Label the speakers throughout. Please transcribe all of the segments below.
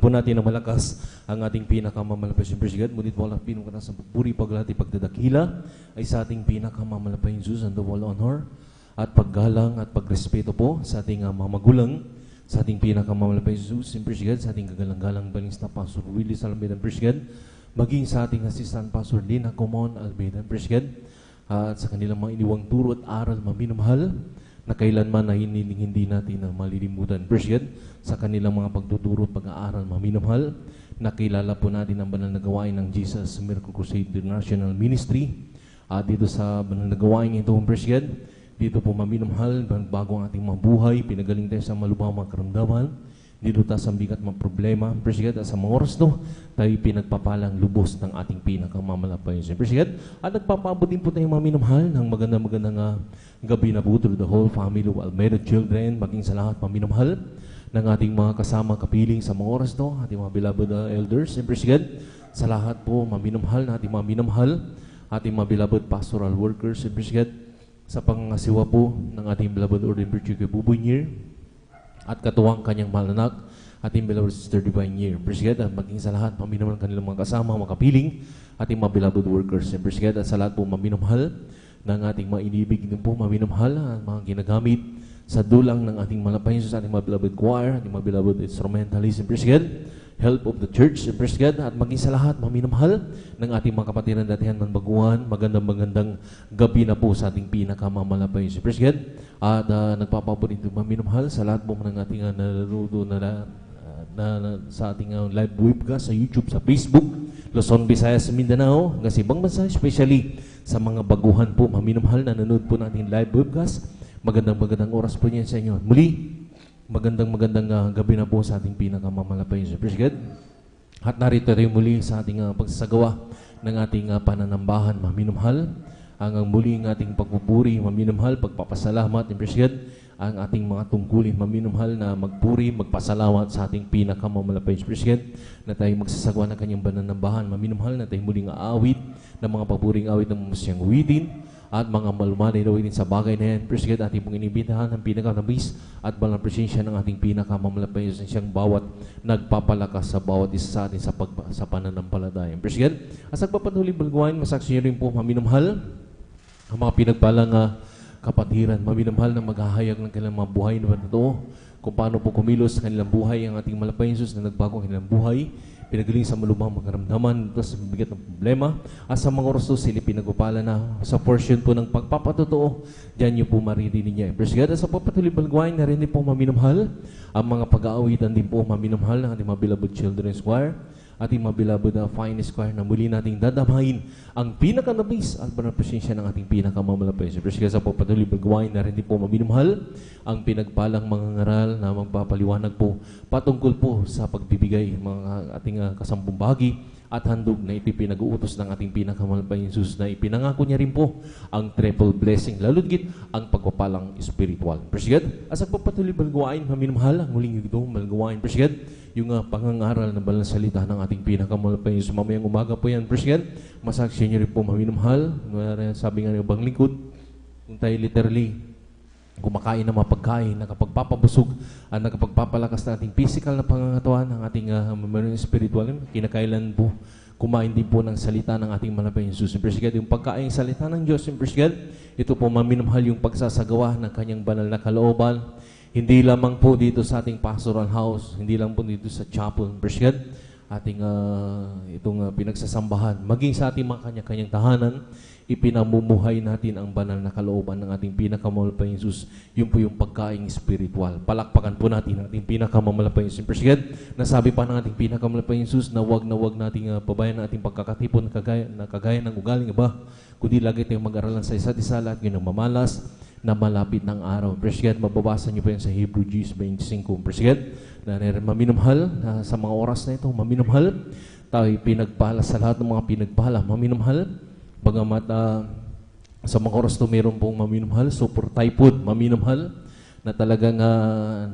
Speaker 1: po natin na malakas ang ating pinakamamalapas yung Presgad. Ngunit wala pinungkata sa pagpuri, paglati, pagdadakila ay sa ating pinakamamalapas yung Diyos, and the wall honor at paggalang at pagrespeto po sa ating mga magulang, sa ating pinakamamalapas yung Diyos, yung Presgad, sa ating kagalang-galang balings na Pastor Willie Salmedan Presgad, maging sa ating assistant Pastor Lina Comon Almedan Presgad, at sa kanilang mga iniwang turo at aral maminamahal na kailanman na hindi natin na malilimutan. Presgad, sa kanilang mga pagtuturo at pag-aaral maminamahal, nakilala po natin ang banal na gawain ng Jesus Miracle Crusade International Ministry. Dito sa banal na gawain ito, Presgad, dito po maminamahal, bago ang ating mga buhay, pinagaling tayo sa malubhang mga karamdaman, dito tayo sa bigat mga problema, Presgad, at sa mga oras to, tayo pinagpapalang lubos ng ating pinakamamalapay. Presgad, at nagpapabot din po tayo maminamahal ng magandang gabi na po through the whole family of Almeida children, maging sa lahat maminamahal ng ating mga kasama kapiling sa mga oras to, ating mga beloved elders, Presgad, sa lahat po maminamahal na ating mga minamahal, ating mga beloved pastoral workers, Presgad, sa pangasiwa po ng ating beloved Ordained Virtue kay Buboy Nier, at katuwang kanyang mahal na anak, ating beloved Sister Divine Year. Presgad, at maging sa lahat, maminamahal kanilang mga kasama, mga kapiling, ating mga beloved workers. Presgad, at sa lahat po maminamahal ng ating mga inibig din po, maminamahal at mga ginagamit sa dulang ng ating malapayin sa ating mga beloved choir, ating mga beloved instrumentalists. Presgad, help of the church. Presgad, at maging sa lahat, maminamahal ng ating mga kapatiran datihan ng baguhan, magandang gabi na po sa ating pinakamamalapay. Presgad, at nagpapabot ito maminamahal sa lahat po ng ating nanonood na sa ating live webcast sa YouTube, sa Facebook, Luzon, Visayas, Mindanao, kasi ibang bansa, especially sa mga baguhan po, maminamahal na nanonood po natin live webcast. Magandang oras po niyan sa inyo. Muli, magandang gabi na po sa ating pinakamamalapay. Presgad, at narito rin muli sa ating pagsasagawa ng ating pananambahan, maminamahal, ang muling ating pagpupuri, maminamahal, pagpapasalamat, Presgad, ang ating mga tungkulin, maminamahal na magpuri, magpasalamat sa ating pinakamamalapay, Presgad, na tayo magsasagawa ng kanyang pananambahan, maminamahal, na tayo muling aawit ng mga papuring awit ng masyang witin, at mga malumanay na witin sa bagay na yan. Presgad, ating pong inibitahan ng pinakanabis at balang presensya ng ating pinakamamalapay sa siyang bawat nagpapalakas sa bawat isa sa atin sa pananampalataya. Presgad, at sa pagpatuloy balguain, masaksi rin po maminamahal ang mga pinagpalang kapatiran, maminamahal na maghahayag ng kanilang mga buhay na totoo, kung paano po kumilos sa kanilang buhay ang ating malapay Jesus na nagbago ang kanilang buhay, pinagaling sa malubhang magkaramdaman, ito sa bigat ng problema, at sa mga oras to, sila pinagpapala na sa portion po ng pagpapatotoo, diyan niyo po maririnig niya. Presgad, sa pagpatuloy balguain, narinig po maminamahal ang mga pag-aawitan din po maminamahal ng ating mga beloved children's choir, ating mga beloved finest choir, na muli nating dadamahin ang pinakanabis at banal presensya ng ating pinakamamalapay. Presgad, sa pagpatuloy balguain, narinig po maminamahal ang pinagpalang mga ngaral na magpapaliwanag po patungkol po sa pagbibigay mga ating kasambumbagi at handog na ito pinag-uutos ng ating pinakamalapay Jesus, na ipinangako niya rin po ang triple blessing, lalugit ang pagpapalang spiritual. Presgad, at sa pagpatuloy balguain, maminamahal ang muling ito balguain, Presgad, yung pangangaral ng banal na salita ng ating pinakamalapay Jesus. Mamayang umaga po yan, Presgad, masaksi niyo rin po maminamahal, sabi nga ng ibang lingkod, kung tayo literally kumakain ng mga pagkain, nakapagpapabusog at nakapagpapalakas na ating physical na pangangatawan, ng ating spiritual, kinakailan po kumain din po ng salita ng ating malapay Jesus. Presgad, yung pagkain salita ng Diyos, Presgad, ito po maminamahal yung pagsasagawa ng kanyang banal na kalooban, hindi lamang po dito sa ating pastoral house, hindi lang po dito sa chapel, Presgad, ating itong pinagsasambahan, maging sa ating mga kanya-kanyang tahanan, ipinamumuhay natin ang banal na kalooban ng ating pinakamamalapay Jesus. Yun po yung pagkaing spiritual. Palakpakan po natin ang ating pinakamamalapay Jesus. Presgad, nasabi pa ng ating pinakamamalapay Jesus na wag nating pabayan ang ating pagkakatipon na kagaya ng ugaling iba, kundi lagi tayong mag-aralan sa isa't isa lahat yung mamalas na malapit ng araw. Presgad, mababasa niyo po yan sa Hebrew 10:25. Presgad, na maminamahal sa mga oras na ito, maminamahal, tayo pinagpala sa lahat ng mga pinagpala, maminamahal, bagamat sa mga oras to meron pong maminamahal, super typhoon, maminamahal, na talagang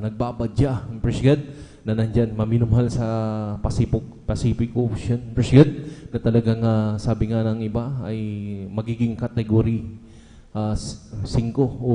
Speaker 1: nagbabadya, Presgad, na nandyan, maminamahal sa Pacific Ocean, Presgad, na talagang sabi nga ng iba ay magiging category 5 o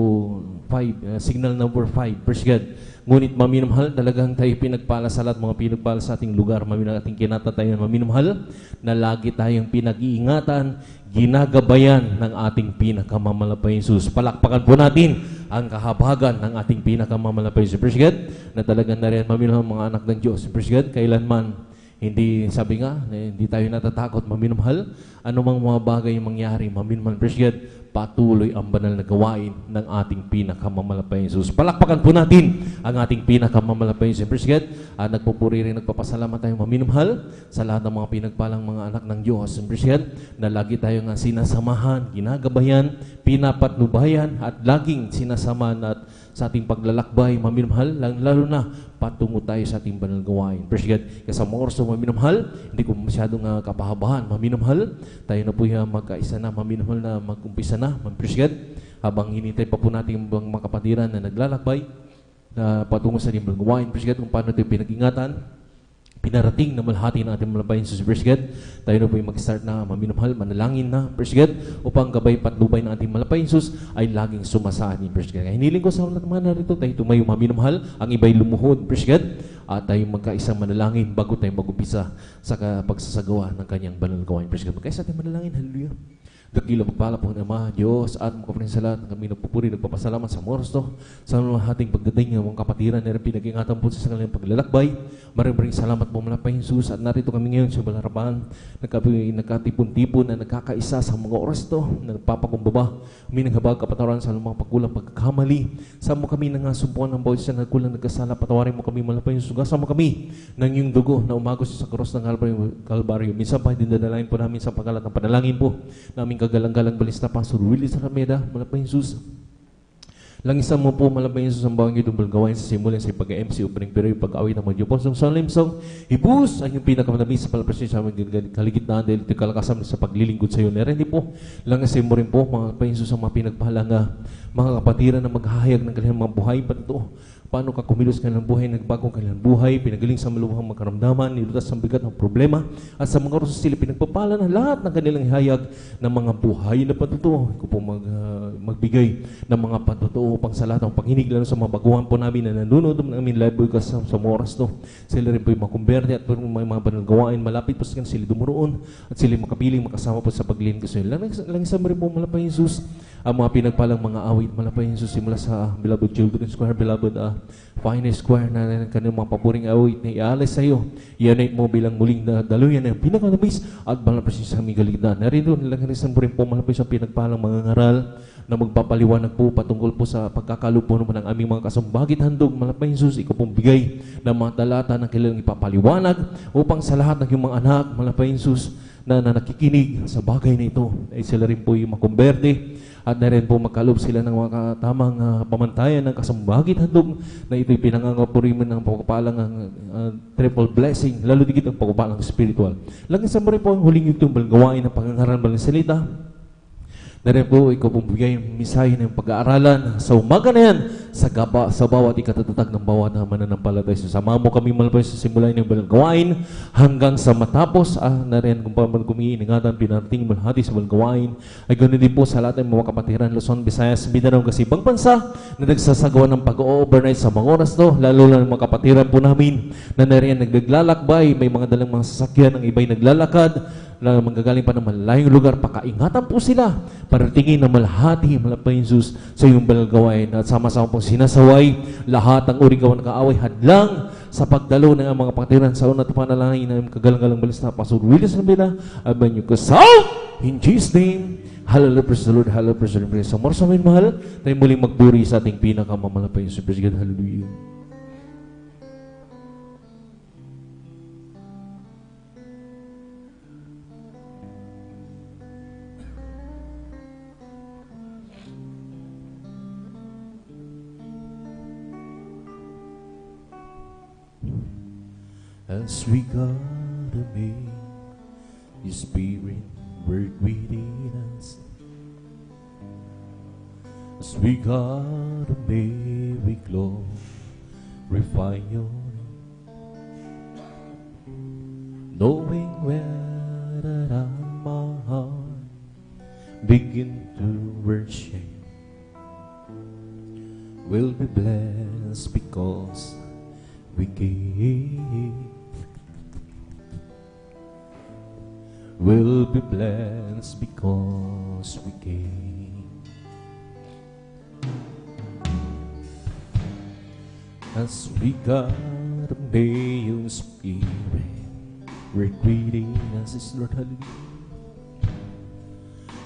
Speaker 1: 5, signal number 5. Praise God. Ngunit maminamahal, talagang tayo pinagpala sa lahat mga pinagpala sa ating lugar, maminamahal ating kinatatayan, maminamahal na lagi tayong pinag-iingatan, ginagabayan ng ating pinakamamalapay Jesus. Palakpakan po natin ang kahabagan ng ating pinakamamalapay Jesus. Praise God, na talagang nariyan maminamahal mga anak ng Diyos. Praise God, kailanman hindi, sabi nga, hindi tayo natatakot, maminamahal. Anumang mga bagay yung mangyari, maminamahal, praise God, patuloy ang banal na gawain ng ating pinakamamalapay Jesus. Palakpakan po natin ang ating pinakamamalapay Jesus. Praise God, nagpupuri rin, nagpapasalamat tayo, maminamahal, sa lahat ng mga pinagpalang mga anak ng Diyos. Praise God, na lagi tayo nga sinasamahan, ginagabayan, pinapatnubayan, at laging sinasamahan at sa ating paglalakbay, maminamahal, lalo na patungo tayo sa ating banal gawain. Praise God. Kasi mga oras na maminamahal, hindi ko masyadong kapahabahan. Maminamahal, tayo na po yung magkaisa na, maminamahal na mag-umpisa na. Praise God. Habang hinintay pa po natin yung mga kapatiran na naglalakbay, na patungo sa ating banal gawain. Praise God, kung paano tayo pinag-ingatan, pinarating na malahati ng ating malabayin sa Praise God. Tayo na po yung mag-start na maminamahal, manalangin na, Praise God, upang gabay patnubay ng ating malabayin Jesus ay laging sumasaan ni Praise God. Kaya hiniling ko sa lahat mga narito, tayo tumayo maminamahal, ang iba'y lumuhod, Praise God, at tayo magkaisang manalangin bago tayo mag-upisa sa pagsasagawa ng kanyang banal gawain. Praise God. Magkaisa tayo manalangin, hallelujah. Dakila magpala po ng Ama, Diyos, at mga kapatid sa lahat, kami nagpupuri, nagpapasalamat sa oras to, sa mga ating pagdating ng mga kapatiran na rin pinag-ingatan po sa kanilang paglalakbay. Maraming salamat po malapay Jesus, at narito kami ngayon sa balarapan, nagkatipon-tipon na nagkakaisa sa mga oras to, na nagpapakumbaba, huminaghabag kapatawaran sa mga pagkulang pagkakamali. Sa mo kami nangasumpuan ng bawat siya nagkulang nagkasala, patawarin mo kami malapay Jesus, gasama kami ng iyong dugo na umagos sa cross ng Kalbaryo. Minsan pa, dinadalain po namin sa pagkalat ng panalangin po, namin kagalang-galang balis na Pastor Willie Sarameda, malapay Jesus. Langisan mo po, malapay Jesus, ang bawang itong gawain sa simulan sa pag-MC, opening period, pag-awit ng mga Diyos. Ang salim song, ibus ang yung pinakamanabis sa palaprasyon sa aming kaligitnaan dahil ito kalakasam sa paglilingkod sa iyo. Narinig po, langisan mo rin po, mga kapay Jesus, ang mga pinagpahala nga, mga kapatiran na maghahayag ng kanilang mga buhay. Pato, paano ka kumilos kanilang buhay, nagbagong kanilang buhay, pinagaling sa maluwang magkaramdaman, nilutas sa bigat ng problema, at sa mga oras sila pinagpapala na lahat ng kanilang hayag ng mga buhay na patutuo. Iko po magbigay ng mga patutuo pang sa lahat ng panghinig, lalo sa mga baguhan po namin na nanonood ng aming live broadcast sa oras to. Sila rin po yung makumberte at may mga panagawain, malapit po sa kanila sila dumuroon at sila makapiling makasama po sa paglilingkod sa iyo. Langisan mo rin po, malapay Jesus, ang mga pinagpalang mga awit, malapay Jesus, simula sa Beloved Children's Choir, Beloved Finest Choir na kanilang mga papuring awit na iaalay sa iyo. Ianay mo bilang muling na daluyan na pinakanabis at malapay sa aming galigdan. Narito, langisan mo rin po, malapay sa pinagpalang mga ngaral na magpapaliwanag po patungkol po sa pagkakalupo naman ng aming mga kasumbagit handog. Malapay Jesus, ikaw pong bigay ng mga talata na kailangang ipapaliwanag upang sa lahat ng iyong mga anak, malapay Jesus, na nakikinig sa bagay na ito, ay sila rin po yung makumberte at na rin po magkalob sila ng mga tamang pamantayan ng kasumbagit handog na ito'y pinangangapuriman ng pagpapalang triple blessing, lalo digit ang pagpapalang spiritual. Langisan mo rin po ang huling yung gawain ng pangangaral ng salita. Na rin po, ikaw pong bigay yung misahe ng pag-aaralan sa umaga na yan sa bawat ikatatatag ng bawat na mananampalatay. Sama mo kami malapay sa simulain ng balang gawain hanggang sa matapos. Na rin kung paano kumiiningatan, pinarating malahati sa balang gawain. Ay ganoon din po sa lahat ng mga kapatiran, Luzon, Visayas, Mindanao, kasi ibang bansa na nagsasagawa ng pag-overnight sa mga oras to. Lalo na ng mga kapatiran po namin na rin naglalakbay, may mga dalang mga sasakyan, ang iba'y naglalakad, na manggagaling pa ng malayong lugar, pakaingatan po sila para tingin na malahati, malapay Jesus sa iyong banal gawain at sama-sama pong sinasaway lahat ng uri gawa ng kaaway hadlang sa pagdalo ng mga pakatiran sa unat panalangin ng kagalang-galang balis na Pastor Willie Sarameda, aban yung kasal in Jesus' name. Hallelujah, praise the Lord, hallelujah, praise the Lord. Sa oras namin mahal, tayo muling magpuri sa ating pinakamamalapay Jesus. Praise God, hallelujah. As we gotta make your spirit work within us, as we gotta make we glorify your name, knowing where that my heart begin to worship will be blessed because we give. Will be blessed because we give. As we got obey your spirit, we're greeting us, is Lord, hallelujah.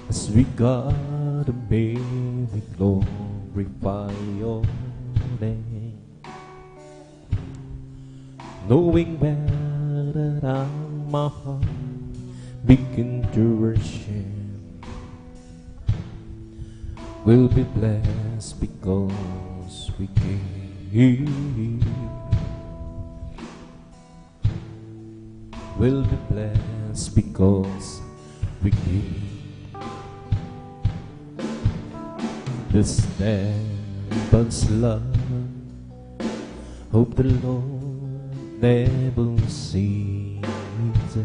Speaker 1: As we God obey, we glorify your name, knowing well that my heart begin to worship will be blessed because we give. Will be blessed because we give. The steadfast love of the Lord never ceases.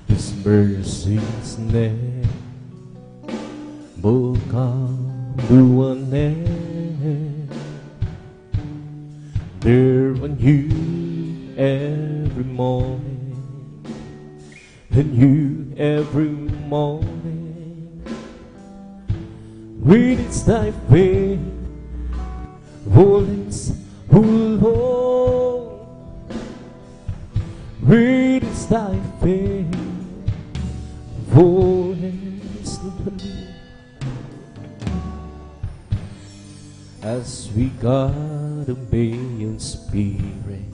Speaker 1: His mercies never come to an end. They're on you every morning, and you every morning. Great is thy faithfulness, O Lord. Great is thy faithfulness. As we God obey your spirit,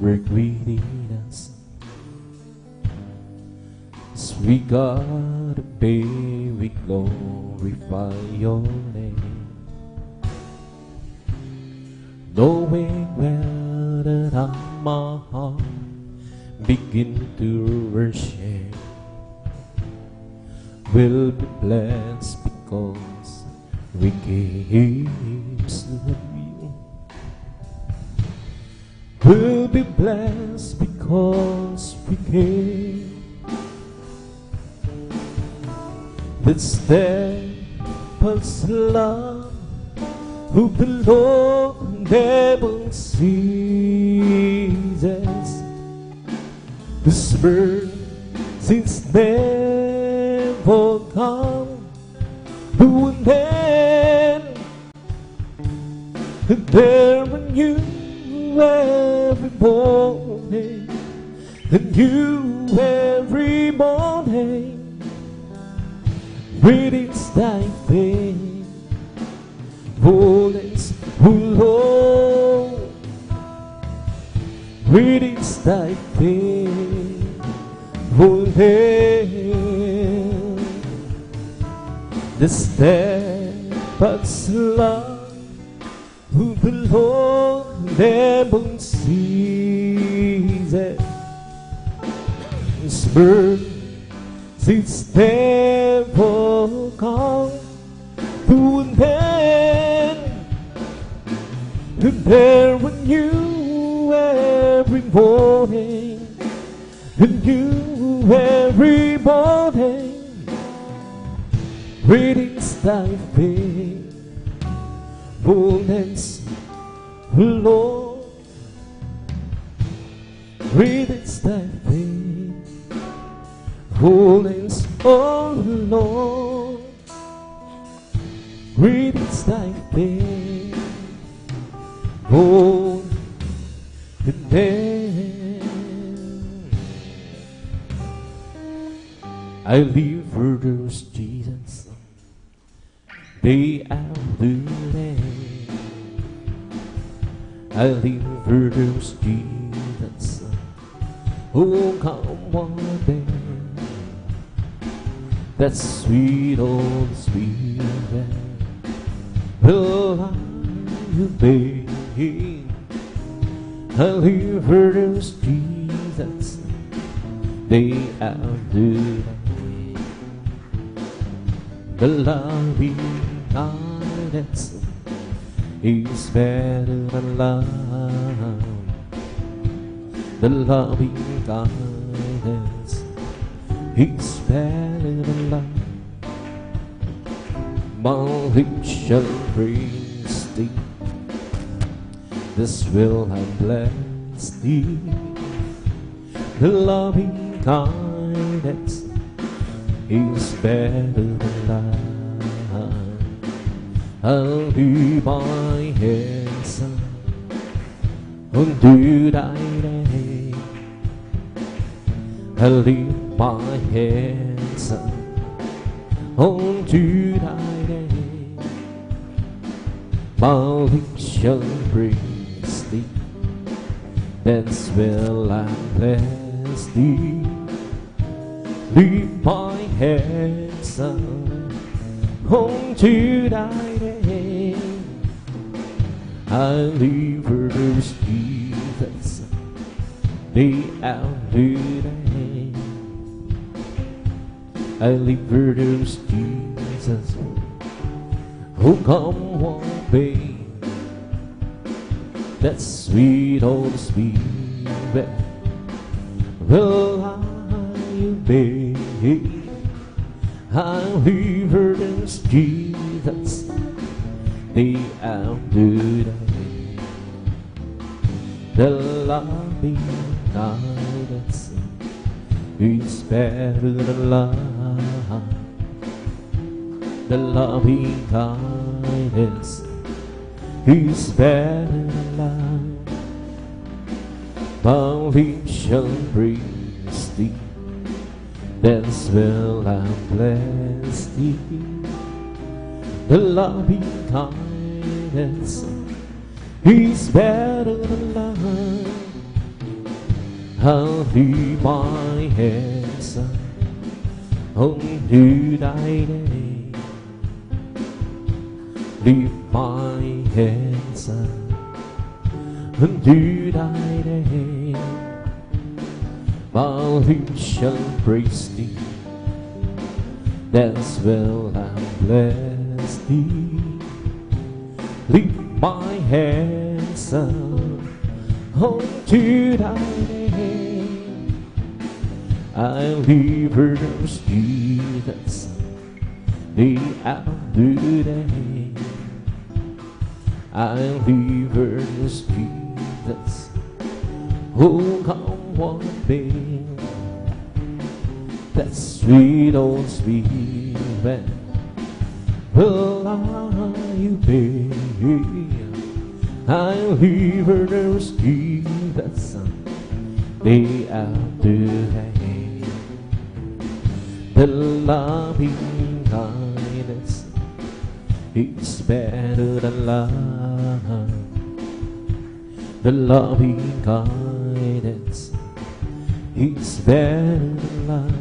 Speaker 1: we're greeting us. As we God obey, we glorify your name, knowing well that my heart begin to worship will be blessed because we give. Will be blessed because we give. The steadfast love of the Lord never ceases. His mercies never come to an end. And they're new every morning, and you every morning. Great is thy faithfulness, O Lord. Great is thy faithfulness. The steadfast love of the Lord never ceases. His mercies never come to an end. And they're new every morning, and you every morning. Great is thy faithfulness, Lord. Great is thy faithfulness, oh Lord. Great is thy faithfulness. I live for those Jesus day after day. I live for those Jesus who come one day. That sweet old Spirit will I obey. I live for those Jesus day after day. The loving kindness is better than love. The loving kindness is better than love. My lips shall praise thee. This will I bless thee. The loving kindness is better than life. I'll leave my hands unto thy name. I'll leave my hands unto thy name. My lips shall praise thee. Thence will I bless thee. Leave my hands unto thy name. I leave those Jesus, they outdo thy. I leave those Jesus who come one day. That sweet old Spirit will I obey. I leave those Jesus, they outdo thy. The loving kindness is better than life. The loving kindness is better than life. My lips shall praise thee. Thence will I bless thee. The loving kindness is better than life. I'll leave my hands unto thy name. Leave my hands unto thy name. My lips shall praise thee. Thence will I bless thee. Leave my hands unto thy name. I leave those Jesus, they outdo thy. I leave those Jesus who come one day. That sweet old Spirit will I obey. I leave those Jesus, they outdo thy. The loving kindness is better than life. The loving kindness is better than life.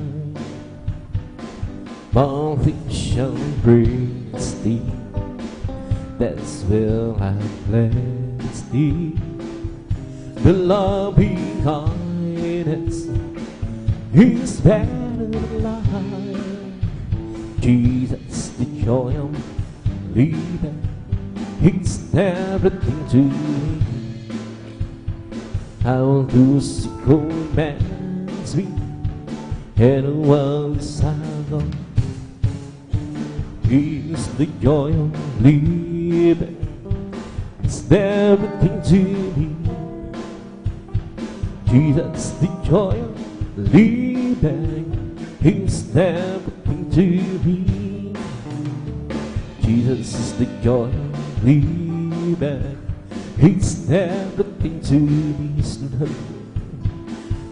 Speaker 1: My lips shall praise thee. Thence will I bless thee. The loving kindness is better than life. Jesus, the joy of living, it's everything to me. How to seek commands me, and once I go, it's the joy of living, it's everything to me. Jesus, the joy of living, it's everything to me. Jesus is the joy of living, it's everything to me.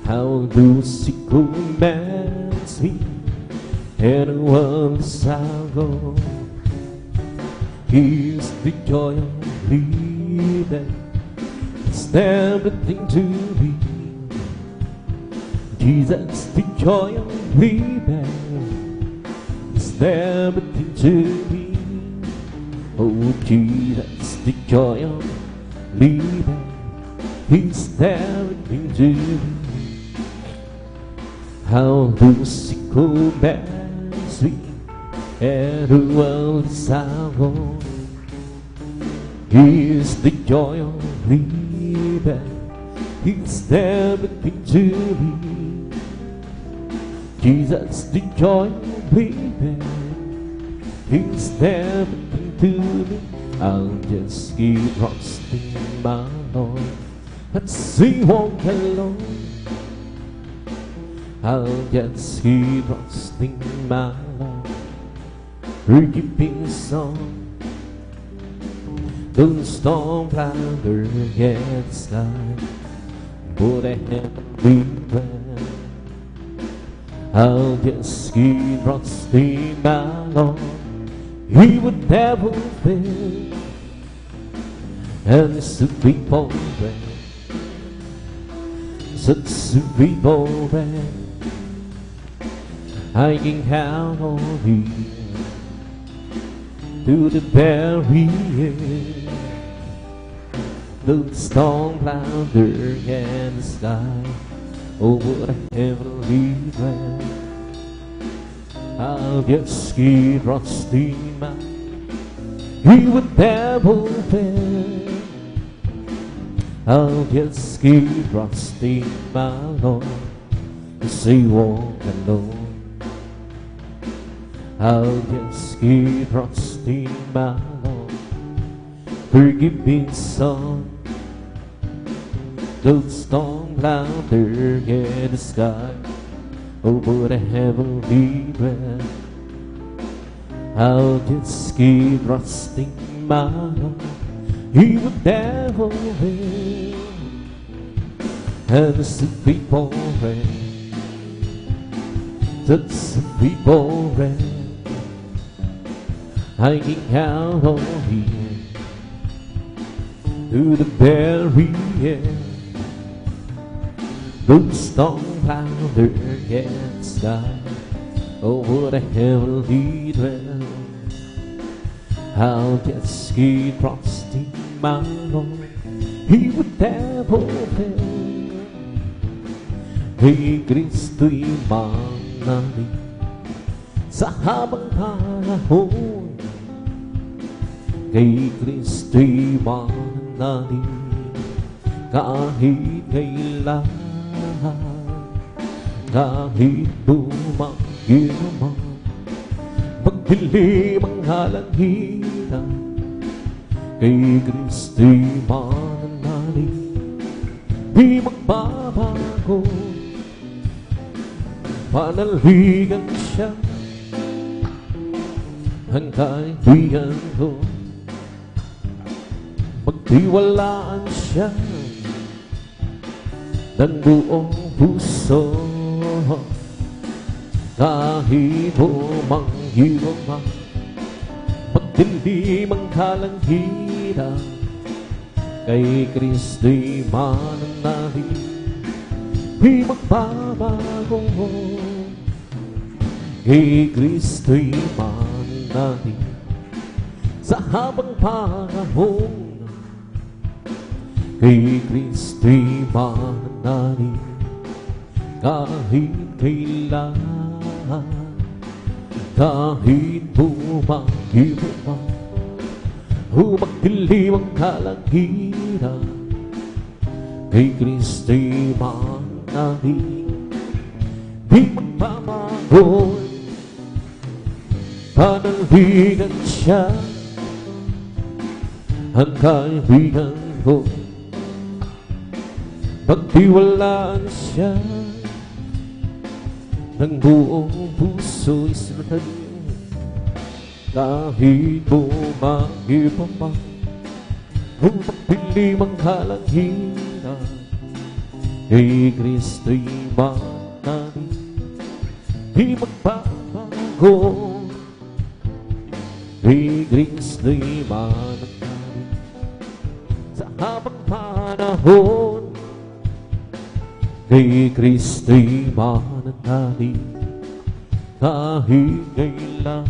Speaker 1: How do seek commands me, and once I go, he's the joy of living, it's everything to me. Jesus, the joy of living, it's everything to me. Oh, Jesus, the joy of living, it's everything to me. How do seek commands me, and once I go, he's the joy of living, it's everything to me. Jesus, the joy of living, He's everything to me. I'll just keep trusting my Lord. As we walk alone, I'll just keep trusting my Lord. Keeping song, those storm clouder get sky, but I haven't been well. I'll just keep trusting my Lord. He would never fail, and it's a people bread, such a people bread. I can count on Him to the very end. The storm clouder in the sky, over the heavenly realm. I'll just keep trusting my, He would never fail. I'll just keep trusting my Lord, as He walk alone. I'll just keep trusting my Lord. Forgiving sun, those storm clouder in the sky, over the heavenly realm. I'll just keep trusting my Lord. He would never fail. And the people reign, that's the people reign. I can count on Him to the very end. Those storm clouder in sky, over the heavenly realm. I'll just keep trusting my Lord. He would never fail. Kay Kristo'y manalig sa habang panahon. Kay Kristo'y manalig kahit kailan, kahit bumagyo man, magdilim ang halangitan. Kay Kristo'y manalig, di magbabago. Panaligan siya ang kaibigan ko. Pagtiwalaan siya ng buong puso, kahit bumangyo man, pagdilim ang kalangitan. Kay Kristo'y mananalig, di magbabago. Kay Kristo'y mananalig sa habang panahon. Kay Kristo'y mananalig kahit kailan, kahit bumagyo man, magdilim ang kalangitan. Kay Kristo'y mananalig, di magbabago. Panaligan siya ang kaibigan ko. Pagtiwalaan siya ng buong puso, isunod kahit bumagyo pa man, magdilim ang kalangitan. Kay Kristo'y mananalig, di magbabago. Kay Kristo'y mananalig sa habang panahon. Kay Kristo'y mananalig kahit kailan,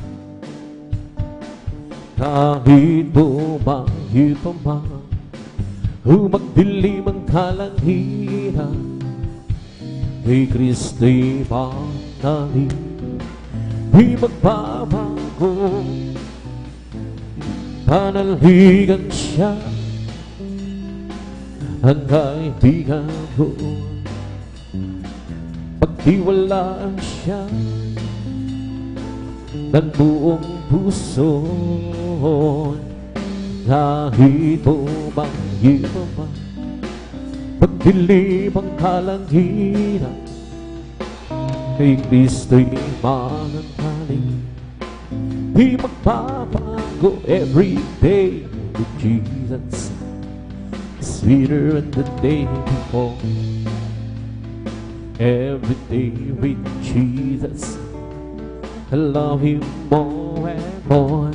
Speaker 1: kahit bumagyo pa man, magdilim ang kalangitan. Kay Kristo'y mananalig, di magbabago. Panaligan siya ang kaibigan ko. Pagtiwalaan siya ng buong puso. Kahit bumang hirap pa, pagdilim ang kalangitan, kay Kristo'y mananalig. Di magbabago every day with Jesus, sweeter than the day before. Every day with Jesus, I love Him more and more.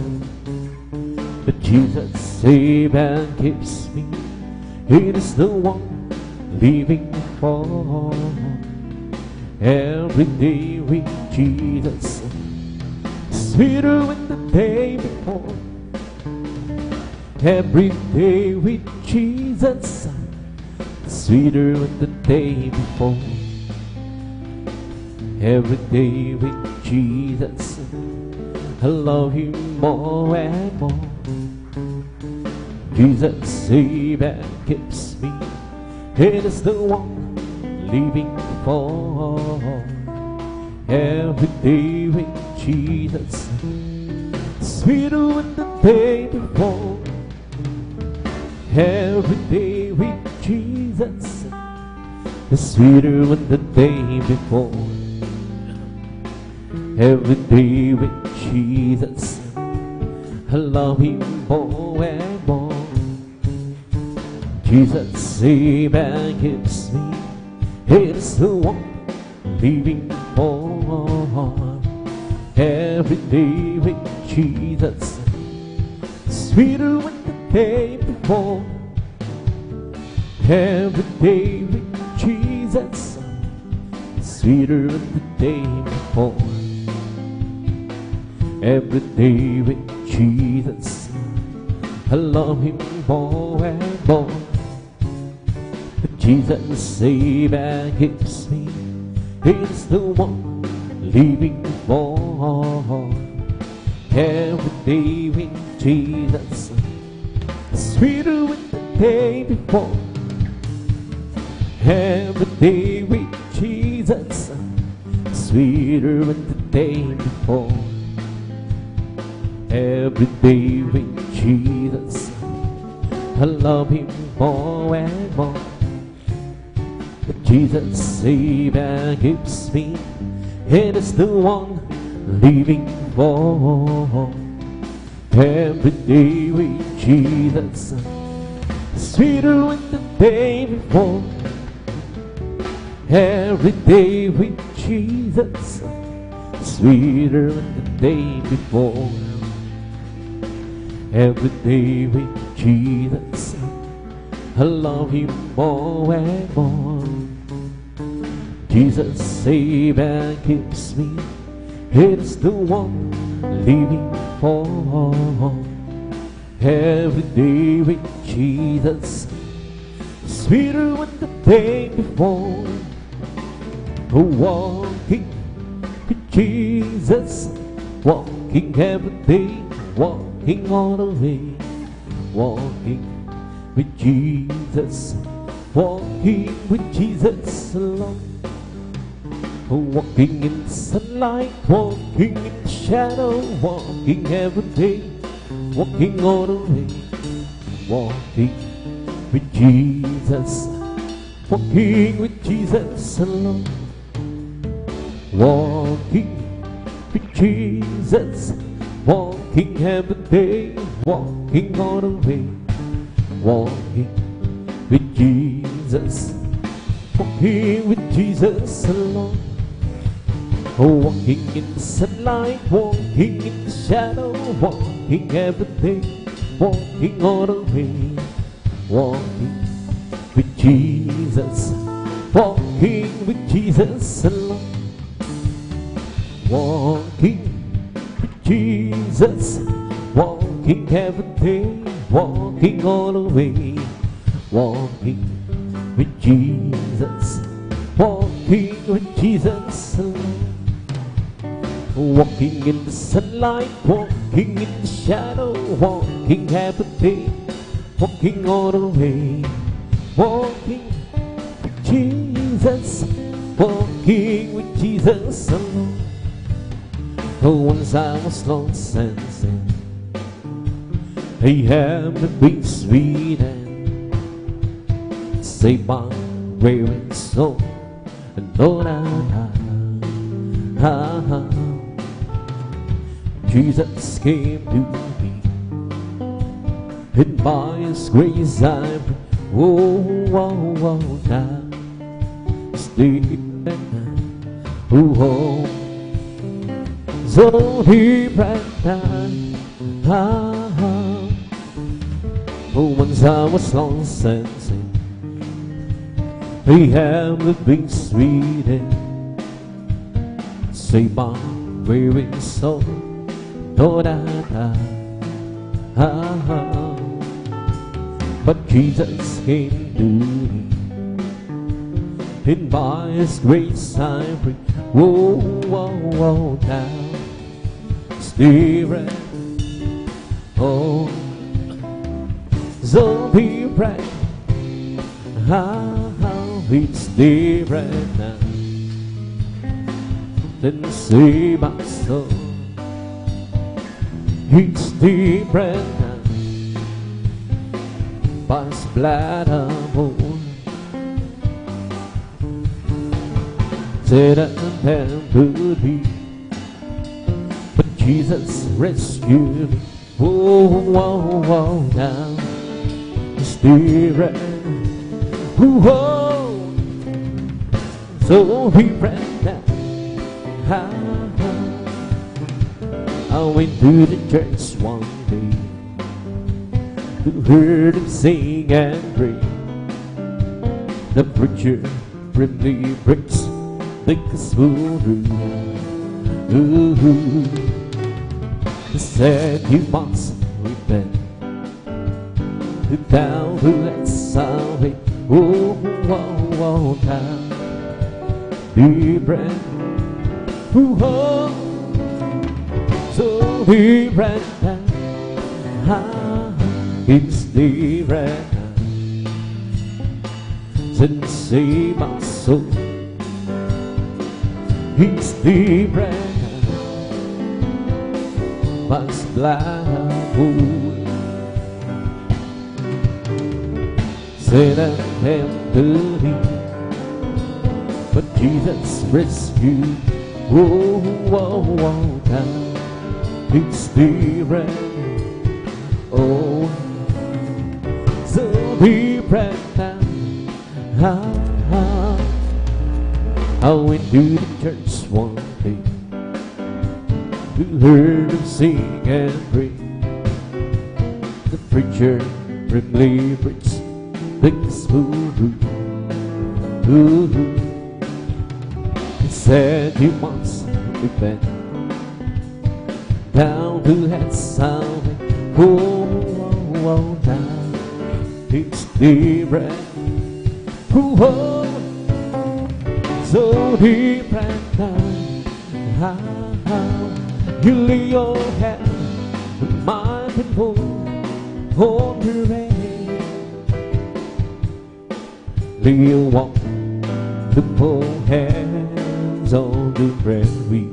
Speaker 1: But Jesus saves and keeps me. It is the one living for. Every day with Jesus, sweeter than the day before. Every day with Jesus, sweeter than the day before. Every day with Jesus, I love Him more and more. Jesus saves and keeps me. It is the one living for. Every day with Jesus, sweeter than the day before. Every day with Jesus, sweeter than the day before. Every day with Jesus, I love Him more and more. Jesus saves and keeps me. It is the one living for. Every day with Jesus, sweeter than the day before. Every day with Jesus, sweeter than the day before. Every day with Jesus, I love Him more and more. Jesus saves and keeps me. It's the one living for. Every day with Jesus, sweeter than the day before. Every day with Jesus, sweeter than the day before. Every day with Jesus, I love Him more and more. But Jesus saves and keeps me. It is the one living for. Every day with Jesus, sweeter than the day before. Every day with Jesus, sweeter than the day before. Every day with Jesus, I love Him more and more. Jesus saves and keeps me. It is the one living for. Every day with Jesus, sweeter than the day before. Walking with Jesus, walking every day, walking all the way, walking with Jesus, walking with Jesus alone. Walking in the sunlight, walking in the shadow, walking every day, walking all the way, walking with Jesus, walking with Jesus alone. Walking with Jesus, walking every day, walking all the way, walking with Jesus, walking with Jesus alone. Walking in the sunlight, walking in the shadow, walking every day, walking all the way, walking with Jesus, walking with Jesus alone. Walking with Jesus, walking every day, walking all the way, walking with Jesus, walking with Jesus alone. Walking in the sunlight, walking in the shadow, walking every day, walking all the way, walking with Jesus, walking with Jesus alone. Oh, once I was lost and sin, He had to be sweet and save my weary soul. And Lord, Jesus came to me, and by His grace I pray. Now stay and oh, so deep right now. Oh, once I was lost and sin, He had to be sweet and save my weary soul. Lord, but Jesus came to me, and by His grace I pray. Now Spirit, oh, so be bright, how it's different now. Then save my soul, it's different now. By His blood I'm born, said and could be, but Jesus rescued me. Now Spirit, so He ran down. I went to the church one day, heard Him sing and pray. The preacher brimly breaks the gospel through. He said you must repent, thou who lets salvation. Now be bread, so be bread. It's the bread and save my soul. It's the bread, my blood. Said I am dirty, but Jesus rescued. Now it's the bread. Oh, so be bread now. I went to the church one day, heard Him sing and pray. The preacher grimly preached the gospel. He said you must repent, thou who hast salvation. Now it's the bread, so deep right now. You lay your hand on my people, hold your hand. Lay your walk, the poor hands on the bread we.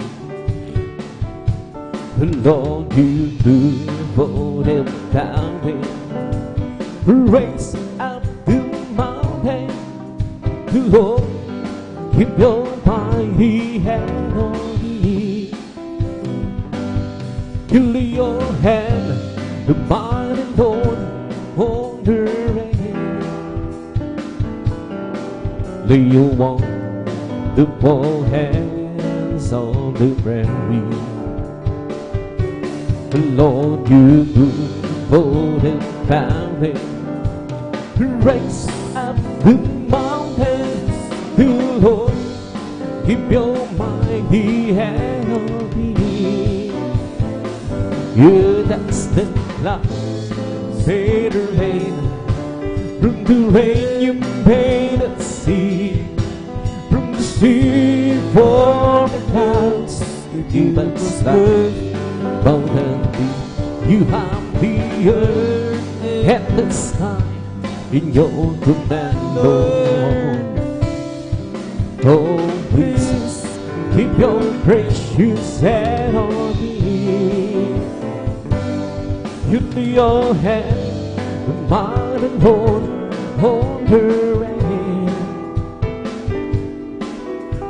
Speaker 1: Lord, you do for them down there. Raise up the mountain. Lord, keep your mighty hand on me. You lay your hand, the mighty Lord, on the hand. Lay your walk, the poor hands on the bread wheel. Lord, you do for them found it. Raise up the mountains, the Lord, keep your mighty hand on me. You that's the clouds, fade rain, from the rain you made the sea, from the sea for the clouds, you but slide, mountain deep. You have the earth and the sky in your command, Lord. Oh, please keep your precious hand on me. You lay your hand on mine and hold her hand.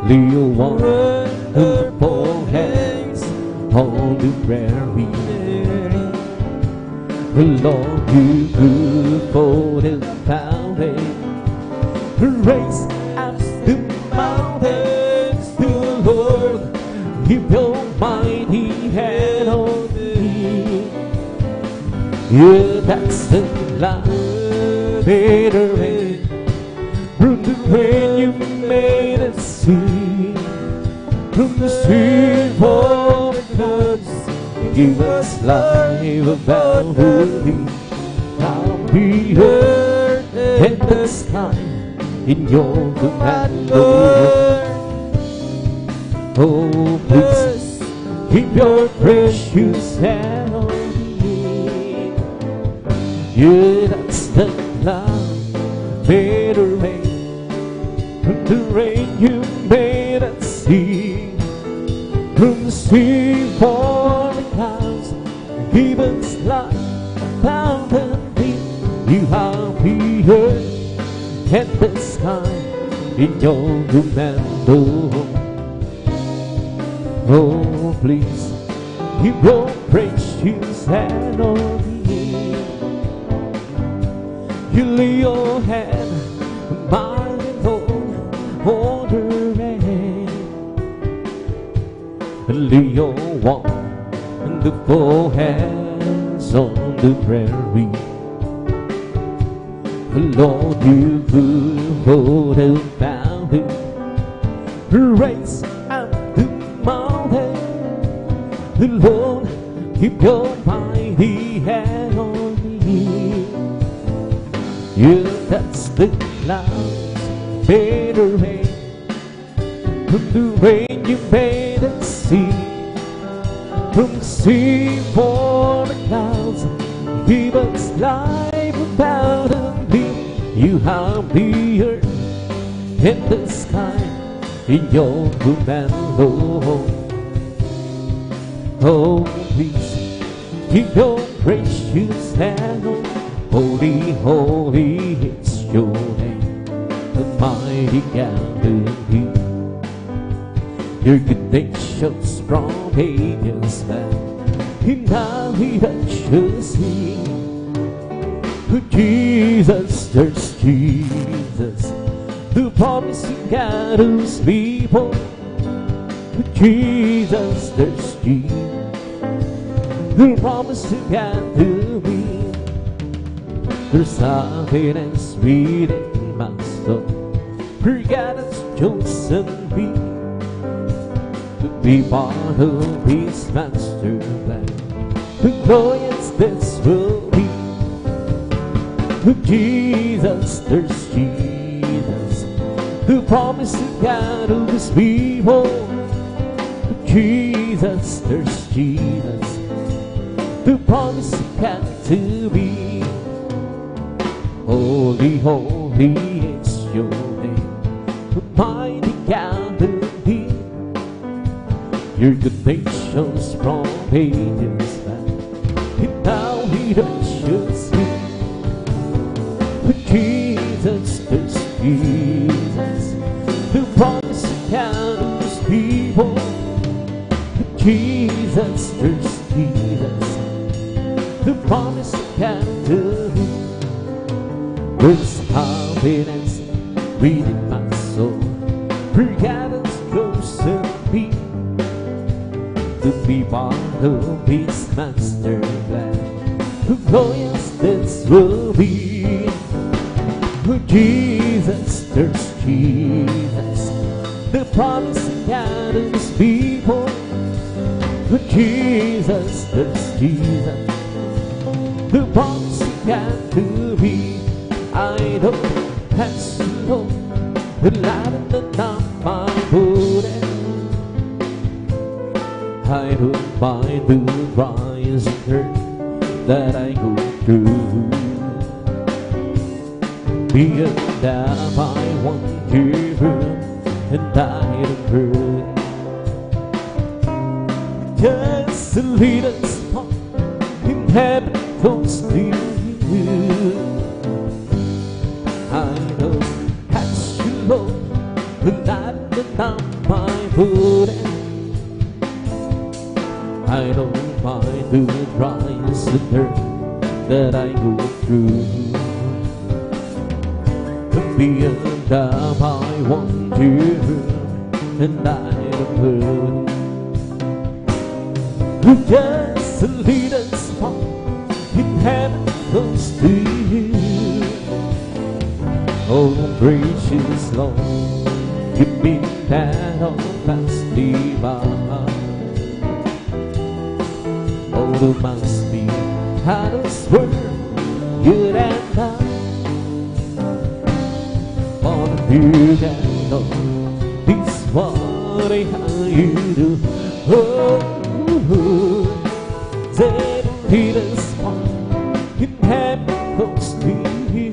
Speaker 1: Lay your warm and both hands on the prairie. Lord, you good for the fountain. Raise up the mountains to the Lord. Keep your mighty hand on me. Yeah, that's the life, better rain. From the rain you made us see. From the street for the floods, give us life abundantly. I'll be earth and the sky in your command, Lord. Oh, please keep your precious hand on me. Yeah, that's the love, better rain. From the rain you made us see. From the sea for the clouds, give us life abundantly. You have the earth and the sky in your command, oh, please keep your precious hand on me. You lay your hand on mine and hold her hand. Lay your warm and the full hands on the prairie. Lord, you good hold a mountain. Raise up the mountain. Lord, keep your mighty hand on me. Yeah, that's the clouds, better rain. From the rain you made us see. From the sea for the clouds, give us life abundantly. You have the earth and the sky in your command, Lord. Oh, please keep your precious hand on. Holy, holy is your name, the mighty guarantee. Your good nations from ages land, and now we touch me. Jesus, there's Jesus, the promise you got us people. Jesus, there's Jesus, the promise you got to me. There's happiness within my soul, for God has chosen me to be part of His master plan. The glorious this will be. Jesus, there's Jesus, the promise of God of His people. Jesus, there's Jesus, the promise of God to be. Holy, holy is your name, the mighty God of Thee. Your good nations from ages back, and now He touches me. Jesus, there's Jesus, the promise of God of His people. Jesus, there's Jesus, the promise of God to me. There's confidence within my soul, for God has chosen me to be part of His master plan. The glorious this will be. Jesus, there's Jesus, the promise of God of His people. Jesus, there's Jesus, the promise of God to be. I don't have to know the light of the night, my burden. I don't mind the rise and hurt that I go through. Be a dab I want you, and I don't hurt. lead us on in heaven close to you. I know as you know that I'm not my burden. I don't mind the rise and dirt that I go through. Beyond that I want you, and I don't hurt. Who just lead us on in heaven close to you. Oh, gracious Lord, give me that all pass me by. Oh, there must be how this world, you and I. You can know this what I how you do. Oh, they lead us on in heaven close to you.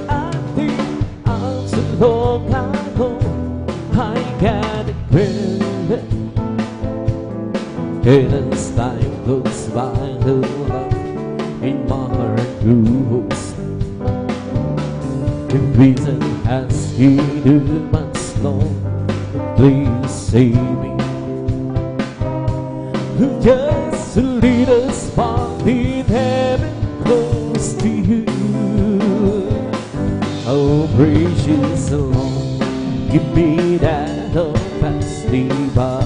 Speaker 1: I think I'm so long ago I got it well. And as time goes by, the love in my heart grows. The reason has he do much long, please save me. Just lead us far in heaven close to you. Oh, gracious Lord, give me that oh, pass me by.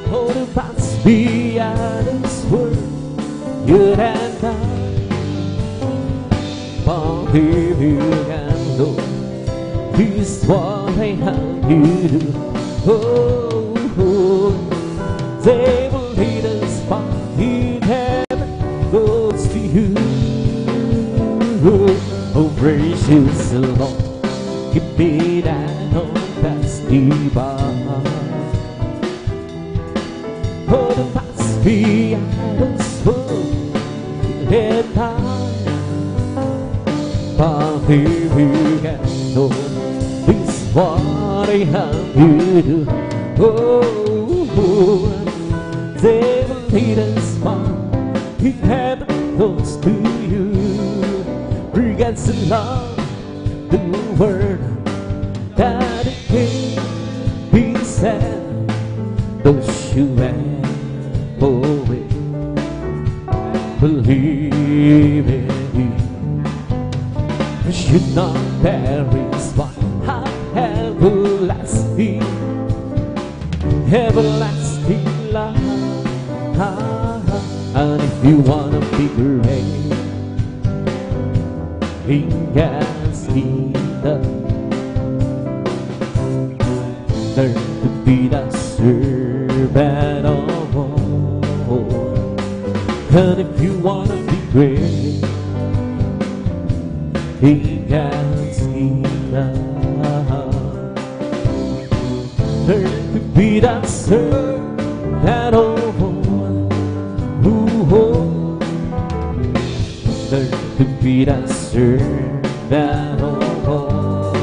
Speaker 1: Oh, to pass me out this world, you and I. But if you can know this what I have you do. Oh, they will lead us far in heaven close to you. Oh, gracious Lord, give me that oh, pass me by. Oh, the pass me out this world, and I. But if you can know this what I have you do. Oh, they will lead us far in heaven close to you. Regards to love, the word that it can be said. Those you ever will believe in you. Should not perish, but have everlasting, everlasting life. And if you wanna be great in God's kingdom, learn to be the servant of all. And if you wanna be great in God's kingdom, learn to be that servant of all. Learn to be that servant of all.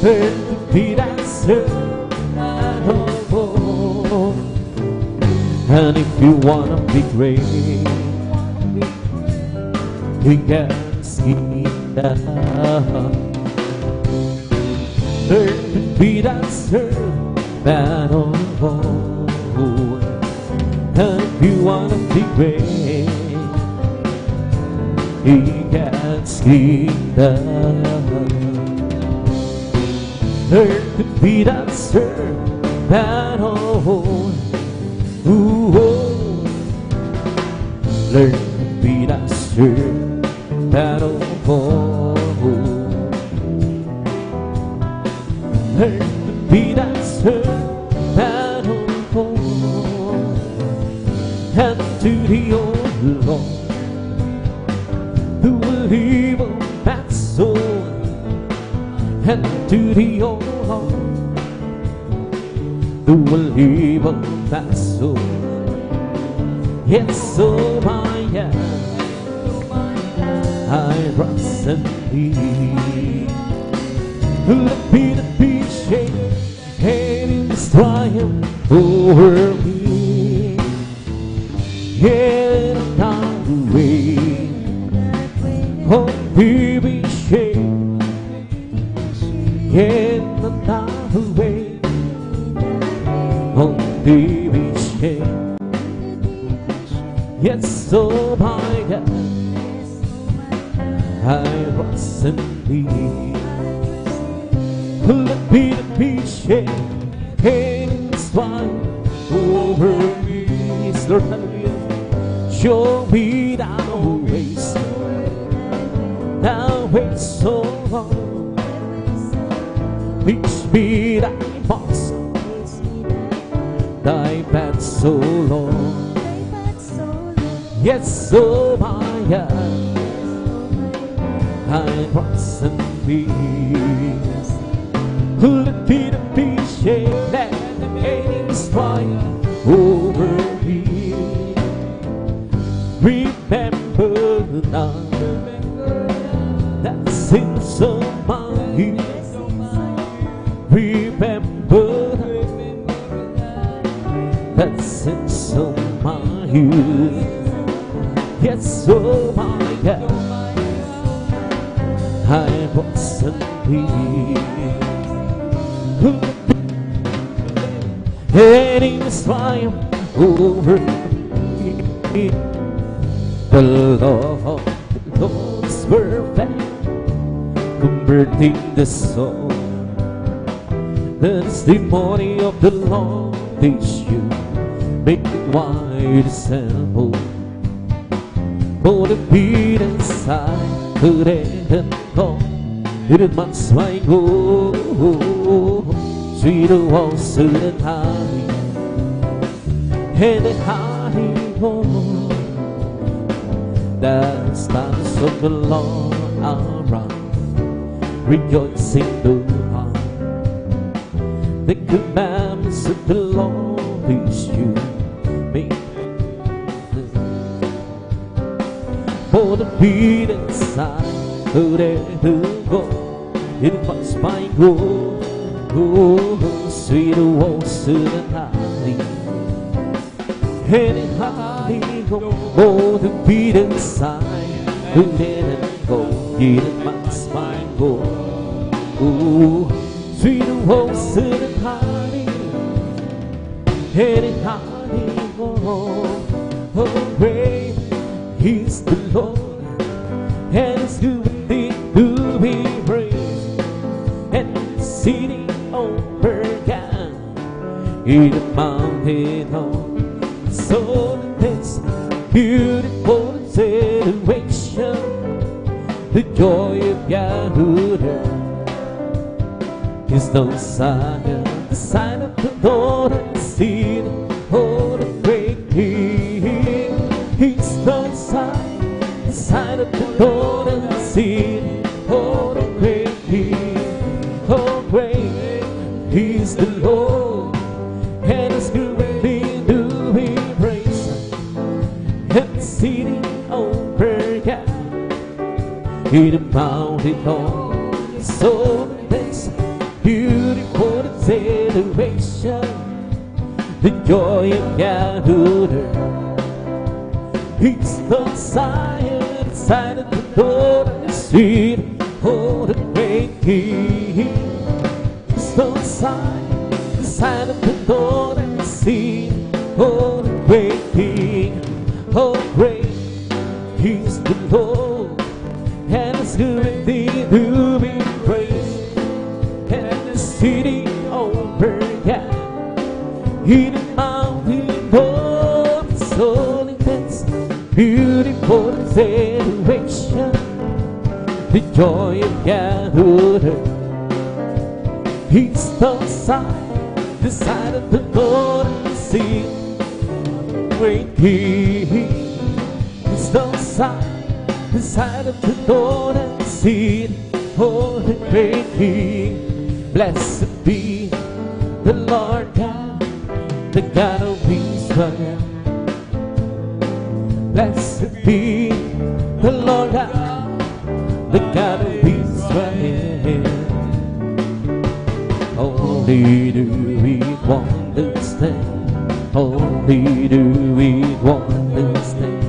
Speaker 1: Learn to be that servant of all. And if you wanna be great in God's kingdom, learn to be that servant of all. And if you wanna be great in God's kingdom, learn to be that servant of all. Learn to be that servant of all. Learn to be that servant of all. And to the old Lord who will live on that soul. And to the old Lord who will live on that soul. Yes, oh my God, I trust and believe. Let me be shaken, and in this triumph over me. And another way, oh, be shaken, and another way, oh, be shaken. Yes, oh my God, I was in thee. Let me be shaken, and swine over me. Lord, hallelujah. Show me thy ways, thy ways so long. Teach me thy paths, thy path so long. Yes, oh my God, I trust in thee. Let me be shaken, and the enemy's triumph over me. Remember now that sins of my youth. Remember that sins of my youth. Yes, oh my God, I was in thee. And in this triumph over me, the Lord is perfect, converting the soul. The testimony of the Lord is you, make it wide assemble. For the beat inside could end go, it must find go. Sweeter walls to the high, and the high home. The stars of the Lord around, rejoicing the heart. The commandments of the Lord is you, make for the beat inside could ever go, it must find go. Oh, sweeter walls to the high, and it high go. Oh, the beat inside could ever go, it must find go. Oh, sweeter walls to the high, and it high go. Oh, great is the Lord, and His good thing to be praised, and sitting over God in the mountain home. So this beautiful celebration, the joy of Yahudah is no sign, the sign of the Lord and seed. Oh, the great King, He's no sign, the sign of the Lord and seed. Oh, the great King, oh, great He's the Lord, and His glory to be praised, and sitting over God in the mountain top. So this beautiful celebration, the joy of Yahudah, it's the sign of the Lord and the seed. Oh, the great King, it's the sign of the Lord and the seed. Oh, the great King, oh, great He's the Lord, and His good thing to be praised, and the city over God in the mountain of the soul intense, beautiful celebration, the joy of Yahudah. He's the sign of the Lord and the sea. Great King, He's the sign of the Lord and the sea. Oh, the great King, blessed be the Lord God, the God of Israel. Blessed be the Lord God, the God of Israel. Only do we understand, only do we understand,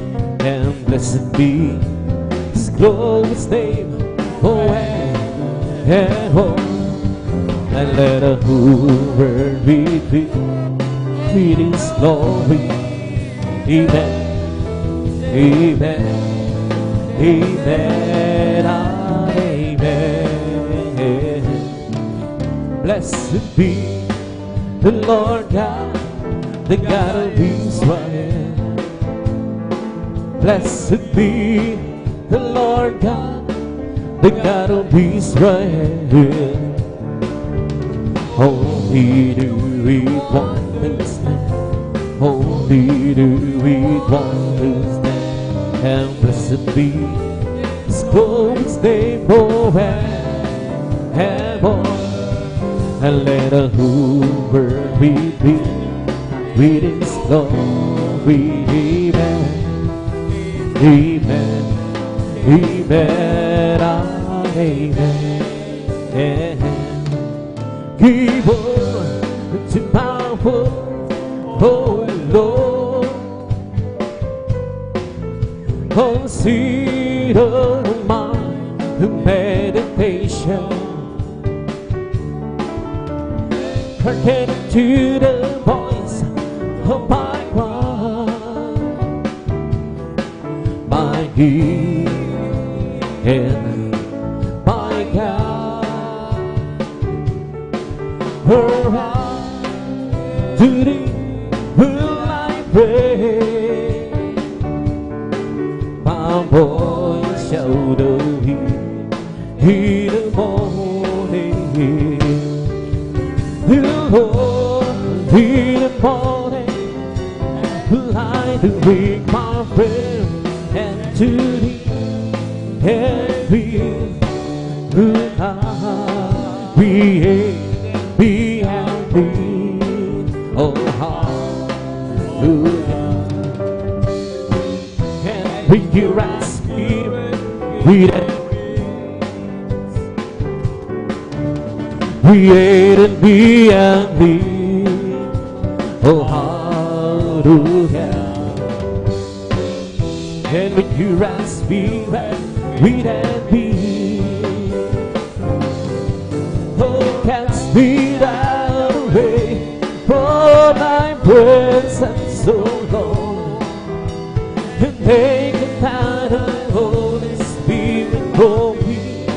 Speaker 1: and blessed be His glorious name, and oh, and let a whole world be filled with His glory. Amen, amen, amen, amen. Blessed be the Lord God, the God of Israel. Blessed be the Lord God, the God of Israel. Only do we understand, only do we understand, and blessed be His glorious name, oh, and oh, and let a whole world be filled with His glory. Amen, amen, amen, amen. Give up to power, oh Lord, consider my meditation, hearken to the voice of my cry, my King and my God. To Thee will I pray, my voice shall hear the morning. The Lord in the morning will I wake my friend, and to Thee every will I be happy, oh hallelujah. And when you ask me, create and be happy, oh hallelujah. And when you ask me, read and be, oh cast me that away from Thy presence, so Lord, and take the power of Holy Spirit for me.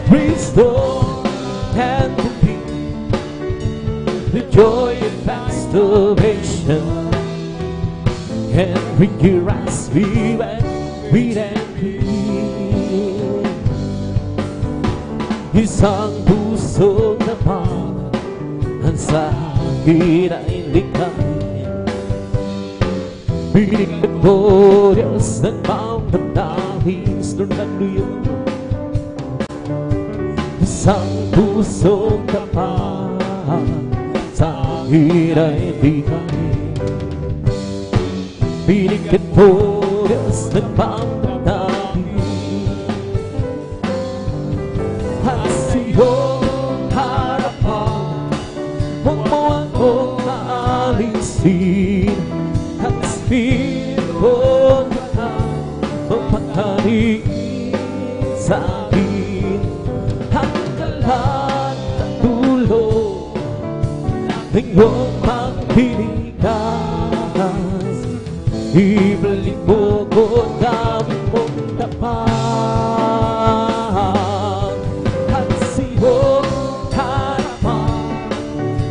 Speaker 1: Restore and complete the joy of restoration, and bring your eyes read and read. Isang puso na ang sa akin ay likhain, binigyan ko Diyos ng mga nais ng hallelujah. Isang puso na sa akin ay likhain, binigyan ko Diyos ng mga nais, at siyong harapan, huwag mo akong maalisin, at Espiritu ka magpahari sa akin, hanggang lahat ng tulong ng iyong magbibigay. Ibalik mo ko, gawin mong tapat, at siyong harapan,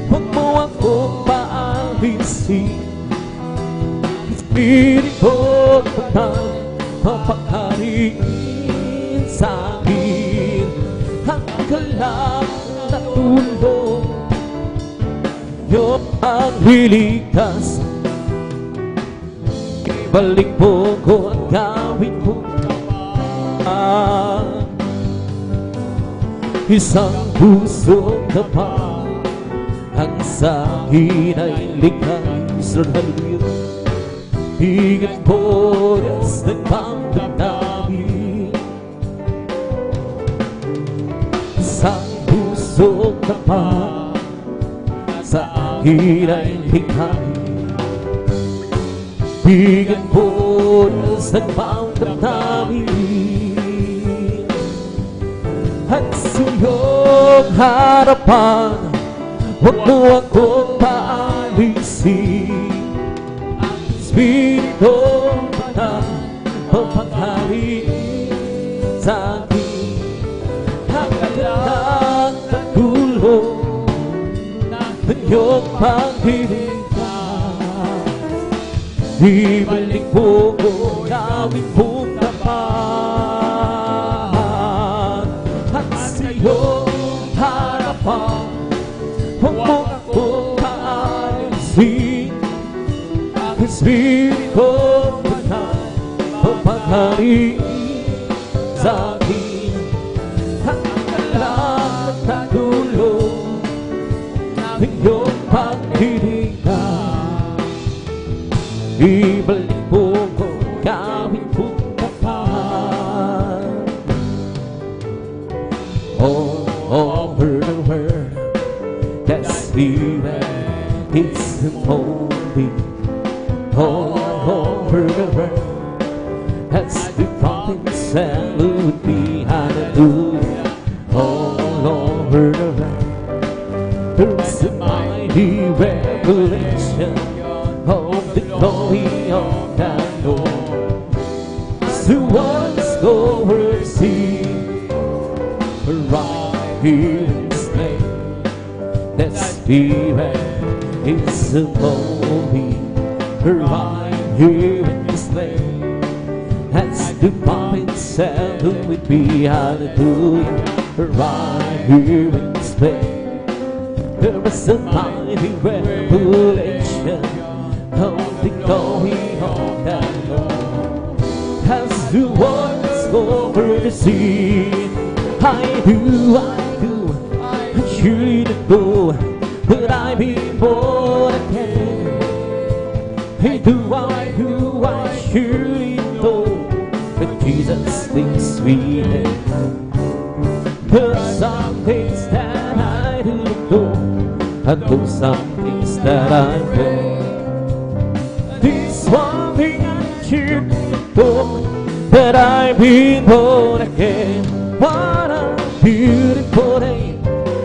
Speaker 1: huwag mo akong paalisin. Espiritu ka mapakariin sa akin, hanggang lahat na tulong iyong magliligtas. Ibalik mo ko at gawin mo isang pusong tapat, ang sa akin ay likas. Hallelujah. Higit po Diyos ng pangdamdamin, isang puso pag-ibig ay likhari. Bigyan mo sa bawat damdamin at sa iyong harapan, huwag mo akong paalisin. Ang Espiritu na paghari sa akin, hanggang katulong ng iyong pag-ibig. Ibalik mo ko, gawin mong tapat at sa iyong harapan, huwag mo akong paalisin. Ang Espiritu na paghari sa akin, hanggang katulong ng iyong pag-ibig. Ibalik mo ko, gawin mong tapat. All over the world, that Spirit is holy. All over the world, as the prophets salute me, hallelujah. All over the world, there's a mighty revelation of the glory of the Lord. So once go see right here in this place, that Spirit is holy. Right here in this place, as the prophets salute with me, hallelujah. Right here in this place, there is a mighty revelation of the glory of the Lord. As the waters over the sea, I surely know that I've been born again. I surely know that Jesus thinks we have. There are some things that I do not know, and there are some things that I know. This one thing I should know, that I've been born again. What a beautiful day,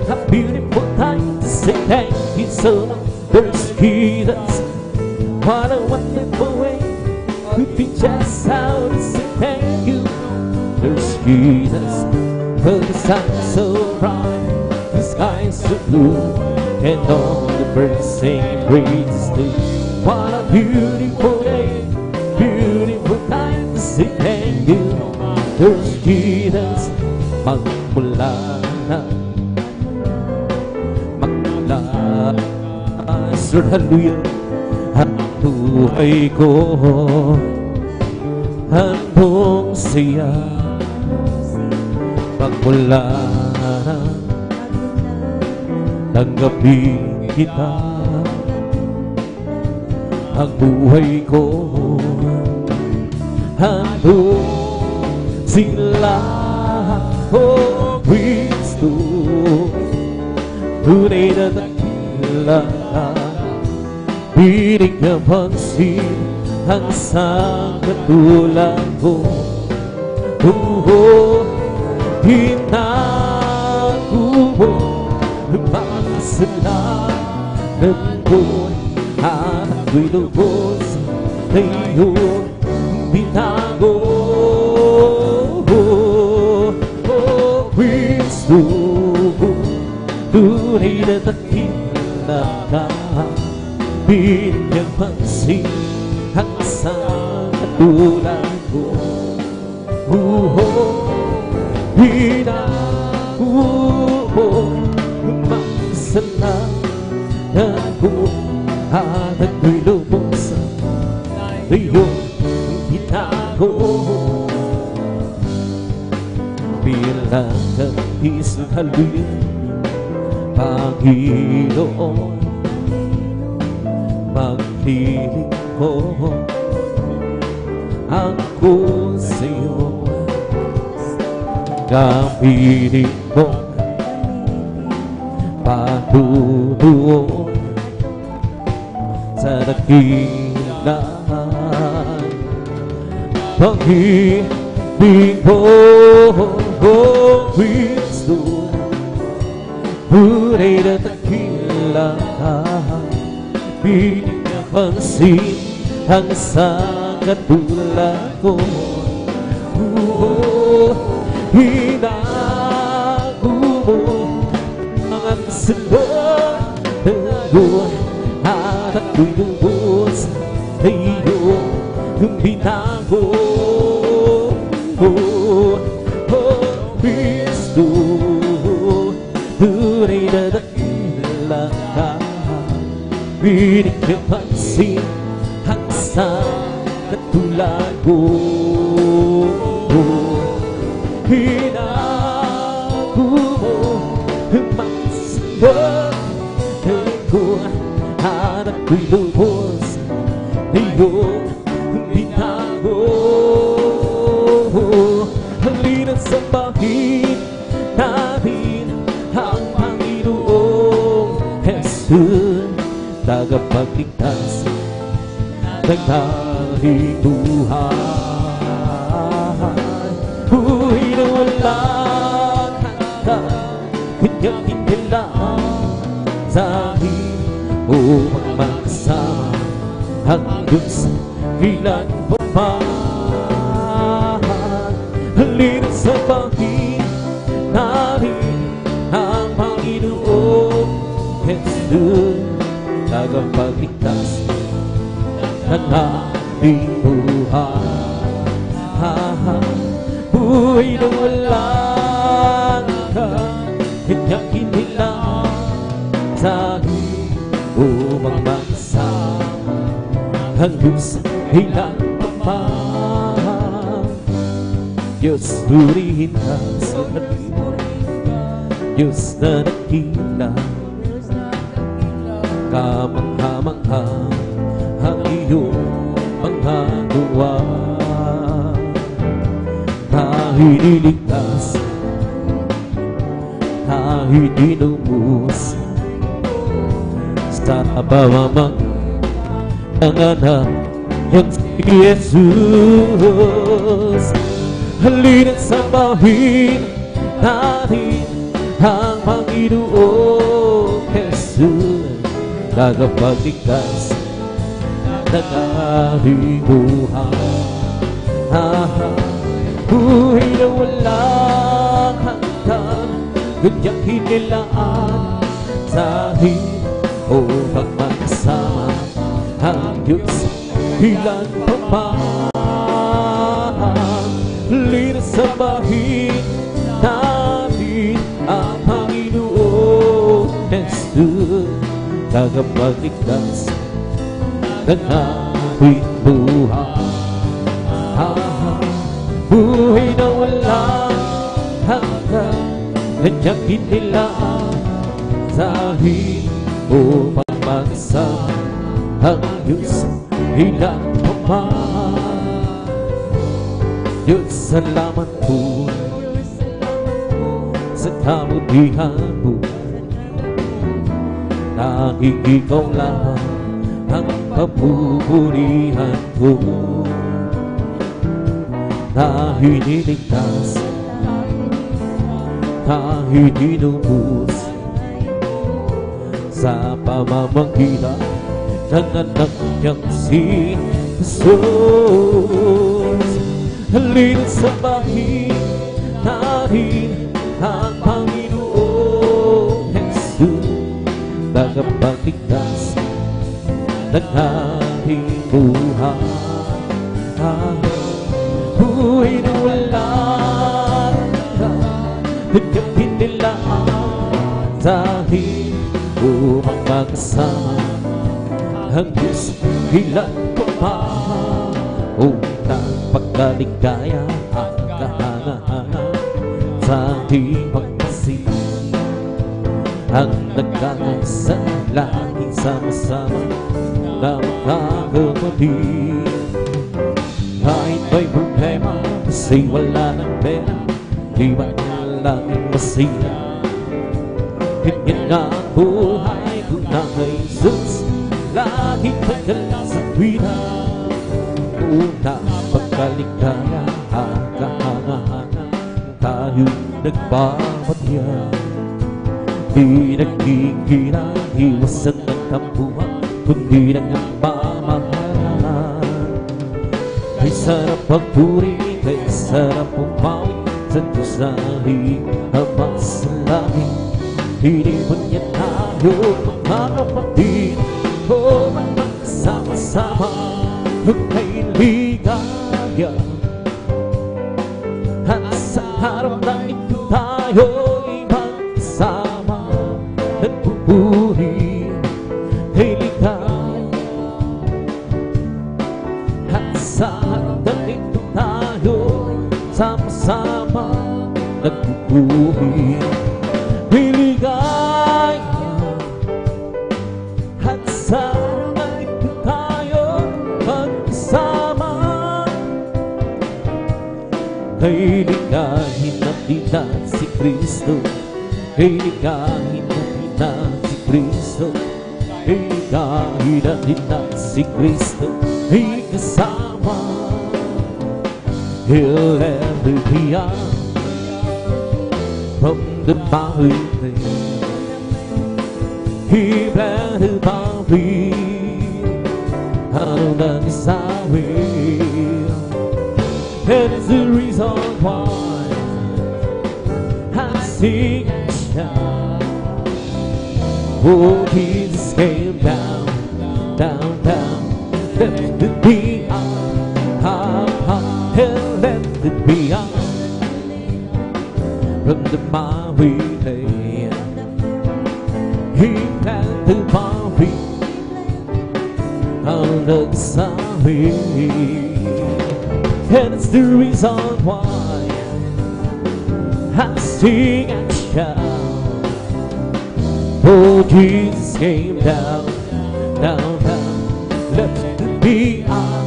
Speaker 1: a beautiful time to say thank you so much. There's Jesus. What a wonderful way to be just how to say thank you. There's Jesus. The sun's so bright, the sky's so blue, and all the birds sing praises to. What a beautiful day, beautiful time to say thank you. There's Jesus. Magmula na, Sir, hallelujah. Ang buhay ko handong siya. Magmula na, tanggapin kita. Ang buhay ko handong sila. Oh Kristo, tunay na dakila ka. Binigyan pansin ang sa katulad ko. Tinago mo ang mga kasalanan ko, at ako'y lubos na iyong binago. Oh Kristo, tunay na dakila ka. Binigyan pansin ang sa katulad ko. Binago mo ang mga kasalanan ko, at ako'y lubos na iyong binago. Bilang isang hallelujah, Panginoon, magpiling ko ako sa'yo. Gamitin mo patutuon dakilaan. Pag-ibig mo, Kristo, tunay na dakilaan. Binigyan pansin ang sa katulad ko. Hinago mo ang salot at ako'y lubos na iyong binago. Kristo, tunay na dakilaan. Binigyan pansin ang sa katulad ko. Hinago mo ang mga salot ko at ako'y lubos na iyong binago. Halina sa bahin natin ang Panginoong Jesus, tagapagligtas ng ating buhay. Buhay na walang hanggan, kanyang inilaan sa akin upang magsama hanggang sa ilan pa man. Halina sa bahin natin ang Panginoong Jesus, tagapagligtas ng ating buhay. Buhay na walang hanggan, kanyang inilaan sa akin upang magsama hanggang sa ilan pa man. Diyos, purihin ka sa atin, Diyos na dakila, kamangha-mangha ang iyong mga gawa. Kahit niligtas, kahit inubos sa pamamang ng anak niyang si Jesus. Halina sa bahin natin ang Panginoong Jesus, tagapagligtas ng ating buhay. Buhay na walang hanggan, kanyang hinilaan sa atin upang magsama ang Diyos ilan pa man. Halina sa bahin natin ang Panginoong Jesus, tagapagligtas ng ating buhay. Buhay na walang hanggan, kanyang inilaan sa atin upang magsama ang Diyos ilan pa man. Diyos, salamat po sa kabutihan mo. Tanging ikaw lang ang papupurihan ko. Dahil niligtas, dahil inubos sa pamamagitan ng anak niyang si Jesus. Halina sa bahin natin ang Panginoong Jesus, tagapagligtas ng ating buhay. Buhay na walang hanggan, kanyang hinilaan sa atin upang magsama ang Diyos ilan pa man. Unang pagkaligaya at kahangahan sa ating pagmasihan, ang nagkakasa laging sama-sama na magkakapatid. Kahit may problema, kasi wala ng pera, di ba laging masaya? Ganyan na ang buhay ko na kay Jesus, laging magaling sa tuwina. Una pagkaligaya, kahangahangang tayo'y nagbabatya. Di nagkikinang iwasan ng tampuhan, kundi nagmamahalan. Ay sarap pagpuri, ay sarap pumawi sa Diyos na Ama sa langit. Iniwan niya tayo, mga kapatid, o magkasama-sama, kay ligaya. At sa harap na ito tayo'y magkasama, nagpupuri kay ligaya. At sa harap na ito tayo'y sama-sama, nagpupuri kay ligaya. At sa harap na ito tayo'y magkasama, kay ligahin natin si Kristo, kay ligahin natin si Kristo, kay ligahin natin si Kristo, ay kasama. He'll never be young from the mountain. He planted my feet out of his highway. That is the reason why I sing and shout. Oh, Jesus came down, down, down, left it be up, and left it be up from the miry lane. He planted my feet out of the highway. And it's the reason why I sing and shout. Oh, Jesus came down, down, down, left me up.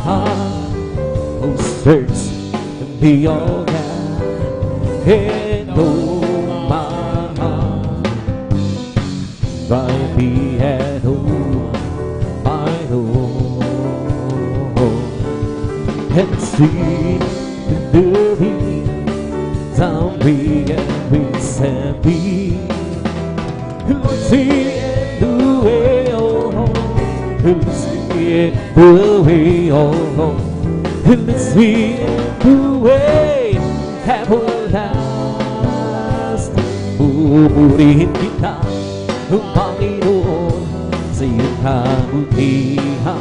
Speaker 1: Oh, search and be all that, and oh, my heart, right me at home, my home. And see the living zombie and we said be. Let's see it the way oh, let's see it the way oh, let's see it the way everlasting. Pupurihin kita, Panginoon, sa iyong kabutihan.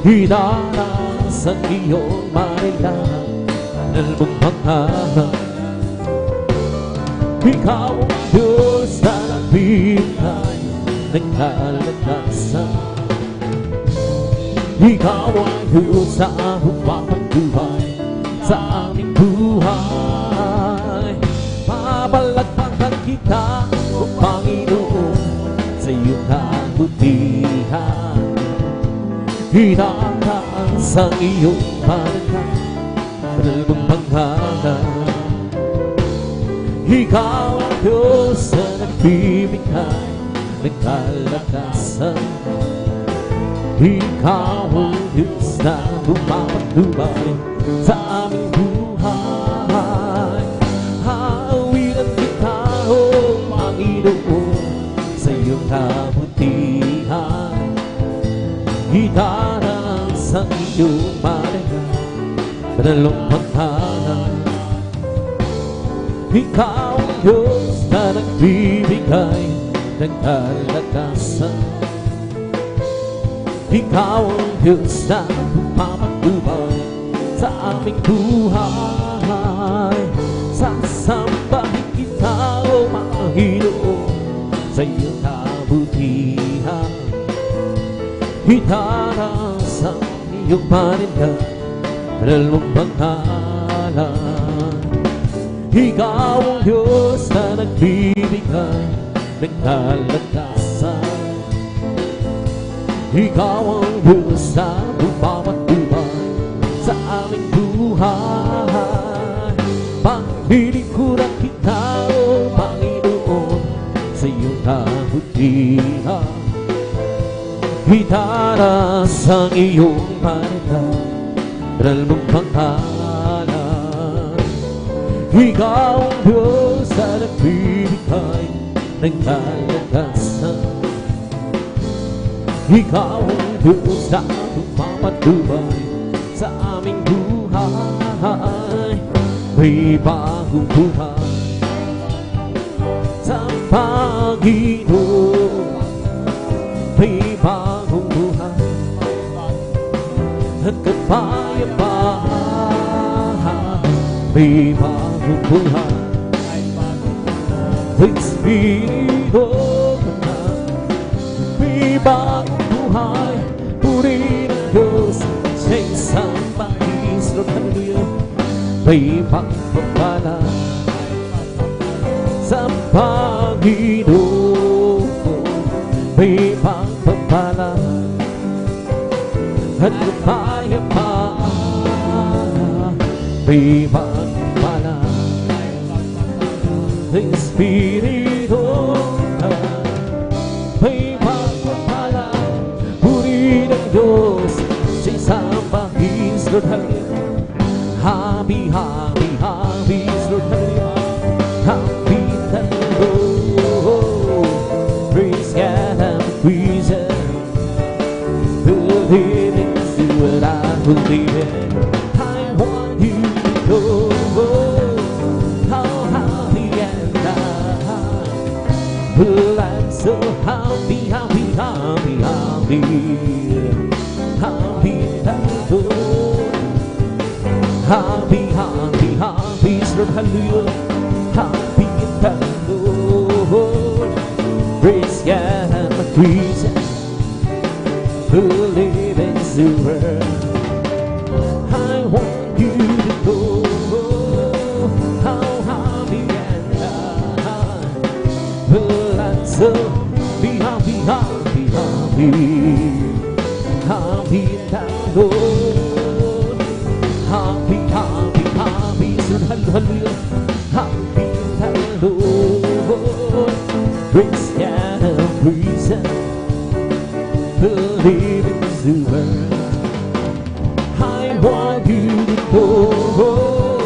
Speaker 1: Hinarang sa iyong marilang nalmong pangarap. Ikaw ang Diyos na nagbibigay ng kalakasan. Ikaw ang Diyos na humapagbuhay sa aming buhay. Papalagpagan kita, O Panginoon, sa iyong kabutihan. Hinarang sa iyong marilang nalmong pangarap. Ikaw ang Diyos na nagbibigay ng kalakasan. Ikaw ang Diyos na humapagbuhay sa aming buhay. Haawiran kita, O Panginoon, sa iyong kabutihan. Hinarang sa iyong marilang nalmong pangarap. Ikaw ang Diyos na nagbibigay ng kalakasan. Ikaw ang Diyos na humapagbuhay sa aming buhay. Sasambahin kita, O Panginoon, sa iyong kabutihan. Hinarang sa iyong marilang nalmong pangalan. Ikaw ang Diyos na nagbibigay ng kalakasan. Ikaw ang Diyos na humapagbuhay sa aming buhay. Paglilingkuran kita, O Panginoon, sa iyong kabutihan. itaas ang iyong pangalan, banal mong pangalan. Ikaw ang Diyos na nagbibigay ng kalakasan. Ikaw ang Diyos na tumapatubay sa aming buhay. May bagong buhay sa Panginoon. May bagong buhay at kapayapaan. May bagong buhay, Espiritu na. May bagong buhay, purihin ang Diyos sa isang Panginoon. Hallelujah. May pagpapala sa Panginoon. May pagpapala at kapayapaan. May pagpapala, Espiritu na. May pagpapala, purihin ang Diyos sa isang Panginoon. Happy, happy, happy is Lord, hallelujah. Happy the Lord. Praise God and praise Him. Believe in what I believe in. I want you to know how happy and well, I'm so happy, happy, happy, happy. Happy the Lord. Happy, happy, happy is Lord, hallelujah. Happy the Lord. Praise God and praise Him. Believe in the word. I want you to know how happy and well, I'm so happy, happy, happy. Happy the Lord. Happy, happy, happy, hallelujah. Happy the Lord. Praise God and praise Him. Believe in the word. I want you to know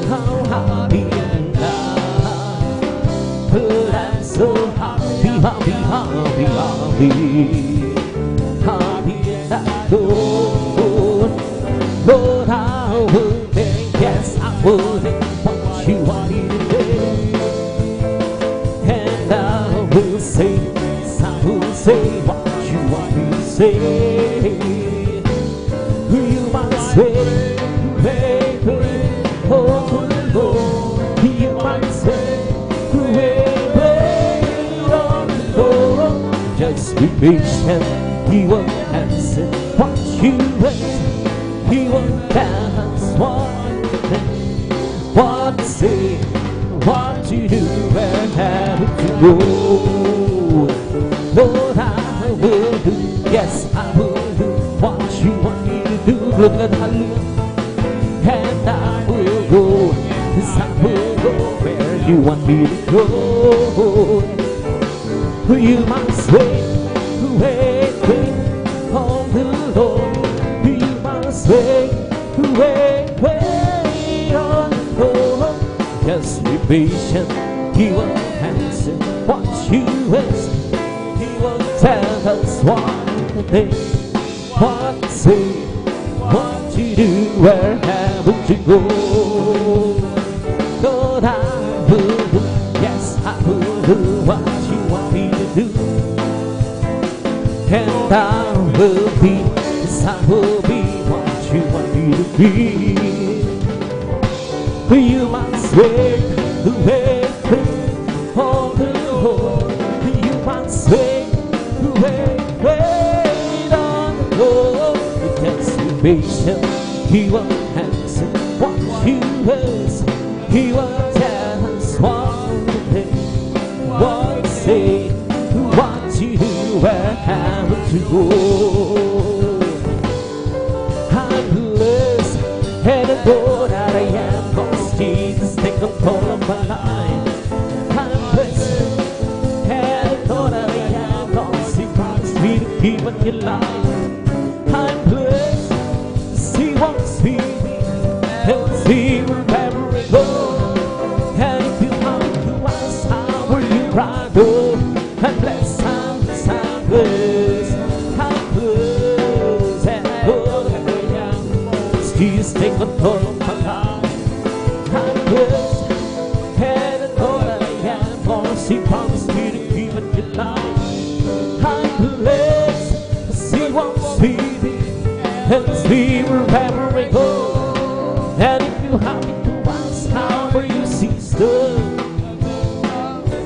Speaker 1: how happy and but I'm so happy, happy, happy, happy. Happy the Lord. Lord, I will think, yes, I will think what you want me to do. And I will say, yes, I will say what you want me to say. You must wait, wait, wait, oh Lord. You must wait, wait, wait, oh Lord. Just be patient, He will answer what you want. He will tell us what to say, what to do, and how to go. Lord, I will do, yes, I will do what you want me to do. Look at hallelujah. And I will go, yes, I will go where you want me to go. You must wait, wait, wait on the Lord. You must wait, wait, wait on the Lord. Just be patient, He will answer what you ask. He will tell us what to think, what to say, what to do, where have to go. Lord, I will do, yes, I will do what you want me to do. And I will be, yes, I will be what you want me to be. You must wait, wait, wait on the Lord. You must wait, wait, wait on the Lord. Just be patient, He will answer what you ask. He will tell us what to think, what to say, what to do, where have to go. I'm blessed and adored that I am, 'cause Jesus take control of my life. I'm blessed and adored that I am, 'cause He promised me to keep an your life. I'm blessed to see what's feeding and see wherever we go. And if you want to ask how will you ride, oh, I'm blessed, I'm blessed, I'm blessed. I'm blessed and all that I am. Jesus, take control of my life. I'm blessed and all that I am. Cause He promised me to keep it your life. I'm blessed to see what's feeding and see wherever we go. And if you happen to ask how will you see stuff,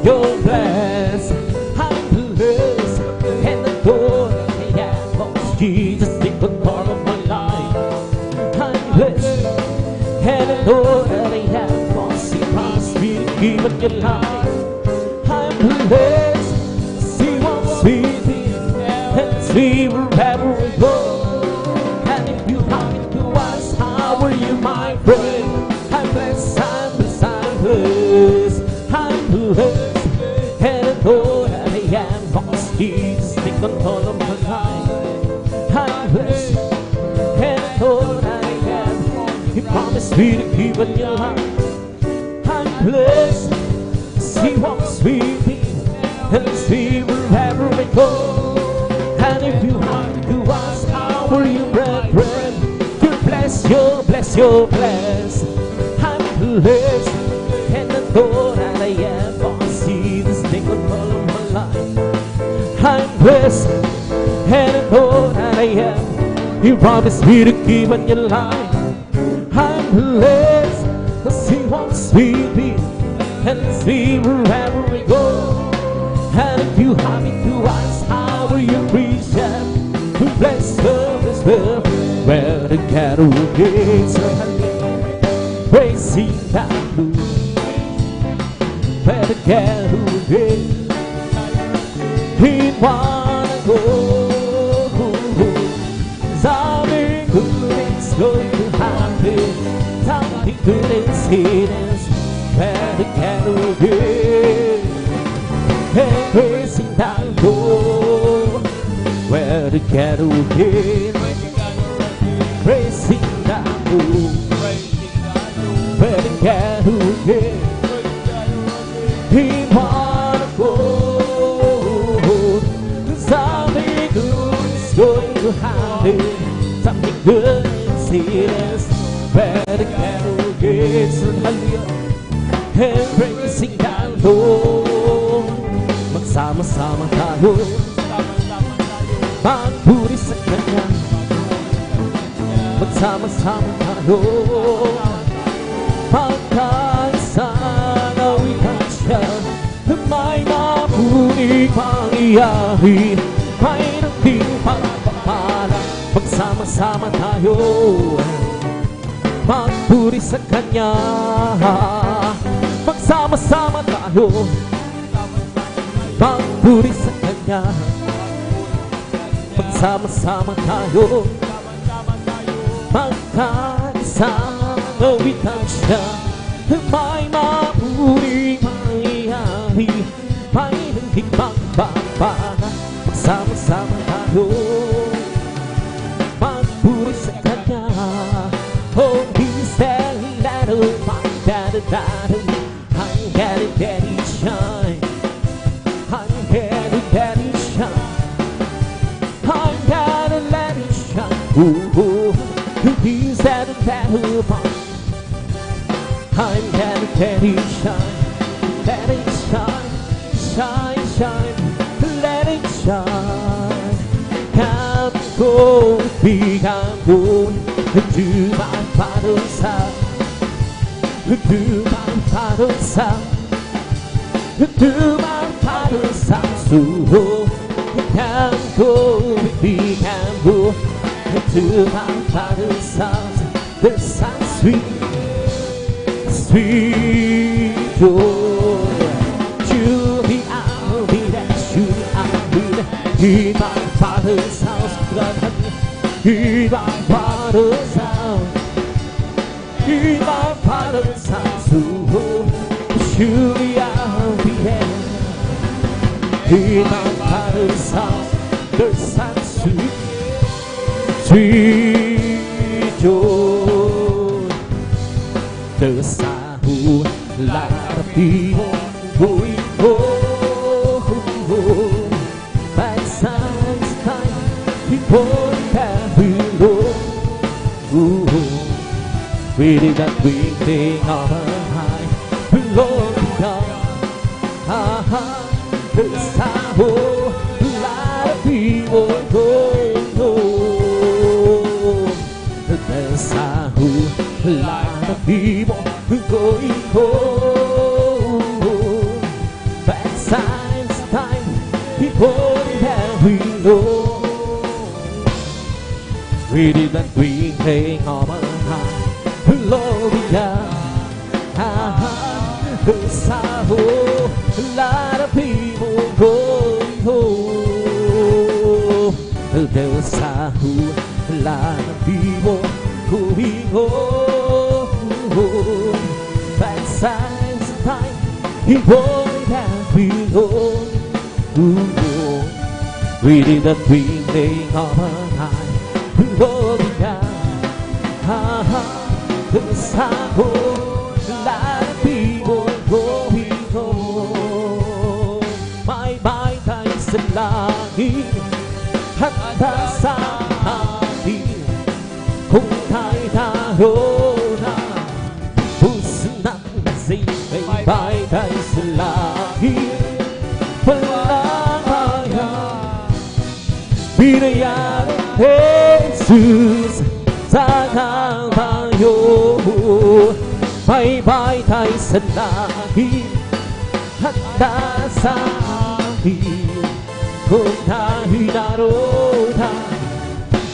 Speaker 1: you're blessed. I'm blessed and the door that I am. Cause Jesus take control of my life. I'm blessed and the door that I am. Cause He promised me to keep it your life. I'm blessed to see what's feeding and see wherever we go. And if you happen to ask how are you, my friend, I'm blessed, I'm blessed, I'm blessed. I'm blessed and I know that I am. Cause Jesus take control of my life. I'm blessed and I know that I am. He promised me to keep on your life. I'm blessed to see what's feeding and see wherever we go. And if you want to ask how are you, brethren, you're blessed, you're blessed, you're blessed. I'm blessed and I know that I am. Cause Jesus take control of my life. I'm blessed and I know that I am. He promised me to keep on your life. I'm blessed to see what's feeding and see wherever we go. And if you happen to ask how will you preach them, to bless her, where the cattle gates are praising that blue, where the cattle gates he wanna go. Something good is going to happen, something good is hidden, where the cattle gates and praising that Lord, where the cattle gates, praising that Lord, where the cattle gates, he wanna go. Something good is going to happen, something good is hidden, where the cattle gates, and praising that Lord. Magsama-sama tayo, magpuri sa Kanya. Magsama-sama tayo, magkaisang awitan siya. May mapuning pangyayari, mayroong di pagpapala. Magsama-sama tayo, magpuri sa Kanya. Magsama-sama tayo, magpuri sa Kanya. Magsama-sama tayo, magkaisang awitan siya. May mapuring mangyayari, may hindi magpapala. Magsama-sama tayo, magpuri sa Kanya. Oh, He's telling that I'm getting daddy shine. I'm gonna let it shine. I'm gonna let it shine. Ooh, He's at a battle point. I'm gonna let it shine. Let it shine, shine, shine. Let it shine. Come go, big I'm going to my Father's house. To my Father's house. To my Father's house. Oh, can go, we can go to my Father's house. There's some sweet, sweet joy. Surely I'll be there, surely I'll be there in my Father's house. In my Father's house. In my Father's house. Oh, surely I'll be there. In my Father's house, there's such rejoice. There's a whole lot of people going home. But sometimes people that we know, we did that great thing on high. We love God. There's a whole lot of people going home. There's a whole lot of people going home. But sometimes people that we know, we did that great thing on high. Glory God. There's a whole lot of people going home. There's a whole lot of people going home. But sometimes people that we know, we did that great thing on high. Glory God. There's a whole lot of people going home. Bye-bye tayo sa langit, handa sa atin. Kung tayo na puso natin kasi bye-bye tayo sa langit. Walang maya, binayan ng Jesus sa tayo. Bye-bye tayo sa langit, handa sa atin. Kung tayo'y naroon,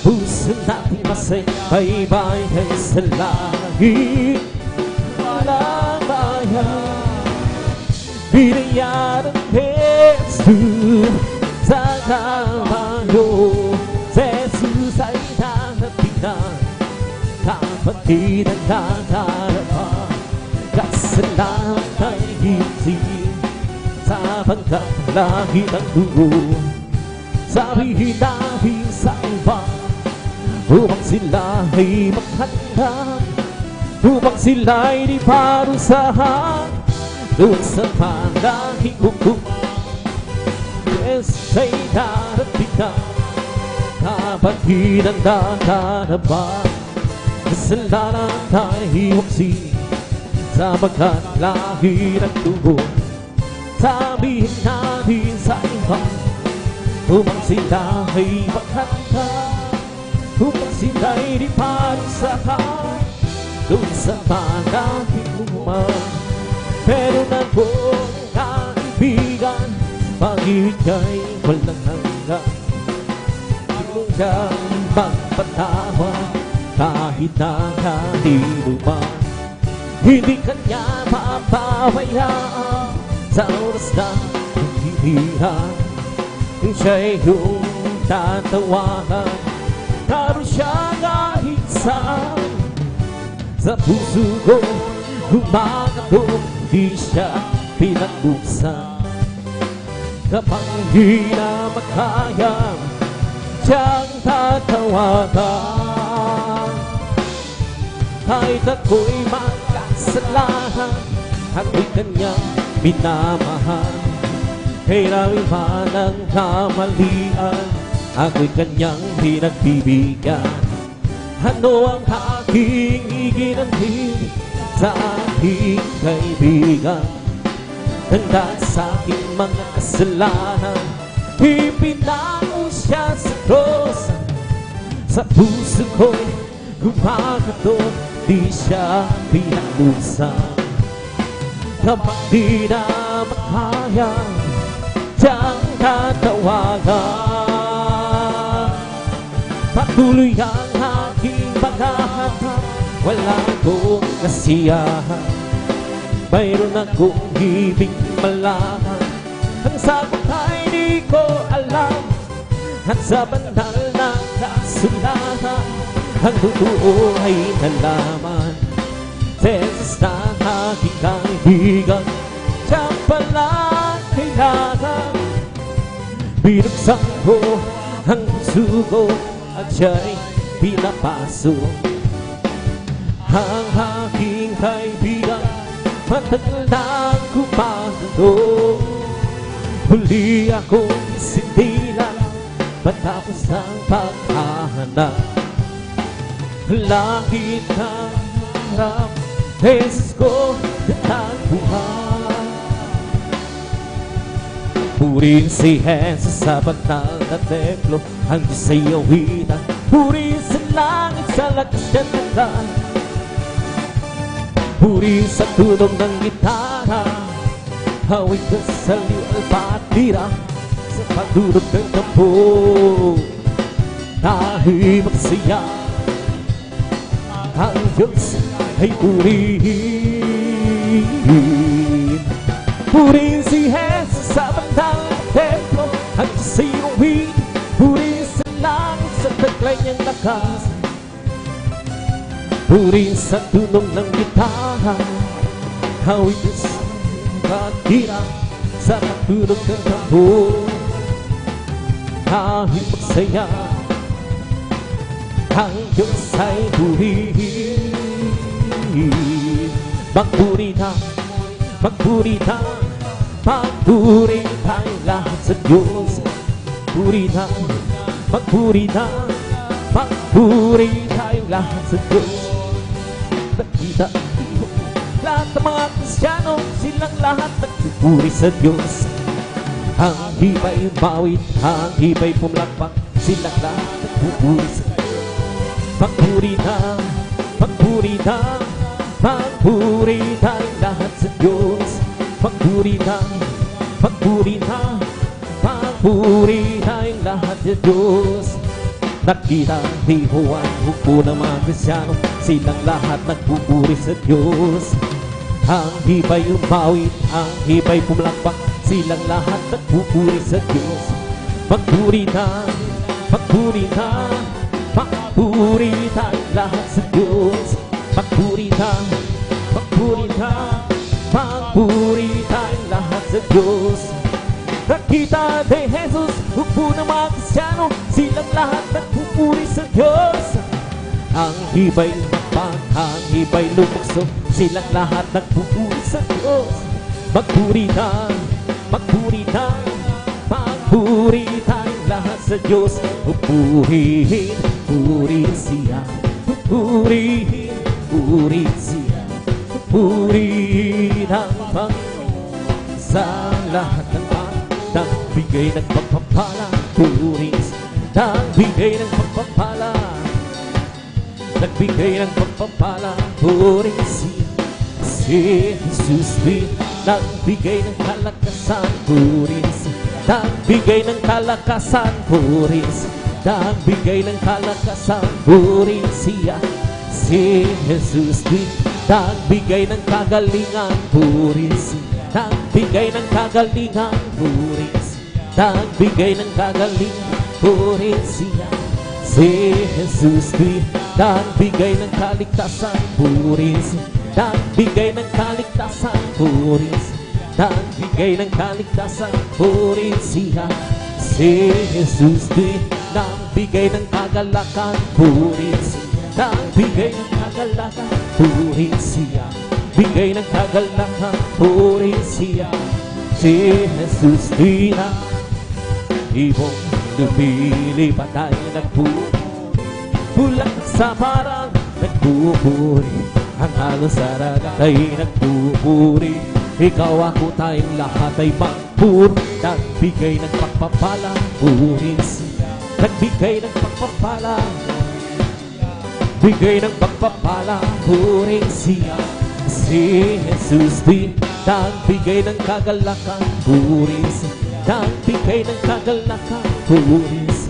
Speaker 1: puso natin masaya. Bye-bye tayo sa langit, walang maya, binayan ng Jesus sa tayo. Jesus ay nanapinan, kapatid ang nadarama, kasalanan ay hindi sa pagkakalahit ang dugo. Sabihin natin sa iba, upang sila ay maghanda, upang sila ay di parusahan doon sa malahing hukuman. Yes, ay narating na, kapatid ang nadarama, kasalanan tayo huwagsin sa pagkalahit ang dugo. Sabihin natin sa iba, upang sila ay maghanda, upang sila ay di parusahan doon sa malahing hukuman. Pero na po ang kaibigan, pag-ibig ka'y walang hanggan. Kung magpatawad kahit na kanino man, hindi kanya mapabayaan sa oras na naghihirap. Siya'y iyong tatawagan, naroon siya kahit saan. Sa puso ko gumagapong, di siya pinag-buksan. Kapag hindi na makaya, siyang tatawagan. Kahit ako'y magkasalanan, ako'y kanyang minamahal. Kailangan man ang kamalian, ako'y kanyang pinagbibigyan. Ano ang aking iginantin sa aking kaibigan? Handa sa aking mga kasalanan, ipinako siya sa cross. Sa puso ko'y gumagato, di siya pinag-buksan. Kapag di na makaya, siyang tatawagan. Patuloy ang aking paghahanap, wala akong kasiyahan. Mayroon akong ibig malaman, ang sagot ay di ko alam. At sa banal na kasulatan, ang totoo ay nalaman. Jesus na aking kaibigan, siya pala kailangan. Binuksan ko ang puso ko at siya'y pinapasok. Ang aking kaibigan, matagal na kumano. Huli akong sindilan matapos ang paghahanap. Langit ng harap, Jesus ko, datang buhay. Purihin si Jesus sa banal na templo, ang Diyos ay awitan. Purihin sa langit, sa lakas niya tandaan. Purihin sa tunog ng gitara, hawig ka sa liwal patira, sa pagdurog ng kampo, tayo magsaya. Ang Diyos ay purihin. Purihin si Jesus sa bandang templo, ang Diyos ay uwin. Purihin sa langit, sa taglay niyang lakas. Purihin sa tunog ng gitara, hawig ka sa patira, sa pagdurog ng kampo, tayo magsaya. Ang Diyos ay purihin. Magpurita, magpurita, magpuri tayo lahat sa Diyos. Purita, magpurita, magpuri tayo lahat sa Diyos. Nakita lahat ng mga Kristiyano, silang lahat nagpupuri sa Diyos. Ang hiba'y umawit, ang hiba'y pumlakpak, silang lahat nagpupuri sa Diyos. Magpurita, magpurita, magpurita lahat sa Diyos. Magpurita, magpurita, magpurita lahat sa Diyos. Nakita ni Juan, hupo ng mga Kristiyano, silang lahat nagpupuri sa Diyos. Ang hiba'y umawit, ang hiba'y pumlakpak, silang lahat nagpupuri sa Diyos. Magpurita, magpurita, magpurita lahat sa Diyos. Magpurita, magpurita, magpurita lahat sa Diyos. Nakita ni Jesus, hupo ng mga Kristiyano, silang lahat nagpupuri sa Diyos. Ang hiba'y napang, ang hiba'y lumukso, silang lahat nagpupuri sa Diyos. Magpurita, magpurita, magpurita lahat sa Diyos. Purihin, purihin siya, purihin, purihin siya, purihin ang Panginoon sa lahat ng nagbigay ng pagpapala. Purihin siya, nagbigay ng pagpapala, nagbigay ng pagpapala. Purihin siya, si Jesus din, nagbigay ng kalakasan. Purihin siya, nagbigay ng kalakasan. Purihin siya, nagbigay ng kalakasan. Purihin siya, si Jesus din, nagbigay ng kagalingan. Purihin siya, nagbigay ng kagalingan. Purihin siya, nagbigay ng kagalingan. Purihin siya, si Jesus din, nagbigay ng kaligtasan. Purihin siya, nagbigay ng kaligtasan. Purihin siya, nagbigay ng kaligtasan. Purihin siya, si Jesus din, nagbigay ng kagalakan. Purihin siya, nagbigay ng kagalakan. Purihin siya, bigay ng kagalakan. Purihin siya, si Jesus din. Ibong lumilipat ay nagpupulak sa parang nagpupuri. Ang halos saragat ay nagpupuri. Ikaw ako tayong lahat ay magpuri. Nagbigay ng pagpapala. Purihin siya, nagbigay ng pagpapala, bigay ng pagpapala. Purihin siya, si Jesus din, nagbigay ng kagalakan. Purihin siya, nagbigay ng kagalakan. Purihin siya,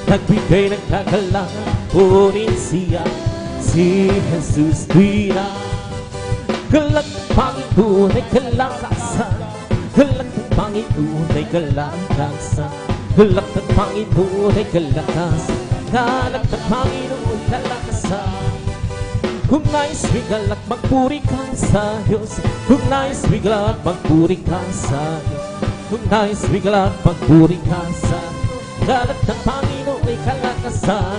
Speaker 1: nagbigay ng kagalakan. Purihin siya, si Jesus din. Galak ng Panginoon ay kalakasan, galak ng Panginoon ay kalakasan, galak ng Panginoon ay kalakasan, galak ng Panginoon ay kalakasan. Kung nais bigalak, magpuri ka sa Diyos. Kung nais bigalak, magpuri ka sa Diyos. Kung nais bigalak, magpuri ka sa Diyos. Galak ng Panginoon ay kalakasan.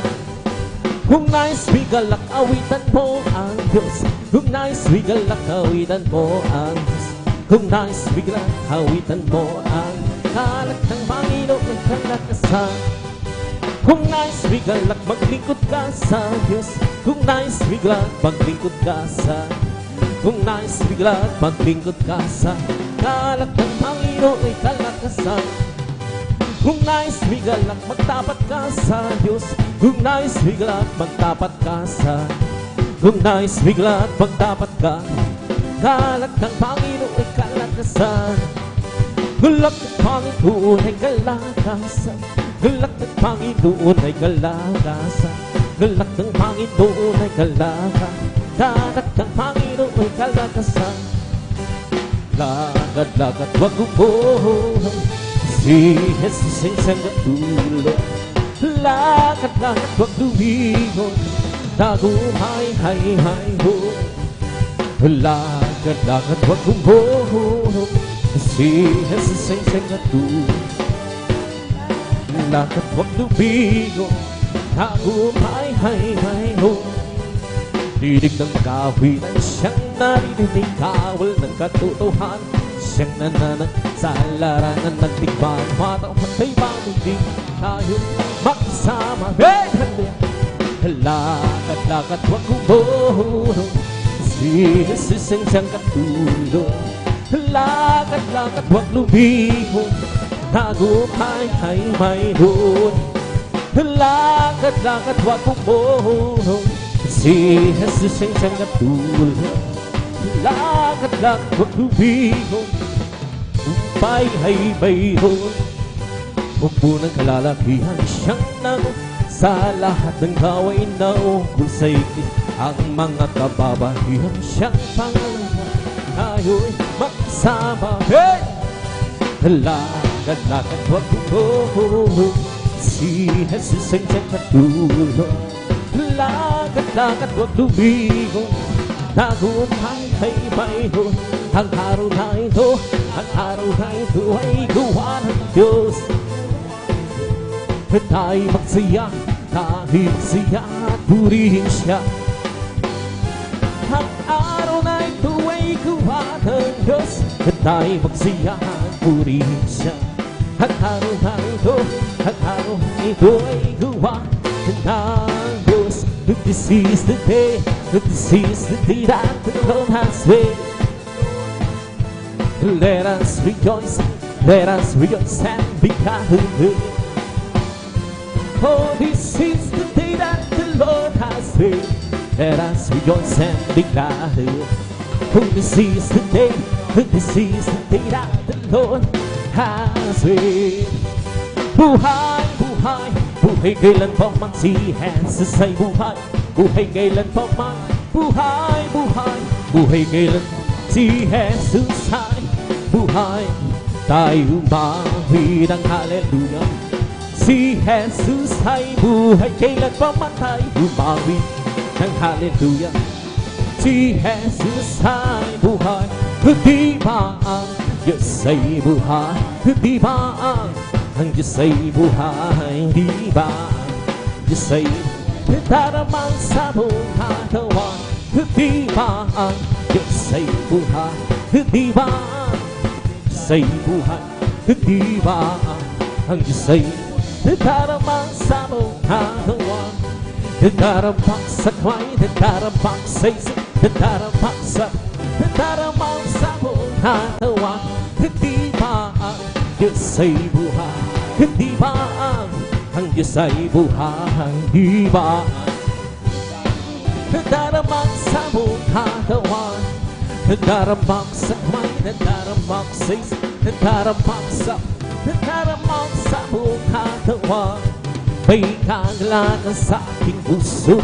Speaker 1: Kung nais bigalak, awitan mo ang Diyos. Kung nais bigalak, awitan mo ang Diyos. Kung nais bigalak, awitan mo ang kalakang Panginoon kalakasan. Kung nais bigalak, maglingkod ka sa Diyos. Kung nais bigalak, maglingkod ka sa Kung nais bigalak, maglingkod ka sa kalakang Panginoon kalakasan. Kung nais bigalak, magtapat ka sa Diyos. Kung nais bigalak, magtapat ka sa Kung nais bigalak, magtapat ka kalakang Panginoon ay kalakasan. Galak ng Panginoon ay kalakasan. Galak ng Panginoon ay kalakasan. Galak ng Panginoon ay kalakasan. Galak ng Panginoon ay kalakasan. Lakad-lakad wag umuhon, si Jesus ay siyang katulong. Lakad-lakad wag lumingon, tagumpay-hay-hay-ho. Lakad-lakad wag umuhon, si Jesus ay siyang katulong. Lakad wag lumingon, tagumpay-hay-hay-ho. Dinig ng kawinan, siyang naririnig, kawal ng katotohanan, siyang nananag sa larangan ng tigman. Matang patay mamuling tayo makasama. Lakad-lakad wag umuhon, si Jesus ang siyang katulong. Lakad-lakad wag lumingon, tagumpay-hay-hay-ho. Lakad-lakad wag umuhon, si Jesus ang siyang katulong. Lakad-lakad wag lumingon, tagumpay-hay-hay-ho. Upo ng kalalakihan, siyang nango sa lahat ng gawain na ukol sa ikli. Ang mga kababaihan, siyang pangalaman, tayo'y magsama. Lakad-lakad wag umuhon, si Jesus ang siyang katulong. Lakad-lakad wag lumingon, tagumpay-hay-hay-ho. Ang araw na ito, ang araw na ito ay gawa ng Diyos. Tayo magsaya, tayo magsaya at purihin siya. Ang araw na ito ay gawa ng Diyos. Tayo magsaya at purihin siya. Ang araw na ito, ang araw na ito ay gawa ng Diyos. This is the day, this is the day that the Lord has made. Let us rejoice and be glad in it. Oh, this is the day that the Lord has made. Let us rejoice and be glad in it. Oh, this is the day that the Lord has made. Buhay, buhay, buhay kailan pa man si Jesus ay buhay. Buhay kailan pa man, buhay, buhay, buhay kailan si Jesus ay buhay. Tayo mawid ang hallelujah. Si Jesus ay buhay, kailan pa man tayo umawid ng hallelujah. Si Jesus ay buhay, di ba ang Diyos ay buhay? Di ba ang Diyos ay buhay? Di ba ang Diyos ay taramang sa buong katawan? Di ba ang Diyos ay buhay? Di ba ang Diyos ay buhay? Di ba ang Diyos ay taramang sa buong katawan? Taramang sa kway, taramang sa isip, taramang sa buong katawan. Di ba ang Diyos ay buhay? Di ba ang Diyos ay buhay? Di ba taramang sa buong katawan? Taramang sa kway, taramang sa isip, taramang sa buong katawan. May kagalakan sa aking puso,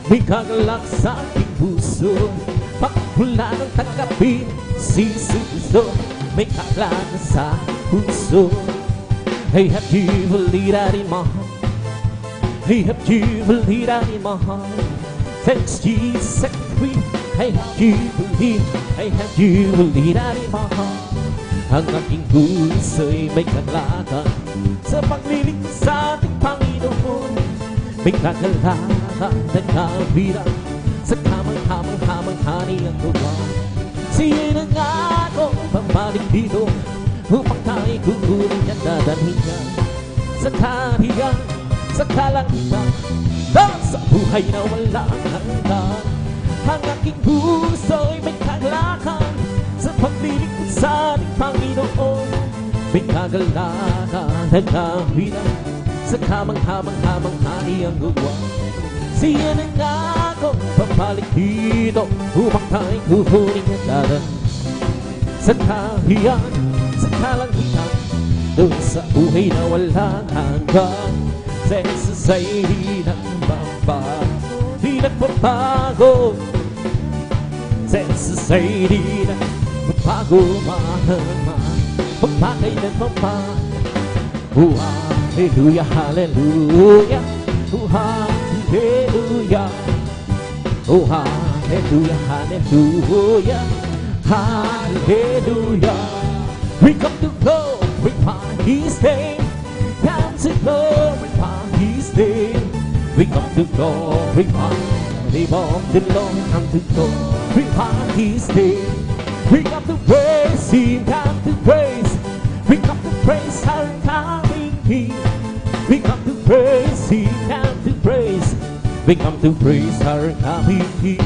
Speaker 1: may kagalakan sa aking puso. Pagmula ng tagapin, sisuso, may kagalakan sa puso. I have jubileed in my heart, I have jubileed in my heart. Thanks Jesus set free, I have jubileed in my heart. Ang aking puso'y may kagalakan sa pagliling sa ating Panginoon. May kagalakan nagkabira sa kamang-kamang haniyang gawa. Siya na nga ako pabalik dito upang tayo kukunin at dadalhin niya sa kahiyang, sa kalangitan, sa buhay na walang hanggan. Ang aking puso'y may kagalakan sa paglilingkod sa ating Panginoon. May kagalakan at kawilan sa kamang-hamang haniyang gawa. Siya na nga ako pabalik dito upang tayo kukunin at dadalhin sa kahiyang, sa kalangitan, doon sa buhay na walang hanggan. Sa sa'y di nagbabago, sa sa'y di nagbabago, magpakailanman pa. Oh, hallelujah, hallelujah, oh, hallelujah, oh, hallelujah, hallelujah, hallelujah. We come to glorify His name, come to glorify His name. We come to glorify the name of the Lord, come to glorify His name. We come to praise Him, come to praise. We come to praise our coming King. We come to praise Him, come to praise. We come to praise our coming King.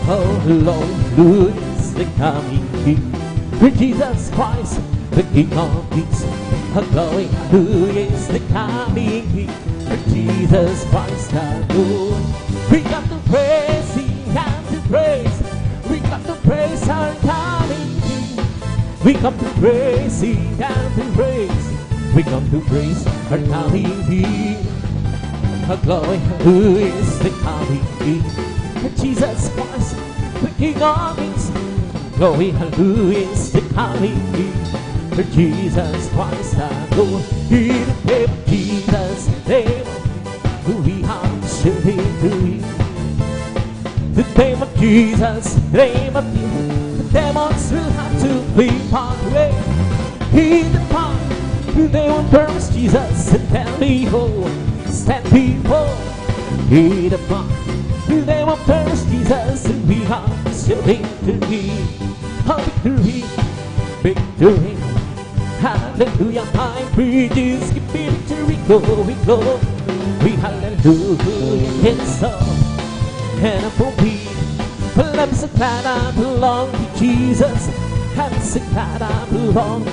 Speaker 1: Oh Lord, who is the coming King? For Jesus Christ, the King of Kings. Oh glory, who is the coming King? For Jesus Christ, our Lord. We come to praise Him, come to praise. We come to praise our coming King. We come to praise Him, come to praise. We come to praise our coming King. Oh glory, who is the coming King? For Jesus Christ, the King of Kings. Glory, hallelujah, is the coming King. For Jesus Christ, our Lord. In the name of Jesus, name who we are serving to Him. The name of Jesus, the name of Jesus, the demons will have to flee far away. In the fire, they will burst Jesus and tell me, oh, stand before. In the fire, they will burst Jesus and we are serving to Him. Oh, victory, victory, hallelujah, my bridges give me victory, glory, glory, hallelujah, it's so, and I believe, well, I'm so glad I belong to Jesus, I'm so glad I belong,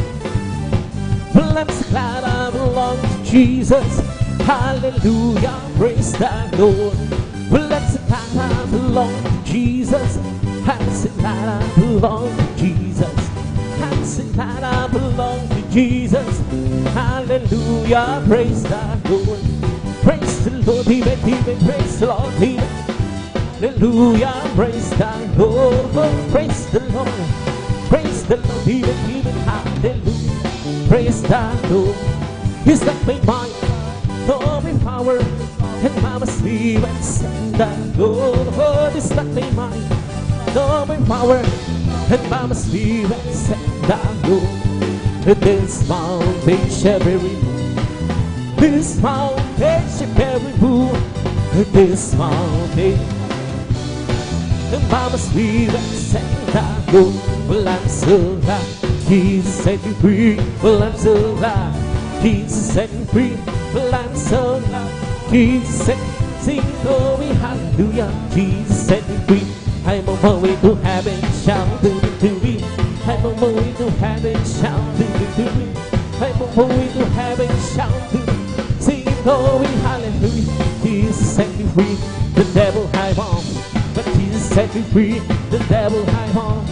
Speaker 1: well, I'm so glad I belong to Jesus, hallelujah, praise the Lord, well, I'm so glad I belong to Jesus, I'm so glad I belong to Jesus. I'm so glad I belong to Jesus. Hallelujah, praise the Lord. Praise the Lord, even, praise the Lord, even. Hallelujah, praise the Lord. Praise the Lord. Praise the Lord, even, hallelujah. Praise the Lord. He's not my mind, nor my power, and I must live and sing the Lord. He's not my mind, nor my power, and I must live and sing the Lord. This mountain shall be removed. This mountain shall be removed. This mountain, and I must live and sing the Lord. Well, I'm so glad Jesus set me free. Well, I'm so glad Jesus set me free. Well, I'm so glad Jesus set me free. Sing glory, hallelujah, Jesus set me free. I'm on my way to heaven, shout to me. I'm on my way to heaven, shout to me. I'm on my way to heaven, shout to me. Sing glory, hallelujah, Jesus set me free. The devil high on, but Jesus set me free. The devil high on,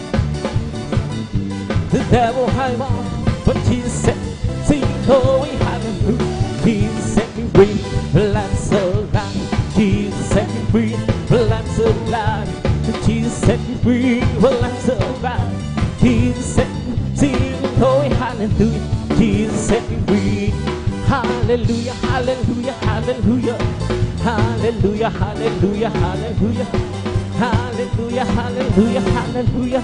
Speaker 1: the devil high on, but Jesus set me free. Sing glory, hallelujah, Jesus set me free. Well, I'm so glad Jesus set me free. Well, I'm so glad Jesus set me free. Well, I'm so glad Jesus set me free. Sing glory, hallelujah, Jesus set me free. Hallelujah, hallelujah, hallelujah, hallelujah, hallelujah, hallelujah, hallelujah, hallelujah, hallelujah,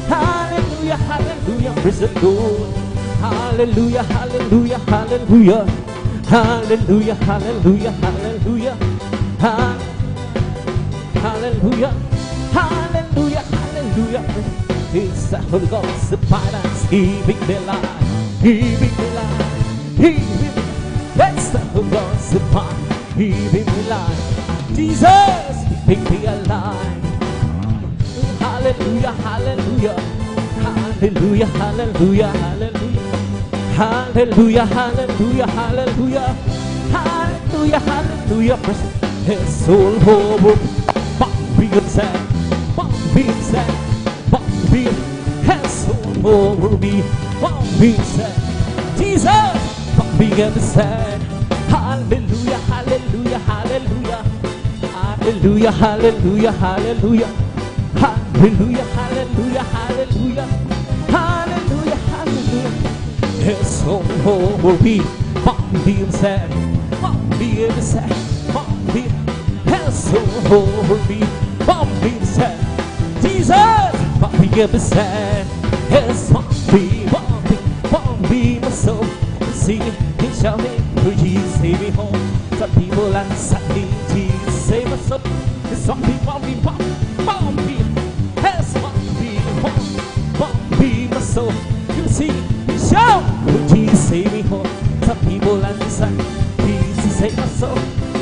Speaker 1: hallelujah, hallelujah, praise the Lord. Hallelujah, hallelujah, hallelujah, hallelujah, hallelujah, hallelujah, Hallelujah, hallelujah, hallelujah. It's the Holy Ghost upon us. He big me life, He big me life, He big me. That's the Holy Ghost upon. He big me life. Jesus, He big me alive. Hallelujah, hallelujah, hallelujah, hallelujah, hallelujah. Hallelujah, hallelujah, hallelujah, hallelujah, hallelujah. His soul over, be upset, be upset, be. His soul over me, be upset. Jesus, be upset. Hallelujah, hallelujah, hallelujah, hallelujah, hallelujah, hallelujah, hallelujah, hallelujah, hallelujah, hallelujah, hallelujah. His soul over me, be upset, be upset, be. His soul over me, be upset. Jesus, be upset. His be my soul. Sing and shouting, for Jesus save me home. Some people are saying, Jesus save my soul. Some people be his be my soul. You see, shout, for Jesus save me home. Some people are saying, Jesus save my soul.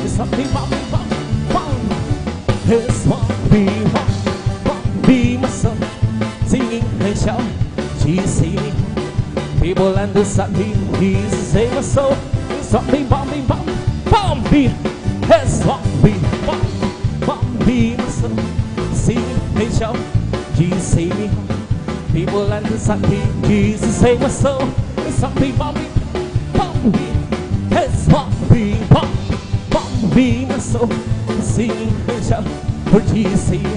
Speaker 1: Some people his be my soul. Singing and shout, Jesus save me home. People understand me, Jesus save my soul. Something bombing, bombing, has bombing my soul. Sing and shout, Jesus save me. People understand me, Jesus save my soul. Something bombing, has bombing my soul. Sing and shout, for Jesus save me.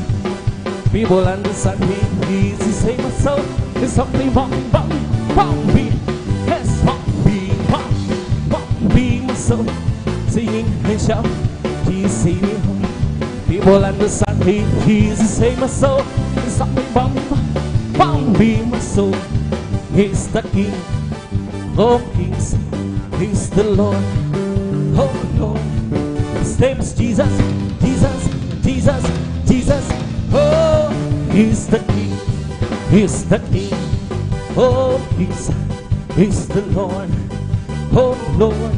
Speaker 1: People understand me, Jesus save my soul. Something bombing, yes, be my soul. Singing and shout, Jesus save me. People understand me, Jesus save my soul. Something be my soul. He's the King of Kings. He's the Lord of Lords. His name is Jesus, Jesus, Jesus, Jesus. Oh, He's the King. He's the King. Oh, He's the Lord, oh Lord.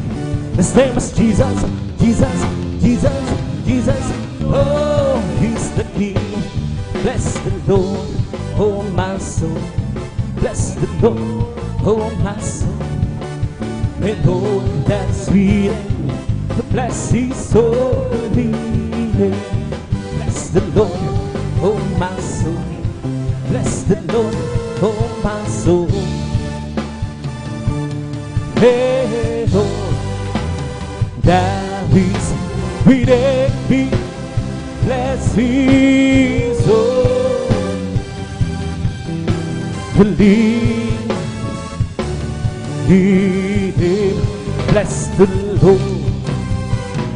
Speaker 1: His name is Jesus, Jesus, Jesus, Jesus. Oh, He's the King. Bless the Lord, oh my soul. Bless the Lord, oh my soul. And all that's sweet, bless His holy name. Bless the Lord, oh my soul. Bless the Lord, oh my soul. Hey, Lord, that is within me. Bless His soul. Believe in Him. Bless the Lord,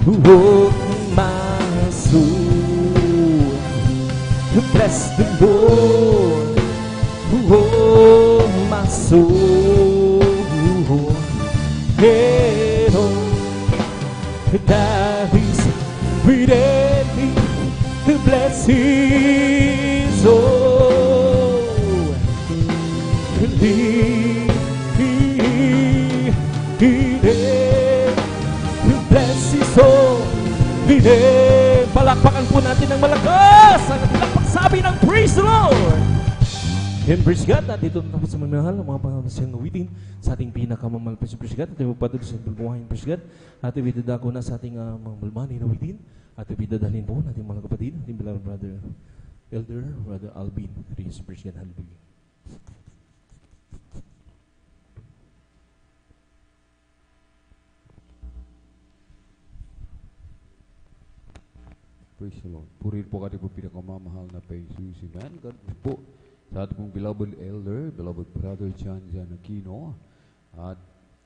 Speaker 1: oh my soul. Bless the Lord, oh my soul. Hey, Lord, that is within me. Bless His soul. Believe bless His soul. Palakpakan po natin ng malakas ang pagsabi ng praise the Lord. And praise God, at ito na po sa manahal ang mga pangalasyan ng awitin sa ating pinakamamalakas praise God. At ipagpatuloy sa pagbuhayin praise God. At ibidadako na sa ating mga malmani na awitin. At ibidadalhin po natin mga kapatid, ating beloved brother, Brother Alvin. Praise God, hallelujah.
Speaker 2: Praise the Lord. Purihin po kati po pinakamamahal na Jesus. Amen. God po sa ating pong beloved elder, beloved brother John Aquino. At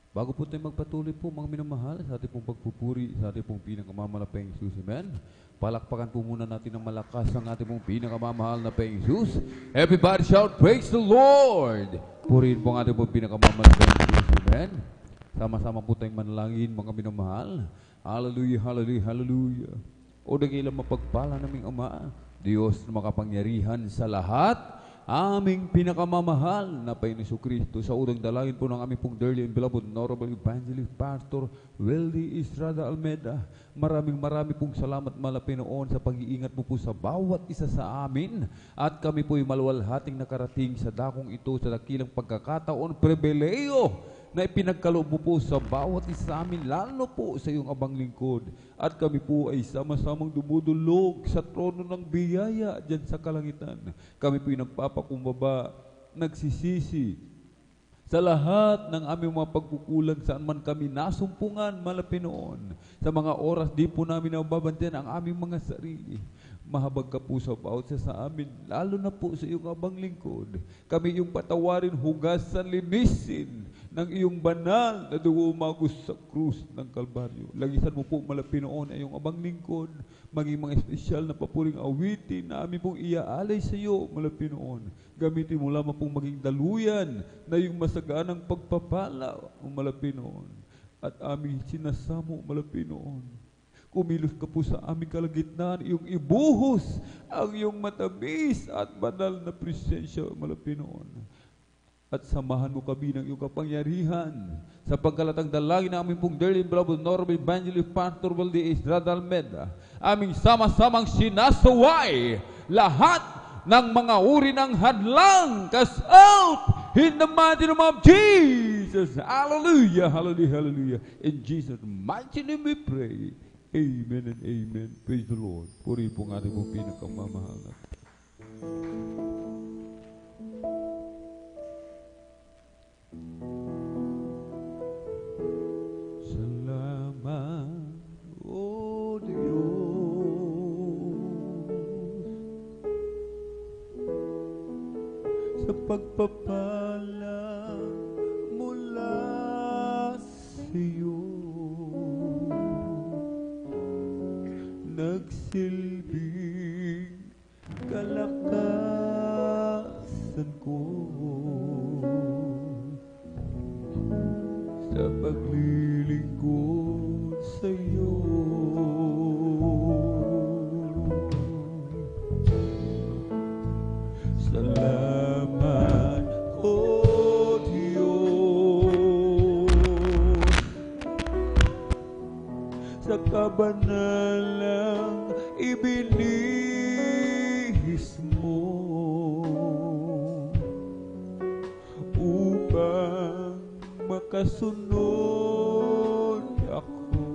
Speaker 2: bago po tayo magpatuloy po mga minamahal sa ating pong pagpupuri, sa ating pong pinakamamahal na Jesus. Amen. Palakpakan po muna natin ng malakas ang ating pong pinakamamahal na Jesus. Everybody shout, praise the Lord! Purihin po ang ating pong pinakamamahal na Jesus. Amen. Sama-sama po tayong manalangin mga minamahal. Hallelujah, hallelujah, hallelujah. O dakilang mapagpala naming Ama, Diyos na makapangyarihan sa lahat, aming pinakamamahal na Panginoon Kristo, sa unang dalangin po ng aming pong dearly and beloved Honorable Evangelist Pastor Weldy Estrada Almeida, maraming pong salamat malapinoon sa pag-iingat mo po sa bawat isa sa amin, at kami po'y maluwalhating nakarating sa dakong ito sa dakilang pagkakataon, pribileyo na ipinagkaloob mo po sa bawat isa sa amin, lalo po sa iyong abang lingkod. At kami po ay sama-samang dumudulog sa trono ng biyaya dyan sa kalangitan. Kami po ay nagpapakumbaba, nagsisisi sa lahat ng aming mga pagkukulang, saan man kami nasumpungan malapinoon. Sa mga oras di po namin nababantayan ang aming mga sarili. Mahabag ka po sa bawat isa sa amin, lalo na po sa iyong abang lingkod. Kami iyong patawarin, hugasan, linisin ng iyong banal na dugo umagos sa krus ng Kalbaryo. Lagisan mo po malapinoon ay iyong abang lingkod, maging mga espesyal na papuring awitin na aming pong iaalay sa iyo malapinoon. Gamitin mo lamang pong maging daluyan na iyong masaganang pagpapala malapinoon. At aming sinasamo malapinoon. Kumilos ka po sa aming kalagitnaan, iyong ibuhos ang iyong matamis at banal na presensya malapinoon. At samahan mo kami ng iyong kapangyarihan sa pagkalatang dalangin ng aming pong dearly beloved Honorable Evangelist Pastor Weldy Estrada Almeida. Aming sama-samang sinasaway lahat ng mga uri ng hadlang, cast out in the mighty name of Jesus. Hallelujah, hallelujah, hallelujah. In Jesus' mighty name we pray. Amen and amen. Praise the Lord. Puri po ng ating pong pinakamamahal na. Salamat, O Diyos, sa pagpapala mula sa iyo. Nagsilbing kalakasan ko sa paglilingkod sa iyo. Salamat, O Diyos, sa kabanalang ibinihis mo upang makasunod ako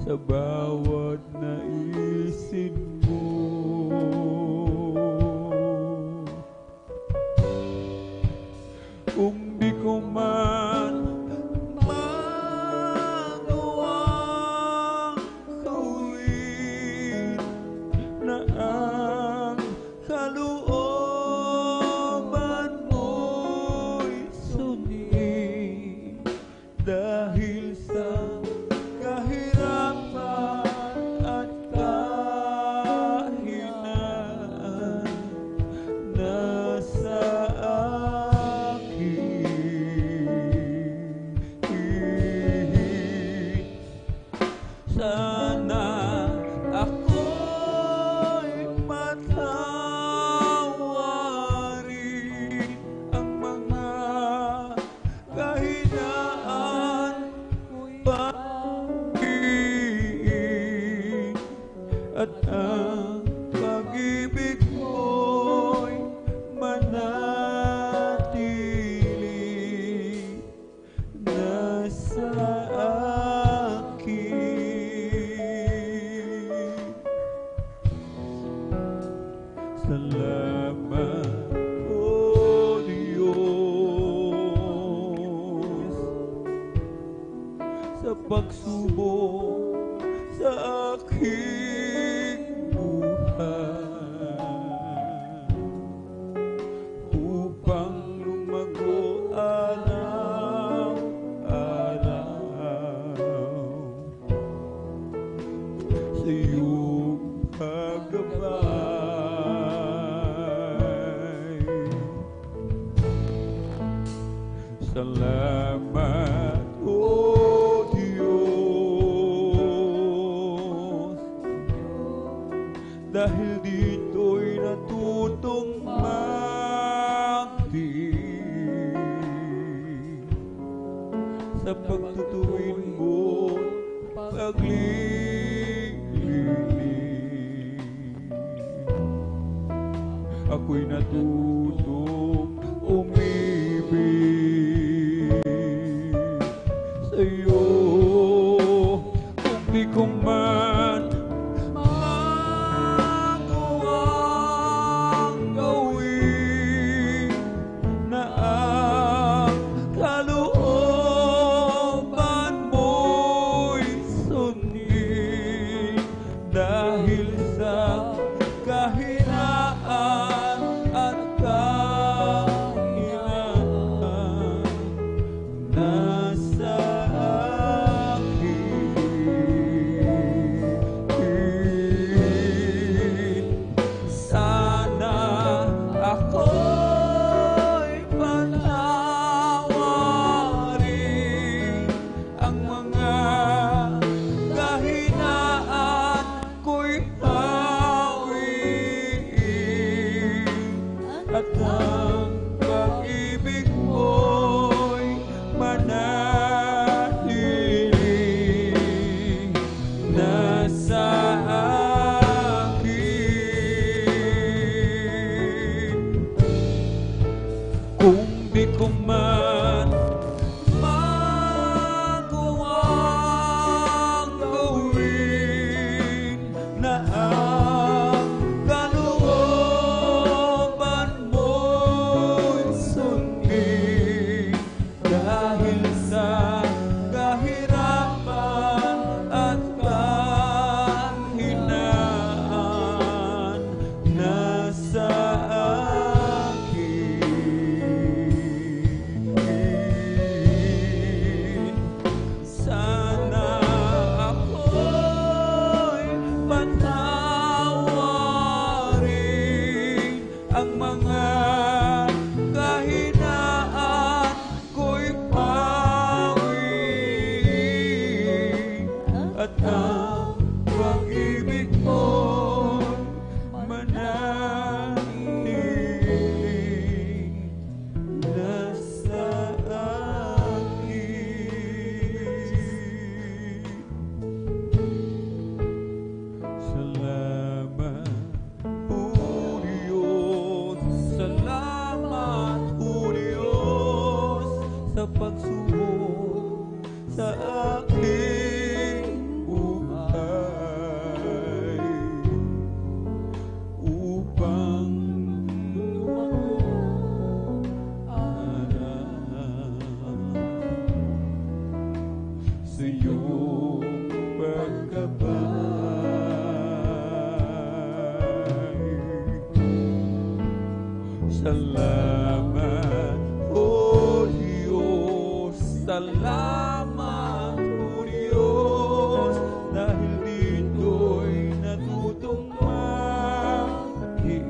Speaker 2: sa bawat naisin mo. Kung di ko man dahil sa kahirapan at kahinaan nasa akin. Sana ako'y matawarin ang mga kahinaan at ang pag-ibig mo'y manatili nasa akin. Salamat, O Diyos, sa pagsubok sa aking buhay upang lumago araw-araw sa iyong paggabay. Salamat, O Diyos, dahil dito'y natutong magdiin sa pagtutuwid mo paglililing. Ako'y natutong umibig sa'yo kung di ko man magawang gawin na ang kalooban mo'y sundin dahil sa kahinaan at kahinaan nasa akin. Sana ako'y patawarin ang mga kahinaan ko'y pawiin at ang pag-ibig mo'y manatili nasa akin. Kung di ko man magawang gawin na ang kalooban mo'y sundin dahil sa kahirapan at kahinaan nasa akin. Sana ako'y patawarin ang mga kahinaan ko'y pawiin at ang pag-ibig mo'y manatili nasa akin. Salamat po Diyos, salamat po Diyos sa pagsubok sa aking buhay upang sa iyong pagkabay. Salamat o Diyos, salamat o Diyos, dahil dito'y natutong magdiin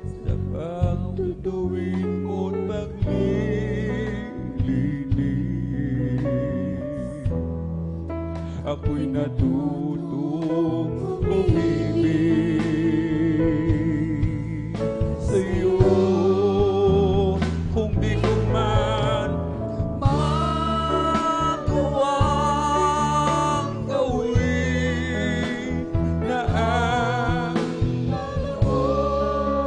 Speaker 2: sa pagtutuwid mo't paglililing. Ako'y natutong umibig sa'yo kung di ko man magawang gawin na ang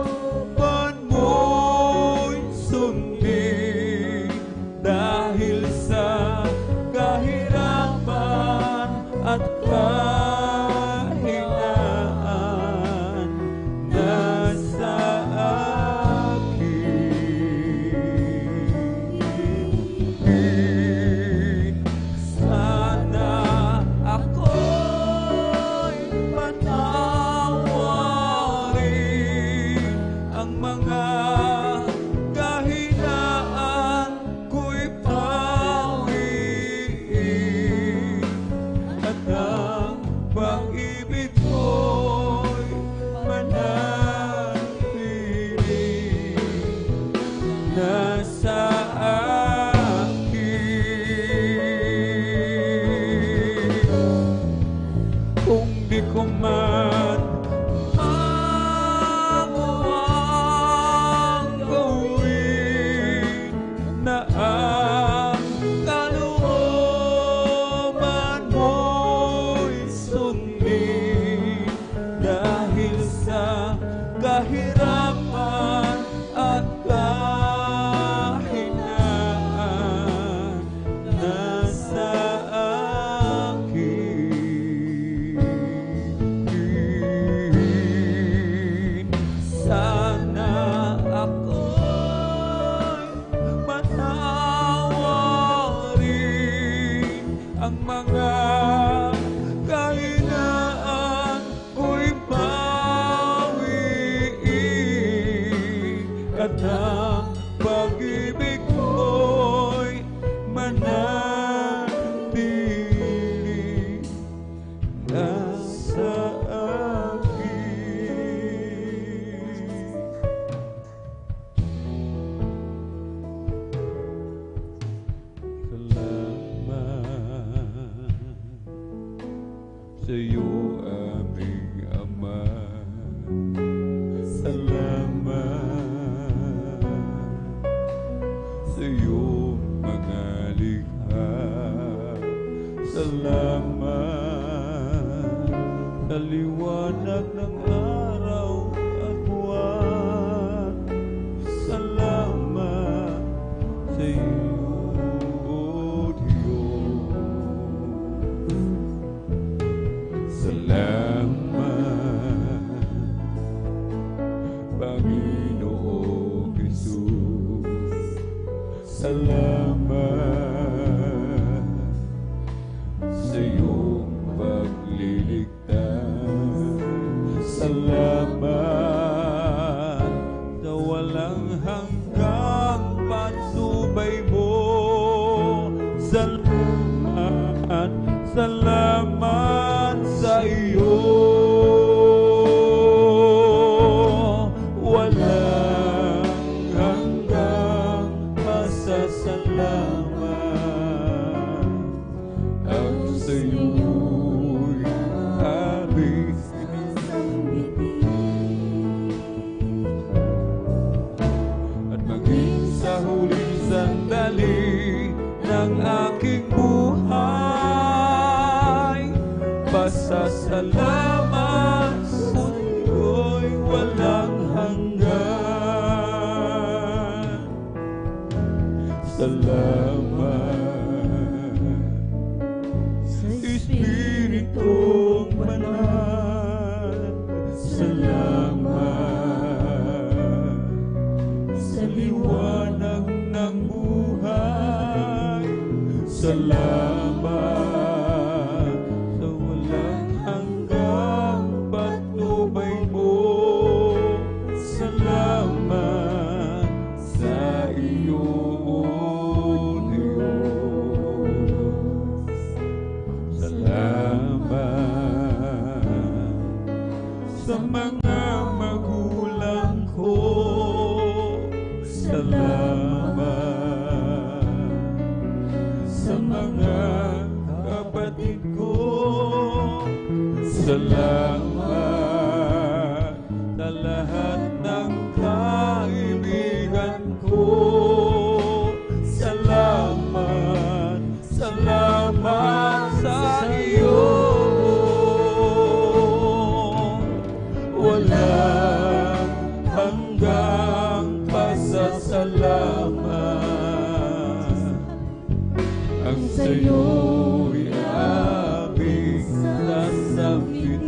Speaker 2: kalooban mo'y sundin dahil sa kahirapan at kahinaan di ko man magawang gawin na ang kalooban mo'y sundin dahil sa kahirapan at kahinaan nasa akin. Sana ako'y patawarin ang mga kahinaan ko'y bawiin at ang pag-ibig ko'y manatili nasa akin. Salamat sa'yo, aming Ama. Salamat sa'yo, mga likha. Salamat sa liwanag ng araw at buwan. Salamat sa iyo, O Diyos. Salamat, Panginoong Jesus. Salamat sa iyong pagliligtas. Salamat sa walang hanggang patnubay mo. Salamat, salamat sa iyo. Walang hanggang pasasalamat ang sa'yo'y aming at maging sa huling sandali ng aking buhay, pasasalamat sa'yo'y walang hanggan. Salamat sa Espiritong Banal. Salamat sa liwanag ng buhay. Salamat sa walang hanggang patnubay mo. Salamat sa iyo, O Diyos. Salamat sa mga magulang ko. Salamat sa mga kapatid ko. Salamat sa lahat ng kaibigan ko. Salamat, salamat sa iyo. Walang hanggang pasasalamat ang sa'yo'y aming sasambitin.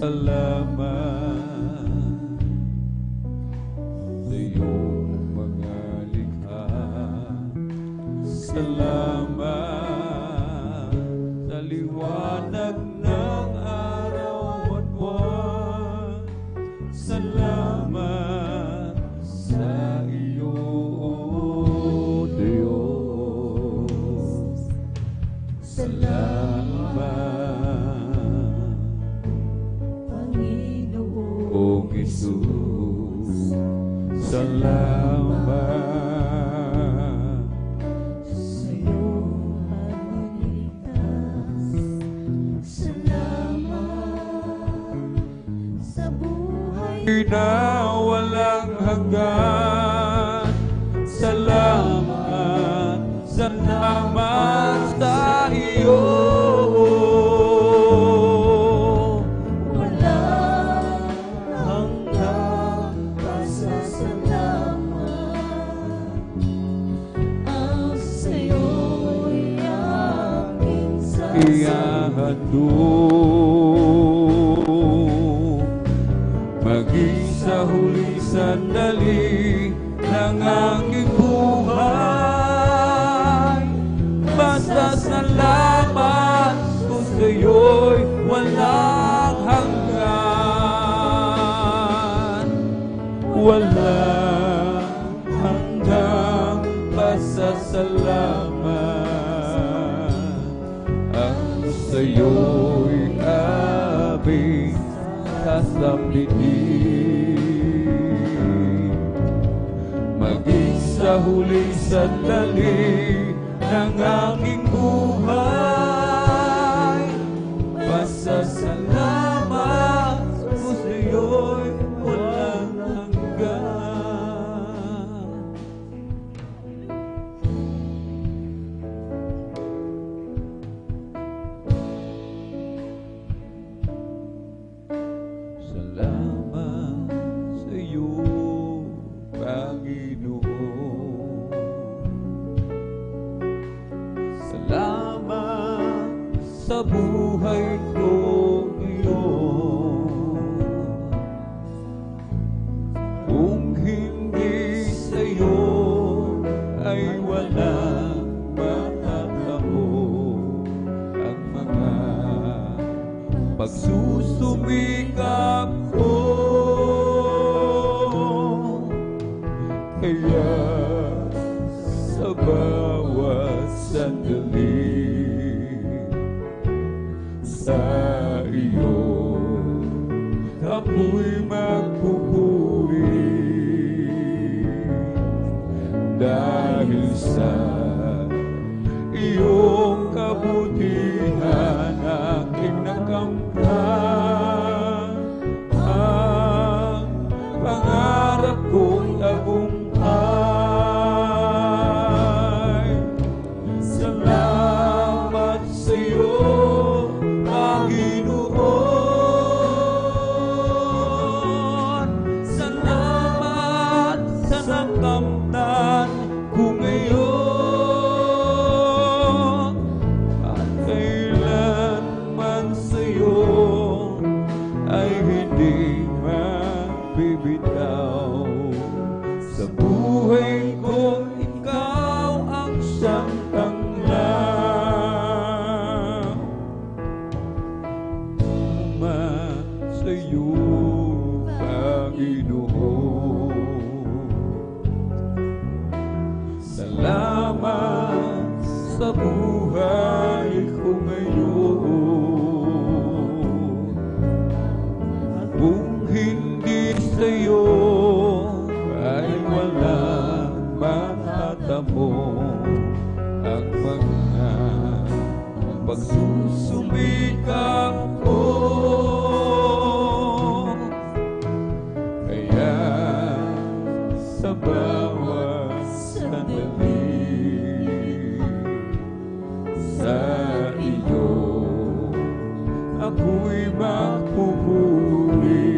Speaker 2: salamat sa iyong mga likha. Salamat sa liwanag ng araw at buwan. Salamat sa iyo, O Diyos. Salamat, Panginoong Jesus. Salamat
Speaker 3: Sa iyong pagligtas. Salamat sa buhay
Speaker 2: na walang hanggan. Salamat, salamat sa iyo.
Speaker 3: walang hanggang pasasalamat. Ang sa'yo'y aking
Speaker 2: Ihahandog maging sa huli sandali ng aking buhay. Basta salamat ko sa'yo'y walang hanggan. Walang hanggang pasasalamat. Ang sa'yo'y aming sasambitin. Maging sa huli sandali ng aking buhay. Pasasalamat ko sa'yo'y walang hanggan. Salamat sa iyo, Panginoon. Salamat sa buhay ko ngayon. Kung hindi sa iyo ay walang matatamo ang mga pagsusumikap ko. Kaya sa bawat sandali sa iyo ako'y magpupuri. Dahil sa iyong kabutihan aking nakamtan. Ang pangarap kong tagumpay. Salamat sa iyo, Panginoon. Salamat sa nakamtan ko ngayon. At kailanman sa iyo ay hindi mabibitaw. Sa buhay ko, ikaw ang siyang tanglaw. Sa iyo, Panginoon. Salamat sa buhay ko ngayon. Kung hindi sa iyo ay walang matatamo ang mga pagsusumikap ko. Kaya sa bawat sandali sa iyo ako'y magpupuri.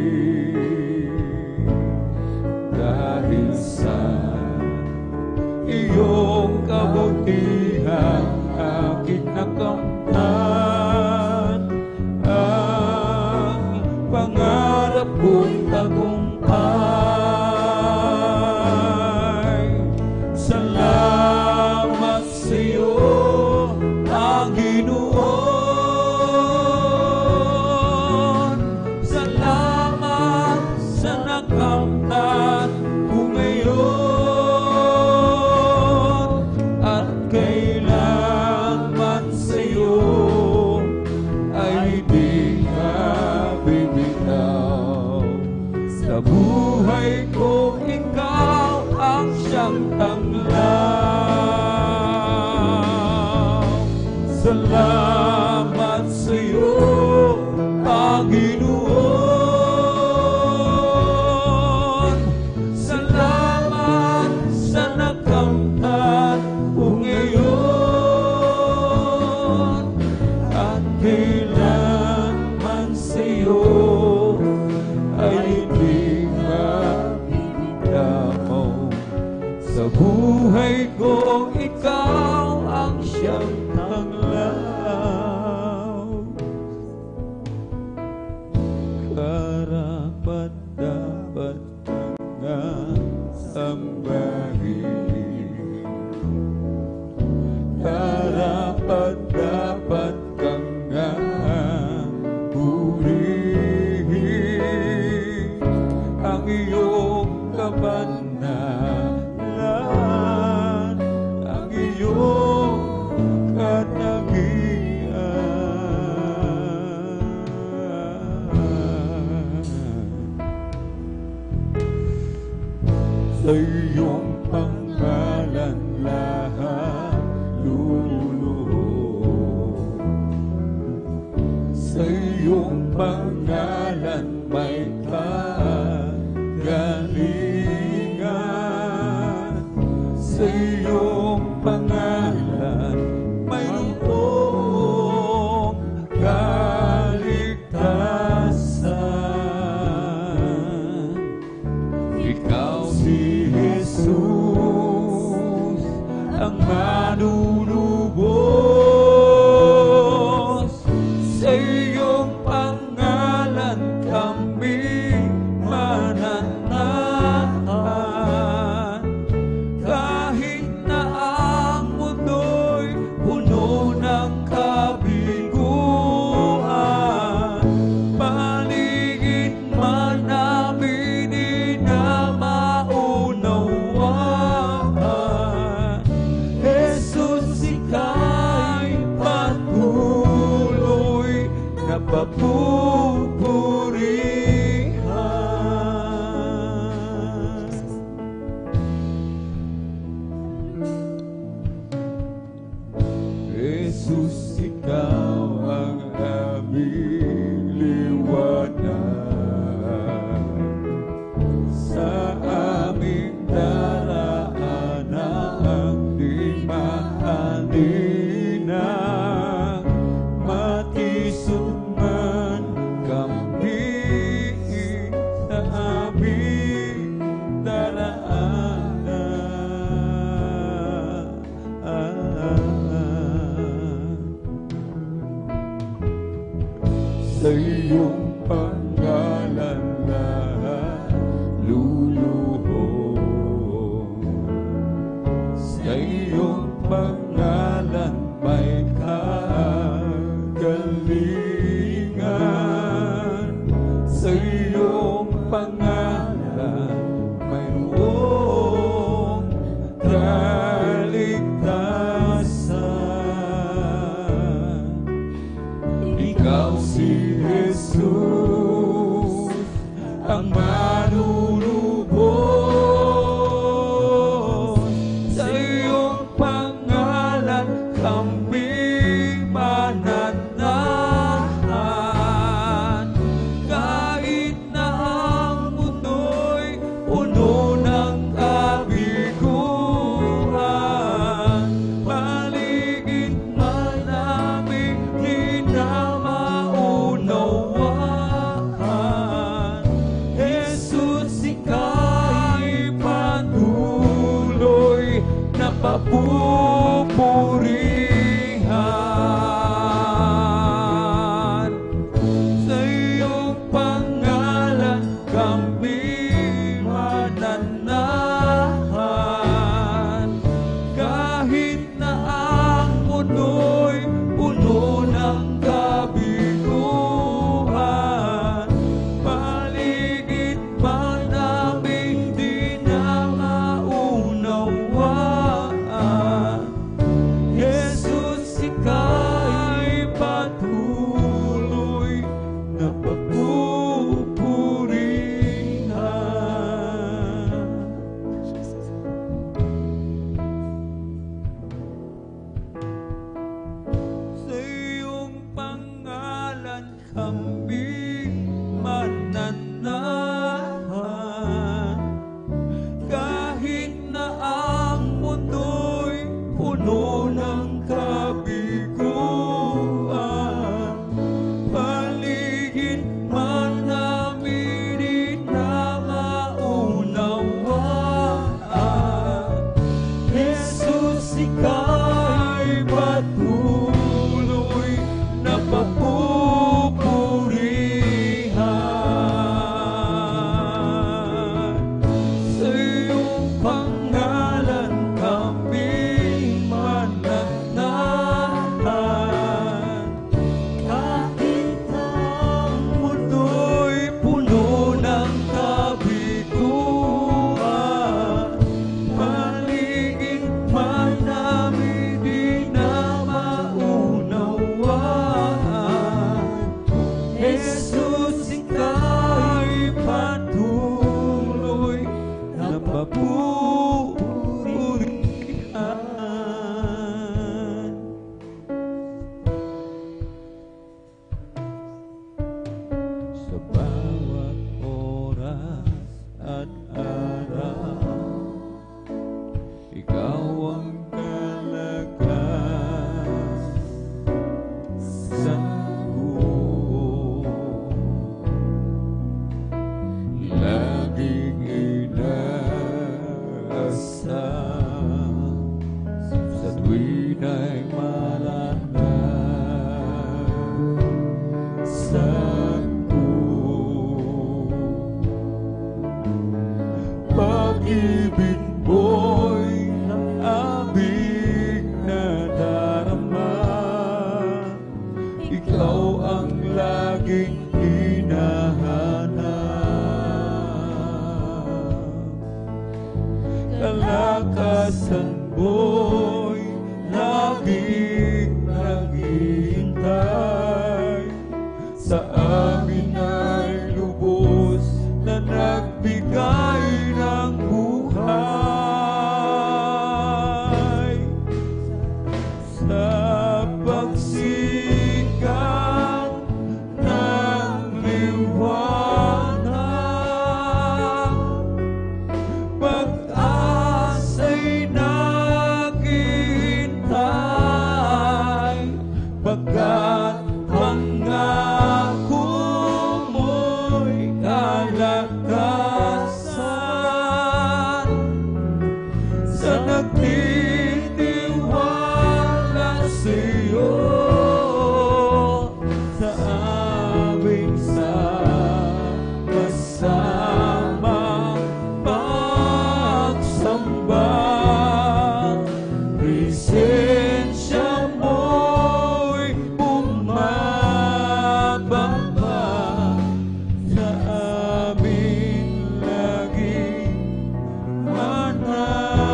Speaker 2: Dahil sa iyong kabutihan aking nakamtan. Ang Salamat sa iyo, Panginoon. Salamat sa nakamtan mo ngayon. At kailanman sa iyo ay hindi mabibigamo. Sa buhay ko, ikaw ang siyang tanglaw. Karapat-dapat ka nga sambahin. Karapat-dapat ka nga purihin. Ang iyong kabanalan, ang iyong katagian. Sa iyong pangalan lahat luluhod. Sa iyong pangalan may kagalingan. Sa iyong pangalan mayroong kaligtasan. Ikaw si Jesus, ang manunubos. Sa iyong pangalan kami mananahan. Kahit na ang mundo'y puno ng kabiguan, paligid man namin di na maunawaan. Jesus, ika'y patuloy na papupurihan. Jesus, ikaw ang aming liwanag sa aming daraanang di maaninang. Matisod man kami sa aming daraanan. Sa iyong pangalan lahat luluhod. Sa iyong pangalan may kagalingan. Sa iyong pangalan mayroong kaligtasan. Ikaw si Jesus, ang manunubos. Sa iyong pangalan kami mananahan. Kahit na ang mundo'y puno ng kabiguan, paligid man namin di na maunawaan. Jesus, ika'y patuloy na papupurihan. Sa iyong pangalan kami mananahan. Kahit na ang mundo'y puno ng kabiguan, paligid man namin di na maunawaan. ika'y patuloy na papupurihan. Sa iyong pangalan kami mananahan. Kahit ang mundo'y puno ng kabiguan, paligid man namin di na maunawaan. Jesus, ika'y patuloy na papupurihan. Sa bawat oras at araw, ikaw ang kalakasan ko. Laging inaasam sa tuwin ay maranasan ko. Pag-ibig mo'y aming nadarama, ikaw ang laging hinahanap. Kalakasan mo'y laging naghihintay, sa amin ay lubos na nagbigay ng buhay. Sa pagsikat ng liwanag, pag-asa'y naghihintay, pagkat pangako mo'y kalakasan. Sa nagtitiwala sa'yo, sa aming sama-samang pagsamba, presensya mo'y bumababa sa amin laging mananahan.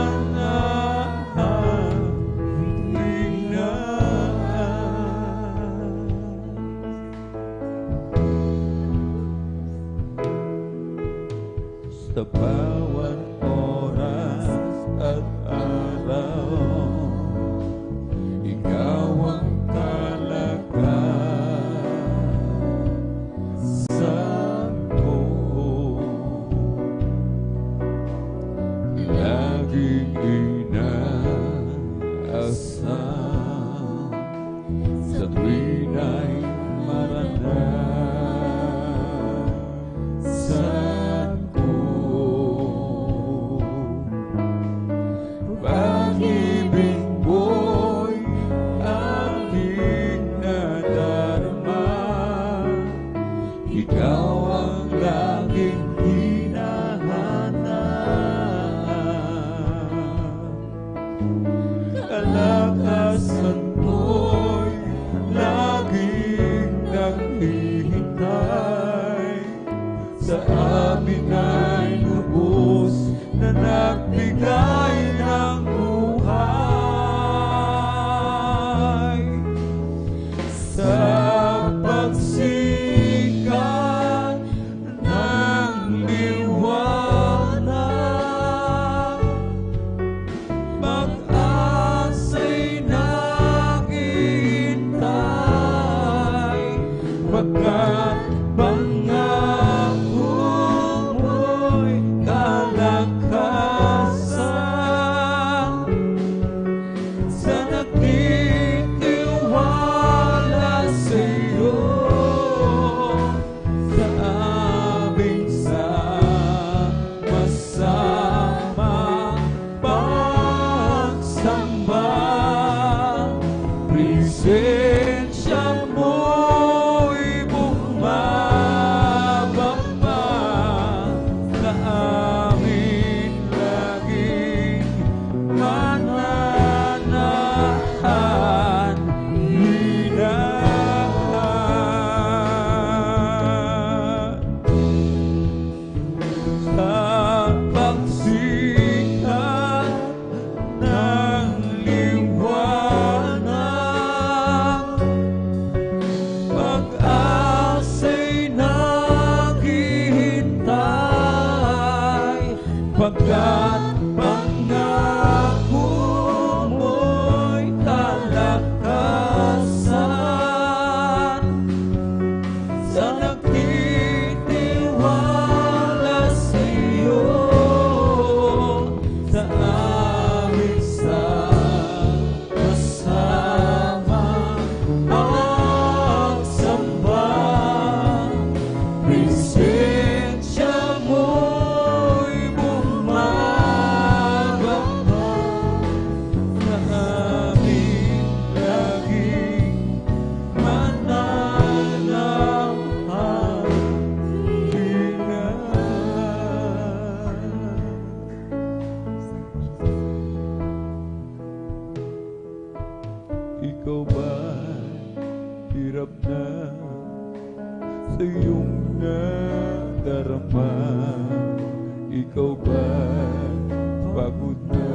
Speaker 2: Sa bawat oras at araw, ikaw ang kalakasan ko. Laging inaasam sa tuwin ay maranasan ko. Pag-ibig mo'y aming nadarama, ikaw ang laging hinahanap. Kalakasan mo'y laging naghihintay, sa amin ay lubos na nagbigay ng buhay. Sa pagsikat ng liwanag, pag-asa'y naghihintay, samba, presensya mo'y bumababa sa amin laging mananahan hinahan sa pagsikat ng liwanag, pag-asa'y naghihintay, pagkat pangako mo'y kalakasan sa nagtitiwala sa'yo, sa amin sa kasama magsamba. Presensya mo'y bumababa sa amin laging mananahan hinahan. Ikaw ba hirap na sa iyong nadarama? Ikaw ba pagod na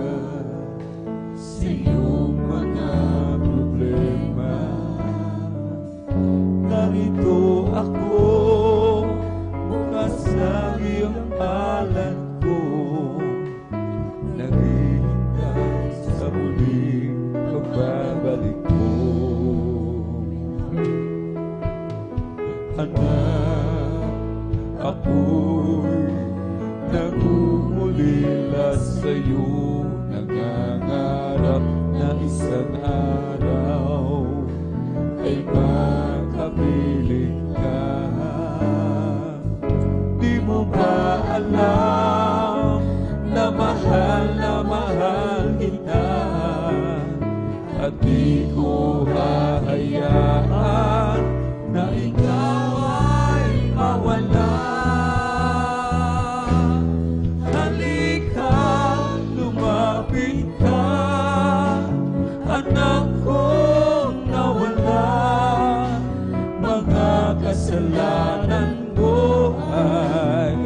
Speaker 2: sa iyong mga problema? Narito ako, bukas ang iyong palad ko, naghihintay sa muling pagbabalik mo. Anak, ako'y nangungulila sa'yo, nangangarap na isang araw ay makapiling ka. Di mo ba alam na mahal kita, at di ko hahayaan na ikaw ay mawala. Halika, lumapit ka, anak kong nawala. Mga kasalanan mo ay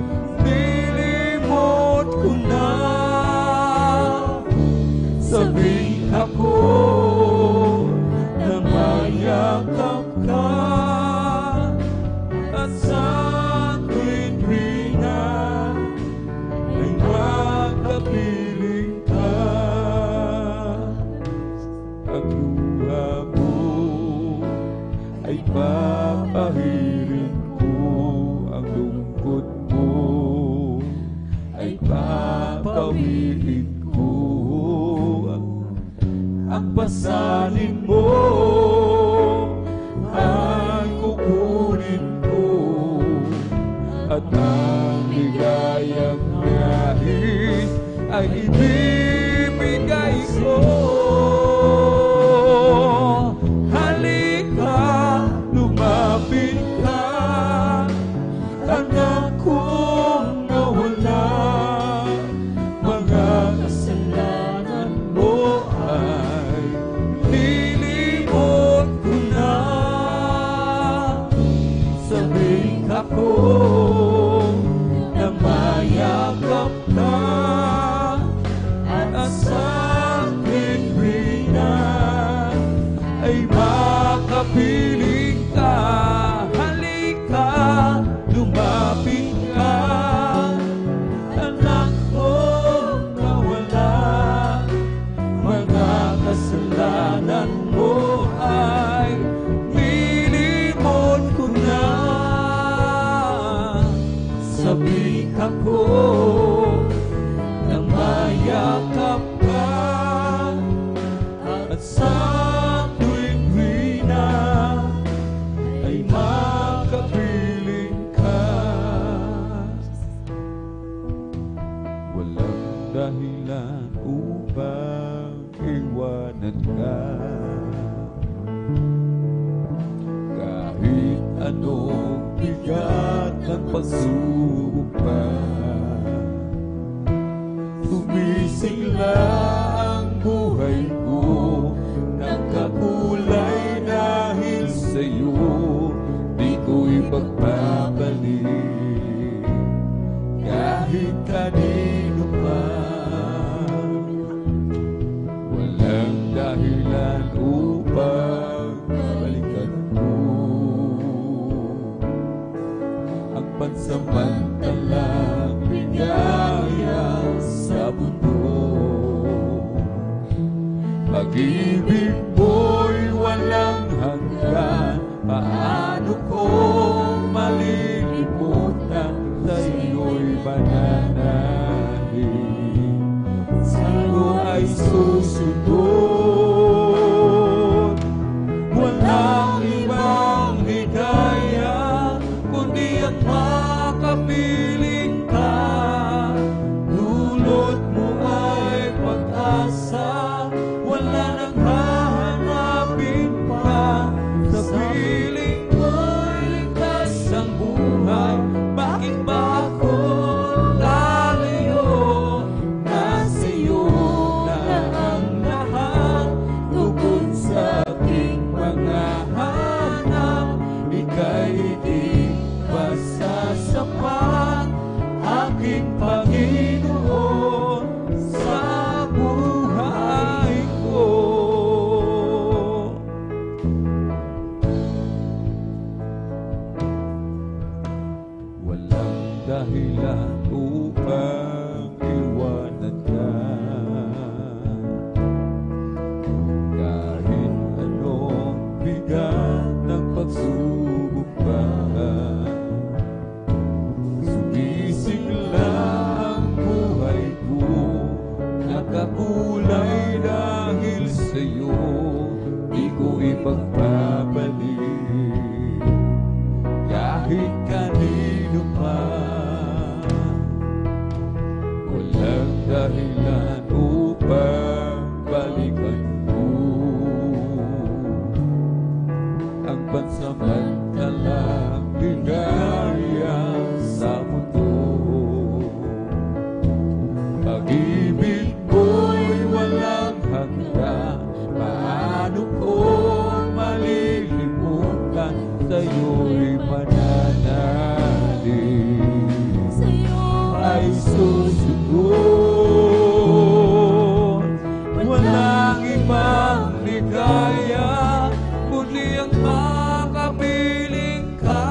Speaker 2: nilimot ko na. Sabing ako na mayakap ka, at sa tuwing-tuwina ay makapiling ka. Ang luha mo ay papahirin ko, ang lungkot mo ay papawiin ko. Ang pasanin mo ay kukunin ko, at ang ligayang nais ay ibibigay ko. Halika, lumapit ka, anak kong nawala. Mga kasalanan mo ay nilimot ko na. Sabing ako na mayakap ka, at sa tuwing-tuwina ay makapiling ka. Halika, lumapit ka, anak kong nawala. Mga kasalanan mo ay nilimot ko na. Sabik ako na mayakap ka, at sa tuwing-tuwina ay makapiling ka. Walang dahilan upang iwan iwanan ka. Kahit anong bigat ng pagsubok pa, sumisigla ang buhay ko, nagkakulay dahil sa'yo, di ko ipagpapalik kahit kanino pa. Walang dahilan upang balikan mo ang pansamantalang ligaya sa mundo. Pag-ibig mo'y walang hanggan, paano ko malilimutan? Sa'yo'y mananalig, sa'yo ay susunod. Walang ibang ligaya kundi ang makapiling ka. Dulot mo ay pag-asa, wala nang hahanapin pa. Sa piling mo'y ligtas ang buhay, bakit ba ako lalayo? Nasa iyo na ang lahat, tungkol sa aking mga hanap. Ika'y di ba sasapat, aking Panginoon, sa buhay ko? Walang dahilan upang iwanan ka. Kahit anong bigat ng pagsubok pa, sumisigla ang buhay ko, nakakulay dahil sa'yo, di ko ipagpapalik kahit kanino pa. Walang dahilan upang balikan mo ang pansamantalang ligaya sa mundo. Pag-ibig mo'y walang hanggan, paano ko malilimutan? Sa'yo'y mananalig,
Speaker 3: Sa'yo
Speaker 2: ay susunod. Walang ibang ligaya kundi ang makapiling ka.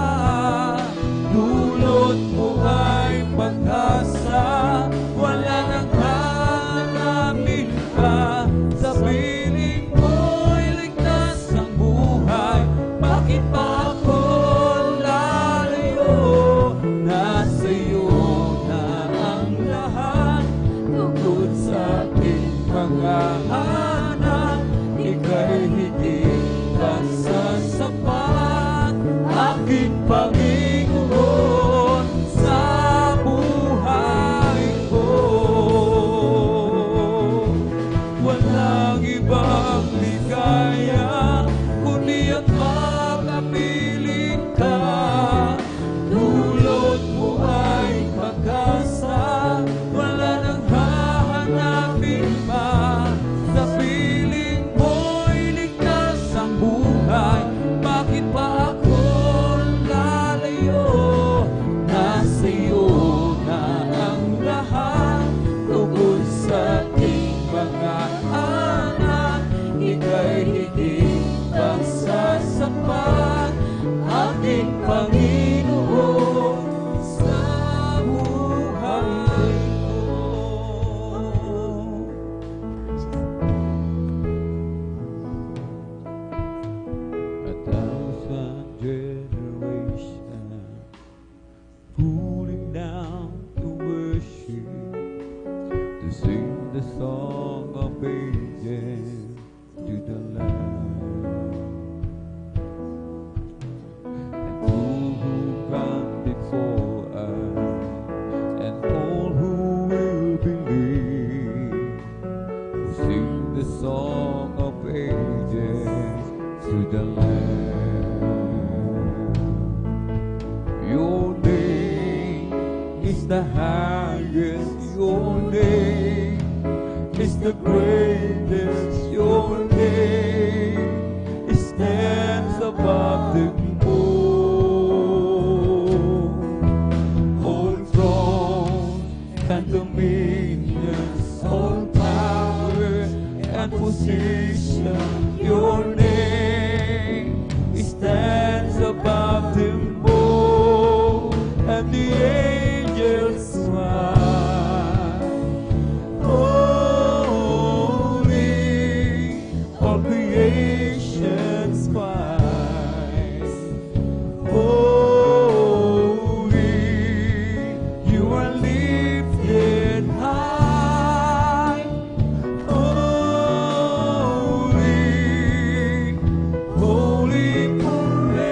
Speaker 2: Dulot mo ay pag-asa, wala nang hanapin pa. Sa piling mo'y ligtas ang buhay, bakit pa ako lalayo? Nasa iyo na ang lahat, tungkol sa aking mga hanap. Ika'y higit pa sasapat, aking Panginoon, sa buhay ko. Walang iba ages to the Lamb. Your name is the highest, your name is the greatest, your name stands above them all. All thrones and dominions, all power and position, your name stands above them all. And the angels cry, holy, all creation's cries, holy, you are lifted high, holy, holy forever.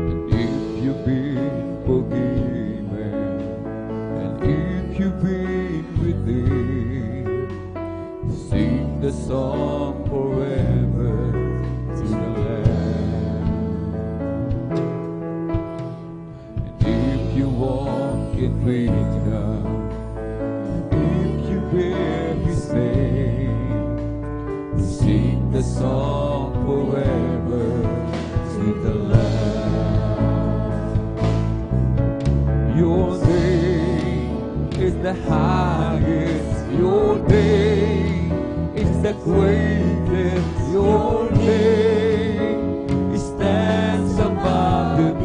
Speaker 2: And if you've been forgiven, and if you've been within, sing the song forever to the Lamb. And if you walk in freedom, if you bear His name, sing the song forever to the Lamb. Your name is the highest, your name is the greatest, your name stands above them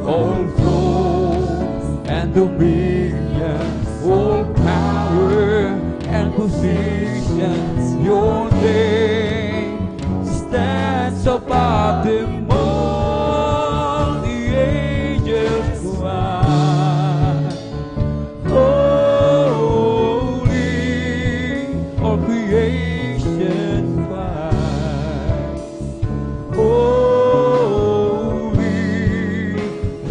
Speaker 2: all thrones and dominions, all power and positions, your name stands above them all. The angels cry, holy, all creation cries, holy,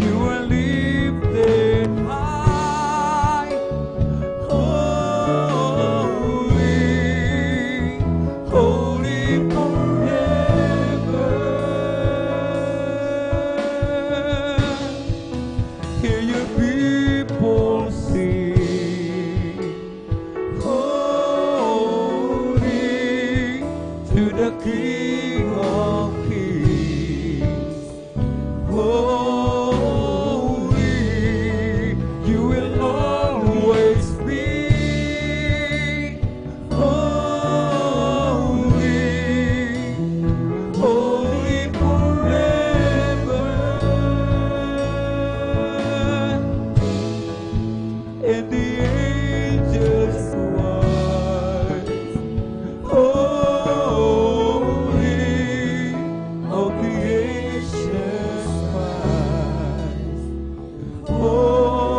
Speaker 2: you are lifted high, holy, holy forever. Hear your people sing, holy to the King of Kings. Holy, you will always be. Holy, holy forever. And the angels cry, holy, all creation cries, holy,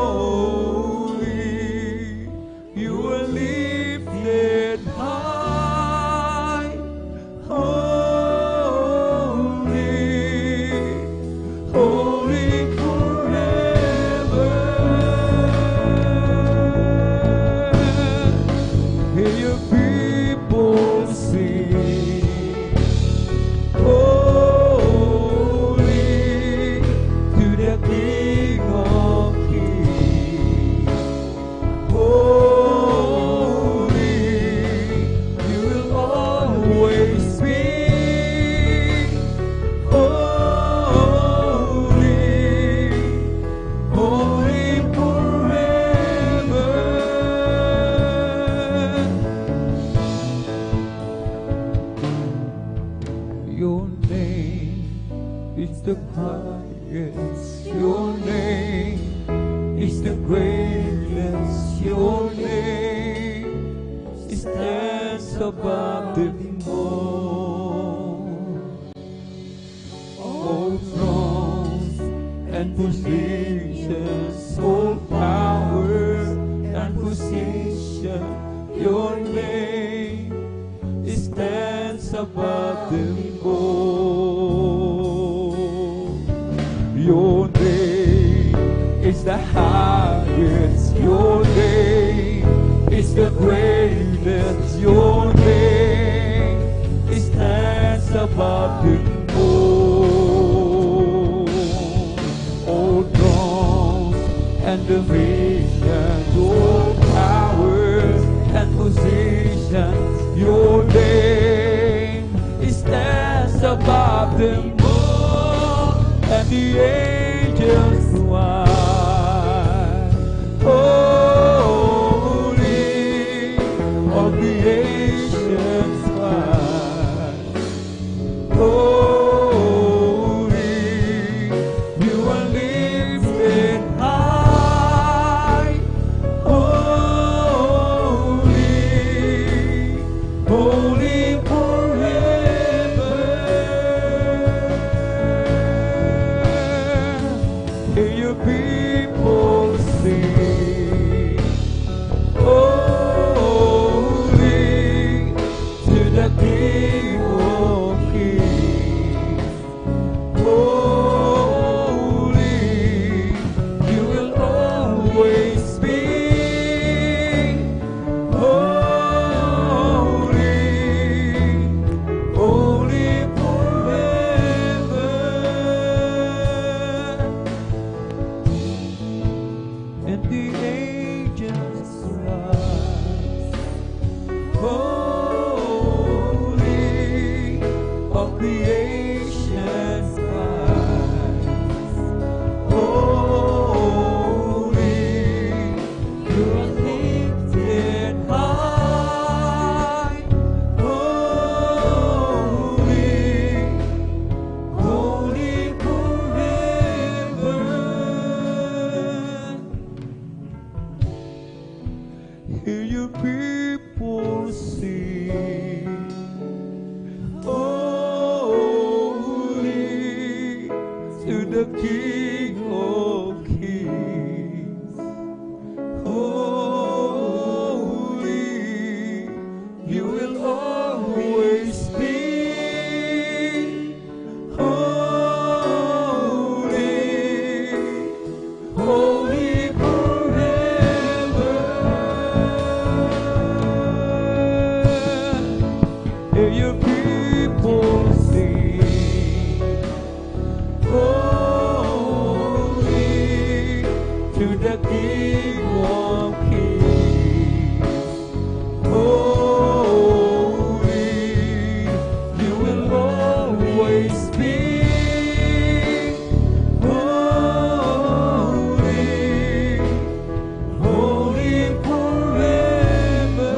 Speaker 2: you are lifted high, holy, holy forever. Hear your people sing, holy to the King of Kings. Holy, you will always be. Holy, holy forever. Your name is the highest, your name is the greatest, your name stands above them all thrones and positions, all power and position, your name stands above them all. Your name is the highest. Your name is the greatest. Your name stands above them all. All thrones and dominions, all powers and positions. Your name stands above them all, and the angels cry, holy, all creation cry, holy, you are lifted high, holy, holy forever. Hear your people sing, holy to the King of Kings. Holy, you will always be. Holy, holy forever. And the angels rise, holy, all creation cries, holy, you are lifted high, holy, holy forever. Hear your people sing, holy to the King of Kings. Holy, you will always be. Holy, holy forever. Hear your people sing, holy to the King of Kings. Holy, you will always be. Holy, holy forever.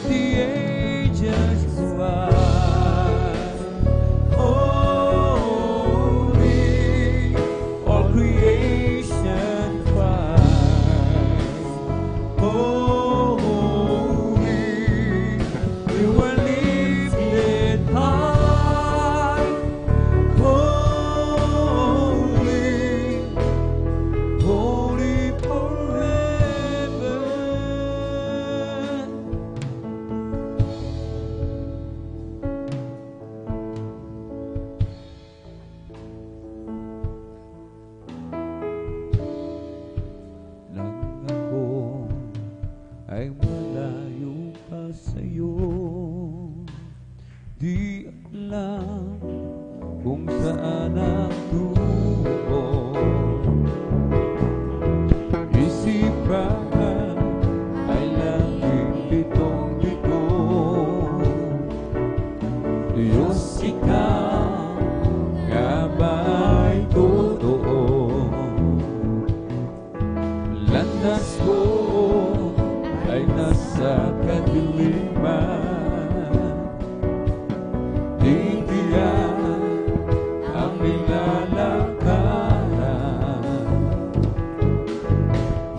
Speaker 2: The angels cry, holy, all creation cries, holy, you are lifted high, holy, holy forever. Nang ako ay malayo pa sa'yo, di alam kung saan ang tungo. Isipan ay laging litong-lito. Diyos, ikaw nga ba'y totoo? Landas ko ay nasa kadiliman, di tiyan ang nilalakaran.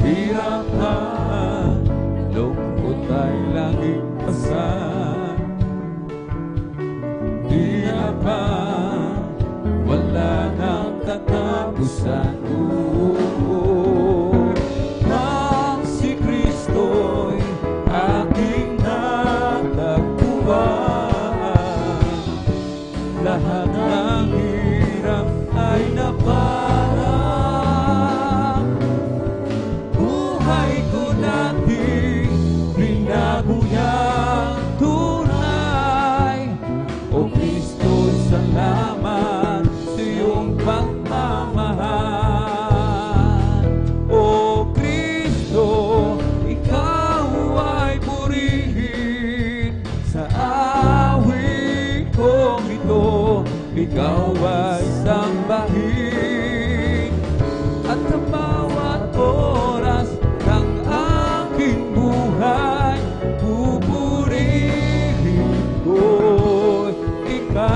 Speaker 2: Hirapan, lungkot ay laging pasan, di ba wala nang katapusan. Nang si Kristo'y aking natagpuan, lahat ng hirap ay naparang. Buhay ko natin, binago niyang tunay. O Kristo, salamat sa iyong pagmamahal. O Kristo, ikaw ay purihin sa awit kong ito. Ikaw ay sambahin at sa bawat oras ng aking buhay, pupurihin ko ikaw.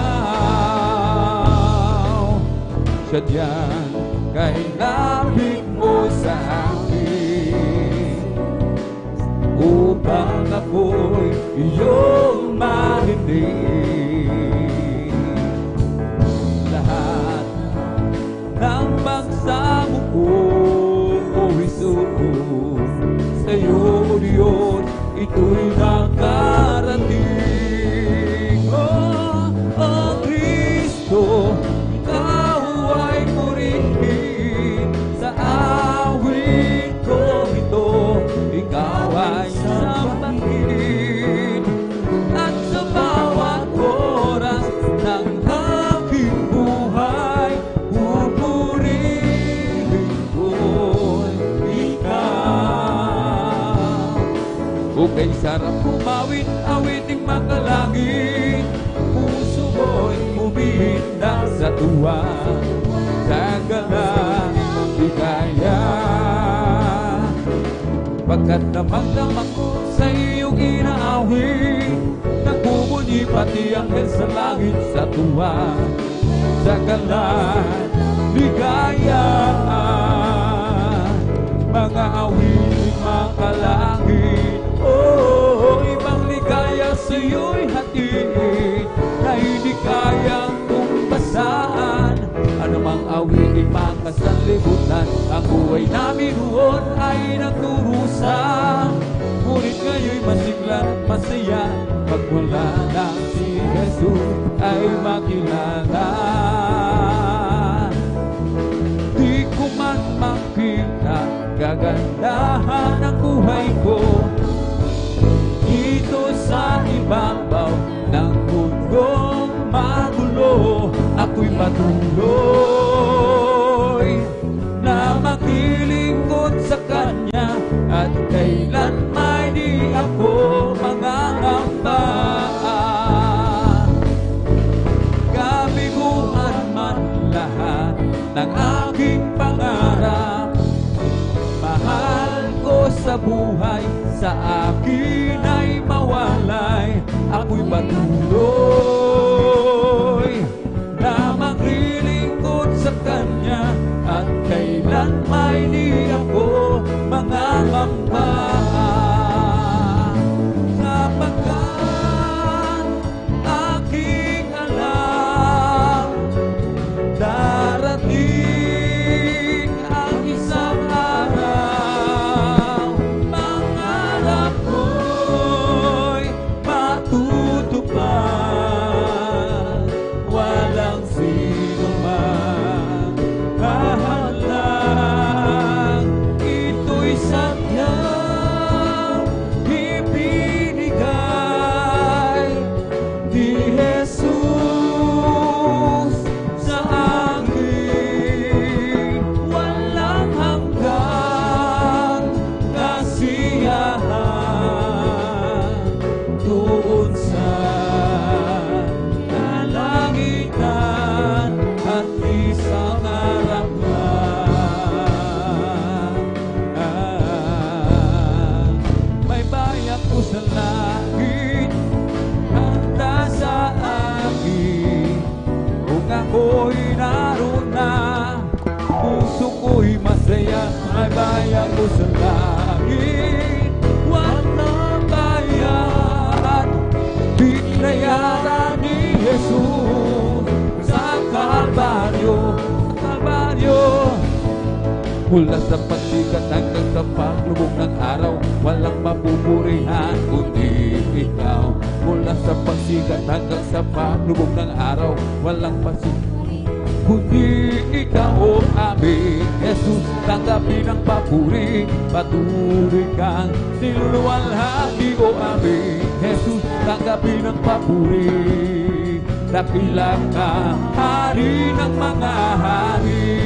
Speaker 2: Sadyang kay lapit mo sa akin upang ako'y iyong marinig. Lahat ng pagsamo ko, O Jesus, sa'yo Diyos, ito'y nakarating. O Kristo, ikaw ay purihin sa awit ko ito. Ikaw ay sambahin at sa bawat oras ng aking buhay, pupurihin ko ikaw. O kay sarap kumawit, awiting makalangit, puso ko'y umihinda sa tuwa, sa galang ligaya. Pagkat namang ko sa iyong inaawit, nagmumuni pati anghel sa langit sa tuwa, sa galang ligaya. Mga awiting makalangit, ibang ligaya sa iyo'y hatiin, na hindi kayang tumbasaan. Anumang awiting makasanlibutan, ang buhay namin roon ay nagturusa. Ngunit ngayon'y masigla at masaya, pagmula lang si Jesus ay makilala. Di ko man makita kagandahan ng buhay ko dito sa ibabaw ng mundong magulo. Ako'y patuloy na maglilingkod sa Kanya, at kailan may di ako mangangamba. Kabiguan man lahat ng aking pangarap, mahal ko sa buhay, sa akin ay mawalay. Ako'y patuloy na maglilingkod sa Kanya, at kailan may di ako mangangamba. Sapagkat aking alam, darating ang isang araw, pangarap ko'y matutupad. Walang sino man hahalang, ito'y sadyang ibinigay ni Jesus sa akin. Walang hanggang kasiyahan doon sa kalangitan at isang harapan. May bayak ko sa langit, handa sa akin. Kung ako'y naroon na, puso ko'y masaya. May bayak ko sa langit, walang bayan. Binayaran ni Jesus sa Kalbaryo, mula sa pagsikat hanggang sa paglubog ng araw, walang mapupurihan kundi ikaw. mula sa pagsikat hanggang sa paglubog ng araw. Walang pagsikat kundi ikaw o aming Jesus. Tanggapin ang papuri, patuloy kang niluluwalhati o aming Jesus. Tanggapin ang papuri, dakila ka, hari ng mga hari.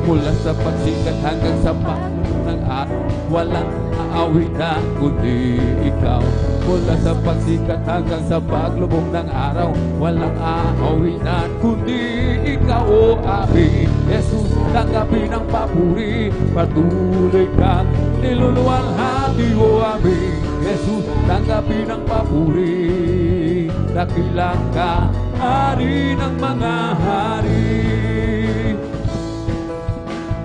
Speaker 2: Mula sa pagsikat hanggang sa paglubog ng araw, walang aawitan kundi ikaw. Mula sa pagsikat hanggang sa paglubog ng araw, walang aawitan kundi ikaw o aming Jesus. Tanggapin ang papuri, patuloy kang niluluwalhati o aming Jesus. Tanggapin ang papuri, dakilang ka, hari ng mga hari.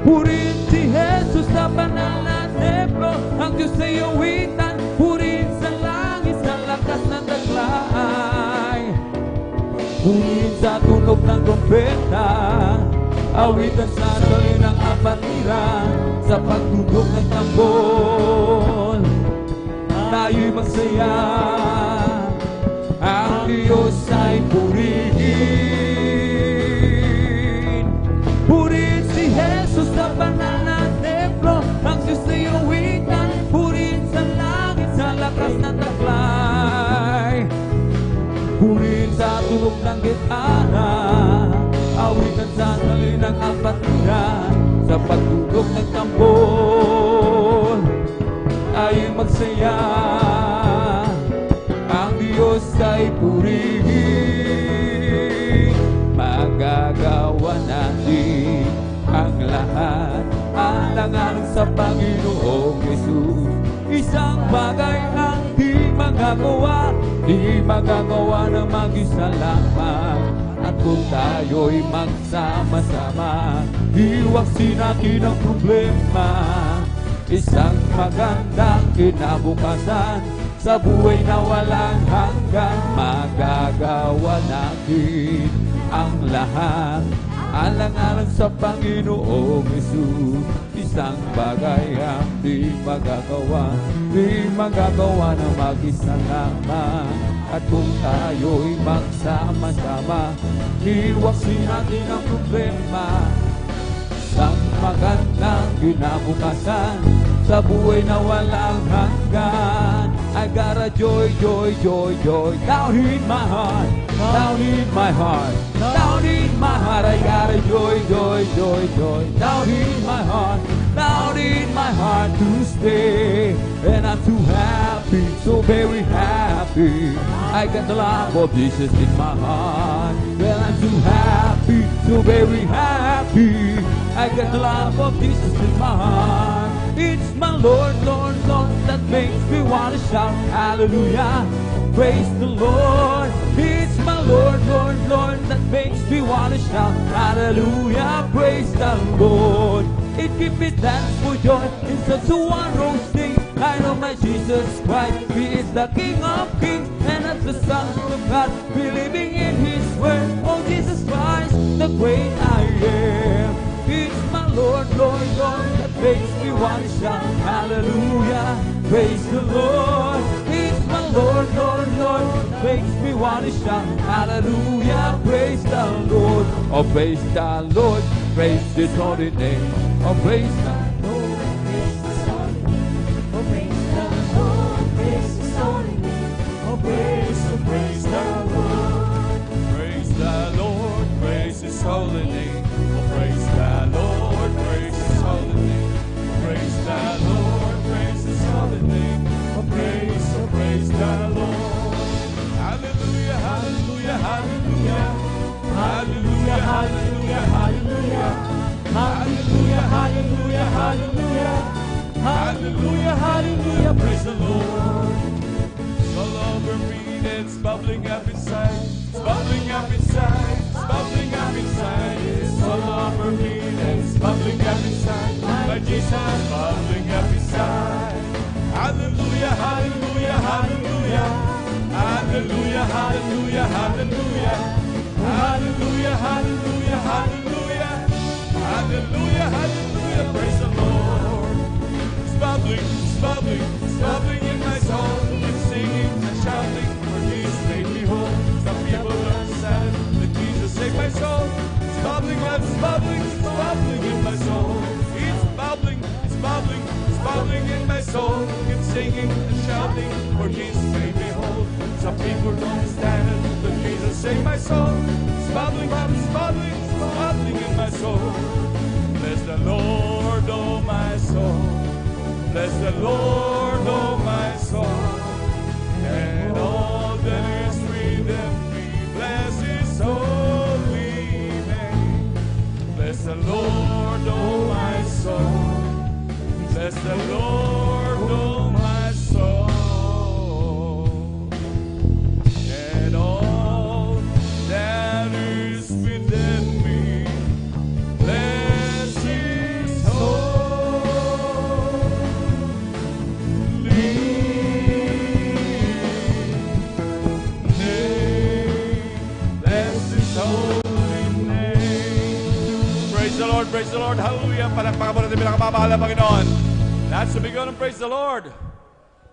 Speaker 2: Purihin si Jesus sa banal na templo, ang Diyos ay awitan. Purihin sa langit, sa lakas ng taglay. Purihin sa tunog ng trompeta, awitan sa talinang apatira, sa pagtugtog ng tambol. Tayo'y magsaya, ang Diyos ay purihin. Purihin si Jesus sa banal na templo, ang Diyos ay awitan. Purihin sa langit, sa lakas ng taglay. Purihin sa tunog ng gitara, awitan sa talinang apatira, sa pagtugtog ng tambol. Ay magsaya, ang Diyos ay purihin. Magagawa natin ang lahat, alang-alang sa Panginoong Jesus. Isang bagay ang di magagawa na mag-isa lamang. At kung tayo'y magsama-sama, iwaksin natin ang problema. Isang magandang kinabukasan sa buhay na walang hanggan. Magagawa natin ang lahat, alang-alang sa Panginoong Jesus. Isang bagay ang di magagawa na mag-isa lamang. At kung tayo'y magsama-sama, iwaksin natin ang problema. Isang magandang kinabukasan sa buhay na walang hanggan. I got a joy, joy, joy, joy down in my heart, down in my heart, down in my heart. I got a joy, joy, joy, joy down in my heart, down in my heart to stay. And I'm too happy, so very happy. I got the love of Jesus in my heart. Well, I'm too happy, so very happy. I got the love of Jesus in my heart. It's my Lord, Lord, Lord that makes me want to shout hallelujah. Praise the Lord. It's my Lord, Lord, Lord that makes me want to shout hallelujah. Praise the Lord. It gives me dance for joy in such a wondrous thing. I know my Jesus Christ, He is the King of Kings, and as the Son of God, believing in His word. Oh, Jesus Christ, the great I am. It's my Lord, Lord, Lord that makes me want to shout hallelujah. Praise the Lord. It's my Lord, Lord, Lord that makes me want to shout hallelujah. Praise the Lord. Oh, praise the Lord. Praise His holy name. Oh, praise the Lord.
Speaker 3: Praise His holy name. Oh, praise the Lord. Praise His holy name. Oh, praise the Lord.
Speaker 4: Praise the Lord, praise His holy name. Oh, praise the Lord, praise His holy name. Praise the Lord, praise His holy name. Oh, praise the Lord. Hallelujah, hallelujah, hallelujah. Hallelujah, hallelujah, hallelujah. Hallelujah, hallelujah, hallelujah. Hallelujah, hallelujah, praise the Lord. It's all over me, it's bubbling up inside. It's bubbling up inside. It's bubbling up inside. It's all over me, it's bubbling up inside. My Jesus, bubbling up inside. Hallelujah, hallelujah, hallelujah. Hallelujah, hallelujah, hallelujah. Hallelujah, hallelujah, hallelujah. Hallelujah, hallelujah, praise the Lord. It's bubbling in my soul. shouting, for Jesus made me whole. Some people don't understand it, but Jesus saved my soul. Smuggling, smuggling in my soul. Bless the Lord, oh my soul. Bless the Lord, oh my soul. And all that is within me, bless His holy name. Bless the Lord, oh my soul. Bless the Lord, oh my soul. And all that is within me, bless His holy name. Bless His holy name. Praise the Lord, hallelujah. Palakpakan mo natin pinakamamahal na Panginoon. That's the beginning of praise the Lord.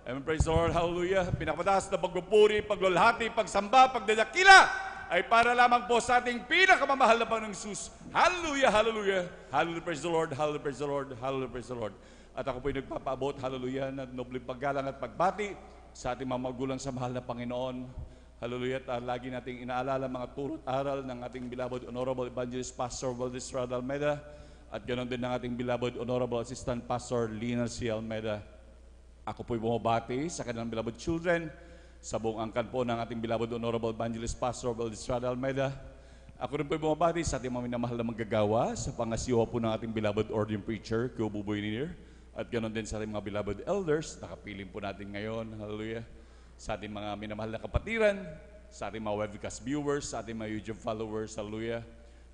Speaker 4: Amen, praise the Lord, hallelujah. Pinakamataas na pagpupuri, paglulhati, pagsamba, pagdadakila ay para lamang po sa ating pinakamamahal na Panginoong Jesus. Hallelujah, hallelujah. Hallelujah, praise the Lord, hallelujah, praise the Lord, hallelujah, praise the Lord. At ako po'y nagpapaabot, hallelujah, na nobling paggalang at pagbati sa ating mga magulang sa mahal na Panginoon. Hallelujah, at lagi nating inaalala mga turot aral ng ating beloved Honorable Evangelist Pastor Valdez Rada Almeida at ganoon din ng ating beloved Honorable Assistant Pastor Lina C. Almeida. Ako po'y bumabati sa kanilang beloved children, sa buong angkan po ng ating beloved Honorable Evangelist Pastor Valdez Rada Almeida. Ako rin po'y bumabati sa ating mga minamahal na manggagawa, sa pangasiwa po ng ating beloved ordained preacher, Kuya Buboy Ninir, at ganoon din sa ating mga beloved elders, nakapiling po natin ngayon, hallelujah, sa ating mga minamahal na kapatiran, sa ating mga webcast viewers, sa ating mga YouTube followers, hallelujah.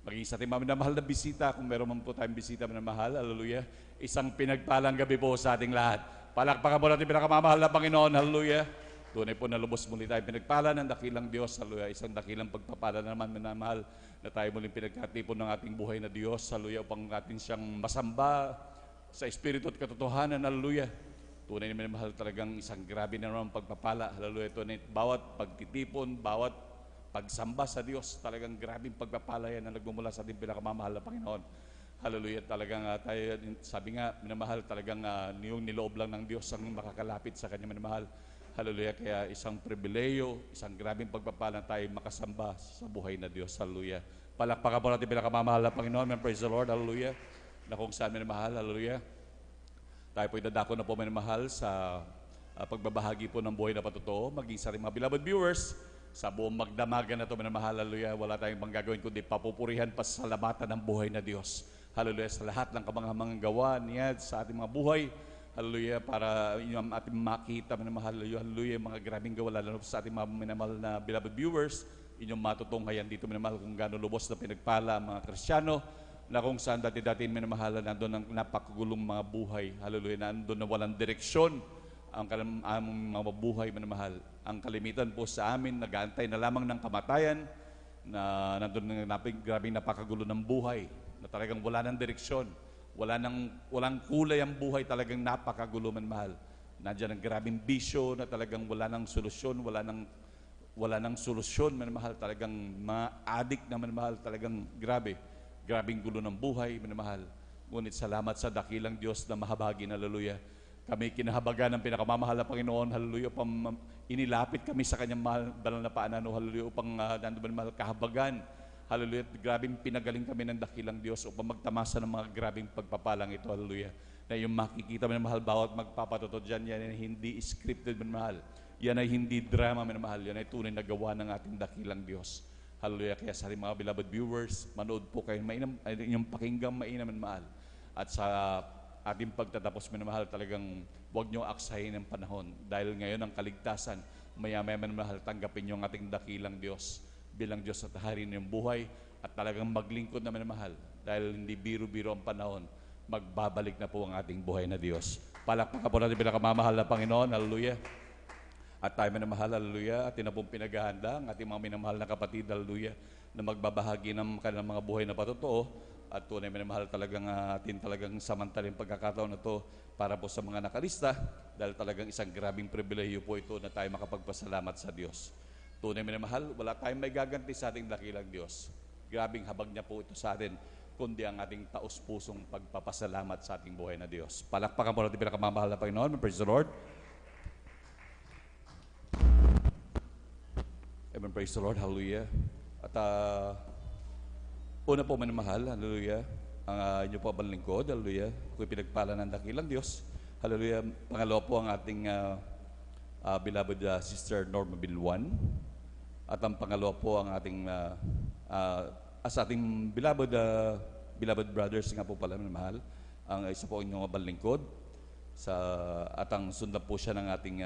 Speaker 4: Maging sa ating mga minamahal na bisita, kung meron man po tayong bisita minamahal, hallelujah. Isang pinagpalang gabi po sa ating lahat. Palakpakan mo natin pinakamamahal na Panginoon, hallelujah. Tunay po na lubos muli tayo pinagpala ng dakilang Diyos, hallelujah. Isang dakilang pagpapala na naman minamahal na tayo muling pinagkatipon ng ating buhay na Diyos, hallelujah, upang atin siyang masamba sa Espiritu at katotohanan, hallelujah. Tunay naman mahal talagang isang grabe na naman pagpapala. Hallelujah. Tunay, bawat pagtitipon, bawat pagsamba sa Diyos, talagang grabing pagpapala yan na nagmumula sa ating pinakamamahal na Panginoon. Hallelujah. Talagang tayo, sabi nga, minamahal, talagang yung niloob lang ng Diyos ang makakalapit sa Kanya minamahal. Hallelujah. Kaya isang pribileyo, isang grabing pagpapala tayo makasamba sa buhay na Diyos. Hallelujah. Palakpakan po natin pinakamamahal na Panginoon. Praise the Lord. Hallelujah. Na kung saan minamahal. Hallelujah. Tayo po'y dadako na po minamahal sa pagbabahagi po ng buhay na patotoo, maging sa rin mga beloved viewers, sa buong magdamagan na ito minamahal, hallelujah, wala tayong bang gagawin kundi papupurihan, pasalamatan ng buhay na Diyos. Hallelujah, sa lahat ng kamangamang gawa niya sa ating mga buhay, hallelujah, para yung ating makita minamahal, hallelujah, mga grabing gawa, lalo sa ating mga minamahal na beloved viewers, inyong matutunghayan dito minamahal kung gaano lubos na pinagpala ang mga Kristiyano, na kung saan dati-dati minamahala, nandun ang napakagulong mga buhay. Hallelujah, nandun na walang direksyon ang aming mga buhay, minamahal. Ang kalimitan po sa amin, nag-aantay na lamang ng kamatayan, na nandun na grabing napakagulo ng buhay, na talagang wala ng direksyon, walang kulay ang buhay, talagang napakagulo, minamahal. Nandiyan ang grabing bisyo na talagang wala ng solusyon, wala ng solusyon, minamahal, talagang ma-addict na minamahal, talagang grabing gulo ng buhay, minamahal. Ngunit salamat sa dakilang Diyos na mahabagi na, hallelujah. Kami kinahabagan ng pinakamamahal na Panginoon, hallelujah, upang inilapit kami sa Kanyang banal na paanan, hallelujah, upang nandun mahal kahabagan, hallelujah. Grabing pinagaling kami ng dakilang Diyos upang magtamasa ng mga grabing pagpapalang ito, hallelujah. Na yung makikita, minamahal, bawat magpapatotoo dyan, yan ay hindi scripted, minamahal. Yan ay hindi drama, minamahal. Yan ay tunay na gawa ng ating dakilang Diyos. Hallelujah. Kaya sa mga beloved viewers, manood po kayo, inyong pakinggang mainam at mahal. At sa ating pagtatapos, minamahal, talagang huwag nyo aksahin ng panahon. Dahil ngayon ang kaligtasan, maya-maya minamahal, tanggapin nyo ang ating dakilang Diyos bilang Diyos at hari ng buhay at talagang maglingkod na minamahal. Dahil hindi biro-biro ang panahon, magbabalik na po ang ating buhay na Diyos. Palakpakan po natin pinakamamahal na Panginoon. Hallelujah. At tayo minamahal, hallelujah, at na pong pinaghahanda ang ating mga minamahal na kapatid, hallelujah, na magbabahagi ng kanilang mga buhay na patotoo. At tunay minamahal talagang atin talagang samantaling pagkakataon na to para po sa mga nakalista, dahil talagang isang grabing pribilehiyo po ito na tayo makapagpasalamat sa Diyos. Tunay minamahal, wala tayong may gaganti sa ating dakilang Diyos. Grabing habag niya po ito sa atin, kundi ang ating taus-pusong pagpapasalamat sa ating buhay na Diyos. Palakpakan po natin pinakamamahal na Panginoon. Praise the Lord. Amen. Praise the Lord. Hallelujah. At una po manamahal, hallelujah, ang inyo po abang lingkod, hallelujah. Ako'y pinagpala ng dakilang Diyos. Hallelujah. Pangalawa po ang ating beloved Sister Norma Bilwan. At ang pangalawa po ang ating as ating beloved brothers nga po pala manamahal. Ang isa po inyong abang lingkod. At ang sundan po siya ng ating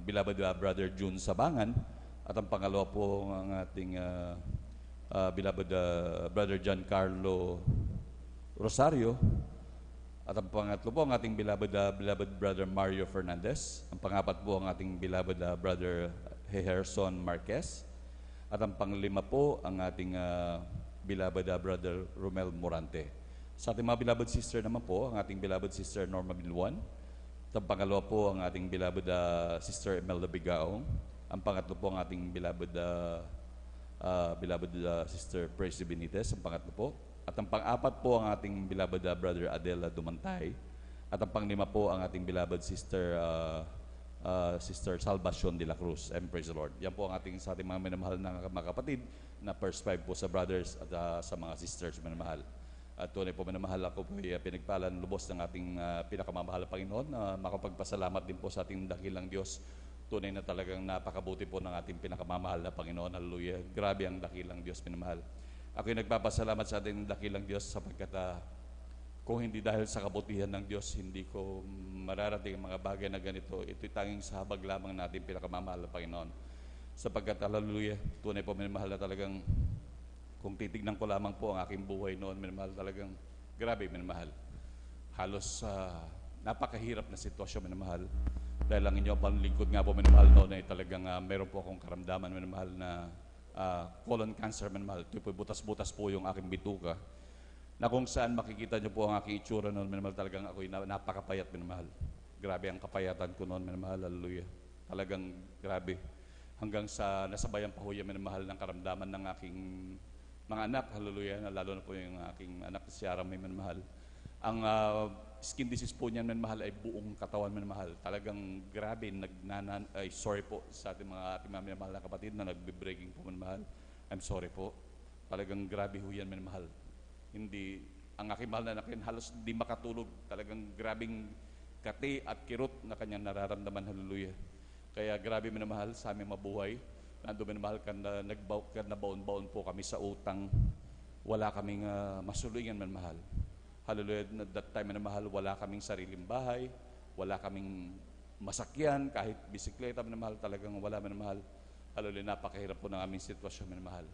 Speaker 4: beloved brother June Sabangan. At ang pangalawa po ang ating beloved brother Giancarlo Rosario. At ang pangatlo po ang ating beloved brother Mario Fernandez. Ang pangapat po ang ating beloved brother Heherson Marquez. At ang panglima po ang ating beloved brother Romel Morante. Sa ating mga beloved sister naman po, ang ating beloved sister Norma Bilwan. At ang pangalawa po ang ating beloved sister Imelda Bigaong. Ang pangatlo po ang ating beloved sister Praise Benitez. Ang pangatlo po. At ang pang-apat po ang ating beloved brother Adela Dumantay. At ang panglima po ang ating beloved sister Sister Salvacion de la Cruz. And praise the Lord. Yan po ang ating sa ating mga minamahal na mga kapatid na first five po sa brothers at sa mga sisters minamahal. At tunay po minamahal ako po pinagpalan lubos ng ating pinakamamahal na Panginoon na makapagpasalamat din po sa ating dakilang Diyos. Tunay na talagang napakabuti po ng ating pinakamamahal na Panginoon. Hallelujah. Grabe ang dakilang Diyos minamahal. Ako'y nagpapasalamat sa ating dakilang Diyos sapagkat kung hindi dahil sa kabutihan ng Diyos, hindi ko mararating ang mga bagay na ganito. Ito'y tanging sa habag lamang natin pinakamamahal na Panginoon. Sapagkat, hallelujah, tunay po minamahal na talagang kung titignan ko lamang po ang aking buhay noon, minamahal talagang grabe minamahal. Halos napakahirap na sitwasyon minamahal. Dahil ang inyo panlingkod nga po minamahal noon ay talagang meron po akong karamdaman minamahal na colon cancer minamahal. Ito po butas-butas po yung aking bituka. Na kung saan makikita nyo po ang aking itsura noon minamahal, talagang ako'y napakapayat minamahal. Grabe ang kapayatan ko noon minamahal, hallelujah. Talagang grabe. Hanggang sa nasabayan pa ho yan minamahal ng karamdaman ng aking mga anak, hallelujah, lalo na po yung aking anak si Aram may minamahal. Ang skin disease po niyan minamahal ay buong katawan minamahal. Talagang grabe, sorry po sa ating mga minamahal na kapatid na nagbe-breaking po minamahal. I'm sorry po. Talagang grabe ho yan minamahal. Hindi, ang aking mahal na anak halos hindi makatulog. Talagang grabing kati at kirot na kanyang nararamdaman, hallelujah. Kaya grabe minamahal sa aming mabuhay. Nando minamahal na baon-baon po kami sa utang. Wala kaming masulingan minamahal. Hallelujah, that time minamahal, wala kaming sariling bahay, wala kaming masakyan, kahit bisikleta minamahal, talagang wala minamahal. Hallelujah, napakahirap po ng aming sitwasyon minamahal.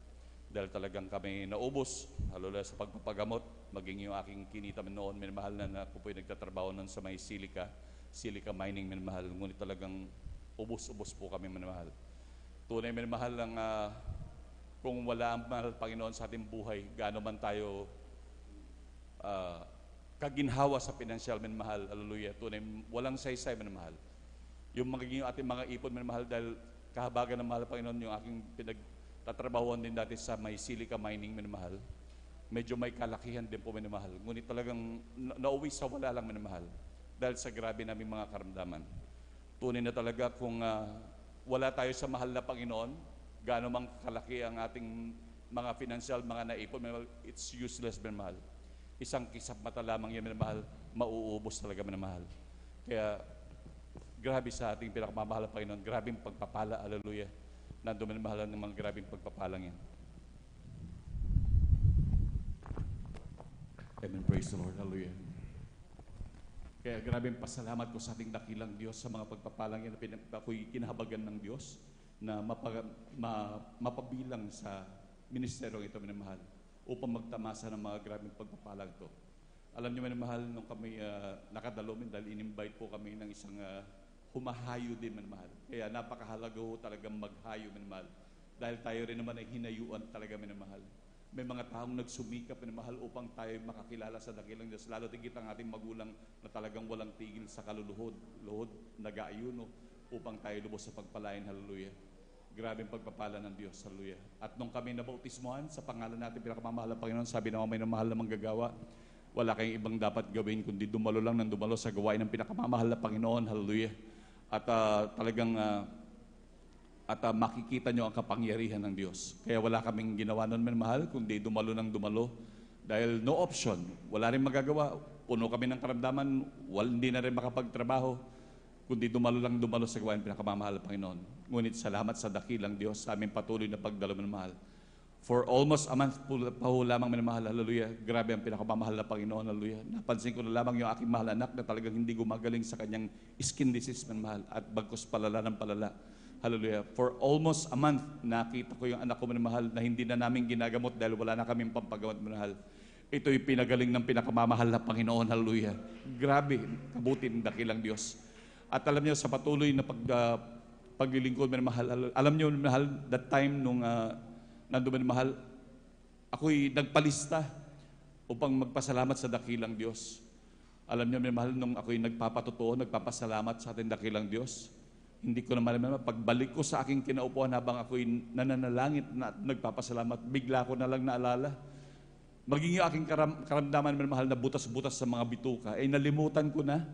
Speaker 4: Dahil talagang kami naubos, hallelujah, sa pagpapagamot, maging yung aking kinita noon minamahal na ako po'y nagtatrabaho nun sa may silica mining minamahal. Ngunit talagang ubos-ubos po kami minamahal. Tunay minamahal lang kung wala ang mahal Panginoon sa ating buhay, gaano man tayo kaginhawa sa pinansyal minamahal, hallelujah. Tunay, walang saysay minamahal. Yung magiging ating mga ipon minamahal dahil kahabagan ng mahal Panginoon yung aking pinagtatrabahuan din dati sa may silica mining minamahal. Medyo may kalakihan din po minamahal. Ngunit talagang nauwi sa wala lang minamahal dahil sa grabe naming mga karamdaman. Tunay na talaga kung wala tayo sa mahal na Panginoon, gaano mang kalaki ang ating mga financial, mga naipon, it's useless minamahal. Isang kisap mata lamang yan minamahal, mauubos talaga minamahal. Kaya grabe sa ating pinakamamahal na Panginoon, grabing pagpapala, hallelujah. Nandun minamahal ng mga grabing pagpapalang yan. Amen, praise the Lord, hallelujah. Kaya grabing pasalamat ko sa ating dakilang Diyos sa mga pagpapalang yan na ako'y kinahabagan ng Diyos na mapabilang sa ministeryo ito minamahal upang magtamasa ng mga grabing pagpapalang ito. Alam niyo minamahal, nung kami nakadalomin dahil in-invite po kami ng isang humahayo din minamahal. Kaya napakahalaga ho talagang maghayo minamahal. Dahil tayo rin naman ay hinayuan talaga minamahal. May mga taong nagsumikap minamahal upang tayo makakilala sa dakilang Diyos. Lalo tigit ang ating magulang na talagang walang tigil sa kaluluhod, nag-aayuno upang tayo lubos sa pagpalain, hallelujah. Grabing pagpapala ng Diyos, hallelujah. At nung kami nabautismohan sa pangalan natin pinakamamahal ng Panginoon, sabi naman may namahal na manggagawa, wala kayong ibang dapat gawin kundi dumalo lang ng dumalo sa gawain ng pinakamamahal na Panginoon, hallelujah. At talagang at makikita nyo ang kapangyarihan ng Diyos. Kaya wala kaming ginawa nun, minamahal, kundi dumalo ng dumalo. Dahil no option, wala rin magagawa. Puno kami ng karamdaman, hindi na rin makapagtrabaho, kundi dumalo lang dumalo sa gawain pinakamamahal ng Panginoon. Ngunit salamat sa dakilang Diyos sa aming patuloy na pagdalo, minamahal. For almost a month pa ho lamang, minamahal, hallelujah. Grabe ang pinakamamahal na Panginoon, hallelujah. Napansin ko na lamang yung aking mahal anak na talagang hindi gumagaling sa kanyang skin disease, minamahal, at bagkus palala ng palala. Hallelujah. For almost a month, nakita ko yung anak ko, minamahal, na hindi na namin ginagamot dahil wala na kaming pampagamot, minamahal. Ito'y pinagaling ng pinakamamahal na Panginoon, hallelujah. Grabe, kabuti ng dakilang Diyos. At alam niyo, sa patuloy na paglilingkod, minamahal, alam niyo, minamahal, that time nung nandun, minamahal, ako'y nagpalista upang magpasalamat sa dakilang Diyos. Alam niyo, minamahal, nung ako'y nagpapatotoo, nagpapasalamat sa ating dakilang Diyos, hindi ko naman alam, pagbalik ko sa aking kinaupuan habang ako'y nananalangit na nagpapasalamat, bigla ko na lang naalala. Maging yung aking karamdaman, minamahal, na butas-butas sa mga bituka, ay nalimutan ko na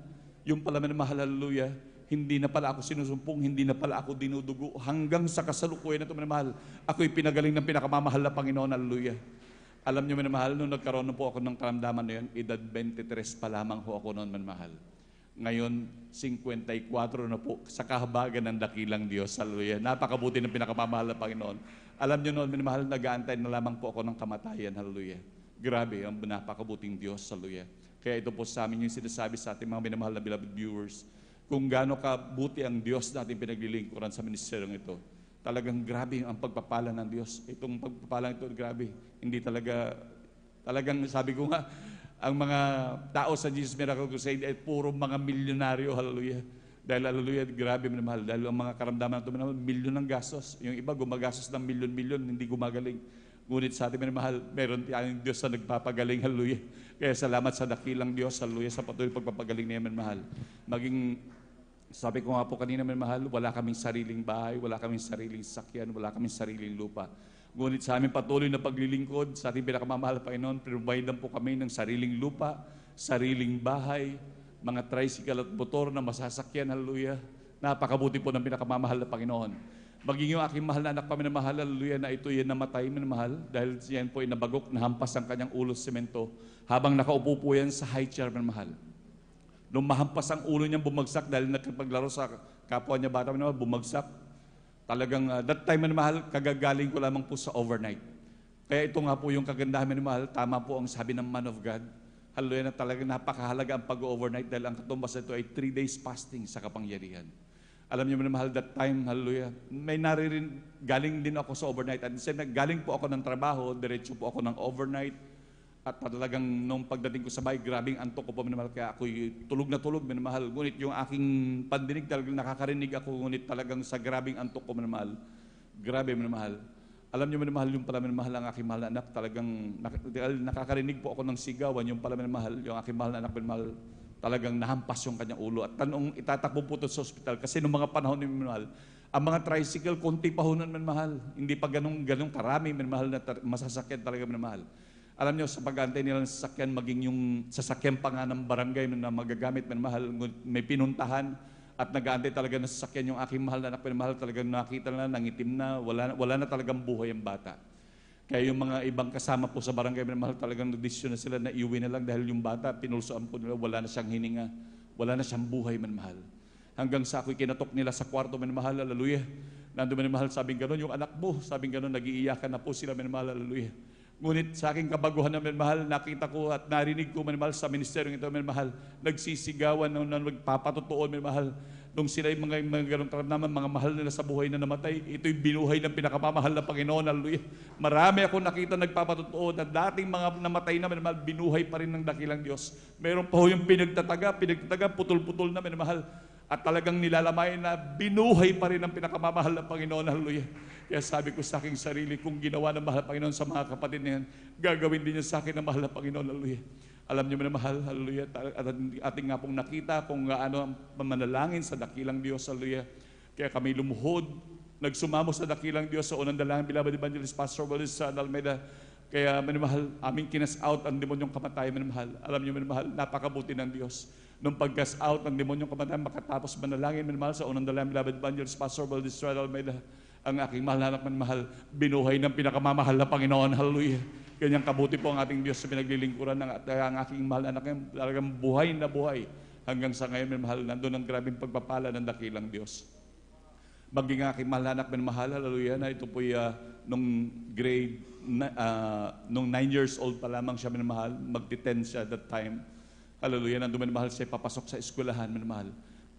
Speaker 4: yung pala, minamahal, hallelujah, hindi na pala ako sinusumpong, hindi na pala ako dinudugo. Hanggang sa kasalukuyan na ito, minamahal, ako'y pinagaling ng pinakamamahal na Panginoon, hallelujah. Alam niyo, minamahal, nung nagkaroon po ako ng karamdaman na yun, edad 23 pa lamang ho ako noon, minamahal. Ngayon, 54 na po sa kahabagan ng dakilang Diyos, hallelujah. Napakabuti ng pinakamamahal na Panginoon. Alam niyo noon, minamahal, nag-aantay na lamang po ako ng kamatayan, hallelujah. Grabe, ang napakabuting Diyos, hallelujah. Kaya ito po sa amin yung sinasabi sa ating mga minamahal na beloved viewers, kung gaano kabuti ang Diyos na ating pinaglilingkuran sa ministeryong ito. Talagang grabe ang pagpapala ng Diyos. Itong pagpapala ito, grabe. Hindi talagang sabi ko nga, ang mga tao sa Jesus Miracle Crusade ay puro mga milyonaryo, hallelujah. Dahil hallelujah, grabe, minamahal. Dahil ang mga karamdaman ito, minamahal, milyon ng gastos. Yung iba gumagastos ng milyon-milyon, hindi gumagaling. Ngunit sa ating minamahal, meron tayong Diyos na nagpapagaling, hallelujah. Kaya salamat sa dakilang Diyos, hallelujah, sa patuloy pagpapagaling niya, minamahal. Maging, sabi ko nga po kanina, minamahal, wala kaming sariling bahay, wala kaming sariling sakyan, wala kaming sariling lupa. Ngunit sa aming patuloy na paglilingkod, sa ating pinakamamahal, Panginoon, pinovidean po kami ng sariling lupa, sariling bahay, mga tricycle at motor na masasakyan, hallelujah. Napakabuti po ng pinakamamahal na Panginoon. Maging yung aking mahal na anak pa, minamahal, hallelujah, na ito yan namatay, minamahal, dahil yan po ay nabagok, nahampas ang kanyang ulo sa semento, habang nakaupo po yan sa high chair, minamahal. Nung mahampas ang ulo niyang bumagsak dahil nagpaglaro sa kapwa niya bata, minamahal, bumagsak. Talagang, that time, minamahal, kagagaling ko lamang po sa overnight. Kaya ito nga po yung kagandahan, minamahal, tama po ang sabi ng man of God, hallelujah, na talagang napakahalaga ang pag-overnight dahil ang katumbas nito ay 3 days fasting sa kapangyarihan. Alam niyo, minamahal, that time, hallelujah, may galing din ako sa overnight. At galing po ako ng trabaho, diretso po ako ng overnight. At talagang nung pagdating ko sa bahay, grabing antok ko po, minamahal, kaya ako'y tulog na tulog, minamahal. Ngunit yung aking pandinig, talagang nakakarinig ako, ngunit talagang sa grabing antok ko, minamahal. Grabe, minamahal. Alam niyo, minamahal, yung pala, minamahal, ang aking mahal na anak, talagang nakakarinig po ako ng sigawan, yung pala, minamahal, yung aking mahal na anak, minamahal, talagang nahampas yung kanyang ulo. At tanong, itatakbo po ito sa ospital. Kasi noong mga panahon ni minamahal, ang mga tricycle, konti pa ho nun, minamahal. Hindi pa ganong karami, minamahal, na masasakyan talaga, minamahal. Alam niyo, sa pag-aantay nila ng sasakyan, maging yung sasakyan pa nga ng barangay na magagamit, minamahal, may pinuntahan, at nag-aantay talaga ng sasakyan yung aking mahal na anak, minamahal, talagang nakita na, nangitim na, wala na talagang buhay ang bata. Kaya yung mga ibang kasama po sa barangay, minamahal, talagang nagdesisyon na sila na iuwi na lang dahil yung bata, pinulsoan po nila, wala na siyang hininga, wala na siyang buhay, minamahal. Hanggang sa ako'y kinatok nila sa kwarto, minamahal, hallelujah. Nandun, minamahal, sabing gano'n, yung anak mo, sabing gano'n, nag-iiyakan na po sila, minamahal, hallelujah. Ngunit sa aking kabaguhan na minamahal, nakita ko at narinig ko, minamahal, sa ministeryong ito, minamahal, nagsisigawan na nagpapatotoo, minamahal. Nung sila yung mga ganong karamdaman, mga mahal nila sa buhay na namatay, ito'y binuhay ng pinakamamahal na Panginoon, hallelujah. Marami ako nakita nagpapatotoo na dating mga namatay na, minamahal, binuhay pa rin ng dakilang Diyos. Meron pa ho yung pinagtataga, putol-putol na, minamahal. At talagang nilalamay na binuhay pa rin ng pinakamamahal na Panginoon, hallelujah. Kaya sabi ko sa aking sarili, kung ginawa ng mahal na Panginoon sa mga kapatid niyan, gagawin din niya sa akin ng mahal na Panginoon, hallelujah. Alam niyo, mahal, hallelujah, at ating nga pong nakita kung ano ang manalangin sa dakilang Diyos, hallelujah. Kaya kami lumuhod, nagsumamo sa dakilang Diyos sa unang dalangin, beloved evangelist Pastor Wallace sa Almeida. Kaya, minamahal, aming kinas out ang demonyong kamatayan, minamahal. Alam niyo, minamahal, napakabuti ng Diyos. Nung pag-cast out ang demonyong kamatayan, makatapos manalangin, minamahal, sa unang dalangin, beloved evangelist Pastor Wallace sa Almeida. ang aking mahal na anak minamahal, binuhay ng pinakamamahal na Panginoon. Hallelujah. Ganyang kabuti po ang ating Diyos sa pinaglilingkuran ng ang aking mahal na anak, talagang buhay na buhay. Hanggang sa ngayon, minamahal, nandun ang grabing pagpapala ng dakilang Diyos. Maging aking mahal na anak minamahal, hallelujah, na ito po nung grade, nung 9 years old pa lamang siya minamahal, magti-10 siya that time. Hallelujah, nandun minamahal siya papasok sa eskwelahan minamahal.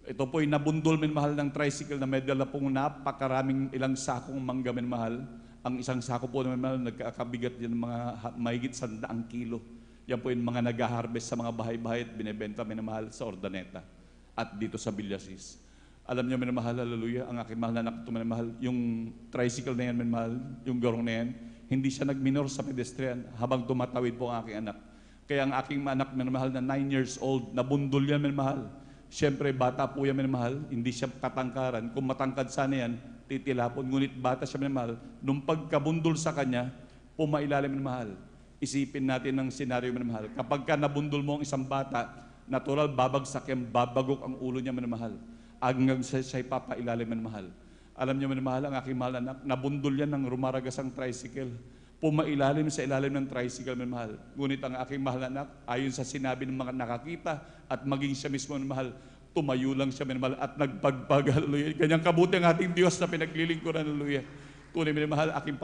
Speaker 4: Ito po'y nabundol minamahal ng tricycle na may dala pong napakaraming ilang sakong mangga minamahal. Ang isang sako po minamahal, nagkakabigat yan mga mahigit 100 kilo. Yan po yung mga nag-harvest sa mga bahay-bahay at binibenta minamahal sa Ordaneta at dito sa Villasis. Alam niyo minamahal, hallelujah, ang aking mahal na anak ito minamahal, yung tricycle na yan minamahal, yung gorong na yan, hindi siya nagminor sa pedestrian habang tumatawid po ang aking anak. Kaya ang aking anak minamahal na 9 years old, nabundol yan minamahal. Siyempre, bata po yan minamahal, hindi siya katangkaran. Kung matangkad sana yan, titilapon. Ngunit bata siya minamahal. Nung pagkabundol sa kanya, pumailalim minamahal. Isipin natin ng senaryo minamahal. Kapag ka nabundol mo ang isang bata, natural, babagsak yan, babagok ang ulo niya minamahal. Hanggang siya'y papailalim minamahal. Alam niyo minamahal, ang aking mahal na anak, nabundol yan ng rumaragasang tricycle. Pumailalim sa ilalim ng tricycle minamahal. Ngunit ang aking mahal na anak, ayon sa sinabi ng mga nakakita at maging siya mismo minamahal, tumayo lang siya minamahal at nagpagpag, hallelujah. Kanyang kabuti ang ating Diyos na pinaglilingkuran, hallelujah. Tunay minamahal, aking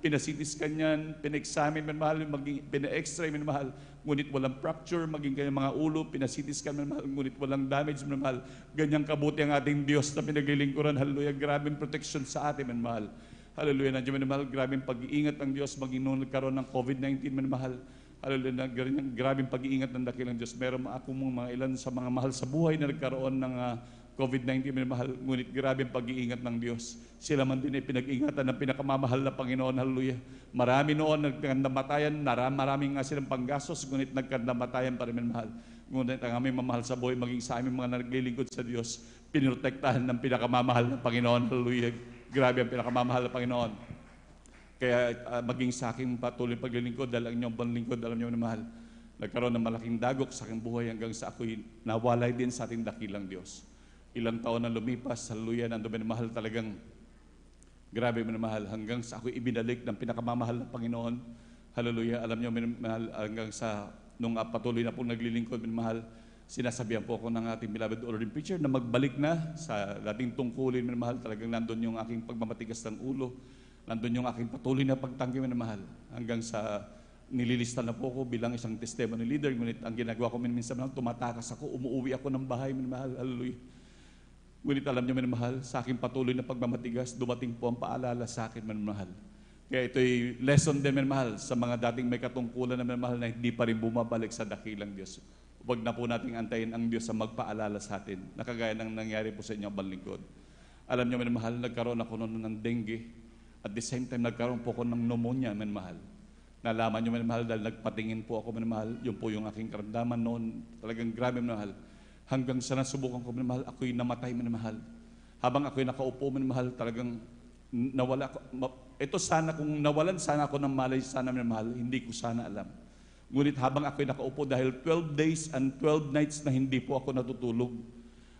Speaker 4: pinasitiskan yan, pina-examine minamahal, pina-x-ray minamahal, ngunit walang fracture, maging kanyang mga ulo, pinasitiskan minamahal, ngunit walang damage minamahal. Ganyang kabuti ang ating Diyos na pinaglilingkuran, hallelujah. Grabing protection sa atin minamahal. Hallelujah, nandiyan minamahal, grabing pag-iingat ng Diyos, maging nung nagkaroon ng COVID-19 minamahal. Hallelujah, grabing pag-iingat ng dakilang Diyos. Meron akong mga ilan sa mga mahal sa buhay na nagkaroon ng COVID-19 minamahal, ngunit grabing pag-iingat ng Diyos. Sila man din ay pinag-ingatan ng pinakamamahal na Panginoon, hallelujah. Marami noon nagkandamatayan, maraming nga silang panggastos, ngunit nagkandamatayan pa rin minamahal. Ngunit ang aming mamahal sa buhay, maging sa aming mga naglilingkod sa Diyos, pinrotektahan ng pinakamamahal na Panginoon, hallelujah. Grabe ang pinakamamahal na Panginoon. Kaya maging sa aking patuloy paglilingkod, dahil ang inyong panlingkod, alam niyo na mahal, nagkaroon ng malaking dagok sa aking buhay hanggang sa ako'y nawalay din sa ating dakilang Diyos. Ilang taon na lumipas, hallelujah, nandun mahal talagang grabe minamahal hanggang sa ako'y ibinalik ng pinakamamahal na Panginoon. Hallelujah, alam niyo minamahal hanggang sa nung patuloy na pong naglilingkod minamahal, sinasabihan po ako ng ating beloved Lord preacher na magbalik na sa dating tungkulin minamahal. Talagang nandun yung aking pagmamatigas ng ulo, nandun yung aking patuloy na pagtanggi minamahal. Hanggang sa nililista na po ako bilang isang testimony leader, ngunit ang ginagawa ko minsan tumatakas ako, umuwi ako ng bahay minamahal. Hallelujah. Ngunit alam niyo minamahal, sa aking patuloy na pagmamatigas, dumating po ang paalala sa akin minamahal. Kaya ito'y lesson din minamahal sa mga dating may katungkulan na minamahal na hindi pa rin bumabalik sa dakilang Diyos. Huwag na po nating antayin ang Diyos sa magpaalala sa atin, nakagaya ng nangyari po sa inyong panlingkod. Alam niyo, minamahal, nagkaroon ako noon ng dengue. At the same time, nagkaroon po ako ng pneumonia, minamahal. Nalaman niyo, minamahal, dahil nagpatingin po ako, minamahal, yun po yung aking karamdaman noon. Talagang grabe, minamahal. Hanggang sa nasubukan ko, minamahal, ako'y namatay, minamahal. Habang ako'y nakaupo, minamahal, talagang nawala ko. Ito sana, kung nawalan sana ako ng malay, sana, minamahal, hindi ko sana alam. Ngunit habang ako'y nakaupo dahil 12 days and 12 nights na hindi po ako natutulog.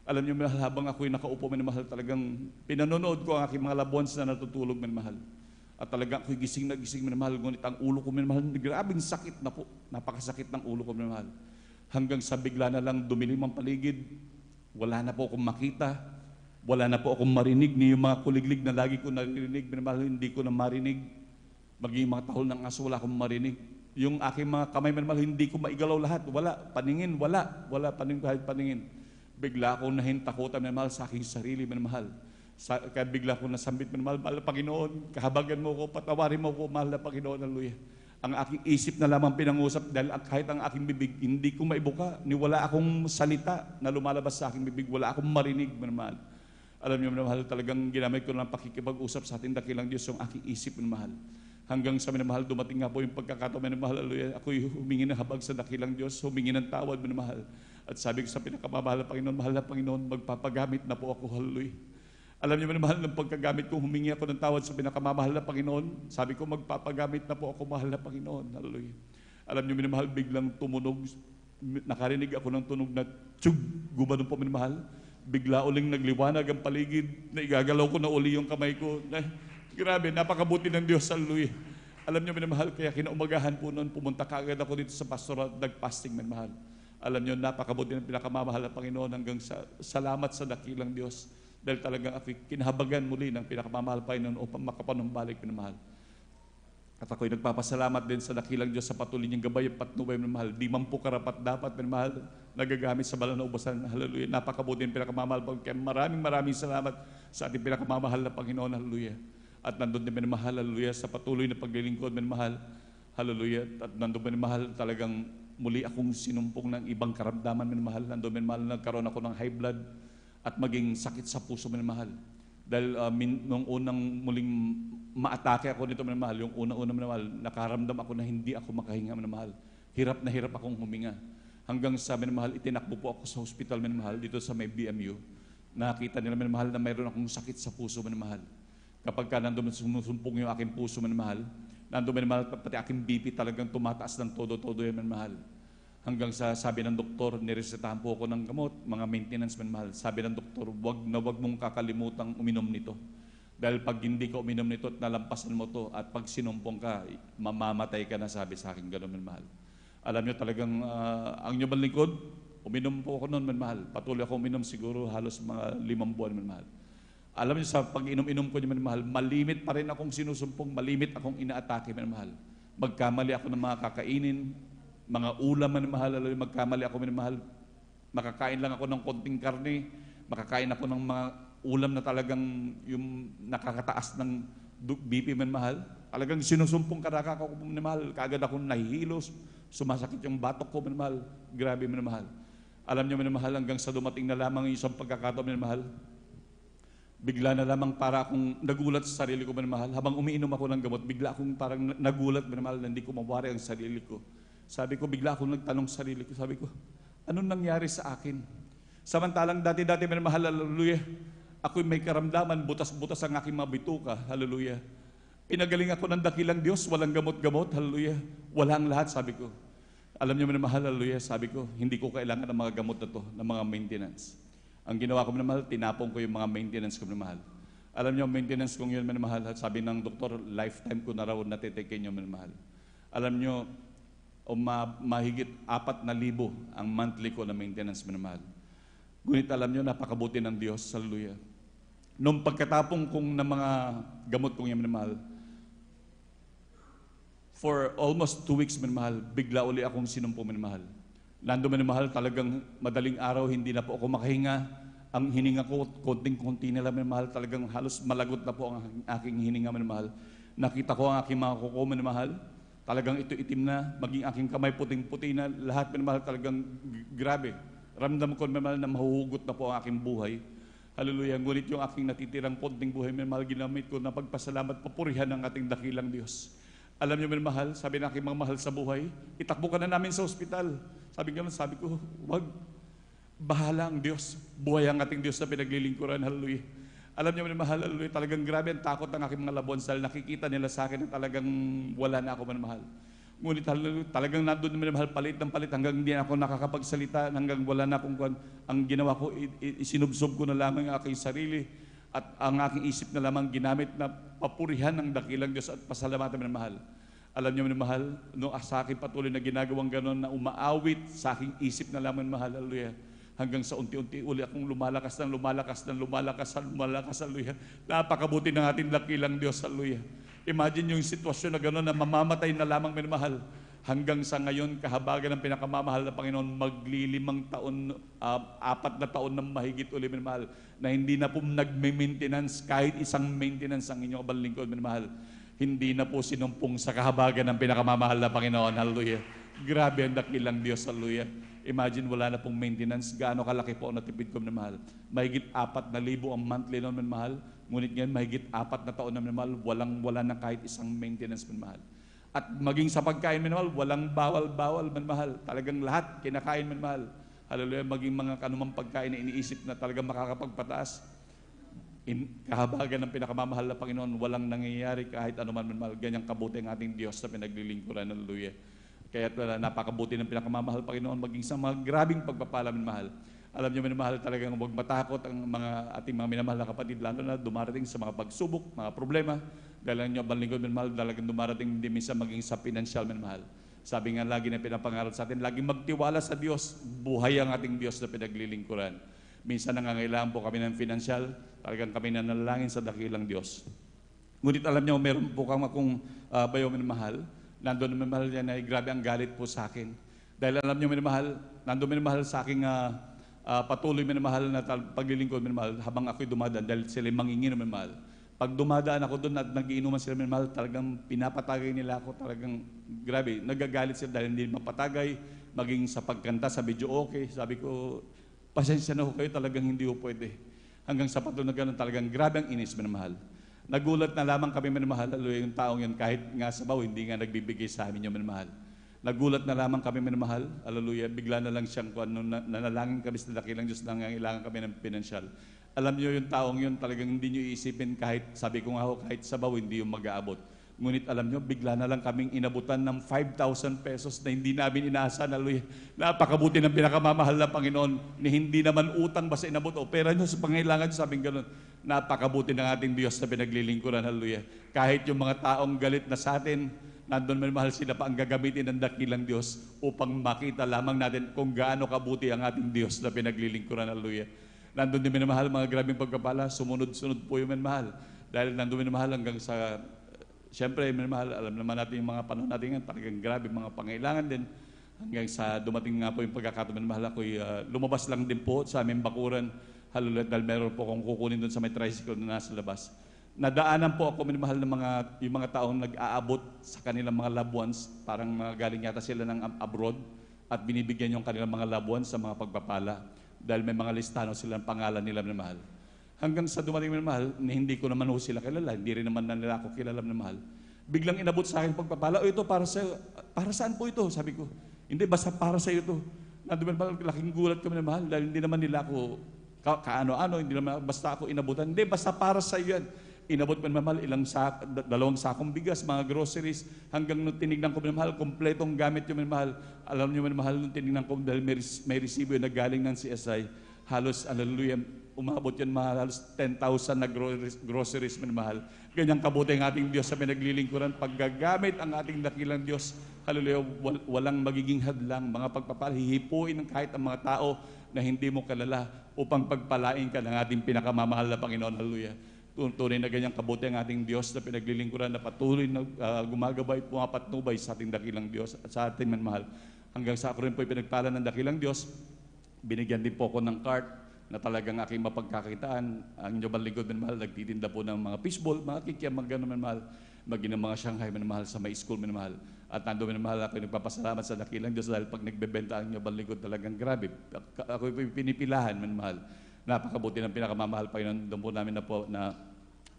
Speaker 4: Alam niyo, minamahal, habang ako'y nakaupo, minamahal, talagang pinanonood ko ang aking mga loved ones na natutulog, minamahal. At talagang ako'y gising na gising, minamahal. Ngunit ang ulo ko, minamahal, grabing sakit na po. Napakasakit ng ulo ko, minamahal. Hanggang sa bigla na lang dumilim ang paligid. Wala na po akong makita. Wala na po akong marinig. Ni yung mga kuliglig na lagi ko narinig, minamahal, hindi ko na marinig. Maging mga tahol ng aso, wala akong marinig. Yung aking mga kamay, minamahal, hindi ko maigalaw lahat. Wala, paningin, wala paningin, kahit paningin. Bigla akong nahintakutan, minamahal, sa aking sarili, minamahal. Kaya bigla akong nasambit, minamahal, mahal na Panginoon, kahabagan mo ko, patawarin mo ko, mahal na Panginoon, hallelujah. Ang aking isip na lamang pinangusap, dahil kahit ang aking bibig, hindi ko maibuka, ni wala akong salita na lumalabas sa aking bibig, wala akong marinig, minamahal. Alam niyo, minamahal, talagang ginamit ko ng pakikipag-usap sa ating dakilang Diyos yung aking isip, minamahal. Hanggang sa minamahal, dumating nga po yung pagkakataon, minamahal, hallelujah. Ako'y humingi ng habag sa dakilang Diyos, humingi ng tawad, minamahal. At sabi ko sa pinakamamahal na Panginoon, mahal na Panginoon, magpapagamit na po ako, hallelujah. Alam niyo, minamahal, ng pagkagamit ko, humingi ako ng tawad sa pinakamamahal na Panginoon. Sabi ko, magpapagamit na po ako, mahal na Panginoon, hallelujah. Alam niyo, minamahal, biglang tumunog, nakarinig ako ng tunog na tiyug, gumanon po, minamahal. bigla uling nagliwanag ang paligid, na igagalaw ko na uli yung kamay ko. Grabe, napakabuti ng Diyos, hallelujah. Alam niyo, minamahal, kaya kinaumagahan po noon, pumunta kaagad ako dito sa pastoral, nag-fasting, minamahal. Alam niyo, napakabuti ng pinakamamahal na Panginoon hanggang sa salamat sa dakilang Diyos. Dahil talagang ako kinahabagan muli ng pinakamamahal Panginoon upang makapanumbalik, minamahal. At ako'y nagpapasalamat din sa dakilang Diyos sa patuloy niyang gabay at patnubay, minamahal. Di man po karapat dapat, minamahal, nagagamit sa banal na ubasan. Hallelujah. Napakabuti ng pinakamamahal. Kaya maraming salamat sa ating pinakamamahal na Panginoon. Hallelujah. At nandun din, minamahal, hallelujah, sa patuloy na paglilingkod, minamahal. Hallelujah. At nandun, minamahal, talagang muli akong sinumpong ng ibang karamdaman, minamahal. Nandun, minamahal, nagkaroon ako ng high blood at maging sakit sa puso, minamahal. Dahil nung unang muling maatake ako nito, minamahal, yung una-una, minamahal, nakaramdam ako na hindi ako makahinga, minamahal. Hirap na hirap akong huminga. Hanggang sa, minamahal, itinakbo po ako sa hospital, minamahal, dito sa may BMU. Nakita nila, minamahal, na mayroon akong sakit sa puso, minamahal. Kapag ka nandun sumusumpong yung aking puso, minamahal, nandun, minamahal, pati aking BP talagang tumataas ng todo-todo yan, minamahal. Hanggang sa sabi ng doktor, niresetahan po ako ng gamot, mga maintenance, minamahal. Sabi ng doktor, wag mong kakalimutang uminom nito. Dahil pag hindi ka uminom nito at nalampasan mo to, at pag sinumpong ka, mamamatay ka na, sabi sa akin, gano'n, minamahal. Alam nyo talagang, ang nyo lingkod, uminom po ako noon, minamahal. Patuloy ako uminom siguro halos mga 5 buwan, minamahal. Alam niyo, sa pag-inom-inom ko niyo, minamahal, malimit pa rin akong sinusumpong, malimit akong inaatake, minamahal. Magkamali ako ng mga kakainin, mga ulam, minamahal, magkamali ako, minamahal. Makakain lang ako ng konting karne, makakain ako ng mga ulam na talagang yung nakakataas ng BP, minamahal. Talagang sinusumpong karaka ko, minamahal. Kaagad akong nahihilos, sumasakit yung batok ko, minamahal. Grabe, minamahal. Alam niyo, minamahal, hanggang sa dumating na lamang yung isang pagkakataon, minamahal. Bigla na lamang para akong nagulat sa sarili ko, minamahal. Habang umiinom ako ng gamot, bigla akong parang nagulat, minamahal, na hindi ko mawari ang sarili ko. Sabi ko, bigla akong nagtanong sa sarili ko. Sabi ko, anong nangyari sa akin? Samantalang dati-dati, minamahal, hallelujah, ako'y may karamdaman, butas-butas ang aking mga bituka, hallelujah. Pinagaling ako ng dakilang Diyos, walang gamot-gamot, hallelujah. Walang lahat, sabi ko. Alam niyo, minamahal, hallelujah, sabi ko, hindi ko kailangan ng mga gamot na to, ng mga maintenance. Ang ginawa ko, minamahal, tinapong ko yung mga maintenance ko, minamahal. Alam niyo, maintenance kong yun, minamahal, sabi ng doktor, lifetime ko na raw natitake nyo, minamahal. Alam niyo, mahigit 4,000 ang monthly ko na maintenance, minamahal. Ngunit alam niyo, napakabuti ng Diyos, hallelujah. Nung pagkatapong kong ng mga gamot kong yan, minamahal, for almost 2 weeks, minamahal, bigla uli akong sinumpong, minamahal. Nando, minamahal, talagang madaling araw, hindi na po ako makahinga. Ang hininga ko, konting-konti na lang, minamahal, talagang halos malagot na po ang aking hininga, minamahal. Nakita ko ang aking mga kuko, minamahal, talagang ito itim na, maging aking kamay puting-puti na, lahat, minamahal, talagang grabe. Ramdam ko, minamahal, na mahuhugot na po ang aking buhay. Hallelujah. Ngunit yung aking natitirang konting buhay, minamahal, ginamit ko na pagpasalamat, papurihan ng ating dakilang Diyos. Alam niyo, minamahal, sabi ng aking mga mahal sa buhay, itakbo ka na namin sa ospital. Sabi ko, wag. Bahala ang Diyos. Buhay ang ating Diyos na pinaglilingkuran. Hallelujah. Alam niyo, minamahal, hallelujah, talagang grabe ang takot ng aking mga labuan dahil nakikita nila sa akin na talagang wala na ako, minamahal. Ngunit talagang nandun, minamahal, palit ng palit hanggang hindi ako nakakapagsalita, hanggang wala na akong kwan. Ang ginawa ko, isinubsob ko na lamang ang aking sarili at ang aking isip na lamang ginamit na papurihan ng dakilang Diyos at pasalamatan, minamahal. Alam niyo, minamahal, no, sa akin patuloy na ginagawang gano'n na umaawit sa aking isip na lamang, minamahal, hallelujah. Hanggang sa unti-unti uli akong lumalakas, hallelujah. Napakabuti ng ating dakilang Diyos, hallelujah. Imagine yung sitwasyon na gano'n na mamamatay na lamang, minamahal. Hanggang sa ngayon, kahabagan ng pinakamamahal na Panginoon, magli5 taon, 4 na taon na mahigit uli, minamahal, na hindi na po nagme-maintenance, kahit isang maintenance ang inyong abang lingkod, minamahal. Hindi na po sinumpong sa kahabagan ng pinakamamahal na Panginoon, hallelujah. Grabe ang dakilang Diyos, hallelujah. Imagine, wala na pong maintenance, gaano kalaki po ang natipid ko, minamahal. Mahigit 4,000 ang monthly noon, minamahal. Ngunit ngayon, mahigit 4 na taon na, minamahal, wala na kahit isang maintenance, minamahal. At maging sa pagkain, minamahal, walang bawal-bawal, minamahal. Talagang lahat, kinakain, minamahal. Hallelujah, maging mga kanumang pagkain na iniisip na talagang makakapagpataas. Kahabagan ng pinakamamahal na Panginoon, walang nangyayari kahit anuman, minamahal. Ganyang kabuti ang ating Diyos na pinaglilingkuran, hallelujah. Kaya napakabuti ng pinakamamahal, Panginoon, maging sa mga grabing pagpapala, minamahal.
Speaker 5: Alam niyo, minamahal, talagang huwag matakot ang ating mga minamahal na kapatid, lalo na dumarating sa mga pagsubok, mga problema. Dahil ang inyo, banlingkod, minamahal, talagang dumarating hindi minsan maging sa pinansyal, minamahal. Sabi nga lagi na pinapangarap sa atin, laging magtiwala sa Diyos, buhay ang ating Diyos na pinaglilingkuran. Minsan nangangailangan po kami ng pinansyal, talagang kami nanalangin sa dakilang Diyos. Ngunit alam niyo, meron po akong bayo, minamahal, nandun minamahal yan ay grabe ang galit po sa akin. Dahil alam niyo, minamahal, nandun minamahal sa aking patuloy minamahal na paglilingkod minamahal habang ako'y dumadaan dahil sila manginginom minamahal. Pag dumadaan ako doon at nagiinuman sila minamahal, talagang pinapatagay nila ako, talagang grabe, nagagalit sila dahil hindi mapatagay, maging sa pagkanta sa video okay. Sabi ko, pasensya na ho kayo, talagang hindi ho pwede. Hanggang sa patuloy na gano'n, talagang grabe ang inis minamahal. Nagulat na lamang kami minamahal, yung taong yun, kahit nga sabaw, hindi nga nagbibigay sa amin yung minamahal. Nagulat na lamang kami minamahal, hallelujah, bigla na lang siyang nanalangin kami sa dakilang Diyos, nangangailangan kami ng pinansyal. Alam niyo yung taong yun, talagang hindi niyo iisipin kahit, sabi ko nga ho, kahit sabaw, hindi yung mag-aabot. Ngunit alam niyo, bigla na lang kaming inabutan ng 5,000 pesos na hindi namin inaasahan, hallelujah. Napakabuti ng pinakamamahal na Panginoon, ni hindi naman utang basta inabot, o pera niyo sa pangailangan niyo, sabing gano'n. Napakabuti ng ating Diyos na pinaglilingkuran, hallelujah. Kahit yung mga taong galit na sa atin, nandun minamahal sila pa ang gagamitin ng dakilang Diyos upang makita lamang natin kung gaano kabuti ang ating Diyos na pinaglilingkuran. Hallelujah. Nandun din minamahal, mga grabing pagpapala, sumunod-sunod po yung minamahal. Dahil nandun minamahal hanggang sa, siyempre minamahal, alam naman natin yung mga panahon natin yan, talagang grabe mga pangailangan din. Hanggang sa dumating nga po yung pagkakataon minamahal, ako'y lumabas lang din po sa aming bakuran. Hallelujah, dahil meron po akong kukunin doon sa may tricycle na nasa labas. Nadaanan po ako minamahal ng yung mga taong nag-aabot sa kanilang mga loved ones, parang galing yata sila ng abroad at binibigyan yung kanilang mga loved ones sa mga pagpapala dahil may mga listano sila ng pangalan nila minamahal. Hanggang sa dumating minamahal, hindi ko naman ho sila kilala, hindi rin naman nila ako kilala minamahal. Biglang inabot sa akin pagpapala, ito para sa para saan po ito? Sabi ko, hindi, basta para sa iyo ito. Nandun minamahal, laking gulat ko minamahal dahil hindi naman nila ako kaano-ano, hindi naman basta ako inabutan. Hindi, basta para sa iyo yan. Inabot mo minamahal, dalawang sakong bigas, mga groceries, hanggang nung tinignan ko minamahal, kompletong gamit yung minamahal. Alam niyo minamahal, nung tinignan ko, dahil may resibo na galing ng CSI, halos, hallelujah, umabot yan mga halos 10,000 na groceries minamahal. Ganyang kabuti ang ating Diyos sa pinaglilingkuran, paggagamit ang ating dakilang Diyos, hallelujah, walang magiging hadlang, mga pagpapala, hihipuin ng kahit ang mga tao na hindi mo kalala upang pagpalain ka ng ating pinakamamahal na Panginoon, hallelujah. Tunay na ganyang kabuti ang ating Diyos na pinaglilingkuran na patuloy na gumagabay, pumapatnubay sa ating dakilang Diyos at sa ating manmahal. Hanggang sa ako rin po pinagpala ng dakilang Diyos, binigyan din po ako ng cart na talagang aking mapagkakakitaan. Ang inyong lingkod, manmahal, nagtitinda po ng mga fishball, mga kikiam, mga gano'n, manmahal, maging ng mga Shanghai, manmahal, sa may school, manmahal. At nando, manmahal, ako nagpapasalamat sa dakilang Diyos dahil pag nagbebenta ang inyong lingkod, talagang grabe. Ako pinipilahan, manmahal. Napakabuti ng pinakamamahal pa yun. Doon po namin na po na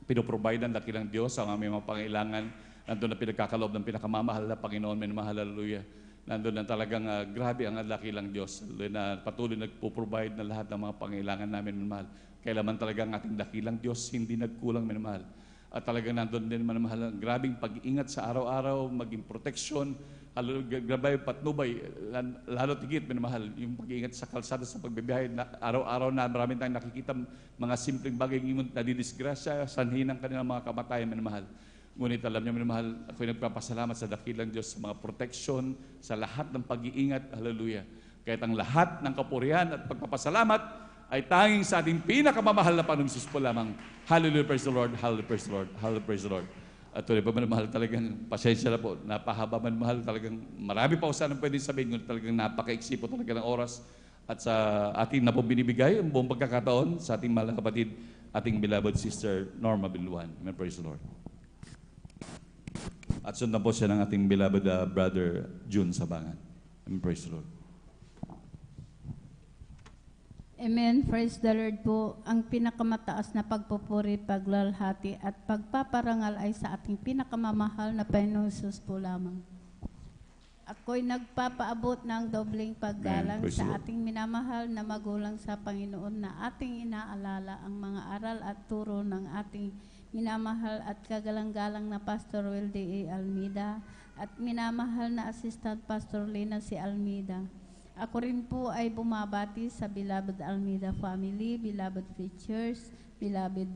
Speaker 5: pinoprovide ng dakilang Diyos ang aming mga pangailangan. Nandun na pinagkakaloob ng pinakamamahal na Panginoon, minamahal, hallelujah. Nandun na talagang grabe ang dakilang Diyos na patuloy nagpo-provide na lahat ng mga pangailangan namin, minamahal. Kailaman talaga ang ating dakilang Diyos, hindi nagkulang, minamahal. At talagang nandun din, minamahal, ang grabing pag-iingat sa araw-araw, maging protection, grabay, patnubay, lalo tigit, minamahal, yung pag-iingat sa kalsada, sa pagbibiyahe, araw-araw na marami tayong nakikita mga simpleng bagay ng nadidisgrasya, sanhin ng kanilang mga kamatayan, minamahal. Ngunit alam niyo, minamahal, ako'y nagpapasalamat sa dakilang Diyos sa mga protection, sa lahat ng pag-iingat, hallelujah. Kahit ang lahat ng kapurihan at pagpapasalamat ay tanging sa ating pinakamamahal na Panginoong Hesus po lamang. Hallelujah, praise the Lord, hallelujah, praise the Lord, hallelujah, praise the Lord. At tuloy pa manmahal, talagang pasensya na po, napahaba manmahal, talagang marami pa ako sana pwedeng sabihin, ngunit talagang napaka-iksi po talaga ng oras at sa ating na po binibigay ang buong pagkakataon sa ating mahal na kapatid, ating beloved sister Norma Biluan. Amen, praise the Lord. At sundan po siya ng ating beloved brother June Sabangan. Amen, praise the Lord.
Speaker 6: Amen. Praise the Lord po. Ang pinakamataas na pagpupuri, paglalhati at pagpaparangal ay sa ating pinakamamahal na Panginoong Hesus po lamang. Ako'y nagpapaabot ng dobling paggalang
Speaker 5: Amen. Praise the
Speaker 6: sa
Speaker 5: Lord.
Speaker 6: ating minamahal na magulang sa Panginoon na ating inaalala ang mga aral at turo ng ating minamahal at kagalang-galang na Pastor Wilde A. Almeida at minamahal na Assistant Pastor Lina C. Almeida. Ako rin po ay bumabati sa beloved Almeida family, beloved preachers, beloved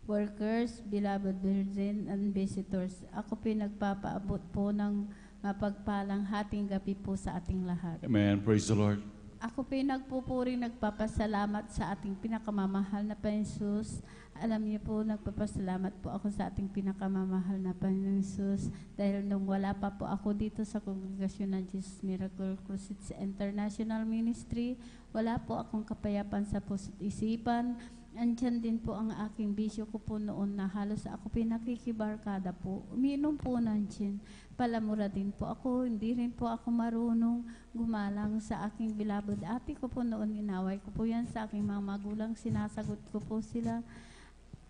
Speaker 6: workers, beloved virgin and visitors. Ako po nagpapaabot po ng mapagpalang hating gabi po sa ating lahat.
Speaker 5: Amen. Praise the Lord.
Speaker 6: Ako po nagpupuring nagpapasalamat sa ating pinakamamahal na Panginoon Jesus. Alam niyo po, nagpapasalamat po ako sa ating pinakamamahal na Panginoon Jesus dahil nung wala pa po ako dito sa Kongregasyon ng Jesus Miracle Crusades International Ministry, wala po akong kapayapaan sa puso't isipan. Andyan din po ang aking bisyo ko po noon na halos ako pinakikibarkada po. Uminom po ng gin. Palamura din po ako. Hindi rin po ako marunong gumalang sa aking beloved ate ko po noon. Inaway ko po yan sa aking mga magulang. Sinasagot ko po sila.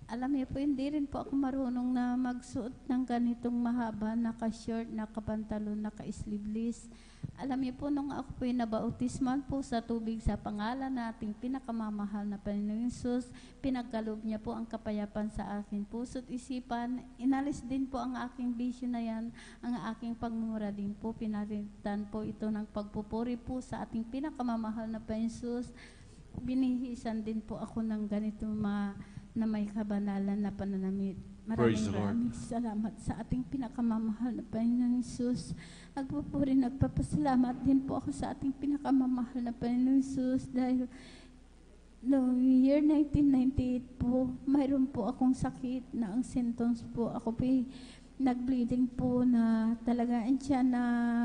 Speaker 6: Alam niyo po, hindi rin po ako marunong na magsuot ng ganitong mahaba, naka-short, naka-pantalon, naka-sleeveless. Alam niyo po, nung ako po nabautisman po sa tubig sa pangalan nating pinakamamahal na Panginoon Jesus, pinagkaloob niya po ang kapayapaan sa aking puso't isipan. Inalis din po ang aking bisyo na yan, ang aking pagmumura din po. Pinalitan po ito ng pagpupuri po sa ating pinakamamahal na Panginoon Jesus. Binihisan din po ako ng ganito na may kabanalan na pananamit. Maraming salamat sa ating pinakamamahal na Panginoon Jesus. Nagpupuri, nagpapasalamat din po ako sa ating pinakamamahal na Panginoon Jesus dahil noong year 1998 po, mayroon po akong sakit na ang symptoms po. Ako po nag-bleeding po na talaga siya na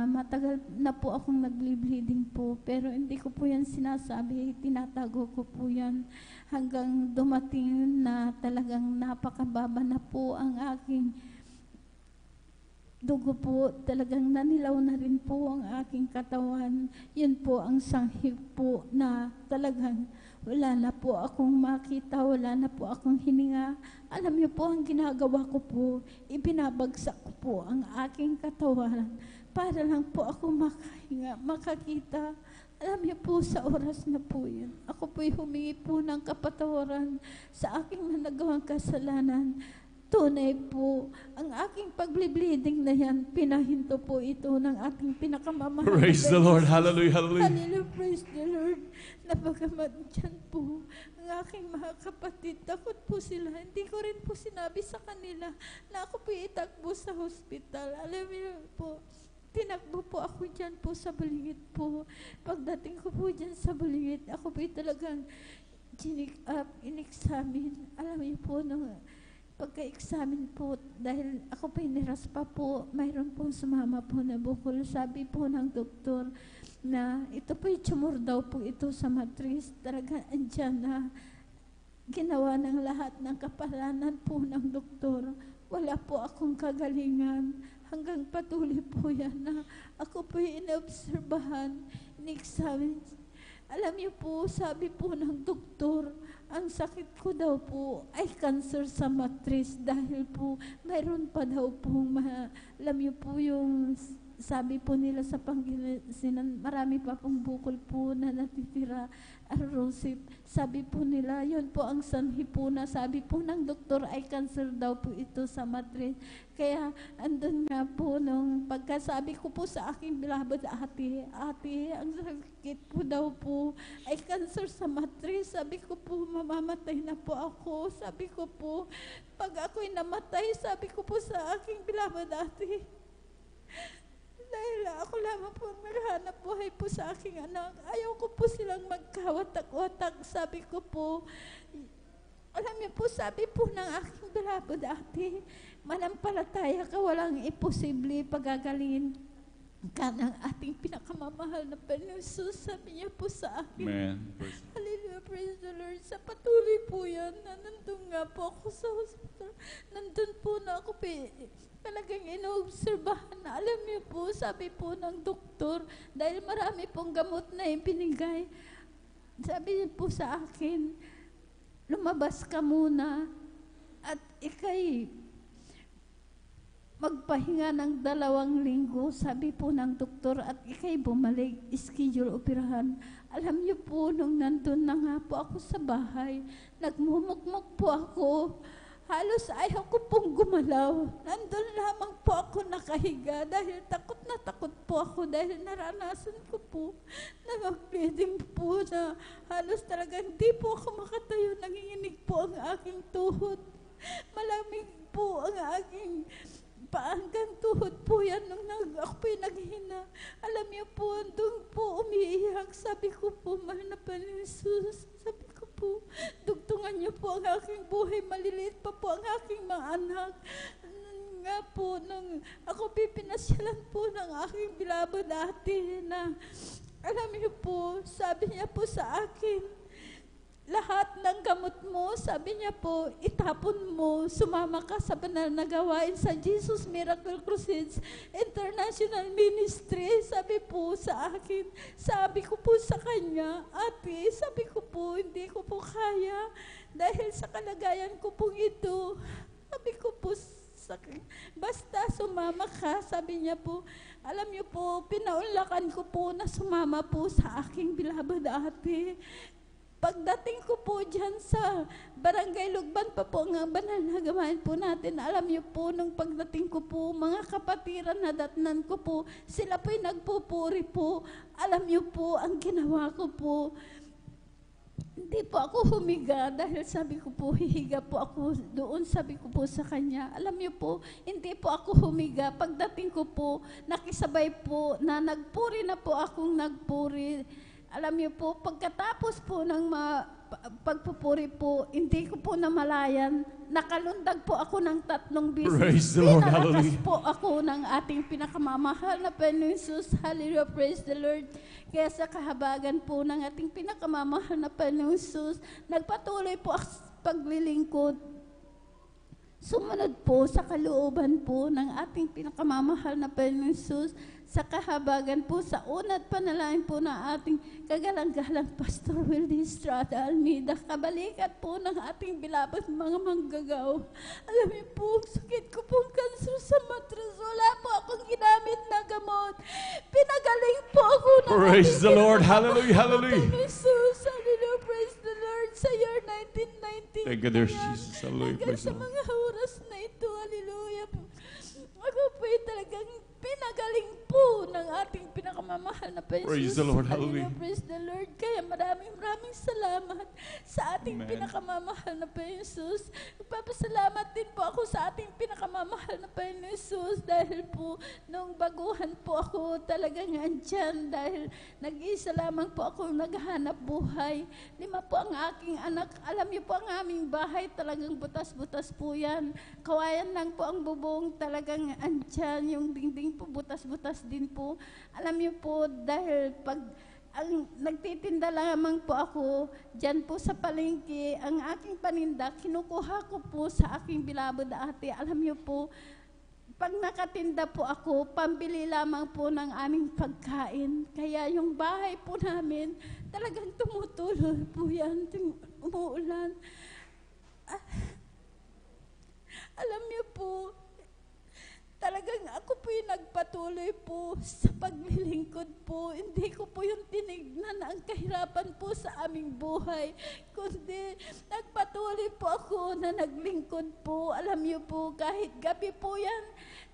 Speaker 6: matagal na po akong nag-bleeding po pero hindi ko po yan sinasabi, tinatago ko po yan hanggang dumating na talagang napakababa na po ang aking dugo po, talagang nanilaw na rin po ang aking katawan. Yun po ang sanghig po na talagang wala na po akong makita, wala na po akong hininga. Alam niyo po, ang ginagawa ko po, ibinabagsak ko po ang aking katawan para lang po ako makahinga, makakita. Alam niyo po, sa oras na po yun, ako po'y humingi po ng kapatawaran sa aking nagawang kasalanan. Tunay po, ang aking pag-bleeding na yan, pinahinto po ito ng ating pinakamamahal.
Speaker 5: Praise the Lord. Hallelujah, hallelujah.
Speaker 6: Hallelujah, praise the Lord. Napagamat dyan po, ang aking mga kapatid, takot po sila. Hindi ko rin po sinabi sa kanila na ako po itakbo sa hospital. Alam niyo po, tinakbo po ako dyan po sa Balingit po. Pagdating ko po dyan sa Balingit, ako po talagang chinik up, in-examine. Alam niyo po, pagka-examine po, dahil ako po niraspa po, mayroon pong sumama po na bukol. Sabi po ng doktor na ito po'y tumor daw po ito sa matris. Talaga andyan na ginawa ng lahat ng kapalanan po ng doktor. Wala po akong kagalingan. Hanggang patuloy po yan na ako po'y inobserbahan, in-examine. Alam niyo po, sabi po ng doktor, ang sakit ko daw po ay cancer sa matris dahil po mayroon pa daw po, alam niyo po yung sabi po nila sa Pangasinan, marami pa pong bukol po na natitira, erosive. Sabi po nila, yun po ang sanhi po na sabi po ng doktor ay cancer daw po ito sa matris. Kaya andun nga po nung pagkasabi ko po sa aking beloved ate, ang sakit po daw po ay cancer sa matris. Sabi ko po, mamamatay na po ako. Sabi ko po, pag ako'y namatay, sabi ko po sa aking beloved ate, dahil ako lamang po ang maghanap buhay po sa aking anak. Ayaw ko po silang magkawatak-watak. Sabi ko po, alam niyo po, sabi po ng aking beloved ate, manampalataya ka, walang imposible, pagagalingin ka ng ating pinakamamahal na Panginoon Jesus. Sabi niya po sa akin.
Speaker 5: Amen.
Speaker 6: Hallelujah, praise the Lord. Sa patuloy po yan, na nandun nga po ako sa hospital. Nandun po na ako talagang inoobserbahan na, alam niyo po, sabi po ng doktor, dahil marami pong gamot na ibinigay, sabi niyo po sa akin, lumabas ka muna at ikay magpahinga ng 2 linggo, sabi po ng doktor, at ikay bumalik, schedule operahan. Alam niyo po, nung nandun na nga po ako sa bahay, nagmumukmuk po ako halos ayaw ko pong gumalaw. Nandun lamang po ako nakahiga dahil takot na takot po ako dahil naranasan ko po na mag-bleeding po na halos talaga hindi po ako makatayo. Nanginginig po ang aking tuhod. Malamig po ang aking hanggang tuhod po yan nung ako po'y naghihina. Alam niyo po, doon po umiiyak. Sabi ko po, mahal na Panginoon Jesus. Sabi ko po, dugtungan niyo po ang aking buhay. Maliliit pa po ang aking mga anak. Nga po, nung ako pipinasyalan po ng aking bilabo dati na, alam niyo po, sabi niya po sa akin, lahat ng gamot mo, sabi niya po, itapon mo, sumama ka sa banal na gawain sa Jesus Miracle Crusades International Ministry. Sabi po sa akin, sabi ko po sa kanya, ate, sabi ko po, hindi ko po kaya dahil sa kalagayan ko po ito. Sabi ko po, basta sumama ka, sabi niya po. Alam niyo po, pinaunlakan ko po na sumama po sa aking bilabad ate. Pagdating ko po dyan sa Barangay Lugban pa po nga banal na gawain po natin, alam niyo po, nung pagdating ko po, mga kapatiran na datnan ko po, sila po'y nagpupuri po. Alam niyo po, ang ginawa ko po, hindi po ako humiga dahil sabi ko po, hihiga po ako doon, sabi ko po sa kanya. Alam niyo po, hindi po ako humiga. Pagdating ko po, nakisabay po na nagpuri na po akong nagpuri. Alam niyo po, pagkatapos po ng pagpupuri po, hindi ko po namalayan, nakalundag po ako ng 3 bisis.
Speaker 5: Praise the Lord,
Speaker 6: Pinalakas
Speaker 5: hallelujah.
Speaker 6: po ako ng ating pinakamamahal na Panginoon Jesus. Hallelujah, praise the Lord. Kaya sa kahabagan po ng ating pinakamamahal na Panginoon Jesus, nagpatuloy po ako sa paglilingkod. Sumunod po sa kalooban po ng ating pinakamamahal na Panginoon Jesus, sa kahabagan po, sa unat panalangin po ng ating kagalang-galang Pastor Wildy Estrada Almeida, kabalikat po ng ating bilabad mga manggagaw. Alam niyo po, sakit ko pong kanser sa matras. Wala po akong ginamit na gamot. Pinagaling po ako ng
Speaker 5: Praise
Speaker 6: ating
Speaker 5: the Lord.
Speaker 6: pinakamamahal
Speaker 5: Hallelujah,
Speaker 6: na
Speaker 5: hallelujah.
Speaker 6: Panginoon Jesus. Hallelujah, praise the Lord. Sa year 1990.
Speaker 5: Thank you, dear
Speaker 6: Kaya,
Speaker 5: Jesus. Hallelujah,
Speaker 6: hanggang
Speaker 5: praise
Speaker 6: sa
Speaker 5: the Lord.
Speaker 6: mga oras na ito, hallelujah. Ako po'y talagang pinagaling po ng ating pinakamamahal na Panginoon.
Speaker 5: Praise the Lord, hallelujah.
Speaker 6: Praise the Lord. Kaya maraming salamat sa ating
Speaker 5: Amen.
Speaker 6: pinakamamahal na Panginoon Jesus. Nagpapasalamat din po ako sa ating pinakamamahal na Panginoon Jesus dahil po nung baguhan po ako talagang andyan dahil nag-isa lamang po ako naghahanap buhay. 5 po ang aking anak. Alam niyo po ang aming bahay talagang butas-butas po yan. Kawayan lang po ang bubong, talagang andyan. Yung dingding po butas-butas din po. Alam niyo po dahil pag ang nagtitinda lamang po ako dyan po sa palengke, ang aking paninda, kinukuha ko po sa aking bilabad ate. Alam niyo po, pag nakatinda po ako, pambili lamang po ng aming pagkain. Kaya yung bahay po namin, talagang tumutuloy po yan, umuulan. Alam niyo po, talagang ako po yung nagpatuloy po sa paglilingkod po. Hindi ko po yung tinignan ang kahirapan po sa aming buhay. Kundi nagpatuloy po ako na naglingkod po. Alam niyo po, kahit gabi po yan.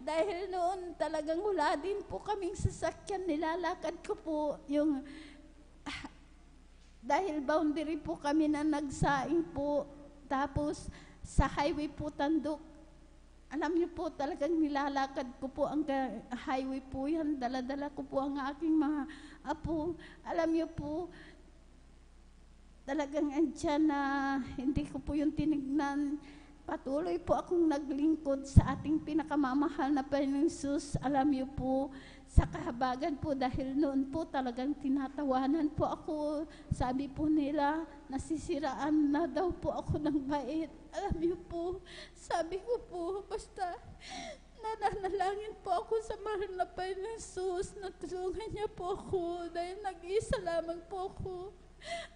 Speaker 6: Dahil noon talagang wala din po kaming sasakyan. Nilalakad ko po yung... dahil boundary po kami na nagsaing po. Tapos sa highway po Tandok. Alam niyo po, talagang nilalakad ko po ang highway po yan. Dala-dala ko po ang aking mga apo. Alam niyo po, talagang andyan na hindi ko po yung tinignan. Patuloy po akong naglingkod sa ating pinakamamahal na Panginoon Jesus. Alam niyo po, sa kahabagan po dahil noon po talagang tinatawanan po ako. Sabi po nila, nasisiraan na daw po ako ng bait. Alam niyo po, sabi ko po, basta nananalangin po ako sa mahal na Panginoon Jesus na tulungan niya po ako dahil nag-iisa lamang po ako.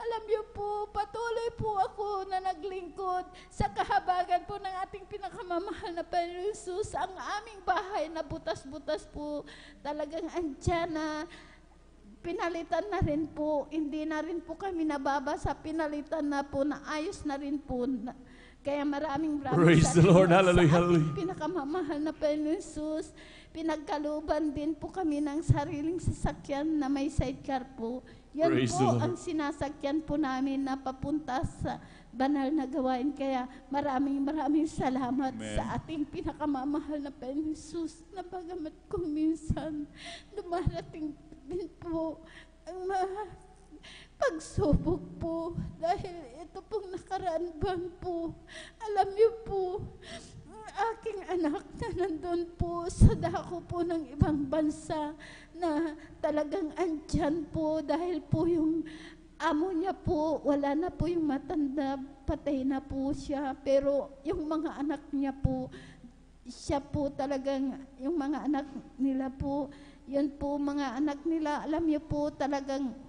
Speaker 6: Alam niyo po, patuloy po ako na naglingkod sa kahabagan po ng ating pinakamamahal na Panginoon Jesus. Ang aming bahay na butas-butas po, talagang andyan na pinalitan na rin po. Hindi na rin po kami nababasa, pinalitan na po, na ayos na rin po. Kaya maraming
Speaker 5: Praise the Lord. Hallelujah,
Speaker 6: sa
Speaker 5: hallelujah.
Speaker 6: ating pinakamamahal na Panginoon Jesus. Pinagkaluban din po kami ng sariling sasakyan na may sidecar po. Yan
Speaker 5: Praise
Speaker 6: po
Speaker 5: the Lord.
Speaker 6: ang sinasakyan po namin na papunta sa banal na gawain. Kaya maraming salamat
Speaker 5: Amen.
Speaker 6: sa ating pinakamamahal na Panginoon Jesus, na bagamat kung minsan dumarating din po ang mga pagsubok po, dahil ito pong nakaraan buwan po, alam niyo po, ang aking anak na nandun po sa dako po ng ibang bansa, na talagang andyan po dahil po yung amo niya po, wala na po yung matanda, patay na po siya, pero yung mga anak niya po, siya po talagang, yung mga anak nila po, yun po mga anak nila, alam niyo po talagang,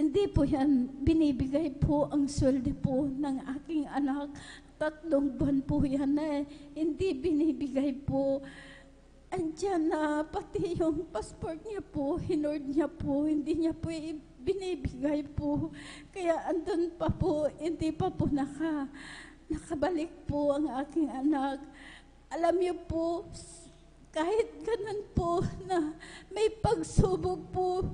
Speaker 6: hindi po yan, binibigay po ang sweldo po ng aking anak. 3 buwan po yan na hindi binibigay po. Andyan na pati yung passport niya po, hinord niya po, hindi niya po binibigay po. Kaya andun pa po, hindi pa po nakabalik po ang aking anak. Alam niyo po, kahit ganun po na may pagsubok po,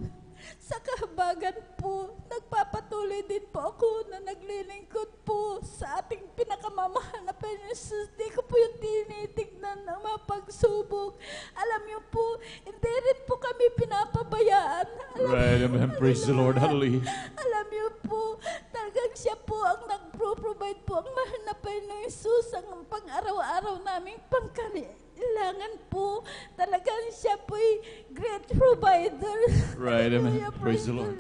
Speaker 6: sa kahabagan po, nagpapatuloy din po ako na naglilingkod po sa ating pinakamamahal na Panginoon Jesus. Di ko po yung tinitignan ng mga pagsubok. Alam niyo po, hindi rin po kami pinapabayaan.
Speaker 5: Right, amen. Praise the Lord. Hallelujah.
Speaker 6: Alam niyo po, talagang siya po ang nag-provide po ang mahal na Panginoon Jesus, ang pang-araw-araw naming pangkailangan po. Talagang siya po'y great provider.
Speaker 5: Right, amen.
Speaker 6: Hallelujah,
Speaker 5: Praise the Lord.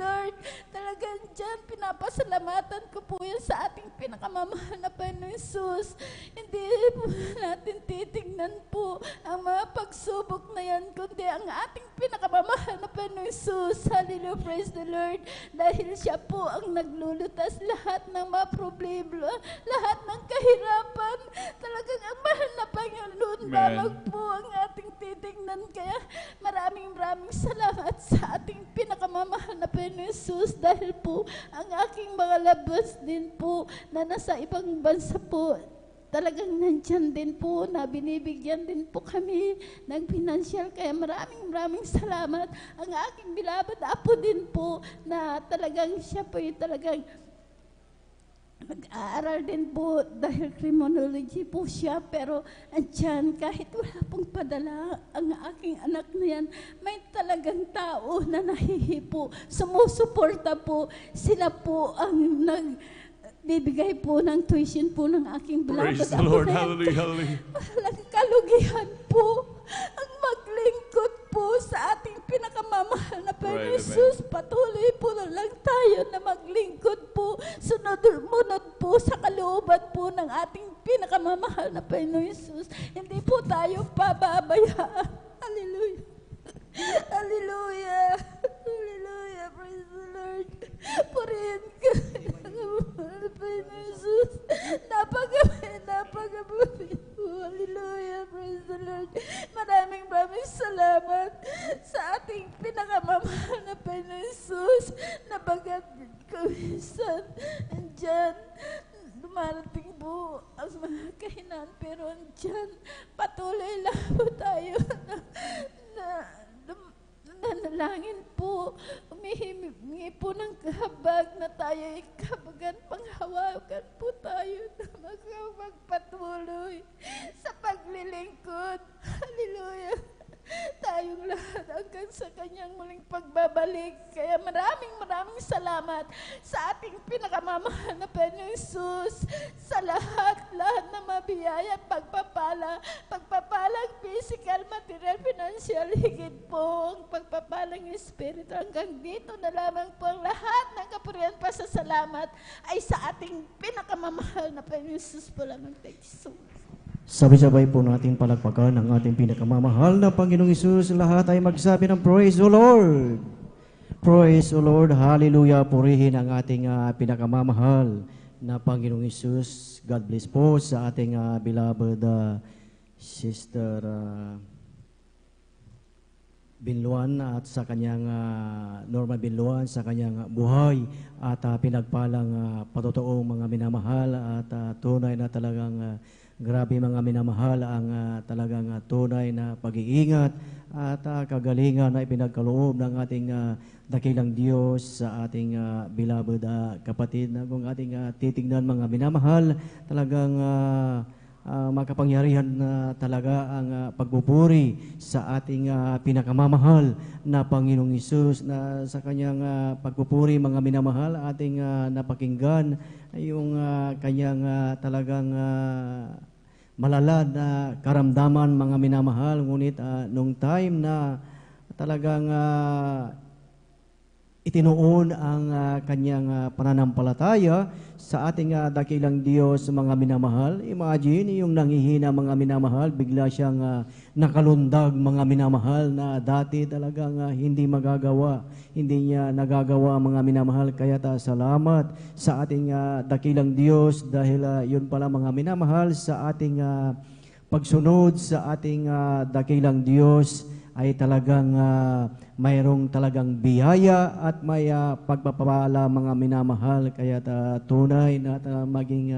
Speaker 6: Talagang dyan, pinapasalamatan ko po yan sa ating pinakamamahal na Panginoon Jesus. Hindi po natin titignan po ang mga pagsubok na yan, kundi ang ating pinakamamahal na Panginoon Jesus. Hallelujah, praise the Lord. Dahil siya po ang naglulutas lahat ng mga problema, lahat ng kahirapan. Talagang ang mahal na Panginoon, lamang po ang ating titignan. Kaya maraming salamat sa ating pinakamamahal na Panginoon Jesus, dahil po ang aking mga labas din po na nasa ibang bansa po, talagang nandyan din po na binibigyan din po kami ng financial. Kaya maraming salamat. Ang aking bilabad apo din po na talagang siya po talagang nag-aaral din po dahil criminology po siya, pero andyan, kahit wala pong padala ang aking anak na yan, may talagang tao na nahihipo, sumusuporta po, sila po ang nagbibigay po ng tuition po ng aking beloved.
Speaker 5: Praise the Lord. Hallelujah, hallelujah.
Speaker 6: Walang kalugihan po ang maglingkod po sa ating pinakamamahal na Panginoon
Speaker 5: Right, amen.
Speaker 6: Jesus. Patuloy po na lang tayo na maglingkod po, sunod-munod po sa kalooban po ng ating pinakamamahal na Panginoon Jesus. Hindi po tayo pababayaan. Hallelujah. Hallelujah. Hallelujah. Praise the Lord. Purihin ka. Panginoon Jesus. Napagabuti po. Hallelujah. Praise the Lord. Maraming salamat sa ating pinakamamahal na Panginoon Jesus, na bagat kumisan andyan, dumarating po ang mga kahinaan, pero andyan, patuloy lang po tayo nanalangin po, humihingi po ng kahabag na tayo ikabagan, panghawakan po tayo na magpatuloy sa paglilingkod. Hallelujah. Tayong lahat hanggang sa kanyang muling pagbabalik. Kaya maraming salamat sa ating pinakamamahal na Panginoon Jesus, sa lahat na mabiyaya, pagpapalang physical, material, financial, higit po ang pagpapalang espiritu. Hanggang dito na lamang po ang lahat ng kapurihan, pasasalamat ay sa ating pinakamamahal na Panginoon Jesus po lamang. Thank you so much.
Speaker 7: Sabay-sabay po natin palakpakan ang ating pinakamamahal na Panginoong Hesus. Lahat ay magsabi ng Praise the Lord. Praise the Lord. Hallelujah. Purihin ang ating pinakamamahal na Panginoong Hesus. God bless po sa ating beloved Sister Binluan at sa kanyang Norma Binluan sa kanyang buhay at pinagpalang patotoong mga minamahal at tunay na talagang grabe mga minamahal ang talagang tunay na pag-iingat at kagalingan na ipinagkaloob ng ating dakilang Diyos sa ating beloved kapatid na kung ating titignan mga minamahal talagang makapangyarihan na talaga ang pagpupuri sa ating pinakamamahal na Panginoong Hesus na sa kanyang pagpupuri mga minamahal ating napakinggan yung kanyang talagang malalad na karamdaman mga minamahal ngunit nung time na talagang itinuon ang kanyang pananampalataya sa ating dakilang Diyos mga minamahal. Imagine yung nanghihina mga minamahal, bigla siyang nakalundag mga minamahal na dati talagang hindi magagawa, hindi niya nagagawa mga minamahal. Kaya salamat sa ating dakilang Diyos dahil yun pala mga minamahal sa ating pagsunod sa ating dakilang Diyos ay talagang mayroong talagang biyaya at may pagpapala mga minamahal. Kaya tunay na maging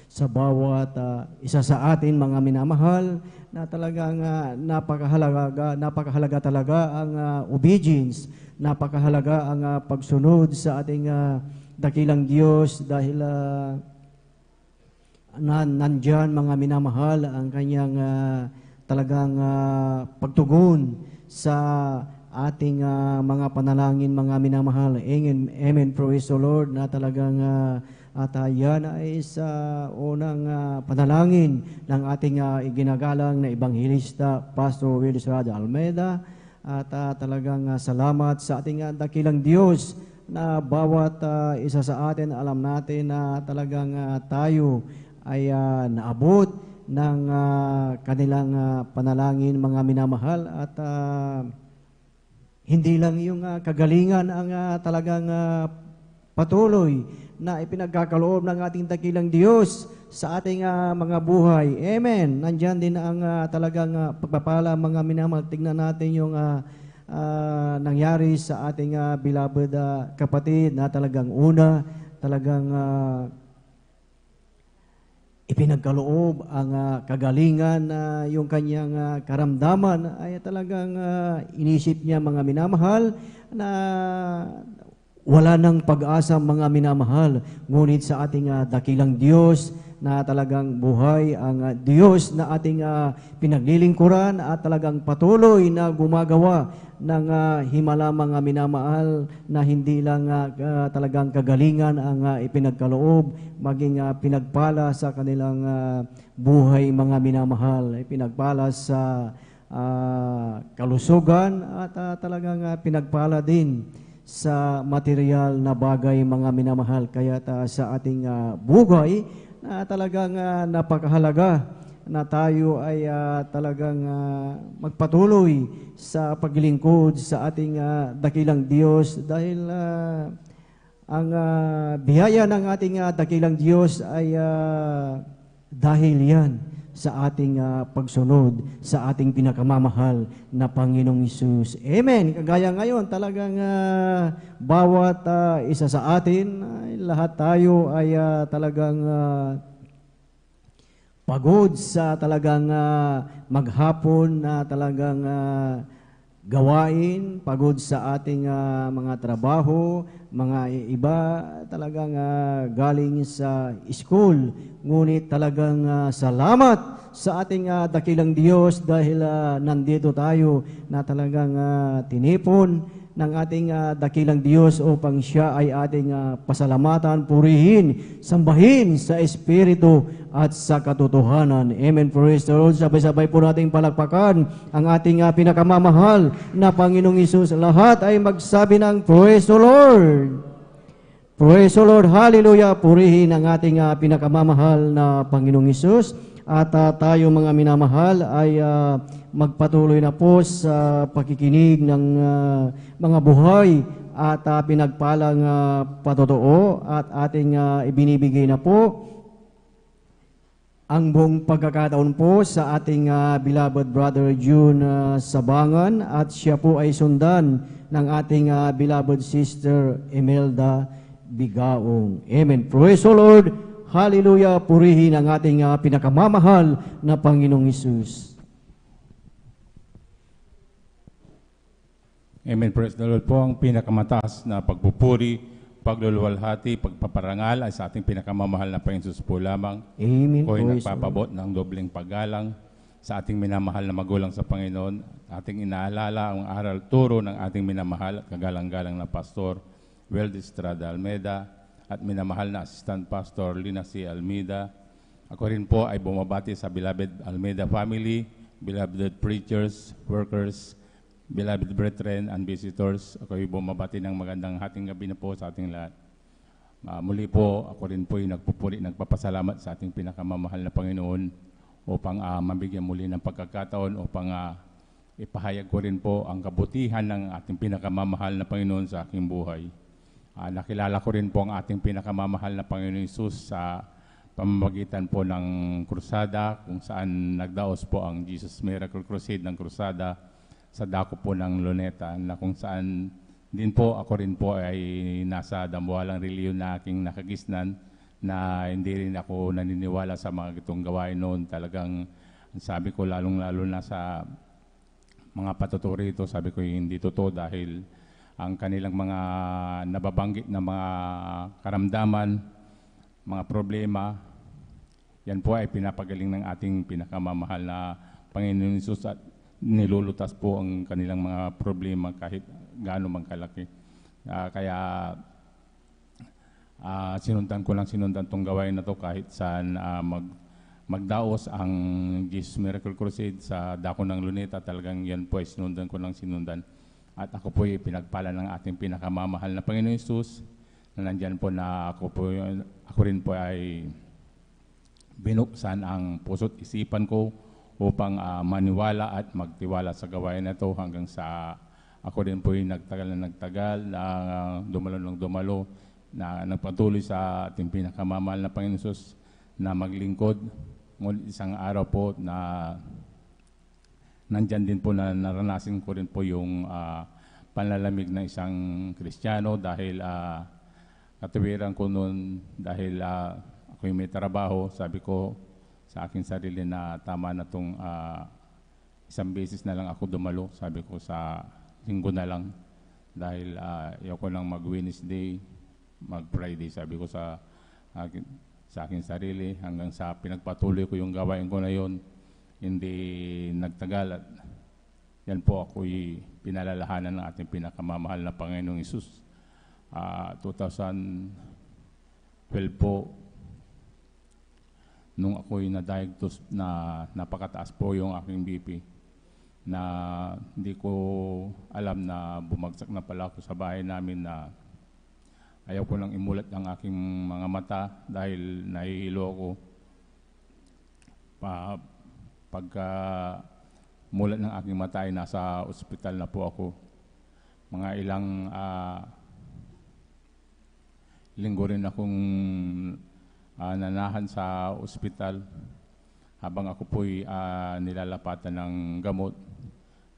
Speaker 7: sa bawat isa sa atin mga minamahal na talagang napakahalaga talaga ang obedience, napakahalaga ang pagsunod sa ating dakilang Diyos dahil nandyan mga minamahal ang kanyang talagang pagtugon sa ating mga panalangin mga minamahal. Amen. Praise the Lord na talagang at yan ay sa unang panalangin ng ating iginagalang na Ebanghelista Pastor Willis Rada Almeida at talagang salamat sa ating dakilang Diyos na bawat isa sa atin alam natin na talagang tayo ay naabot ng kanilang panalangin mga minamahal at hindi lang yung kagalingan ang talagang patuloy na ipinagkakaloob ng ating dakilang Diyos sa ating mga buhay. Amen. Nandyan din ang talagang pagpapala mga minamahal. Tingnan natin yung nangyari sa ating beloved kapatid na talagang una, talagang ipinagkaloob ang kagalingan na yung kanyang karamdaman ay talagang inisip niya mga minamahal na wala ng pag-asa mga minamahal. Ngunit sa ating dakilang Diyos na talagang buhay ang Diyos na ating pinaglilingkuran at talagang patuloy na gumagawa ng himala mga minamahal na hindi lang talagang kagalingan ang ipinagkaloob, maging pinagpala sa kanilang buhay mga minamahal, pinagpala sa kalusugan at talagang pinagpala din sa material na bagay mga minamahal. Kaya sa ating buhay na talagang napakahalaga na tayo ay talagang magpatuloy sa paglingkod sa ating dakilang Diyos dahil ang biyaya ng ating dakilang Diyos ay dahil yan sa ating pagsunod sa ating pinakamamahal na Panginoong Hesus. Amen. Kagaya ngayon talagang bawat isa sa atin, lahat tayo ay talagang pagod sa talagang maghapon na talagang gawain, pagod sa ating mga trabaho, mga iba talagang galing sa school. Ngunit talagang salamat sa ating dakilang Diyos dahil nandito tayo na talagang tinipon ng ating dakilang Diyos upang siya ay ating pasalamatan, purihin, sambahin sa Espiritu at sa katotohanan. Amen. Praise the Lord. Sabay-sabay po nating palakpakan ang ating pinakamamahal na Panginoong Hesus. Lahat ay magsabi ng Praise the Lord. Praise the Lord. Hallelujah. Purihin ang ating pinakamamahal na Panginoong Hesus. At tayo mga minamahal ay magpatuloy na po sa pakikinig ng mga buhay at pinagpalang patotoo at ating ibinibigay na po ang buong pagkakataon po sa ating beloved brother June Sabangan at siya po ay sundan ng ating beloved sister Imelda Bigaong. Amen. Praise the Lord. Hallelujah. Purihin ang ating pinakamamahal na Panginoong Hesus.
Speaker 8: Amen. Praise the Lord po. Ang pinakamataas na pagpupuri, pagluluwalhati, pagpaparangal ay sa ating pinakamamahal na Panginoon Jesus po lamang.
Speaker 7: Amen.
Speaker 8: Ako ay
Speaker 7: Praise the
Speaker 8: nagpapabot ng dobleng paggalang sa ating minamahal na magulang sa Panginoon. Ating inaalala ang aral turo ng ating minamahal at kagalang-galang na Pastor Weldy Estrada Almeida at minamahal na Assistant Pastor Lina C. Almeida. Ako rin po ay bumabati sa beloved Almeida family, beloved preachers, workers, beloved brethren and visitors. Ako ay bumabati ng magandang hating gabi na po sa ating lahat. Muli po, ako rin po ay nagpupuri, nagpapasalamat sa ating pinakamamahal na Panginoon upang mabigyan muli ng pagkakataon upang ipahayag ko rin po ang kabutihan ng ating pinakamamahal na Panginoon sa aking buhay. Nakilala ko rin po ang ating pinakamamahal na Panginoon Hesus sa pamamagitan po ng krusada kung saan nagdaos po ang Jesus Miracle Crusade ng krusada sa dako po ng Luneta na kung saan din po ako rin po ay nasa dambuhalang reliyon na aking nakagisnan na hindi rin ako naniniwala sa mga gitong gawain noon. Talagang sabi ko lalong-lalo na sa mga patuturi ito, sabi ko hindi totoo dahil ang kanilang mga nababanggit na mga karamdaman, mga problema, yan po ay pinapagaling ng ating pinakamamahal na Panginoon Hesus at nilulutas po ang kanilang mga problema kahit gaano man kalaki. Kaya sinundan tong gawain na to kahit saan magdaos ang Jesus Miracle Crusade sa dako ng Luneta. Talagang yan po ay sinundan. At ako po ay pinagpala ng ating pinakamamahal na Panginoon Hesus na nandyan po na ako rin po ay binuksan ang puso't isipan ko upang maniwala at magtiwala sa gawain na ito hanggang sa ako rin po ay nagtagal na dumalo na nagpatuloy sa ating pinakamamahal na Panginoon Hesus na maglingkod. Ngunit isang araw po na nandyan din po na naranasin ko rin po yung panlalamig ng isang Kristiyano dahil katuwiran ko noon dahil ako may trabaho, sabi ko sa aking sarili na tama na itong isang beses na lang ako dumalo. Sabi ko sa linggo na lang dahil ayoko lang mag-Wednesday, mag-Friday. Sabi ko sa aking sarili hanggang sa pinagpatuloy ko yung gawain ko na yon. Hindi nagtagal at yan po ako'y pinalalahanan ng ating pinakamamahal na Panginoong Hesus. 2012 po, nung ako'y na-diagnose na napakataas po yung aking BP, na hindi ko alam na bumagsak na pala ako sa bahay namin na ayaw ko lang imulat ang aking mga mata dahil nahihilo ako. Pagka mulat ng aking mata ay nasa ospital na po ako. Mga ilang linggo rin akong nanahan sa ospital habang ako po'y nilalapatan ng gamot.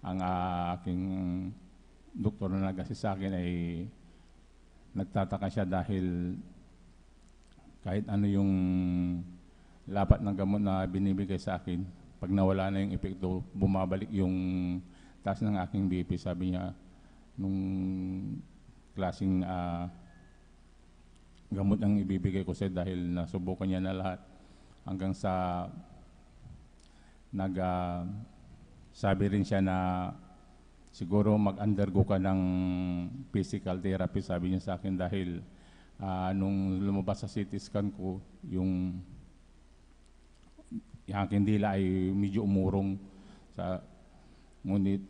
Speaker 8: Ang aking doktor na nag-assist sa akin ay nagtataka siya dahil kahit ano yung lapat ng gamot na binibigay sa akin, pag nawala na yung epekto, bumabalik yung taas ng aking BP. Sabi niya, nung klaseng gamot ang ibibigay ko siya dahil nasubukan niya na lahat hanggang sa sabi rin siya na siguro mag-undergo ka ng physical therapy, sabi niya sa akin dahil nung lumabas sa CT scan ko, yung aking dila ay medyo umurong ngunit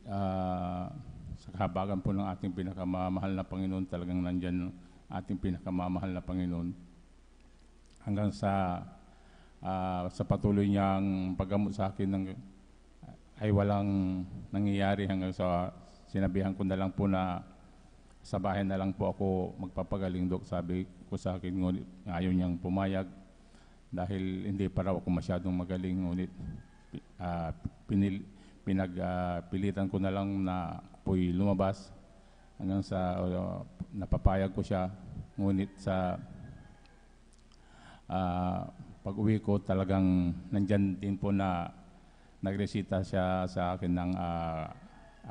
Speaker 8: sa kahabagan po ng ating pinakamamahal na Panginoon, talagang nandyan ating pinakamamahal na Panginoon hanggang sa patuloy niyang paggamot sa akin ay walang nangyayari hanggang sa sinabihan ko na lang po na sa bahay na lang po ako magpapagaling, Dok. Sabi ko sa akin, ngunit ayaw niyang pumayag dahil hindi pa raw ako masyadong magaling, ngunit pinagpilitan ko na lang na ako'y lumabas hanggang sa napapayag ko siya. Ngunit sa pag-uwi ko talagang nandyan din po na nagresita siya sa akin ng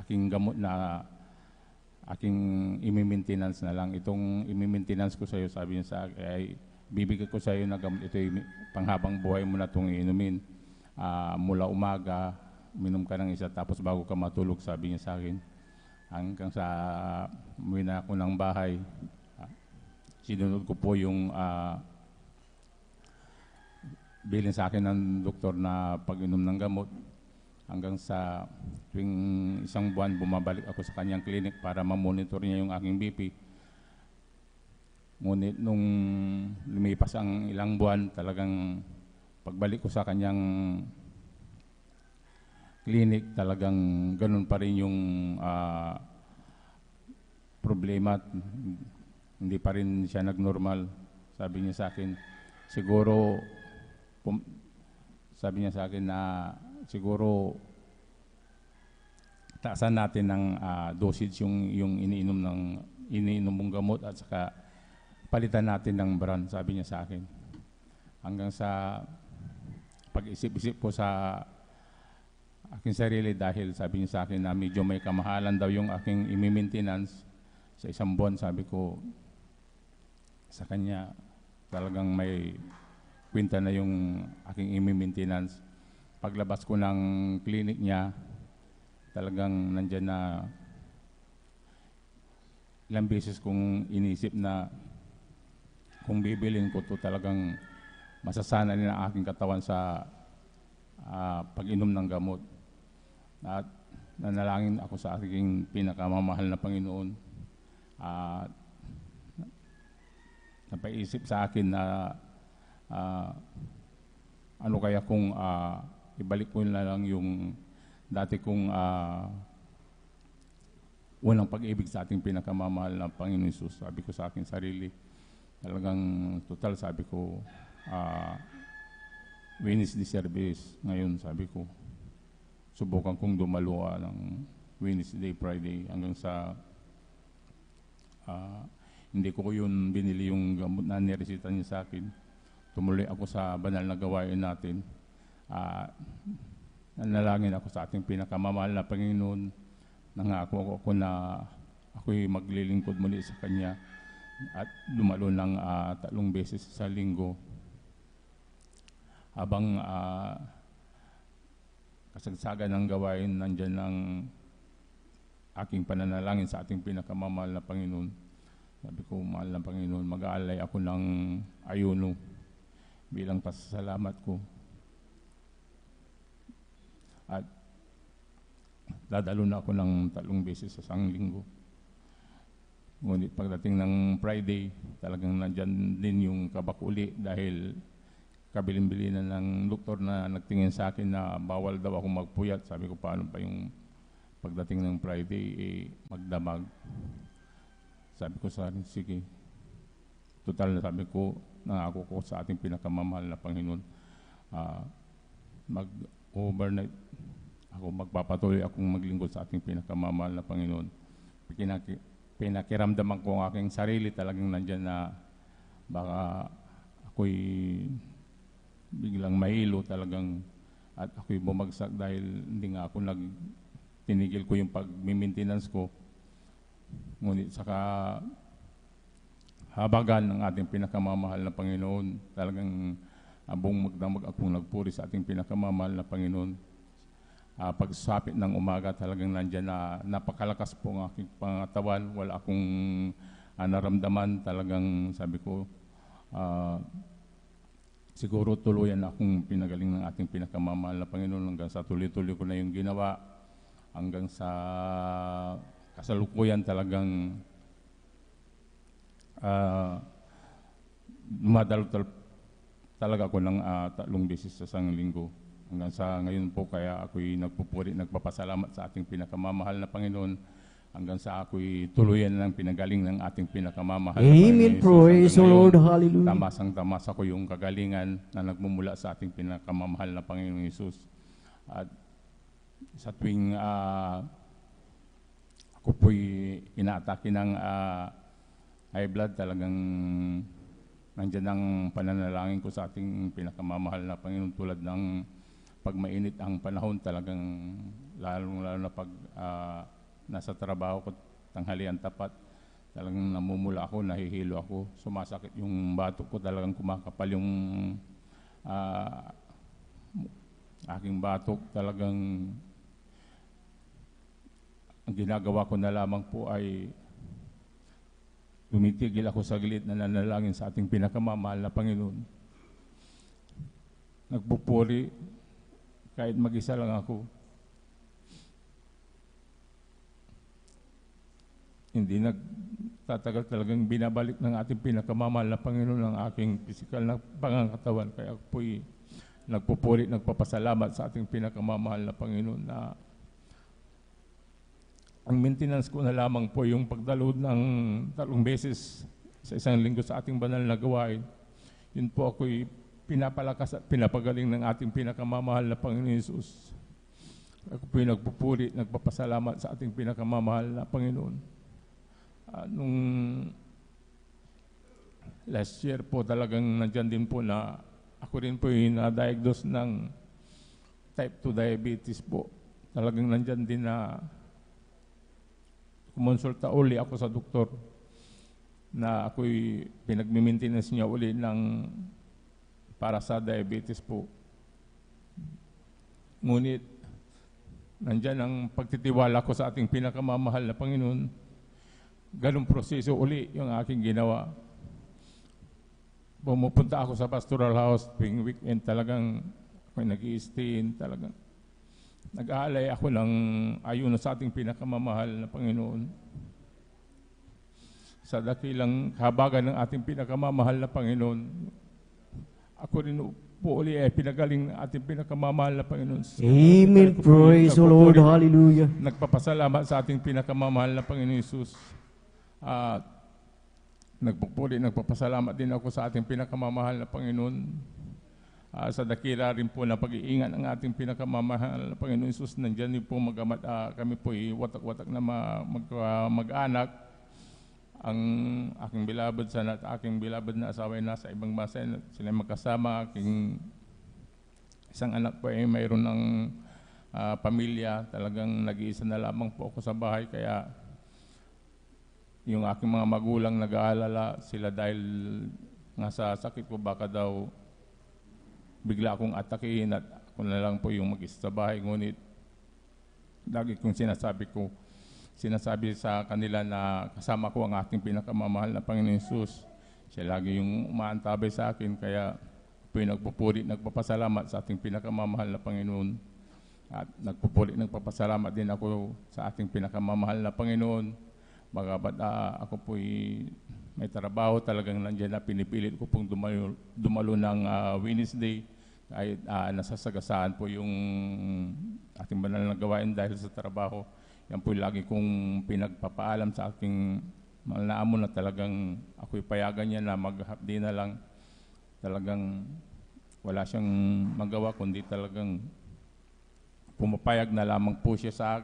Speaker 8: aking gamot na aking imi-maintenance na lang. Itong imi-maintenance ko sa iyo, sabi niya sa akin, ay bibigyan ko sa iyo na gamot. Ito ay panghabang buhay mo na itong inumin. Mula umaga, minom ka ng isa, tapos bago ka matulog, sabi niya sa akin. Hanggang sa umuwi na ako ng bahay, sinunod ko po yung bilin sa akin ng doktor na pag-inom ng gamot. Hanggang sa tuwing isang buwan, bumabalik ako sa kanyang clinic para ma-monitor niya yung aking BP. Ngunit nung lumipas ang ilang buwan, talagang pagbalik ko sa kanyang clinic, talagang ganun pa rin yung problema. Hindi pa rin siya nag-normal. Sabi niya sa akin, siguro, sabi niya sa akin na siguro taasan natin ng dosage yung iniinom mong gamot at saka palitan natin ng brand, sabi niya sa akin. Hanggang sa pag-isip-isip ko sa aking sarili, dahil sabi niya sa akin na medyo may kamahalan daw yung aking imi-maintenance sa isang buwan, sabi ko sa kanya talagang may kwenta na yung aking imi-maintenance. Paglabas ko ng clinic niya, talagang nandyan na ilang beses kong inisip na kung bibilin ko to, talagang masasana rin ang aking katawan sa pag-inom ng gamot. At nanalangin ako sa aking pinakamamahal na Panginoon. Napaisip sa akin na ano kaya kung ibalik ko na lang yung dati kong unang pag-ibig sa ating pinakamamahal na Panginoon Jesus. Sabi ko sa aking sarili, talagang total, sabi ko, Wednesday service ngayon, sabi ko, subukan kong dumalwa ng Wednesday, Friday, hanggang sa hindi ko yun binili yung gamot na niresita niya sa akin. Tumuloy ako sa banal na gawain natin. Nanalangin ako sa ating pinakamamahal na Panginoon. Nangako ako na ako'y maglilingkod muli sa Kanya at dumalo ng 3 beses sa linggo. Habang kasagsagan ng gawain, nandyan ang aking pananalangin sa ating pinakamamahal na Panginoon. Sabi ko, mahal na Panginoon, mag-aalay ako ng ayuno bilang pasasalamat ko. At dadalo na ako ng 3 beses sa isang linggo. Ngunit pagdating ng Friday, talagang nandyan din yung kabakuli dahil kabilin-bili na ng doktor na nagtingin sa akin na bawal daw ako magpuyat. Sabi ko, paano pa yung pagdating ng Friday, magdamag. Sabi ko sa akin, sige. Total na sabi ko, nangako ko sa ating pinakamamahal na Panginoon. Mag-overnight ako, magpapatuloy akong maglingkod sa ating pinakamamahal na Panginoon. Pinakiramdaman ko ang aking sarili, talagang nandyan na baka ako'y biglang mahilo talagang at ako'y bumagsak dahil hindi nga ako tinigil ko yung pag-maintenance ko. Ngunit saka habagan ng ating pinakamamahal na Panginoon, talagang buong magdamag akong nagpuri sa ating pinakamamahal na Panginoon. Pagsapit ng umaga, talagang nandyan na napakalakas po ang aking pangatawan. Wala akong naramdaman. Talagang sabi ko, siguro tuluyan akong pinagaling ng ating pinakamamahal na Panginoon hanggang sa tuloy-tuloy ko na yung ginawa. Hanggang sa kasalukuyan talagang dumadalo talaga ako ng 3 beses sa isang linggo. Hanggang sa ngayon po, kaya ako'y nagpupuri, nagpapasalamat sa ating pinakamamahal na Panginoon hanggang sa ako'y tuluyan ng pinagaling ng ating pinakamamahal. na
Speaker 7: Amen.
Speaker 8: Panginoon Jesus.
Speaker 7: Praise the
Speaker 8: Hanggang
Speaker 7: Lord.
Speaker 8: ngayon,
Speaker 7: Hallelujah.
Speaker 8: tamasang-tamasa ko yung kagalingan na nagmumula sa ating pinakamamahal na Panginoong Jesus. At sa tuwing ako po'y inaatake ng high blood, talagang nandyan ang pananalangin ko sa ating pinakamamahal na Panginoon, tulad ng pag mainit ang panahon, talagang lalo na pag nasa trabaho ko, tanghalian tapat, talagang namumula ako, nahihilo ako, sumasakit yung batok ko, talagang kumakapal yung aking batok, talagang ang ginagawa ko na lamang po ay tumitigil ako sa gilid na nanalangin sa ating pinakamamahal na Panginoon. Nagpupuri kahit mag-isa lang ako. Hindi nagtatagal, talagang binabalik ng ating pinakamamahal na Panginoon ang aking pisikal na pangangatawan. Kaya ako po'y nagpupuri, nagpapasalamat sa ating pinakamamahal na Panginoon na ang maintenance ko na lamang po yung pagdalood ng 3 beses sa isang linggo sa ating banal na gawain. Yun po ako'y pinapalakas at pinapagaling ng ating pinakamamahal na Panginoon Jesus. Ako po'y nagpupuri, nagpapasalamat sa ating pinakamamahal na Panginoon. Nung last year po, talagang nandyan din po na ako rin po'y na-diagnose ng type 2 diabetes po. Talagang nandyan din na kumonsulta uli ako sa doktor na ako'y pinag-maintenance niya uli ng para sa diabetes po. Ngunit, nandyan ang pagtitiwala ko sa ating pinakamamahal na Panginoon. Ganong proseso uli yung aking ginawa. Pumupunta ako sa pastoral house tuwing weekend, talagang ako'y nag-i-stay, talagang nag-aalay ako ng ayuno sa ating pinakamamahal na Panginoon. Sa dakilang kahabagan ng ating pinakamamahal na Panginoon, ako rin po uli ay pinagaling ng ating pinakamamahal na Panginoon.
Speaker 7: Amen. Praise the Lord. Hallelujah.
Speaker 8: Nagpapasalamat sa ating pinakamamahal na Panginoon Jesus. At nagpupuli, nagpapasalamat din ako sa ating pinakamamahal na Panginoon. Sa dakila rin po na pag-iingat ng ating pinakamamahal na Panginoon Jesus, nandyan din po kami po watak-watak na mag-anak. Ang aking beloved son at aking beloved na asawa ay nasa ibang bansa, sila magkasama. Aking isang anak po ay mayroon ng pamilya, talagang nag-iisa na lamang po ako sa bahay, kaya yung aking mga magulang nag-aalala sila dahil nga sa sakit ko, baka daw bigla akong atakihin at ako na lang po yung mag-isa sa bahay. Ngunit lagi kong sinasabi sa kanila na kasama ko ang ating pinakamamahal na Panginoon Jesus. Siya lagi yung umaantabay sa akin, kaya po yung nagpupuri, nagpapasalamat sa ating pinakamamahal na Panginoon. At nagpupuri, nagpapasalamat din ako sa ating pinakamamahal na Panginoon. Bagamat ako po'y may trabaho, talagang nandiyan na pinipilit ko pong dumalo ng Wednesday, kahit nasasagasaan po yung ating banal na gawain dahil sa trabaho. Yan po lagi kong pinagpapaalam sa aking mahal na amo na talagang ako'y payagan niya na maghapdi na lang. Talagang wala siyang magawa, kundi talagang pumapayag na lamang po siya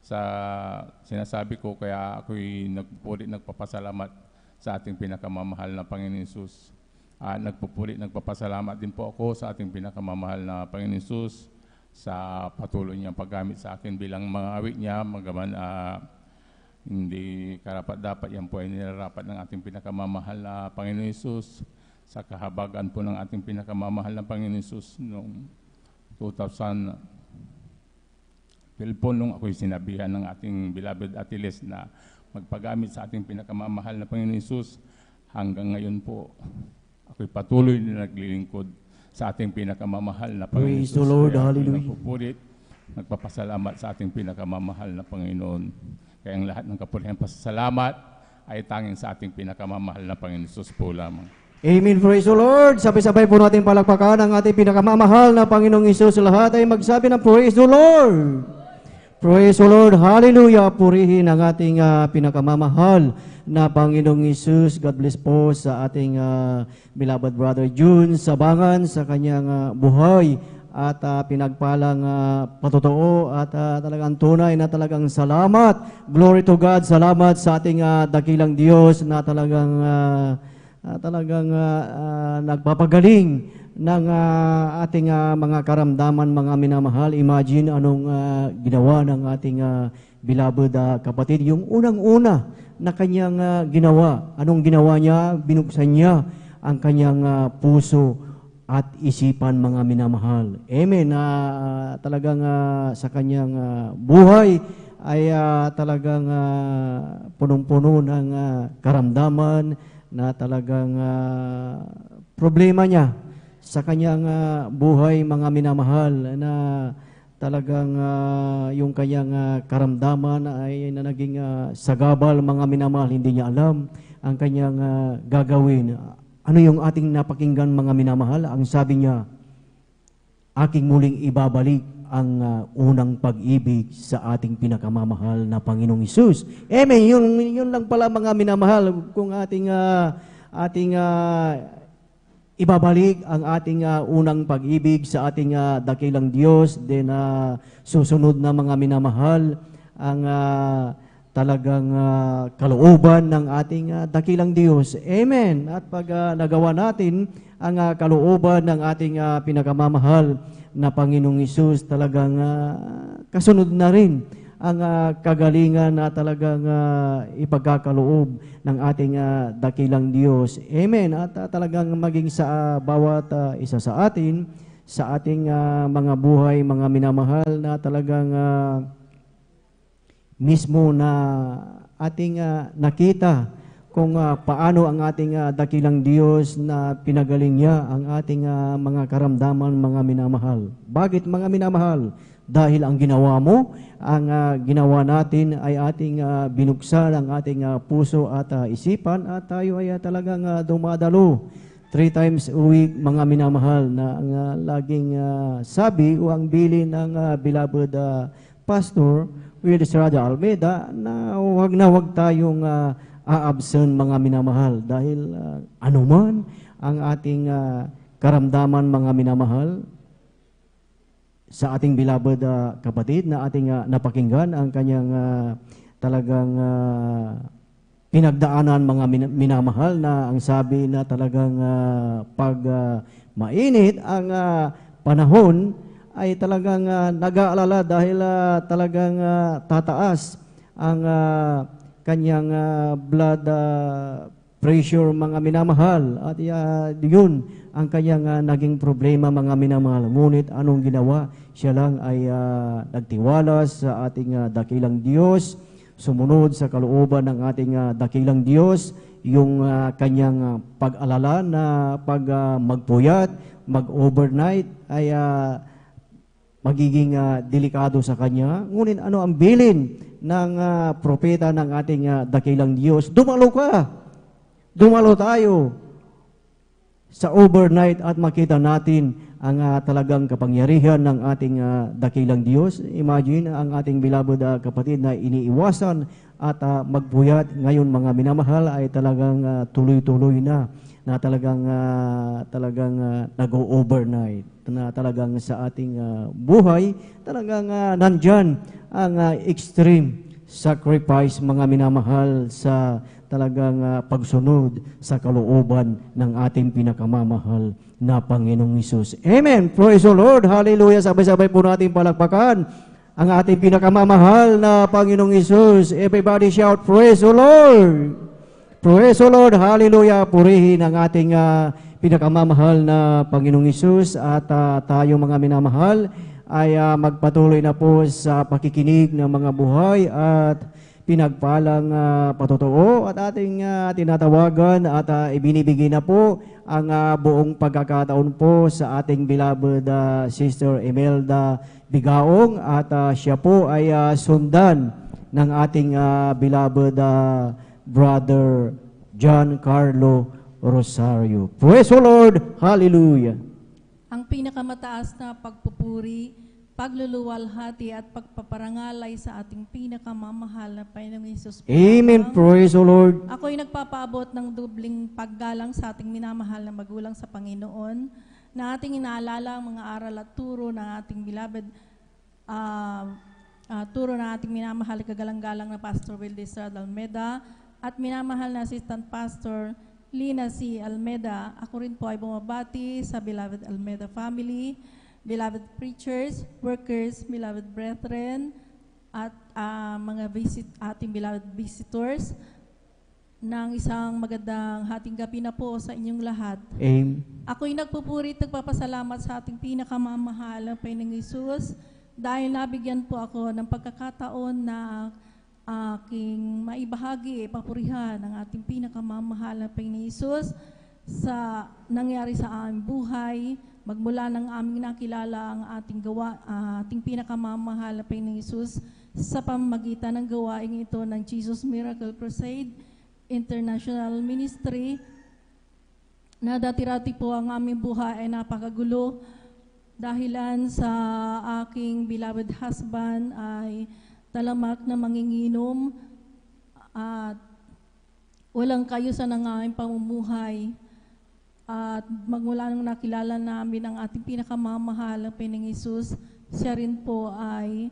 Speaker 8: sa sinasabi ko, kaya ako'y nagpapasalamat sa ating pinakamamahal na Panginoon Jesus. Nagpupuri, nagpapasalamat din po ako sa ating pinakamamahal na Panginoon Jesus sa patuloy niyang paggamit sa akin bilang mga awit niya, magaman hindi karapat-dapat, yan po ay nilarapat ng ating pinakamamahal na Panginoon Jesus sa kahabagan po ng ating pinakamamahal na Panginoon Jesus noong 2000. Pilpon nung ako'y sinabihan ng ating beloved Atiles na magpagamit sa ating pinakamamahal na Panginoon Jesus. Hanggang ngayon po, ako'y patuloy na naglilingkod sa ating pinakamamahal na Panginoon Jesus.
Speaker 7: Praise the Lord.
Speaker 8: Kaya
Speaker 7: Hallelujah.
Speaker 8: nagpupulit, nagpapasalamat sa ating pinakamamahal na Panginoon. Kaya ang lahat ng kapurihan pasasalamat ay tanging sa ating pinakamamahal na Panginoon Jesus po lamang.
Speaker 7: Amen. Praise the Lord. Sabay-sabay po natin palakpakan ang ating pinakamamahal na Panginoong Isus. Lahat ay magsabi ng praise the Lord. Praise the Lord. Hallelujah. Purihin ang ating pinakamamahal na Panginoong Hesus. God bless po sa ating beloved brother June Sabangan sa kanyang buhay at pinagpalang patotoo at talagang tunay na talagang salamat. Glory to God. Salamat sa ating dakilang Diyos na talagang nagpapagaling ng ating mga karamdaman, mga minamahal. Imagine anong ginawa ng ating beloved kapatid. Yung unang-una na kanyang ginawa. Anong ginawa niya? Binuksan niya ang kanyang puso at isipan, mga minamahal. Amen. Talagang sa kanyang buhay ay talagang punong-puno ng karamdaman na talagang problema niya sa kanyang buhay, mga minamahal, na talagang yung kanyang karamdaman ay na naging sagabal, mga minamahal. Hindi niya alam ang kanyang gagawin. Ano yung ating napakinggan, mga minamahal? Ang sabi niya, aking muling ibabalik ang unang pag-ibig sa ating pinakamamahal na Panginoong Hesus. Amen. Yun lang pala, mga minamahal, kung ating ibabalik ang ating unang pag-ibig sa ating dakilang Diyos, then susunod na, mga minamahal, ang talagang kalooban ng ating dakilang Diyos. Amen. At pag nagawa natin ang kalooban ng ating pinakamamahal na Panginoong Hesus, talagang kasunod na rin ang kagalingan na talagang ipagkakaloob ng ating dakilang Diyos. Amen. At talagang maging sa bawat isa sa atin, sa ating mga buhay, mga minamahal, na talagang mismo na ating nakita kung paano ang ating dakilang Diyos na pinagaling niya ang ating mga karamdaman, mga minamahal. Bakit, mga minamahal? Dahil ang ginawa mo, ang ginawa natin ay ating binuksan ang ating puso at isipan, at tayo ay talagang dumadalo 3 times a week, mga minamahal, na ang laging sabi o ang bilin ng beloved Pastor Will Estrada Almeida, na huwag tayong aabsen, mga minamahal, dahil anuman ang ating karamdaman, mga minamahal, sa ating beloved kapatid na ating napakinggan ang kanyang talagang pinagdaanan, mga minamahal, na ang sabi na talagang pag mainit ang panahon ay talagang nag-aalala dahil talagang tataas ang kanyang blood pressure, mga minamahal, at yun ang kanyang naging problema, mga minamahal. Ngunit anong ginawa? Siya lang ay nagtiwala sa ating dakilang Diyos, sumunod sa kalooban ng ating dakilang Diyos. Yung kanyang pag-alala na pag magpuyat, mag-overnight ay magiging delikado sa kanya. Ngunit ano ang bilin ng propeta ng ating dakilang Diyos? Dumalo ka! Dumalo tayo sa overnight at makita natin ang talagang kapangyarihan ng ating dakilang Diyos. Imagine ang ating beloved kapatid na iniiwasan at magpuyat. Ngayon, mga minamahal, ay talagang tuloy-tuloy na talagang nag-overnight, na talagang sa ating buhay, talagang nandyan ang extreme sacrifice, mga minamahal, sa talagang pagsunod sa kalooban ng ating pinakamamahal na Panginoong Hesus. Amen. Praise the Lord. Hallelujah. Sabay-sabay po natin palakpakan ang ating pinakamamahal na Panginoong Hesus. Everybody shout, praise the Lord. Praise the Lord. Hallelujah. Purihin ang ating pinakamamahal na Panginoong Hesus, at tayo, mga minamahal, ay magpatuloy na po sa pakikinig ng mga buhay at pinagpalang patotoo, at ating tinatawagan at ibinibigay na po ang buong pagkakataon po sa ating beloved Sister Imelda Bigaong, at siya po ay sundan ng ating beloved Brother John Carlo Rosario. Praise the Lord! Hallelujah!
Speaker 9: Ang pinakamataas na pagpupuri pagluluwalhati at pagpaparangalay sa ating pinakamamahal na Panginoong Hesus.
Speaker 7: Amen. Praise the Lord.
Speaker 9: Ako'y nagpapaabot ng dubling paggalang sa ating minamahal na magulang sa Panginoon, na ating inaalala ang mga aral at turo ng ating beloved, turo ng ating minamahal kagalang-galang na Pastor Wildes Almeda at minamahal na Assistant Pastor Lina C. Almeda. Ako rin po ay bumabati sa beloved Almeda family, beloved preachers, workers, beloved brethren, at ating beloved visitors, ng isang magandang hating gabi na po sa inyong lahat.
Speaker 7: Amen.
Speaker 9: Ako'y nagpupuri at nagpapasalamat sa ating pinakamamahal na Panginoong Hesus dahil nabigyan po ako ng pagkakataon na aking maibahagi, papurihan ang ating pinakamamahal na Panginoong Hesus sa nangyari sa aming buhay, magmula ng aming nakilala ang ating pinakamamahal na Panginoong Hesus sa pamamagitan ng gawaing ito ng Jesus Miracle Crusade International Ministry, na dati-rati po ang aming buhay ay napakagulo dahilan sa aking beloved husband ay talamak na manginginom at walang kayusan ng aming pamumuhay. At magmula nung nakilala namin ang ating pinakamamahal na Panginoong Hesus, siya rin po ay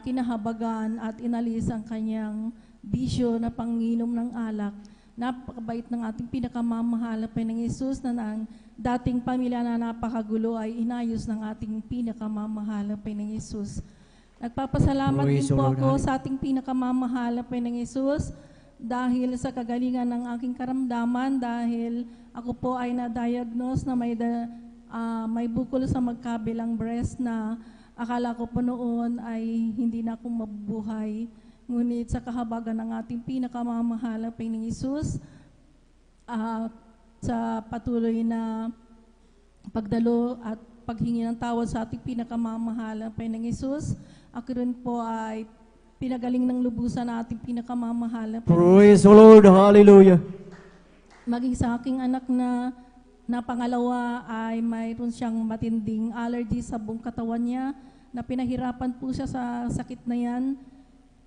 Speaker 9: kinahabagan at inalis ang kanyang bisyo na panginom ng alak. Napakabait ng ating pinakamamahal na Panginoong Hesus na ang dating pamilya na napakagulo ay inayos ng ating pinakamamahal na Panginoong Hesus. Nagpapasalamat din po ako sa ating pinakamamahal na Panginoong Hesus dahil sa kagalingan ng aking karamdaman, dahil ako po ay na-diagnose na may bukol sa magkabilang breast na akala ko po noon ay hindi na ako mabubuhay. Ngunit sa kahabagan ng ating pinakamamahal na Panginoong Hesus, sa patuloy na pagdalo at paghingi ng tawad sa ating pinakamamahal na Panginoong Hesus, ako rin po ay pinagaling ng lubusan na ating pinakamamahal na
Speaker 7: Praise the Lord. Hallelujah.
Speaker 9: Maging sa aking anak na pangalawa ay mayroon siyang matinding allergy sa buong katawan niya, na pinahirapan po siya sa sakit na yan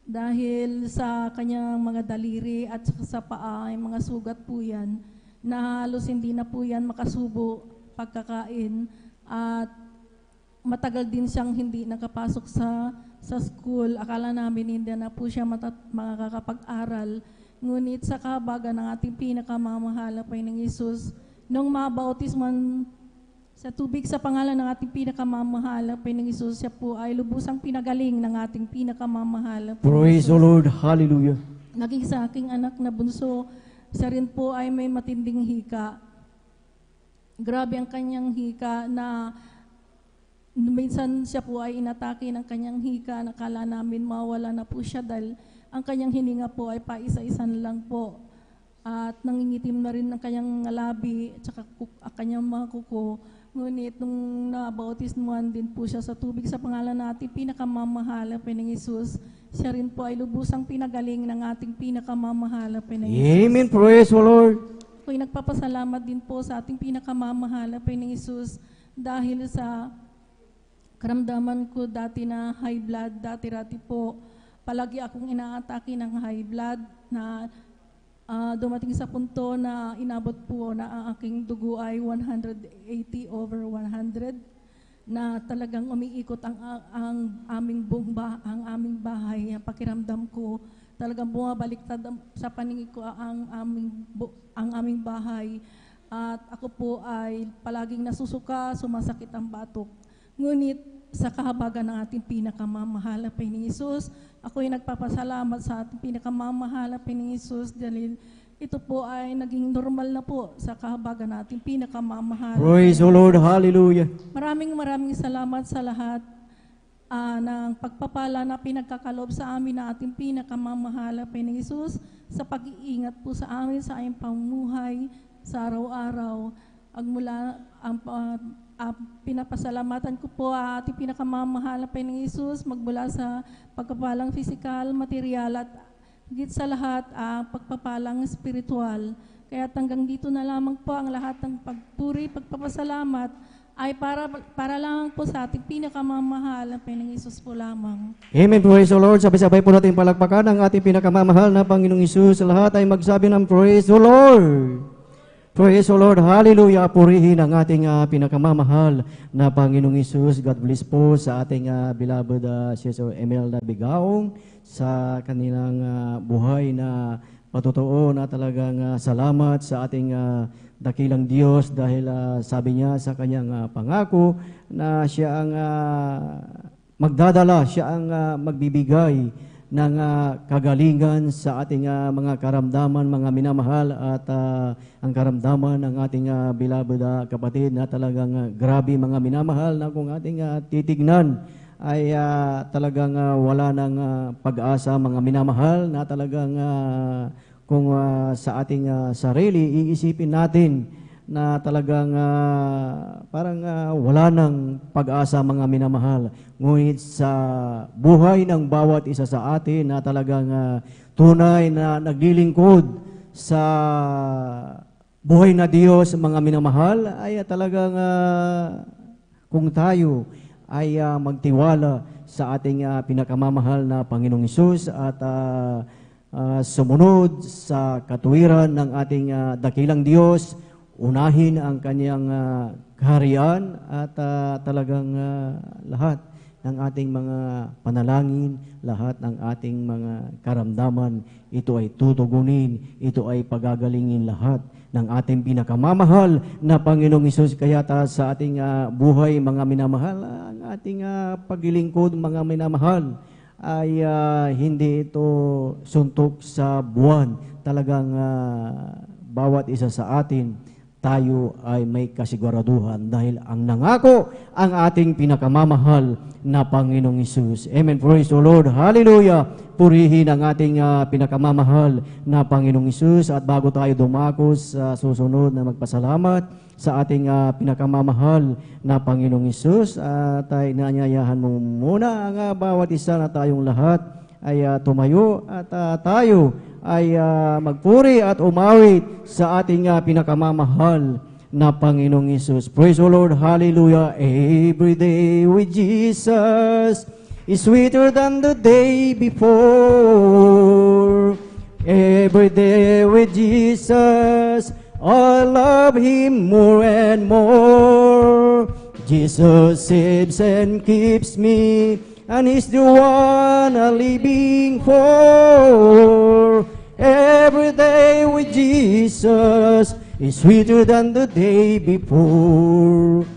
Speaker 9: dahil sa kanyang mga daliri at sa paa ay mga sugat po yan na halos hindi na po yan makasubo pagkakain, at matagal din siyang hindi nakapasok sa school. Akala namin hindi na po siya makakapag-aral. Ngunit sa kahabagan ng ating pinakamamahal na Panginoong Hesus, nung mabautisman sa tubig sa pangalan ng ating pinakamamahal na Panginoong Hesus, siya po ay lubusang pinagaling ng ating pinakamamahal na
Speaker 7: Praise the Lord. Hallelujah.
Speaker 9: Naging sa aking anak na bunso, siya rin po ay may matinding hika. Grabe ang kanyang hika na minsan siya po ay inatake ng kanyang hika. Nakala namin mawala na po siya dahil ang kanyang hininga po ay paisa-isan lang po. At nangingitim na rin ang kanyang labi at saka ang kanyang mga kuko. Ngunit nung nabautismuhan din po siya sa tubig sa pangalan natin pinakamamahal na Panginoong Hesus, siya rin po ay lubusang pinagaling ng ating pinakamamahal na Panginoong Hesus.
Speaker 7: Amen. Praise the Lord.
Speaker 9: Ako'y nagpapasalamat din po sa ating pinakamamahal na Panginoong Hesus dahil sa karamdaman ko dati na high blood, dati-rati po palagi akong inaatake ng high blood na dumating sa punto na inabot po na ang aking dugo ay 180/100, na talagang umiikot ang aming aming bahay. Ang pakiramdam ko talagang bumabaliktad sa paningin ko ang aming bahay, at ako po ay palaging nasusuka, sumasakit ang batok. Ngunit sa kahabagan ng ating pinakamamahal na Panginoong Hesus, ako'y nagpapasalamat sa ating pinakamamahal na Panginoong Hesus dahil ito po ay naging normal na po sa kahabagan ng ating pinakamamahal.
Speaker 7: Praise the Lord. Hallelujah.
Speaker 9: Maraming salamat sa lahat ng pagpapala na pinagkakaloob sa amin na ating pinakamamahal na Panginoong Hesus, sa pag-iingat po sa amin sa aming pamumuhay sa araw-araw. Pinapasalamatan ko po ating pinakamamahal na Panginoong Hesus magmula sa pagpapalang pisikal, material, at higit sa lahat pagpapalang spiritual. Kaya hanggang dito na lamang po ang lahat ng pagpuri, pagpapasalamat ay para lang po sa ating pinakamamahal na Panginoong Hesus po lamang.
Speaker 7: Amen. Praise the Lord. Sabay-sabay po natin palakpakan ang ating pinakamamahal na Panginoong Hesus. Lahat ay magsabi ng praise the Lord. Praise the Lord. Hallelujah. Purihin ang ating pinakamamahal na Panginoong Hesus. God bless po sa ating beloved Sister Emelda Bigaong sa kanilang buhay na patotoo na talagang salamat sa ating dakilang Diyos dahil sabi niya sa kanyang pangako na siya ang magdadala, siya ang magbibigay ng kagalingan sa ating mga karamdaman, mga minamahal at ang karamdaman ng ating beloved kapatid na talagang grabe mga minamahal na kung ating titignan ay talagang wala ng pag-asa mga minamahal na talagang kung sa ating sarili iisipin natin na talagang parang wala ng pag-asa mga minamahal. Ngunit sa buhay ng bawat isa sa atin na talagang tunay na naglilingkod sa buhay na Diyos mga minamahal ay talagang kung tayo ay magtiwala sa ating pinakamamahal na Panginoong Hesus at sumunod sa katuwiran ng ating dakilang Diyos, unahin ang kanyang kaharian at talagang lahat ng ating mga panalangin, lahat ng ating mga karamdaman, ito ay tutugunin, ito ay pagagalingin lahat ng ating pinakamamahal na Panginoong Hesus. Kaya sa ating buhay mga minamahal, ang ating paglilingkod mga minamahal, ay hindi ito suntok sa buwan. Talagang bawat isa sa atin, tayo ay may kasiguraduhan dahil ang nangako ang ating pinakamamahal na Panginoong Hesus. Amen. Praise the Lord. Hallelujah. Purihin ang ating pinakamamahal na Panginoong Hesus. At bago tayo dumako sa susunod na magpasalamat sa ating pinakamamahal na Panginoong Hesus, tayo inaanyayahan mo muna ang bawat isa na tayong lahat ay tumayo at tayo ay magpuri at umawit sa ating pinakamamahal na Panginoong Hesus. Praise the Lord. Hallelujah. Every day with Jesus is sweeter than the day before. Every day with Jesus, I love Him more and more. Jesus saves and keeps me, and He's the one I'm living for. Every day with Jesus is sweeter than the day before.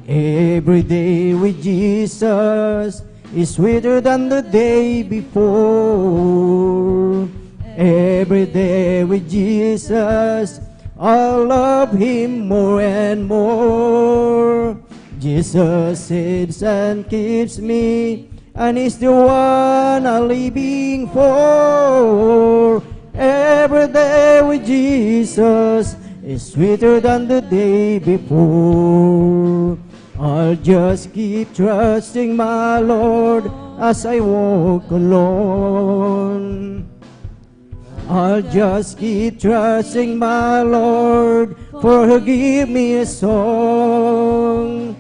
Speaker 7: Every day with Jesus is sweeter than the day before. Every day with Jesus, I love Him more and more. Jesus saves and keeps me, and He's the one I'm living for. Every day with Jesus is sweeter than the day before. I'll just keep trusting my Lord as I walk alone. I'll just keep trusting my Lord, for He'll give me a song.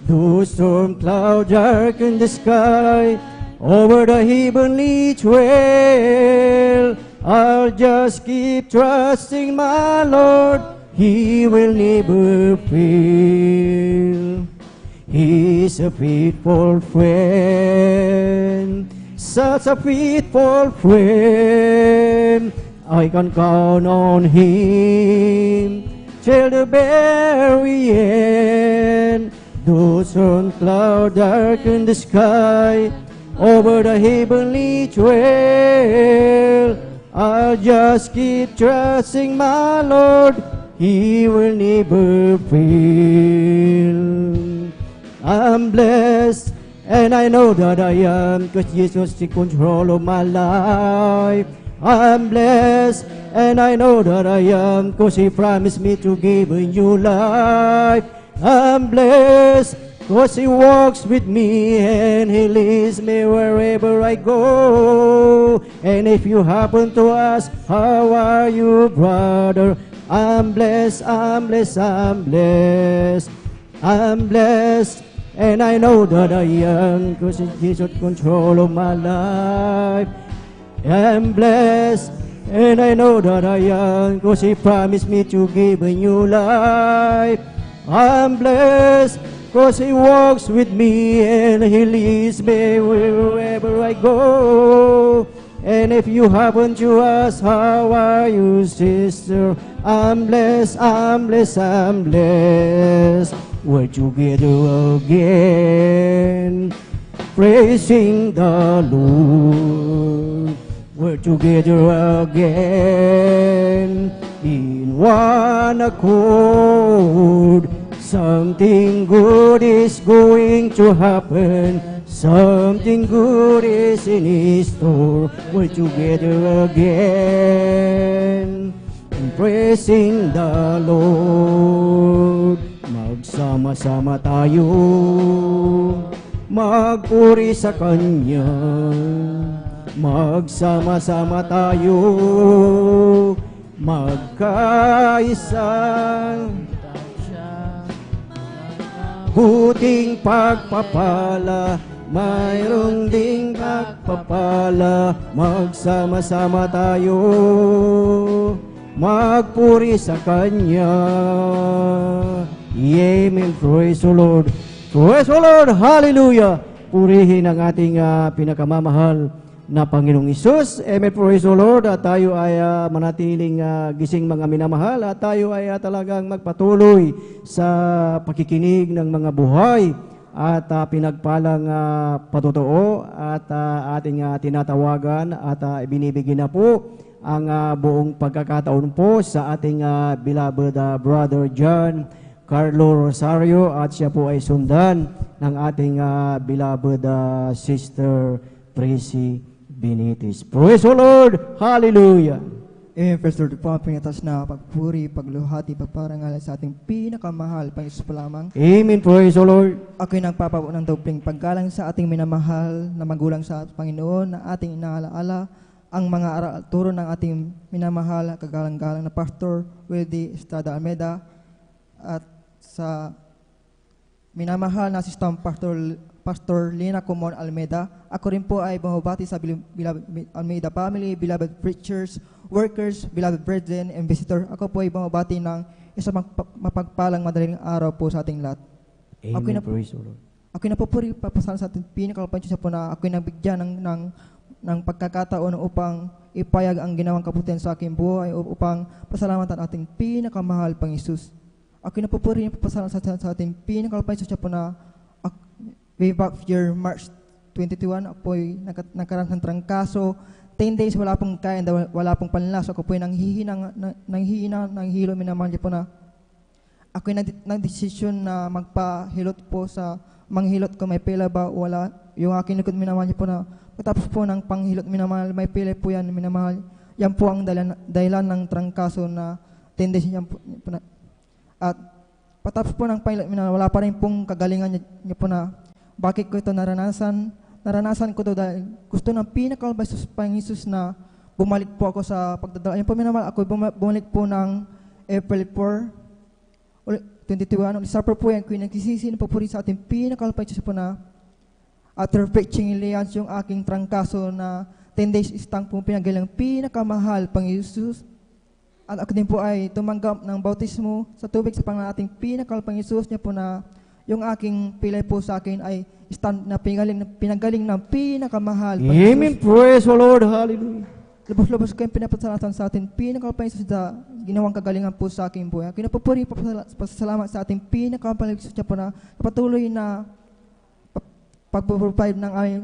Speaker 7: Though storm clouds darken the sky over the heavenly trail, I'll just keep trusting my Lord, He will never fail. He's a faithful friend, such a faithful friend. I can count on Him till the very end. Though storm cloud darken the sky over the heavenly trail, I'll just keep trusting my Lord, He will never fail. I'm blessed, and I know that I am, 'cause Jesus is in control of my life. I'm blessed, and I know that I am, 'cause He promised me to give a new life. I'm blessed, 'cause He walks with me, and He leads me wherever I go. And if you happen to ask, how are you, brother? I'm blessed, I'm blessed, I'm blessed. I'm blessed, and I know that I am, because He's in control of my life. I'm blessed, and I know that I am, because He promised me to give a new life. I'm blessed, because He walks with me, and He leads me wherever I go. And if you happen to ask, how are you, sister? I'm blessed, I'm blessed, I'm blessed. We're together again, praising the Lord. We're together again, in one accord. Something good is going to happen. Something good is in store. We're together again, praising the Lord. Magsama-sama tayo, magpuri sa Kanya. Magsama-sama tayo, magkaisa. Buting pagpapala, mayroong ding pagpapala. Magsama-sama tayo, magpuri sa Kanya. Amen. Praise the Lord. Praise the Lord. Hallelujah. Purihin ang ating pinakamamahal na Panginoong Isus. Amen. Praise the Lord. At tayo ay manatiling gising mga minamahal. At tayo ay talagang magpatuloy sa pakikinig ng mga buhay at pinagpalang patotoo at ating tinatawagan at ibinibigyan na po ang buong pagkakataon po sa ating beloved Brother John Carlo Rosario, at siya po ay sundan ng ating beloved Sister Tracy Benitez. Praise the Lord! Hallelujah!
Speaker 10: First Lord po, pingatas na pagpuri, pagluhati, pagparangal sa ating pinakamahal, Panginoon po lamang.
Speaker 7: Amen. Praise the Lord!
Speaker 10: Ako'y nagpapabuo ng tupling paggalang sa ating minamahal na magulang sa Panginoon, na ating inaalaala ang mga aral turo ng ating minamahal, kagalang-galang na Pastor Wildy Estrada Almeida, at sa minamahal na Assistant Pastor Lina Comon Almeida. Ako rin po ay bumabati sa beloved Almeida family, beloved preachers, workers, beloved brethren, and visitor. Ako po ay bumabati ng isang mapagpalang madaling araw po sa ating lahat.
Speaker 7: Amen. Praise the Lord.
Speaker 10: Ako'y napupuri, papasal sa ating pinakalapansin po na ako'y nabigyan ng pagkakataon upang ipayag ang ginawang kabutihan sa aking buhay, upang pasalamatan ating pinakamahal Pang Isus. Ako'y napupuri, papasal sa ating pinakalapansin po na way back year March 2021, ako'y nagkaroon ng trangkaso. 10 days wala pong kain, wala pong panlaso. Ako po'y nanghihina ng hilo, minamahal po na ako'y nagdesisyon na magpahilot po sa manghilot ko, may pila ba wala. Yung aking likod, minamahal po na patapos po ng panghilot, minamahal, may pila po yan, minamahal. Yan po ang dahilan ng trangkaso na 10 days yan po na. At patapos po ng panghilot, minamahal, wala pa rin pong kagalingan niya po na bakit ko ito naranasan ko ito dahil gusto ng pinakalaban sa Panginoon Jesus na bumalik po ako sa pagdadala. Ayun po, minamahal, ako bumalik po ng April 4, 2021. Supper po yan, kung nagsisisi na po rin sa ating pinakalaban po na after preaching Ilians yung aking trangkaso na 10 days istang po pinagalang pinakamahal Panginoon Jesus. At ako din po ay tumanggap ng bautismo sa tubig sa ating pinakalaban Panginoon Jesus niya po na yung aking pilay po sa akin ay stand na pinagaling ng pinakamahal.
Speaker 7: Amen. Praise the Lord. Hallelujah.
Speaker 10: Lubos-lubos kayong pinapasalatan sa ating pinakamahal sa ginawang kagalingan po sa aking buhay. Kinapupuri po pasalamat sa ating pinakamahal siya po na patuloy na pag-provide ng aming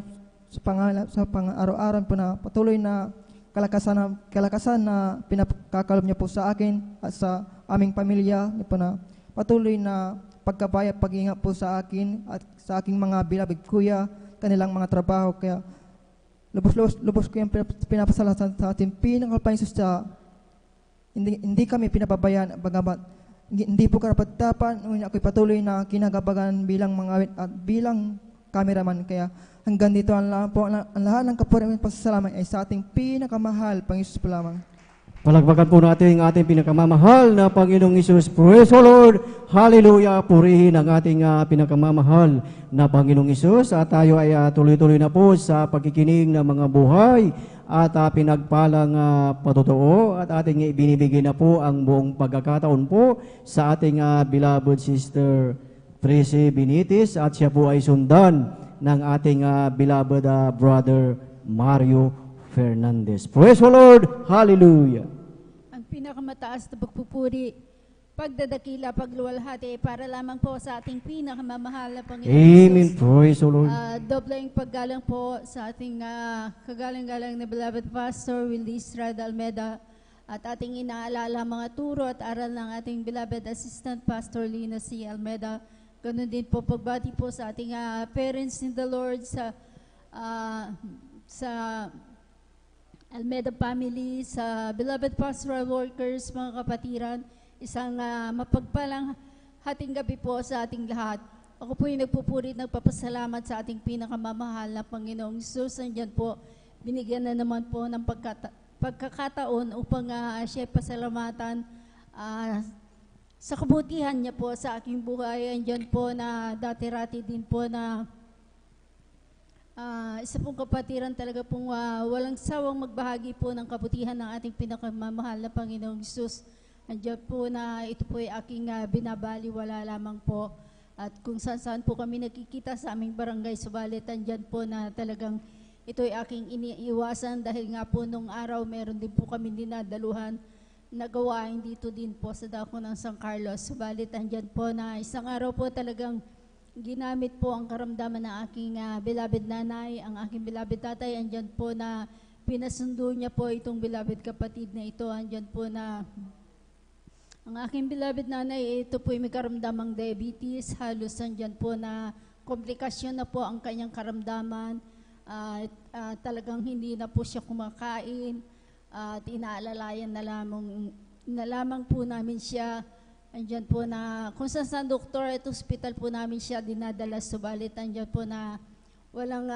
Speaker 10: sa pang-araw-araw po na patuloy na kalakasan na pinakakalob niya po sa akin at sa aming pamilya niya po na patuloy na pagkabaya, pag-ingat po sa akin at sa aking mga beloved kuya, kanilang mga trabaho. Kaya lubos ko yung pinapasalatan sa ating pinakalaban sa hindi kami pinababayaan, bagamat hindi po karapat-dapat, ako'y patuloy na kinagabagan bilang mga awit at bilang cameraman. Kaya hanggang dito ang lahat ng kapurihan pasasalamat ay sa ating pinakamahal Panginoon po lamang.
Speaker 7: Palagpagan po natin ang ating pinakamamahal na Panginoong Isus. Praise the Lord! Hallelujah! Purihin ang ating pinakamamahal na Panginoong Isus. At tayo ay tuloy-tuloy na po sa pagkikinig ng mga buhay at pinagpalang patotoo. At ating ibinibigay na po ang buong pagkakataon po sa ating beloved sister Tracy Benitez. At siya po ay sundan ng ating beloved brother Mario Fernandez. Praise the Lord! Hallelujah!
Speaker 11: Pinakamataas na pagpupuri, pagdadakila, pagluwalhati para lamang po sa ating pinakamamahal na Panginoon
Speaker 7: Amen.
Speaker 11: Jesus.
Speaker 7: Praise the Lord.
Speaker 11: Dobleng paggalang po sa ating kagalang-galang na beloved Pastor Willie Estrada Almeda at ating inaalala mga turo at aral ng ating beloved Assistant Pastor Lina C. Almeda. Ganun din po pagbati po sa ating parents in the Lord sa Almeda family, sa beloved pastoral workers, mga kapatiran, isang mapagpalang hating gabi po sa ating lahat. Ako po yung nagpupuri at nagpapasalamat sa ating pinakamamahal na Panginoong Jesus. Nandiyan po, binigyan na naman po ng pagkakataon upang siya pasalamatan sa kabutihan niya po sa aking buhay. Nandiyan po na dati-rati din po na isa pong kapatiran talaga pong walang sawang magbahagi po ng kabutihan ng ating pinakamamahal na Panginoong Jesus. Andiyan po na ito po ay aking binabaliwala lamang po. At kung saan po kami nakikita sa aming barangay, subalit andyan po na talagang ito ay aking iniiwasan dahil nga po nung araw meron din po kami dinadaluhan na gawain dito din po sa dako ng San Carlos. Subalit andyan po na isang araw po talagang ginamit po ang karamdaman ng aking beloved nanay, ang aking beloved tatay. Andyan po na pinasundo niya po itong beloved kapatid na ito. Andyan po na ang aking beloved nanay, ito po ay may karamdamang diabetes. Halos andyan po na komplikasyon na po ang kanyang karamdaman. Talagang hindi na po siya kumakain. At inaalalayan na lamang po namin siya. Andyan po na, kung saan doktor at hospital po namin siya dinadala, subalit andyan po na walang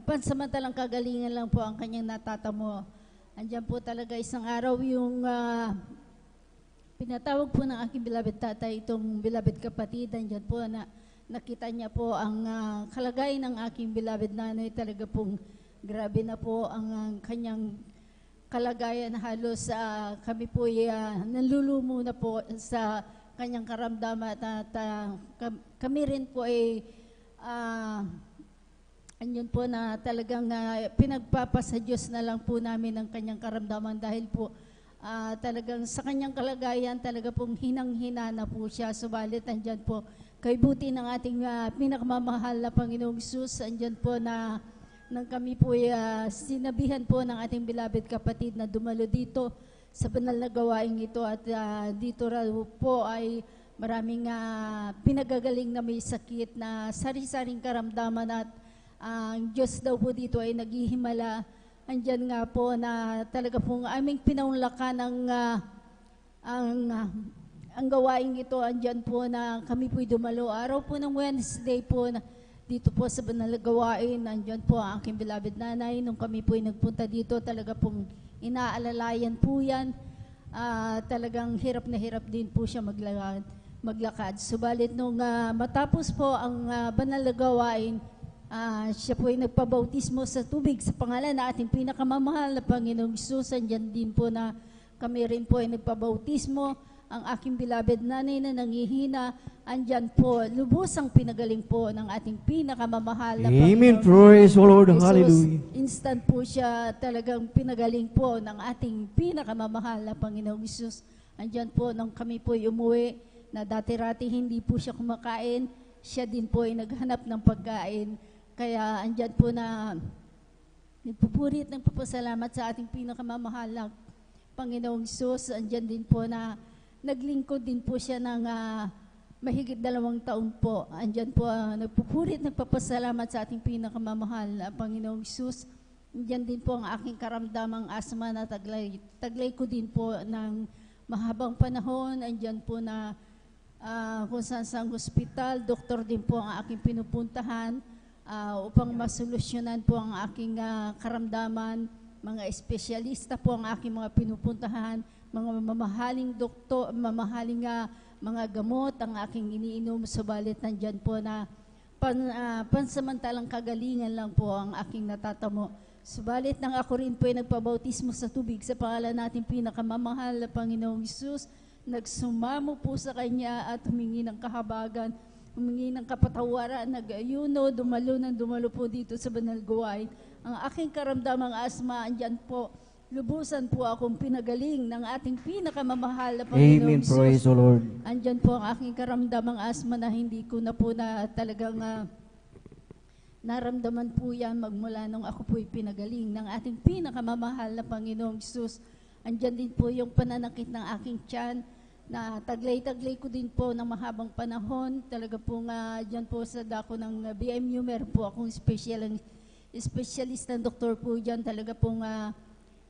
Speaker 11: pansamantalang kagalingan lang po ang kanyang natatamo. Andyan po talaga isang araw yung pinatawag po ng aking beloved tatay, itong beloved kapatid. Andyan po na nakita niya po ang kalagayan ng aking beloved nanay. Talaga pong grabe na po ang kanyang kalagayan. Halos kami po nalulumo na po sa kanyang karamdaman at kami rin po ay andyan po na talagang pinagpapasa Diyos na lang po namin ang kanyang karamdaman dahil po talagang sa kanyang kalagayan talaga pong hinang-hina na po siya. Subalit andyan po kay buti ng ating pinakamamahal na Panginoong Jesus. Andyan po na nang kami po sinabihan po ng ating beloved kapatid na dumalo dito sa banal na gawaing ito at dito raw po ay maraming pinagagaling na may sakit na sari-saring karamdaman at ang Diyos daw po dito ay naghihimala. Andyan nga po na talaga pong aming pinaunlakan ang gawaing ito. Andyan po na kami po'y dumalo. Araw po ng Wednesday po na dito po sa banal na gawain, andyan po ang aking beloved nanay. Nung kami po ay nagpunta dito, talaga pong inaalalayan po yan. Talagang hirap na hirap din po siya maglakad. Subalit nung matapos po ang banal na gawain, siya po ay nagpabautismo sa tubig sa pangalan na ating pinakamamahal na Panginoong Jesus. Andyan din po na kami rin po ay nagpabautismo. Ang aking beloved nanay na nangihina, andyan po, lubusang pinagaling po ng ating pinakamamahal na Panginoon.
Speaker 7: Amen. Praise the Lord.
Speaker 11: Jesus.
Speaker 7: Hallelujah.
Speaker 11: Instant po siya talagang pinagaling po ng ating pinakamamahal na Panginoong Jesus. Andyan po nang kami po umuwi na dati-rati hindi po siya kumakain, siya din po ay naghanap ng pagkain. Kaya andyan po na nagpupuri at nagpapasalamat sa ating pinakamamahal na Panginoong Jesus. Andyan din po na naglingkod din po siya ng mahigit 2 taon po. Andyan po, nagpupuri at nagpapasalamat sa ating pinakamamahal na Panginoong Jesus. Andyan din po ang aking karamdamang asma na taglay. Taglay ko din po ng mahabang panahon. Andyan po na kung saan hospital, doktor din po ang aking pinupuntahan upang masolusyonan po ang aking karamdaman. mga espesyalista po ang aking mga pinupuntahan, mga mamahaling doktor, mamahaling mga gamot ang aking iniinom, subalit nandyan po na pansamantalang kagalingan lang po ang aking natatamo. Subalit nang ako rin po ay nagpabautismo sa tubig sa pangalan nating pinakamamahal na Panginoong Hesus, nagsumamo po sa Kanya at humingi ng kahabagan, humingi ng kapatawaran, nag-ayuno, dumalo po dito sa Banal Gawain. Ang aking karamdamang asma, andyan po, lubusan po akong pinagaling ng ating pinakamamahal na Panginoong
Speaker 7: Amen. Praise the Lord.
Speaker 11: Andyan po ang aking karamdamang asma na hindi ko na po na talagang naramdaman po yan magmula nung ako po'y pinagaling ng ating pinakamamahal na Panginoong Hesus. Andyan din po yung pananakit ng aking tiyan na taglay-taglay ko din po ng mahabang panahon. Talaga po nga dyan po sa dako ng BMU, meron po akong specialist na doktor po dyan. Talaga po nga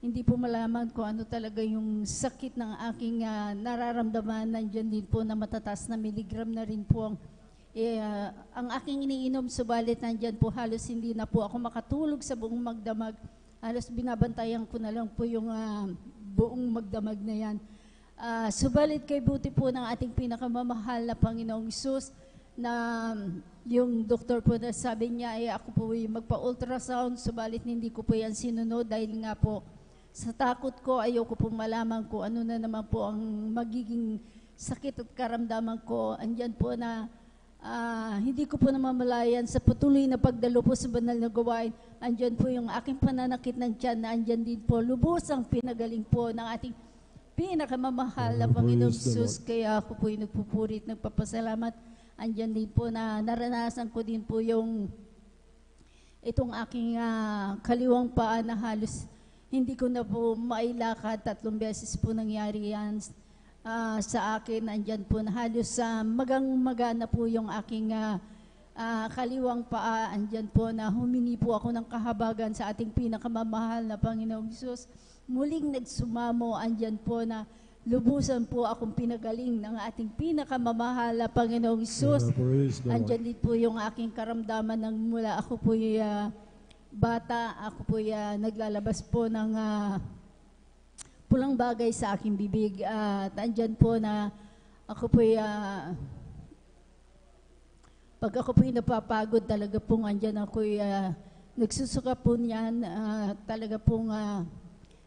Speaker 11: hindi po malaman kung ano talaga yung sakit ng aking nararamdaman. Nandyan din po na matataas na miligram na rin po ang aking iniinom, subalit nandyan po halos hindi na po ako makatulog sa buong magdamag. Halos binabantayan ko na lang po yung buong magdamag na yan. Subalit kay buti po ng ating pinakamamahal na Panginoong Hesus na yung doktor po na sabi niya ay ako po ay magpa-ultrasound, subalit hindi ko po yan sinunod dahil nga po sa takot ko ayoko pong malaman kung ano na naman po ang magiging sakit at karamdaman ko. Andyan po na hindi ko po namamalayan sa patuloy na pagdalo po sa banal na gawain. Andyan po yung aking pananakit ng tiyan na andyan din po lubosang pinagaling po ng ating pinakamamahal na Panginoong Hesus. Kaya ako po yung nagpupurit, nagpapasalamat. Andyan din po na naranasan ko din po yung itong aking kaliwang paa na halos hindi ko na po mailakad. 3 beses po nangyari yan sa akin. Andyan po na halos magang-maga na po yung aking kaliwang paa. Andyan po na humingi po ako ng kahabagan sa ating pinakamamahal na Panginoong Hesus. Muling nagsumamo, andyan po na lubusan po akong pinagaling ng ating pinakamamahal na Panginoong Hesus. Andyan din po yung aking karamdaman ng mula ako po bata, ako po naglalabas po ng pulang bagay sa aking bibig. At andyan po na ako po pag ako po napapagod, talaga po andyan ako nagsusuka po niyan. Talaga po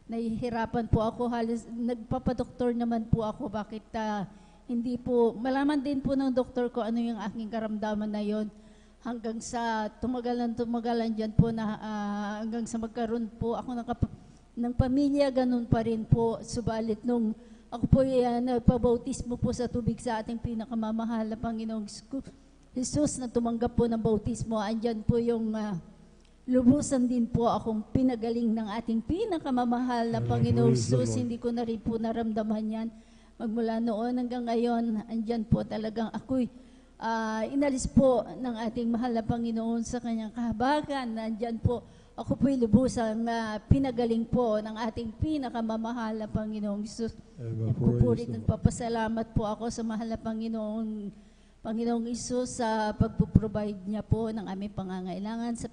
Speaker 11: nahihirapan po ako. Halos nagpapadoktor naman po ako. Bakit hindi po, malaman din po ng doktor ko ano yung aking karamdaman na yon. Hanggang sa tumagalan dyan po na hanggang sa magkaroon po ako ng pamilya, ganun pa rin po. Subalit nung ako po nagpabautismo po sa tubig sa ating pinakamamahal na Panginoong Hesus na tumanggap po ng bautismo, andyan po yung lubusan din po akong pinagaling ng ating pinakamamahal na Panginoong Hesus. Hindi ko na rin po naramdaman yan. Magmula noon hanggang ngayon, andyan po talagang ako'y inalis po ng ating mahal na Panginoon sa kanyang kahabagan. Andyan po, ako po'y lubusang pinagaling po ng ating pinakamamahal na Panginoong Hesus. Nagpupurit, nagpapasalamat po ako sa mahal na Panginoong Hesus sa pagpuprovide niya po ng aming pangangailangan sa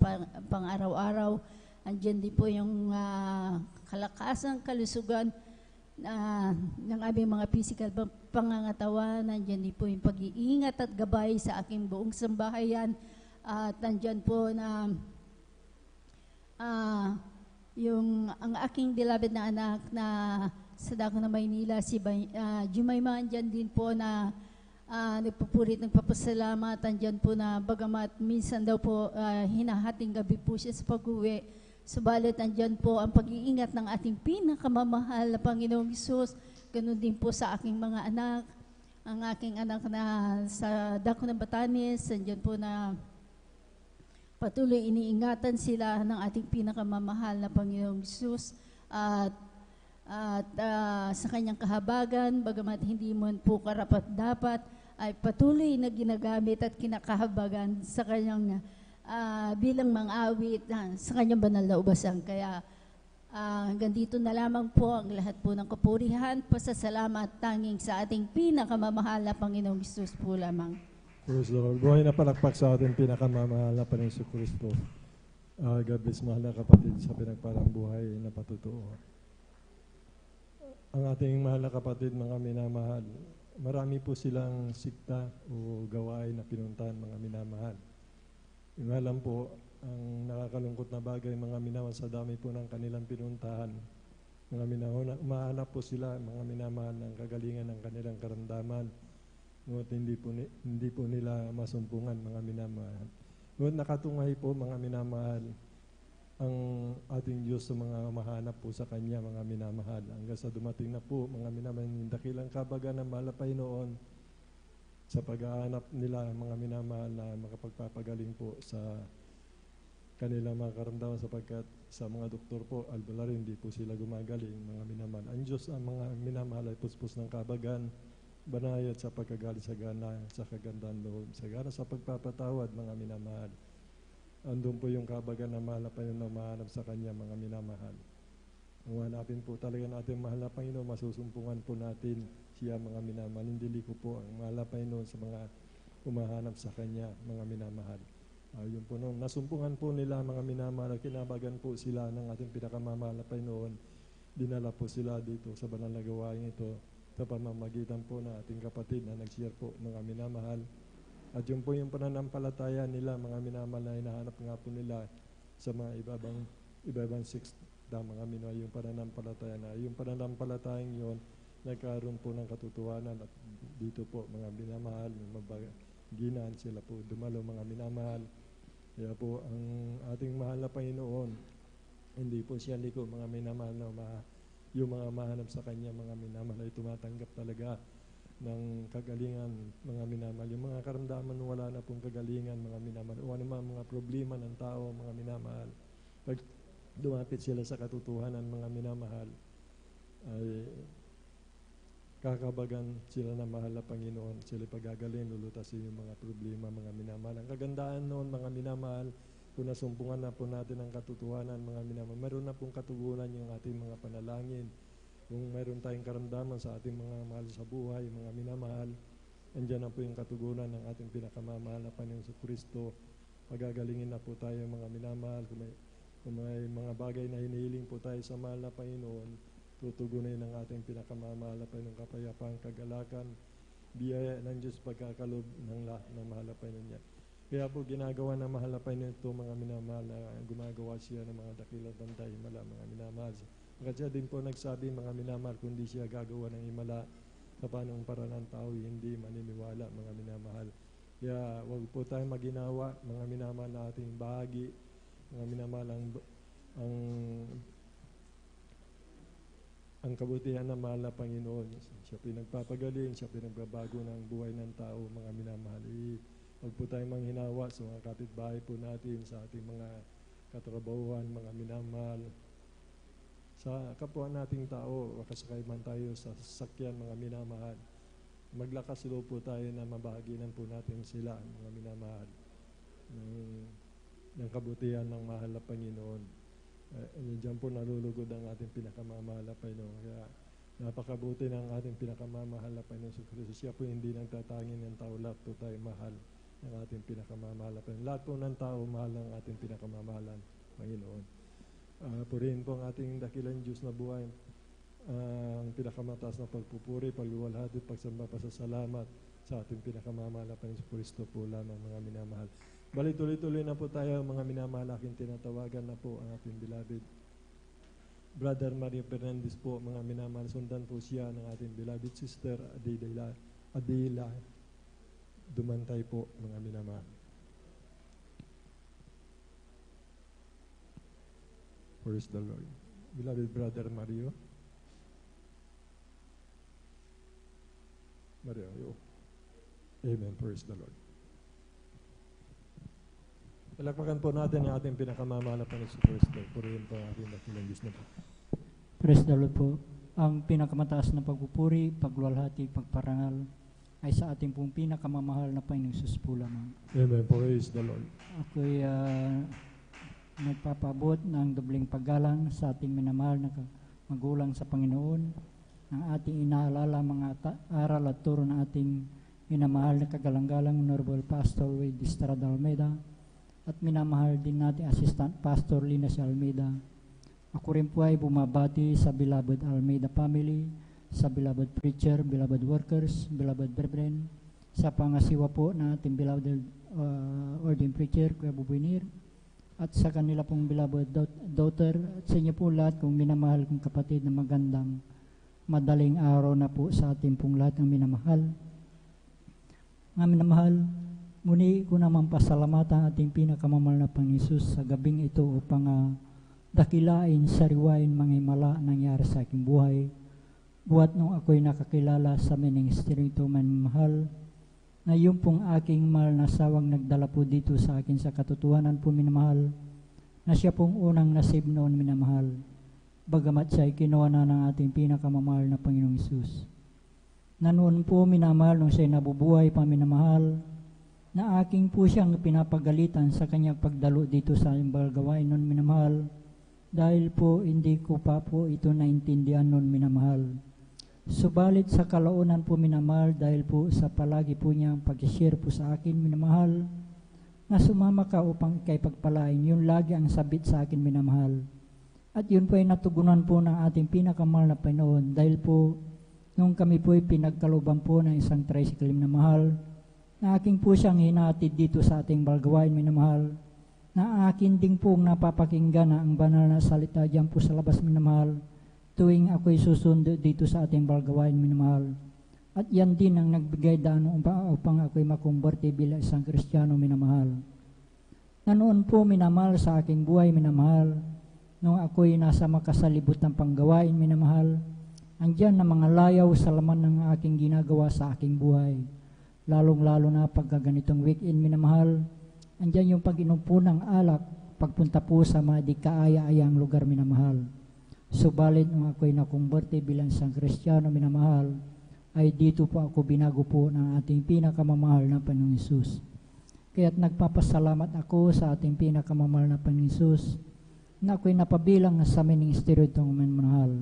Speaker 11: pang-araw-araw. Andyan din po yung kalakasan, kalusugan ng aming mga physical pangangatawan. Andyan din po yung pag-iingat at gabay sa aking buong sambahayan. At andyan po na ang aking beloved na anak na sa dako na Maynila, si Jumayma, andyan din po na nagpupurit, nagpapasalamat. Andyan po na bagamat minsan daw po hinahating gabi po siya sa pag-uwi. Subalit andyan po ang pag-iingat ng ating pinakamamahal na Panginoong Hesus. Ganun din po sa aking mga anak. Ang aking anak na sa dako ng Batanes, andyan po na patuloy iniingatan sila ng ating pinakamamahal na Panginoong Hesus. At sa kanyang kahabagan, bagamat hindi mo po karapat-dapat, ay patuloy na ginagamit at kinakahabagan sa kanyang bilang mang-awit sa kanyang banal na ubasan. Kaya hanggang dito na lamang po ang lahat po ng kapurihan, pasasalamat tanging sa ating pinakamamahal na Panginoong Hesus po lamang.
Speaker 12: Praise the Lord. Buhay na palakpak sa ating pinakamamahal na Panginoong Kristo. God bless mahal na kapatid sa pinagparang buhay na patutuo. Ang ating mahal na kapatid, mga minamahal, marami po silang sikta o gawain na pinuntahan, mga minamahal. Yung alam po, ang nakakalungkot na bagay, mga minamahal, sa dami po ng kanilang pinuntahan, mga minamahal, umahanap po sila, mga minamahal, ng kagalingan ng kanilang karamdaman. Ngunit hindi po nila masumpungan, mga minamahal. Ngunit nakatungay po, mga minamahal, ang ating Diyos sa mga mahanap po sa Kanya, mga minamahal. Hanggang sa dumating na po, mga minamahal, yung dakilang kabagan ng mahal na Panginoon sa pag-aanap nila, mga minamahal, na makapagpapagaling po sa kanilang mga karamdaman, sapagkat sa mga doktor po, albularyo, hindi po sila gumagaling, mga minamahal. Ang Diyos, ang mga minamahal, ay puspos ng kabagan, banayad sa pagkagalit sa gana, sa kagandang loob, sa gana sa pagpapatawad, mga minamahal. Andun po yung kabagan na mahal na Panginoon, mahanap sa Kanya, mga minamahal. Ang hanapin po talaga natin, mahal na Panginoon, masusumpungan po natin siya, mga minamahal. Hindi liko po ang mahal na Panginoon sa mga umahanap sa Kanya, mga minamahal. Yun po noon, nasumpungan po nila, mga minamahal, kinabagan po sila ng ating pinakamamahal na Panginoon. Dinala po sila dito sa banal na gawain ito, sa pamamagitan po ng ating kapatid na nag-share po, mga minamahal. At yun po yung pananampalataya nila, mga minamahal, na hinahanap nga po nila sa mga ibabang six na mga minamahal, yung pananampalataya na. Yung pananampalatayang yun, nagkaroon po ng katotohanan. At dito po, mga minamahal, mabaginan sila po dumalo, mga minamahal. Kaya po, ang ating mahal na Panginoon, hindi po siya liko, mga minamahal, na yung mga mahanap sa Kanya, mga minamahal, ay tumatanggap talaga ng kagalingan, mga minamahal. Yung mga karamdaman, wala na pong kagalingan, mga minamahal. O ano mga problema ng tao, mga minamahal. Pag dumapit sila sa katotohanan, mga minamahal, ay kakabagan sila na mahal na Panginoon. Sila pagagaling, lulutasin yung mga problema, mga minamahal. Ang kagandaan noon, mga minamahal, kung nasumpungan na po natin ang katotohanan, mga minamahal, meron na pong katugunan yung ating mga panalangin. Kung mayroon tayong karamdaman sa ating mga mahal sa buhay, mga minamahal, andyan na po yung katugunan ng ating pinakamamahal na Panginoon sa Kristo. Pagagalingin na po tayo, mga minamahal. Kung may mga bagay na hinihiling po tayo sa mahal na Panginoon, tutugunin ng ating pinakamamahal na Panginoon, kapayapaan, kagalakan, biyaya ng Diyos, pagkakalob ng lahat ng mahal na Panginoon niya. Kaya po ginagawa ng mahal na Panginoon ito, mga minamahal, na gumagawa siya ng mga dakilang bantay, himala, mga minamahal. Kasi din po nagsabi, mga minamahal, kundi siya gagawa ng himala sa panong para ng tao, hindi maniniwala, mga minamahal. Kaya wag po tayong maginawa, mga minamahal, na ating bahagi, mga minamahal, ang kabutihan ng mahal na Panginoon. Siya pinagpapagaling, siya pinagbabago ng buhay ng tao, mga minamahal. Wag po tayong manghinawa sa mga kapitbahay po natin, sa ating mga katrabahuhan, mga minamahal. Sa kapwa nating tao, makasakay man tayo sa sasakyan, mga minamahal. Maglakas loob po tayo na mabahaginan po natin sila, mga minamahal, ng kabutihan ng mahal na Panginoon. Diyan po nalulugod ang ating pinakamamahal na Panginoon. Kaya napakabuti ng ating pinakamamahal na Panginoon sa Kristo. Siya po hindi nagtatangin ng tao, lahat po tayo mahal ng ating pinakamamahal na Panginoon. Lahat po ng tao mahal ng ating pinakamamahalan, Panginoon. Purihin po ang ating dakilang Diyos na buhay, ang pinakamataas na pagpupuri, pagluwalhati, pagsamba, pasasalamat sa ating pinakamamahal na Panginoon Kristo po lamang, mga minamahal. Bali, tuloy-tuloy na po tayo, mga minamahal, aking tinatawagan na po ang ating beloved Brother Mario Fernandez po, mga minamahal. Sundan po siya ng ating beloved sister Adela Dumantay po, mga minamahal. Praise the Lord. Beloved Brother Mario. Amen. Praise the Lord. Palakpakan po natin ang ating pinakamamahal na Panginoon sa Kristo. Purihin po ang ating dakilang Diyos na po.
Speaker 13: Praise the Lord po. Ang pinakamataas na pagpupuri, pagluwalhati, pagparangal ay sa ating pong pinakamamahal na Panginoong Sus po lamang.
Speaker 12: Amen. Praise the Lord.
Speaker 13: Ako'y nagpapabot ng dobling paggalang sa ating minamahal na magulang sa Panginoon, ang ating inaalala mga aral at turo ng ating minamahal na kagalang-galang Honorable Pastor Wade Estrada Almeida, at minamahal din natin Assistant Pastor Lina Almeida. Ako rin po ay bumabati sa beloved Almeida family, sa beloved preacher, beloved workers, beloved brethren, sa pangasiwa po na ating beloved ordained preacher, Kuya Bubinir, at sa kanila pong beloved daughter, at sa inyo po lahat kong minamahal kong kapatid na magandang madaling araw na po sa ating pong lahat ng minamahal. Mga minamahal, muli ko naman pasalamatan ating pinakamamahal na Panginoon Hesus sa gabing ito upang dakilain, sariwain, mga himala nangyari sa aking buhay. Buhat nung ako'y nakakilala sa ministeryo ito, minamahal, na yung pong aking mahal na sawang nagdala po dito sa akin sa katotohanan po, minamahal, na siya pong unang nasib noon, minamahal, bagamat siya ay kinuha na ng ating pinakamamahal na Panginoong Hesus. Na noon po, minamahal, nung siya nabubuhay pa, minamahal, na aking po siyang pinapagalitan sa kanyang pagdalo dito sa imbal gawain noon, minamahal, dahil po hindi ko pa po ito naintindihan noon, minamahal. Subalit sa kalaunan po, minamahal, dahil po sa palagi po niyang pag-share po sa akin, minamahal, na sumama ka upang kay pagpalain, yun lagi ang sabit sa akin, minamahal. At yun po ay natugunan po ng ating pinakamahal na Panginoon, dahil po nung kami po ay pinagkaluban po ng isang tricycle, minamahal, na aking po siyang hinatid dito sa ating balgawain, minamahal, na akin din pong napapakinggan na ang banal na salita diyan po sa labas, minamahal, tuwing ako'y susundo dito sa ating balgawain, minamahal. At yan din ang nagbigay daan upang ako'y makumberte bilang isang Kristiyano, minamahal. Na noon po, minamahal, sa aking buhay, minamahal, nung ako'y nasa makasalibot ng panggawain, minamahal, andyan na mga layaw sa laman ng aking ginagawa sa aking buhay. Lalong-lalo na pagka ganitong weekend, minamahal, andyan yung pag-inom po ng alak, pagpunta po sa mga di kaaya-ayang lugar, minamahal. Subalit nung ako'y nakumberte bilang isang Kristiyano, minamahal, ay dito po ako binago po ng ating pinakamamahal na Panginoong Hesus. Kaya't nagpapasalamat ako sa ating pinakamamahal na Panginoong Hesus na ako'y napabilang sa ministeryo itong minamahal.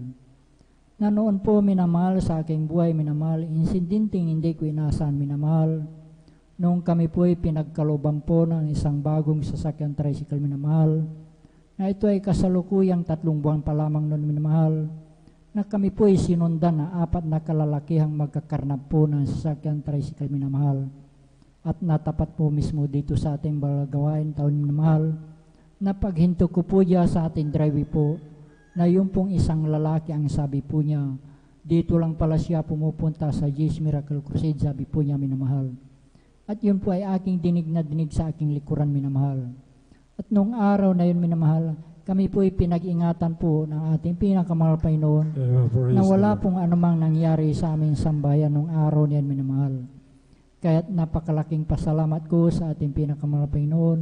Speaker 13: Na noon po, minamahal, sa aking buhay, minamahal, insindinting hindi ko inaasahan, minamahal, nung kami po ay pinagkaluban po ng isang bagong sasakyan tricycle, minamahal, na ito ay kasalukuyang 3 buwan pa lamang noon, minamahal, na kami po ay sinundan na 4 na kalalakihang magkakarnap po ng sasakyan tricycle, minamahal, at natapat po mismo dito sa ating balagawain taon, minamahal, na paghinto ko po diya sa ating driveway po, na yung pong isang lalaki ang sabi po niya, dito lang pala siya pumupunta sa Jesus Miracle Crusade, sabi po niya, minamahal. At yun po ay aking dinig na dinig sa aking likuran, minamahal. At nung araw na yun, minamahal, kami po ay pinag-ingatan po ng ating pinakamahal Panginoon na wala pong anumang nangyari sa aming sambayan nung araw niyan, minamahal. Kaya't napakalaking pasalamat ko sa ating pinakamahal Panginoon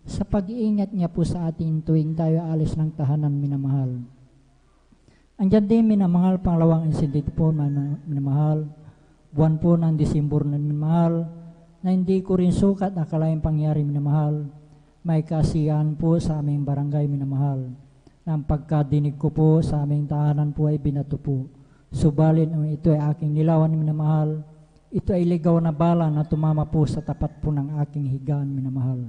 Speaker 13: sa pag-iingat niya po sa atin tuwing tayo alis ng tahanan, minamahal. Andyan din, minamahal, pangalawang incident po, minamahal, buwan po ng Disyembre, minamahal, na hindi ko rin sukat akalaing pangyari, minamahal, may kasiyahan po sa aming barangay, minamahal, na ang pagkadinig ko po sa aming tahanan po ay binato po. Subalit, ito ay aking nilawan, minamahal, ito ay ligaw na bala na tumama po sa tapat po ng aking higaan, minamahal.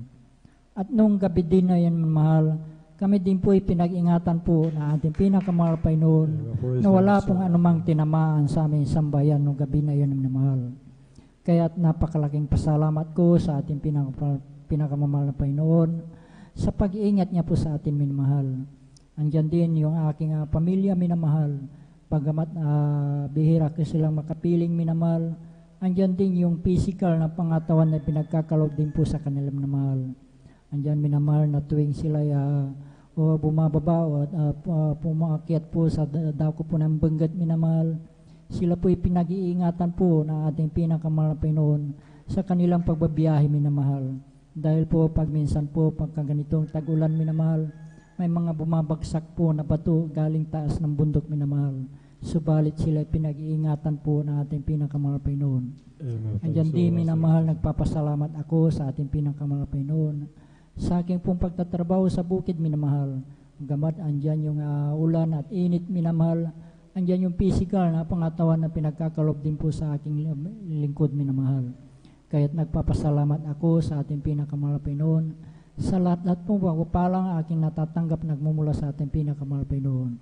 Speaker 13: At nung gabi din na yan, minamahal, kami din po ay pinag-ingatan po na ating pinakamahal Panginoon na wala pong anumang tinamaan sa aming sambayan nung gabi na yan, minamahal. Kaya't napakalaking pasalamat ko sa ating pinakamamahal na Panginoon sa pag-iingat niya po sa atin, minamahal. Andyan din yung aking pamilya, minamahal, pagamat bihira ko silang makapiling, minamahal, andyan din yung physical na pangatawan na pinagkakalob din po sa kanila, minamahal. Andyan, minamahal, na tuwing sila bumababa o pumakyat po sa dako po ng banggat, minamahal, sila po pinag-iingatan po na ating pinakamahal na Panginoon sa kanilang pagbabiyahe, minamahal. Dahil po pag minsan po pagka ganitong tag-ulan, minamahal, may mga bumabagsak po na bato galing taas ng bundok, minamahal. Subalit sila pinag-iingatan po na ating pinakamahal na Panginoon. Andyan din, minamahal, nagpapasalamat ako sa ating pinakamahal na Panginoon sa aking pong pagtatrabaho sa bukid, minamahal. Gamat andyan yung ulan at init, minamahal, andyan yung physical na pangatawan na pinagkakalob din po sa aking lingkod, minamahal. Kaya't nagpapasalamat ako sa ating pinakamahal na Panginoon Sa lahat-lahat po pagpapalang aking natatanggap nagmumula sa ating pinakamahal Panginoon.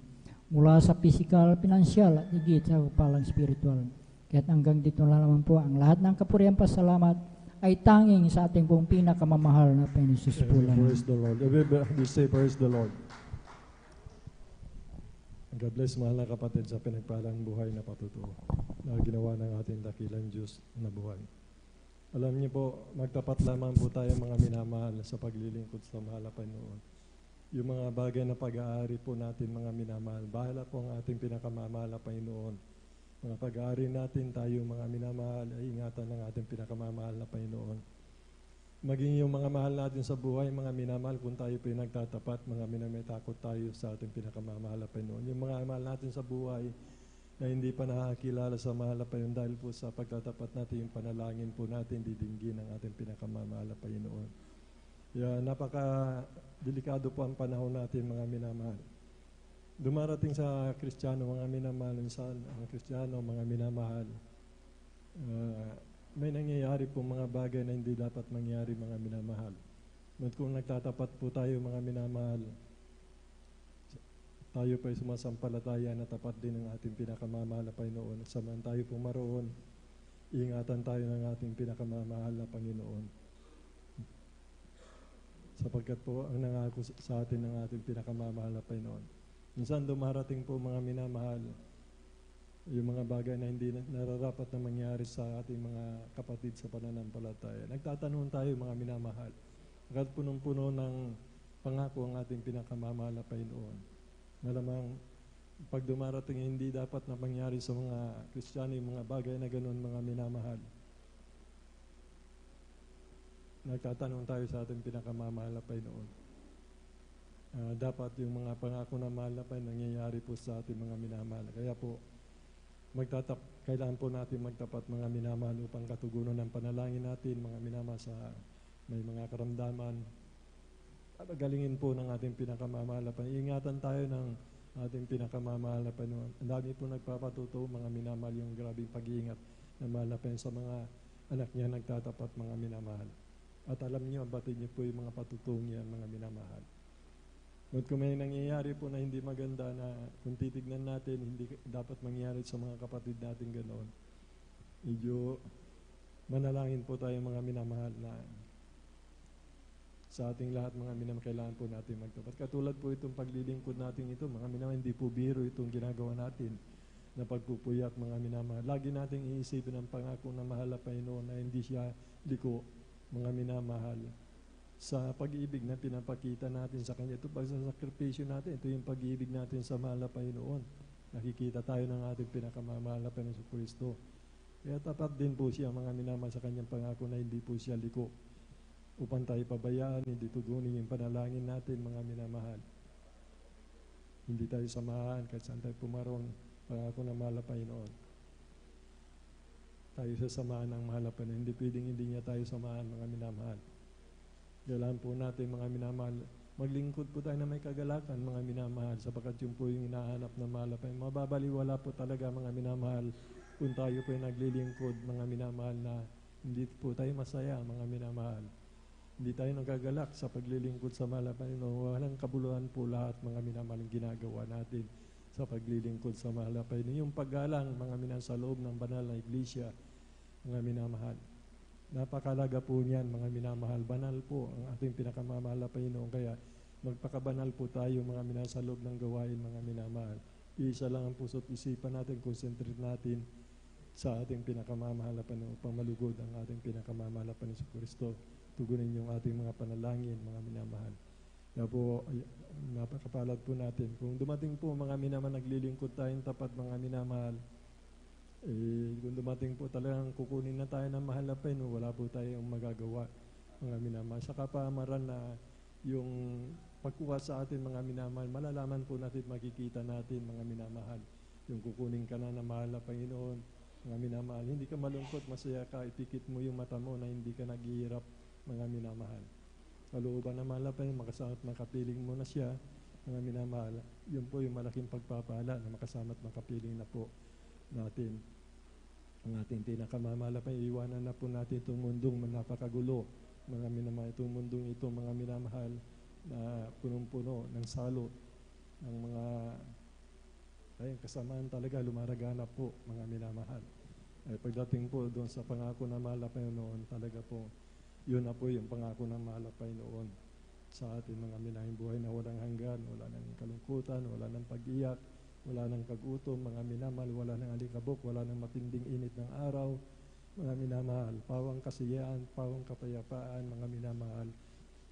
Speaker 13: Mula sa physical, financial at higit sa pagpapalang spiritual. Kaya't hanggang dito na naman po ang lahat ng kapurihan pasalamat ay tanging sa ating pong pinakamamahal na Panginoon Jesus po lamang.
Speaker 12: Praise the Lord. Everybody say praise the Lord. God bless mahal na kapatid sa pinagpalang buhay na patutuo na ginawa ng ating dakilang Diyos na buhay. Alam niyo po, magtapat lamang po tayo mga minamahal sa paglilingkod sa mahal na Panginoon. Yung mga bagay na pag-aari po natin mga minamahal, bahala po ang ating pinakamamahal na Panginoon. Mga pag-aari natin tayo mga minamahal ay ingatan ng ating pinakamamahal na Panginoon. Maging yung mga mahal natin sa buhay, mga minamahal, kung tayo po yung nagtatapat, mga minamitakot tayo sa ating pinakamamahal na Panginoon. Yung mga mahal natin sa buhay, na hindi pa nakakilala sa mahal na Panginoon dahil po sa pagtatapat natin, yung panalangin po natin, didinggin ang ating pinakamamahal na Panginoon. Kaya napaka-delikado po ang panahon natin mga minamahal. Dumarating sa Kristiyano mga minamahal, minsan ang Kristiyano mga minamahal, may nangyayari po mga bagay na hindi dapat mangyari mga minamahal. At kung nagtatapat po tayo mga minamahal, tayo pa ay sumasampalataya na tapat din ng ating pinakamamahal na Panginoon. At saman tayo po maroon, ingatan tayo ng ating pinakamamahal na Panginoon. Sapagkat po ang nangako sa atin ng ating pinakamamahal na Panginoon. Minsan dumarating po mga minamahal, yung mga bagay na hindi nararapat na mangyari sa ating mga kapatid sa pananampalataya. Nagtatanong tayo mga minamahal. Agad punong-puno ng pangako ang ating pinakamamahal na Panginoon. Malamang pag dumarating hindi dapat na mangyari sa mga Kristiyano yung mga bagay na ganoon mga minamahal. Nagtatanong tayo sa ating pinakamamahal na Panginoon. Dapat yung mga pangako na mahal na Panginoon nangyayari po sa ating mga minamahal. Kaya po, kailangan po natin magtapat mga minamahal upang katugunan ng panalangin natin, mga minamahal sa may mga karamdaman. Galingin po ng ating pinakamamahal na Panginoon. Ingatan tayo ng ating pinakamamahal na Panginoon. Ang dami po nagpapatuto, mga minamahal, yung grabing pag-iingat na mahal na Panginoon sa mga anak niya nagtatapat, mga minamahal. At alam niyo, batid niyo po yung mga patutong yan, mga minamahal. At kung may nangyayari po na hindi maganda na kung titignan natin, hindi dapat mangyari sa mga kapatid natin ganoon. Medyo manalangin po tayo mga minamahal na sa ating lahat mga minamahal, kailangan po natin magtapat. Katulad po itong paglilingkod natin ito, mga minamahal, hindi po biro itong ginagawa natin na pagpupuyak mga minamahal. Lagi nating iisipin ang pangako na mahal na Panginoon na hindi siya liko, mga minamahal. Sa pag-ibig na pinapakita natin sa Kanya, ito pag sa sakripisyo natin, ito yung pag-ibig natin sa mahal na Panginoon. Nakikita tayo ng ating pinakamamahal na Panginoon sa Kristo. Kaya tapat din po siya mga minamahal sa Kanyang pangako na hindi po siya liko. Upang tayo pabayaan, hindi tugunin yung panalangin natin, mga minamahal. Hindi tayo samahan kahit saan tayo pumarong, pangako na mahal na Panginoon. Tayo sasamahan ng mahal na Panginoon. Hindi pwedeng hindi niya tayo samahan, mga minamahal. Kailangan po natin, mga minamahal, maglingkod po tayo na may kagalakan, mga minamahal, sapagkat yun po yung hinahanap na mahal na Panginoon. Mababaliwala po talaga, mga minamahal, kung tayo po yung naglilingkod, mga minamahal, na hindi po tayo masaya, mga minamahal. Hindi tayo nagagalak sa paglilingkod sa mahal na Panginoon. Walang kabuluhan po lahat mga minamahal ginagawa natin sa paglilingkod sa mahal na Panginoon. Yung paggalang mga minamahal sa loob ng banal na iglesia, mga minamahal. Napakalaga po niyan mga minamahal. Banal po ang ating pinakamamahal na Panginoon. Kaya magpakabanal po tayo mga minamahal sa loob ng gawain mga minamahal. Iisa lang ang puso't isipan natin, concentrate natin sa ating pinakamamahal na Panginoon upang malugod ang ating pinakamamahal na Panginoon sa Kristo. Tugunin yung ating mga panalangin, mga minamahal. Kaya po, napakapalad po natin. Kung dumating po mga minamahal, naglilingkod tayong tapat mga minamahal, kung dumating po talagang kukunin na tayo ng mahal na Panginoon, wala po tayong magagawa, mga minamahal. Sa kapamaran na yung pagkuha sa atin, mga minamahal, malalaman po natin, makikita natin, mga minamahal. Yung kukunin ka na ng mahal na Panginoon, mga minamahal. Hindi ka malungkot, masaya ka, ipikit mo yung mata mo na hindi ka naghihirap, mga minamahal. Kalooban na mahal na Panginoon, makasama at makapiling mo na siya, mga minamahal. Yun po yung malaking pagpapala na makasama at makapiling na po natin. Ang ating pinakamamahal na Panginoon, iwanan na po natin itong mundong napakagulo, mga minamahal, itong mundong ito, mga minamahal, na punong-puno ng salot, ng mga kasamaan talaga, lumaraganap po, mga minamahal. Ay pagdating po doon sa pangako ng mahal na Panginoon, talaga po, yun na po yung pangako ng mahal na Panginoon sa ating mga minahing buhay na walang hanggan, wala nang kalungkutan, wala nang pag-iyak, wala nang kagutom, mga minamahal, wala nang alikabok, wala nang matinding init ng araw, mga minamahal, pawang kasiyahan, pawang kapayapaan, mga minamahal,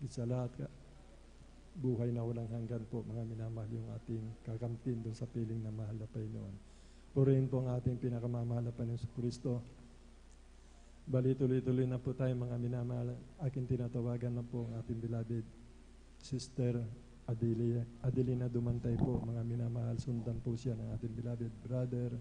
Speaker 12: sa lahat buhay na walang hanggan po, mga minamahal, yung ating kakamtin doon sa piling na mahal na Panginoon. Purihin po ang ating pinakamamahal na Panginoon Kristo. Bali, tuloy-tuloy na po tayo, mga minamahal. Aking tinatawagan na po ang ating beloved Sister Adelina Dumantay po, mga minamahal. Sundan po siya ng ating beloved brother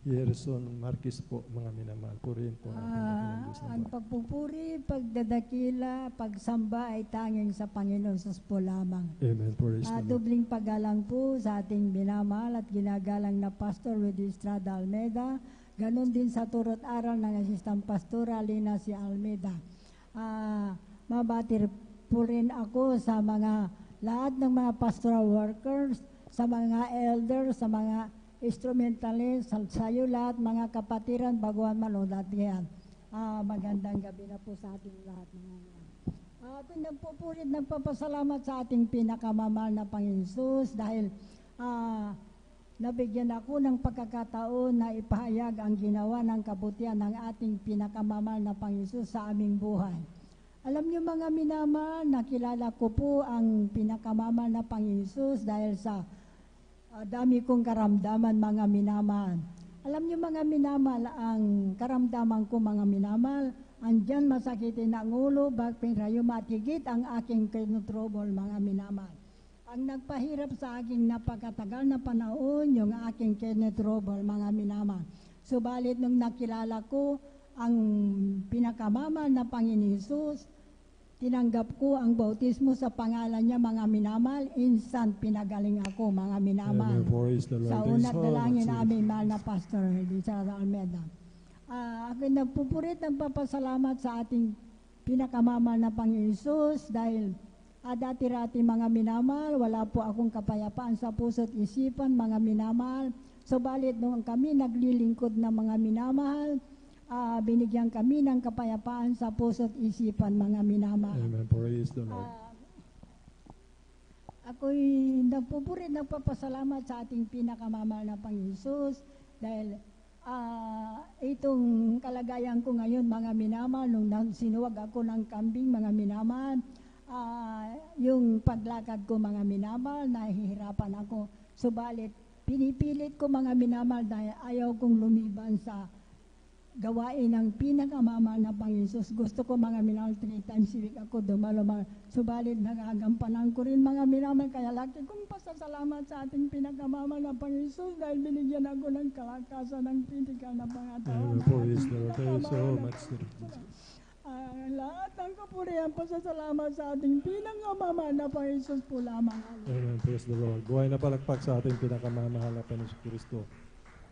Speaker 12: Yerson Marquez po, mga minamahal. Purihin po ang ating Panginoon Diyos na
Speaker 14: Ang
Speaker 12: buhay.
Speaker 14: pagpupuri, pagdadakila, pagsamba ay tanging sa Panginoon Sus po lamang.
Speaker 12: Amen. Praise the Lord.
Speaker 14: Dubling paggalang po sa ating minamahal at ginagalang na Pastor Rudy Estrada Almeida. Ganon din sa turot aral ng Assistant Pastor Alina si Almeida. Mabati po rin ako sa mga lahat ng mga pastoral workers, sa mga elders, sa mga instrumentalist, sa iyo lahat, mga kapatiran, baguhan manood yan. Magandang gabi na po sa ating lahat. Ako'y nagpupurit, nagpapasalamat sa ating pinakamamahal na Panginoon Jesus dahil nabigyan ako ng pagkakataon na ipahayag ang ginawa ng kabutihan ng ating pinakamamahal na Panginoon Jesus sa aming buhay. Alam niyo mga minamahal, nakilala ko po ang pinakamamahal na Panginoon Jesus dahil sa dami kong karamdaman, mga minamahal. Alam niyo mga minamahal, ang karamdaman ko mga minamahal, andyan masakitin ang ulo, bagpinrayo matigit ang aking kinutrouble, mga minamahal. Ang nagpahirap sa aking napakatagal na panahon, yung aking kinutrouble, mga minamahal. Subalit nung nakilala ko ang pinakamamahal na Panginoon Jesus, tinanggap ko ang bautismo sa pangalan niya, mga minamahal. Instant pinagaling ako, mga minamahal. Sa una't dalangin namin, mahal na Pastor Estrada Almeida. Ako'y nagpupurit, nagpapasalamat sa ating pinakamamahal na Panginoon Jesus dahil dati-rati, mga minamahal, wala po akong kapayapaan sa puso't isipan, mga minamahal. Subalit nung kami naglilingkod na mga minamahal, binigyan kami ng kapayapaan sa puso't isipan, mga minamahal.
Speaker 12: Amen. Praise the Lord.
Speaker 14: Ako'y nagpupurit, nagpapasalamat sa ating pinakamamahal na Panginoon Jesus dahil itong kalagayan ko ngayon, mga minamahal, nung sinuwag ako ng kambing, mga minamahal, yung paglakad ko, mga minamahal, nahihirapan ako. Subalit, pinipilit ko, mga minamahal, dahil ayaw kong lumiban sa gawain ng pinakamamahal na Panginoon Jesus. Gusto ko, mga minamahal, 3 times a week ako dumalumar. Subalit nagagampanan ko rin, mga minamahal, kaya laki kong pasasalamat sa ating pinakamamahal na Panginoon Jesus dahil binigyan ako ng kalakasan ng pitikal na pangatawan.
Speaker 12: Praise the Lord. Thank you so much, Sir Jesus.
Speaker 14: Lahat ng kapurihan, pasasalamat sa ating pinakamamahal na Panginoon Jesus po lamang.
Speaker 12: Amen. Praise the Lord. Buhay na palakpak sa ating pinakamamahal na Panginoon Kristo.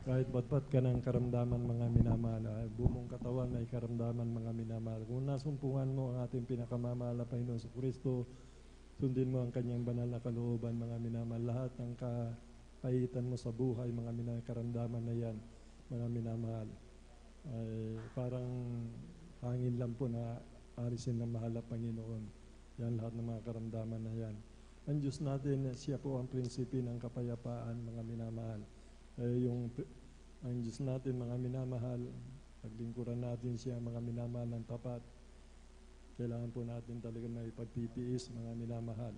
Speaker 12: Kahit batbat ka ng karamdaman, mga minamahal, bumong katawan ay karamdaman, mga minamahal. Kung nasumpungan mo ang ating pinakamamahal na Panginoon sa Kristo, sundin mo ang kanyang banal na kalooban, mga minamahal. Lahat ng kapahitan mo sa buhay, mga minamahal, karamdaman na yan, mga minamahal, ay parang hangin lang po na arisin ng mahal na Panginoon. Yan, lahat ng mga karamdaman na yan. Ang Diyos natin, siya po ang prinsipi ng kapayapaan, mga minamahal. Ang Diyos natin, mga minamahal, paglingkuran natin siya, mga minamahal ng tapat. Kailangan po natin talaga may pagtitiis, mga minamahal.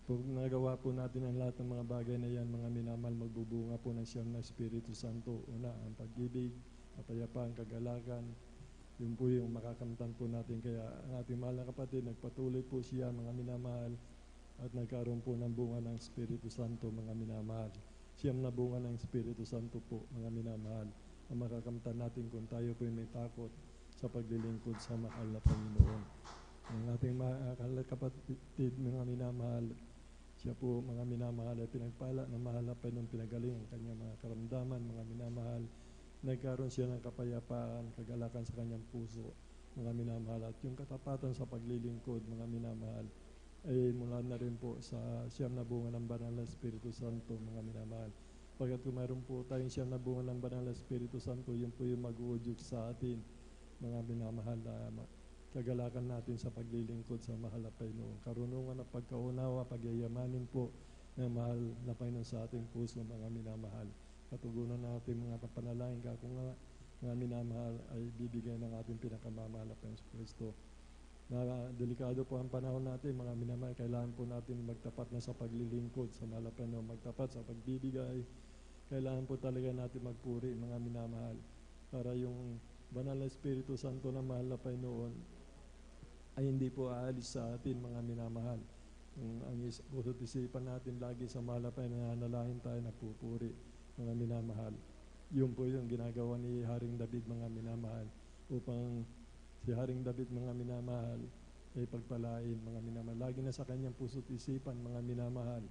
Speaker 12: Pag nagawa po natin ang lahat ng mga bagay na yan, mga minamahal, magbubunga po ng siyam na Espiritu Santo. Una, ang pag-ibig, kapayapaan, kagalakan. Yun po yung makakamtan po natin. Kaya ang ating mahal na kapatid, nagpatuloy po siya, mga minamahal, at nagkaroon po ng bunga ng Espiritu Santo, mga minamahal. Siyam na bunga ng Espiritu Santo po, mga minamahal, ang makakamtan natin kung tayo po may takot sa paglilingkod sa mahal na Panginoon. Ang ating mahal na kapatid, mga minamahal, siya po, mga minamahal, ay pinagpala ng mahal na Panginoon, pinagaling ang kanyang mga karamdaman, mga minamahal, nagkaroon siya ng kapayapaan, kagalakan sa kanyang puso, mga minamahal. At yung katapatan sa paglilingkod, mga minamahal, ay mula na rin po sa siyam na bunga ng Banal na Espiritu Santo, mga minamahal. Pagkat kung mayroon po tayong siyam na bunga ng Banal na Espiritu Santo, yun po yung mag-uudyok sa atin, mga minamahal, na kagalakan natin sa paglilingkod sa mahal na Panginoon. Karunungan at pagkaunawa, pagyayamanin po ng mahal na Panginoon sa ating puso, mga minamahal. Katugunan natin mga panalangin ka kung nga mga minamahal ay bibigay ng ating pinakamamahal na Panginoon Kristo. Na delikado po ang panahon natin, mga minamahal, kailangan po natin magtapat na sa paglilingkod sa mahal na Panginoon, magtapat sa pagbibigay. Kailangan po talaga natin magpuri, mga minamahal, para yung Banal na Espiritu Santo na mahal na Panginoon ay hindi po aalis sa atin, mga minamahal. Ang puso't isipan natin lagi sa mahal na Panginoon, nanalangin tayo, nagpupuri, mga minamahal. Yun po yung ginagawa ni Haring David, mga minamahal, upang si Haring David, mga minamahal, ay pagpalain, mga minamahal. Lagi na sa kanyang puso't isipan, mga minamahal,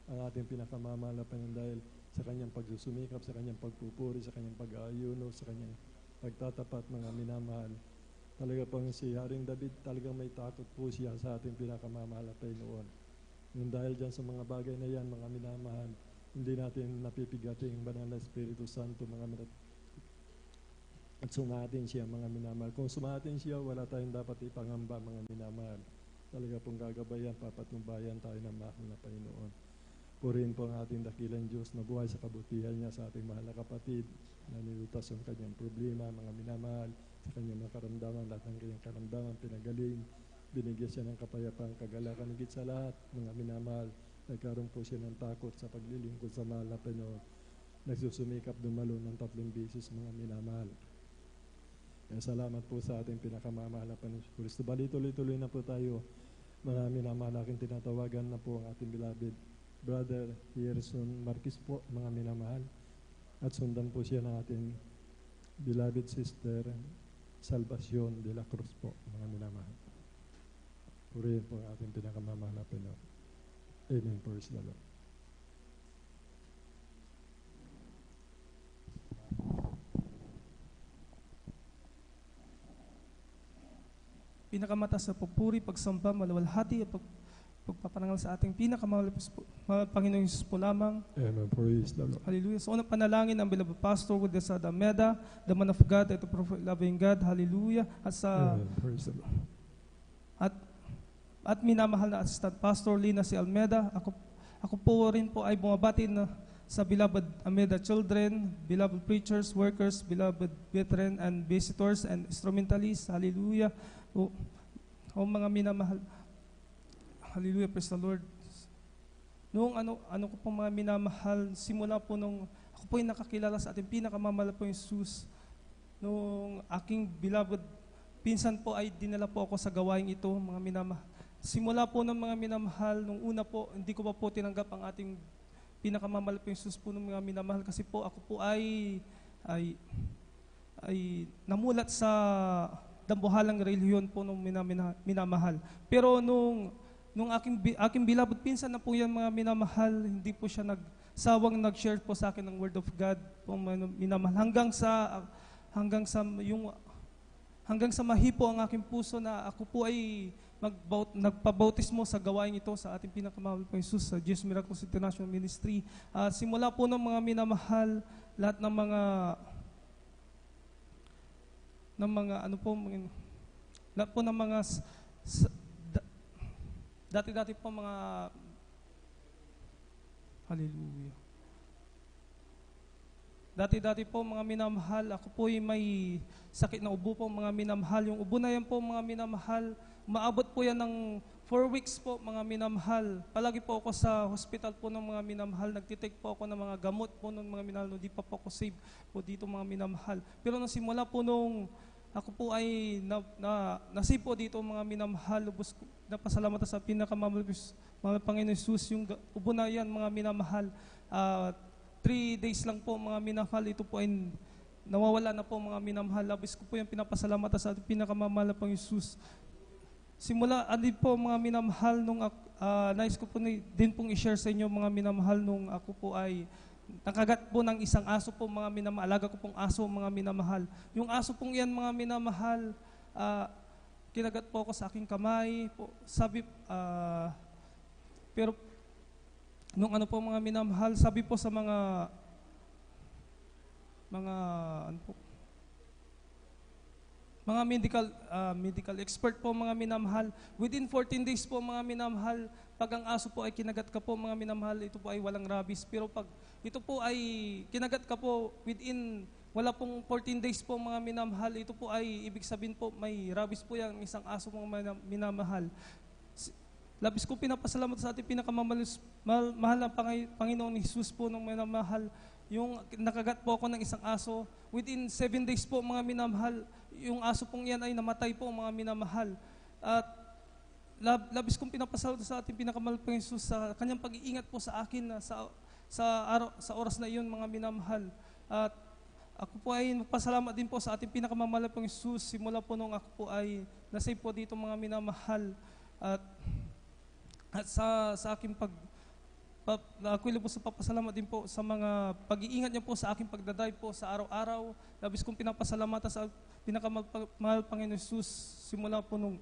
Speaker 12: ang ating pinakamamahal na Panginoon dahil sa kanyang pagsusumikap, sa kanyang pagpupuri, sa kanyang pag-aayuno, sa kanyang pagtatapat, mga minamahal. Talaga pang si Haring David, talagang may takot po siya sa ating pinakamamahal na Panginoon. Nung dahil dyan sa mga bagay na yan, mga minamahal, hindi natin napipigating ang Banal na Espiritu Santo, mga minamahal. At sumatin siya, mga minamahal. Kung sumatin siya, wala tayong dapat ipangamba, mga minamahal. Talaga pong gagabayan, papatnubayan tayo ng mahal na Panginoon. Purihin po ang ating dakilang Diyos na buhay sa kabutihan niya sa ating mahal na kapatid, na nilutas ang kanyang problema, mga minamahal, sa kanyang mga karamdaman, lahat ng kanyang karamdaman, pinagaling, binigyan siya ng kapayapang kagalakan, higit sa lahat, mga minamahal, nagkaroon po siya ng takot sa paglilingkod sa mahal na Panginoon. Nagsusumikap dumalo ng 3 beses, mga minamahal. Kaya salamat po sa ating pinakamamahal na Panginoon Kristo. Bali, tuloy-tuloy na po tayo, mga minamahal, aking tinatawagan na po ang ating beloved Brother Yerson Marquez po, mga minamahal. At sundan po siya ng ating beloved sister Salvacion de la Cruz po, mga minamahal. Purihin po ang ating pinakamamahal na Panginoon. Amen. Praise the Lord.
Speaker 15: Pinakamataas na pupuri, pagsamba, maluwalhati at pagpaparangal sa ating pinakamahal Panginoong Hesus po lamang.
Speaker 12: Amen. Praise the Lord.
Speaker 15: Hallelujah. So, unang panalangin ng beloved pastor with the Sada Meda, the man of God, at the prophet loving God. Hallelujah. At sa
Speaker 12: Amen. Praise the Lord.
Speaker 15: At minamahal na assistant pastor Lina C. Almeda. Ako po rin po ay bumabati na sa beloved Almeda children, beloved preachers, workers, beloved veteran and visitors and instrumentalists. Hallelujah. O mga minamahal. Hallelujah, praise the Lord. Noong ano ko po mga minamahal, simula po nung ako po yung nakakilala sa ating pinakamamahal po yung Jesus, nung aking beloved pinsan po ay dinala po ako sa gawain ito, mga minamahal. Simula po ng mga minamahal, nung una po, hindi ko pa po tinanggap ang ating pinakamamahal po yung Jesus po ng mga minamahal kasi po ako po ay namulat sa dambuhalang relihiyon po ng minamahal. Pero nung aking beloved pinsan na po yan, mga minamahal, hindi po siya nagsawang nag-share po sa akin ng Word of God po, minamahal. Hanggang sa mahipo ang aking puso na ako po ay nagpabautismo sa gawain ito sa ating pinakamahal po Jesus sa Jesus Miracles International Ministry. Simula po ng mga minamahal, lahat ng mga dati-dati po mga hallelujah. Dati-dati po mga minamahal, ako po ay may sakit na ubo po mga minamahal. Yung ubo na yan po mga minamahal, maabot po yan ng 4 weeks po mga minamahal. Palagi po ako sa hospital po ng mga minamahal. Nagtitake po ako ng mga gamot po ng mga minamahal. Hindi pa po ako save po dito mga minamahal. Pero nung simula po nung ako po ay nasave po dito mga minamahal. Lubos napasalamat sa pinakamamahal mga Panginoon Jesus. Yung ubo na yan mga minamahal. 3 days lang po mga minamahal. Ito po ay nawawala na po mga minamahal. Labis ko po yung pinapasalamat sa pinakamamahal pang Jesus. Simula, adi po mga minamahal, nung nais ko po din pong i-share sa inyo mga minamahal nung ako po ay nakagat po ng isang aso po, mga minamahal. Alaga ko pong aso, mga minamahal. Yung aso pong yan, mga minamahal, kinagat po ako sa aking kamay. Po, pero nung ano po mga minamahal, sabi po sa mga medical expert po mga minamahal, within 14 days po mga minamahal, pag ang aso po ay kinagat ka po mga minamahal, ito po ay walang rabies. Pero pag ito po ay kinagat ka po within wala pong 14 days po mga minamahal, ito po ay ibig sabihin po may rabies po yan isang aso mga minamahal. Labis ko pinapasalamat sa ating pinakamamahal na Panginoon Jesus po ng minamahal. Yung nakagat po ako ng isang aso, within 7 days po mga minamahal, yung aso pong yan ay namatay po mga minamahal. At labis kong pinapasalamat sa ating pinakamahal Panginoon Jesus sa kanyang pag-iingat po sa akin na sa oras na iyon mga minamahal. At ako po ay magpasalamat din po sa ating pinakamamahal Panginoon Jesus simula po nung ako po ay nasave po dito mga minamahal. At sa aking ako'y lubos sa papasalamat din po sa mga pag-iingat niyo po sa aking pagdadrive po sa araw-araw. Labis kong pinapasalamatan sa pinakamahal Panginoon Jesus simula po nung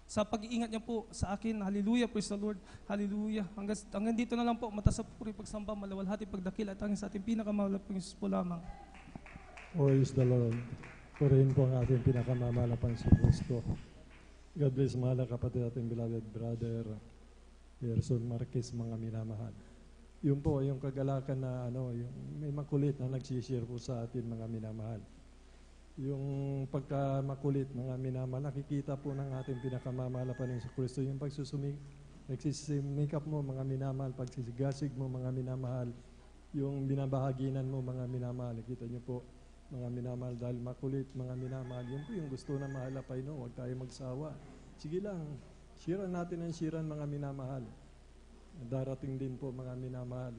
Speaker 15: sa pag-iingat niyo po sa akin. Hallelujah, praise the Lord. Hallelujah. Hanggang dito na lang po, mataas sa puri pagsamba, malawalhati, pagdakil at hanggang sa ating pinakamahal Panginoon Jesus po lamang.
Speaker 12: Praise the Lord. Purihin po ang ating pinakamamahal na Panginoon Kristo. God bless mga kapatid ating beloved brother Gerson Marquez, mga minamahal. Yun po, yung kagalakan na yung may makulit na nagsishare po sa atin mga minamahal. Yung pagkamakulit mga minamahal, nakikita po ng ating pinakamamahal na Panginoon Kristo, yung nagsisimikap mo mga minamahal, pagsisigasig mo mga minamahal, yung binabahaginan mo mga minamahal. Kita niyo po mga minamahal, dahil makulit mga minamahal, yun po yung gusto na mahalapay, no? Huwag tayo magsawa. Sige lang, shiran natin ang shiran mga minamahal. Darating din po mga minamahal,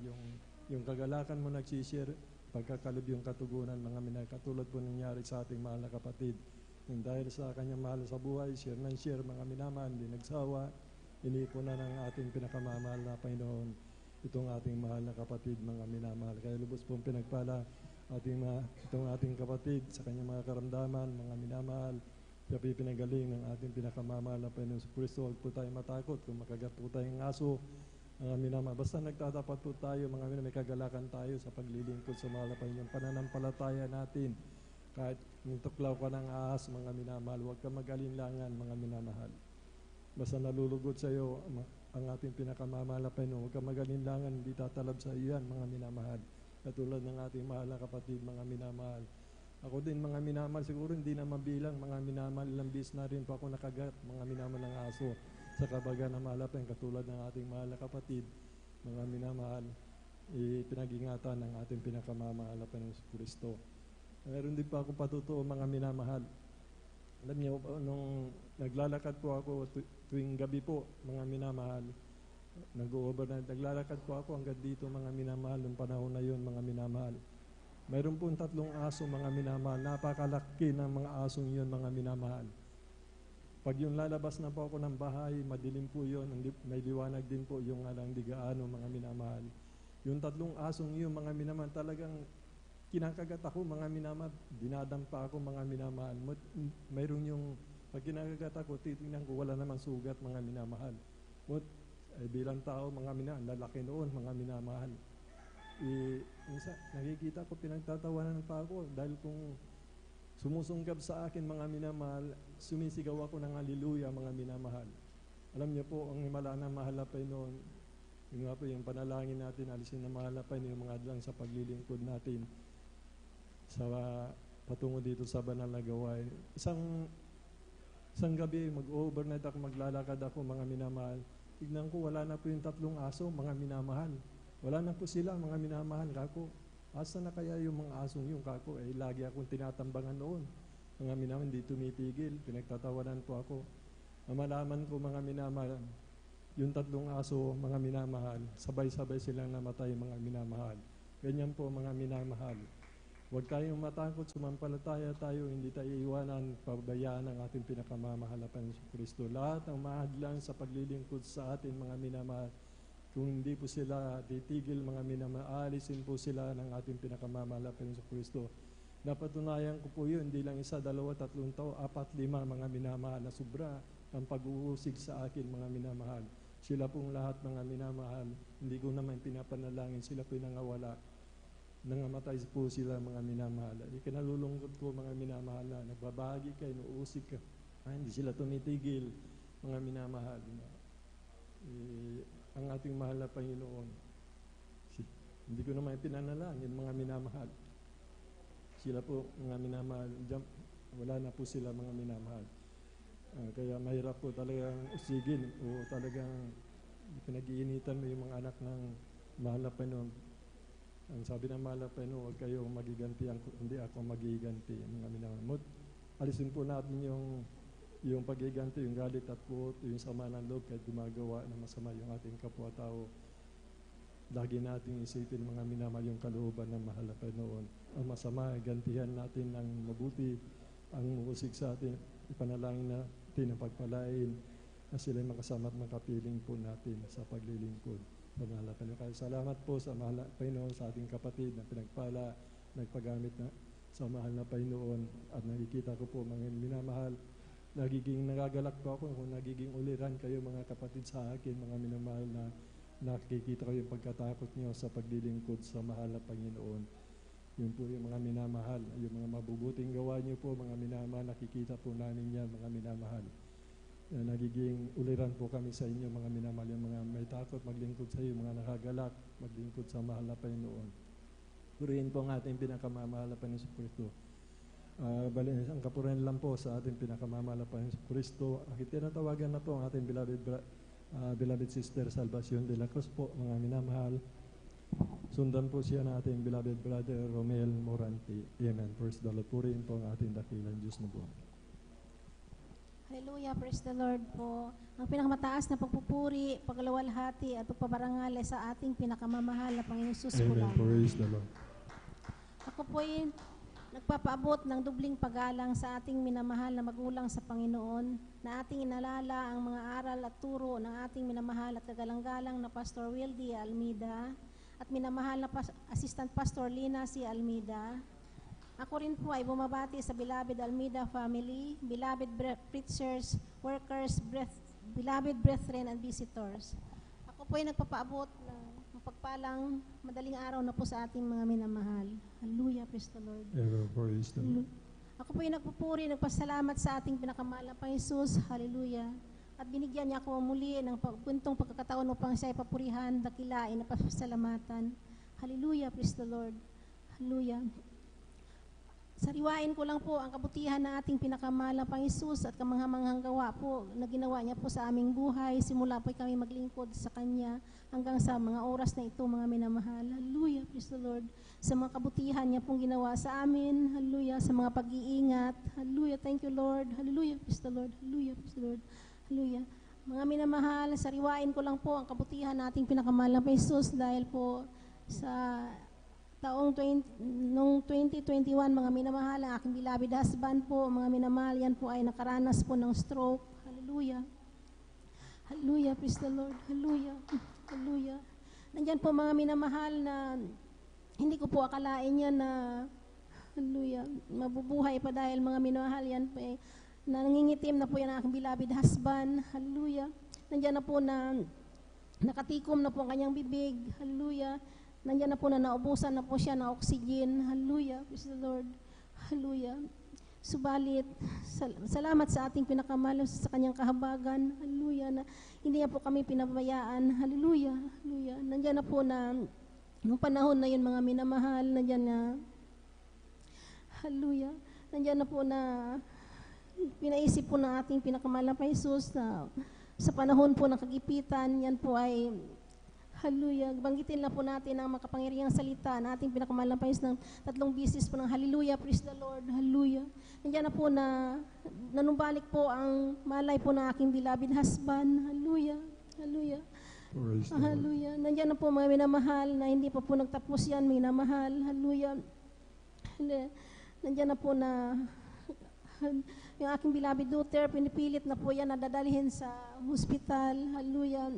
Speaker 12: yung kagalakan mo nagsishare, pagkakalib yung katugunan mga minamahal, katulad po nangyari sa ating mahal na kapatid. Yung dahil sa kanyang mahal sa buhay, share ng share mga minamahal, hindi nagsawa, inipunan ng ating pinakamamahal na Panginoon itong ating mahal na kapatid mga minamahal. Kaya lubos pong pinagpala itong ating kapatid sa kanyang mga karamdaman, mga minamahal, siya pinagaling ng ating pinakamamahal na Panginoon Kristo. Huwag po tayo matakot kung makagat po tayong aso, mga minamahal. Basta nagtatapat po tayo, mga minamahal, may kagalakan tayo sa paglilingkod sa mahal na Panginoon. Pananampalataya natin, kahit tuklaw ka ng ahas, mga minamahal, huwag ka mag-alinlangan, mga minamahal. Basta nalulugod sa iyo ang ating pinakamamahal na Panginoon, huwag ka mag-alinlangan, hindi tatalab sa iyo yan, mga minamahal. Katulad ng ating mahal na kapatid, mga minamahal. Ako din, mga minamahal, siguro hindi na mabilang, mga minamahal, ilang bis na rin po ako nakagat, mga minamahal ng aso, sa kabaga na malapeng, katulad ng ating mahal na kapatid, mga minamahal, pinag-ingatan ng ating pinakamamahal na Panginoon Kristo. Meron din pa ako patutuo, mga minamahal. Alam niyo, nung naglalakad po ako tuwing gabi po, mga minamahal, nag-overnight, naglalakad po ako hanggang dito mga minamahal, nung panahon na yun mga minamahal. Mayroon po 3 aso mga minamahal, napakalaki ng mga asong yun mga minamahal. Pag yung lalabas na po ako ng bahay, madilim po yun, may liwanag din po yung alang di gaano mga minamahal. Yung 3 asong yun mga minamahal, talagang kinakagat ako mga minamahal, dinadampa ako mga minamahal. Mayroon yung, pag kinakagat ako, titingnan ko, wala namang sugat mga minamahal. Ay bilang tao, mga minamahal, lalaki noon, mga minamahal. Nakikita ko, pinagtatawanan pa ako dahil kung sumusunggab sa akin, mga minamahal, sumisigaw ako ng haleluya, mga minamahal. Alam niyo po, ang himala ng mahal na Panginoon, yung nga po yung panalangin natin, alisin na mahal na Panginoon, yung mga lang sa paglilingkod natin sa patungo dito sa banal na gawain. Isang gabi, mag-overnight ako, maglalakad ako, mga minamahal. Tignan ko, wala na po yung 3 aso, mga minamahal. Wala na po sila, mga minamahal. Kako, asa na kaya yung mga asong yung kako? Lagi akong tinatambangan noon. Mga minamahal, hindi tumitigil. Pinagtatawanan po ako. Malaman ko, mga minamahal, yung 3 aso, mga minamahal, sabay-sabay silang namatay, mga minamahal. Ganyan po, mga minamahal. Huwag tayong matakot, sumampalataya tayo, hindi tayo iwanan, pabayaan ang ating pinakamamahal na Panginoon Kristo. Lahat ang mahadlang sa paglilingkod sa atin, mga minamahal, Kung hindi po sila titigil mga minamaalisin po sila ng ating pinakamamahal na Panginoong Kristo. Napatunayan ko po yun, hindi lang 1, 2, 3 tao, 4, 5 mga minamahal na sobra ang pag-uusig sa akin mga minamahal. Sila pong lahat mga minamahal, hindi ko naman pinapanalangin, sila pinangawala. Nangamatay po sila mga minamahal. Ikinalulungkot ko mga minamahal na nagbabahagi kayo, nuusig ka. Hindi sila tumitigil mga minamahal. Ang ating mahal na Panginoon. Hindi ko naman pinanalangin mga minamahal. Sila po mga minamahal. Wala na po sila mga minamahal. Kaya mahirap po talagang usigin o talagang pinag-iinitan mo yung mga anak ng mahal na Panginoon. Ang sabi ng mahal na Panginoon, huwag kayo magiganti, hindi ako magiganti mga minamahal. Alisin po natin yung pag-iganti, yung galit at puot, yung sama ng loob kahit gumagawa ng masama yung ating kapwa-tao. Lagi nating isipin mga minamahal yung kalooban ng mahal na Panginoon. Ang masama, gantihan natin ng mabuti. Ang musik sa atin, ipanalangin natin ang pagpalain na sila'y makasama at makapiling po natin sa paglilingkod sa mahal na Panginoon. Kaya salamat po sa mahal na Panginoon, sa ating kapatid na pinagpala, nagpagamit na sa mahal na Panginoon. At nakikita ko po mga minamahal, nagiging nagagalak po ako kung nagiging uliran kayo mga kapatid sa akin, mga minamahal na nakikita ko yung pagkatakot niyo sa paglilingkod sa mahal na Panginoon. Yun po yung mga minamahal, yung mga mabubuting gawa niyo po mga minamahal, nakikita po namin yan mga minamahal. Nagiging uliran po kami sa inyo mga minamahal, yung mga may takot maglingkod sa iyo, mga nakagalak maglingkod sa mahal na Panginoon. Purihin po ang ating pinakamamahal na Panginoon Kristo. Ang kapurihan lang po sa ating pinakamamahal na Panginoon Kristo. Tinatawagan na po ang ating beloved sister Salvacion de la Cruz po, mga minamahal. Sundan po siya ng ating beloved brother Romel Moranti. Amen. Praise the Lord. Purihin po ang ating dakilang Diyos na buwan.
Speaker 16: Hallelujah, praise the Lord po. Ang pinakamataas na pagpupuri, paglalawalhati at pagpaparangal ay sa ating pinakamamahal na Panginoon Jesus po
Speaker 12: Amen,
Speaker 16: lang.
Speaker 12: praise the Lord.
Speaker 16: Ako po ay nagpapaabot ng dubling paggalang sa ating minamahal na magulang sa Panginoon, na ating inalala ang mga aral at turo ng ating minamahal at kagalang-galang na Pastor Wildy Almeida at minamahal na Assistant Pastor Lina C. Almeida. Ako rin po ay bumabati sa beloved Almeida family, beloved preachers, workers, beloved brethren and visitors. Ako po ay nagpapaabot ng pagpalang madaling araw na po sa ating mga minamahal. Hallelujah, praise the Lord.
Speaker 12: Ever praise the Lord.
Speaker 16: Ako po ay nagpupuri, nagpasalamat sa ating pinakamahal na Panginoon, hallelujah. At binigyan niya ako muli ng puntong pagkakataon upang siya ay papurihan, dakilain, na pasalamatan. Hallelujah, praise the Lord. Hallelujah. Sariwain ko lang po ang kabutihan ng ating pinakamahal na Panginoon at kamanghamanghang gawa po na ginawa niya po sa aming buhay. Simula po kami maglingkod sa Kanya hanggang sa mga oras na ito, mga minamahal. Hallelujah, praise the Lord. Sa mga kabutihan niya pong ginawa sa amin. Hallelujah, sa mga pag-iingat. Hallelujah, thank you Lord. Hallelujah, praise the Lord. Hallelujah, praise the Lord. Hallelujah. Mga minamahal, sariwain ko lang po ang kabutihan nating pinakamahal na Panginoon dahil po sa noong 2021, mga minamahal, ang aking beloved husband po, mga minamahal, yan po ay nakaranas po ng stroke. Hallelujah. Hallelujah, praise the Lord. Hallelujah. Hallelujah. Nandyan po mga minamahal na hindi ko po akalain yan na hallelujah, mabubuhay pa dahil mga minamahal yan po eh, na nangingitim na po yan ang aking beloved husband. Hallelujah. Nandyan na po na nakatikom na po ang kanyang bibig. Hallelujah. Nandiyan na po na naubusan na po siya ng oxygen. Hallelujah. Praise the Lord. Hallelujah. Subalit, salamat sa ating pinakamahal sa kanyang kahabagan. Hallelujah. Na hindi niya po kami pinabayaan. Hallelujah. Hallelujah. Nandiyan na po na, nung panahon na yun mga minamahal, nandiyan na, hallelujah. Nandiyan na po na, pinaisip po ng ating pinakamahal na Jesus na sa panahon po ng kagipitan, yan po ay hallelujah. Banggitin na po natin ang makapangyarihang salita na ating pinakamahal na Panginoon ng 3 bisis po ng hallelujah, praise the Lord, hallelujah. Nandiyan na po na nanumbalik po ang malay po ng aking beloved husband, hallelujah, hallelujah. Hallelujah. Nandiyan na po mga minamahal na hindi pa po nagtapos yan, minamahal, hallelujah. Nandiyan na po na yung aking beloved daughter, pinipilit na po yan na dadalhin sa hospital, hallelujah.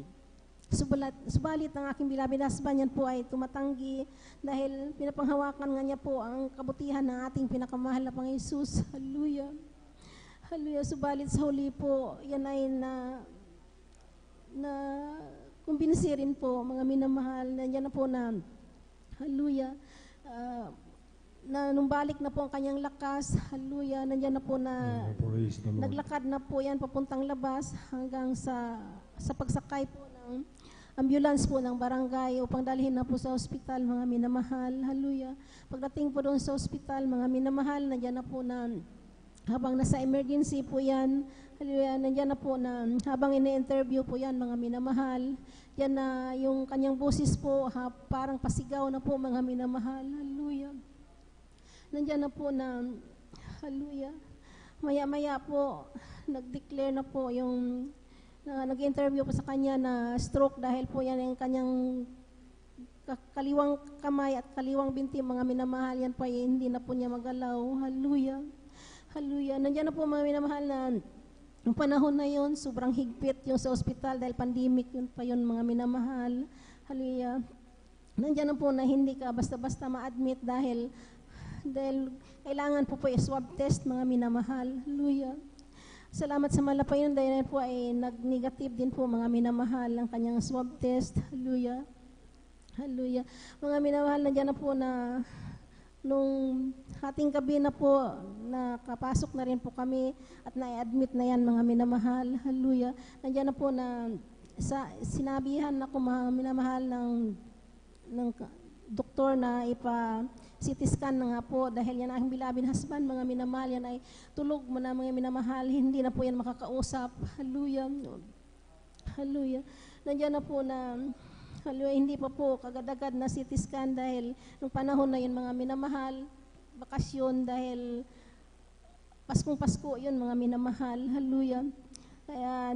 Speaker 16: Subalit ang aking beloved husband, yan po ay tumatanggi dahil pinapanghawakan nga niya po ang kabutihan ng ating pinakamahal na Panginoong Hesus. Hallelujah. Hallelujah. Subalit sa huli po, yan ay na kumbinsi rin po, mga minamahal, nandiyan na po na, hallelujah, na numbalik na po ang kanyang lakas, hallelujah, nandiyan na po na naglakad na po yan papuntang labas hanggang sa pagsakay po ng ambulance po ng barangay upang dalhin na po sa ospital, mga minamahal, hallelujah. Pagdating po doon sa ospital, mga minamahal, nandiyan na po na habang nasa emergency po yan, hallelujah, nandiyan na po na habang ini-interview po yan, mga minamahal, yan na yung kanyang boses po, parang pasigaw na po, mga minamahal, hallelujah. Nandiyan na po na, hallelujah, maya-maya po, nag-declare na po yung, nag-interview po sa kanya na stroke dahil po yan yung kanyang kaliwang kamay at kaliwang binti, mga minamahal, yan po ay hindi na po niya magalaw, hallelujah. Hallelujah. Nandiyan na po, mga minamahal, na yung panahon na yun, sobrang higpit yung sa ospital dahil pandemic yun pa yun, mga minamahal. Hallelujah. Nandiyan na po na hindi ka basta-basta ma-admit dahil kailangan po yung swab test, mga minamahal. Hallelujah. Salamat sa Malapayon dahil po ay nag-negative din po, mga minamahal, ang kanyang swab test. Hallelujah. Hallelujah. Mga minamahal, nandiyan na po na nung hating gabi na po, nakapasok na rin po kami at na-admit na yan, mga minamahal. Hallelujah. Nandiyan na po na sinabihan ako, mga minamahal, ng doktor na CT scan na nga po dahil yan aking beloved husband, mga minamahal, yan ay tulog mo na, mga minamahal, hindi na po yan makakausap. Hallelujah. Hallelujah. Nandiyan na po na, hallelujah, hindi pa po kagad-agad na CT scan dahil nung panahon na yun, mga minamahal, bakasyon dahil Paskong Pasko yun, mga minamahal. Hallelujah. Kaya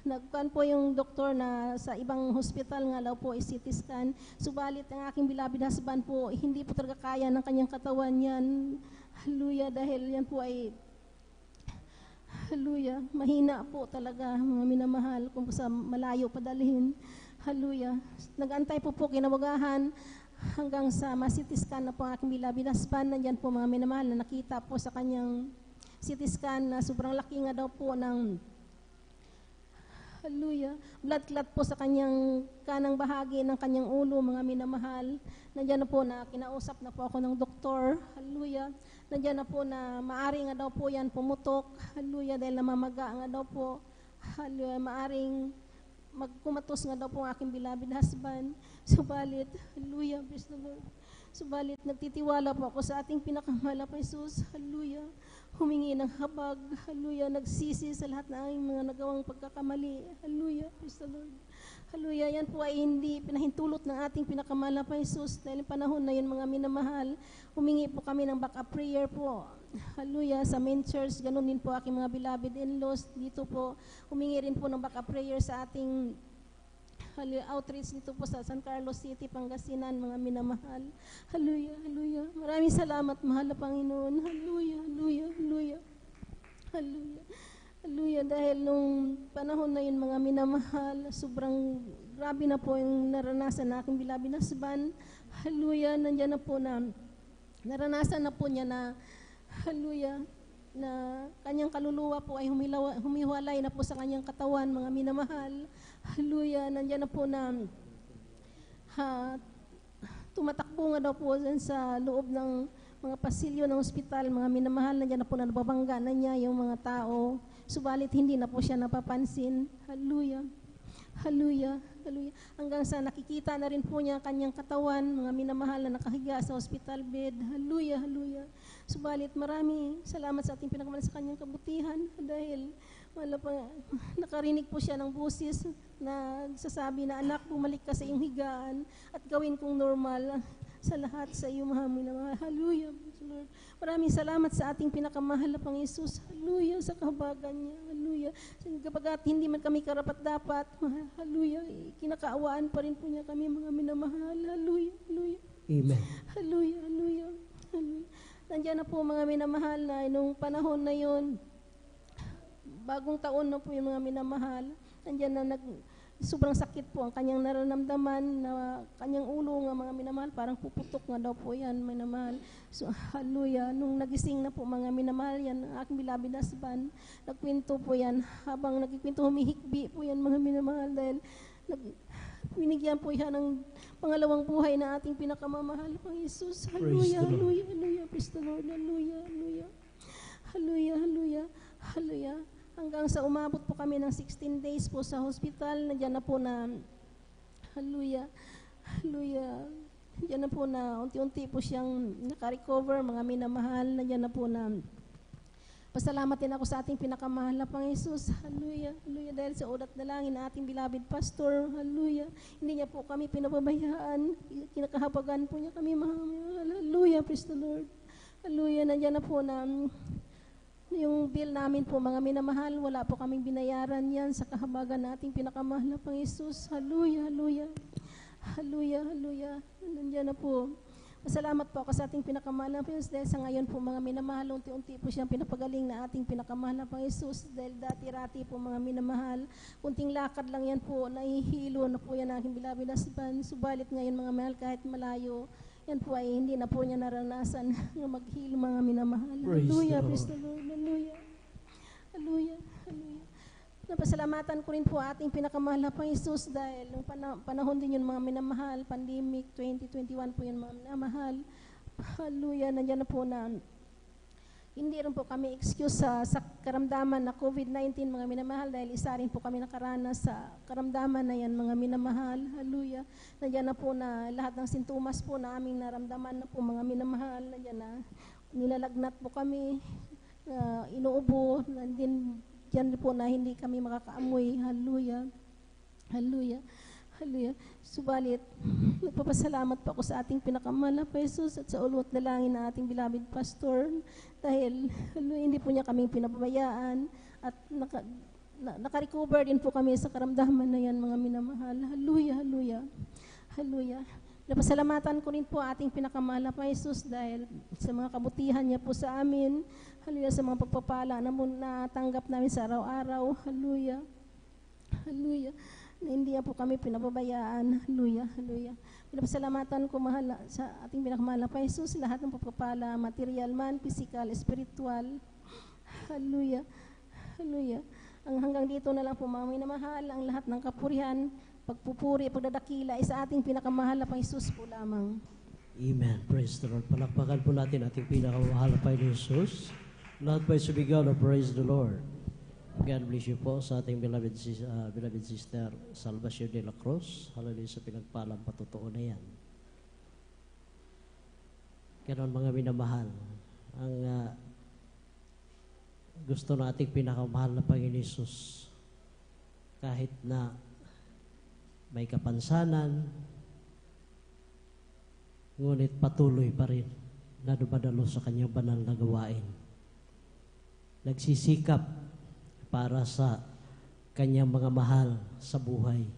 Speaker 16: nagkuhan po yung doktor na sa ibang hospital nga daw po ay CT scan. Subalit ang aking beloved husband po, hindi po talaga kaya ng kanyang katawan yan. Hallelujah. Dahil yan po ay, hallelujah, mahina po talaga, mga minamahal, kung sa malayo padalhin. Hallelujah. Nag-antay po kinawagahan hanggang sa ma-CT scan na po ang aking beloved husband. Nandyan po, mga minamahal, na nakita po sa kanyang CT scan na sobrang laki nga daw po ng, hallelujah, blood clot po sa kanyang kanang bahagi ng kanyang ulo, mga minamahal. Nandiyan na po na kinausap na po ako ng doktor, hallelujah. Nandiyan na po na maari nga daw po yan pumutok, hallelujah, dahil namamaga nga daw po, hallelujah, maaring magkumatos nga daw po ang aking beloved husband. Subalit, hallelujah, praise the Lord. Subalit, nagtitiwala po ako sa ating pinakamahal na Jesus, hallelujah. Humingi ng habag, hallelujah, nagsisi sa lahat ng aming mga nagawang pagkakamali, hallelujah, praise the Lord. Hallelujah, yan po ay hindi pinahintulot ng ating pinakamahal na Jesus dahil panahon na yun, mga minamahal, humingi po kami ng backup prayer po, hallelujah, sa main church, ganun din po aking mga beloved in-laws, dito po, humingi rin po ng backup prayer sa ating outreach dito po sa San Carlos City, Pangasinan, mga minamahal. Hallelujah, hallelujah. Maraming salamat, mahal na Panginoon. Hallelujah, hallelujah, hallelujah. Hallelujah. Hallelujah. Dahil nung panahon na yun, mga minamahal, sobrang grabe na po yung naranasan na aking beloved husband. Hallelujah. Nandiyan na po na, naranasan na po niya na, hallelujah, na kanyang kaluluwa po ay humiwalay na po sa kanyang katawan, mga minamahal. Hallelujah. Nandiyan na po na tumatakbo nga daw po sa loob ng mga pasilyo ng ospital, mga minamahal. Nandiyan na po na nababangga na niya yung mga tao. Subalit hindi na po siya napapansin. Hallelujah. Hallelujah. Hallelujah. Hanggang sa nakikita na rin po niya kanyang katawan, mga minamahal na nakahiga sa hospital bed. Hallelujah. Hallelujah. Subalit maraming salamat sa ating pinakamahal sa kanyang kabutihan dahil nakarinig po siya ng busis na sasabi na, anak, bumalik ka sa iyong higaan at gawin kong normal sa lahat sa iyo, mga minamahal. Hallelujah. Lord. Maraming salamat sa ating pinakamahal na Panginoon Hesus. Hallelujah, sa kahabagan niya. Hallelujah. Kapag hindi man kami karapat-dapat, hallelujah, kinakaawaan pa rin po niya kami, mga minamahal. Hallelujah. Hallelujah.
Speaker 7: Amen.
Speaker 16: Hallelujah. Hallelujah. Hallelujah. Nandiyan na po, mga minamahal, na nung panahon na yon, bagong taon na po yung mga minamahal, nandiyan na sobrang sakit po ang kanyang nararamdaman na kanyang ulo nga mga minamahal, parang puputok nga daw po yan, minamahal. So, hallelujah. Nung nagising na po mga minamahal yan, ang aking beloved husband, nagkwento po yan, habang nagkikwento, humihikbi po yan mga minamahal dahil binigyan po siya ng pangalawang buhay na ating pinakamamahal, Pang Jesus. Hallelujah, hallelujah, hallelujah. Praise the Lord, hallelujah, hallelujah. Hallelujah, hallelujah, hallelujah. Hanggang sa umabot po kami ng 16 days po sa hospital, nandiyan na po na, hallelujah, hallelujah, nandiyan na po na unti-unti po siyang nakarecover, mga minamahal, nandiyan na po na, pasalamat din ako sa ating pinakamahal na Pang Jesus, hallelujah, hallelujah, dahil sa ulat na langin na ating beloved pastor, hallelujah, hindi niya po kami pinababayaan, kinakahabagan po niya kami, mga minamahal, hallelujah, praise the Lord, hallelujah, nandiyan na po na, yung bill namin po, mga minamahal, wala po kaming binayaran yan sa kahabagan na ating pinakamahal na Pang Jesus. Hallelujah, hallelujah. Hallelujah, hallelujah. Nandiyan na po. Masalamat po ako sa ating pinakamahal na Pang Jesus dahil sa ngayon po mga minamahal, unti-unti po siyang pinapagaling na ating pinakamahal na Pang Jesus dahil dati-rati po mga minamahal, kunting lakad lang yan po, nahihilo na po yan aking beloved husband. Subalit ngayon mga mahal, kahit malayo, yan po ay hindi na po niya naranasan na mag-heal mga minamahal. Hallelujah, praise the Lord. Hallelujah. Hallelujah. Hallelujah. Napasalamatan ko rin po ating pinakamahal na Pang Jesus dahil nung panahon din yun mga minamahal, pandemic 2021 po yun mga minamahal. Hallelujah. Nandiyan na po na hindi rin po kami excuse sa karamdaman na COVID-19 mga minamahal dahil isa rin po kami nakaranas sa karamdaman na yan mga minamahal. Hallelujah. Nandiyan na po na lahat ng sintomas po na aming naramdaman na po mga minamahal. Nandiyan na nilalagnat po kami, inuubo, nandiyan dyan po na hindi kami makakaamoy. Hallelujah. Hallelujah. Hallelujah. Subalit, nagpapasalamat po ako sa ating pinakamahal na Jesus at sa ulot dalangin na ating beloved pastor dahil hindi po niya kaming pinababayaan at naka-recover din po kami sa karamdaman na yan mga minamahal. Hallelujah, hallelujah, hallelujah. Napasalamatan ko rin po ating pinakamahal na Jesus dahil sa mga kabutihan niya po sa amin. Hallelujah, sa mga pagpapala na natanggap namin sa araw-araw. Hallelujah, hallelujah. Na hindi po kami pinababayaan. Hallelujah, hallelujah. Pinapasalamatan ko mahal sa ating pinakamahal na Jesus, lahat ng pagpapala, material man, physical, spiritual. Hallelujah, hallelujah. Ang hanggang dito na lang po mga minamahal, ang lahat ng kapurihan, pagpupuri, pagdadakila, sa ating pinakamahal na Jesus po lamang.
Speaker 7: Amen. Praise the Lord. Palakpakan po natin ating pinakamahal na Panginoon Jesus. Lahat po sumigaw na praise the Lord. God bless you po sa ating beloved sister Salvacion de la Cruz. Hallelujah sa pinagpalang patutuo na yan. Ganon mga minamahal. Ang gusto nating pinakamahal na Panginoon Jesus kahit na may kapansanan, ngunit patuloy pa rin na dumadalo sa kanyang banal na gawain. Nagsisikap para sa kanyang mga mahal sa buhay.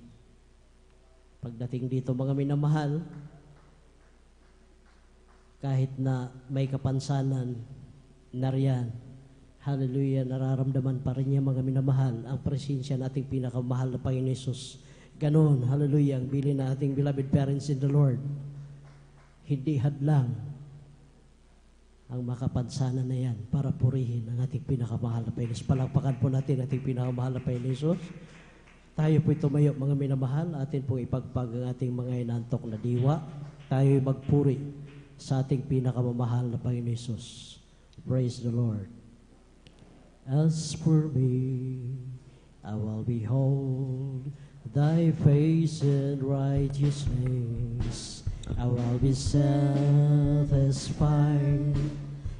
Speaker 7: Pagdating dito mga minamahal, kahit na may kapansanan, nariyan, hallelujah, nararamdaman pa rin niya mga minamahal ang presensya nating pinakamahal na Panginoon Jesus. Ganon, hallelujah, ang bilin na ating beloved parents in the Lord. Hindi hadlang ang makapansanan na yan para purihin ang ating pinakamahal na Panginoon. Palakpakan po natin ating pinakamahal na Panginoon Jesus. Tayo po'y tumayo mga minamahal, atin pong ipagpag ang ating mga inantok na diwa. Tayo'y magpuri sa ating pinakamamahal na Panginoon Jesus. Praise the Lord. As for me, I will behold thy face in righteousness. I will be satisfied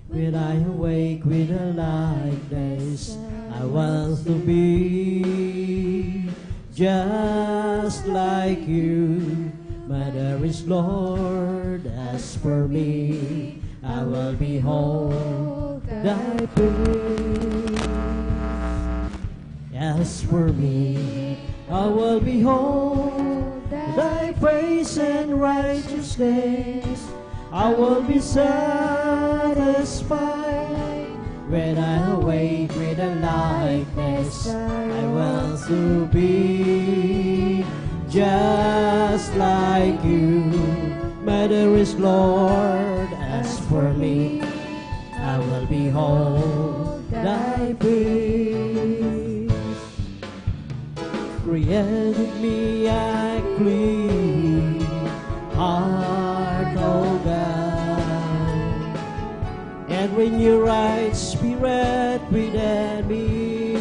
Speaker 7: when I awake with a likeness. I want to be just like you. My dearest Lord, as for me, I will behold thy face. As for me, I will behold thy face and righteousness. I will be satisfied when I awake with a likeness. I want to be just like you. My dearest Lord, as for me, I will behold thy face. Create in me a clean heart, O God, and renew right spirit within me.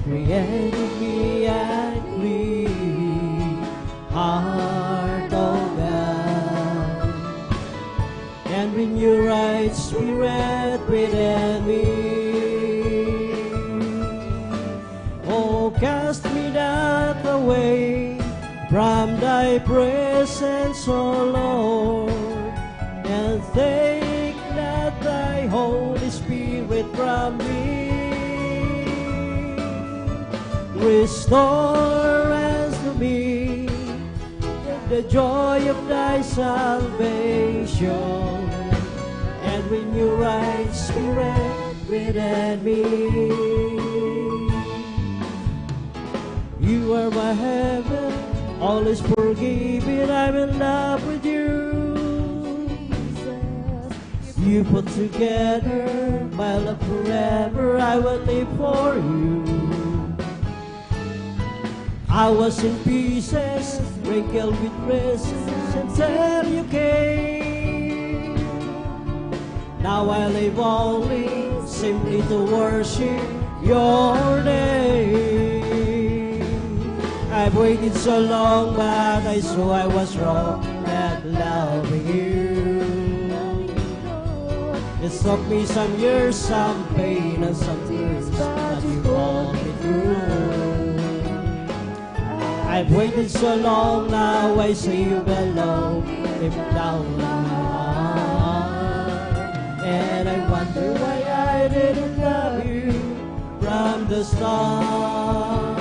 Speaker 7: Create in me a clean heart, O God, and renew right spirit within me. Oh, cast me not away from thy presence, O Lord, and take not thy Holy Spirit from me. Restore unto me the joy of thy salvation, and renew right spirit within me. You are my heaven, all is forgiven, I'm in love with you. You put together my love forever, I will live for you. I was in pieces, wrinkled with races, until you came. Now I live only, simply to worship your name. I've waited so long, but I saw I was wrong not loving you. It took me some years, some pain, and some tears, but you brought me through. I've waited so long, now I see you belong deep down in my heart. And I wonder why I didn't love you from the start.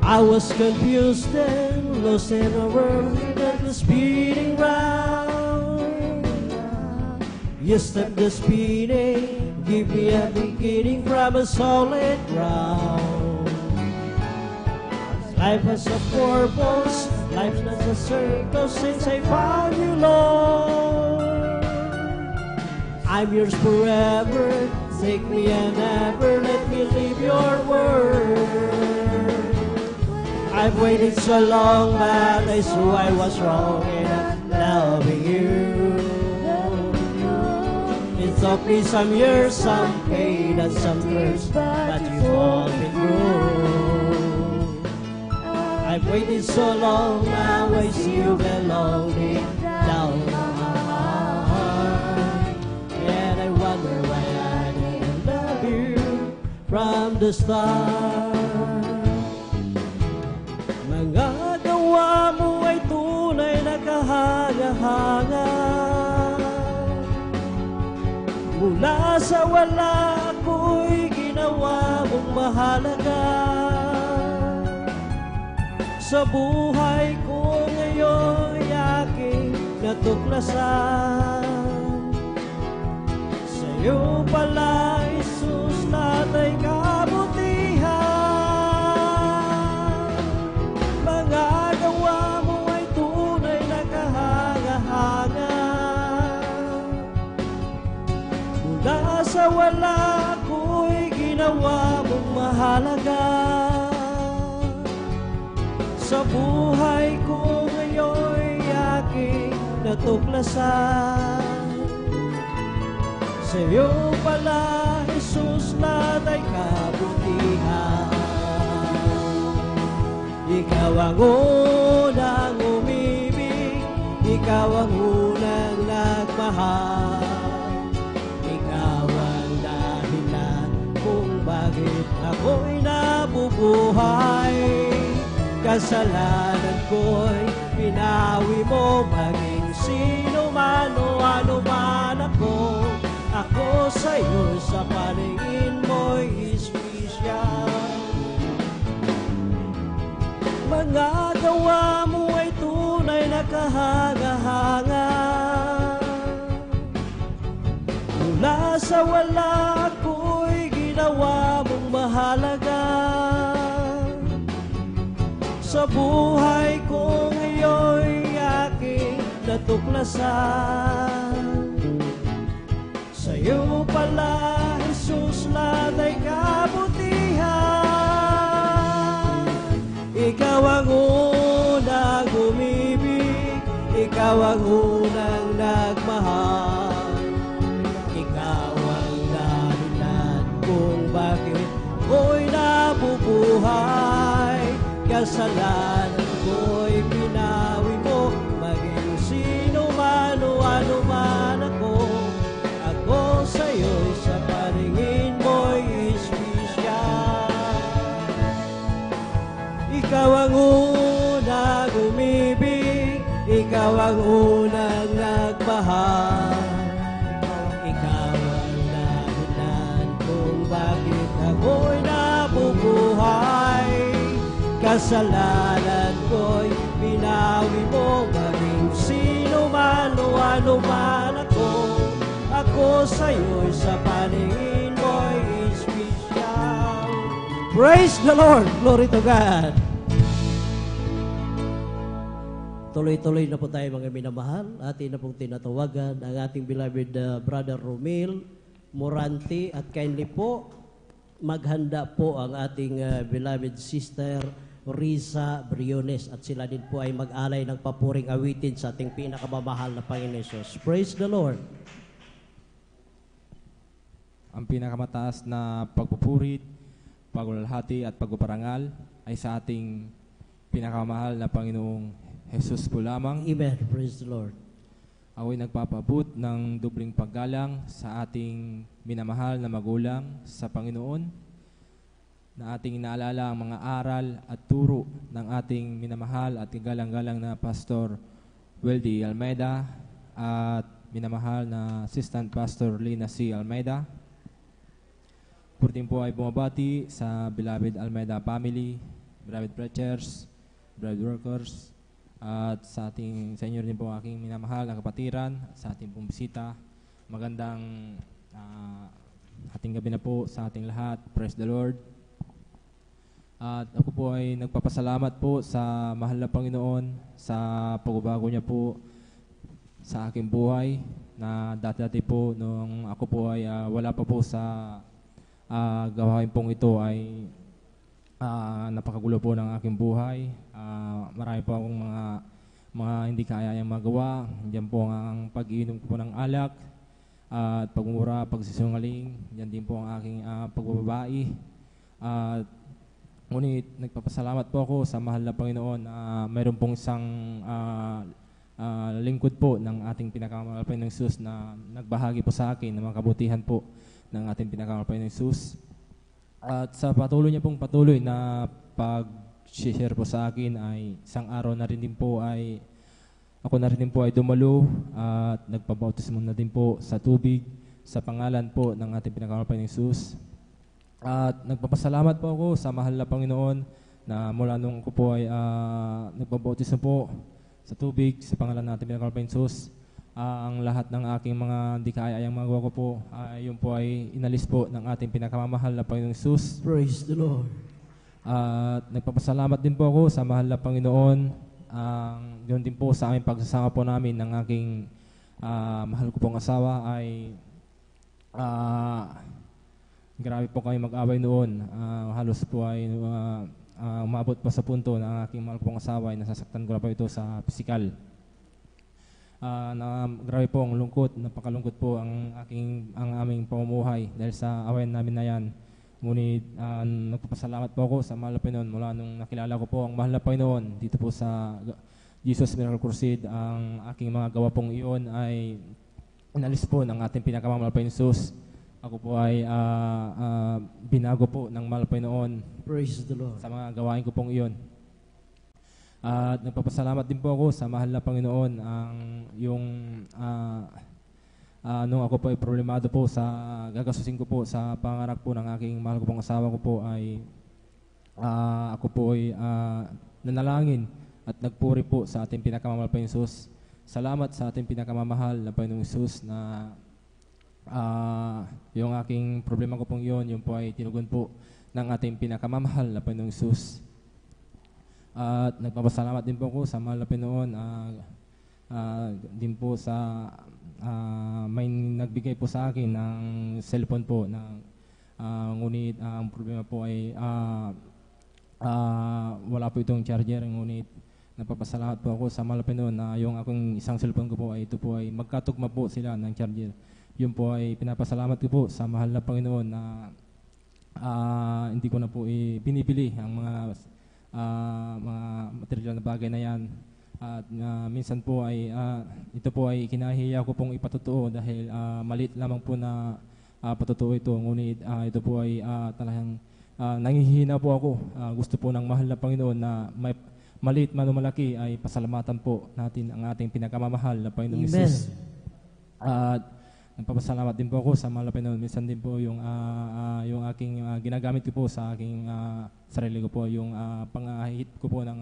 Speaker 7: I was confused and lost in a world that was speeding round. You stopped the speeding, give me a beginning from a solid ground. Life has a purpose, life's not a circle since I found you, Lord. I'm yours forever, take me and never let me leave your word. I've waited so long, but I saw I was wrong in loving you. It took me some years, some pain and some tears, but you pulled me through. I've waited so long, now I see you belong deep down in my heart. And I wonder why I didn't love you from the start. Mga gawa mo ay tunay na kahanga-hanga. Mula sa wala ako'y ginawa mong mahalaga. Sa buhay ko ngayon aking natuklasan. Sa'yo pala, Jesus, lahat ay kabutihan. Mga gawa mo ay tunay na kahanga-hanga. Mula sa wala ako'y ginawa mong mahalaga. Sa buhay ko ngayon'y aking natuklasan. Sa'yo pala, Jesus, lahat ay kabutihan. Ikaw ang unang umibig, ikaw ang unang nagmahal. Ikaw ang dahilan kung bakit ako'y nabubuhay. Kasalanan ko'y pinawi mo, maging sino man o ano man ako. Ako sa'yo sa paningin mo'y espesyal. Mga gawa mo ay tunay na kahanga-hanga. Mula sa wala ako'y ginawa mong mahalaga.
Speaker 17: sa buhay kong iyo'y aking natuklasan. Sa'yo pala, Jesus, lahat ay kabutihan. Ikaw ang unang umibig, ikaw ang unang nagmahal. Ikaw ang dahilan kung bakit ako'y nabubuhay. Kasalanan ko'y pinawi mo, maging sino man o ano man ako. Ako sa'yo'y sa paningin mo'y espesyal. Ikaw ang unang umibig, ikaw ang unang nagmahal. Ikaw ang dahilan kung bakit ako'y nabubuhay. Kasalanan ko'y binawi mo, maging sino man o ano man ako. Ako sa'yo'y sa paningin mo'y espesyal. Praise the Lord! Glory to God! Tuloy-tuloy na po tayo mga minamahal. Atin na pong tinatawagan ang ating beloved Brother Romil Morante at kindly po maghanda po ang ating beloved sister Risa Briones at sila din po ay mag-alay ng papuring awitin sa ating pinakamamahal na Panginoon Jesus. Praise the Lord!
Speaker 18: Ang pinakamataas na pagpupuri, pagluwalhati at pagpaparangal ay sa ating pinakamahal na Panginoong Jesus po lamang.
Speaker 17: Amen. Praise the Lord.
Speaker 18: Ako'y nagpapabot ng dubling paggalang sa ating minamahal na magulang sa Panginoon, na ating inaalala ang mga aral at turo ng ating minamahal at galang-galang na Pastor Weldy Almeida at minamahal na Assistant Pastor Lina C. Almeida. Purting po ay bumabati sa beloved Almeida family, beloved preachers, beloved workers, at sa inyo rin po aking minamahal na kapatiran, sa ating pong bisita. Magandang ating gabi na po sa ating lahat. Praise the Lord. At ako po ay nagpapasalamat po sa mahal na Panginoon sa pagbabago niya po sa aking buhay, na dati-dati po nung ako po ay wala pa po sa gawain pong ito ay napakagulo po ng aking buhay. Marami po akong mga hindi kaya yung magawa. Diyan po ang pag-iinom ko po ng alak at pagmumura, pagsisungaling. Diyan din po ang aking pagbababae. Ngunit nagpapasalamat po ako sa mahal na Panginoon na mayroon pong isang lingkod po ng ating pinakamahal na Panginoong Jesus na nagbahagi po sa akin ng mga kabutihan po ng ating pinakamahal na Panginoong Jesus. At sa patuloy niya pong patuloy na pag-share po sa akin ay isang araw na rin din po ay ako na rin din po ay dumalo at nagpabautismo na din po sa tubig sa pangalan po ng ating pinakamahal na Panginoong Jesus. At nagpapasalamat po ako sa mahal na Panginoon na mula nung ako po ay nagpabautismo po sa tubig sa pangalan natin pinakamahal na Panginoong Jesus. Ang lahat ng aking mga di kaya-ayang magawa ko po, yun po ay inalis po ng ating pinakamamahal na Panginoong Jesus.
Speaker 17: Praise the Lord.
Speaker 18: At nagpapasalamat din po ako sa mahal na Panginoon. Yun din po sa aming pagsasama po namin ng aking mahal ko pong asawa ay grabe po kami mag-away noon. Halos po ay umabot pa sa punto na ang aking mahal ko pong asawa ay nasasaktan ko na po ito sa pisikal. Grabe po ang lungkot, napakalungkot po ang aming pamumuhay dahil sa awayan namin na yan. Ngunit nagpapasalamat po ako sa mahal na Panginoon mula nung nakilala ko po ang mahal na Panginoon dito po sa Jesus Miracle Crusade. Ang aking mga gawa pong iyon ay inalis po ng ating pinakamamahal na Panginoon Jesus. Ako po ay binago po ng mahal na Panginoon.
Speaker 17: Praise the Lord.
Speaker 18: Sa mga gawain ko pong iyon. At nagpapasalamat din po ako sa mahal na Panginoon nung ako po ay problemado po sa gagasusin ko po sa pangarap po ng aking mahal ko pong asawa ko po ay ako po ay nanalangin at nagpuri po sa ating pinakamamahal na Panginoong Jesus. Salamat sa ating pinakamamahal na Panginoong Jesus na yung aking problema ko pong yun po ay tinugon po ng ating pinakamamahal na Panginoong Jesus. At nagpapasalamat din po ako sa mahal na Panginoon din po sa may nagbigay po sa akin ng cellphone po ngunit ang problema po ay wala po itong charger, ngunit nagpapasalamat po ako sa mahal na Panginoon na yung aking isang cellphone ko po ay ito po ay magkatugma po sila ng charger. Yun po ay pinapasalamat ko po sa mahal na Panginoon na hindi ko na po pinipili ang mga material na bagay na yan. At minsan po ay ito po ay kinahiya ko pong ipatotoo dahil maliit lamang po na patotoo ito. Ngunit ito po ay talagang nangihina po ako. Gusto po ng mahal na Panginoon na may maliit man o malaki ay pasalamatan po natin ang ating pinakamamahal na Panginoong Hesus. At nagpapasalamat din po ako sa mahal na Panginoon. Minsan din po yung aking ginagamit ko po sa aking sarili ko po, yung pangahit ko po ng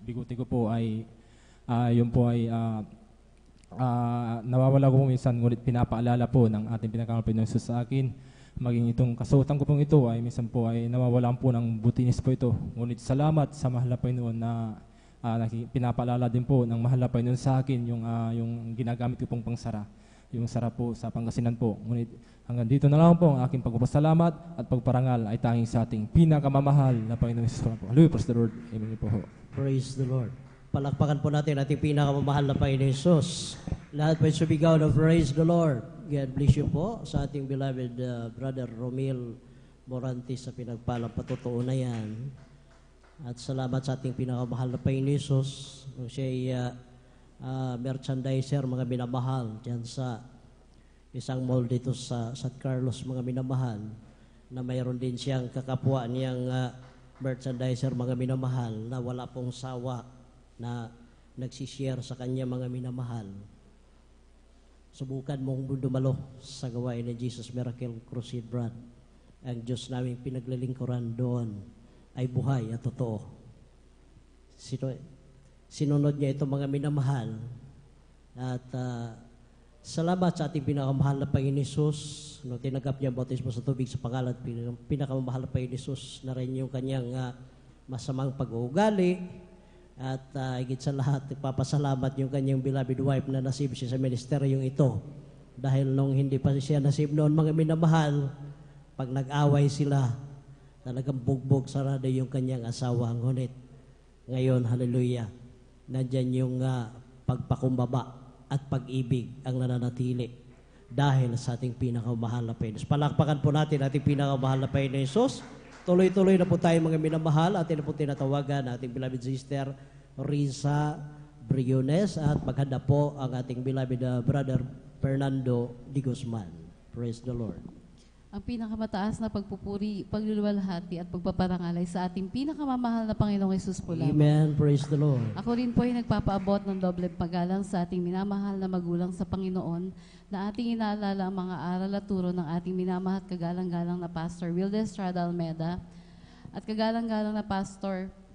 Speaker 18: biguti ko po ay yun po ay nawawala ko po minsan, ngunit pinapaalala po ng ating pinakamahal Panginoong Hesus sa akin. Maging itong kasuotan ko pong ito ay minsan po ay nawawalan po ng butinis po ito. Ngunit salamat sa mahal na Panginoon na pinapaalala din po ng mahal na Panginoon sa akin yung ginagamit ko pong pangsara. Yung sarap po sa Pangasinan po. Ngunit hanggang dito na lang po ang aking pagpapasalamat at pagparangal ay tanging sa ating pinakamamahal na Panginoong Hesus po. Hallelujah, praise the Lord. Amen po.
Speaker 17: Praise the Lord. Palakpakan po natin ating pinakamamahal na Panginoong Hesus. Lahat po ay sumigaw na praise the Lord. God bless you po sa ating beloved Brother Romil Morante sa pinagpalang patotoo na yan. At salamat sa ating pinakamahal na Panginoong Hesus. Kung siya ay merchandiser, mga minamahal, dyan sa isang mall dito sa San Carlos, mga minamahal, na mayroon din siyang kakapwa niyang merchandiser, mga minamahal, na wala pong sawa na nagsishare sa kanya, mga minamahal. Subukan mong dumalo sa gawain ni Jesus Miracle Crusade Brand. Ang Diyos naming pinaglalingkuran doon ay buhay at totoo. Sinunod niya ito, mga minamahal. At salamat sa ating pinakamahal na Panginoon Hesus. Nung tinanggap niya ang bautismo sa tubig sa pangalan pinakamahal na Panginoon Hesus, na rin yung kanyang masamang pag-uugali. At higit sa lahat, nagpapasalamat yung kanyang beloved wife na nasib siya sa ministeryong ito. Dahil nung hindi pa siya nasib noon, mga minamahal, pag nag-away sila, talagang bugbog sarado yung kanyang asawa. Ngunit ngayon, hallelujah, nandyan yung pagpakumbaba at pag-ibig ang nananatili dahil sa ating pinakamahal na Panginoon. Palakpakan po natin ating pinakamahal na Panginoon Hesus. Tuloy-tuloy na po tayo, mga minamahal. Atin na po tinatawagan ating beloved sister Risa Briones at maghanda po ang ating beloved Brother Fernando Di Guzman. Praise the Lord.
Speaker 19: Ang pinakamataas na pagpupuri, pagluluwalhati at pagpaparangal ay sa ating pinakamamahal na Panginoong Hesus po lamang.
Speaker 17: Amen. Praise the Lord.
Speaker 19: Ako rin po ay nagpapaabot ng doble paggalang sa ating minamahal na magulang sa Panginoon na ating inaalala ang mga aral at turo ng ating minamahal at kagalang-galang na Pastor Wilde Estrada Almeda at kagalang-galang na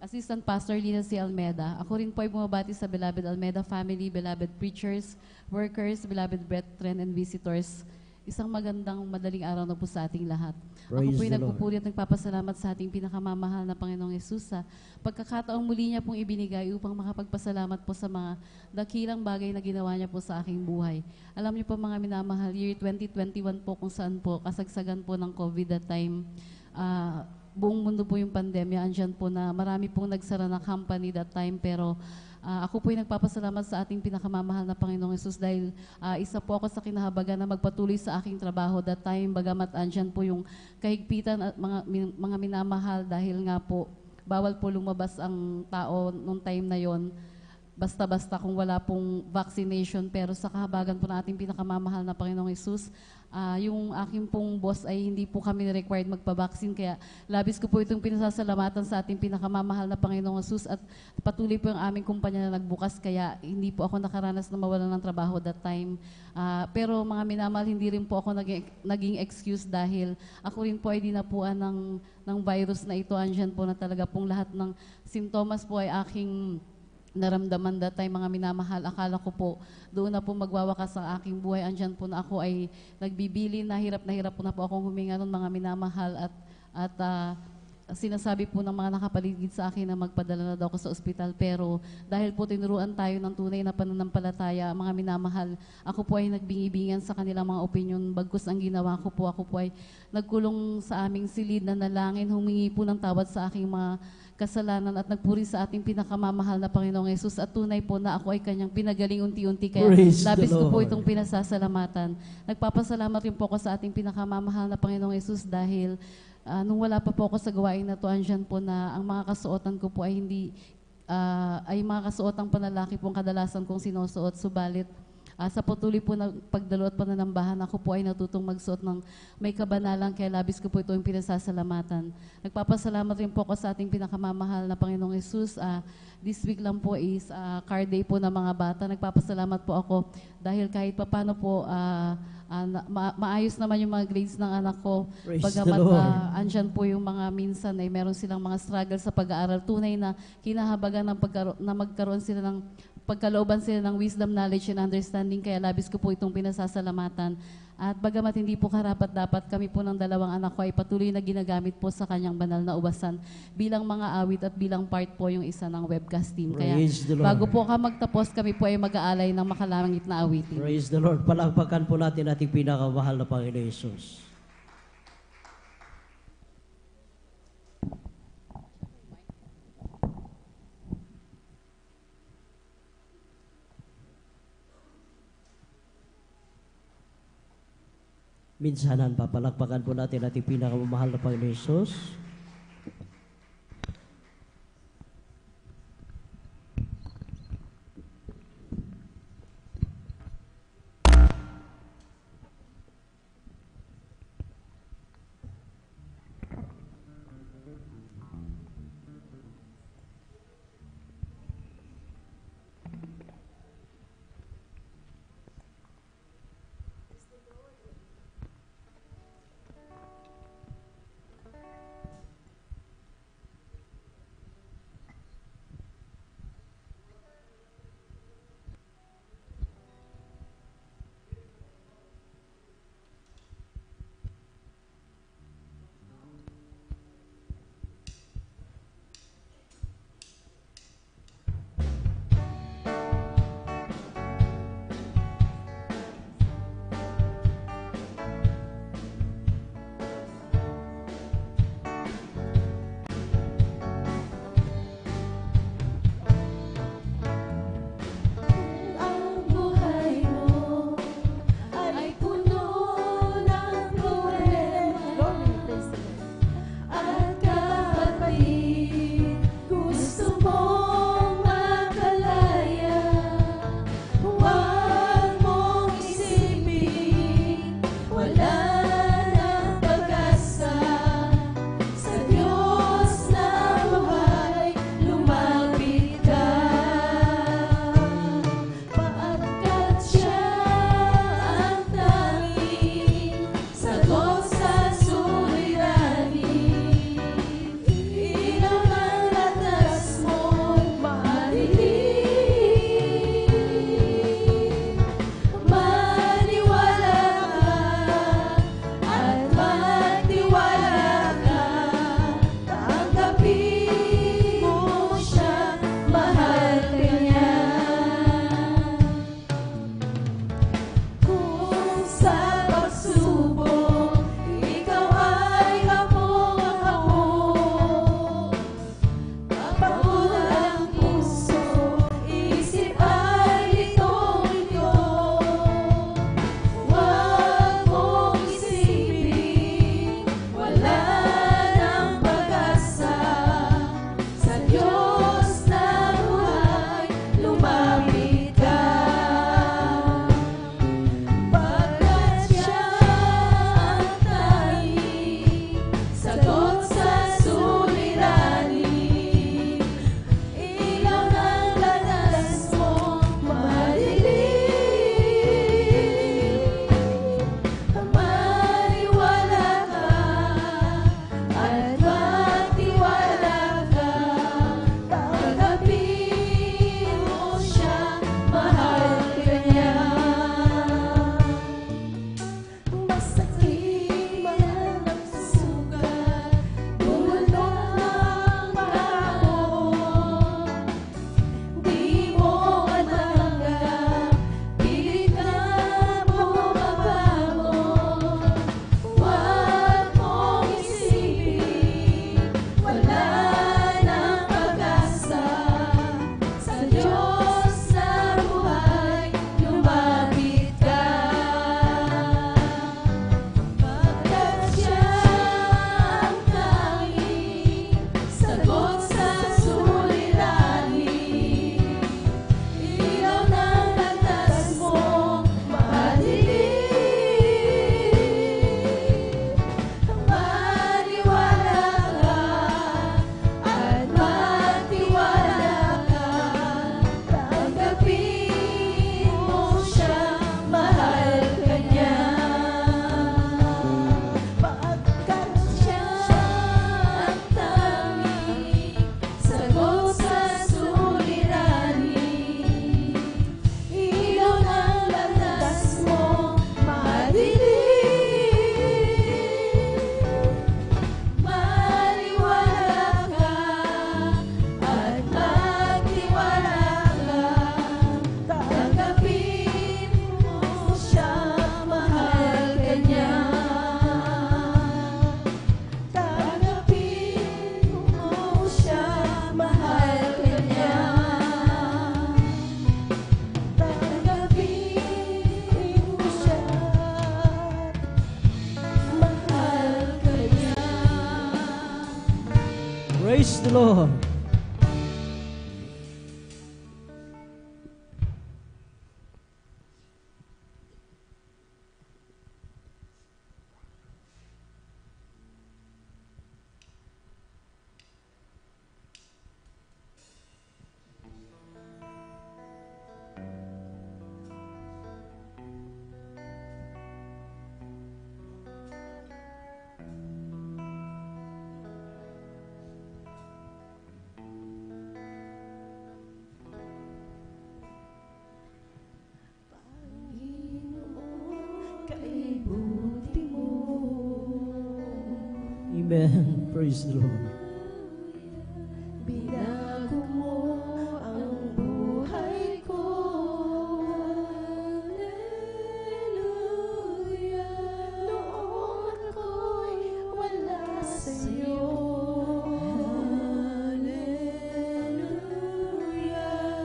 Speaker 19: Assistant Pastor Lina C. Almeda. Ako rin po ay bumabati sa beloved Almeda family, beloved preachers, workers, beloved brethren and visitors. Isang magandang madaling araw na po sa ating lahat. Ako po ay nagpupuri at nagpapasalamat sa ating pinakamamahal na Panginoong Hesus sa pagkakataong muli niya pong ibinigay upang makapagpasalamat po sa mga dakilang bagay na ginawa niya po sa aking buhay. Alam niyo po, mga minamahal, year 2021 po kung saan po kasagsagan po ng COVID that time. Buong mundo po yung pandemya, andyan po na marami pong nagsara na company that time, pero ako po ay nagpapasalamat sa ating pinakamamahal na Panginoong Hesus dahil isa po ako sa kinahabagan na magpatuloy sa aking trabaho that time, bagamat andyan po yung kahigpitan at mga minamahal dahil nga po bawal po lumabas ang tao nung time na yon basta-basta kung wala pong vaccination, pero sa kahabagan po na ating pinakamamahal na Panginoong Hesus, yung aking pong boss ay hindi po kami required magpa-vaccine, kaya labis ko po itong pinasasalamatan sa ating pinakamamahal na Panginoong Hesus at patuloy po yung aming kumpanya na nagbukas, kaya hindi po ako nakaranas na mawalan ng trabaho that time. Pero mga minamahal, hindi rin po ako naging excuse dahil ako rin po ay dinapuan ng virus na ito. Andyan po na talaga pong lahat ng sintomas po ay aking naramdaman that time, mga minamahal. Akala ko po doon na po magwawakas ang aking buhay. Andyan po na ako ay nagbibili, na hirap po na po akong huminga nun, mga minamahal, at sinasabi po ng mga nakapaligid sa akin na magpadala na daw ako sa ospital. Pero dahil po tinuruan tayo ng tunay na pananampalataya, mga minamahal, ako po ay nagbingi-bingan sa kanilang mga opinion. Bagkus ang ginawa ko po, ako po ay nagkulong sa aming silid na nalangin, humingi po ng tawad sa aking mga kasalanan at nagpuri sa ating pinakamamahal na Panginoong Yesus at tunay po na ako ay kanyang pinagaling unti-unti kaya
Speaker 17: Praise
Speaker 19: labis
Speaker 17: the
Speaker 19: ko po
Speaker 17: Lord.
Speaker 19: itong pinasasalamatan. Nagpapasalamat rin po ako sa ating pinakamamahal na Panginoong Yesus dahil nung wala pa po ako sa gawain na to, andyan po na ang mga kasuotan ko po ay hindi ay mga kasuotang panlalaki pong kadalasan kong sinusuot, subalit sa patuloy po ng pagdalo at pananambahan, ako po ay natutong magsuot ng may kabanalan, kaya labis ko po ito yung pinasasalamatan. Nagpapasalamat rin po ako sa ating pinakamamahal na Panginoong Yesus. This week lang po is card day po ng mga bata. Nagpapasalamat po ako dahil kahit papano po maayos naman yung mga grades ng anak ko.
Speaker 17: Praise
Speaker 19: Bagamat
Speaker 17: the Lord.
Speaker 19: andyan po yung mga minsan ay meron silang mga struggle sa pag-aaral. Tunay na kinahabagan na magkaroon sila ng pagkalooban sila ng wisdom, knowledge, and understanding, kaya labis ko po itong pinasasalamatan. At bagamat hindi po karapat-dapat, kami po ng dalawang anak ko ay patuloy na ginagamit po sa kanyang banal na ubasan bilang mga awit at bilang part po yung isa ng webcast team. Kaya
Speaker 17: Praise the Lord.
Speaker 19: bago po magtapos, kami po ay mag-aalay ng makalamangit na awitin.
Speaker 17: Praise the Lord. Palakpakan po natin ating pinakamahal na Panginoon Yesus. Minsanan, papalakpakan po natin ating pinakamamahal na Panginoon Yesus. Lord. Amen. Praise the Lord.
Speaker 3: Binago mo ang buhay ko. Hallelujah. Noon ako'y wala sa'yo. Hallelujah.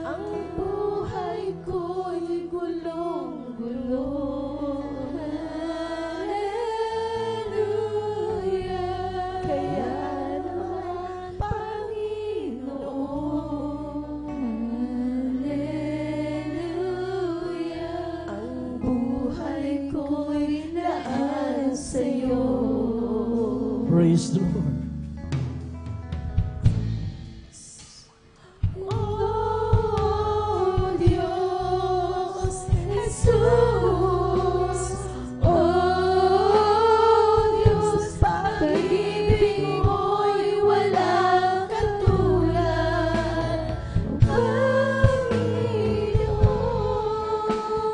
Speaker 3: Ang buhay ko'y gulong-gulo.
Speaker 17: Praise the Lord.
Speaker 3: Oh Diyos, Jesus, oh Diyos, pag-ibig mo'y walang katulad. Panginoon,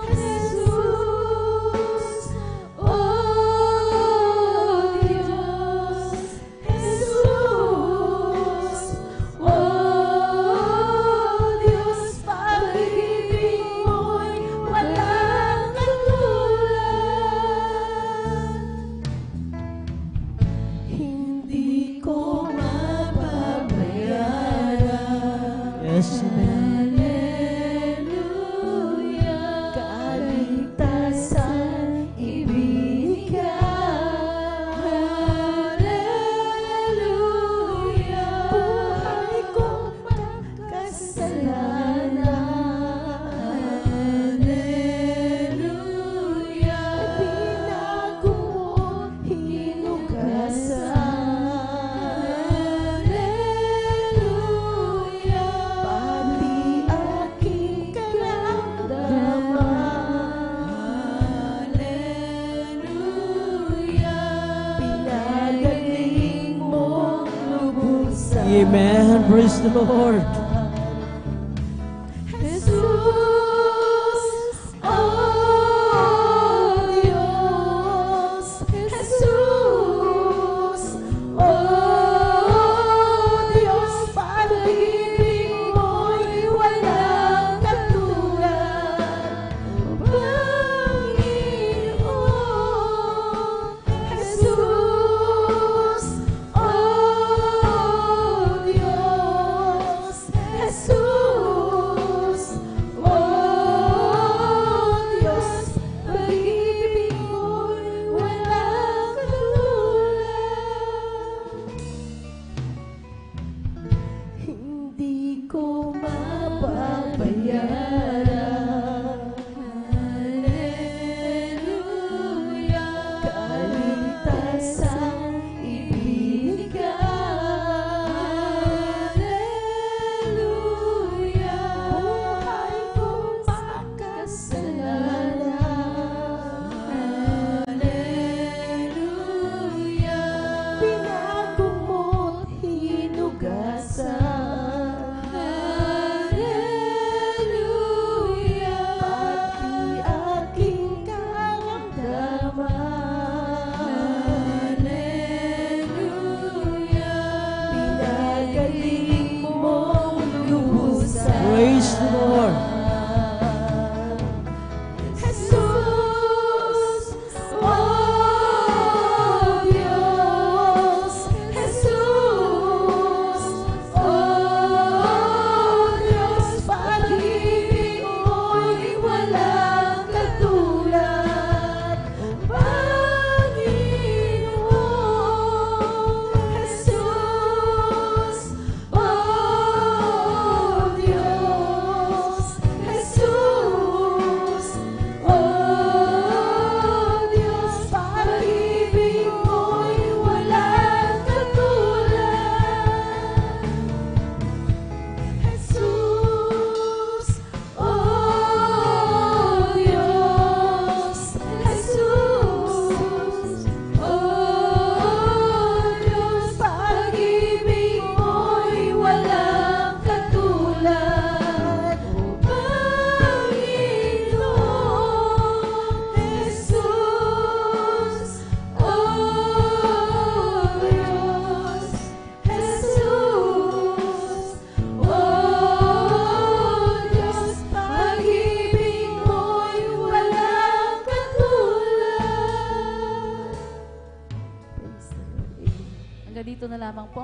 Speaker 3: Jesus, oh Diyos, Jesus, oh Diyos, pag-ibig mo'y walang katulad. Hindi ko mapabayaran.
Speaker 17: Yes, amen.
Speaker 3: Hallelujah. Kaligtasan ibigay. Hallelujah. Buhay kong makasalanan. Hallelujah. Binago mo, hinugasan. Hallelujah. Pati aking karamdaman. Hallelujah. Pinagaling mong lubusan.
Speaker 17: Amen. Praise the Lord.
Speaker 3: Jesus, oh Diyos, Jesus, oh Diyos, pag-ibig mo'y walang katulad. Panginoon, Jesus, oh Diyos,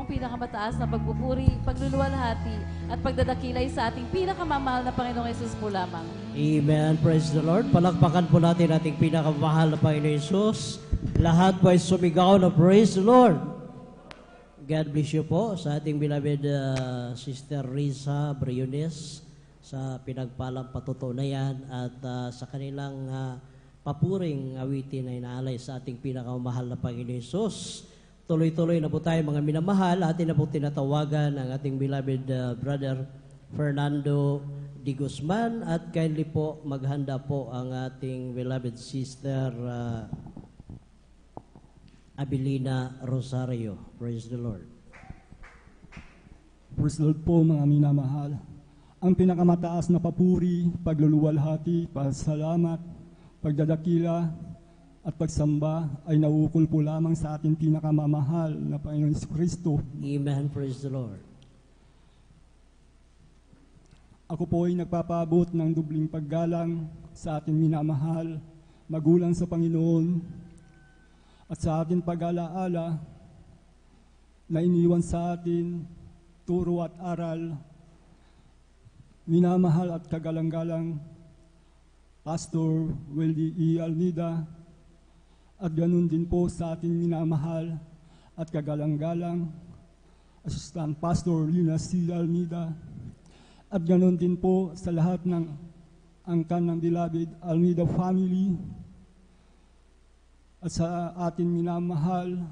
Speaker 19: ang pinakamataas na pagpupuri, pagluluwalhati, at pagdadakilay sa ating pinakamamahal na Panginoong Yesus po lamang.
Speaker 17: Amen. Praise the Lord. Palakpakan po natin ating pinakamahal na Panginoon Yesus. Lahat po ay sumigaw na praise the Lord. God bless you po sa ating beloved Sister Risa Briones sa pinagpalang patutunayan at sa kanilang papuring awitin ay naalay sa ating pinakamahal na Panginoon Yesus. Tuloy-tuloy na po tayo mga minamahal. Atin na po tinatawagan ang ating beloved brother Fernando Di Guzman at kindly po maghanda po ang ating beloved sister Abilina Rosario. Praise the Lord.
Speaker 20: Praise the Lord po mga minamahal. Ang pinakamataas na papuri, pagluluwalhati, pasalamat, pagdadakila, at pagsamba ay nauukol po lamang sa ating pinakamamahal na Panginoon Kristo.
Speaker 17: Amen. Praise the Lord.
Speaker 20: Ako po ay nagpapaabot ng dubling paggalang sa ating minamahal, magulang sa Panginoon, at sa ating pag-alaala na iniwan sa atin turo at aral, minamahal at kagalang-galang Pastor Weldy E. Almeida, at ganun din po sa ating minamahal at kagalang-galang Assistant Pastor Lina C. Almeida, at ganun din po sa lahat ng angkan ng beloved Almeida family, at sa ating minamahal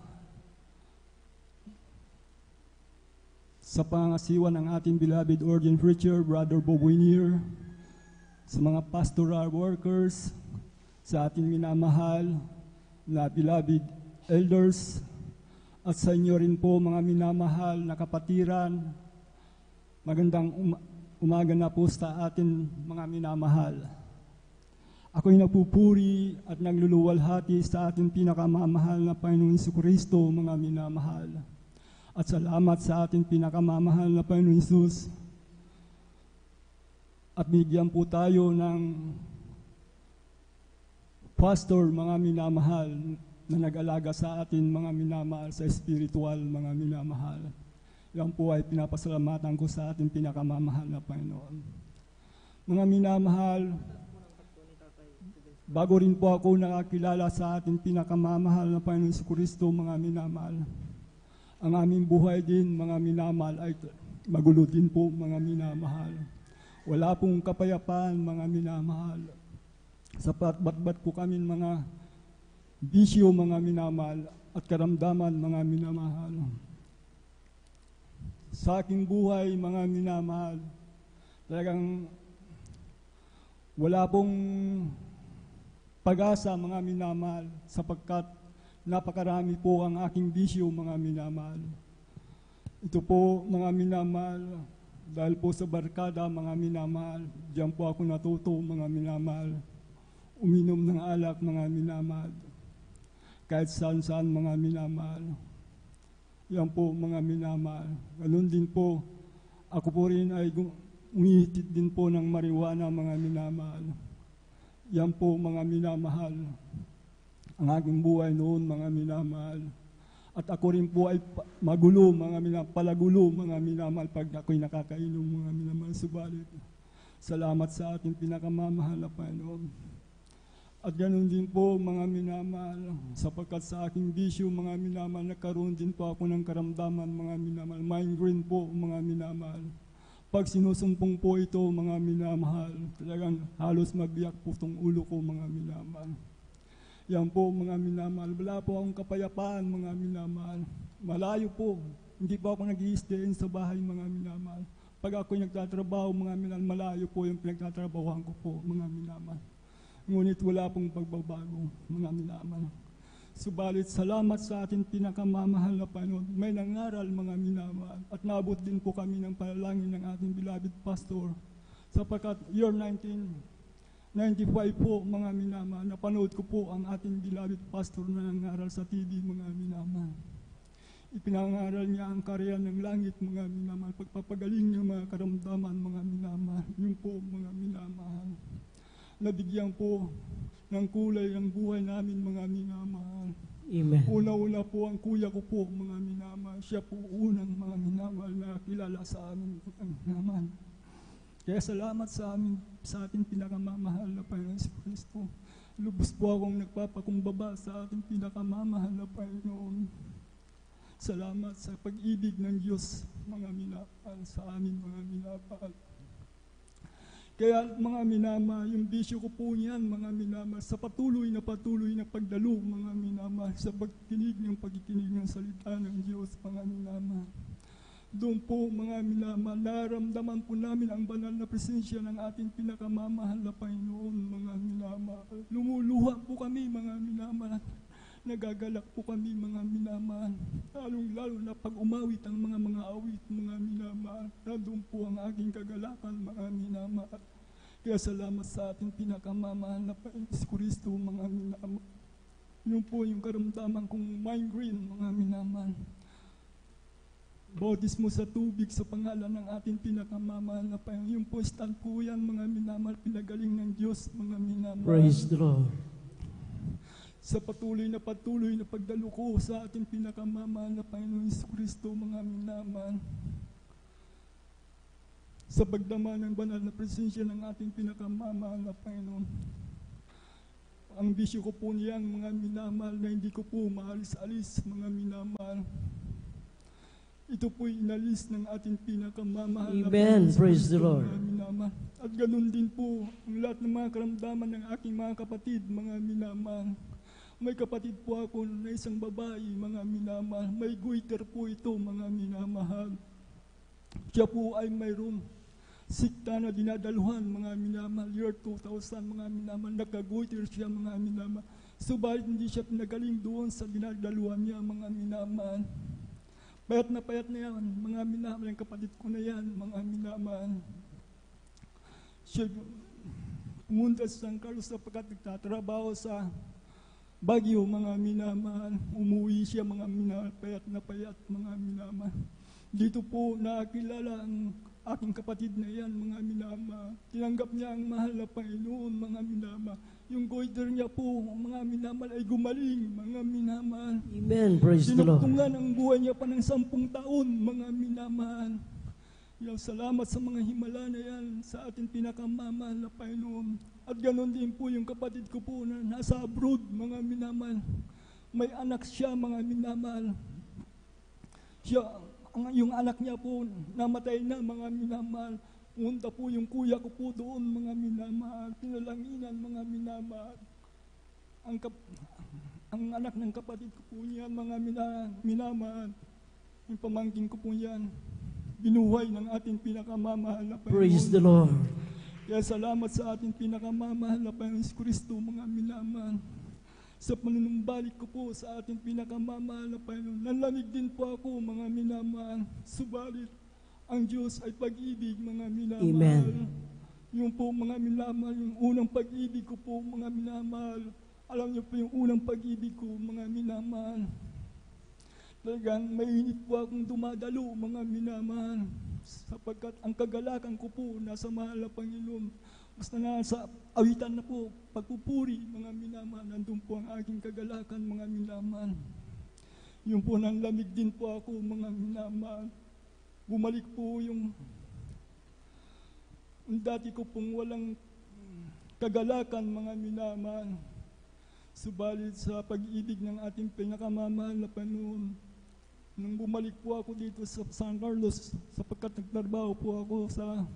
Speaker 20: sa pangasiwa ng ating beloved ordained preacher, Brother Bob Winier, sa mga pastoral workers, sa ating minamahal na beloved elders, at sa inyo rin po mga minamahal na kapatiran. Magandang umaga na po sa atin mga minamahal. Ako'y nagpupuri at nagluluwalhati sa ating pinakamamahal na Panginoong Jesucristo, mga minamahal. At salamat sa ating pinakamamahal na Panginoong Jesus. At bigyan po tayo ng pastor, mga minamahal, na nag-alaga sa atin, mga minamahal, sa spiritual, mga minamahal. Yan po ay pinapasalamatan ko sa ating pinakamamahal na Panginoon. Mga minamahal, bago rin po ako nakakilala sa ating pinakamamahal na Panginoon Jesucristo, mga minamahal, ang aming buhay din, mga minamahal, ay magulo din po, mga minamahal. Wala pong kapayapaan, mga minamahal. Sa batbat po kami mga bisyo, mga minamahal, at karamdaman, mga minamahal. Sa aking buhay, mga minamahal, talagang wala pong pag-asa, mga minamahal, sapagkat napakarami po ang aking bisyo, mga minamahal. Ito po, mga minamahal, dahil po sa barkada, mga minamahal, diyan po ako natuto, mga minamahal, uminom ng alak, mga minamahal, kahit saan-saan, mga minamahal. Yan po, mga minamahal. Ganun din po, ako po rin ay umihitit din po ng marijuana, mga minamahal. Yan po, mga minamahal, ang aking buhay noon, mga minamahal. At ako rin po ay magulo, mga minamahal, palagulo, mga minamahal, pag ako'y nakakainom, mga minamahal. Subalit, salamat sa ating pinakamamahal na Panginoon. At ganoon din po, mga minamahal, sapagkat sa aking bisyo, mga minamahal, nagkaroon din po ako ng karamdaman, mga minamahal. Migraine po, mga minamahal. Pag sinusumpong po ito, mga minamahal, talagang halos magbiyak po itong ulo ko, mga minamahal. Yan po, mga minamahal. Wala po akong kapayapaan, mga minamahal. Malayo po. Hindi po ako nag-i-stayin sa bahay, mga minamahal. Pag ako'y nagtatrabaho, mga minamahal, malayo po yung pinagtatrabahoan ko po, mga minamahal. Ngunit wala pong pagbabago, mga minamahal. Subalit, salamat sa ating pinakamamahal na Panginoon. May nangaral, mga minamahal. At naabot din po kami ng panalangin ng ating beloved pastor. Sapagkat year 1995 po, mga minamahal, napanood ko po ang ating beloved pastor na nangaral sa TV, mga minamahal. Ipinangaral niya ang karya ng langit, mga minamahal. Pagpapagaling niya mga karamdaman, mga minamahal. Yun po, mga minamahal. Nabigyan po ng kulay ang buhay namin, mga minamahal.
Speaker 17: Amen.
Speaker 20: Una-una po ang kuya ko po, mga minamahal. Siya po unang mga minamahal na kilala sa amin, mga minamahal. Kaya salamat sa ating pinakamamahal na Panginoon si Kristo. Lubos po akong nagpapakumbaba sa ating pinakamamahal na Panginoon. Salamat sa pag-ibig ng Diyos, mga minamahal, sa amin, mga minamahal. Kaya mga minamahal, yung bisyo ko po niyan, mga minamahal, sa patuloy na pagdalo, mga minamahal, sa pagkinig ng salita ng Diyos, mga minamahal. Doon po, mga minamahal, naramdaman po namin ang banal na presensya ng ating pinakamamahal na Panginoon, mga minamahal. Lumuluha po kami, mga minamahal. Nagagalak po kami, mga minamahal. Lalong-lalo na pag umawit ang mga awit, mga minamahal. Nandun po ang aking kagalakan, mga minamahal. Kaya salamat sa ating pinakamamahal na Panginoon si Kristo, mga minamahal. Yun po yung karamdaman kong migraine, mga minamahal. Bautismo sa tubig sa pangalan ng ating pinakamamahal na Panginoon. Yung po stand po yan, mga minamahal, pinagaling ng Diyos, mga minamahal.
Speaker 17: Praise the Lord.
Speaker 20: Sa patuloy na pagdalo ko sa ating pinakamamahal na Panginoon Hesus Kristo, mga minamahal. Sa pagdama ng banal na presensya ng ating pinakamamahal na Panginoon. Ang bisyo ko po niyang, mga minamahal, na hindi ko po maalis-alis, mga minamahal. Ito po'y inalis ng ating pinakamamahal na
Speaker 17: Amen.
Speaker 20: Panginoon
Speaker 17: Praise the
Speaker 20: Kristo,
Speaker 17: Lord.
Speaker 20: mga minamahal. At ganun din po ang lahat ng mga karamdaman ng aking mga kapatid, mga minamahal. May kapatid po ako na isang babae, mga minamahal. May goiter po ito, mga minamahal. Siya po ay mayroon sikta na dinadaluhan, mga minamahal. Year 2000, mga minamahal. Nagka-goiter siya, mga minamahal. Subalit hindi siya pinagaling doon sa dinadaluhan niya, mga minamahal. Payat na yan, mga minamahal. Ang kapatid ko na yan, mga minamahal. Siya pumunta sa San Carlos sapagkat nagtatrabaho sa Baguio, mga minamahal. Umuwi siya, mga minamahal, payat, mga minamahal. Dito po nakilala ang aking kapatid na yan, mga minamahal. Tinanggap niya ang mahal na Panginoon, mga minamahal. Yung goiter niya po, mga minamahal, ay gumaling, mga minamahal.
Speaker 17: Amen. Praise the Lord.
Speaker 20: Dinugtungan ang buhay niya pa ng 10 taon, mga minamahal. Yung salamat sa mga himala na yan sa ating pinakamamahal na Panginoon. At ganoon din po yung kapatid ko po na nasa abroad, mga minamahal. May anak siya, mga minamahal. Yung anak niya po namatay na, mga minamahal. Pumunta po yung kuya ko po doon, mga minamahal. Pinalanginan, mga minamahal. Ang anak ng kapatid ko po niyan, mga minamahal. Yung pamangkin ko po yan. Binuhay ng ating pinakamamahal na Panginoon.
Speaker 17: Praise the Lord.
Speaker 20: Kaya salamat sa ating pinakamamahal na Panginoon si Kristo, mga minamahal. Sa panunumbalik ko po sa ating pinakamamahal na Panginoon. Nanlamig din po ako, mga minamahal. Subalit, ang Diyos ay pag-ibig, mga minamahal.
Speaker 17: Amen.
Speaker 20: Yung po, mga minamahal, yung unang pag-ibig ko po, mga minamahal. Alam niyo po yung unang pag-ibig ko, mga minamahal. Talagang mainit po akong dumadalo, mga minamahal. Sapagkat ang kagalakan ko po nasa mahal na Panginoon. Basta nasa awitan na po, pagpupuri, mga minamahal. Nandun po ang aking kagalakan, mga minamahal. Yung po nang lamig din po ako, mga minamahal. Bumalik po yung dati ko pong walang kagalakan, mga minamahal. Subalit sa pag-ibig ng ating pinakamamahal na Panginoon, nung bumalik po ako dito sa San Carlos, sapagkat nagtrabaho po ako sa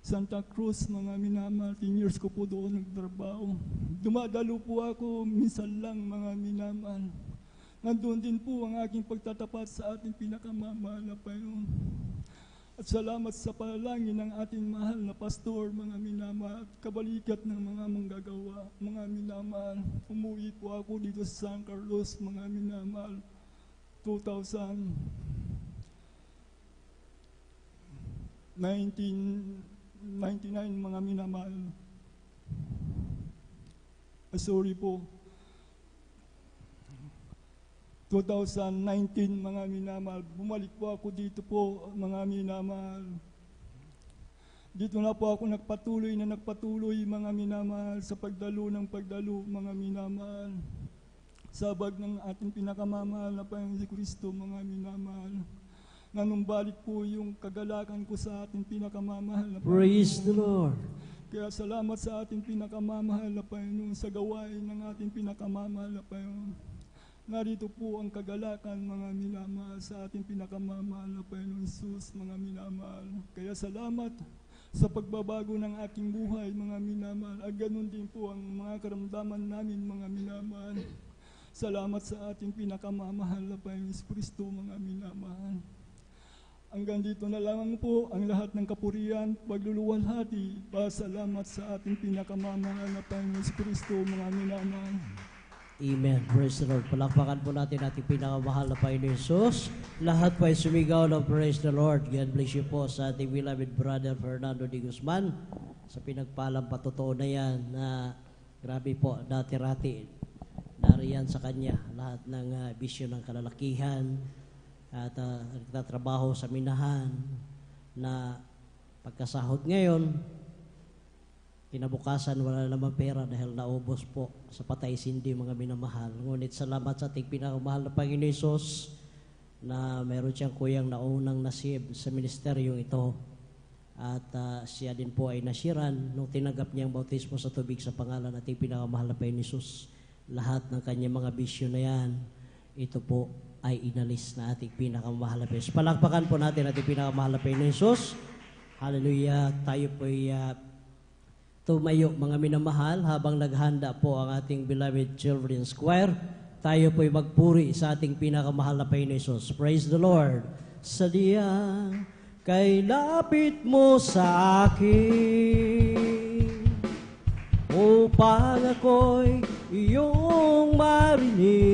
Speaker 20: Santa Cruz, mga minamahal, 10 years ko po doon nagtrabaho. Dumadalo po ako, minsan lang, mga minamahal. Nandun din po ang aking pagtatapat sa ating pinakamamahal na Panginoon. At salamat sa panalangin ng ating mahal na pastor, mga minamahal, at kabalikat ng mga manggagawa, mga minamahal. Umuwi po ako dito sa San Carlos, mga minamahal. 1999, mga minamahal. Sorry po. 2019, mga minamahal. Bumalik po ako dito po, mga minamahal. Dito na po ako nagpatuloy, mga minamahal, sa pagdalo ng pagdalo, mga minamahal. sabag ng ating pinakamamahal na Panginoon si Kristo, mga minamahal. Nanumbalik po yung kagalakan ko sa ating pinakamamahal na Panginoon.
Speaker 17: Praise the Lord.
Speaker 20: Kaya salamat sa ating pinakamamahal na Panginoon sa gawain ng ating pinakamamahal na Panginoon. Narito po ang kagalakan, mga minamahal, sa ating pinakamamahal na Panginoon Jesus, mga minamahal. Kaya salamat sa pagbabago ng aking buhay, mga minamahal. At ganun din po ang mga karamdaman namin, mga minamahal. Salamat sa ating pinakamamahal na Panginoon Kristo, mga minamahal. Hanggang dito na lamang po ang lahat ng kapurihan, pagluluwalhati, pasalamat sa ating pinakamamahal na Panginoon Kristo, mga minamahal.
Speaker 17: Amen. Praise the Lord. Palakpakan po natin ating pinakamahal na Panginoon Jesus. Lahat po ay sumigaw ng praise the Lord. God bless you po sa ating beloved brother Fernando D. Guzman sa pinagpalang patotoo na yan na grabe po, dati-rati nariyan sa kanya lahat ng bisyo ng kalalakihan at nagtatrabaho sa minahan na pagkasahod ngayon, kinabukasan wala naman pera dahil naubos po sa patay sindi, mga minamahal. Ngunit salamat sa ating pinakamahal na Panginoon Hesus na mayroon siyang kuyang naunang nasib sa ministeryong ito. At siya din po ay nasiran nung tinanggap niyang bautismo sa tubig sa pangalan nating pinakamahal na Panginoon Hesus. Lahat ng kanyang mga bisyo na yan, ito po ay inalis na ating pinakamahal na Panginoon Hesus. Palakpakan po natin ating pinakamahal na Panginoon Hesus. Hallelujah. Tayo po ay tumayo, mga minamahal, habang naghanda po ang ating beloved children's choir. Tayo po'y magpuri sa ating pinakamahal na Panginoon Hesus. Praise the Lord. Sadyang kay lapit mo sa akin upang ako'y iyong marinig.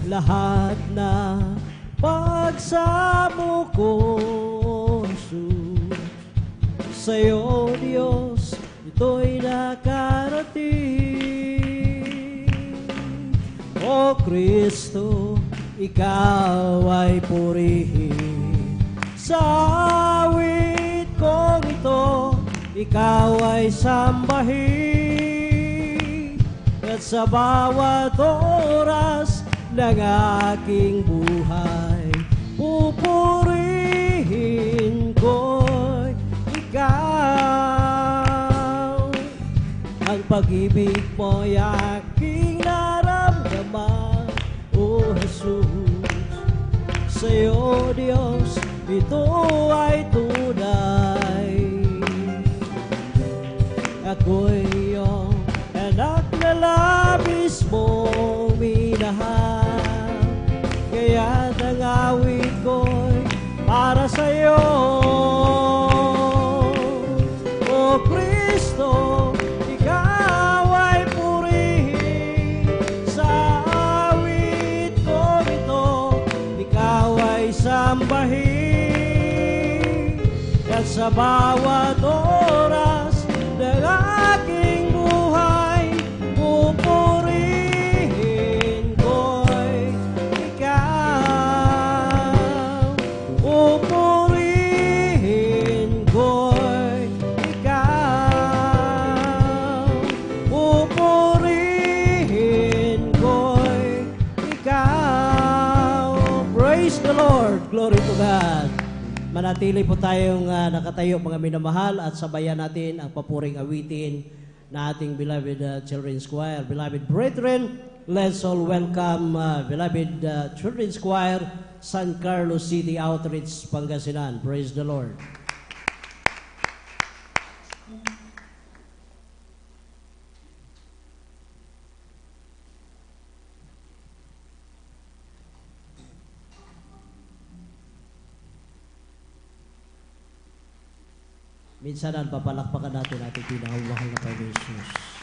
Speaker 17: Lahat na pagsamo ko, sa'yo, Diyos, ito'y nakarating. O Kristo, ikaw ay purihin. Sa awit kong ito, ikaw ay sambahin. At sa bawat oras ng aking buhay, pupurihin ko ikaw. Ang pag-ibig mo'y aking naramdaman, O Jesus. Sa'yo, Diyos, ito ay tunay. Ako'y iyong anak na labis mong minahal, kaya't ang awit ko'y para sa'yo. O Kristo, ikaw ay purihin. Sa awit kong ito, ikaw ay sambahin. At sa bawat oras ng aking buhay, pupurihin ko'y ikaw. Pupurihin ko'y ikaw. Pupurihin ko'y ikaw. Praise the Lord. Glory to God. Manatili po tayong nakatayo, mga minamahal, at sabayan natin ang papuring awitin na ating beloved children's choir. Beloved brethren, let's all welcome beloved children's choir, San Carlos City Outreach, Pangasinan. Praise the Lord. Minsan papalakpakan natin ating pinakamahal na Panginoon Jesus.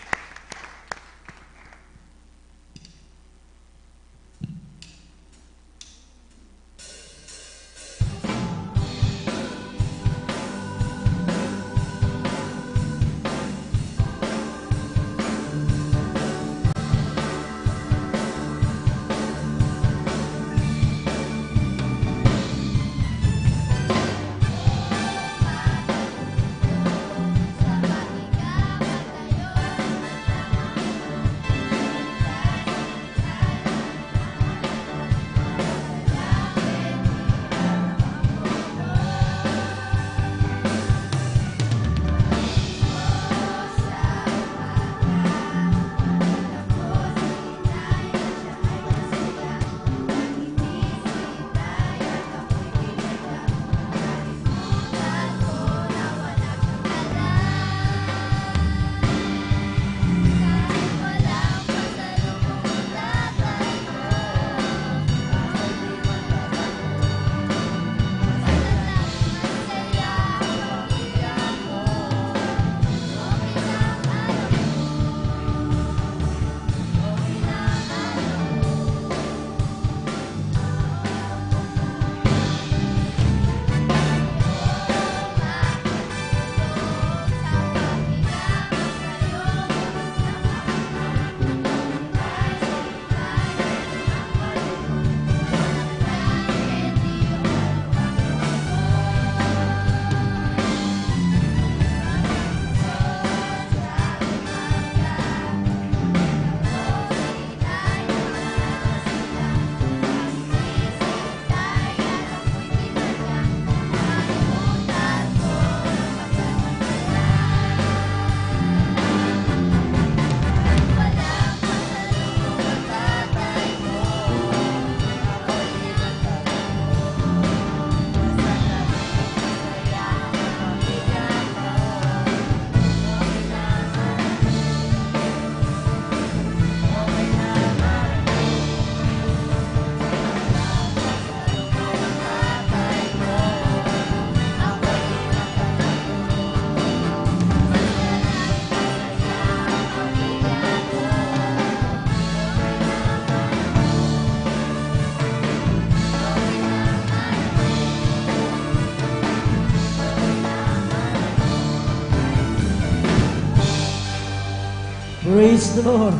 Speaker 7: Praise the Lord.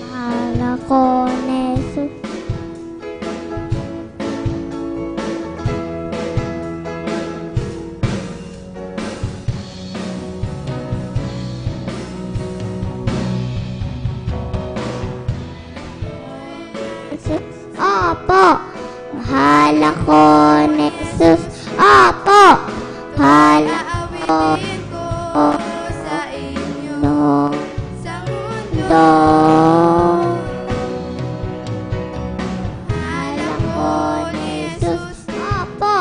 Speaker 21: Mahal ako ni Jesus. Opo, mahal ako ni Jesus. Opo, mahal ako sa inyo sa mundo. Mahal ako ni Jesus. Opo,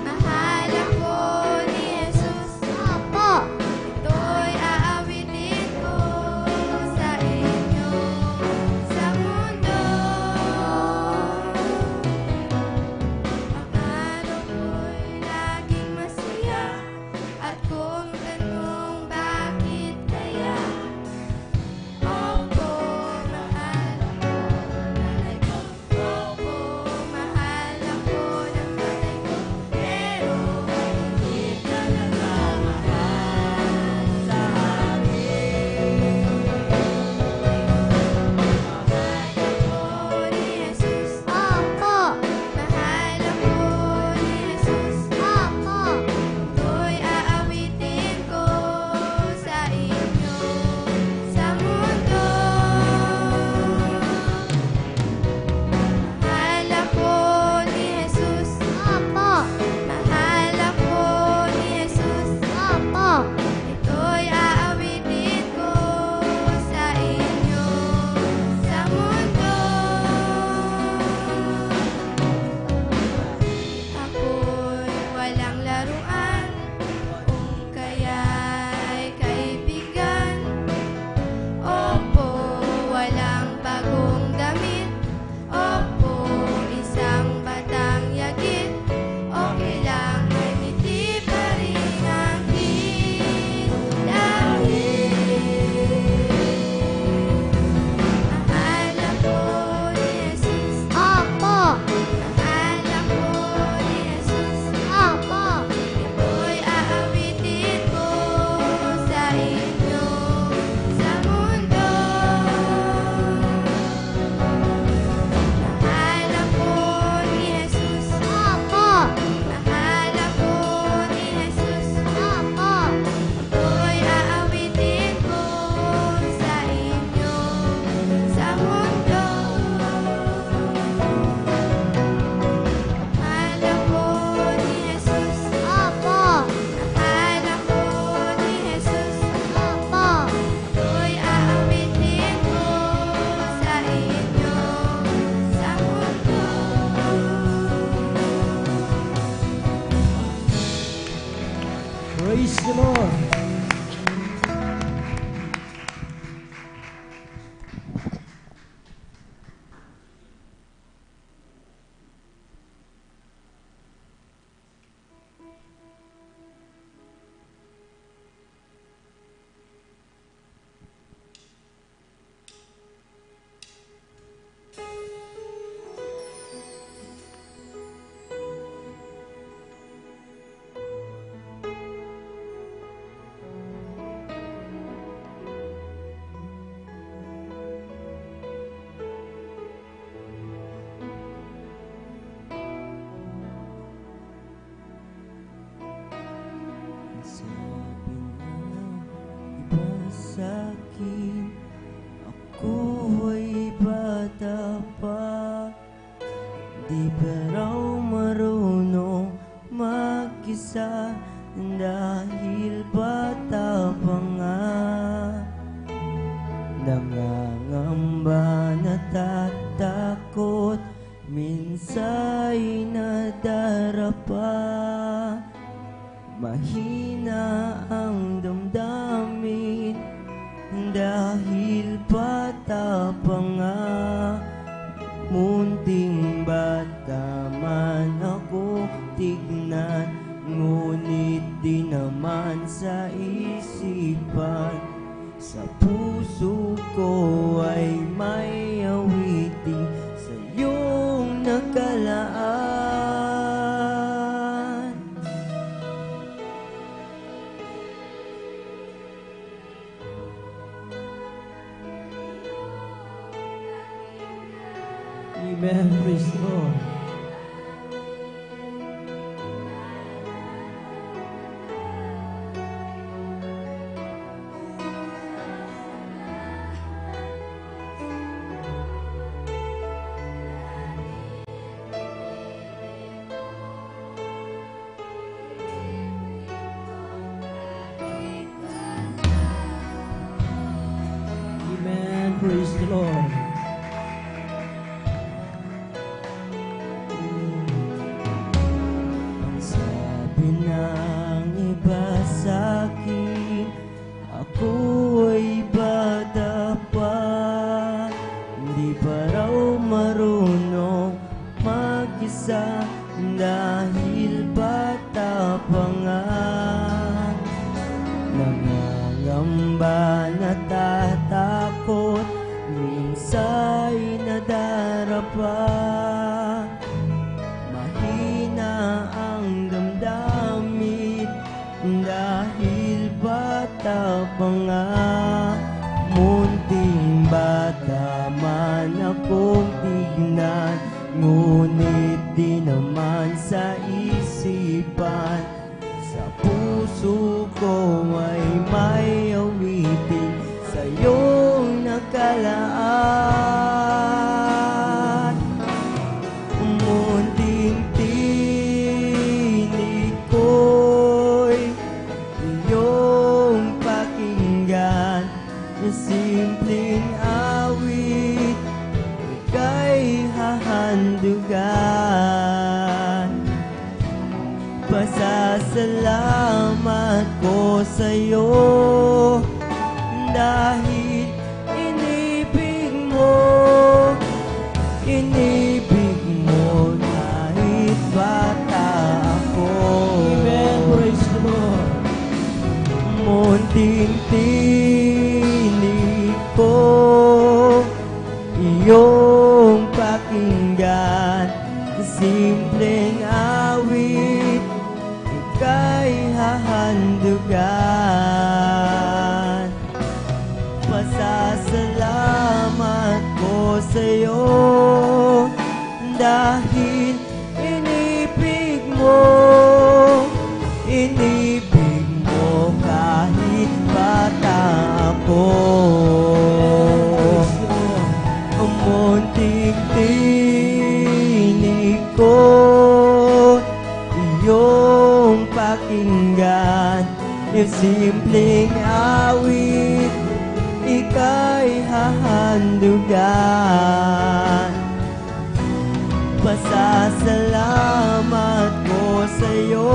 Speaker 21: mahal ako ni Jesus. Opo, ito'y aawitin ko sa inyo sa mundo. Ang araw ko'y laging masaya, at kung tanong bakit kaya, opo, mahal ako ng nanay ko. Opo, mahal ako ng tatay ko. Pero hindi talaga mahal sa akin. Mahal ako ni Jesus. Opo, mahal ako ni Jesus. Opo, ito'y aawitin ko sa inyo sa mundo. Mahal ako ni Jesus. Opo, mahal ako ni Jesus. Opo, ito'y aawitin ko sa inyo sa mundo. Ako'y walang laruan, kung kaya'y kaibigan. Opo, walang bagong damit. Opo, isang batang yagit. Okay lang, may ngiti pa rin ang mahal ako ni Jesus. Opo, mahal ako ni Jesus. Opo, ito'y aawitin ko sa inyo sa mundo. Mahal ako ni Jesus. Opo, mahal ako ni Jesus. Opo, ito'y aawitin ko sa inyo sa mundo. Mahal ako ni Jesus. Opo, mahal ako ni Jesus. Opo, ito'y aawitin ko sa inyo sa mundo.
Speaker 7: Praise the Lord.
Speaker 3: Sabi ng iba sa'kin, ako ay bata pa. Di ba raw marunong mag-isa dahil bata pa nga. Nangangamba, natatakot, minsa'y nadarapa. Mahina ang damdamin dahil bata pa nga. Munting
Speaker 1: Sa puso ko ay may awitin sa iyong nakalaan.
Speaker 17: Amen. Praise the Lord. Amen. Praise the Lord.
Speaker 1: Sabi ng iba sa'kin, ako ay bata pa, hindi pa raw marunong mag-isa dahil bata pa nga. Nangangamba, natatakot, minsa'y nadarapa. Mahina ang damdamin dahil bata pa nga. Munting bata man akong tignan, ngunit di naman sa isipan. Sa puso ko ay may awitin sa iyong nakalaan. Munting tinig ko'y iyong pakinggan, simpleng awit ika'y hahandugan. Pasasalamat ko sa'yo dahil inibig mo kahit bata ako.
Speaker 17: Amen. Praise the Lord.
Speaker 1: Munting tinig ko iyong pakinggan, simpleng awit ika'y hahandugan. Pasasalamat ko sa'yo dahil inibig mo kahit bata ako. Munting tinig ko iyong pakinggan, yung simpleng awit ika'y hahandugan. Pasasalamat ko sa'yo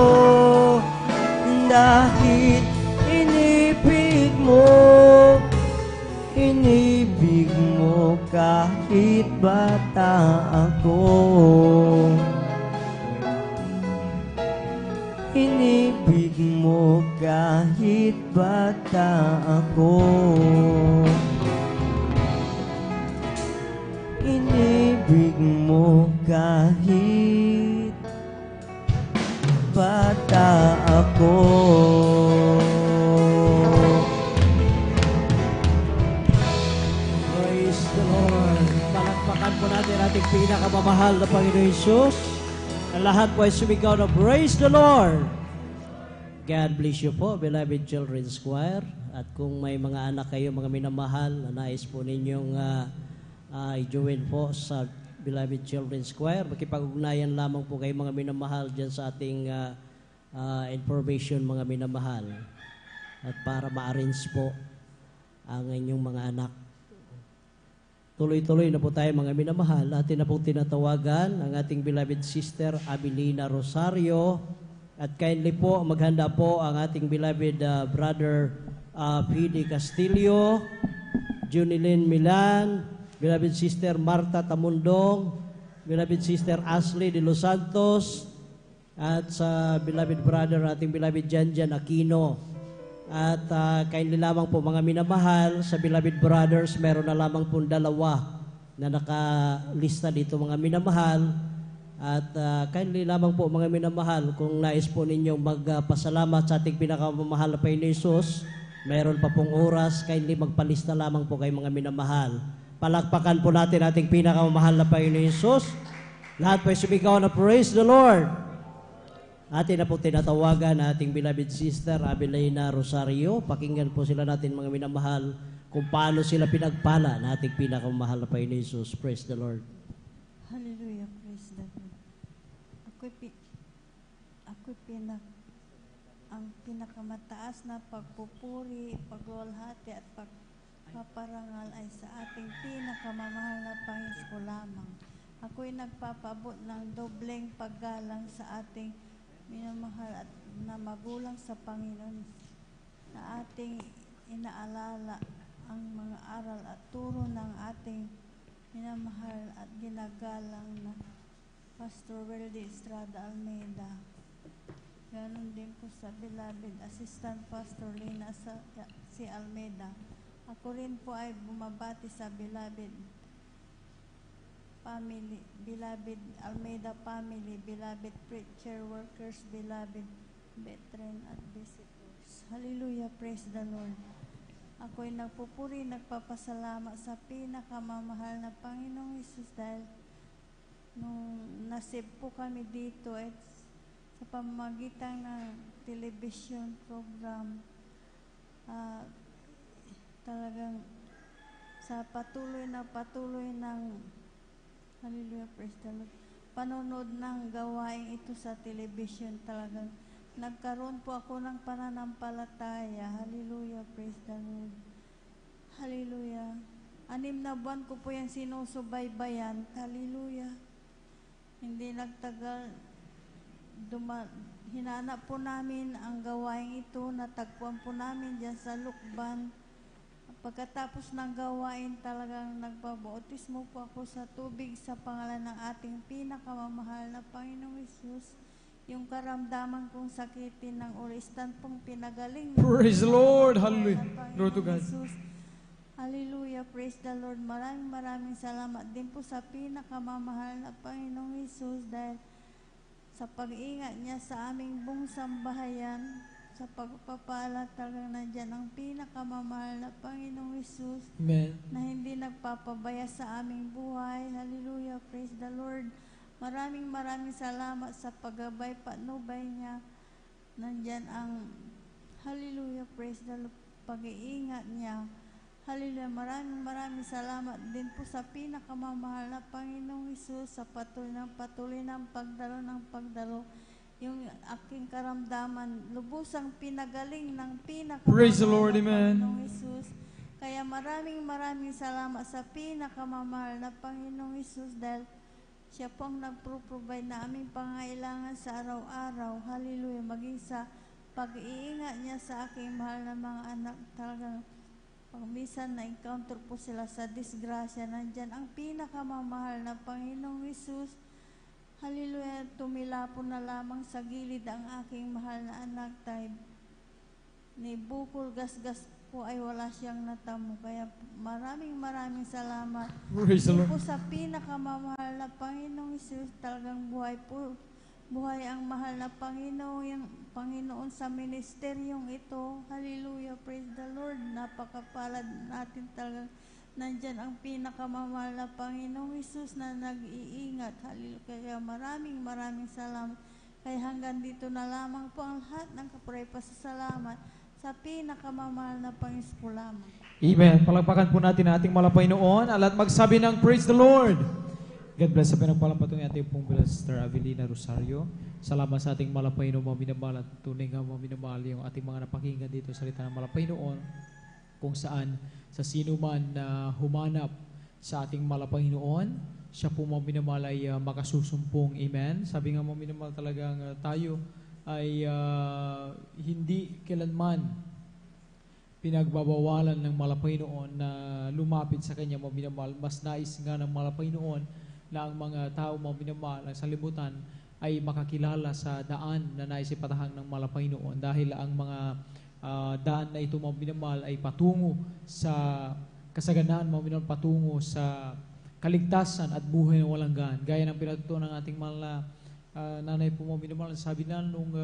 Speaker 1: dahil inibig mo kahit bata ako. Inibig mo kahit bata ako. Inibig mo kahit bata ako.
Speaker 17: Praise the Lord. Palakpakan po natin ating pinakamamahal na Panginoon Hesus. Ang lahat po ay sumigaw na praise the Lord. God bless you po, beloved Children's Choir. At kung may mga anak kayo, mga minamahal, na nais po ninyong i-join po sa beloved Children's Choir, makipag-ugnayan lamang po kayo mga minamahal dyan sa ating information, mga minamahal. At para ma-arrange po ang inyong mga anak. Tuloy-tuloy na po tayo mga minamahal. Atin na pong tinatawagan ang ating beloved sister Abilina Rosario. At kindly po, maghanda po ang ating beloved brother Pidi Castillo, Junilyn Milan, beloved sister Marta Tamundong, beloved sister Ashley de Los Santos, at sa beloved brother ating beloved Janjan Aquino. At kindly lamang po mga minamahal, sa beloved brothers, meron na lamang po 2 na nakalista dito mga minamahal. At kindly lamang po mga minamahal, kung nais po ninyong magpasalamat sa ating pinakamamahal na Panginoon Hesus, meron pa pong oras, kindly magpalista lamang po kay mga minamahal. Palakpakan po natin ating pinakamamahal na Panginoon Hesus. Lahat po ay sumigaw na praise the Lord. Atin na po tinatawagan na ating beloved sister Abelina Rosario. Pakinggan po sila natin mga minamahal kung paano sila pinagpala na ating pinakamamahal na Panginoon Hesus. Praise the Lord.
Speaker 2: Hallelujah, praise the Lord. Ako'y ang pinakamataas na pagpupuri, pagluwalhati at pagpaparangal ay sa ating pinakamamahal na Panginoon ko lamang. Ako'y nagpapabot ng dobleng paggalang sa ating minamahal at na magulang sa Panginoon na ating inaalala ang mga aral at turo ng ating minamahal at ginagalang na Pastor Weldy Estrada Almeida. Ganon din po sa beloved Assistant Pastor Lina si Almeida. Ako rin po ay bumabati sa beloved family, beloved Almeida family, beloved preacher workers, beloved veteran at visitors. Hallelujah, praise the Lord. Ako'y nagpupuri, nagpapasalamat sa pinakamamahal na Panginoong Hesus dahil nung nasave po kami dito at sa pamamagitan ng television program, talagang sa patuloy ng hallelujah, praise the Lord, panonood ng gawain ito sa television, talagang nagkaroon po ako ng pananampalataya. Hallelujah, praise the Lord. Hallelujah. 6 na buwan ko po yan sinusubaybayan. Hallelujah. Hindi nagtagal, hinanap po namin ang gawain ito, natagpuan po namin dyan sa Lukban. Pagkatapos ng gawain, talagang nagbabautismo po ako sa tubig sa pangalan ng ating pinakamamahal na Panginoong Hesus. Yung karamdaman kong sakitin ng uristan pong pinagaling.
Speaker 22: Praise the Lord! Hallelujah! Glory to God.
Speaker 2: Jesus. Hallelujah! Praise the Lord! Maraming salamat din po sa pinakamamahal na Panginoong Hesus dahil sa pag-iingat niya sa aming buong sambahayan, sa pagpapala talagang nandyan ang pinakamamahal na Panginoong Hesus.
Speaker 22: Amen.
Speaker 2: Na hindi nagpapabaya sa aming buhay. Hallelujah! Praise the Lord! Maraming salamat sa paggabay, patnubay niya. Nandyan ang hallelujah, praise the Lord, pag-iingat niya. Hallelujah, maraming salamat din po sa pinakamamahal na Panginoong Hesus sa patuloy ng pagdalo. Yung aking karamdaman, lubusang pinagaling ng
Speaker 22: Praise the Lord, amen.
Speaker 2: Panginoong Hesus. Kaya maraming salamat sa pinakamamahal na Panginoong Hesus dahil siya po ang nagpro-provide na aming pangailangan sa araw-araw. Hallelujah. Maging sa pag-iingat niya sa aking mahal na mga anak. Talagang pag minsan na-encounter po sila sa disgrasya, nandyan ang pinakamamahal na Panginoong Hesus. Hallelujah. Tumila po na lamang sa gilid ang aking mahal na anak. Tayo ni bukol gasgas po ay wala siyang natamo. Kaya maraming salamat.
Speaker 22: Praise the Lord.
Speaker 2: Po sa pinakamamahal na Panginoong Hesus, talagang buhay ang mahal na Panginoon sa ministeryong ito. Hallelujah, praise the Lord. Napakapalad natin talagang nandyan ang pinakamamahal na Panginoong Hesus na nag-iingat. Hallelujah. Kaya maraming salamat. Kaya hanggang dito na lamang po ang lahat ng kapuray pasasalamat sa pinakamamahal na Panginoon ko lamang.
Speaker 22: Amen. Palagpakan po natin ang ating malapay noon. At magsabi ng praise the Lord. God bless sa pinagpalampatong ating pong Sister Avelina Rosario. Salamat sa ating malapay noon, mga minamahal, at tunay nga mga minamahal yung ating mga napakinggan dito sa salita ng malapay noon, kung saan sa sino man na humanap sa ating malapay noon, siya po mga minamahal ay makasusumpong. Amen. Sabi nga mga minamahal talagang tayo ay hindi kailanman pinagbabawalan ng malapay noon na lumapit sa kanya mga minamahal. Mas nais nga ng malapay noon na ang mga tao mga minamahal ang salibutan ay makakilala sa daan na naisipatahang ng malapay noon, dahil ang mga daan na ito, mga minamahal, ay patungo sa kasaganaan, mga minamahal, patungo sa kaligtasan at buhay na walang gaan. Gaya ng pinatutunan ng ating mahal na nanay po, mga minamahal, sabi na nung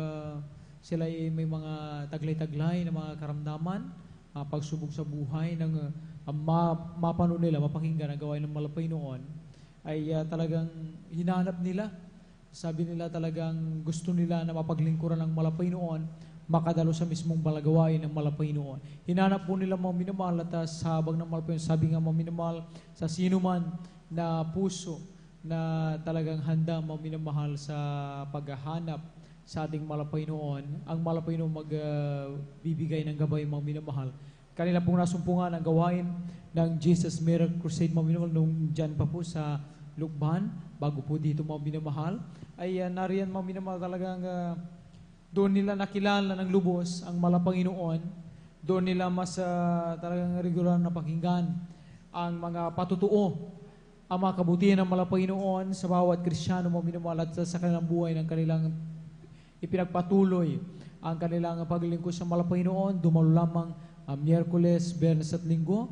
Speaker 22: sila ay may mga taglay-taglay na mga karamdaman, pagsubok sa buhay ng mapano nila, mapakinggan ang gawain ng malapay noon, ay talagang hinanap nila. Sabi nila talagang gusto nila na mapaglingkuran ng malapay noon, makadalo sa mismong balagawain ng malapay noon. Hinanap po nila, mga minamahal, at sa habang ng malapay noon, sabi nga, mga minamahal, sa sino man na puso na talagang handa, mga minamahal, sa paghahanap sa ating malapay noon, ang malapay noon magbibigay ng gabay, mga minamahal. Kanila pong nasumpungan ang gawain ng Jesus Miracle Crusade, mga minamahal, nung dyan pa po sa Lukban, bago po dito, mga minamahal, ay nariyan, mga minamahal, talagang doon nila nakilala ng lubos ang malapanginoon. Doon nila mas talagang regular na pakinggan ang mga patutuo, ang mga kabutihan ng malapanginoon sa bawat Kristiyano, mga minamahal, at sa kanilang buhay ng kanilang ipinagpatuloy ang kanilang paglilingkod sa malapanginoon. Dumalo lamang Miyerkules, Biyernes at Linggo,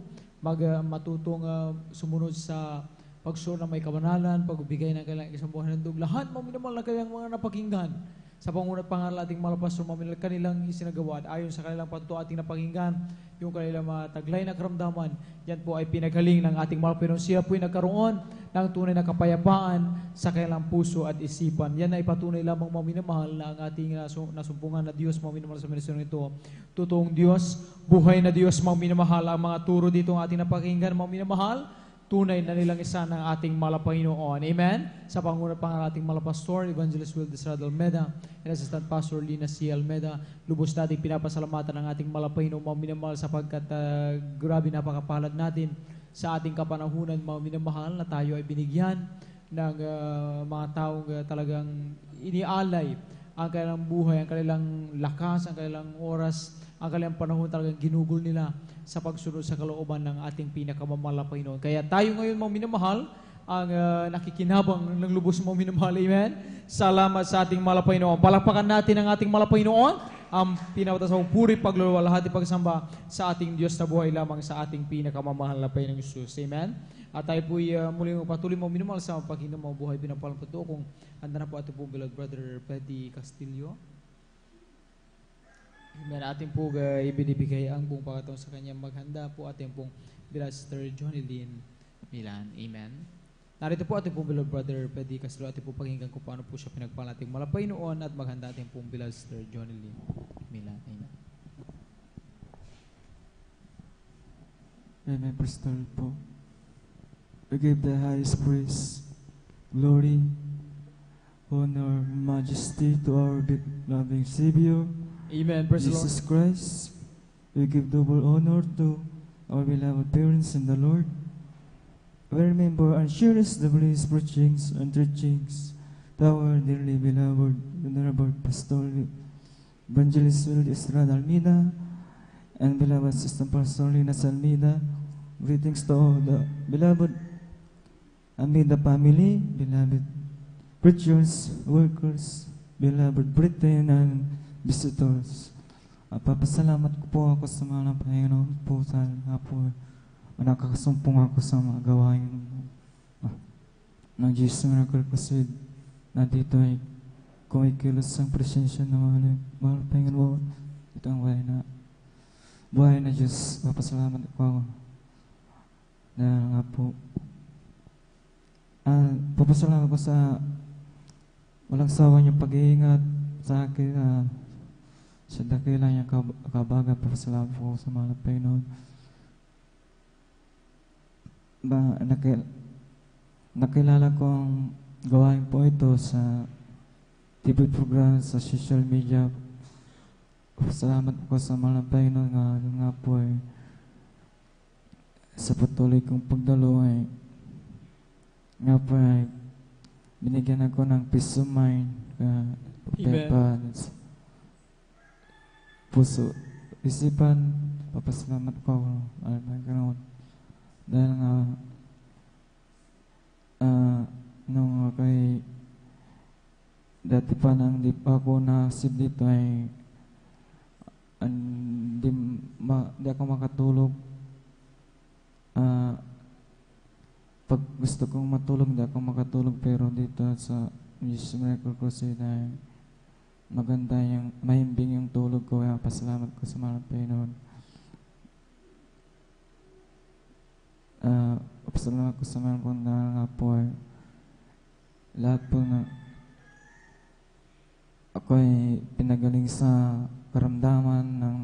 Speaker 22: matutong sumunod sa pagsuot na may kabanalan, pagbigay ng kanilang isang buhay ng dug. Lahat, mga minamahal, na kanilang mga napakinggan sa pangunat pangalan ating malapastor, mga kanilang isinagawa, at ayon sa kanilang patutuo ating napakinggan, yung kanilang mga taglay na karamdaman, yan po ay pinagaling ng ating malapastor. Sila po ay nagkaroon ng tunay na kapayapaan sa kanilang puso at isipan. Yan ay patunay lamang, mga minamahal, na ang ating nasumpungan na Diyos, mga minamahal, sa ministeryong ito. Totoong Diyos, buhay na Diyos, mga minamahal. Ang mga turo dito ang ating napakinggan, mga minamahal, tunay na nilang isa ng ating malapanginoon. Amen? Sa pangunat pangalan ating malapastor, Evangelist Wildes Almeida, and Assistant Pastor Lina C. Almeida, lubos natin pinapasalamatan ng ating malapanginoon, mga minamahal, sapagkat grabe napakapalad natin sa ating kapanahunan, mga minamahal, na tayo ay binigyan ng mga taong talagang inialay ang kanilang buhay, ang kanilang lakas, ang kanilang oras, ang kanilang panahon, talagang ginugol nila sa pagsunod sa kalooban ng ating pinakamamalaking Panginoon. Kaya tayo ngayon, mga minamahal, ang nakikinabang ng lubos, mga minamahal. Amen? Salamat sa ating malapay noon. Palakpakan natin ang ating malapay noon, ang pinakatasang puri, pagluluwalhati, pagsamba sa ating Diyos na buhay lamang sa ating pinakamamahal na Panginoong Jesus. Amen? At tayo po'y muling patuloy, mga minamahal, sa pagkinggan mga buhay pinapalampatuo. Kung handa na po ating po beloved brother Petty Castillo. Amen. Ating po ibinibigay ang buong pagkataon sa kanya maghanda po ating pong beloved Sister Johnny Lynn Milan. Amen. Narito po ating pong beloved brother Petty Castillo. Ating po pakinggan kung paano po siya pinagpala ating malapay noon at maghanda ating pong beloved Sister Johnny Lynn Milan. Amen.
Speaker 4: Amen. Praise the Lord po. We give the highest praise, glory, honor, majesty to our loving Savior,
Speaker 22: Amen. Praise the Lord.
Speaker 4: Jesus Christ. We give double honor to our beloved parents in the Lord. We remember and cherish the bliss preachings and teachings to our dearly beloved Venerable Pastor Evangelist Wildes Almeida and beloved Sister Pastor Lina Almeida. Greetings to all the beloved Almeida family, beloved preachers, workers, beloved Britain and visitors. Papasalamat ko po ako sa mga Panginoon po sa nga po nakakasumpong ako sa mga gawain ng Jesus Miracle Crusade na dito ay kumikilos ang presensya ng mga Panginoon. Ito ang buhay na Diyos. Papasalamat ko ako dahil nga po papasalamat ko sa walang sawa niyong pag-iingat sa akin sa dakila niyang kabaga. Papasalamat ko sa mga Panginoon. Nakilala ko ang gawain po ito sa TV program, sa social media. Salamat po sa mga Panginoon nga po ay sa patuloy kong pagdalo ay nga po ay binigyan ako ng peace of mind, puso, isipan. Papasalamat ko Panginoon dahil nga nung kay dati pa nang di pa ako nasib dito ay di ako makatulog. Pag gusto kong matulog, di ako makatulog, pero dito sa Jesus Miracle Crusade ay maganda yung, mahimbing yung tulog ko, kaya pasalamat ko sa mahal na Panginoon. Pasalamat ko sa mahal po na nga po ay lahat po na ako ay pinagaling sa karamdaman ng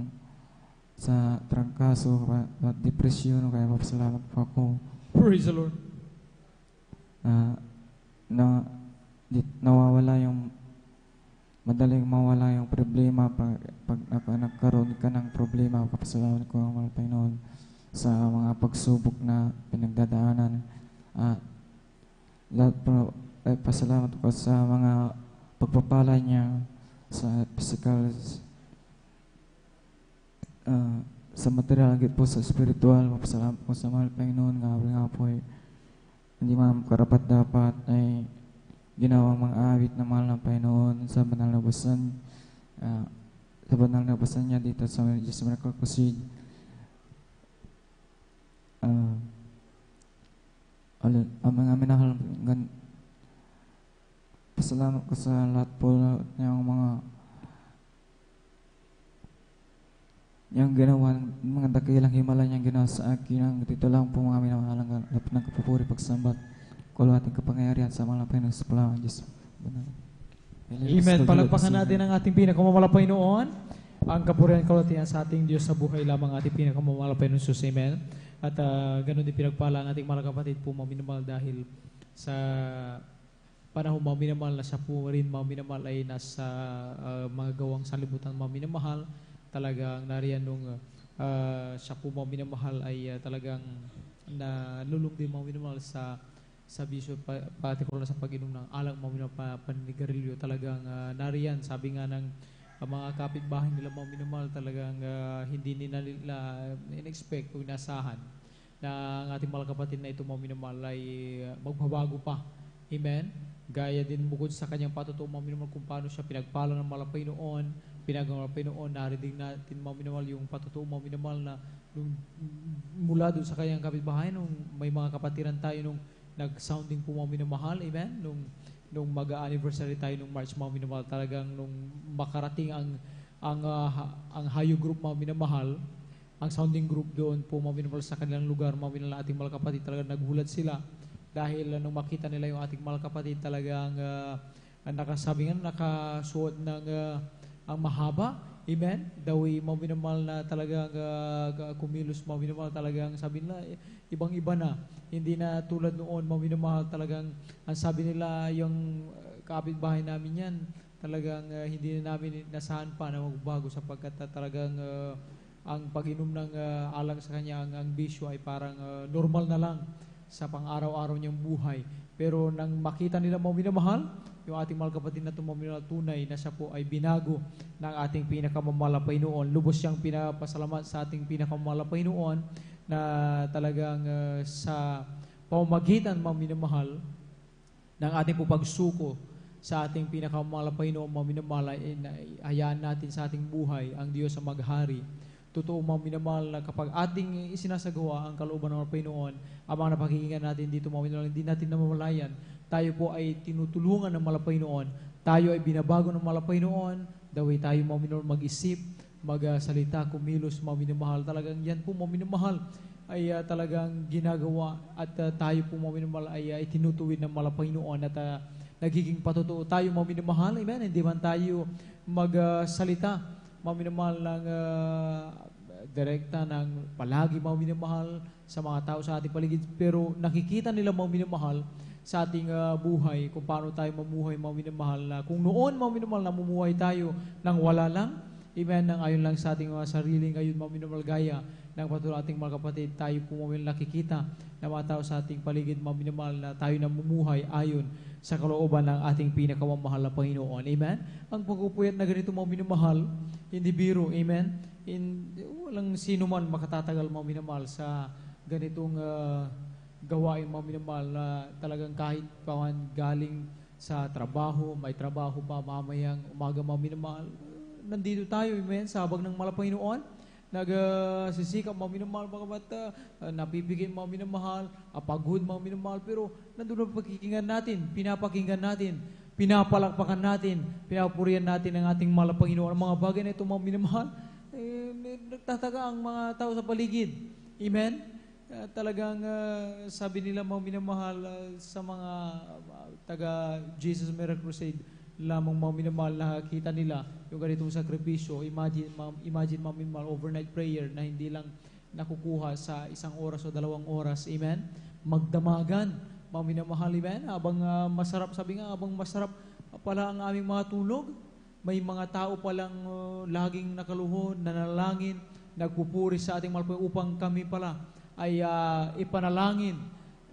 Speaker 4: sa trangkaso at depresyon, kaya pasalamat po ako.
Speaker 22: Praise the Lord.
Speaker 4: Nawawala yung madaling mawala yung problema pag nagkaroon ka ng problema. Papasalamat ko ang mahal Panginoon sa mga pagsubok na pinagdadaanan. Lahat po ay pasalamat ko sa mga pagpapala niya sa physical, sa material, agad po sa spiritual. Papasalamat ko sa mahal Panginoon nga po ay hindi man karapat dapat ay ginawang mga awit na mahal ng Panginoon sa banal na basan, sa banal na basan niya dito sa Jesus Miracle Crusade. Ang mga minahal, pasalamat ko sa lahat po ng mga yung ginawa, mga dakilang himala niyang ginawa sa akin. Ang dito lang po mga minamahalang dapat ng kapupuri, pagsambat, kulating kapangyarihan sa mga Panginoon sa palawan Diyos.
Speaker 22: Amen. Palagpakan natin ang ating pinakamamala Panginoon. Ang kapurihan kalutihan sa ating Diyos sa buhay lamang ating pinakamamala Panginoon Jesus. Amen. At ganun din pinagpala ang ating mga kapatid po mga minamahal, dahil sa panahon mga minamahal na siya po rin mga minamahal ay nasa mga gawang sanlibutan mga minamahal. Talagang nariyan nung siya po mga minamahal ay talagang nalulung din mga minamahal sa bisyo, particular sa pag-inom ng alak, mga minamahal, paninigarilyo. Talagang nariyan, sabi nga ng mga kapitbahay nila mga minamahal, talagang hindi nila in-expect o inasahan na ang ating mga kapatid na ito mga minamahal ay magbabago pa. Amen? Gaya din bukod sa kanyang patutuo mga minamahal kung paano siya pinagpala ng malapay noon, pinagmalapay noon, narinig natin mga minamahal yung patutuo mga minamahal na mula doon sa kanyang kapitbahay, nung may mga kapatiran tayo nung nag-sounding po mga minamahal. Amen? Nung mag-anniversary tayo nung March mga minamahal, talagang nung makarating ang Hayo Group mga minamahal, ang sounding group doon po mga minamahal sa kanilang lugar, mga minamahal ating mga kapatid, talagang naghulat sila dahil nung makita nila yung ating mga kapatid, talagang nakasabi nga, nakasuot ng ang mahaba. Amen? Dawi mga minamahal na talagang kumilos mga minamahal, talagang sabi nila ibang-iba na. Hindi na tulad noon mga minamahal, talagang ang sabi nila yung kapitbahay namin yan, talagang hindi na namin nasahan pa na magbago, sapagkat talagang ang pag-inom ng alang sa kanya, ang bisyo ay parang normal na lang sa pang-araw-araw niyang buhay. Pero nang makita nila mga minamahal, yung ating mga kapatid na tumaminal tunay na siya po ay binago ng ating pinakamamala Panginoon. Lubos siyang pinapasalamat sa ating pinakamamala Panginoon na talagang sa pamamagitan mga minamahal ng ating po pagsuko sa ating pinakamamala Panginoon mga minamahal ay hayaan natin sa ating buhay ang Diyos sa maghari. Totoo mga minamahal na kapag ating isinasagawa ang kalooban ng Panginoon, ang mga napakinggan natin dito mga minamahal, hindi natin namamalayan. Tayo po ay tinutulungan ng malapay noon. Tayo ay binabago ng malapay noon. Daway tayo mga minamahal mag-isip, magsalita, kumilos mga minamahal. Talagang yan po mga minamahal ay talagang ginagawa at tayo po mga minamahal ay tinutuwid ng malapay noon at nagiging patotoo tayo mga minamahal. Amen? Hindi man tayo magsalita mga minamahal ng direkta ng palagi mga minamahal sa mga tao sa ating paligid, pero nakikita nila mga minamahal sa ating buhay, kung paano tayo mamuhay mga minamahal, na kung noon mga minamahal namumuhay tayo nang wala lang, amen, nang ayon lang sa ating sarili, ngayon mga minamahal gaya ng patuloy ating mga kapatid, tayo po mga nakikita na mga tao sa ating paligid mga minamahal na tayo namumuhay ayon sa kalooban ng ating pinakamamahal na Panginoon. Amen? Ang pagpupuyat na ganito mga minamahal, hindi biro. Amen? Walang sino man makatatagal mga minamahal sa ganitong gawain mga minamahal na talagang kahit paman galing sa trabaho, may trabaho pa mamayang umaga mga minamahal, nandito tayo, amen, sa habag ng malapay noon, nagsisikap, mga minamahal mga bata, napipigil mga minamahal, apagod mga minamahal, pero nandun ang pakikinggan natin, pinapakinggan natin, pinapalakpakan natin, pinapurihan natin ang ating mahal na Panginoon. Ang mga bagay na ito mga minamahal, nagtataga ang mga tao sa paligid. Amen? Talagang sabi nila mga minamahal sa mga taga Jesus Miracle Crusade, lamang mga minamahal nakakita nila yung ganitong sakripisyo. Imagine mga minamahal, overnight prayer na hindi lang nakukuha sa 1 oras o 2 oras. Amen? Magdamagan mga minamahal. Amen? Habang masarap, sabi nga, habang masarap pala ang aming mga tulog, may mga tao palang laging nakaluhod, nanalangin, nagpupuri sa ating mahal upang kami pala ay ipanalangin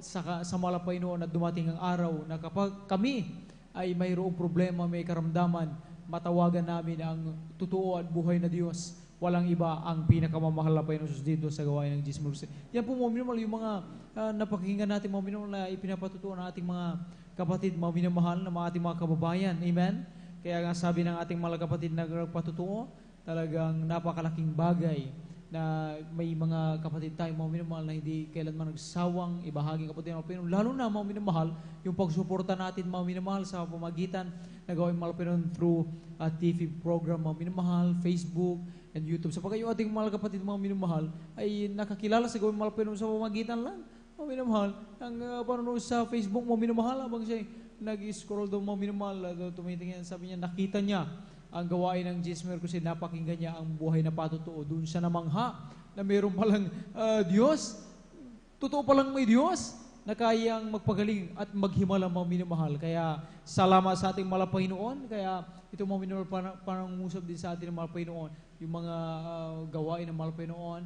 Speaker 22: sa mahal na Panginoon na dumating ang araw na kapag kami ay mayroong problema, may karamdaman, matawagan namin ang totoo at buhay na Diyos. Walang iba ang pinakamamahal na Panginoon dito sa gawain ng Jesus. Yan po mga minamahal, yung mga napakinggan natin mga minamahal na ipinapatutuan ng ating mga kapatid, mga minamahal na mga ating mga kababayan. Amen? Kaya nga sabi ng ating mga kapatid na nagpatutuo, talagang napakalaking bagay na may mga kapatid tayo, mga minamahal, na hindi kailanman nagsawang ibahagi kapatid ng Panginoon. Lalo na, mga minamahal, yung pagsuporta natin, mga minamahal, sa pamagitan na gawin mga Panginoon through TV program, mga minamahal, Facebook, and YouTube. Sapagkat yung ating mga kapatid, mga minamahal, ay nakakilala sa gawin mga Panginoon sa pamagitan lang, mga minamahal, ang panonood sa Facebook, mga minamahal, habang siya nag-scroll daw, mga minamahal, tumitingin, sabi niya, nakita niya ang gawain ng Jesus Miracle Crusade, napakinggan niya ang buhay na patutuo. Doon siya namangha na mayroon palang Diyos. Totoo palang may Diyos na kayang magpagaling at maghimala mga minamahal. Kaya salamat sa ating mahal na Panginoon. Kaya ito mga minamahal, parang musab din sa ating mahal na Panginoon. Yung mga gawain ng mahal na Panginoon,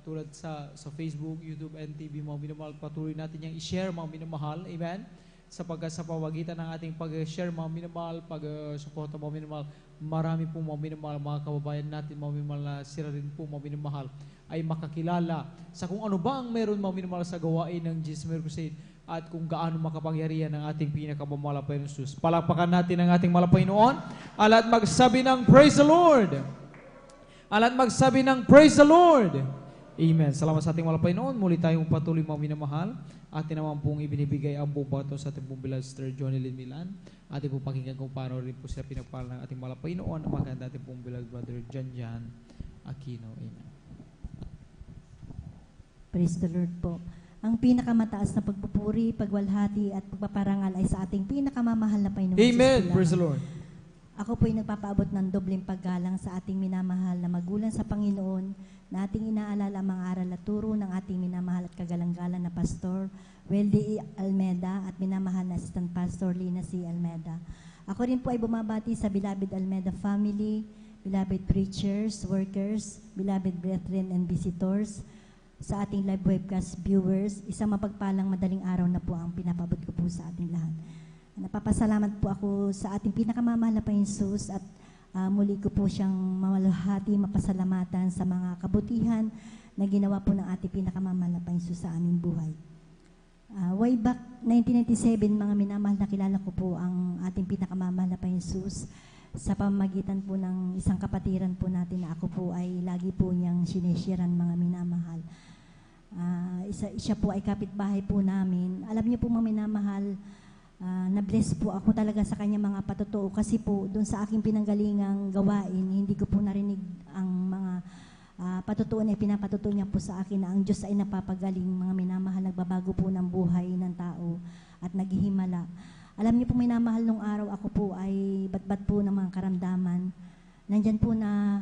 Speaker 22: tulad sa Facebook, YouTube, and TV, mga minamahal, patuloy natin yung i-share mga minamahal. Amen? Sapagkat sa pawagitan ng ating pag-share mga minamahal, pag-suporta mga minamahal, marami po mga minamahal, mga kababayan natin mga minamahal na sila rin po mga minamahal ay makakilala sa kung ano ba ang meron mga minamahal sa gawain ng Jesus Miracle Crusade at kung gaano makapangyarihan ng ating pinakamamahal na Panginoon Jesus. Palakpakan natin ang ating mahal na Panginoon. At magsabi ng Praise the Lord! At magsabi ng Praise the Lord! Amen. Salamat sa ating mahal na Panginoon. Muli tayong patuloy mga minamahal. Atin naman pong ibinibigay ang buong bato sa ating pong beloved Sister Johnny Lynn Milan. Ating pong pakinggan kung paano rin po siya pinagpala ng ating mahal na Panginoon. Ang maganda ating pong beloved brother Jan Aquino. Amen.
Speaker 5: Praise the Lord po. Ang pinakamataas na pagpupuri, pagwalhati at pagpaparangal ay sa ating pinakamamahal na Panginoon.
Speaker 22: Amen. Praise the Lord.
Speaker 5: Ako po'y nagpapaabot ng dobleng paggalang sa ating minamahal na magulang sa Panginoon na ating inaalala ang mga aral at turo ng ating minamahal at kagalang-galang na Pastor Weldy Almeda at minamahal na Assistant Pastor Lina C. Almeda. Ako rin po ay bumabati sa Beloved Almeda family, beloved preachers, workers, beloved brethren and visitors, sa ating live webcast viewers. Isang mapagpalang madaling araw na po ang pinapabot ko po sa ating lahat. Napapasalamat po ako sa ating pinakamamahal na Panginoon Jesus at muli ko po siyang mamalahati, mapasalamatan sa mga kabutihan na ginawa po ng ating pinakamamahal na Panginoon Jesus sa aming buhay. Way back 1997, mga minamahal, nakilala ko po ang ating pinakamamahal na Panginoon Jesus sa pamamagitan po ng isang kapatiran po natin na ako po ay lagi po niyang sinesharean, mga minamahal. Siya po ay kapitbahay po namin. Alam niyo po mga minamahal, na-bless po ako talaga sa kanya mga patutuo kasi po doon sa aking pinanggalingang gawain, hindi ko po narinig ang mga patutuo na pinapatutuo niya po sa akin na ang Diyos ay napapagaling, mga minamahal, nagbabago po ng buhay ng tao at naghihimala. Alam niyo po minamahal, nung araw ako po ay batbat po ng mga karamdaman. Nandyan po na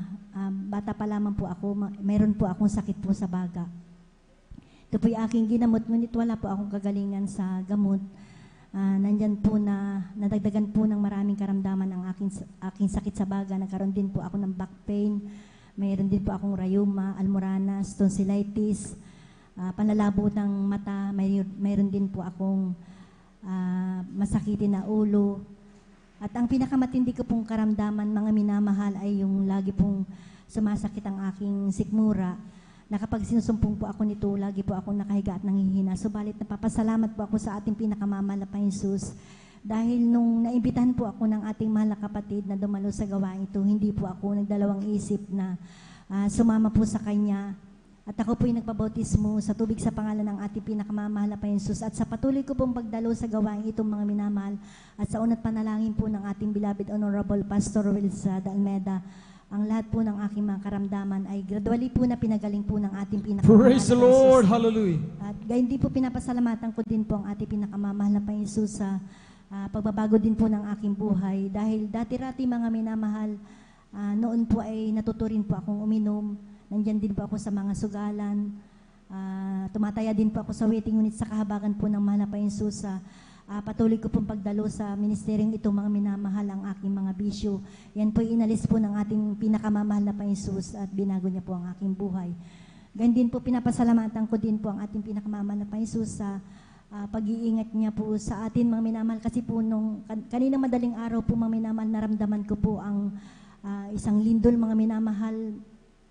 Speaker 5: bata pa lamang po ako, mayroon po akong sakit po sa baga. Ito po yung aking ginamot, ngunit wala po akong kagalingan sa gamot. Nandyan po na nadagdagan po ng maraming karamdaman ang aking sakit sa baga. Nagkaroon din po ako ng back pain. Mayroon din po akong rheuma, almoranas, tonsillitis, panlalabo ng mata. Mayroon din po akong masakitin na ulo. At ang pinakamatindi ko pong karamdaman, mga minamahal, ay yung lagi pong sumasakit ang aking sikmura. Na kapag sinusumpong po ako nito, lagi po ako nakahiga at nanghihina. Subalit napapasalamat po ako sa ating pinakamamahal na Panginoon Jesus. Dahil nung naimbitahan po ako ng ating mahal na kapatid na dumalo sa gawain ito, hindi po ako nagdalawang isip na sumama po sa kanya. At ako po'y nagpabautismo sa tubig sa pangalan ng ating pinakamamahal na Panginoon Jesus. At sa patuloy ko pong pagdalo sa gawain itong mga minamahal at sa unat panalangin po ng ating beloved Honorable Pastor Wilsa Almeida, ang lahat po ng aking mga karamdaman ay gradually po na pinagaling po ng ating pinakamamahal
Speaker 22: Praise the
Speaker 5: na Panginoon
Speaker 22: Lord!
Speaker 5: Jesus.
Speaker 22: Hallelujah!
Speaker 5: At gayon din po pinapasalamatan ko din po ang ating pinakamamahal na Panginoon Jesus sa pagbabago din po ng aking buhay. Dahil dati-rati mga minamahal, noon po ay natuturin po akong uminom. Nandyan din po ako sa mga sugalan. Tumataya din po ako sa waiting unit sa kahabagan po ng mahal na Panginoon Jesus. Patuloy ko pong pagdalo sa ministeryong ito mga minamahal ang aking mga bisyo. Yan po inalis po ng ating pinakamamahal na Panginoon Jesus at binago niya po ang aking buhay. Ganyan din po pinapasalamatan ko din po ang ating pinakamamahal na Panginoon Jesus sa pag-iingat niya po sa atin mga minamahal. Kasi po nung kaninang madaling araw po mga minamahal, naramdaman ko po ang isang lindol mga minamahal.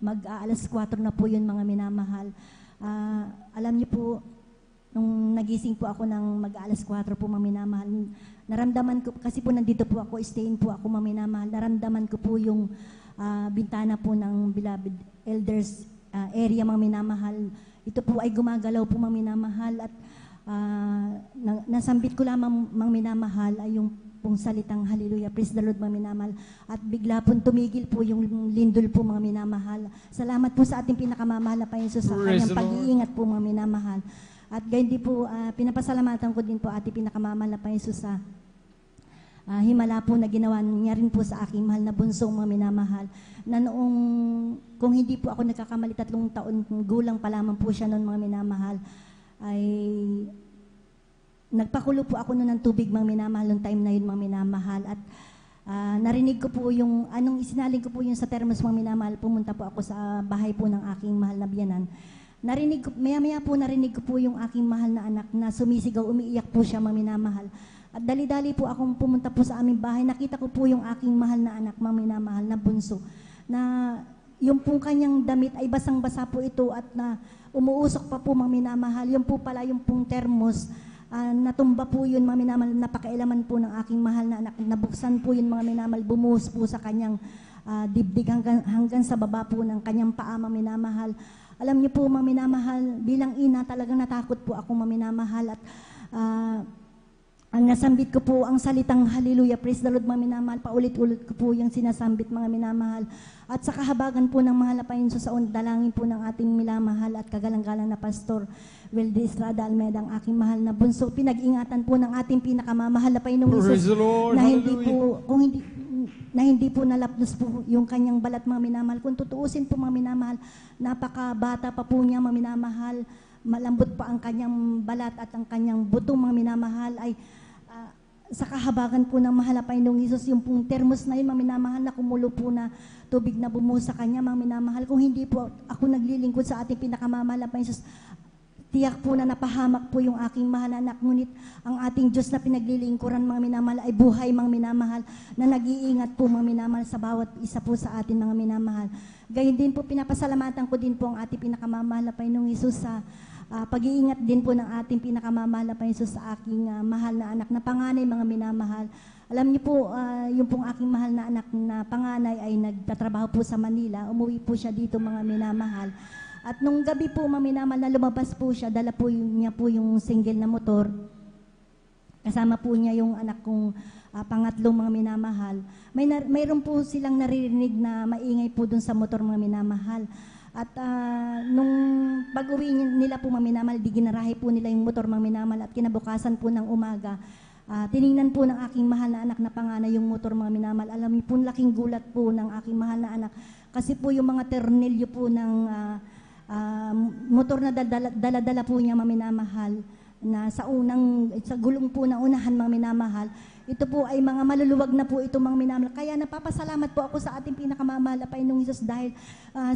Speaker 5: Mag-alas 4 na po yun mga minamahal. Alam niyo po, nung nagising po ako ng mag-alas 4 po mga minamahal, naramdaman ko, kasi po nandito po ako, stayin po ako mga minamahal, naramdaman ko po yung bintana po ng beloved elders area mga minamahal. Ito po ay gumagalaw po mga minamahal at nasambit ko lamang mga minamahal ay yung pong salitang hallelujah, praise the Lord mga minamahal. At bigla pong tumigil po yung lindol po mga minamahal. Salamat po sa ating pinakamamahal na Panginoon sa kanyang pag-iingat po mga minamahal. At gayon din po, pinapasalamatan ko din po ating pinakamamahal na Panginoon sa himala po na ginawa niya rin po sa aking mahal na bunsong mga minamahal. Na noong, kung hindi po ako nagkakamali, 3 taon gulang pa lamang po siya noon mga minamahal, ay nagpakulo po ako noon ng tubig mga minamahal noong time na yun mga minamahal. At narinig ko po yung, isinaling ko po yung sa termos mga minamahal, pumunta po ako sa bahay po ng aking mahal na biyanan. Narinig ko, maya-maya po narinig ko po yung aking mahal na anak na sumisigaw, umiiyak po siya mga minamahal. At dali-dali po akong pumunta po sa aming bahay, nakita ko po yung aking mahal na anak mga minamahal na bunso, na yung pong kanyang damit ay basang-basa po ito at na umuusok pa po mga minamahal. Yung po pala yung pong termos, natumba po yun mga minamahal, napakailaman po ng aking mahal na anak, nabuksan po yun mga minamahal, bumuhos po sa kanyang dibdig hanggang sa baba po ng kanyang paa mga minamahal. Alam niyo po mga minamahal, bilang ina talagang natakot po ako mga minamahal at ang nasambit ko po ang salitang hallelujah, praise the Lord mga minamahal, paulit-ulit ko po yung sinasambit mga minamahal. At sa kahabagan po ng mahal na Panginoon sa dalangin po ng ating minamahal at kagalang-galang na Pastor Wilde Estrada Almeida, ang aking mahal na bunso, pinag-ingatan po ng ating pinakamamahal na Panginoong Jesus na hindi po, na hindi po nalapnos po yung kanyang balat mga minamahal. Kung tutuusin po mga minamahal, napakabata pa po niya mga minamahal, malambot pa ang kanyang balat at ang kanyang butong mga minamahal ay sa kahabagan po ng mahal na Panginoong Jesus, yung pong termos na yun, mga minamahal, na kumulo po na tubig na bumuhos sa kanya, mga minamahal. Kung hindi po ako naglilingkod sa ating pinakamamahal na Panginoong Jesus, tiyak po na napahamak po yung aking mahal na anak. Ngunit ang ating Diyos na pinaglilingkuran mga minamahal ay buhay mga minamahal na nag-iingat po mga minamahal sa bawat isa po sa atin mga minamahal. Gayun din po, pinapasalamatan ko din po ang ating pinakamamahal na Panginoong Jesus sa pag-iingat din po ng ating pinakamamahal na Panginoon sa aking mahal na anak na panganay mga minamahal. Alam niyo po, yung pong aking mahal na anak na panganay ay nagtatrabaho po sa Manila. Umuwi po siya dito mga minamahal. At nung gabi po mga minamahal na lumabas po siya, dala po niya po yung single na motor. Kasama po niya yung anak kong pangatlong mga minamahal. Mayroon po silang naririnig na maingay po dun sa motor mga minamahal. At nung pag-uwi nila po mga minamahal, di ginarahe po nila yung motor mga minamahal at kinabukasan po ng umaga, tiningnan po ng aking mahal na anak na panganay yung motor mga minamahal. Alam niyo po, laking gulat po ng aking mahal na anak kasi po yung mga ternilyo po ng motor na dala-dala po niya mga minamahal na sa gulong po ng unahan mga minamahal. Ito po ay mga maluluwag na po ito mga minamahal. Kaya napapasalamat po ako sa ating pinakamamahal na Panginoong Jesus dahil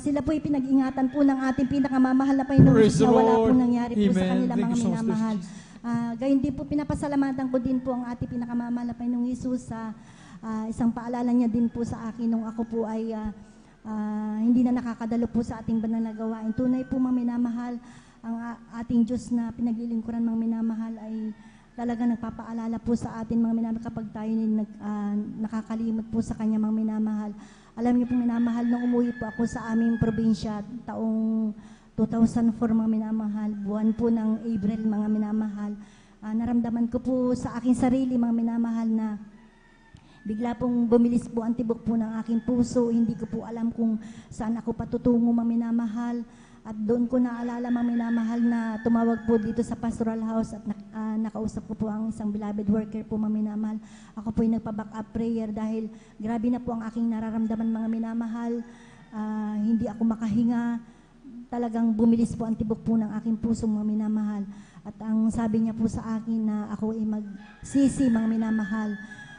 Speaker 5: sila po ay pinag-ingatan po ng ating pinakamamahal na Panginoong Jesus na wala po nangyari po sa kanila mga minamahal. Gayon din po, pinapasalamatan ko din po ang ating pinakamamahal na Panginoong Jesus sa isang paalala niya din po sa akin nung ako po ay hindi na nakakadalo po sa ating banal na gawain. Tunay po mga minamahal, ang ating Diyos na pinaglilingkuran mga minamahal ay talaga nagpapaalala po sa atin mga minamahal kapag tayo nakakalimot po sa Kanya mga minamahal. Alam niyo pong minamahal, nung umuwi po ako sa aming probinsya taong 2004, mga minamahal, buwan po ng April, mga minamahal, naramdaman ko po sa aking sarili, mga minamahal, na bigla pong bumilis po ang tibok po ng aking puso. Hindi ko po alam kung saan ako patutungo, mga minamahal. At doon ko naalala, mga minamahal, na tumawag po dito sa pastoral house at nakausap ko po ang isang beloved worker po, mga minamahal. Ako po yung nagpa-back up prayer dahil grabe na po ang aking nararamdaman, mga minamahal. Hindi ako makahinga. Talagang bumilis po ang tibok po ng aking puso, mga minamahal. At ang sabi niya po sa akin na ako ay magsisi, mga minamahal.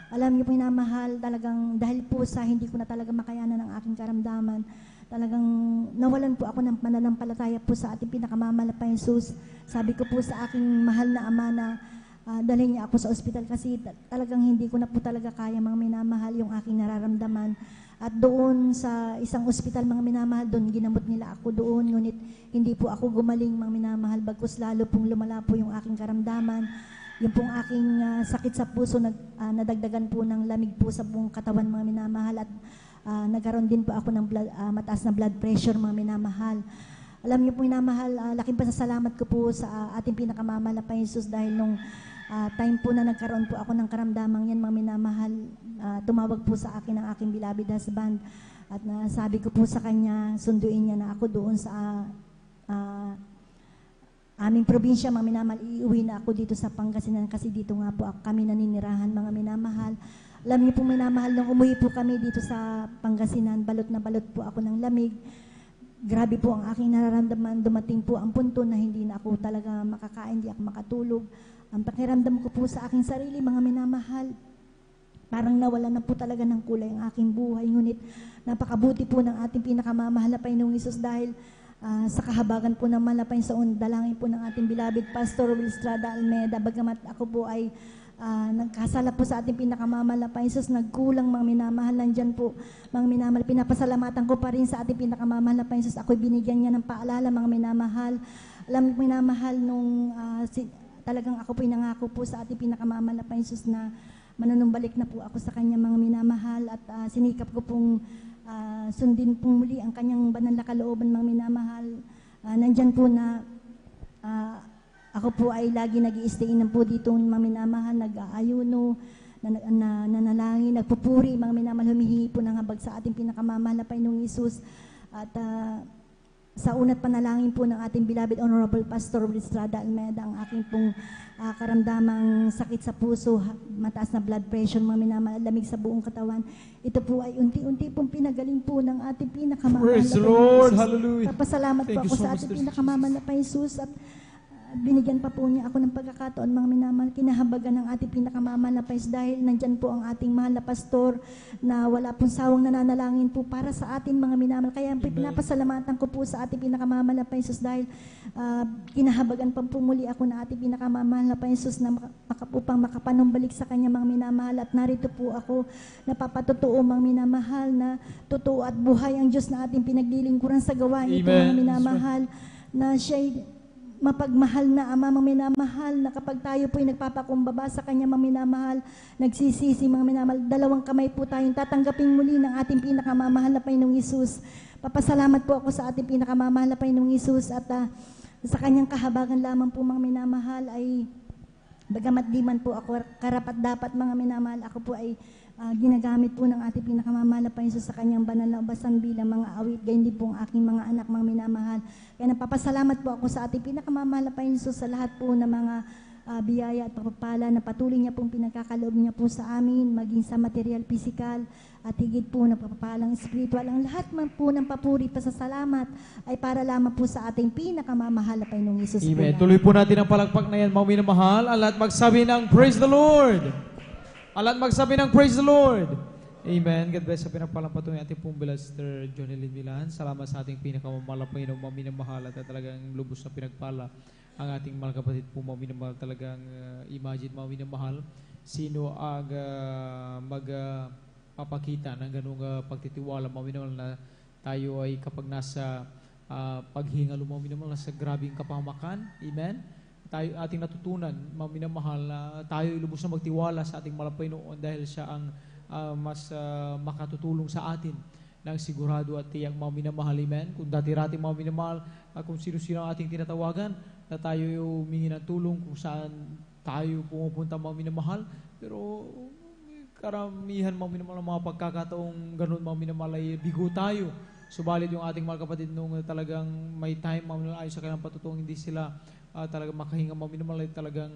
Speaker 5: Alam niyo po, minamahal, talagang dahil po sa hindi ko na talaga makayanan ang aking karamdaman, talagang nawalan po ako ng pananampalataya po sa ating pinakamamahal na Jesus. Sabi ko po sa aking mahal na ama na dalhin niya ako sa ospital kasi talagang hindi ko na po talaga kaya, mga minamahal, yung aking nararamdaman. At doon sa isang ospital, mga minamahal, doon ginamot nila ako doon, ngunit hindi po ako gumaling, mga minamahal, bagkus lalo pong lumala po yung aking karamdaman. Yung pong aking sakit sa puso, nadagdagan po ng lamig po sa buong katawan, mga minamahal, at nagkaroon din po ako ng mataas na blood pressure, mga minamahal. Alam niyo po, minamahal, laking pasasalamat ko po sa ating pinakamamahal na Jesus dahil nung time po na nagkaroon po ako ng karamdamang yan, mga minamahal, tumawag po sa akin ang aking beloved husband at sabi ko po sa kanya, sunduin niya na ako doon sa aming probinsya, mga minamahal. Iuwi na ako dito sa Pangasinan kasi dito nga po kami naninirahan, mga minamahal. Alam niyo po, minamahal, nung umuwi po kami dito sa Pangasinan, balot na balot po ako ng lamig. Grabe po ang aking nararamdaman. Dumating po ang punto na hindi na ako talaga makakain, hindi ako makatulog. Ang pakiramdam ko po sa aking sarili, mga minamahal, parang nawala na po talaga ng kulay ang aking buhay. Ngunit napakabuti po ng ating pinakamamahal na Panginoong Hesus dahil sa kahabagan po ng malapay sa dalangin po ng ating beloved Pastor Will Estrada Almeida, bagamat ako po ay nagkasala po sa ating pinakamamahal na Panginoon, nagkulang, mga minamahal, nandyan po, mga minamahal, pinapasalamatan ko pa rin sa ating pinakamamahal na Panginoon. Ako'y binigyan niya ng paalala, mga minamahal. Alam mo, minamahal, nung talagang ako po'y nangako po sa ating pinakamamahal na Panginoon na manunumbalik na po ako sa kanya, mga minamahal, at sinikap ko pong sundin pong muli ang kanyang banal na kalooban, mga minamahal. Nandyan po na ako po ay lagi nag-i-stay na po dito, mga minamahal, nag-aayuno, nanalangin, nagpupuri, mga minamahal, humihingi po ng habag sa ating pinakamamahal na Panginoong Hesus. At sa unat panalangin po ng ating beloved Honorable Pastor Will Estrada Almeida, ang aking pong karamdamang sakit sa puso, mataas na blood pressure, mga minamahal, lamig sa buong katawan, ito po ay unti-unti pong pinagaling po ng ating pinakamamahal na Panginoong Hesus.
Speaker 22: Praise the Lord! Hallelujah!
Speaker 5: Papasalamat po ako sa ating pinakamamahal na Panginoong Hesus at binigyan pa po niya ako ng pagkakataon, mga minamahal, kinahabagan ng ating pinakamamahal na Panginoon dahil nandyan po ang ating mahal na pastor na wala pong sawang nananalangin po para sa atin, mga minamahal. Kaya pinapasalamatan ko po sa ating pinakamamahal na Panginoon dahil kinahabagan pa po muli ako ng ating pinakamamahal na Panginoon na upang makapanumbalik sa kanya, mga minamahal. At narito po ako napapatotoo, mga minamahal, na totoo at buhay ang Diyos na ating pinaglilingkuran sa gawain ito, mga minamahal, na siya'y mapagmahal na Ama, mga minamahal, na kapag tayo po'y nagpapakumbaba sa Kanya, mga minamahal, nagsisisi, mga minamahal, dalawang kamay po tayong tatanggapin muli ng ating pinakamamahal na Panginoong Hesus. Papasalamat po ako sa ating pinakamamahal na Panginoong Hesus at sa Kanyang kahabagan lamang po, mga minamahal, ay bagamat di man po ako karapat-dapat, mga minamahal, ako po ay ginagamit po ng ating pinakamamahal na Panginoon sa kanyang banal na ubasan bilang mga awit, gayon din po ang aking mga anak, mga minamahal. Kaya napapasalamat po ako sa ating pinakamamahal na Panginoon sa lahat po ng mga biyaya at pagpapala na patuloy niya pong pinagkakaloob niya po sa amin, maging sa material, physical, at higit po na pagpapalang spiritual. Ang lahat man po ng papuri, pasasalamat ay para lamang po sa ating pinakamamahal na Panginoong Hesus.
Speaker 22: Amen. Tuloy po natin ang palakpak na yan, mga minamahal. Ang lahat magsabi ng Praise the Lord! Alat magsabi ng Praise the Lord. Amen. God bless sa pinapalampatong ating pong Bilaster Johnny Lynn Milan. Salamat sa ating pinakamamahal na Panginoong, mga minamahal, at talagang lubos na pinagpala ang ating mga kapatid po, mga minamahal. Talagang imagine, mga minamahal, sino ang magpapakita ng ganung pagtitiwala, mga minamahal, na tayo ay kapag nasa paghingalo, mga minamahal, nasa grabing kapahamakan. Amen. Tayo ating natutunan, mga minamahal, na tayo lubos na magtiwala sa ating mahal na Panginoon dahil siya ang mas makatutulong sa atin ng sigurado at tiyak mga minamahal. Amen. Kung dati-rati mga minamahal, kung sino-sino ang ating tinatawagan, na tayo humingi ng tulong kung saan tayo pumupunta mga minamahal. Pero karamihan mga minamahal, mga pagkakataong ganun mga minamahal ay bigo tayo. Subalit yung ating mga kapatid nung talagang may time mga minamahal ayon sa kanilang patutong, hindi sila talagang makahinga mga minamahal, ay talagang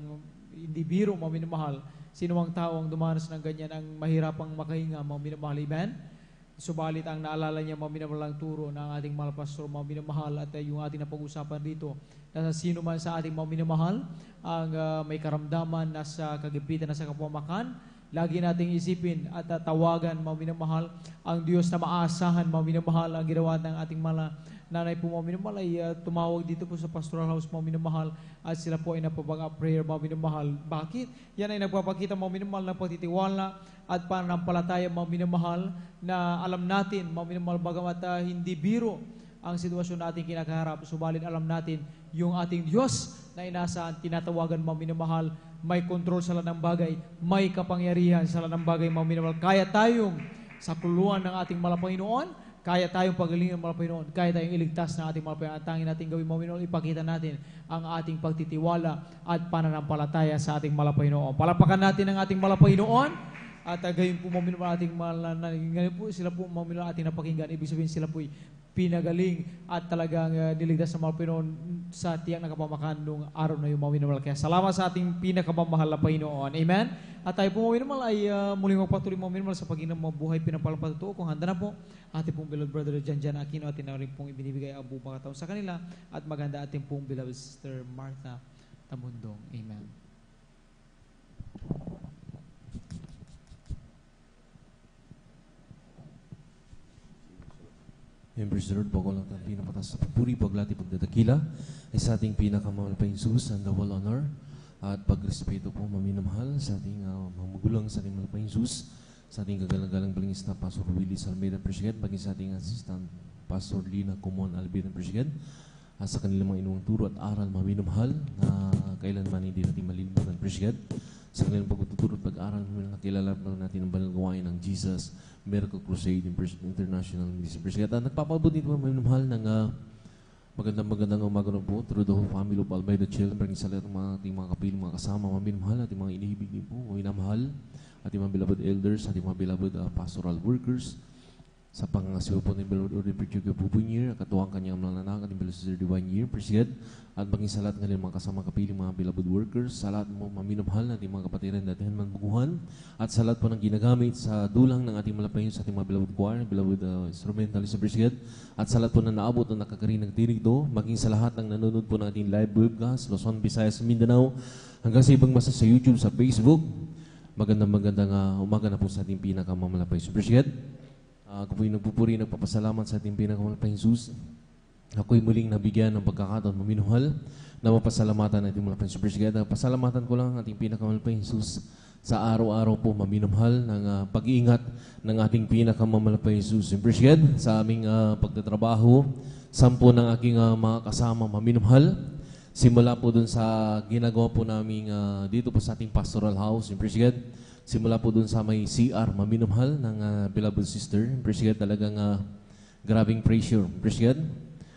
Speaker 22: hindi biro mga minamahal. Sino ang tao ang dumanas ng ganyan ang mahirapang makahinga mga minamahal. Amen. Subalit ang naalala niya mga minamahal ang turo ng ating mahal pastor mga minamahal, at yung ating napag-usapan dito na sino man sa ating mga minamahal ang may karamdaman, nasa kagipitan, nasa kapamakan, lagi nating isipin at tawagan mga minamahal ang Diyos na maasahan mga minamahal. Ang ginawa ng ating mga nanay po mga minamahal ay tumawag dito po sa pastoral house mga minamahal, at sila po ay napapag-prayer mga minamahal. Bakit? Yan ay nagpapakita mga minamahal ng pagtitiwala at pananampalataya mga minamahal, na alam natin mga minamahal bagamat hindi biro ang sitwasyon natin kinakaharap, subalit alam natin yung ating Diyos na inasaan, tinatawagan mga minamahal, may control sa lahat ng bagay, may kapangyarihan sa lahat ng bagay mga minamahal. Kaya tayong sakuluan ng ating mahal na Panginoon, kaya tayong pagalingan ng mahal na Panginoon, kaya tayong iligtas ng ating mahal na Panginoon. Ang tanging natin gawin mga minamahal, ipakita natin ang ating pagtitiwala at pananampalataya sa ating mahal na Panginoon. Palapakan natin ang ating mahal na Panginoon. At gayon po mga minamahal ating ngayon po sila po mga minamahal ating napakinggan. Ibig sabihin sila po pinagaling at talagang niligtas sa mga Panginoon sa tiyak na kapamakan nung araw na yung mga minamahal. Kaya salamat sa ating pinakamamahal na Panginoon. Amen. At tayo po mga minamahal ay muling magpatuloy mga minamahal sa pagiging mga buhay pinapalapatuto. Kung handa na po, ating pong beloved brother Jan Aquino, atin na rin pong ibinibigay ang buong mga taon sa kanila, at maganda ating pong beloved sister Martha Tamundong. Amen.
Speaker 6: Members of the Lord, bago lang tayo pinapatas sa pagpuri, paglati, pagdadakila ay sa ating pinakamahal pa Jesus and double honor at pagrespeto po maminamahal sa ating mga magulang, sa ating mahal pa Jesus, sa ating kagalang-galang balingis na Pastor Willis Almeida Presiden, paging sa ating assistant Pastor Lina Kumon Almeida Presiden, sa kanilang mga inuwang turo at aral maminamahal na kailanman hindi natin malilimutan Presiden, sa kanilang pagtuturo at pag-aral nakilala natin ang banal gawain ng Jesus Miracle Crusade International Ministry. Kaya nagpapabot dito mahal ng magandang umaga na po through the whole family of Almeida Children, bringing sa lahat ng ating mga kapiling, mga kasama, mahal, ating mga inihibig din po, minamahal, ating mga beloved elders, ating mga beloved pastoral workers, sa pangasiwa po ng beloved Order Preacher Pupunier, katuwang kanyang mga nanak, ating beloved Sister Divine Year, President, at maging sa lahat ng mga kasama kapiling, mga beloved workers, sa lahat mo maminamahal na ating mga kapatiran datihan magbuguhan, at sa lahat po ng ginagamit sa dulang ng ating malapayon sa ating mga beloved choir, beloved instrumentalist, President, at sa lahat po na naabot na nakakarinig ng tinig do, maging sa lahat ng nanonood po ng ating live webcast, Luzon, Visayas, Mindanao, hanggang sa ibang masa sa YouTube, sa Facebook. Magandang umaga na po sa ating pinakamamalapay. President, ako po'y nagpupuri, nagpapasalamat sa ating pinakamamalapay Jesus. Ako'y muling nabigyan ng pagkakataon maminuhal na mapasalamatan natin mga Prince President. Pasalamatan ko lang ang ating pinakamamalapay Jesus sa araw-araw po maminamahal ng pag-iingat ng ating pinakamamalapay Jesus. President, sa aming pagtatrabaho, 10 ng aking mga kasama maminamahal. Simula po dun sa ginagawa po namin dito po sa ating pastoral house, President. Simula po dun sa may CR, maminamahal ng beloved sister. President, talagang grabing pressure. President,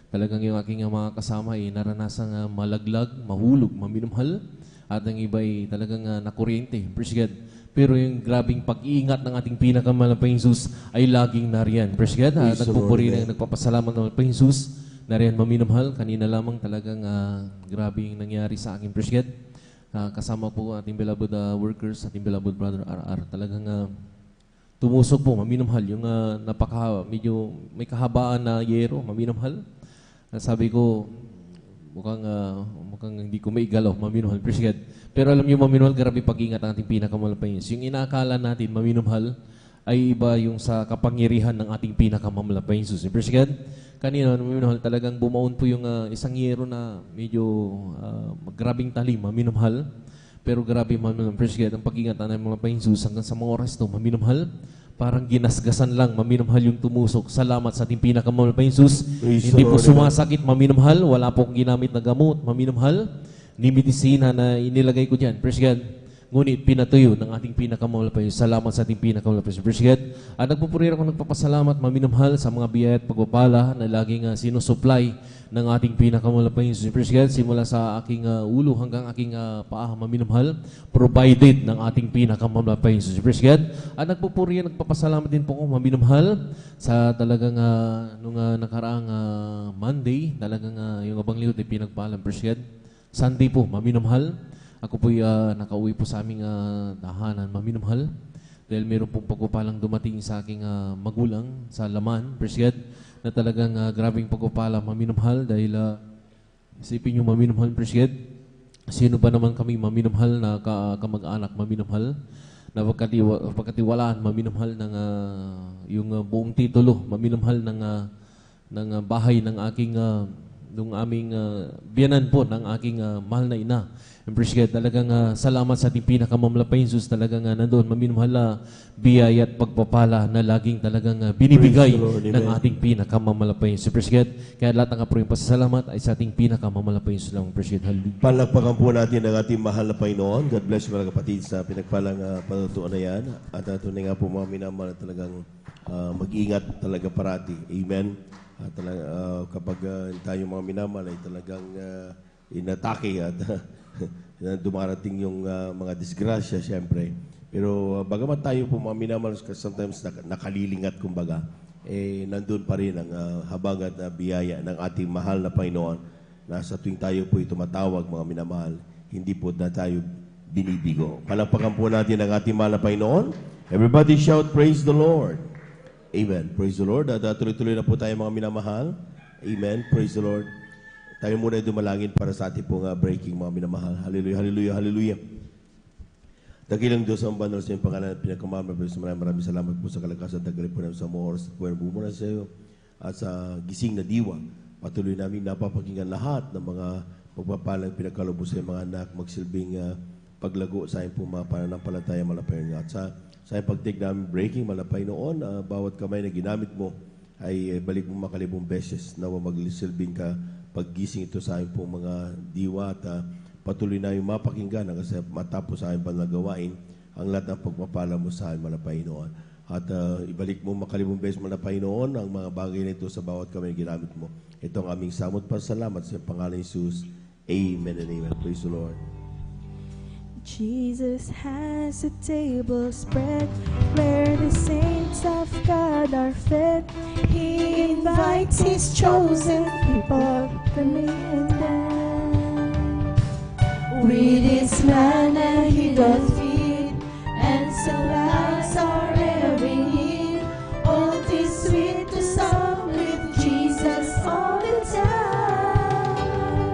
Speaker 6: talagang yung aking mga kasama ay naranasang malaglag, mahulog, maminamahal. At ang iba ay talagang nakuryente. President, pero yung grabing pag-iingat ng ating pinakamalapay Jesus ay laging nariyan. President, nagpupuri na nagpapasalamat ng malapay Jesus. Nariyan maminamahal, kanina lamang talagang grabing nangyari sa aking President. Kasama po ating beloved workers, ating beloved brother RR. Talagang tumusok po, maminamahal. Yung medyo may kahabaan na yero, maminamahal. Sabi ko, mukhang hindi ko maigalaw, maminamahal. Pero alam niyo, maminamahal, grabe pag-ingat ang ating pinakamalapay. Yung inaakala natin, maminamahal, ay iba yung sa kapangyarihan ng ating pinakamalapay. Kanina, maminamahal, talagang bumaon po yung isang yero na medyo grabing talim, maminamahal. Pero grabe, maminamahal, ang pag-ingat ng mga pahinsus hanggang sa mga oras ito, maminamahal. Parang ginasgasan lang, maminamahal yung tumusok. Salamat sa ating pinakamahal pa Jesus. Hindi po sumasakit, maminamahal. Wala pong ginamit na gamot, maminamahal. Ni medisina na inilagay ko dyan. Praise God. ngunit pinatuyo ng ating pinakamalapay. Salamat sa ating pinakamalapay. Appreciate. At nagpupuri ako nagpapasalamat, maminamahal sa mga biyaya at pagpapala na laging sinusupply ng ating pinakamalapay. Appreciate. Simula sa aking ulo hanggang aking paa, maminamahal, provided ng ating pinakamalapay. Appreciate. At nagpupuri, nagpapasalamat din po ako, maminamahal, sa talagang nung nakaraang Monday, talagang yung abang lingkod ay pinagpaalam. Appreciate. Sunday po, maminamahal. Ako po'y nakauwi po sa aming tahanan, maminamahal. Dahil meron pong pagpapalang dumating sa aking magulang sa Laman, Appreciate, na talagang grabing pagpapala, maminamahal. Dahil isipin nyo, maminamahal, Appreciate. Sino ba naman kami maminamahal na kamag-anak, maminamahal? Na pagkatiwalaan, maminamahal ng yung buong titulo, maminamahal ng bahay ng aking nung aming biyanan po ng aking mahal na ina. Appreciate, talagang salamat sa ating pinakamamalapain Jesus, talagang nandoon maminamahal biyaya at pagpapala na laging talagang binibigay ng ating pinakamamalapain Jesus. Appreciate, kaya lahat ng apro yung pasasalamat ay sa ating pinakamamalapain Jesus lang. Appreciate.
Speaker 8: Palakpakan po natin ang ating mahal na Panginoon. God bless you mga kapatid sa pinagpalang patutuan na yan. At tunay nga po mga minamahal na talagang mag-ingat talaga parati. Amen. At kapag tayo mga minamahal ay talagang inatake at dumarating yung mga disgrasya, siyempre. Pero bagamat tayo po mga minamahal, sometimes nakalilingat, kumbaga, nandun pa rin ang habag at biyaya ng ating mahal na Panginoon na sa tuwing tayo po tumatawag, mga minamahal, hindi po na tayo binibigo. Palakpakan po natin ang ating mahal na Panginoon. Everybody shout, praise the Lord. Amen. Praise the Lord. At tuloy-tuloy na po tayo mga minamahal. Amen. Praise the Lord. Tayo muna ay dumalangin para sa ating pong breaking, mga minamahal. Hallelujah, hallelujah, hallelujah. Dakilang Diyos ang banal sa iyong pangalan at pinakamamahal. Maraming salamat po sa kalakasan at tagalip po namin sa mga oras at puwerbo muna sa iyo at sa gising na diwa. Patuloy namin napapakinggan lahat ng mga pagpapalang pinagkalubos sa mga anak, magsilbing paglago sa iyong pong mga pananampalataya malapay nga. At sa iyong pagtig namin breaking malapay noon, bawat kamay na ginamit mo ay balik mo makalibong beses na magsilbing ka paggising ito sa aking pong mga diwa at patuloy na yung mapakinggan kasi matapos sa aking panagawain ang lahat ng pagpapala mo sa aking malapay noon. At ibalik mo makalibong beses malapay noon ang mga bagay na ito sa bawat kamay na ginamit mo. Ito ang aming samot pasalamat sa pangalan ni Jesus. Amen and amen. Praise the Lord.
Speaker 3: Jesus has a table spread where the saints of God are fed. He invites His chosen people to meet with them. With His manna He doth feed, and supplies our every need. All 'tis sweet to sup with Jesus all the time.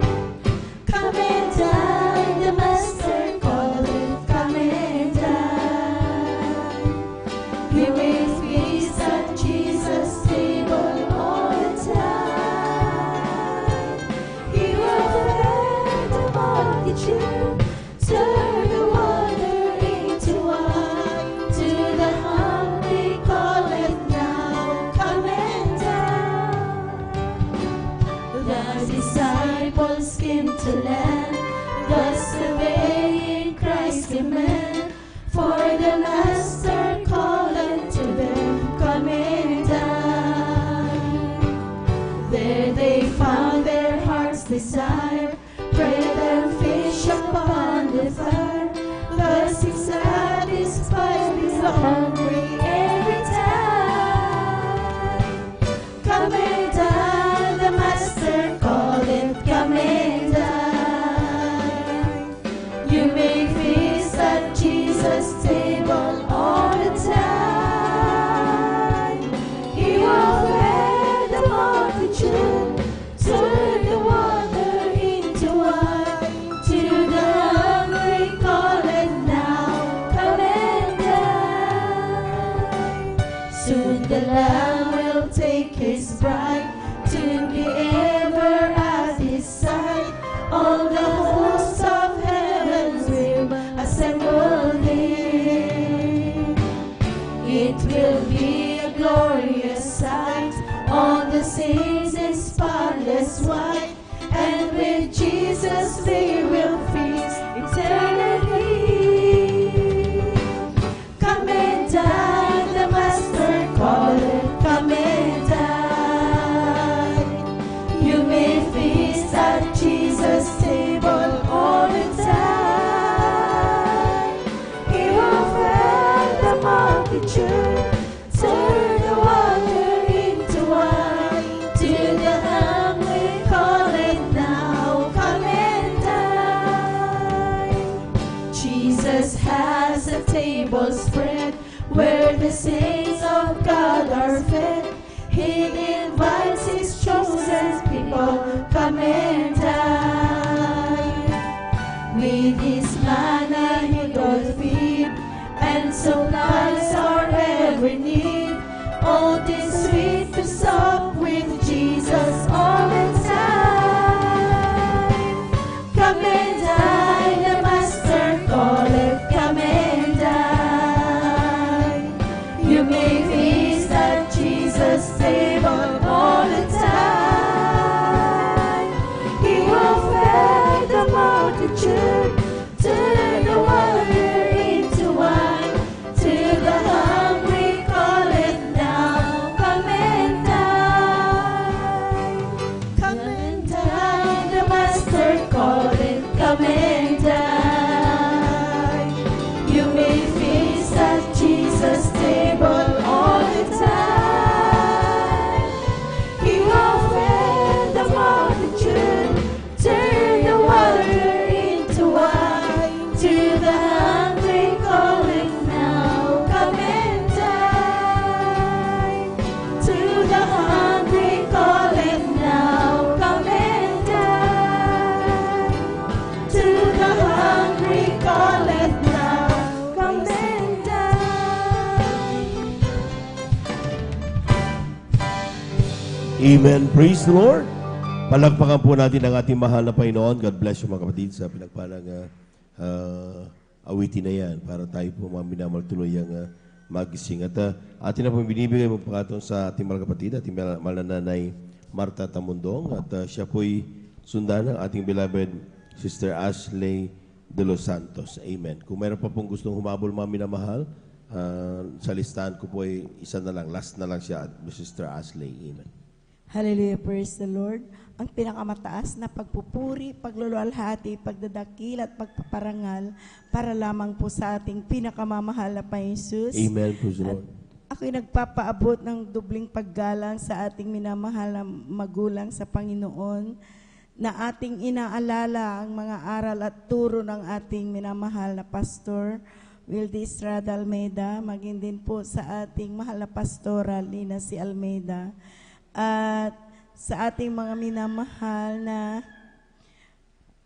Speaker 3: Come and dine, the Master calleth, come and dine. He will feast at Jesus' table all the time. He will feed the multitude, turn the water into wine. To the hungry calleth now, come and dine. The disciples came to land, thus obeying Christ's command. For the Master calleth to them, come and dine. There they found their heart's desire, bread and fish upon the fire. Thus He satisfies the hungry every time. Come and dine, the Master calleth, come and dine. You may feast at Jesus' table spread, where the saints of God are fed. He invites His chosen people, come and dine. With His manna He doth feed, and supplies our every need. Oh, 'tis sweet to sup with Jesus all the time. Come and dine, the Master calleth, come and dine. You may feast at Jesus' table all the time. He will feed the multitude, turn the water into wine. To the hungry call it now, come and dine. Come and dine, the Master called it, come and dine. You may feast at Jesus' table all the time. He will feed the multitude, turn the water into wine. To the hungry call it now, come and dine. To the hungry call it now, come and dine. To the hungry call it now, come and dine.
Speaker 8: Amen. Praise the Lord. Palagpakan po natin ang ating mahal na Panginoon. God bless you mga kapatid sa pinagpalang awitin na yan para tayo po mga minamahal tuloy ang magising. At atin na po binibigay mo pagkataon sa ating mga kapatid, ating mahal na nanay Marta Tamundong, at siya po'y sundan ng ating beloved Sister Ashley de los Santos. Amen. Kung mayroon pa pong gustong humabol mga minamahal, sa listahan ko po ay isa na lang, last na lang siya, Sister Ashley. Amen.
Speaker 9: Hallelujah, praise the Lord. Ang pinakamataas na pagpupuri, pagluluwalhati, pagdadakil at pagpaparangal para lamang po sa ating pinakamamahal na Panginoon Jesus.
Speaker 8: Amen, praise the Lord.
Speaker 9: Ako'y nagpapaabot ng dubling paggalang sa ating minamahal na magulang sa Panginoon, na ating inaalala ang mga aral at turo ng ating minamahal na Pastor Wildy Estrada Almeida, maging din po sa ating mahal na Pastora Lina C. Almeida, at sa ating mga minamahal na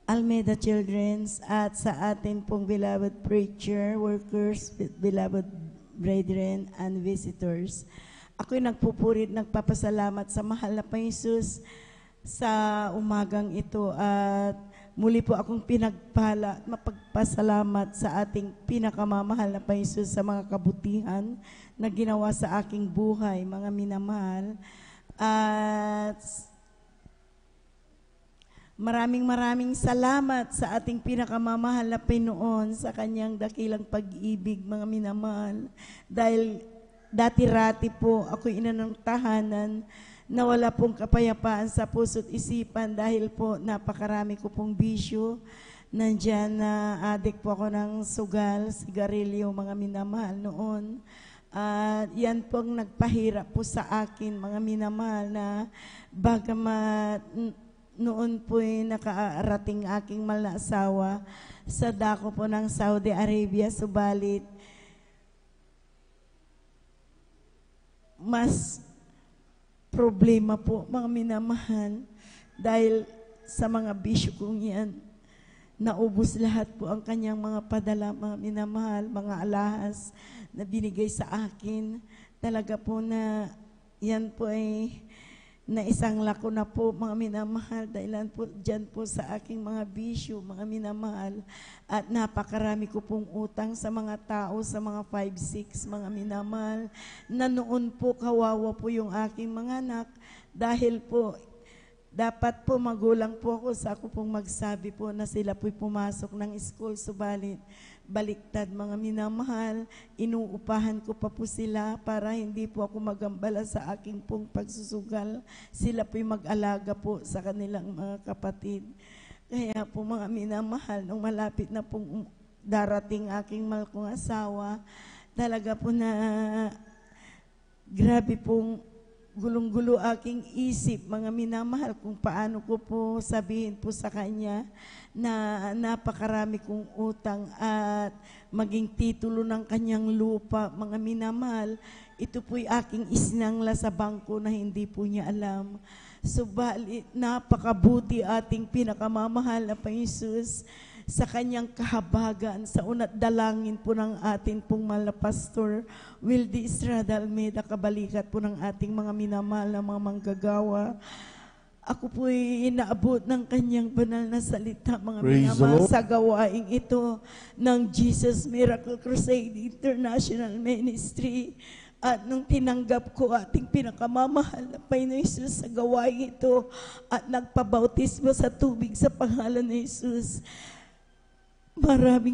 Speaker 9: Almeida Children's, at sa ating pong beloved preacher, workers, beloved brethren, and visitors. Ako'y nagpupurit, nagpapasalamat sa mahal na Panginoon Jesus sa umagang ito, at muli po akong mapagpasalamat sa ating pinakamamahal na Panginoon Jesus sa mga kabutihan na ginawa sa aking buhay, mga minamahal. At maraming salamat sa ating pinakamamahal na Panginoon sa kanyang dakilang pag-ibig, mga minamahal. Dahil dati-rati po ako'y ina ng tahanan na wala pong kapayapaan sa puso't isipan dahil po napakarami ko pong bisyo. Nandyan na addict po ako ng sugal, sigarilyo, mga minamahal noon. At yan pong nagpahirap po sa akin, mga minamahal, na bagamat noon po'y nakaarating aking mahal na asawa sa dako po ng Saudi Arabia, subalit mas problema po, mga minamahal, dahil sa mga bisyo kong yan, naubos lahat po ang kanyang mga padala, mga minamahal, mga alahas na binigay sa akin. Talaga po na yan po ay naisang lako na po, mga minamahal, dahilan po dyan po sa aking mga bisyo, mga minamahal. At napakarami ko pong utang sa mga tao, sa mga 5-6, mga minamahal, na noon po kawawa po yung aking mga anak, dahil po dapat po magulang po ako sa ako pong magsabi po na sila po'y pumasok ng school, subalit baliktad, mga minamahal, inuupahan ko pa po sila para hindi po ako magambala sa aking pong pagsusugal. Sila po'y mag-alaga po sa kanilang mga kapatid. Kaya po, mga minamahal, nung malapit na pong darating aking mahal kong asawa, talaga po na grabe pong gulong-gulo aking isip, mga minamahal, kung paano ko po sabihin po sa kanya na napakarami kong utang at maging titulo ng kanyang lupa, mga minamahal. Ito po'y aking isinangla sa bangko na hindi po niya alam. Subalit, napakabuti ating pinakamamahal na Panginoon sa kanyang kahabagan, sa unat dalangin po ng ating pong mahal na Pastor Wildy Estrada Almeida, kabalikat po ng ating mga minamahal na mga manggagawa. Ako po'y inaabot ng kanyang banal na salita, mga
Speaker 8: Praise
Speaker 9: minamahal,
Speaker 8: the Lord.
Speaker 9: sa gawaing ito ng Jesus Miracle Crusade International Ministry. At nung tinanggap ko ating pinakamamahal na Panginoon Jesus sa gawain ito at nagpabautismo sa tubig sa pangalan ni Jesus,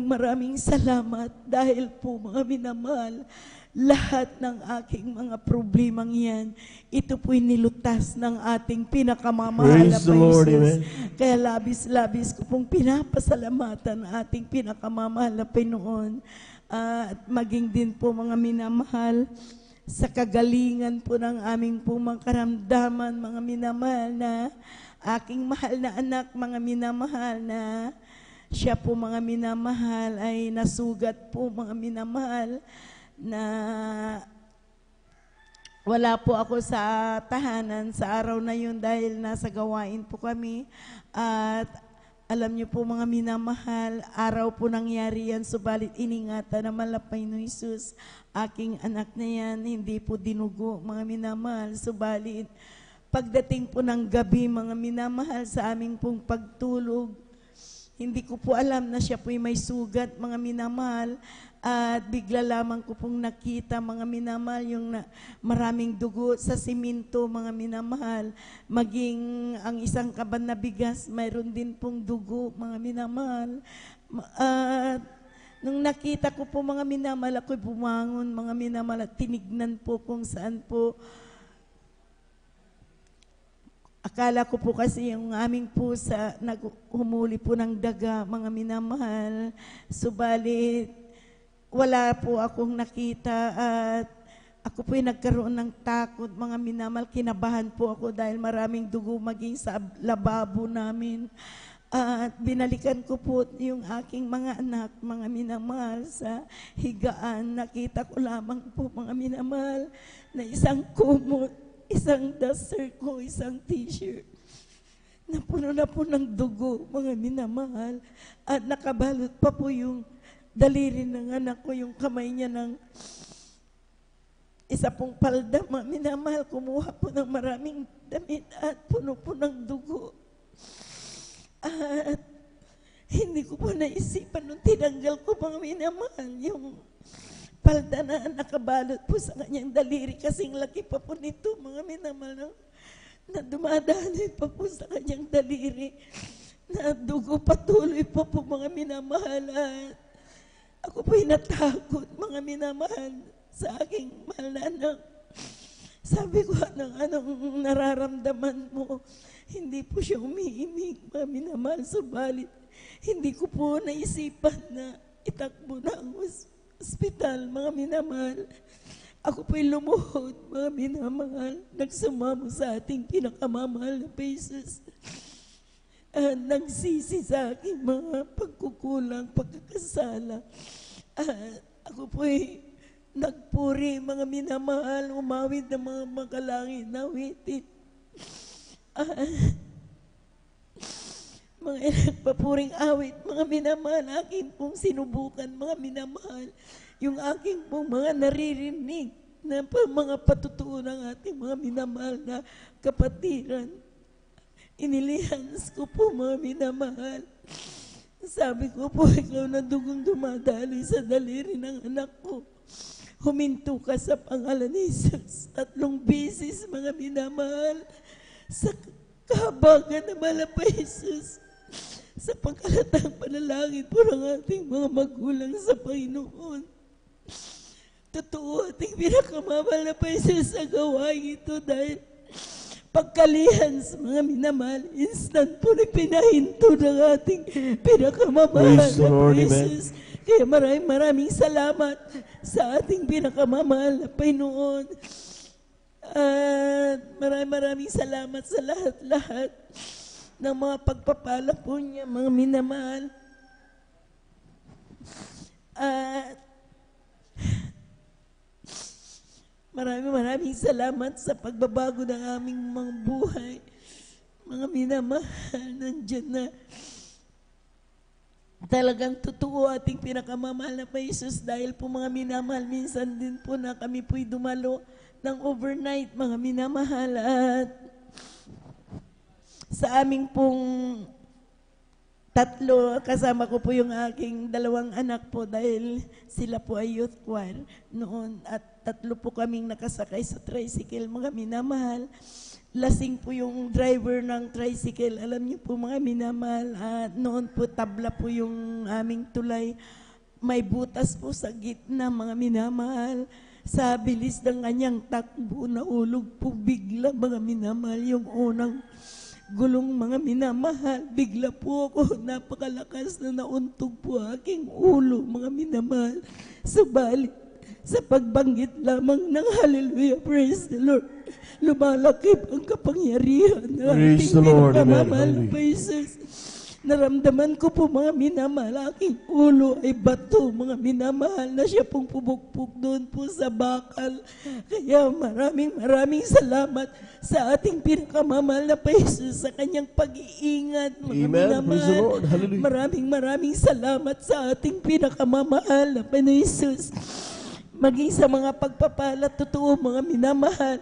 Speaker 9: maraming salamat dahil po, mga minamahal, lahat ng aking mga problemang yan, ito po'y nilutas ng ating pinakamamahal na
Speaker 8: Praise the Lord,
Speaker 9: Panginoon.
Speaker 8: amen.
Speaker 9: Kaya labis-labis ko pong pinapasalamatan ang ating pinakamamahal na Panginoon. At maging din po, mga minamahal, sa kagalingan po ng aming po mga karamdaman, mga minamahal, na aking mahal na anak, mga minamahal, na siya po, mga minamahal, ay nasugat po, mga minamahal, na wala po ako sa tahanan sa araw na yun dahil nasa gawain po kami. At alam niyo po, mga minamahal, araw po nangyari yan, subalit iningatan naman na Panginoon Jesus, aking anak na yan, hindi po dinugo, mga minamahal, subalit pagdating po ng gabi, mga minamahal, sa aming pong pagtulog, hindi ko po alam na siya po'y may sugat, mga minamahal, at bigla lamang ko pong nakita, mga minamahal, yung maraming dugo sa simento, mga minamahal. Maging ang isang kaban na bigas, mayroon din pong dugo, mga minamahal. At nung nakita ko po, mga minamahal, ako'y bumangon, mga minamahal, at tinignan po kung saan po. Akala ko po kasi yung aming pusa, humuli po ng daga, mga minamahal. Subalit, wala po akong nakita at ako po'y nagkaroon ng takot, mga minamahal. Kinabahan po ako dahil maraming dugo maging sa lababo namin. At binalikan ko po yung aking mga anak, mga minamahal, sa higaan. Nakita ko lamang po, mga minamahal, na isang kumot, isang duster ko, isang t-shirt na po ng dugo, mga minamahal. At nakabalot pa po yung daliri ng anak ko, yung kamay niya ng isa pong palda, mga minamahal. Kumuha po ng maraming damit at puno po ng dugo. At hindi ko po naisipan nung tinanggal ko, mga minamahal, yung palda na nakabalot po sa kanyang daliri, kasing laki pa po nito, mga minamahal, na dumadaloy pa po sa kanyang daliri, na dugo patuloy pa po, mga minamahal. At ako po'y natakot, mga minamahal, sa aking mahal na anak. Sabi ko, anong nararamdaman mo? Hindi po siya umiimik, mga minamahal. Subalit, hindi ko po naisipan na itakbo na ang ospital, mga minamahal. Ako po'y lumuhod, mga minamahal, nagsumamo sa ating pinakamamahal na Jesus. Nagsisi sa aking mga pagkukulang, pagkakasala. Ako po'y nagpuri, mga minamahal, umawit ng mga makalangit na witin. Mga nagpapuring awit, mga minamahal, aking pong sinubukan, mga minamahal, yung aking pong mga naririnig na mga patutuo ng ating mga minamahal na kapatiran. Inilihans ko po, mga minamahal. Sabi ko po, ikaw na dugong dumadaloy sa daliri ng anak ko. Huminto ka sa pangalan ni Jesus. 3 beses, mga minamahal, sa kahabagan na malapa Jesus, sa pagkalatang panalangin po ng ating mga magulang sa Panginoon. Totoo ating pinakamamahal na Jesus sa gawain ito dahil pagkalihan sa mga minamahal, instant po na pinahinto ng ating pinakamamahal
Speaker 8: Praise the
Speaker 9: na
Speaker 8: Lord,
Speaker 9: Jesus. Kaya maraming salamat sa ating pinakamamahal na Panginoon. At maraming salamat sa lahat-lahat ng mga pagpapala po niya, mga minamahal. At maraming salamat sa pagbabago ng aming mga buhay. Mga minamahal, nandyan na. Talagang totoo ating pinakamamahal na Jesus dahil po mga minamahal, minsan din po na kami po'y dumalo ng overnight, mga minamahal. At sa aming pong tatlo, kasama ko po yung aking 2 anak po dahil sila po ay youth choir noon at 3 po kaming nakasakay sa tricycle, mga minamahal. Lasing po yung driver ng tricycle, alam niyo po mga minamahal, at noon po tabla po yung aming tulay. May butas po sa gitna, mga minamahal. Sa bilis ng kanyang takbo, naulog po bigla, mga minamahal, yung unang gulong, mga minamahal. Bigla po ako, napakalakas na nauntog po aking ulo, mga minamahal. Subalit, sa pagbanggit lamang ng hallelujah, praise the Lord, lumalakip ang kapangyarihan ng ating pinakamamahal na Jesus. Naramdaman ko po, mga minamahal, aking ulo ay bato, mga minamahal, na siya pong pubukpok doon po sa bakal. Kaya maraming salamat sa ating pinakamamahal na Jesus sa kanyang pag-iingat, mga minamahal. Maraming salamat sa ating pinakamamahal na Jesus. Maging sa mga pagpapala, totoo, mga minamahal,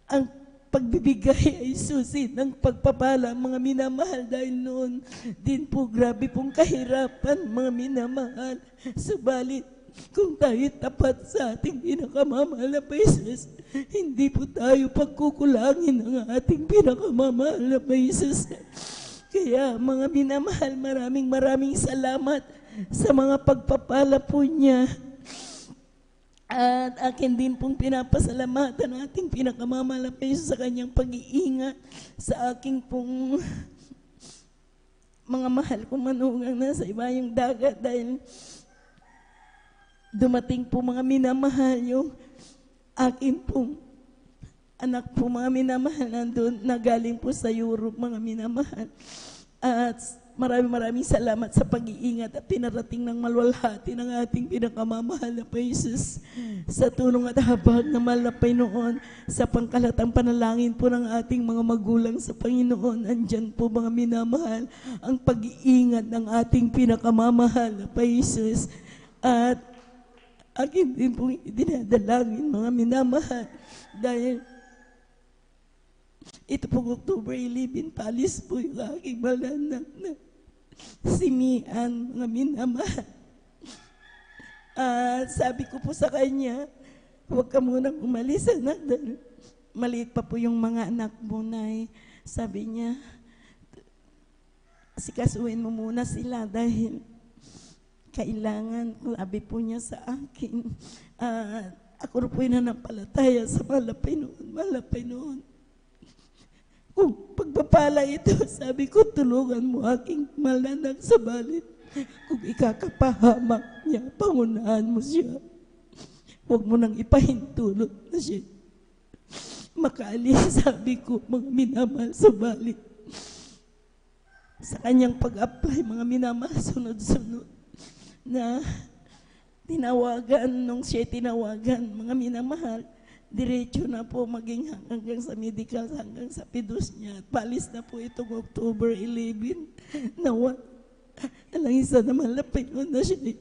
Speaker 9: ang pagbibigay ay susi ng pagpapala, mga minamahal, dahil noon din po grabe pong kahirapan, mga minamahal. Subalit, kung tayo tapat sa ating pinakamamahal na Jesus, hindi po tayo pagkukulangin ng ating pinakamamahal na Jesus. Kaya mga minamahal, maraming salamat sa mga pagpapala po niya. At akin din pong pinapasalamatan ang ating pinakamamahal na Jesus sa kanyang pag-iingat sa aking pong mga mahal kong manugang nasa ibayong dagat, dahil dumating po, mga minamahal, yung aking pong anak po, mga minamahal, nandun na galing po sa Europe, mga minamahal. At maraming salamat sa pag-iingat at pinarating ng maluwalhati ng ating pinakamamahal na Jesus sa tulong at habag na mahal na Panginoon, sa pangkalatang panalangin po ng ating mga magulang sa Panginoon. Andyan po, mga minamahal, ang pag-iingat ng ating pinakamamahal na Jesus. At akin din po dinadalangin, mga minamahal, dahil ito po October 11, palis po yung aking malanak na si Mian, mga minamahal. Sabi ko po sa kanya, huwag ka munang umalis, anak, dahil maliit pa po yung mga anak mo, Nay. Sabi niya, sikasuhin mo muna sila dahil kailangan, sabi po niya sa akin. Ako po yung nanampalataya sa malapay noon. Kung pagpapala ito, sabi ko, tulungan mo aking malanak, sabalit kung ikakapahamak niya, pangunahan mo siya. Huwag mo nang ipahintulot na siya makaalis, sabi ko, mga minamahal, sabalit sa kanyang pag-apply, mga minamahal, sunod-sunod na tinawagan, nung siya tinawagan, mga minamahal, diretso na po maging hanggang sa medical, hanggang sa pidus niya. At palis na po itong October 11. Nalang isa naman lapay noon na siya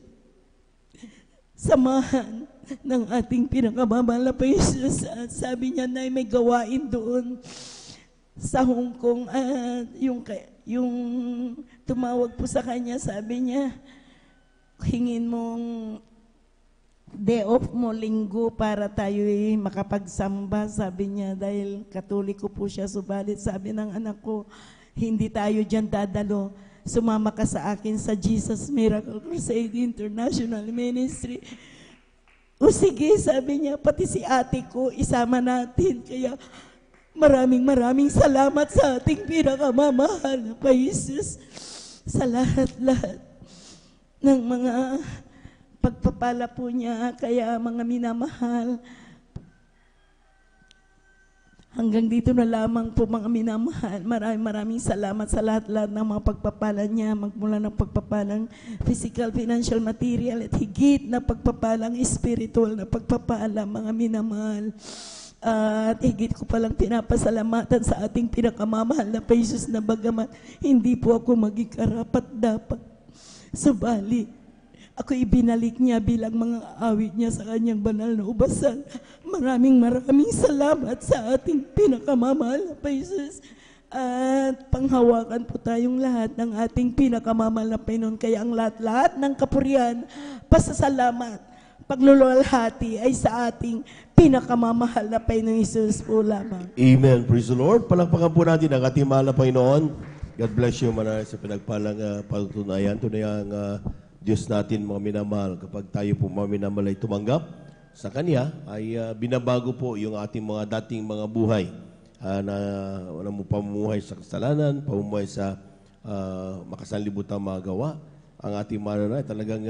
Speaker 9: samahan ng ating pinakamamahal na Jesus. At sabi niya na may gawain doon sa Hong Kong. At yung tumawag po sa kanya, sabi niya, hingin mong day off mo, linggo, para tayo makapagsamba, sabi niya, dahil Katoliko po siya. Subalit sabi ng anak ko, hindi tayo dyan dadalo, sumama ka sa akin sa Jesus Miracle Crusade International Ministry. O sige, sabi niya, pati si ate ko isama natin. Kaya maraming salamat sa ating pinakamamahal na Jesus sa lahat-lahat ng mga pagpapala po niya. Kaya mga minamahal, Hanggang dito na lamang po mga minamahal. Maraming salamat sa lahat-lahat ng mga pagpapala niya, magmula ng pagpapalang physical, financial, material, at higit na pagpapalang spiritual na pagpapala mga minamahal. At higit ko palang pinapasalamatan sa ating pinakamamahal na Jesus na bagamat hindi po ako maging karapat-dapat. Subalit, ako ibinalik niya bilang mga awit niya sa kanyang banal na ubasan. Maraming salamat sa ating pinakamamahal na Jesus. At panghawakan po tayong lahat ng ating pinakamamahal na Panginoon. Kaya ang lahat-lahat ng kapurihan, pasasalamat, pagluluwalhati ay sa ating pinakamamahal na Panginoong Jesus po lamang.
Speaker 8: Amen. Praise the Lord. Palakpakan po natin ang ating mahal na Panginoon. God bless you, manay sa pinagpalang patutunayan. Tunay ang Diyos natin, mga minamahal. Kapag tayo po mga minamahal ay tumanggap sa Kanya, ay binabago po yung ating mga dating mga buhay na pamumuhay sa kasalanan, pamumuhay sa makasanlibutang mga gawa. Ang ating mananay talagang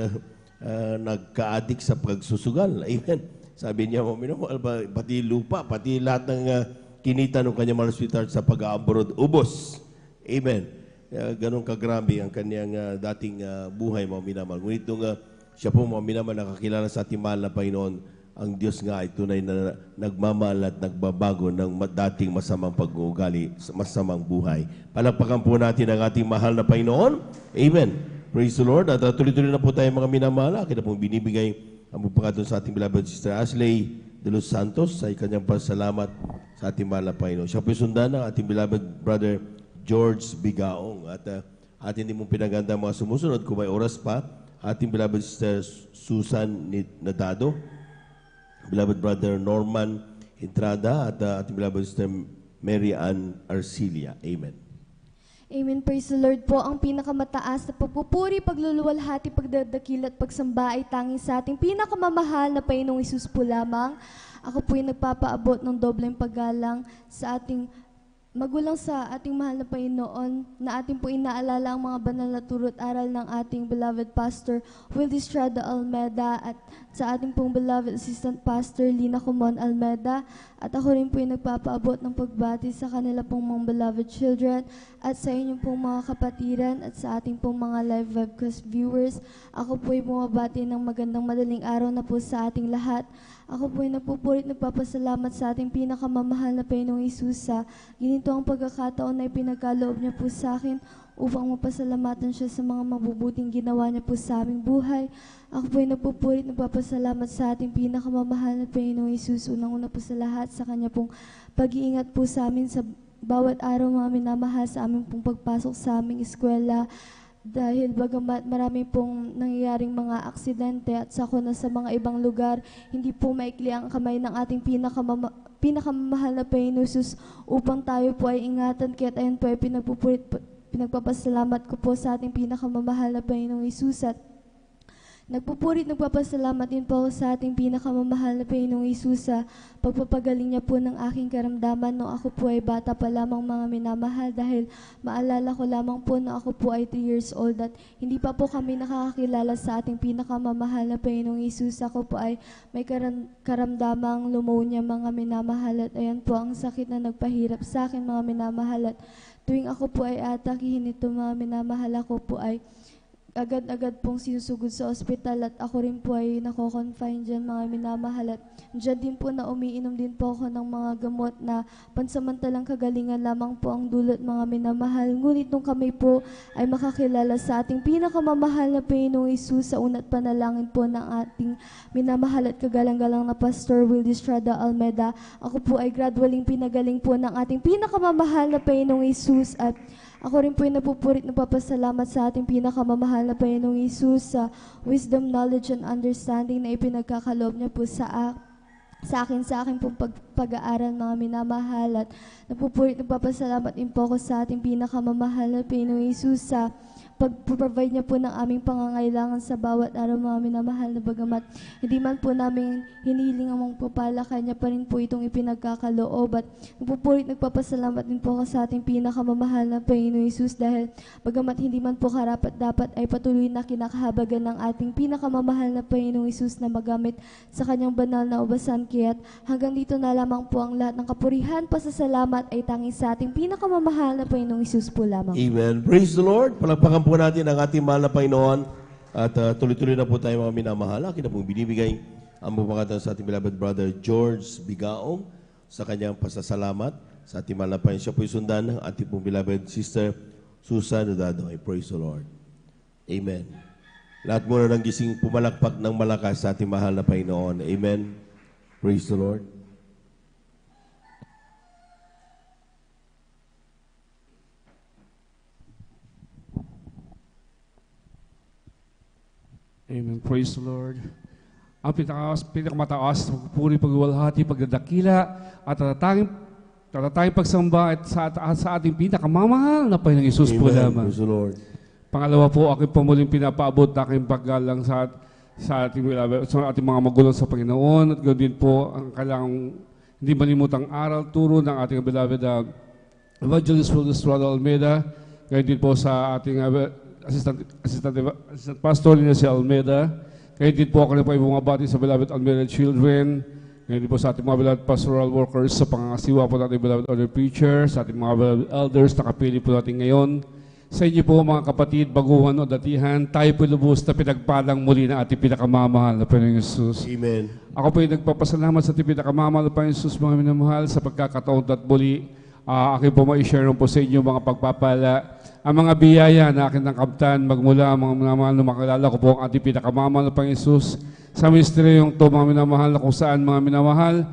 Speaker 8: nagka-addict sa pagsusugal. Amen. Sabi niya, mga minamahal, pati lupa, pati lahat ng kinita ng kanyang mga sweetheart sa pag-aabroad, ubos. Amen. Ganun kagrabe ang kanyang dating buhay, mga minamahal. Ngunit nung siya po, mga minamahal, nakakilala sa ating mahal na Panginoon, ang Diyos nga ay tunay na nagmamahal at nagbabago ng dating masamang pag-uugali, masamang buhay. Palakpakan po natin ang ating mahal na Panginoon. Amen. Praise the Lord. At tuloy-tuloy na po tayo mga minamahal. Akin na pong binibigay ang pagpakatun sa ating beloved Sister Ashley de los Santos sa kanyang pasalamat sa ating mahal na Panginoon. Siya po sundan ng ating beloved brother George Bigaong. At atin din mong pinaganda mga sumusunod kung may oras pa. Ating beloved Sister Susan Nadado, beloved brother Norman Entrada, at ating beloved Sister Mary Ann Arcilia. Amen.
Speaker 10: Amen. Praise the Lord po. Ang pinakamataas na pagpupuri, pagluluwalhati, pagdadakil at pagsamba ay tanging sa ating pinakamamahal na Panginoong Hesus po lamang. Ako po yung nagpapaabot ng dobleng paggalang sa ating magulang sa ating mahal na Panginoon, na ating po inaalala ang mga banal na turo at aral ng ating beloved Pastor Will Estrada Almeda, at sa ating pong beloved Assistant Pastor Lina Comon Almeda. At ako rin po yung nagpapaabot ng pagbati sa kanila pong mga beloved children at sa inyong pong mga kapatiran at sa ating pong mga live webcast viewers. Ako po yung bumabati ng magandang madaling araw na po sa ating lahat. Ako po ay nagpupurit, nagpapasalamat sa ating pinakamamahal na Panginoong Hesus sa ginito ang pagkakataon na ipinagkaloob niya po sa akin upang mapasalamatan siya sa mga mabubuting ginawa niya po sa aming buhay. Ako po ay nagpupurit, nagpapasalamat sa ating pinakamamahal na Panginoong Hesus. Unang-una po sa lahat sa kanya pong pag-iingat po sa amin sa bawat araw, mga minamahal, sa aming pong pagpasok sa aming eskwela. Dahil bagamat marami pong nangyayaring mga aksidente at sako na sa mga ibang lugar, hindi po maikli ang kamay ng ating pinakamamahal na Panginoong Hesus upang tayo po ay ingatan. Kaya ayan po ay pinagpapasalamat ko po sa ating pinakamamahal na Panginoong Hesus. At nagpupurit, nagpapasalamat din po ako sa ating pinakamamahal na Panginoong Hesus sa pagpapagaling niya po ng aking karamdaman nung ako po ay bata pa lamang, mga minamahal, dahil maalala ko lamang po na ako po ay 3 years old at hindi pa po kami nakakakilala sa ating pinakamamahal na Panginoong Hesus. Ako po ay may karamdamang pneumonia, mga minamahal, at ayan po ang sakit na nagpahirap sa akin, mga minamahal, at tuwing ako po ay atakihin ito, mga minamahal, ako po ay agad-agad pong sinusugod sa ospital at ako rin po ay nako-confine dyan, mga minamahal, at dyan din po na umiinom din po ako ng mga gamot na pansamantalang kagalingan lamang po ang dulot, mga minamahal. Ngunit nung kami po ay makakilala sa ating pinakamamahal na Panginoong Hesus, sa una't panalangin po ng ating minamahal at kagalang-galang na Pastor Will Estrada Almeda, ako po ay gradualing pinagaling po ng ating pinakamamahal na Panginoong Hesus. At ako rin po ay napupurit, nagpapasalamat sa ating pinakamamahal na Panginoong Hesus sa wisdom, knowledge, and understanding na ipinagkakaloob niya po sa akin pong pag-aaral, mga minamahal. At napupurit, nagpapasalamat din po ako sa ating pinakamamahal na Panginoong Hesus sa pag-provide niya po ng aming pangangailangan sa bawat araw, mga minamahal na bagamat hindi man po namin hiniling ang magpapala, kanya pa rin po itong ipinagkakaloob at nagpapasalamat din po ako sa ating pinakamamahal na Panginoon Hesus dahil bagamat hindi man po karapat-dapat ay patuloy na kinakahabagan ng ating pinakamamahal na Panginoon Hesus na magamit sa kanyang banal na ubasan. Kaya't hanggang dito na lamang po ang lahat ng kapurihan, pasasalamat ay tanging sa ating pinakamamahal na Panginoong Hesus po lamang.
Speaker 8: Amen. Praise the Lord. Palagpakan po natin ang ating mahal na Panginoon at tuloy-tuloy na po tayo mga minamahal. Akin na pong binibigay ang pagpapakatan sa ating beloved brother George Bigaong sa kanyang pasasalamat sa ating mahal na Panginoon. Siya po sundan ng ating pong beloved sister Susan Udadoy. Praise the Lord. Amen. Lahat muna ng gising pumalakpak ng malakas sa ating mahal na Panginoon. Amen. Praise the Lord.
Speaker 11: Amen. Praise the Lord. Ang pinakamataas, pagpupuri, pagwalhati, pagdadakila, at tatatanging pagsamba at sa ating pinakamamahal na Panginoong Hesus po lamang.
Speaker 8: Praise the Lord.
Speaker 11: Pangalawa po, aking pamuling pinapaabot na aking paggalang sa ating mga magulang sa Panginoon at ganoon din po ang kailangang hindi malimutang aral, turo ng ating beloved Evangelist Wildestrada Almeida, ganoon din po sa ating Assistant Pastor Lina si Almeida. Kaya din po ako na po ay bumabati sa beloved Almeida Children. Kaya din po sa ating mga beloved pastoral workers, sa pangangasiwa po natin beloved other preachers, sa ating mga beloved elders na kapili po natin ngayon. Sa inyo po mga kapatid, baguhan o datihan, tayo po lubos na pinagpalang muli na ating pinakamamahal na Panginoong Hesus.
Speaker 8: Amen.
Speaker 11: Ako po ay nagpapasalamat sa ating pinakamamahal na Panginoong Hesus, mga minamahal, sa pagkakataon at muli. Akin po ma-share po sa inyo mga pagpapala. Ang mga biyaya na akin ng kaptan, magmula mga minamahal na makilala ko po ang ating pinakamamahal na Panginoong Hesus sa ministeryong to mga minamahal na kung saan mga minamahal.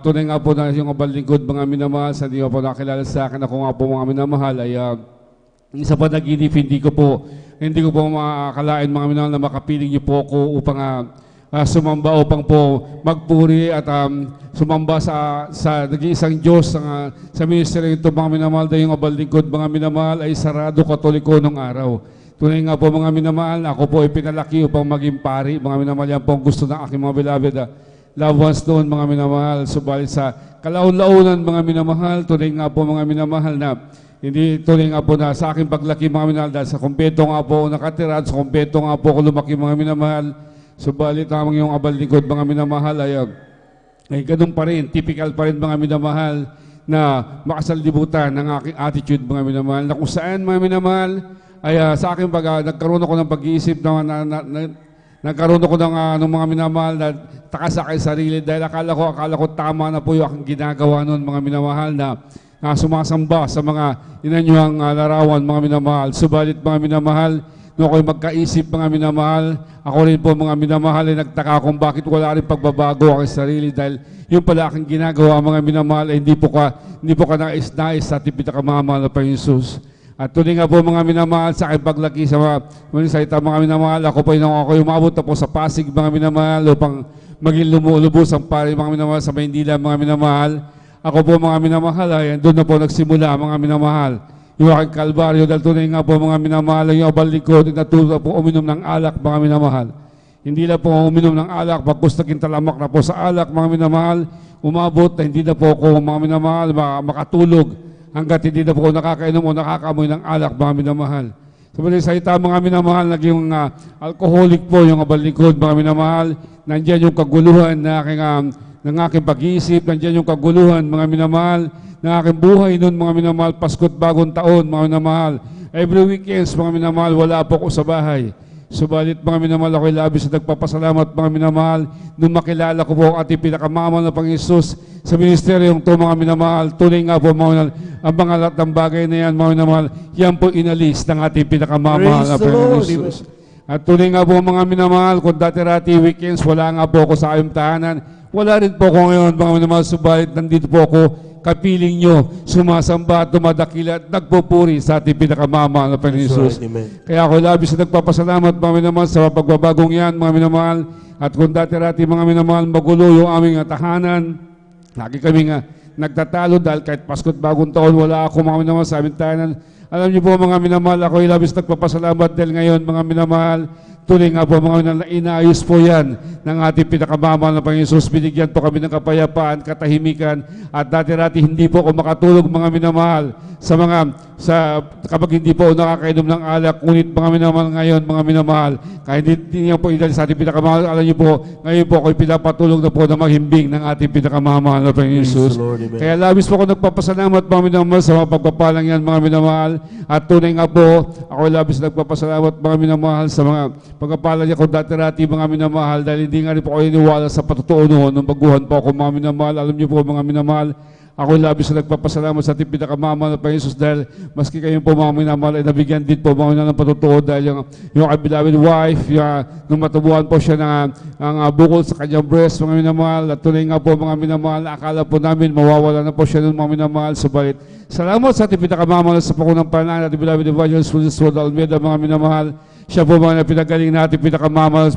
Speaker 11: Tunay nga po na yung abal lingkod mga minamahal, sa di po nakilala sa akin ako nga po mga minamahal ay isa pa naginip, hindi ko po makakalain mga minamahal na makapiling niyo po ako upang sumamba upang po magpuri at sumamba sa nag-iisang Diyos sa ministeryo ito mga minamahal dahil yung abal lingkod mga minamahal ay sarado katoliko nung araw. Tunay nga po mga minamahal, ako po ay pinalaki upang maging pari mga minamahal, yan po ang gusto ng aking mga beloved loved ones noon mga minamahal. Subalit sa kalaon-launan mga minamahal, tunay nga po mga minamahal na hindi tuloy nga po na sa aking paglaki mga minamahal dahil sa kumpento nga po nakatira, sa kumpento nga po ako lumaki mga minamahal. Subalit namang yung abal lingkod mga minamahal ay ganun pa rin, typical pa rin mga minamahal na makasalibutan ng aking attitude mga minamahal na kung saan mga minamahal ay sa aking nagkaroon ako ng pag-iisip nagkaroon ako ng mga minamahal na takas sa aking sarili dahil akala ko tama na po yung aking ginagawa noon mga minamahal na sumasamba sa mga inanyuang larawan mga minamahal. Subalit mga minamahal, nung ako'y magkaisip mga minamahal, ako rin po mga minamahal ay nagtaka kung bakit wala rin pagbabago aking sarili dahil yung pala aking ginagawa mga minamahal ay hindi po ka nais-nais sa ating pinakamamahal na Panginoong Hesus. At tuloy nga po mga minamahal sa aking paglaki sa mga minamahal, ako po ako'y umabot na po sa Pasig mga minamahal upang maging lumulubos ang pari mga minamahal sa Maynila mga minamahal. Ako po mga minamahal ay doon na po nagsimula mga minamahal. Yung aking kalbaryo dahil tunay nga po mga minamahal yung abal lingkod at natuto po uminom ng alak mga minamahal. Hindi na po uminom ng alak, pagkus naging talamak na po sa alak mga minamahal, umabot na hindi na po ako mga minamahal makatulog hanggat hindi na po ako nakakainom o nakakamoy ng alak mga minamahal. Sabi sa ita mga minamahal, naging alcoholic po yung abal lingkod mga minamahal. Nandiyan yung kaguluhan ng aking pag-iisip, nandiyan yung kaguluhan mga minamahal ng aking buhay noon mga minamahal, Pasko't Bagong Taon mga minamahal. Every weekends mga minamahal, wala po ako sa bahay. Subalit mga minamahal, ako'y labis na nagpapasalamat mga minamahal nung makilala ko po ang ating pinakamamahal na Panginoong Hesus sa ministeryong to mga minamahal. Tunay nga po mga minamahal, ang mga lahat ng bagay na yan mga minamahal, yan po inalis ng ating pinakamamahal na Panginoong Hesus. At tunay nga po mga minamahal, kung dati-rati weekends, wala nga po ako sa ayong tahanan. Wala rin po ako ngayon mga minamahal, subalit nandito po ako, kapiling nyo, sumasamba at dumadakila at nagpupuri sa ating pinakamamahal na Panginoong Hesus. Kaya ako labis na nagpapasalamat mga minamahal sa pagbabagong yan mga minamahal. At kung dati-rati mga minamahal, magulo yung aming tahanan, lagi kami nagtatalo dahil kahit Pasko't Bagong Taon, wala ako mga minamahal sa aming tahanan. Alam niyo po mga minamahal, ako ay labis nagpapasalamat dahil ngayon mga minamahal, tuloy nga po mga minamahal, inaayos po yan ng ating pinakamamahal na Panginoon Jesus. Binigyan po kami ng kapayapaan, katahimikan, at dati-dati hindi po ako makatulog mga minamahal kapag hindi po nakakainom ng alak. Ngunit mga minamahal ngayon, mga minamahal, kahit hindi niyo po idali sa ating pinakamamahal, alam niyo po, ngayon po ako'y pinapatulog na po na maghimbing ng ating pinakamamahal na Panginoon Jesus. Kaya labis po ako nagpapasalamat mga minamahal sa mga pagpapalang yan mga minamahal. At tunay nga po, ako labis nagpapasalamat mga minamahal sa mga pagpapalang niya kung dati-dati mga minamahal, dahil hindi nga rin po ako iniwala sa patotoo noon nung baguhan po ako mga minamahal. Alam niyo po mga minamahal, ako labis na nagpapasalamat sa ating pinakamamahal na Panginoon Jesus dahil maski kayong po mga minamahal ay nabigyan din po mga minamahal ng patotoo dahil yung beloved wife, nung matubuhan po siya ng bukol sa kanyang breast mga minamahal, at tunay nga po mga minamahal, akala po namin mawawala na po siya ng mga minamahal. Subalit, salamat sa ating pinakamamahal sa pakunang panahon at beloved evangelist Wilson Almeida mga minamahal. Siya po mga pinagaling na ating pinakamamahal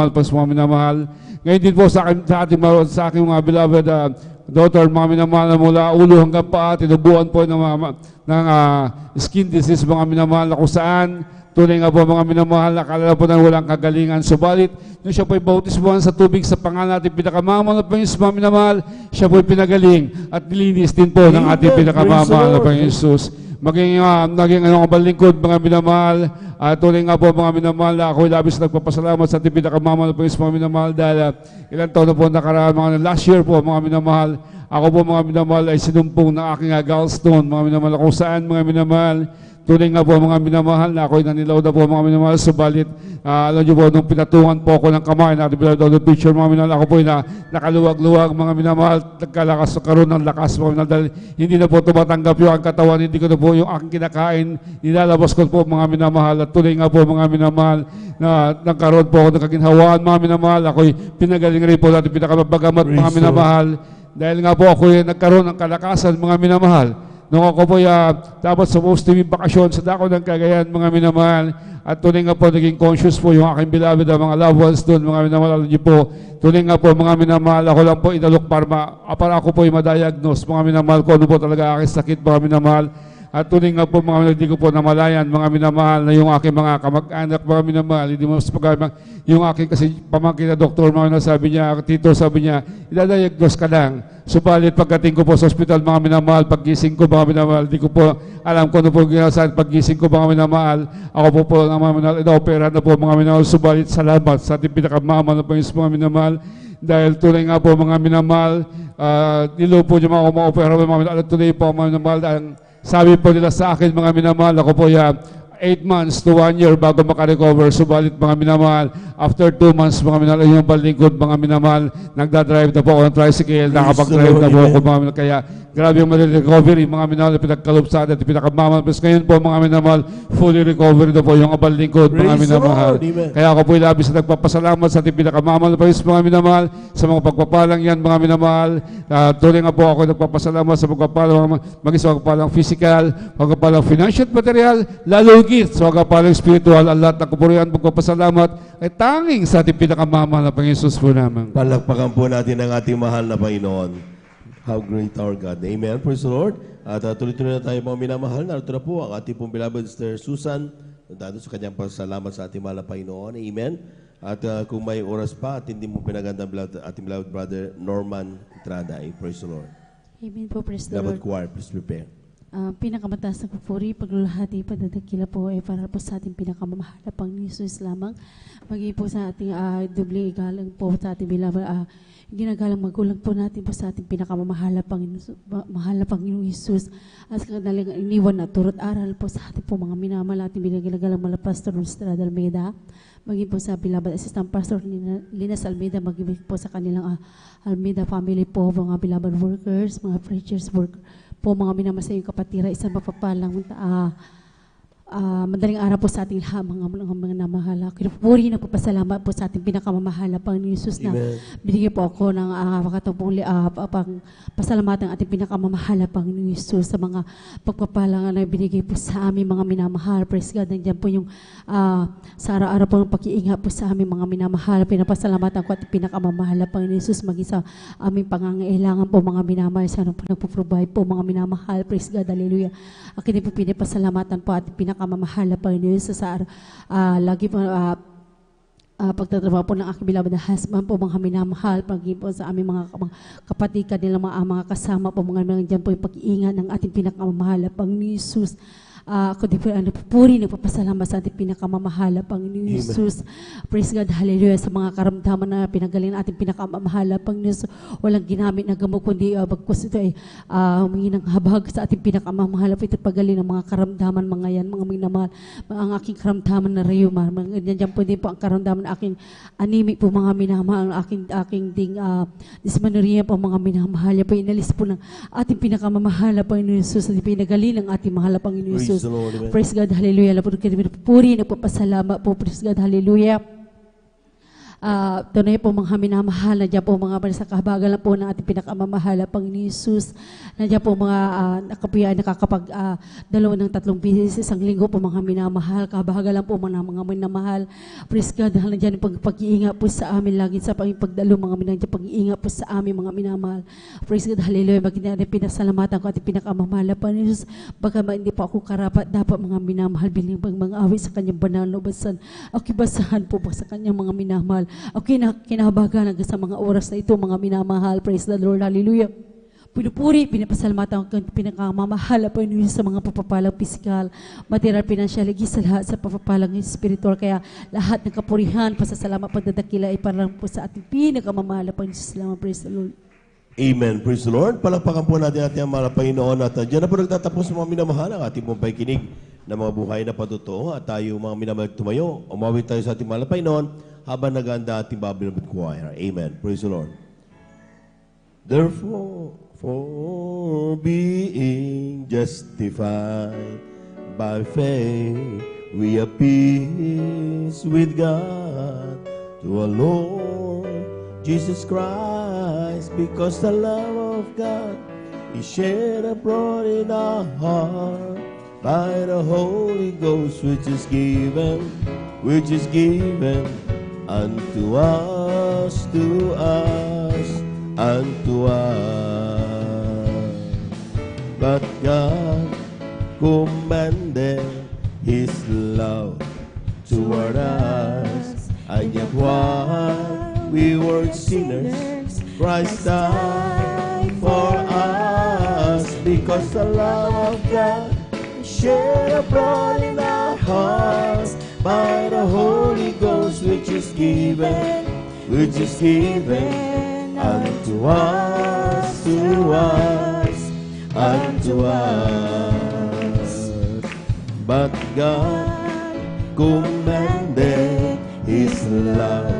Speaker 11: pa sa mga minamahal. Ngayon din po sa aking mga beloved daughter, mga minamahal na mula ulo hanggang paa, tinubuan po ng skin disease mga minamahal na kung saan tunay nga po mga minamahal, akala po na walang kagalingan. Subalit, nung siya po'y bautismuhan sa tubig sa pangalan natin pinakamamahal na Panginoon mga minamahal, siya po'y pinagaling at nilinis din po ng ating pinakamamahal na Panginoon Jesus. Maging kabalingkod mga minamahal, tunay nga po mga minamahal, ako'y labis nagpapasalamat sa ating pinakamamahal na Panginoon mga minamahal dahil ilang taon na po nakaraan, mga last year po mga minamahal, ako po mga minamahal ay sinumpong ng aking gallstone mga minamahal, kung saan mga minamahal, tunay nga po mga minamahal na ako'y nanilaw na po mga minamahal. Subalit, alam niyo po, nung pinatungan po ako ng kamay na the picture mga minamahal, ako po ay nakaluwag-luwag mga minamahal, nagkaroon ng lakas mga minamahal dahil hindi na po tumatanggap yung ang katawan, hindi ko na po yung aking kinakain, nilalabas ko po mga minamahal. At tunay nga po mga minamahal na nagkaroon po ako ng kaginhawaan mga minamahal, ako'y pinagaling rin po natin pinakamabagamat mga minamahal dahil nga po ako'y nagkaroon ng kalakasan mga minamahal. Nung ako po dapat supposed to be bakasyon sa dako ng Cagayan mga minamahal, at tunay nga po naging conscious po yung aking beloved mga loved ones doon mga minamahal. Alam niyo po, tunay nga po mga minamahal, ako lang po inalok para ako po ma-diagnose mga minamahal ko ano po talaga aking sakit mga minamahal. At tunay nga po mga hindi ko po namalayan mga minamahal na yung aking mga kamag-anak mga minamahal, hindi mo yung aking kasi pamangkin na doktor mga minamahal, sabi niya, tito sabi niya, idadiagnose ka lang. Subalit pagdating ko po sa ospital mga minamahal, paggising ko mga minamahal, hindi ko po alam kung ano po ginawa paggising ko mga minamahal, ako po mga minamahal, ina-opera na po mga minamahal. Subalit salamat sa ating pinakamamahal na Panginoon mga minamahal dahil tunay nga po mga minamahal, nilo po niyo mga opera mga minamahal, at tunay po mga minamahal, sabi po nila sa akin mga minamahal, ako po 8 months to 1 year bago makarecover. Subalit mga minamahal, after 2 months mga minamahal, yung balingkod mga minamahal, nagdadrive na po ako ng tricycle, nakapag-drive na po ako mga minamahal. Kaya grabe yung recovery mga minamahal, pinagkalupsaan at pinakamamahal. Pero ngayon po mga minamahal, fully recovery na po yung balingkod mga minamahal. Kaya ako po labis na nagpapasalamat sa ating pinakamamahal na Panginoon mga minamahal, sa mga pagpapalang yan mga minamahal. Tuloy nga po ako nagpapasalamat sa pagpapalang, maging sa pagpapalang physical, pagpapalang financial material, lalo sa pagpapalang spiritual, ang lahat ng kapurihan, pagpapasalamat ay tanging sa ating pinakamamahal na Panginoon Jesus po naman.
Speaker 8: Palakpakan po natin ang ating mahal na Panginoon. How great our God. Amen. Praise the Lord. At tuloy-tuloy na tayo mga minamahal. Narito na po ang ating pong beloved Sister Susan. Dado sa kanyang pasalamat sa ating mahal na Panginoon. Amen. At kung may oras pa at hindi mo pinaganda ating beloved brother Norman Entrada. Praise the Lord.
Speaker 19: Amen po. Praise the
Speaker 8: Beloved
Speaker 19: Lord.
Speaker 8: choir, please prepare.
Speaker 19: Pinakamataas na papuri, paglulahati, padadakila po ay para po sa ating pinakamamahal na Panginoon Jesus lamang. Maging po sa ating dubling igalang po sa ating bilang ginagalang magulang po natin po sa ating pinakamamahal na Panginoon Jesus. At kanalang iniwan at turot aral po sa ating po mga minamahal ating ginagalang mala Pastor Estrada Almeida. Maging po sa beloved Assistant Pastor Linas Almeida, maging po sa kanilang Almeida family po, mga beloved workers, mga preachers po mga minamasayang kapatira, isang mapapalang
Speaker 13: Madaling araw po sa ating lahat, mga namahala. Puri na po pasalamat po sa ating pinakamamahala, Panginoon Jesus, na binigyan po ako ng pasalamatan ng ating pinakamamahala, Panginoon Jesus, sa mga pagpapalang na binigay po sa amin, mga minamahal. Praise God, nandiyan po yung sa araw-araw po ng pag-iingat po sa amin, mga minamahal. Pinapasalamatan ko at pinakamamahala, Panginoon Jesus, maging sa aming pangangailangan po, mga minamahal. Sana po nagpo-provide po, mga minamahal. Praise God, hallelujah. Akin din po pinapasalamatan po at pinakamamahala, Panginoon Jesus, sa lagi po pagtatrabaho po ng aking beloved na husband po, mga minamahal, pagiging po sa aming mga kapatid, kanilang mga kasama po, mga dyan po yung pag-iingat ng ating pinakamamahala, Panginoon Jesus. Ako din po puri, nagpapasalamat sa ating pinakamamahala, Panginoon Jesus. Praise God, hallelujah, sa mga karamdaman na pinagaling ng ating pinakamamahala, Panginoon Jesus. Walang ginamit na gamot, kundi bagkus ito ay humingi ng habag sa ating pinakamamahala po. Ito pagaling ng mga karamdaman, mga yan, mga minamahal. Ang aking karamdaman na rayuma, dyan po din po ang karamdaman na aking anemic po, mga minamahal, aking ding dysmenorrhea po, mga minamahal. Po inalis po ng ating pinakamamahala, Panginoon Jesus. Pinagaling ng ating mahal, Panginoon Jesus. Praise God, hallelujah. Puri, nagpapasalamat po. Praise God, hallelujah. Tunay po mga minamahal, nandiyan po mga sa kabagalan po ng ating pinakamamahal, Panginoon Jesus. Nandiyan po mga nakakapag dalawa ng 3 beses isang linggo po, mga minamahal, kabagalan po mga minamahal. Praise God, nandiyan yung pag-iingat po sa amin lagi sa pagdalo, mga minamahal, pag-iingat po sa amin, mga minamahal. Praise God, hallelujah. Maging pinasalamatan ko ating pinakamamahal, Panginoon Jesus. Baka hindi po ako karapat, dapat mga minamahal, biling mga awit sa kanyang banal na basan. Okay, basahan po sa kanyang mga minamahal. Okay, kinahabagan hanggang sa mga oras na ito, mga minamahal. Praise the Lord, hallelujah. Pinupuri, pinapasalamatan ko pinakamamahal po sa mga papapalang pisikal, material, financial, higit sa lahat sa papapalang spiritual. Kaya lahat ng kapurihan, pasasalamat, pagdadakila ay parang po sa ating pinakamamahal po. Salamat, praise the Lord.
Speaker 8: Amen. Praise the Lord. Palakpakan po natin ating mga Panginoon at dyan na po nagtatapos mga minamahal ang ating pong pakikinig na mga buhay na patotoo at tayo mga minamahal tumayo. Umawit tayo sa ating mga Panginoon habang naganda ating Babylon Choir. Amen. Praise the Lord. Therefore, for being justified by faith, we have peace with God through our Lord Jesus Christ, because the love of God is shed abroad in our heart by the Holy Ghost, which is given unto us, unto us. But God commended His love toward us, and yet while we were sinners, Christ died for us, because the love of God is shed abroad in our hearts by the Holy Ghost, which is given unto us, unto us. But God commended His love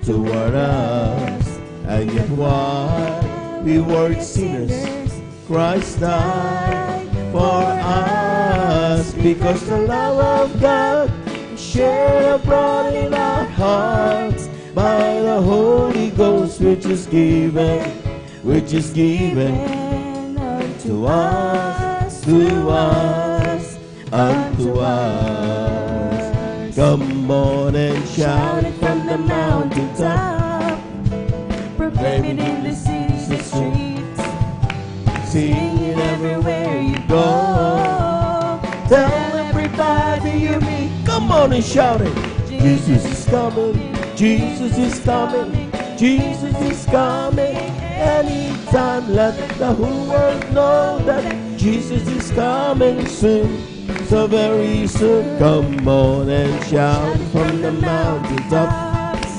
Speaker 8: toward us, and yet while we were sinners, Christ died for us, because the love of God shed abroad in our hearts by the Holy Ghost, which is given unto us, unto us. Come on and shout it from the mountaintop, proclaim it in the cities, the streets, sing it everywhere you go. Tell everybody you meet, come on and shout it. Jesus is coming, Jesus is coming, Jesus is coming. Anytime, let the whole world know that Jesus is coming soon, so very soon. Come on and shout from the mountaintops,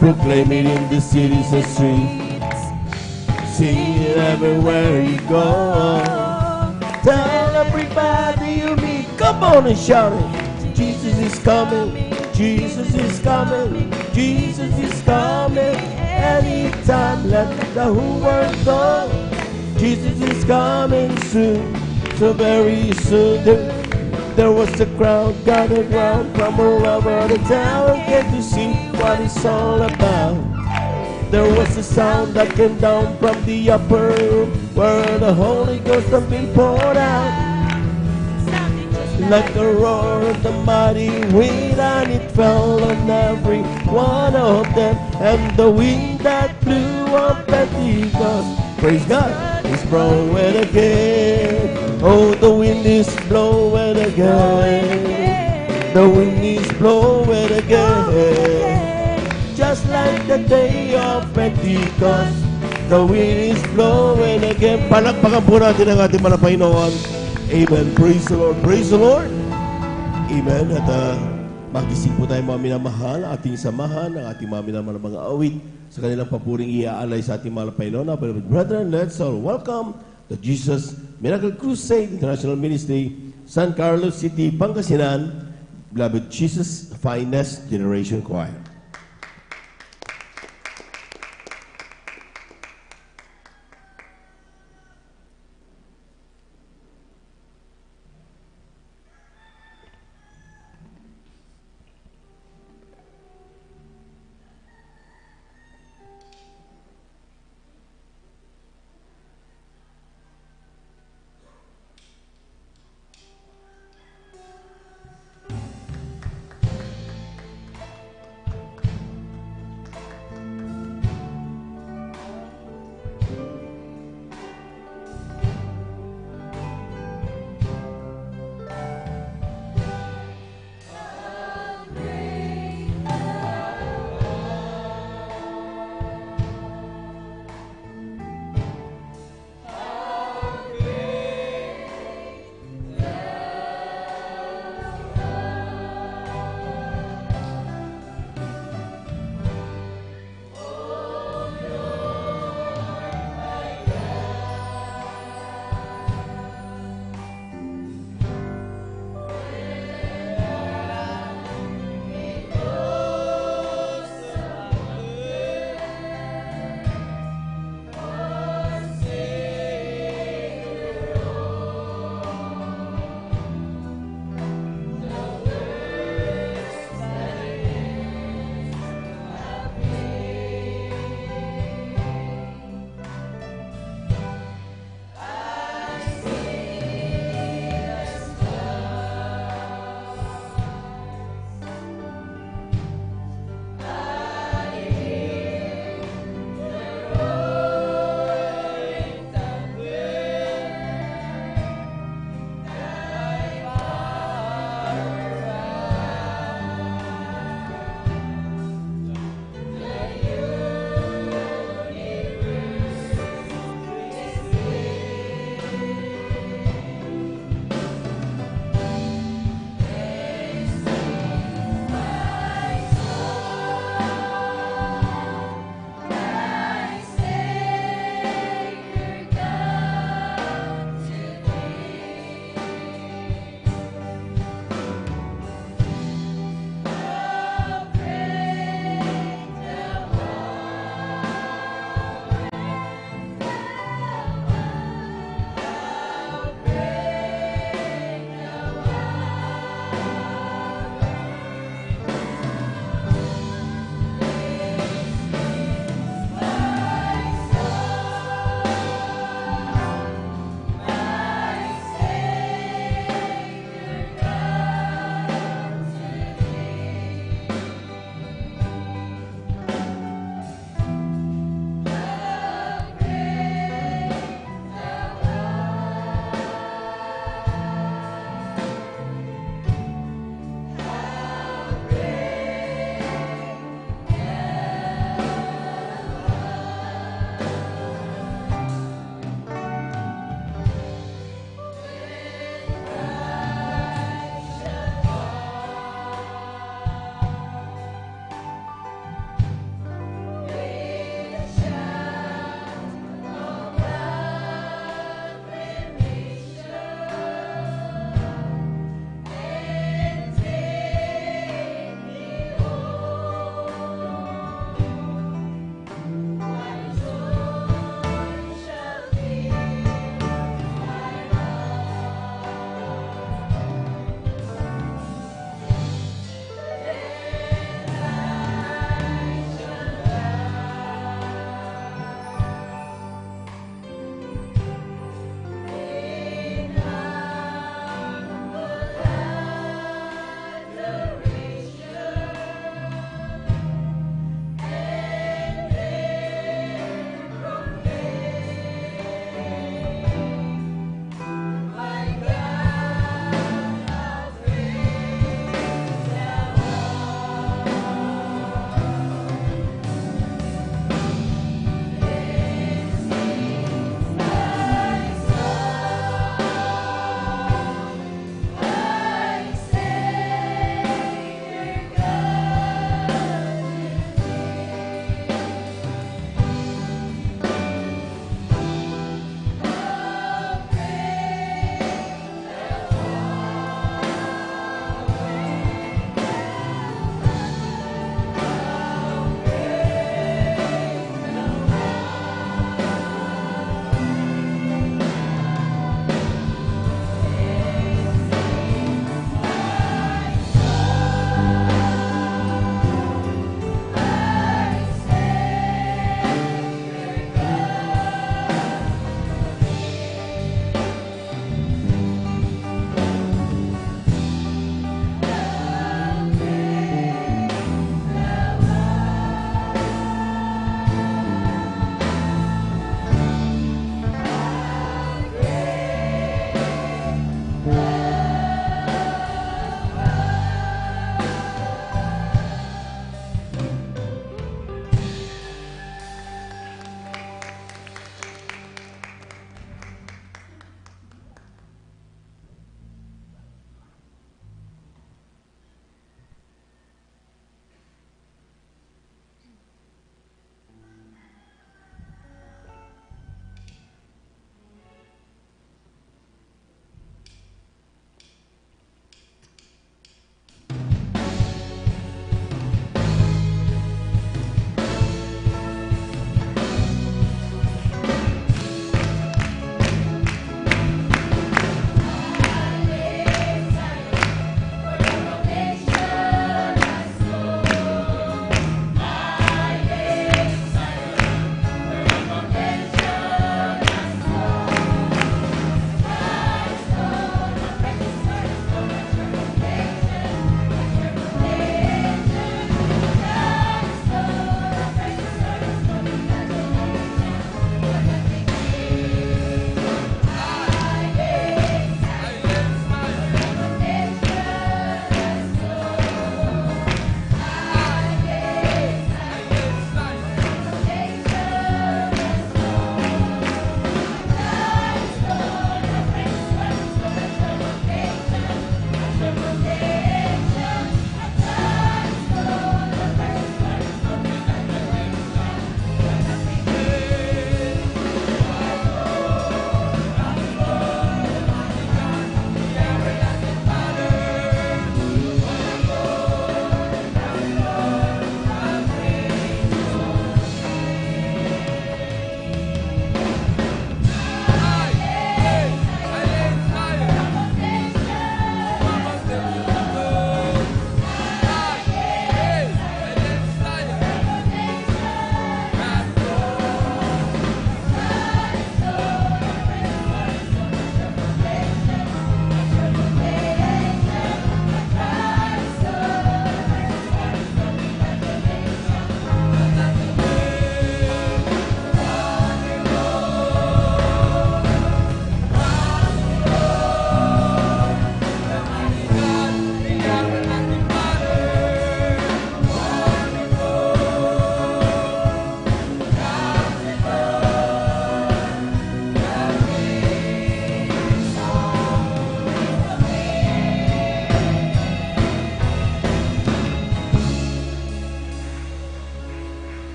Speaker 8: proclaim it in the cities and streets, sing it everywhere you go. Tell everybody you meet, come on and shout it. Jesus is coming, Jesus is coming, Jesus is coming. Anytime, let the whole world know Jesus is coming soon, so very soon. There was a crowd gathered round from all over the town, get to see what it's all about. There was a sound that came down from the upper room, where the Holy Ghost had been poured out. Like the roar of the mighty wind, and it fell on every one of them. And the wind that blew on Pentecost, praise God, is blowing again. Oh, the wind is blowing again. The wind is blowing again. Just like the day of Pentecost, the wind is blowing again. Palakpakan po natin ang ating mga Panginoon. Amen. Praise the Lord. Praise the Lord. Amen. At magising po tayo mga minamahal, ating samahan, ang ating mga minamahal mga awit sa kanilang papuring iaalay sa ating mga Panginoon. Beloved brethren, let's all welcome the Jesus Miracle Crusade International Ministry, San Carlos City, Pangasinan, Beloved Jesus Finest Generation Choir.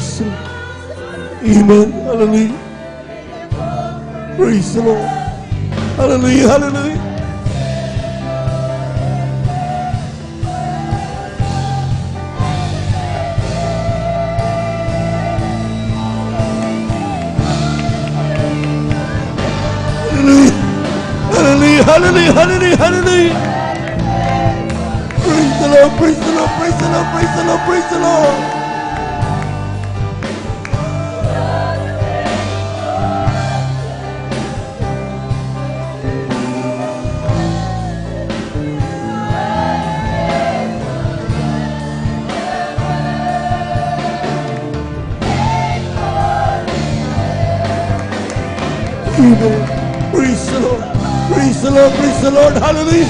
Speaker 8: Praise the Lord. Amen. Hallelujah. Praise the Lord. Hallelujah. Hallelujah. Hallelujah, hallelujah, hallelujah, hallelujah. Praise the Lord, praise the Lord, praise the Lord, praise the Lord, praise the Lord. Amen. Praise the Lord. Praise the Lord, praise the Lord, hallelujah.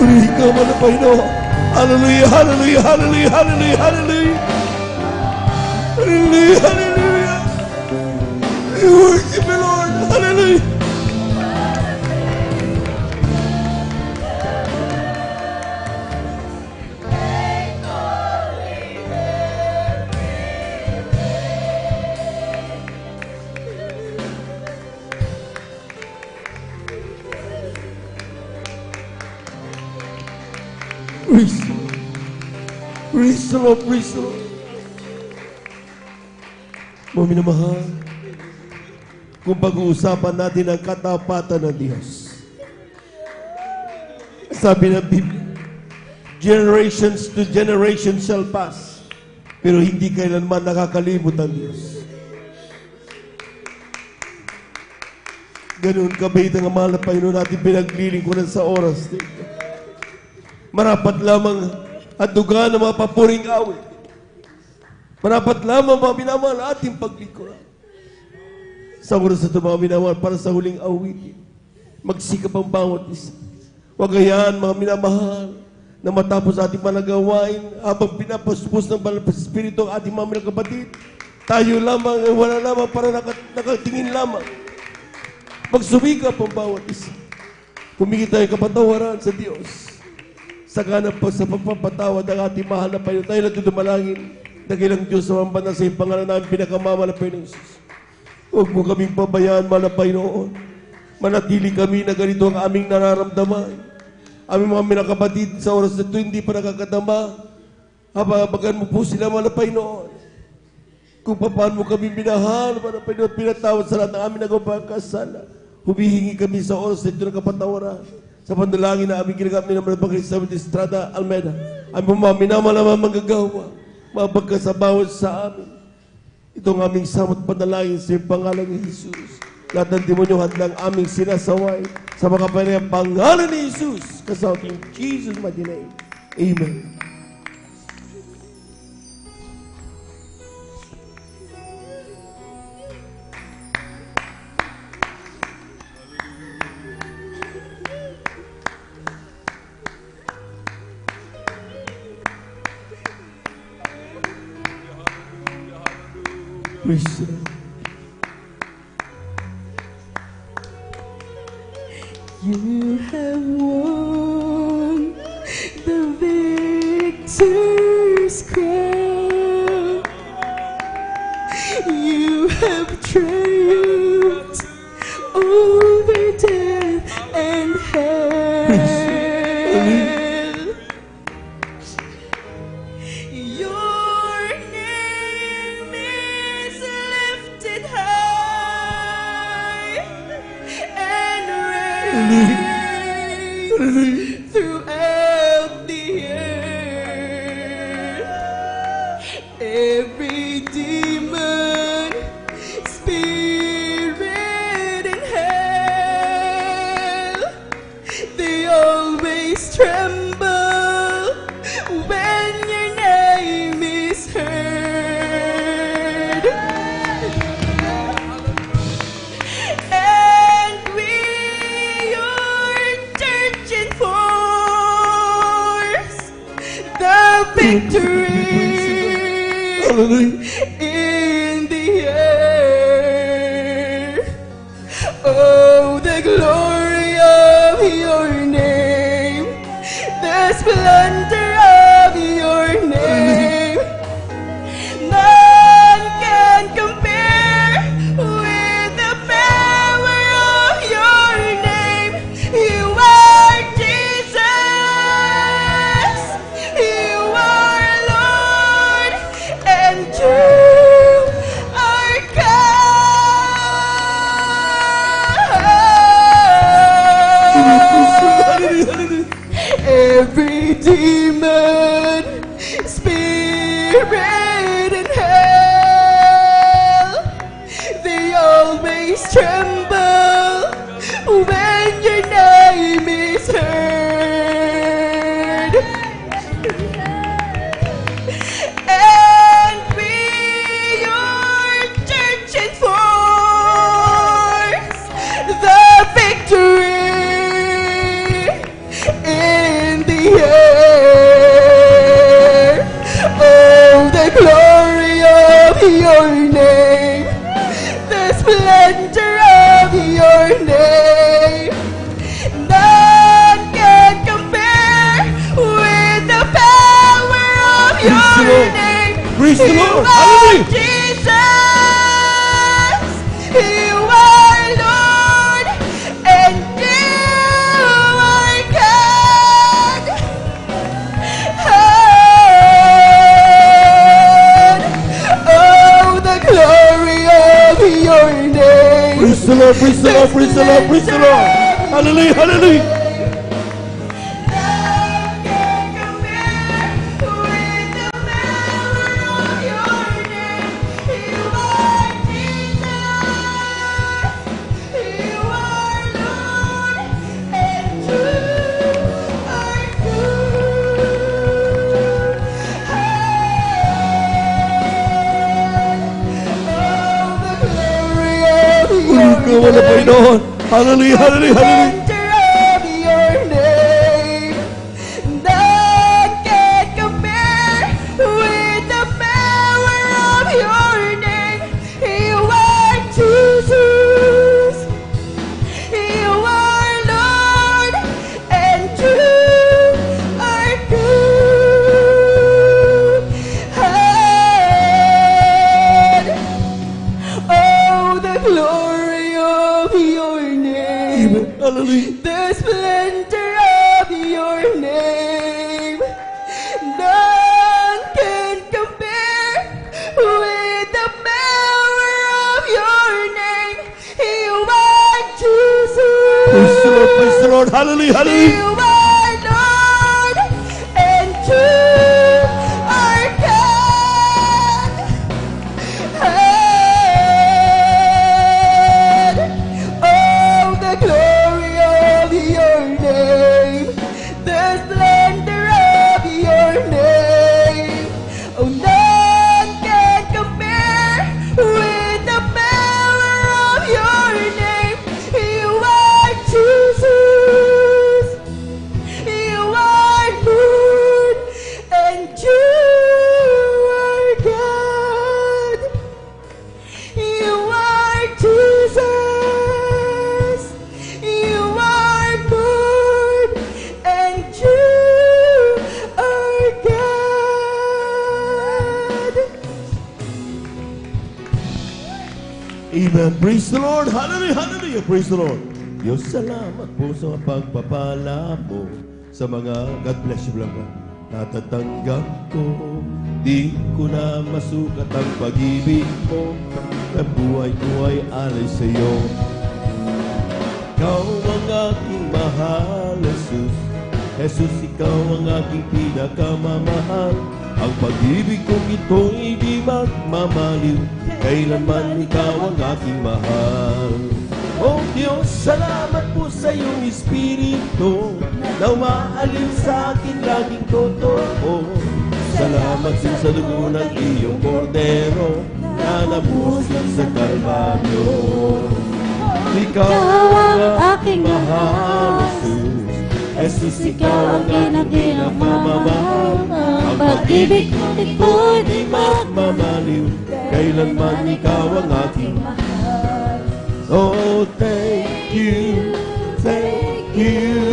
Speaker 8: Purihin ka, Panginoon. Hallelujah, hallelujah, hallelujah, hallelujah, hallelujah. Hallelujah, hallelujah. We worship you, Lord. Hallelujah. Praise the Lord, praise the Lord. Mga minamahal, kung pag-uusapan natin ang katapatan ng Diyos, sabi ng Biblia, generations to generations shall pass, pero hindi kailanman nakakalimot ang Diyos. Ganun kabait ang mahal na Panginoon natin pinaglilingkuran sa oras dito. Marapat lamang at duga ng mga papuring awit. Marapat lamang mga minamahal ating paglingkuran. Sa oras na ito mga minamahal para sa huling awitin, magsikap ang bawat isa. Huwag hayaan mga minamahal na matapos ating managawain habang pinapaspos ng Banal na Espiritu ang ating mga kapatid. Tayo lamang, wala lamang para nakatingin lamang. Magsumikap ang bawat isa. Humingi tayo kapatawaran sa Diyos. Sagana po sa pagpapatawad ng ating mahal na Panginoon. Tayo lang dumalangin. Dakilang Diyos sa mga banal sa iyong pangalan namin pinakamama na Panginoon Jesus. Huwag mo kaming pabayaan, mahal na Panginoon. Manatili kami na ganito ang aming nararamdaman. Aming mga minakapatid sa oras na ito hindi pa nakakatama. Habagan mo po sila, mahal na Panginoon. Kung paano mo kami minahal, mahal na Panginoon, pinatawad sa lahat ng aming nagawang kasala. Humihingi kami sa oras na ito ng kapatawaran. Sa pandalangin na aming ginagamit ng mga Panginoon sa Estrada Almeida, ang mga minamalaman manggagawa, mapagkasabawat sa amin. Itong aming samot panalangin sa pangalan ni Jesus. Lahat ng demonyo hadlang aming sinasaway sa mga pangalan ni Jesus. Kasama in Jesus' mighty name. Amen. Praise the Lord.
Speaker 3: You have won the victor's crown. You have triumphed over death and hell. Your name is lifted high and reigns throughout the earth. Every demon, spirit, and hell, they always tremble
Speaker 1: victory in the air. Oh, the glory of your name, the splendor of your name. None can compare with the power of your name. You are Jesus, you are Lord, and you are God. Every demon, spirit in hell, they always tremble when your name is heard. And we, your church, enforce the victory in the air. Oh, the glory of your name, the splendor of your name. None can compare with the power of your name.
Speaker 8: Praise the
Speaker 1: You
Speaker 8: Lord.
Speaker 1: are
Speaker 8: Hallelujah.
Speaker 1: Jesus, you are Lord, and you are God. Oh, the glory of your name.
Speaker 8: Praise the Lord, praise the Lord, praise the Lord, praise the Lord. Hallelujah, hallelujah. Wala Panginoon. Hallelujah, hallelujah, hallelujah.
Speaker 1: Of your name, none can compare with the power of your name. You are Jesus, you are Lord, and you are good. Oh, the glory of your name, the splendor of your name. None can compare with the power of your name. You are Jesus.
Speaker 8: Praise the Lord, praise the Lord. Hallelujah, hallelujah.
Speaker 1: You are Lord, and you are God. Oh, the glory of your name, the splendor of your name. Oh, none can compare with the power of your name. You are Jesus, you are Lord, and you are God. You are Jesus, you are Lord, and you are God.
Speaker 8: Amen. Praise the Lord. Hallelujah, hallelujah. Praise the Lord. Diyos, salamat po sa pagpapala mo sa mga God bless you lang natatanggap ko. Di ko na masukat ang pag-ibig mo. Ang buhay ko ay alay sa iyo. Ikaw ang aking mahal, Jesus. Jesus, ikaw ang aking pinakamamahal. Ang pag-ibig kong ito'y di magmamaliw. Kailanman ikaw ang aking mahal. Oh Diyos, salamat po sa iyong Espiritu na umaaliw sa akin laging totoo. Salamat din sa dugo ng iyong kordero na nabusan sa Kalbaryo. Ikaw ang aking mahal, Jesus. Jesus, ikaw ang aking pinakamamahal. Ang pag-ibig mo di pwede magmamaliw, kailanman ikaw ang aking mahal. Oh, thank you, thank you.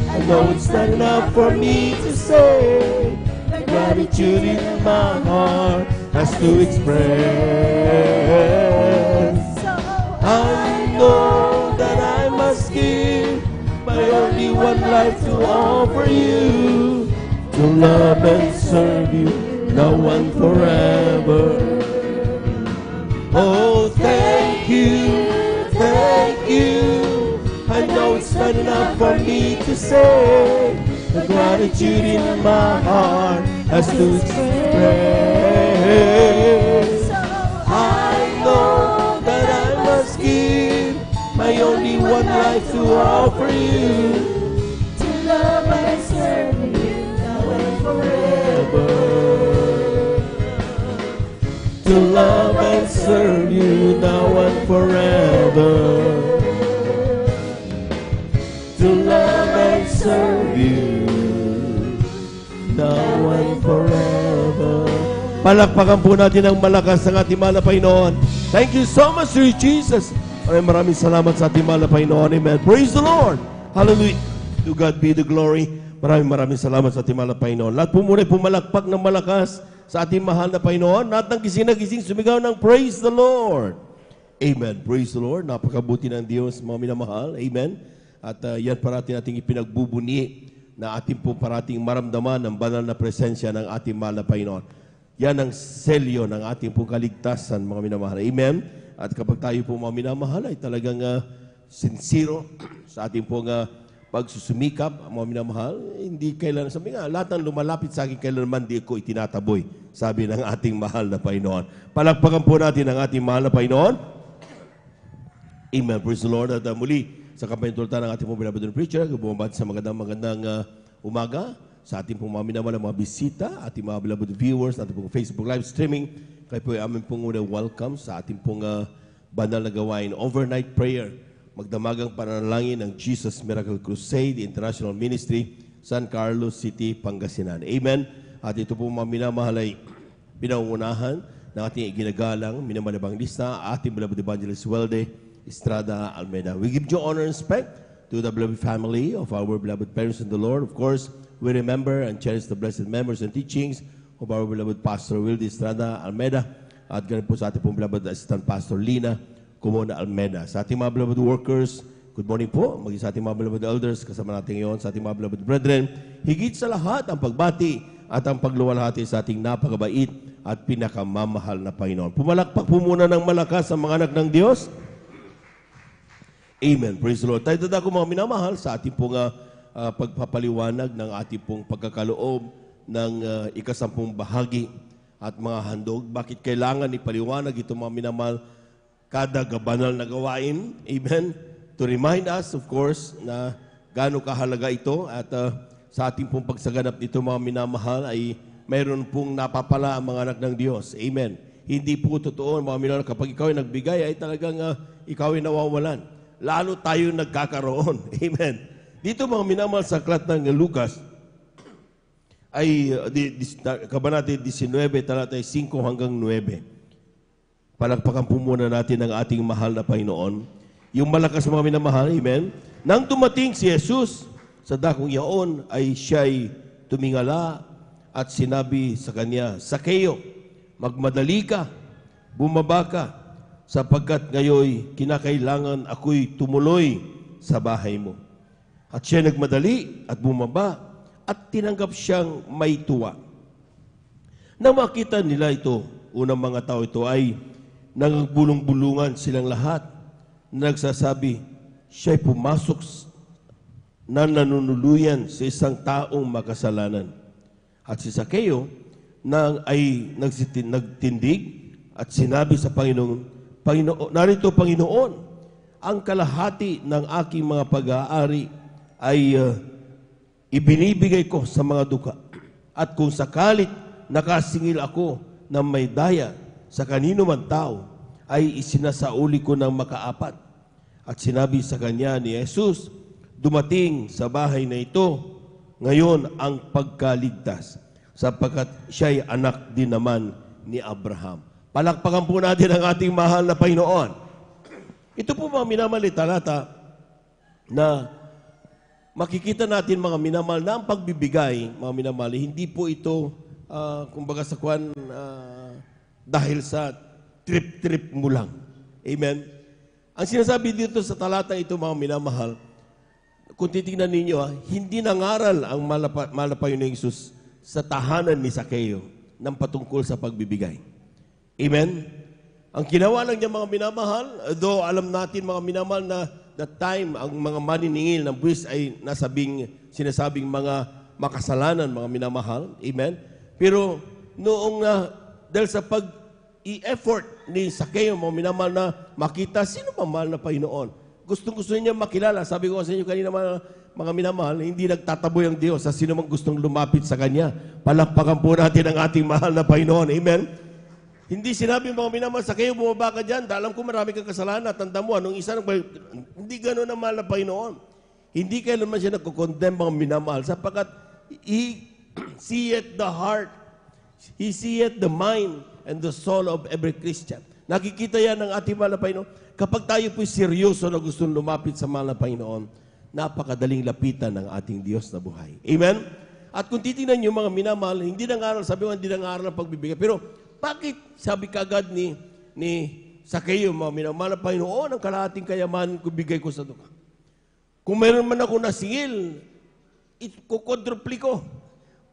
Speaker 8: I know it's not enough for me to say, the gratitude in my heart has to express. I know that I must give my only one life to offer you, to love and serve you now and forever. Oh, thank you, thank you. I know it's not enough for me to say, the gratitude in my heart has to express. I know that I must give my only one life to offer you, to love and serve you now and forever. To love and serve you now and forever. To love and serve you now and forever. Palakpakan po natin ang malakas ng ating mahal na Panginoon. Thank you so much, Sir Jesus. Maraming salamat sa ating mahal na Panginoon. Amen. Praise the Lord. Hallelujah. To God be the glory. Maraming salamat sa ating mahal na Panginoon. Lahat po muna pumalakpak ng malakas sa ating mahal na Panginoon. Lahat ng gising na gising sumigaw ng praise the Lord. Amen. Praise the Lord. Napakabuti ng Diyos, mga minamahal. Amen. At yan parating ating ipinagbubuni na ating po parating maramdaman ang banal na presensya ng ating mahal na Panginoon. Yan ang selyo ng ating pong kaligtasan, mga minamahal. Amen. At kapag tayo po mga minamahal ay talagang sincero sa ating pong pagsusumikap, mga minamahal, hindi kailan, sabi nga, lahat ng lumalapit sa akin kailanman di ko itinataboy, sabi ng ating mahal na Panginoon. Palakpakan po natin ang ating mahal na Panginoon. Amen. Praise the Lord. At muli, sa kampanyatulta ng ating pong binabadong preacher, bumabati sa magandang umaga sa ating pong mga minamahal mga bisita, ating mga beloved viewers, ating pong Facebook live streaming. Kayo po ay aming pong welcome sa ating pong banal na gawain, overnight prayer, magdamagang pananalangin ng Jesus Miracle Crusade International Ministry, San Carlos City, Pangasinan. Amen. At ito po mga minamahal ay pinangunahan ng ating iginagalang minamalabang lista, ating beloved evangelist Welde Estrada Almeida. We give due honor and respect to the beloved family of our beloved parents in the Lord. Of course, we remember and cherish the blessed members and teachings of our beloved Pastor Wilde Estrada Almeida at ganun po sa ating pong beloved Assistant Pastor Lina Comona Almeida. Sa ating mga beloved workers, good morning po. Maging sa ating mga beloved elders, kasama natin ngayon sa ating mga beloved brethren. Higit sa lahat ang pagbati at ang pagluwalhati sa ating napakabait at pinakamamahal na Panginoon. Pumalakpak po muna ng malakas ang mga anak ng Diyos. Amen. Praise the Lord. Tayo dadako mga minamahal sa ating pong pagpapaliwanag ng ating pong pagkakaloob ng ikasampung bahagi at mga handog. Bakit kailangan ipaliwanag ito mga minamahal kada banal na gawain? Amen. To remind us, of course, na gaano kahalaga ito at sa ating pong pagsaganap nito mga minamahal ay mayroon pong napapala ang mga anak ng Diyos. Amen. Hindi po totoo mga minamahal kapag ikaw ay nagbigay ay talagang ikaw ay nawawalan. Lalo tayo nagkakaroon. Amen. Dito mga minamahal sa aklat ng Lucas ay kabanata 19, talata 5 hanggang 9. Palakpakan po muna natin ang ating mahal na Panginoon. Yung malakas mga minamahal, amen. Nang dumating si Jesus sa dakong yaon ay siya'y tumingala at sinabi sa kanya, Sakeo, magmadali ka, bumaba ka, sapagkat ngayon kinakailangan ako'y tumuloy sa bahay mo. At siya nagmadali at bumaba at tinanggap siyang may tuwa. Nang makita nila ito, unang mga tao ito ay nagbulong-bulungan silang lahat. Nagsasabi, siya'y pumasok na nanunuluyan sa isang taong makasalanan. At si Sakeo ay nagtindig at sinabi sa Panginoon, narito Panginoon, ang kalahati ng aking mga pag-aari ay ibinibigay ko sa mga duka. At kung sakalit nakasingil ako ng may daya sa kanino man tao, ay isinasauli ko ng makaapat. At sinabi sa kanya ni Jesus, dumating sa bahay na ito ngayon ang pagkaligtas, sapagkat siya'y anak din naman ni Abraham. Palakpakan po natin ang ating mahal na Panginoon. Ito po mga minamahal talata na makikita natin mga minamahal na ang pagbibigay, mga minamahal, hindi po ito, kumbaga sa kwan, dahil sa trip-trip mo lang. Amen? Ang sinasabi dito sa talata ito, mga minamahal, kung titignan ninyo, hindi nangaral ang malapayon ng Jesus sa tahanan ni Sakeo ng patungkol sa pagbibigay. Amen? Ang ginawa lang niya mga minamahal, though alam natin mga minamahal na that time, ang mga maniningil ng buwis ay sinasabing mga makasalanan, mga minamahal. Amen? Pero noong dahil sa pag-i-effort ni Sakeo, mga minamahal na makita, sino pa mahal na Panginoon? Gustong-gusto niya makilala. Sabi ko sa inyo kanina mga minamahal, hindi nagtataboy ang Diyos sa sino mang gustong lumapit sa Kanya. Palakpakan po natin ang ating mahal na Panginoon. Amen? Hindi sinabi mga minamahal, Sakeo, bumaba ka dyan. Alam ko marami kang kasalanan. Tanda mo, anong isa hindi gano'n ang mahal na Panginoon. Hindi kailanman siya nagkukondemn mga minamahal sapagkat He seeth the heart, He seeth the mind and the soul of every Christian. Nakikita yan ng ating mahal na Panginoon. Kapag tayo po'y seryoso na gustong lumapit sa mahal na Panginoon, napakadaling lapitan ng ating Diyos na buhay. Amen? At kung titingnan nyo mga minamahal, hindi nangaral, sabi mo, hindi nangaral ng pagbibigay. Pero bakit sabi kagad ni Sakeo, mga minamahal na Panginoon, ang kalahating kayamanan ko bigay ko sa duka. Kung meron man ako nasingil, kukodrupli ko.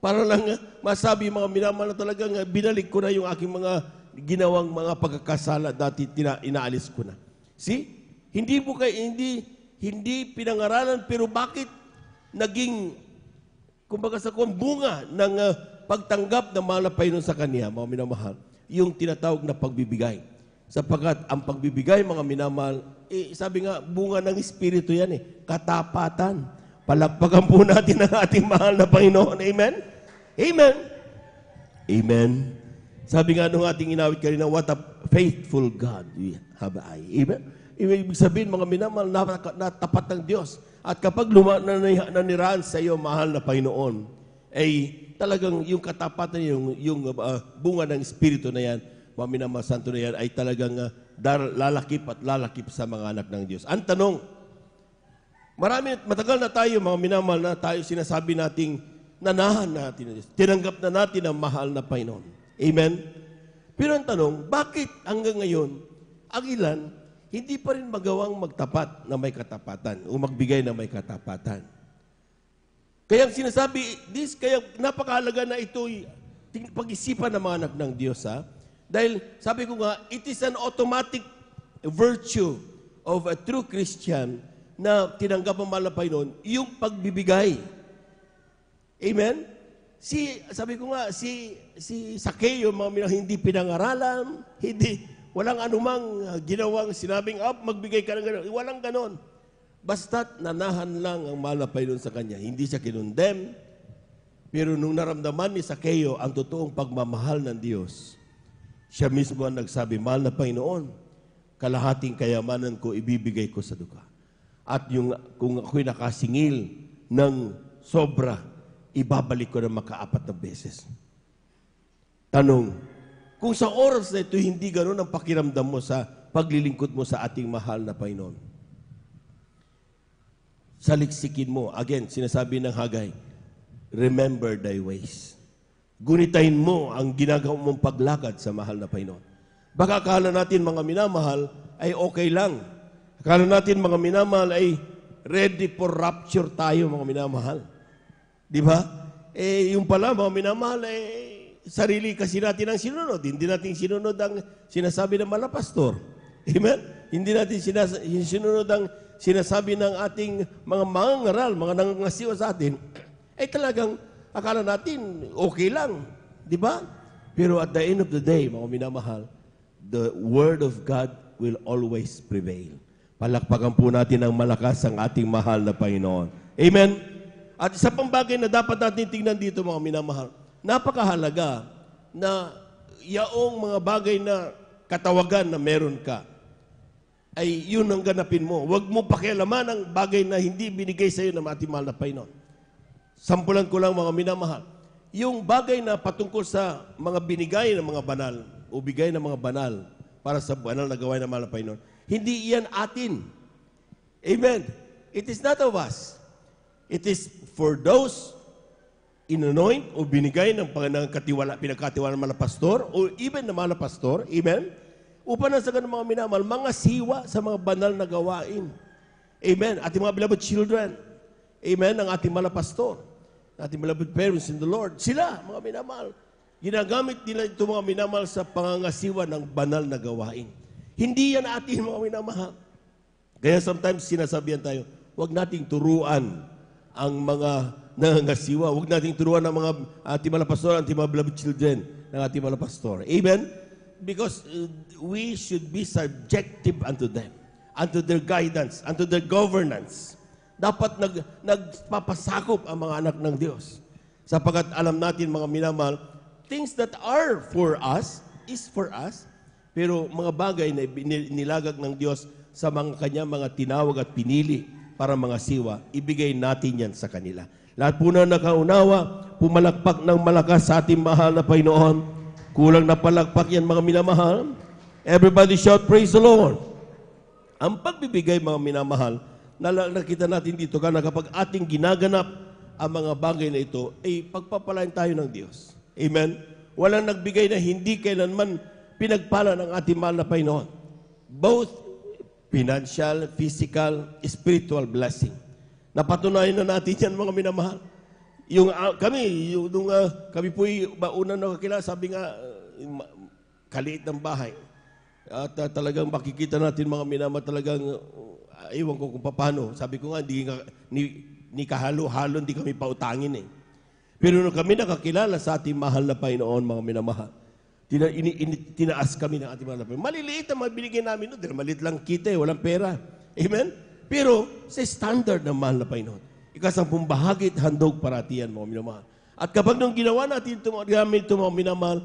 Speaker 8: Para lang masabi mga minamahal na talagang binalik ko na yung aking mga ginawang mga pagkakasala dati inaalis ko na. See? Hindi pinangaralan, pero bakit naging, kumbaga sa bunga ng pagtanggap ng mahal na Panginoon sa Kanya, mga minamahal, yung tinatawag na pagbibigay. Sapagkat ang pagbibigay, mga minamahal, sabi nga, bunga ng Espiritu yan katapatan. Palakpakan po natin ang ating mahal na Panginoon. Amen? Amen? Amen? Sabi nga nung ating inawit kanina, what a faithful God we have I. Amen? Ibig sabihin, mga minamahal, natapat ng Diyos. At kapag nanirahan sa iyo, mahal na Panginoon, ay talagang yung katapatan, yung bunga ng Espiritu na yan, mga minamahal santo na yan, ay talagang lalakip at lalakip sa mga anak ng Diyos. Ang tanong, matagal na tayo, mga minamahal, na tayo sinasabi nating nanahan natin ng Diyos. Tinanggap na natin ang mahal na Panginoon. Amen? Pero ang tanong, bakit hanggang ngayon, ang ilan, hindi pa rin magawang magtapat na may katapatan o magbigay na may katapatan? Kaya sinasabi, kaya napakahalaga na ito'y pag-isipan ng mga anak ng Diyos. Dahil sabi ko nga, it is an automatic virtue of a true Christian na tinanggap ang mahal na Panginoon, yung pagbibigay. Amen? Sabi ko nga, si Sakeo, hindi pinangaralan, walang anumang ginawang sinabing, magbigay ka ng gano'n. Walang gano'n. Basta't nanahan lang ang mahal na Panginoon sa kanya. Hindi siya kinondem. Pero nung naramdaman ni Sakeo ang totoong pagmamahal ng Diyos, siya mismo ang nagsabi, mahal na Panginoon, kalahating kayamanan ko ibibigay ko sa duka. At kung ako'y nakasingil ng sobra, ibabalik ko na makaapat na beses. Tanong, kung sa oras na ito hindi ganoon ang pakiramdam mo sa paglilingkod mo sa ating mahal na Panginoon, saliksikin mo, again, sinasabi ng Hagay, remember thy ways. Gunitain mo ang ginagawa mong paglakad sa mahal na Panginoon. Baka akala natin mga minamahal ay okay lang. Akala natin mga minamahal ay ready for rapture tayo mga minamahal. Di ba? Yung pala mga minamahal sarili kasi natin ang sinunod. Hindi natin sinunod ang sinasabi ng mga pastor. Amen? Hindi natin sinunod ang sinasabi ng ating mga mangangaral, mga nangangasiwa sa atin, talagang akala natin okay lang. Di ba? Pero at the end of the day, mga minamahal, the Word of God will always prevail. Palakpakan po natin ang malakas ang ating mahal na Panginoon. Amen? At isa pang bagay na dapat natin tingnan dito, mga minamahal, napakahalaga na yaong mga bagay na katawagan na meron ka, ay yun ang ganapin mo. Huwag mo pakialaman ang bagay na hindi binigay sa iyo ng ating mahal na Panginoon. Sampulan ko lang mga minamahal. yung bagay na patungkol sa mga binigay ng mga banal o bigay ng mga banal para sa banal na gawain ng mahal na Panginoon, hindi iyan atin. Amen. It is not of us. It is for those inanoint o binigay ng pinagkatiwala ng mga pastor o even ng mga pastor. Amen. Upang nasa ganun mga minamahal, mga siwa sa mga banal na gawain. Amen. Ating mga beloved children. Amen. Ang ating mga pastor. Ating beloved parents in the Lord. Sila, mga minamahal. Ginagamit nila ito mga minamahal sa pangangasiwa ng banal na gawain. Hindi yan atin mga minamahal. Kaya sometimes sinasabihan tayo, huwag nating turuan ang mga nangangasiwa. Huwag nating turuan ang mga ating mga pastor, ating mga beloved children ng ating mga pastor. Amen? Because we should be subjective unto them, unto their guidance, unto their governance. Dapat nagpapasakop ang mga anak ng Diyos. Sapagkat alam natin mga minamahal, things that are for us is for us, pero mga bagay na nilagag ng Diyos sa mga kanyang mga tinawag at pinili para mga siwa, ibigay natin yan sa kanila. Lahat po na nakaunawa, pumalakpak ng malakas sa ating mahal na Panginoon. Kulang na palakpak yan mga minamahal. Everybody shout, praise the Lord. Ang pagbibigay mga minamahal, nakita natin dito na kapag ating ginaganap ang mga bagay na ito, ay pagpapalain tayo ng Diyos. Amen? Walang nagbigay na hindi kailanman pinagpala ng ating mahal na Panginoon. Both financial, physical, spiritual blessing. Napatunayan na natin yan mga minamahal. Kami po'y una na kakilala, sabi nga, kaliit ng bahay. At talagang makikita natin mga minamahal talagang, iwan ko kung paano. Sabi ko nga, ni kahalo-halo, hindi kami pautangin eh. Pero nung kami nakakilala sa ating mahal na Panginoon, mga minamahal, tinaas kami ng ating mahal na Panginoon. Maliliit ang mabinigay namin noon. Maliit lang kita eh, walang pera. Amen? Pero sa standard ng mahal na Panginoon, ikasampung bahagi at handog paratiyan, mga minamahal. At kapag nung ginawa natin ito, mga minamahal,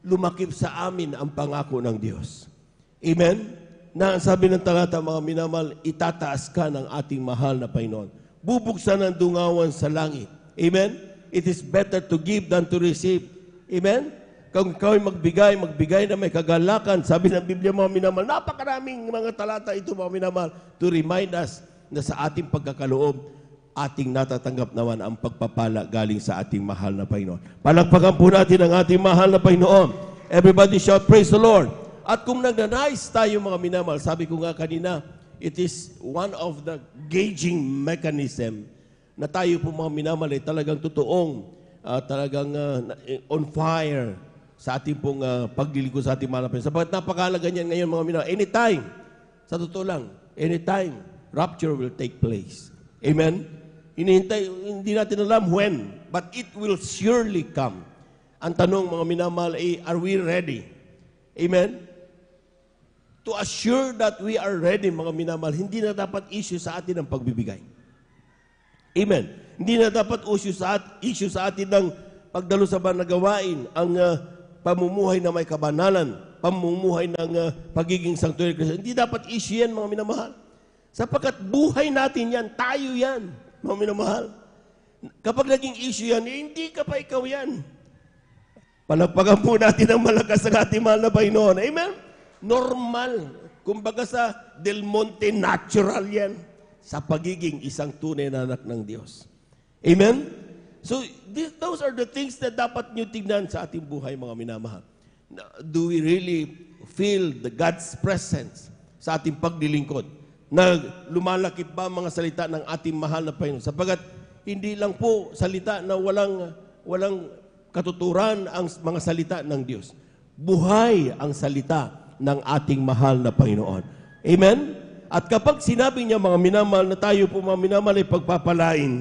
Speaker 8: lumakip sa amin ang pangako ng Diyos. Amen? Na sabi ng talata, mga minamahal, itataas ka ng ating mahal na Panginoon. Bubuksan ang dungawan sa langit. Amen? It is better to give than to receive. Amen? Kung ikaw ay magbigay na may kagalakan, sabi ng Biblia, mga minamahal, napakaraming mga talata ito, mga minamahal, to remind us na sa ating pagkakaloob, ating natatanggap naman ang pagpapala galing sa ating mahal na Panginoon. Palakpakan po natin ang ating mahal na Panginoon. Everybody shout, praise the Lord. At kung nagnanais tayo mga minamahal, sabi ko nga kanina, it is one of the gauging mechanism na tayo po mga minamahal ay talagang totoong, on fire sa ating pong paglilingkod sa ating mahal na Panginoon. Sapagat napakahalaga niyan ngayon mga minamahal. Anytime, sa totoo lang, anytime, rapture will take place. Amen? Hindi natin alam when, but it will surely come. Ang tanong mga minamahal ay, are we ready? Amen? To assure that we are ready, mga minamahal, hindi na dapat issue sa atin ang pagbibigay. Amen? Hindi na dapat issue sa atin ng pagdalo sa banal na gawain, ang pamumuhay na may kabanalan, pamumuhay ng pagiging sanctuary Christian. Hindi dapat issue yan, mga minamahal. Sapagkat buhay natin yan, tayo yan, mga minamahal. Kapag naging issue yan, hindi ka pa ikaw yan. Palagpagan po natin ang malakas ng ating mahal na Panginoon. Amen? Normal. Kumbaga sa Del Monte, natural yan. Sa pagiging isang tunay na anak ng Diyos. Amen? So, those are the things na dapat nyo tignan sa ating buhay, mga minamahal. Do we really feel the God's presence sa ating paglilingkod? Na lumalakip ba mga salita ng ating mahal na Panginoon? Sapagat hindi lang po salita na walang katuturan ang mga salita ng Diyos. Buhay ang salita ng ating mahal na Panginoon. Amen? At kapag sinabi niya mga minamahal na tayo po mga minamahal ay pagpapalain,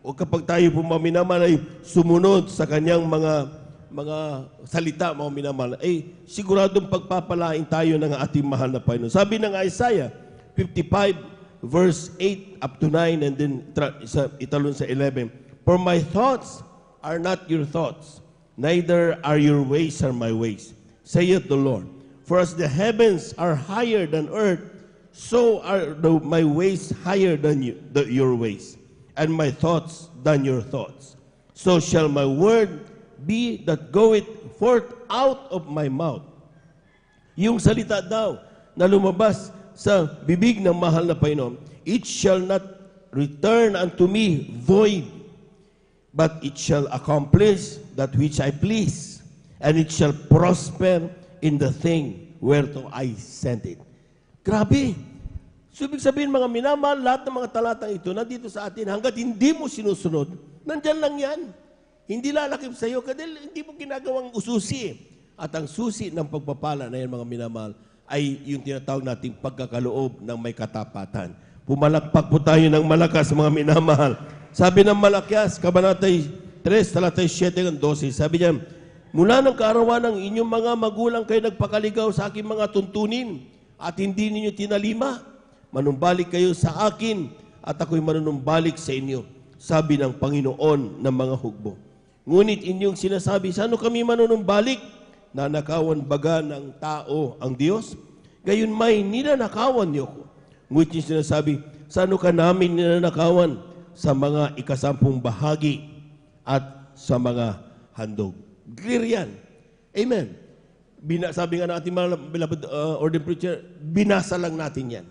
Speaker 8: o kapag tayo po mga minamahal ay sumunod sa kanyang mga salita mga minamahal, ay siguradong pagpapalain tayo ng ating mahal na Panginoon. Sabi ng Isaiah 55 verse 8 up to 9 and then italon sa 11. For my thoughts are not your thoughts, neither are your ways are my ways, saith the Lord. For as the heavens are higher than earth, so are my ways higher than your ways, and my thoughts than your thoughts. So shall my word be that goeth forth out of my mouth. Yung salita daw na lumabas sa bibig ng mahal na Panginoon, it shall not return unto me void, but it shall accomplish that which I please, and it shall prosper in the thing whereto I sent it. Grabe! So, ibig sabihin, mga minamahal, lahat ng mga talatang ito nandito sa atin, hanggat hindi mo sinusunod, nandyan lang yan. Hindi lalakip sa iyo, kasi hindi mo ginagawang ususi. At ang susi ng pagpapala na yan, mga minamahal, ay yung tinatawag nating pagkakaloob ng may katapatan. Pumalakpak po tayo ng malakas, mga minamahal. Sabi ng Malakias, Kabanatay 3, talatay 7 hanggang 12, sabi niya, mula ng kaarawan ng inyong mga magulang kayo nagpakaligaw sa aking mga tuntunin at hindi ninyo tinalima. Manumbalik kayo sa akin at ako'y manunumbalik sa inyo, sabi ng Panginoon ng mga hukbo. Ngunit inyong sinasabi, saan kami manunumbalik? Nanakawan baga ng tao ang Diyos? Gayon may ninanakawan niyo ko. Ngunit yung sinasabi, saan ka namin ninanakawan? Sa mga ikasampung bahagi at sa mga handog. Clear yan. Amen. Sabi nga natin, mga beloved ordained preacher, binasa lang natin yan.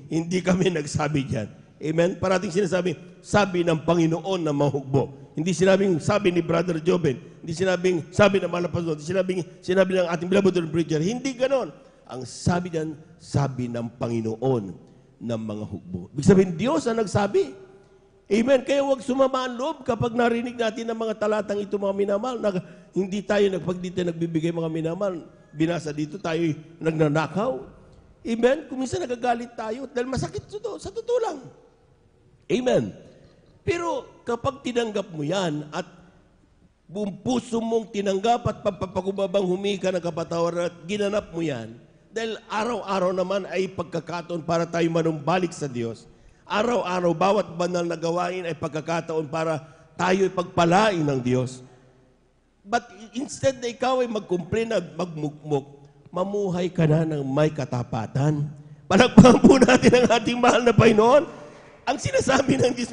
Speaker 8: Hindi kami nagsabi dyan. Amen? Parating sinasabi, sabi ng Panginoon na mahugbo. Hindi sinabing sabi ni Brother Joben. Hindi sinabing sabi ng Malapasod. Hindi sinabi ng ating beloved preacher. Hindi ganon. Ang sabi dyan, sabi ng Panginoon ng mga hugbo. Ibig sabihin, Diyos ang nagsabi. Amen? Kaya huwag sumama ang loob kapag narinig natin ng mga talatang ito, mga minamahal, na hindi tayo nagbibigay mga minamahal. Binasa dito tayo nagnanakaw. Amen? Kung minsan nagagalit tayo dahil masakit ito, sa totoo lang. Amen? Pero kapag tinanggap mo yan at buong puso mong tinanggap at pagpapagubabang humika ng kapatawaran at ginanap mo yan, dahil araw-araw naman ay pagkakataon para tayo manumbalik sa Diyos. Araw-araw, bawat banal na gawain ay pagkakataon para tayo pagpalain ng Diyos. But instead na ikaw ay mag-complain at magmukmuk, mamuhay ka na ng may katapatan. Palakpakan po natin ang ating mahal na Panginoon. Ang sinasabi ng Diyos,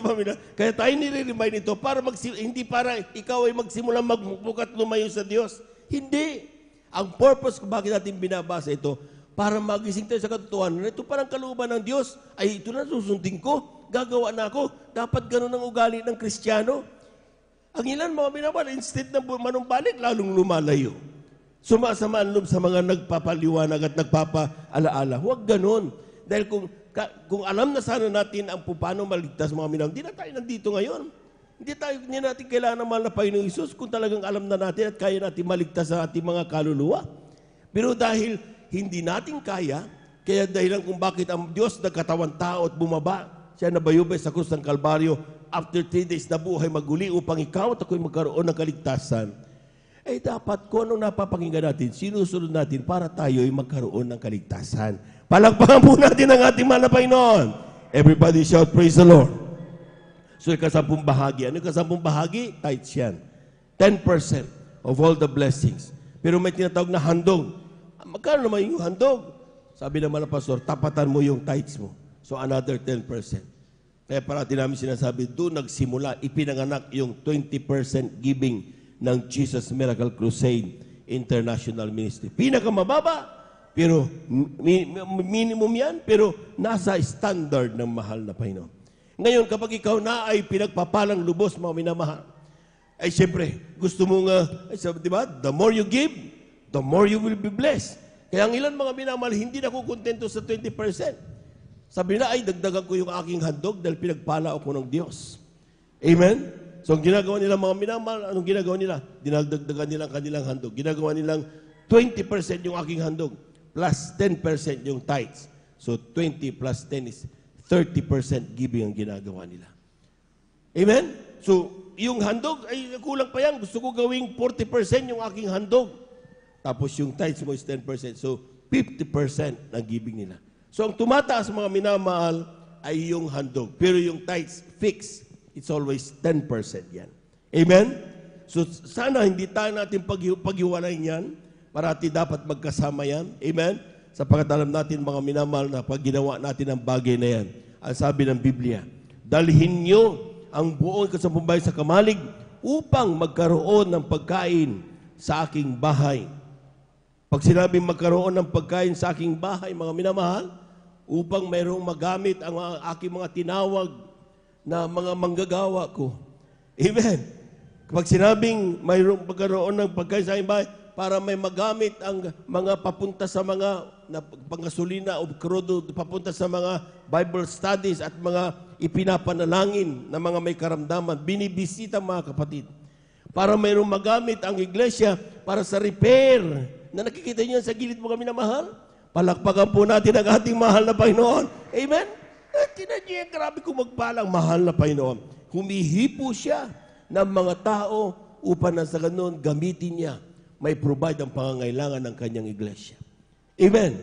Speaker 8: kaya tayo nire-remind ito para hindi para ikaw ay magsimula magmukmuk at lumayo sa Diyos. Hindi. Ang purpose kung bakit natin binabasa ito, para magising tayo sa katotohanan. Ito parang kalooban ng Diyos. Ay, ito na susundin ko. Gagawa na ako. Dapat ganun ang ugali ng Kristiyano. Ang ilan mga binabal, instead na manumbalik, lalong lumalayo. Sumasama ang loob sa mga nagpapaliwanag at nagpapaalaala. Huwag ganun. Dahil kung alam na sana natin ang paano maligtas mga minamahal, hindi na tayo nandito ngayon. Hindi natin kailangan ng mahal na Panginoong Hesus kung talagang alam na natin at kaya natin maligtas sa ating mga kaluluwa. Pero dahil hindi natin kaya dahilan kung bakit ang Diyos nagkatawan tao at bumaba, siya nabayubay sa krus ng Kalbaryo, after 3 days na buhay maguli upang ikaw at ako'y magkaroon ng kaligtasan. Eh dapat kung anong napapakinggan natin, sinusunod natin para tayo ay magkaroon ng kaligtasan. Palakpakan po natin ang ating mahal na Panginoon. Everybody shout, praise the Lord. So, ikasampung bahagi. Ano ikasampung bahagi? Tithes yan. 10% of all the blessings. Pero may tinatawag na handog. Magkano naman yung handog? Sabi naman ng pastor, tapatan mo yung tithes mo. So, another 10%. Kaya parati namin sinasabi, doon nagsimula, ipinanganak yung 20% giving ng Jesus Miracle Crusade International Ministry. Pinakamababa, pero minimum yan, pero nasa standard ng mahal na Panginoon. Ngayon, kapag ikaw na ay pinagpapalang lubos, mga minamahal, ay siyempre, gusto mo nga, diba, the more you give, the more you will be blessed. Kaya ang ilan mga minamahal, hindi na kukontento sa 20%. Sabi na, ay dagdagan ko yung aking handog dahil pinagpala ako ng Diyos. Amen? So, ang ginagawa nila mga minamahal, anong ginagawa nila? Dinagdagdagan nila ang kanilang handog. Ginagawa nilang 20% yung aking handog plus 10% yung tithes. So, 20 plus 10 is 30% giving ang ginagawa nila. Amen? So, yung handog, ay kulang pa yan. Gusto ko gawing 40% yung aking handog. Tapos yung tithes mo is 10%. So, 50% ang giving nila. So, ang tumataas mga minamahal ay yung handog. Pero yung tithes, fixed. It's always 10% yan. Amen? So, sana hindi tayo natin paghiwalayin yan. Parati dapat magkasama yan. Amen? Sapagkat alam natin mga minamahal na pag ginawa natin ang bagay na yan, ang sabi ng Biblia, dalhin nyo ang buong kasampung bayan sa kamalig upang magkaroon ng pagkain sa aking bahay. Pag sinabing magkaroon ng pagkain sa aking bahay, mga minamahal, upang mayroong magamit ang aking mga tinawag na mga manggagawa ko. Amen. Kapag sinabing mayroong pagkaroon ng pagkain sa aking bahay, para may magamit ang mga papunta sa mga pangasolina o krudo, papunta sa mga Bible studies at mga ipinapanalangin na mga may karamdaman, binibisita mga kapatid. Para mayroong magamit ang iglesia para sa repair na nakikita niyo sa gilid mga minamahal. Palakpakan po natin ang ating mahal na Panginoon. Amen? Tinan niyo yung grabe kong magpalang mahal na Panginoon. Humihipo siya ng mga tao upang na sa ganun gamitin niya. May provide ang pangangailangan ng kanyang iglesia. Amen?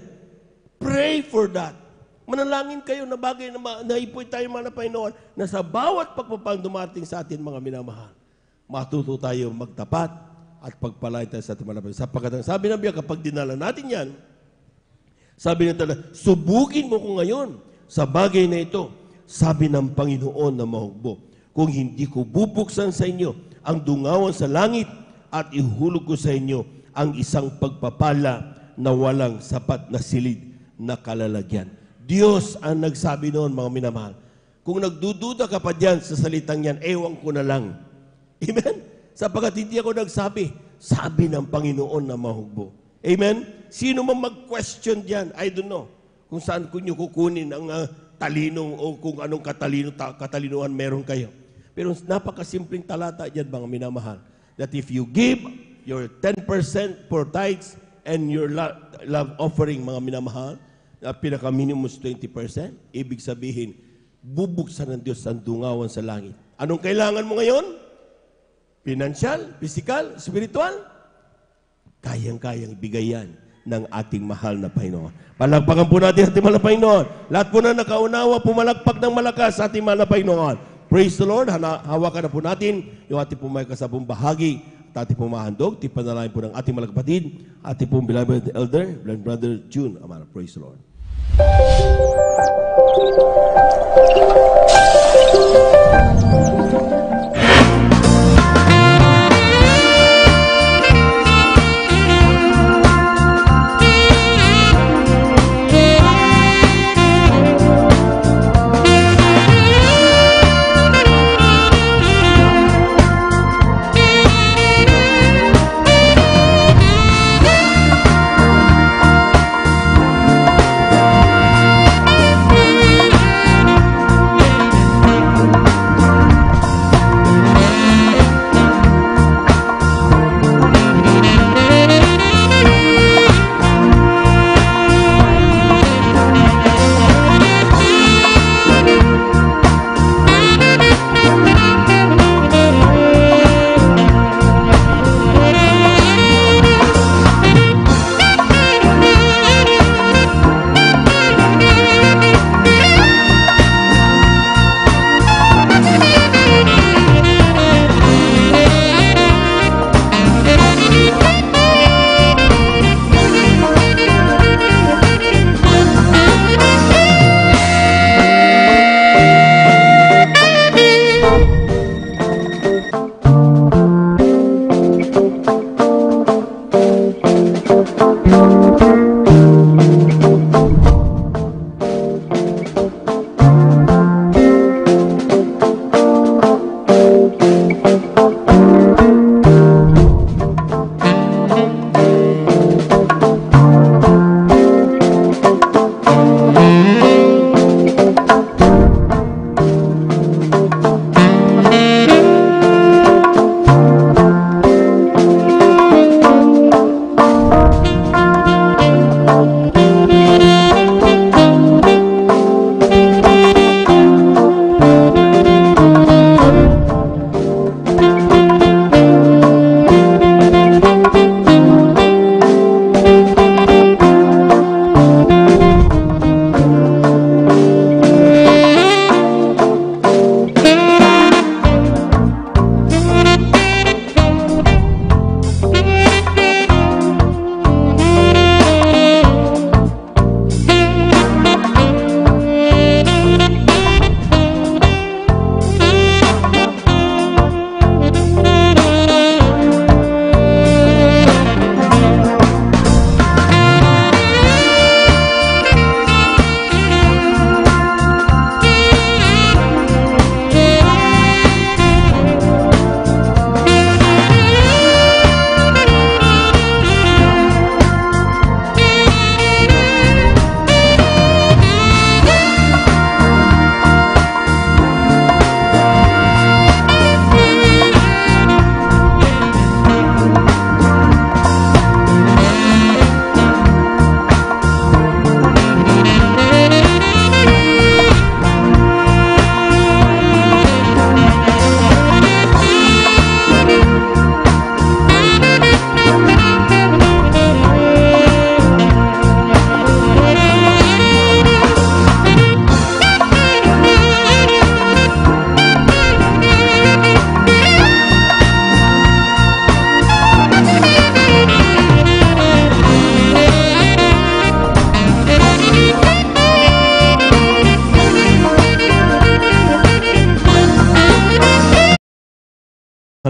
Speaker 8: Pray for that. Manalangin kayo na bagay na naipoy tayo mga Panginoon na sa bawat pagpapang dumating sa atin mga minamahal, matuto tayo magtapat at pagpalain tayo sa ating mga Panginoon. Sapagkat ang sabi ng Biblia, kapag dinala natin yan, sabi ng talaga, subukin mo ko ngayon sa bagay na ito, sabi ng Panginoon na mahugbo, kung hindi ko bubuksan sa inyo ang dungawan sa langit at ihulog ko sa inyo ang isang pagpapala na walang sapat na silid na kalalagyan. Diyos ang nagsabi noon, mga minamahal. Kung nagdududa ka pa dyan sa salitang yan, ewan ko na lang. Amen? Sapagkat hindi ako nagsabi, sabi ng Panginoon na mahugbo. Amen? Sino man mag-question dyan, I don't know kung saan ko nyo kukunin ang talinong o kung anong katalinuhan meron kayo. Pero napakasimpleng talata dyan, mga minamahal, that if you give your 10% for tithes and your love offering, mga minamahal, na pinaka-minimum 20%, ibig sabihin, bubuksan ng Diyos ang dungawan sa langit. Anong kailangan mo ngayon? Financial, physical, spiritual? Kayang-kayang ibigay yan ng ating mahal na Panginoon. Palagpakan po natin ating mahal na Panginoon. Lahat po na nakaunawa, pumalagpak ng malakas sa ating mahal na Panginoon. Praise the Lord. Hawakan na po natin yung ating po may kasabong bahagi at ating po mahandog. Tipanalangin po ng ating mga kapatid, ating po beloved elder, Brother June Amara. Praise the Lord.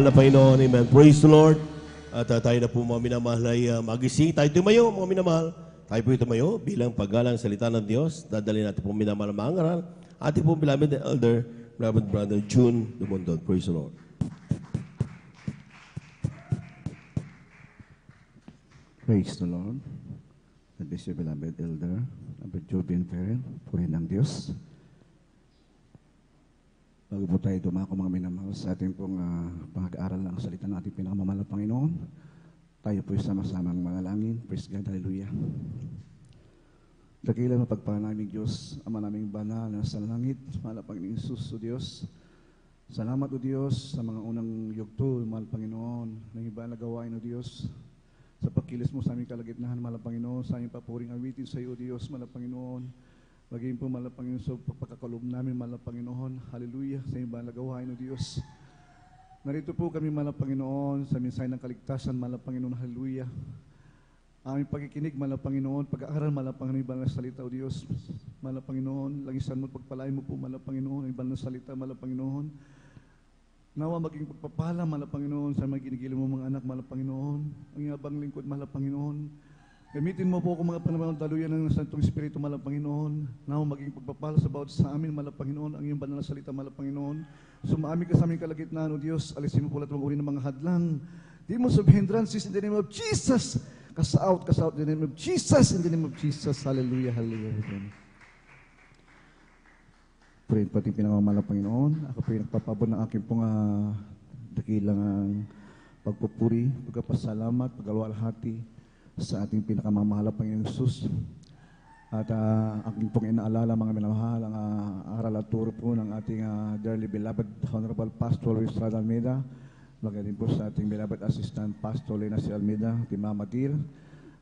Speaker 8: na Panginoon. Amen. Praise the Lord. At tayo na po mga minamahal ay magising. Tayo tumayo mga minamahal. Tayo po tumayo bilang paggalang salita ng Diyos. Dadalhin natin po minamahal ang mga ngaral. Ating po beloved elder, beloved brother June Dumondon. Praise the Lord.
Speaker 14: Praise the Lord. God bless you, beloved elder, beloved Jovian Ferrer, purihin ng Diyos. Bago po tayo dumako mga minamahal sa ating pong pag-aaral ng salita ng ating pinakamamahal na Panginoon, tayo po sama-samang manalangin. Praise God, hallelujah. Dakilang mapagpalang naming Diyos, Ama naming banal na sa langit, mahal na Panginoon Jesus, o Diyos. Salamat o Diyos sa mga unang yugto, mahal Panginoon, ng iba na gawain o Diyos. Sa pagkilos mo sa aming kalagitnaan, mahal Panginoon, sa aming papuring awitin sa iyo, Diyos, mahal Panginoon. Maging po, mahal Panginoon, sa pagkakalob namin, mahal Panginoon. Hallelujah, sa iyong banal na gawain, o Diyos. Narito po kami, mahal Panginoon, sa mensahe ng kaligtasan, mahal Panginoon, hallelujah. Aming pagkikinig, mahal Panginoon, pag-aaral, mahal Panginoon, yung banal na salita, o Diyos. Mahal Panginoon, langisan mo, pagpalain mo po, mahal Panginoon, yung banal na salita, mahal Panginoon. Nawa maging pagpapala, mahal Panginoon, sa mga ginigil mo mga anak, mahal Panginoon. Ang yabang lingkod, mahal Panginoon. Gamitin mo po ako mga panahon daluyan ng Santong Espiritu, mahal Panginoon. Nawa maging pagpapala sa bawat sa amin, mahal Panginoon, ang iyong banal na salita, mahal Panginoon. Sumami ka sa aming kalagitnaan, O Diyos, alisin mo po lahat ng uri ng mga hadlang. Demons of hindrances in the name of Jesus. Cast out in the name of Jesus, in the name of Jesus. Hallelujah, hallelujah. Purihin pati pinakamamahal na Panginoon. Ako po yung nagpapabot ng aking pong dakilang pagpupuri, pagkapasalamat, pagkalwalhati sa ating pinakamamahal na Panginoon Jesus. At aking pong inaalala mga minamahal ang aral at turo po ng ating dearly beloved Honorable Pastor Luis Estrada Almeida. Magaling po sa ating beloved Assistant Pastor Lena C. Almeida, Tima Matir,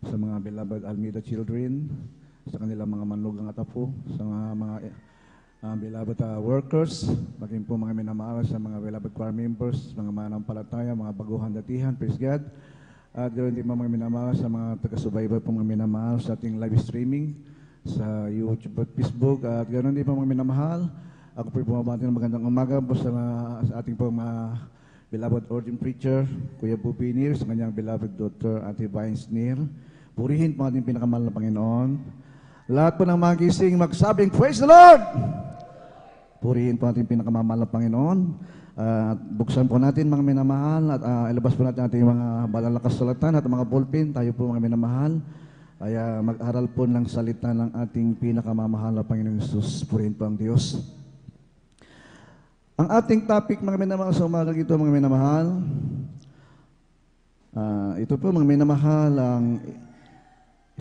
Speaker 14: sa mga beloved Almeida children, sa kanilang mga manugang at apo, sa mga beloved workers, maging po mga minamahal sa mga beloved choir members, mga manampalataya, mga baguhan datihan, praise God. At ganoon din mga minamahal sa mga taga-subaybay po mga minamahal sa ating live streaming sa YouTube at Facebook. At ganoon din mga minamahal, ako po bumabati ng magandang umaga po sa ating po mga beloved ordained preacher, Kuya Bubi Nir, sa kanyang beloved daughter, Ate Vines Nir. Purihin po ating pinakamahal na Panginoon. Lahat po ng magising magsabing, Praise the Lord! Purihin po ating pinakamamahal na Panginoon. At buksan po natin mga minamahal at ilabas po natin ating mga banal na kasulatan at mga ballpen. Tayo po mga minamahal. Kaya mag-aral po ng salita ng ating pinakamamahal na Panginoong Jesus. Purihin po ang Diyos. Ang ating topic mga minamahal sa umagang ito mga minamahal. Ito po mga minamahal ang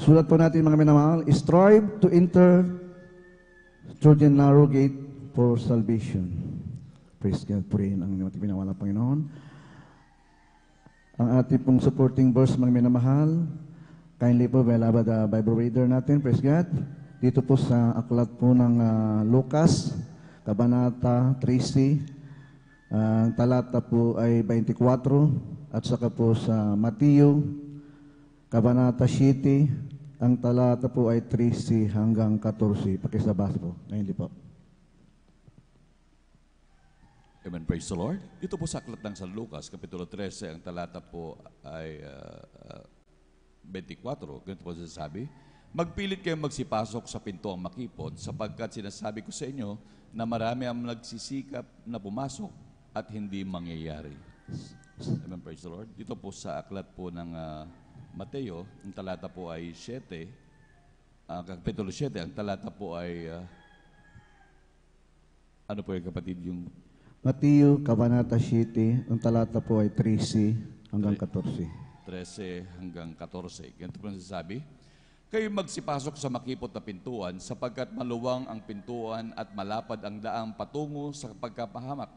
Speaker 14: sulat po natin mga minamahal. Strive to enter through the narrow gate for salvation. Praise God, purihin ang ating pinawala Panginoon. Ang ating pong supporting verse mga minamahal, kindly po beloved Bible reader natin, praise God. Dito po sa aklat po ng Lucas, Kabanata 13, ang talata po ay 24, at saka po sa Mateo, Kabanata 7, ang talata po ay 13 hanggang 14. Pakisabas po, kindly po.
Speaker 15: Amen. Praise the Lord. Dito po sa aklat ng San Lucas, Kapitulo 13, ang talata po ay 24. Ganito po sasabi, magpilit kayong magsipasok sa pintuang makipot sapagkat sinasabi ko sa inyo na marami ang nagsisikap na pumasok at hindi mangyayari. Amen. Praise the Lord. Dito po sa aklat po ng Mateo, ang talata po ay 7, Kapitulo 7, ang talata po ay, ano po yung kapatid yung
Speaker 14: Mateo, Kabanata 7, ang talata po ay 13 hanggang 14.
Speaker 15: 13 hanggang 14. Ganito po nasasabi, kayo magsipasok sa makipot na pintuan sapagkat maluwang ang pintuan at malapad ang daang patungo sa pagkapahamak.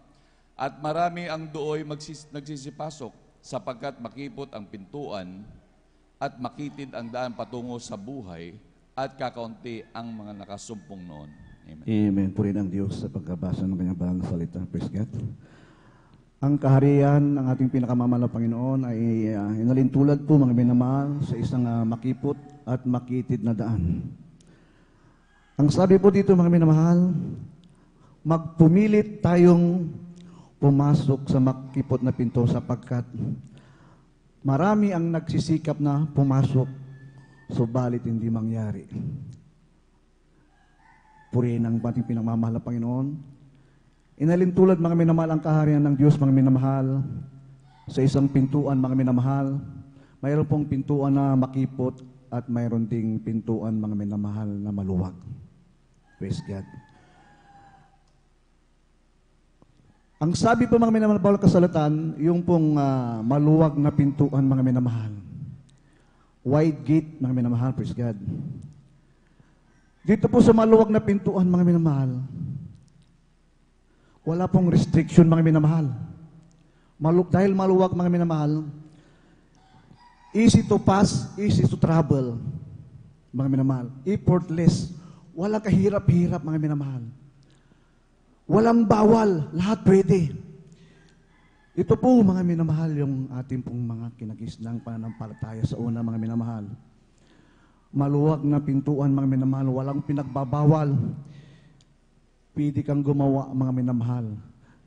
Speaker 15: At marami ang dooy nagsisipasok sapagkat makipot ang pintuan at makitid ang daan patungo sa buhay at kakaunti ang mga nakasumpong noon. Amen.
Speaker 14: Amen. Purihin ang Diyos sa pagkabasa ng kanyang banal na salita. Praise God. Ang kaharian ng ating pinakamamahal na Panginoon ay inalintulad po mga minamahal sa isang makipot at makitid na daan. Ang sabi po dito mga minamahal, magpumilit tayong pumasok sa makipot na pinto sapagkat marami ang nagsisikap na pumasok, subalit hindi mangyari. Purihin ang ating pinagmamahal na Panginoon. Inalintulad mga minamahal ang kaharian ng Diyos, mga minamahal. Sa isang pintuan, mga minamahal, mayroon pong pintuan na makipot at mayroon ding pintuan, mga minamahal, na maluwag. Praise God. Ang sabi po mga minamahal bawal kasalatan, yung pong maluwag na pintuan, mga minamahal. Wide gate, mga minamahal, praise God. Dito po sa maluwag na pintuan, mga minamahal, wala pong restriction, mga minamahal. Dahil maluwag, mga minamahal, easy to pass, easy to travel, mga minamahal. Effortless, walang kahirap-hirap, mga minamahal. Walang bawal, lahat pwede. Ito po, mga minamahal, yung ating pong mga kinagisnang pananampalataya sa una, mga minamahal. Maluwag na pintuan, mga minamahal, walang pinagbabawal. Pwede kang gumawa, mga minamahal,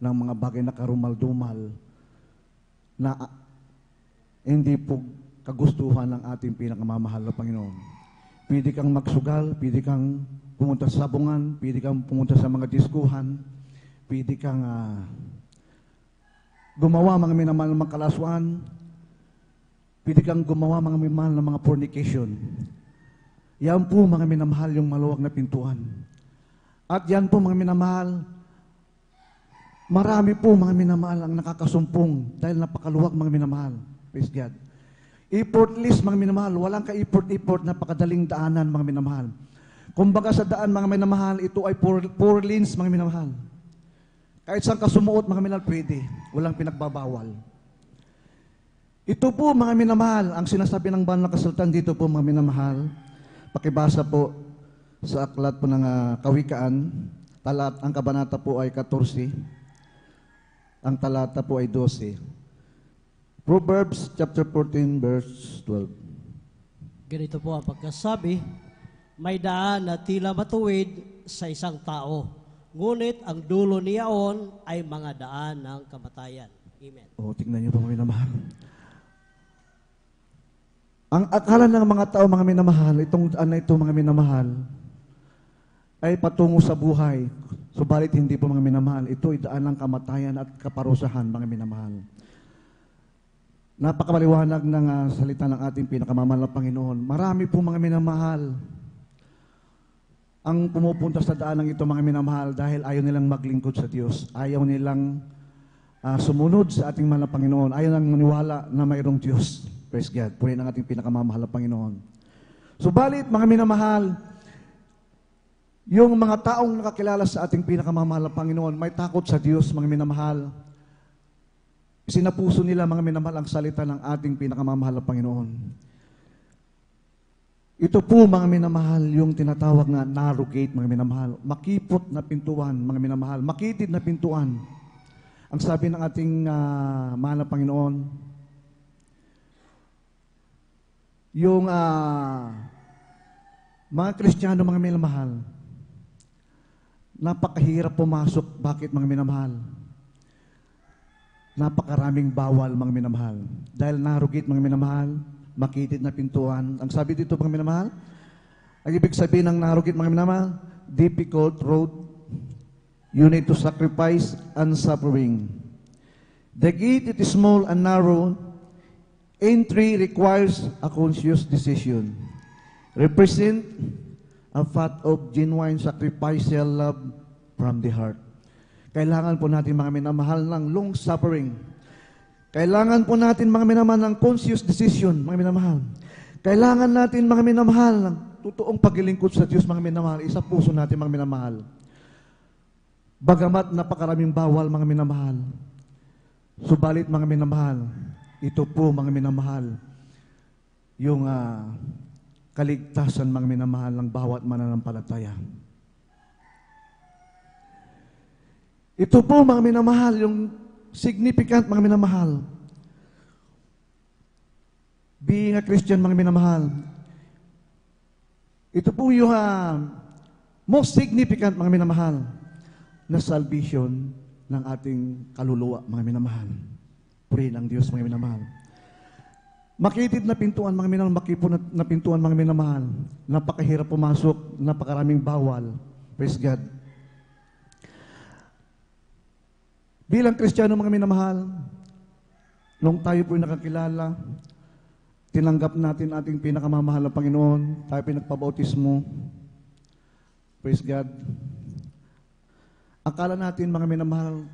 Speaker 14: ng mga bagay na karumal-dumal na hindi po kagustuhan ng ating pinakamamahal na Panginoon. Pwede kang magsugal, pwede kang pumunta sa sabungan, pwede kang pumunta sa mga diskuhan, pwede kang gumawa mga minamahal ng mga kalaswaan, pwede kang gumawa mga minamahal ng mga fornication. Yan po mga minamahal yung maluwag na pintuan. At yan po mga minamahal, marami po mga minamahal ang nakakasumpong dahil napakaluwag mga minamahal. Praise God. Effortless mga minamahal, walang ka-effort, napakadaling daanan mga minamahal. Kumbaga sa daan mga minamahal, ito ay four lanes mga minamahal. Kahit saan ka sumuot mga minamahal, pwede. Walang pinagbabawal. Ito po mga minamahal, ang sinasabi ng banal na kasulatan dito po mga minamahal, pakibasa po sa aklat po ng Kawikaan, ang kabanata po ay 14, ang talata po ay 12. Proverbs chapter 14 verse 12.
Speaker 17: Ganito po ang pagkasabi, may daan na tila matuwid sa isang tao, ngunit ang dulo niyaon ay mga daan ng kamatayan. Amen.
Speaker 14: Tingnan niyo po mga minamahal. Ang akala ng mga tao, mga minamahal, itong daan na ito, mga minamahal, ay patungo sa buhay. Subalit hindi po mga minamahal. Ito ay daan ng kamatayan at kaparusahan, mga minamahal. Napakabaliwanag ng salita ng ating pinakamamahal na Panginoon. Marami po mga minamahal ang pumupunta sa daan ng ito, mga minamahal, dahil ayaw nilang maglingkod sa Diyos. Ayaw nilang sumunod sa ating mahal na Panginoon. Ayaw nilang maniwala na mayroong Diyos. Praise God. Purihin ang ating pinakamamahal na Panginoon. Subalit, mga minamahal, yung mga taong nakakilala sa ating pinakamamahal na Panginoon, may takot sa Diyos, mga minamahal. Sinapuso nila, mga minamahal, ang salita ng ating pinakamamahal na Panginoon. Ito po, mga minamahal, yung tinatawag na narrow gate, mga minamahal. Makipot na pintuan, mga minamahal. Makitid na pintuan. Ang sabi ng ating mahal na Panginoon, yung mga Kristiyano, mga minamahal, napakahirap pumasok. Bakit, mga minamahal? Napakaraming bawal, mga minamahal. Dahil narrow gate, mga minamahal, makitid na pintuan. Ang sabi dito, mga minamahal, ang ibig sabihin ng narrow gate, mga minamahal, difficult road. You need to sacrifice and suffering. The gate, it is small and narrow. Entry requires a conscious decision. Represent a fact of genuine sacrificial love from the heart. Kailangan po natin, mga minamahal, ng long suffering. Kailangan po natin, mga minamahal, ng conscious decision, mga minamahal. Kailangan natin, mga minamahal, ng totoong paglilingkod sa Diyos, mga minamahal, isa puso natin, mga minamahal. Bagamat napakaraming bawal, mga minamahal. Subalit, mga minamahal, ito po, mga minamahal, yung kaligtasan, mga minamahal, ng bawat mananampalataya. Ito po, mga minamahal, yung significant, mga minamahal. Being a Christian, mga minamahal. Ito po yung most significant, mga minamahal, na salvation ng ating kaluluwa, mga minamahal. Purihin ang Diyos, mga minamahal. Makitid na pintuan, mga minamahal, makipon na pintuan, mga minamahal. Napakahirap pumasok, napakaraming bawal. Praise God. Bilang Kristiyano, mga minamahal, nung tayo po'y nakakilala, tinanggap natin ating pinakamamahal na Panginoon, tayo pinagpabautismo. Praise God. Akala natin, mga minamahal,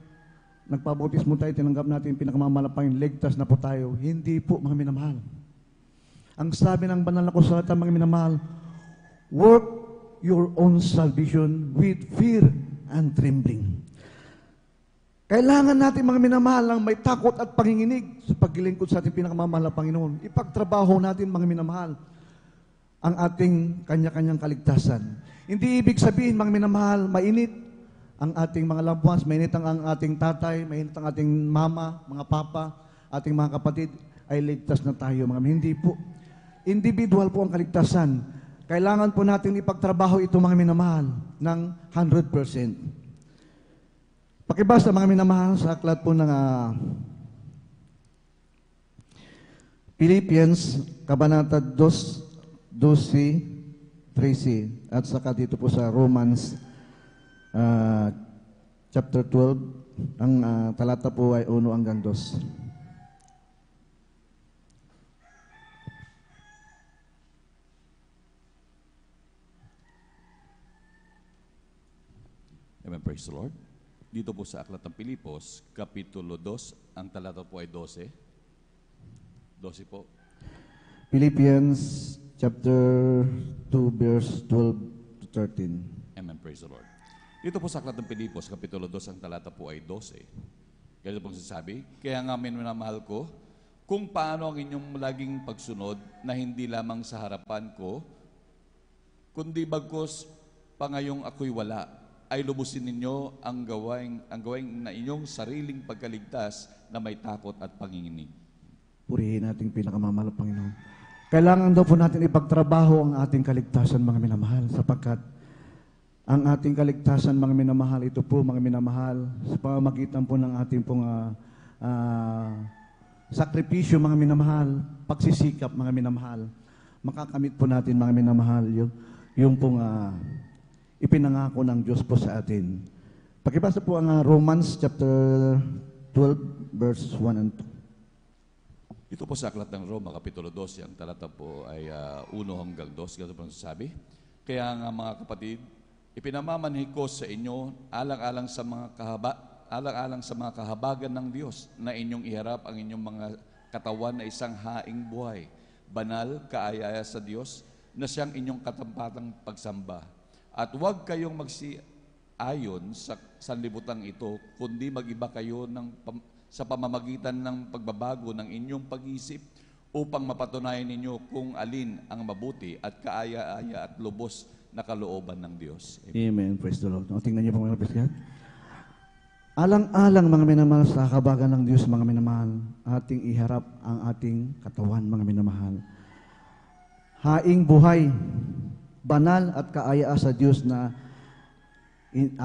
Speaker 14: nagpabautismo tayo, tinanggap natin pinakamamahal na Panginoon, ligtas na po tayo. Hindi po, mga minamahal. Ang sabi ng banal na kasulatan, mga minamahal, work your own salvation with fear and trembling. Kailangan natin, mga minamahal, ng may takot at panginginig sa paglilingkod sa ating pinakamamahal na Panginoon. Ipagtrabaho natin, mga minamahal, ang ating kanya-kanyang kaligtasan. Hindi ibig sabihin, mga minamahal, mainit ang ating mga loved ones, mainit ang ating tatay, mainit ang ating mama, mga papa, ating mga kapatid, ay ligtas na tayo, mga hindi po. Individual po ang kaligtasan. Kailangan po natin ipagtrabaho ito, mga minamahal, ng 100%. Pakibasa, mga minamahal, sa aklat po ng Philippians, Kabanata 2:12-13, at saka dito po sa Romans chapter 12, ang talata po ay 1 hanggang 2.
Speaker 15: Amen, praise the Lord. Dito po sa Aklat ng Pilipos, Kapitulo 2, ang talata po ay 12. 12 po.
Speaker 14: Philippians chapter 2, verse 12-13.
Speaker 15: Amen, praise the Lord. Dito po sa Aklat ng Pilipos, Kapitulo 2, ang talata po ay 12. Kaya pong sasabi, kaya nga minamahal ko, kung paano ang inyong laging pagsunod na hindi lamang sa harapan ko, kundi bagkus pangayong ako'y wala, ay lubusin ninyo ang gawain na inyong sariling pagkaligtas na may takot at panginginig.
Speaker 14: Purihin nating pinakamamahal, Panginoon. Kailangan daw po natin ipagtrabaho ang ating kaligtasan, mga minamahal, sapagkat ang ating kaligtasan, mga minamahal, ito po, mga minamahal, sa pamamagitan po ng ating pong sakripisyo, mga minamahal, pagsisikap, mga minamahal, makakamit po natin, mga minamahal, yung pong ipinangako ng Diyos po sa atin. Pakibasa po ang Romans chapter 12, verse 1 and 2.
Speaker 15: Ito po sa Aklat ng Roma, Kapitulo 12, ang talata po ay 1 hanggang 2. Ganito po ang sasabi. Kaya nga, mga kapatid, ipinamamanhi ko sa inyo alang-alang sa mga kahabagan ng Diyos na inyong iharap ang inyong mga katawan na isang haing buhay, banal, kaaya-aya sa Diyos, na siyang inyong katampatang pagsamba. At huwag kayong magsiayon sa sanlibutan ito, kundi mag-iba kayo sa pamamagitan ng pagbabago ng inyong pag-isip upang mapatunayan ninyo kung alin ang mabuti at kaaya-aya at lubos na kalooban ng Diyos.
Speaker 14: Amen. Praise the Lord. O, tingnan niyo po, mga kapatid. Alang-alang, mga minamahal, sa kabagan ng Diyos, mga minamahal, ating iharap ang ating katawan, mga minamahal. Haing buhay, banal at kaaya sa Diyos na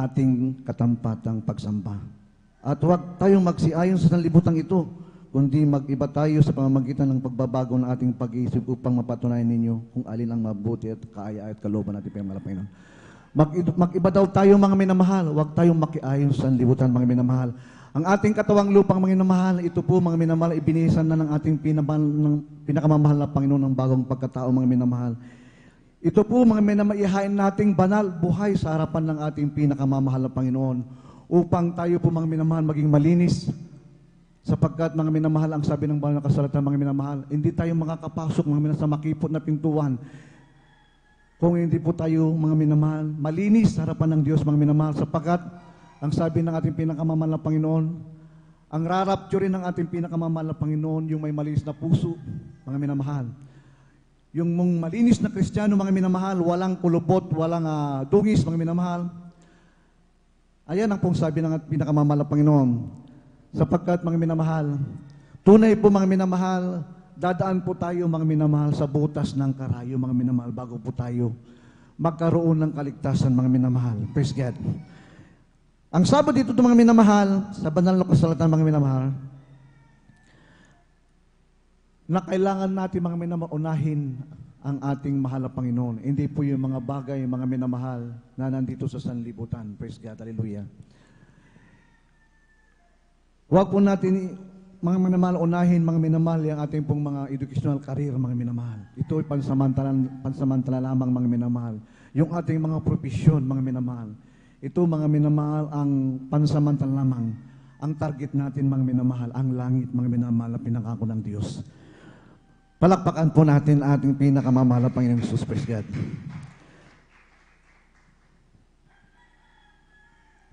Speaker 14: ating katampatang pagsamba. At huwag tayong magsiayon sa sanlibutan ito, kundi mag-iba tayo sa pamamagitan ng pagbabago ng ating pag-iisip upang mapatunayan ninyo kung alin ang mabuti at kaaya at kalooban natin pinamalapay. Mag-iba daw tayo, mga minamahal, huwag tayong makiayon sa sanlibutan, mga minamahal. Ang ating katawang lupang, mga minamahal, ito po, mga minamahal, ibinisan na ng ating pinakamamahal na Panginoon ng bagong pagkatao, mga minamahal. Ito po, mga minamaihain nating banal buhay sa harapan ng ating pinakamamahal na Panginoon upang tayo po, mga minamahal, maging malinis sapagkat, mga minamahal, ang sabi ng banal na kasulatan, mga minamahal, hindi tayo makakapasok, mga minamahal, sa makipot na pintuan kung hindi po tayo, mga minamahal, malinis sa harapan ng Diyos, mga minamahal, sapagkat ang sabi ng ating pinakamamahal na Panginoon, ang rarapture ng ating pinakamamahal na Panginoon, yung may malinis na puso, mga minamahal. Yung mong malinis na Kristiyano, mga minamahal, walang kulupot, walang dungis, mga minamahal. Ayan ang pong sabi ng pinakamamahal na Panginoon. Sapagkat, mga minamahal, tunay po, mga minamahal, dadaan po tayo, mga minamahal, sa butas ng karayo, mga minamahal, bago po tayo magkaroon ng kaligtasan, mga minamahal. Praise God. Ang sabi dito mga minamahal, sa banal na kasulatan mga minamahal, na kailangan natin mga minamahal unahin ang ating mahal na Panginoon. Hindi po yung mga bagay, mga minamahal na nandito sa sanlibutan. Praise God, hallelujah. Huwag po natin mga minamahal unahin, mga minamahal yung ating pong mga educational career, mga minamahal. Ito ay pansamantala lamang mga minamahal. Yung ating mga profesyon, mga minamahal. Ito mga minamahal ang pansamantala lamang. Ang target natin mga minamahal, ang langit mga minamahal na pinangako ng Diyos. Palakpakan po natin ating pinakamamahal na Panginoon Jesus. Praise God.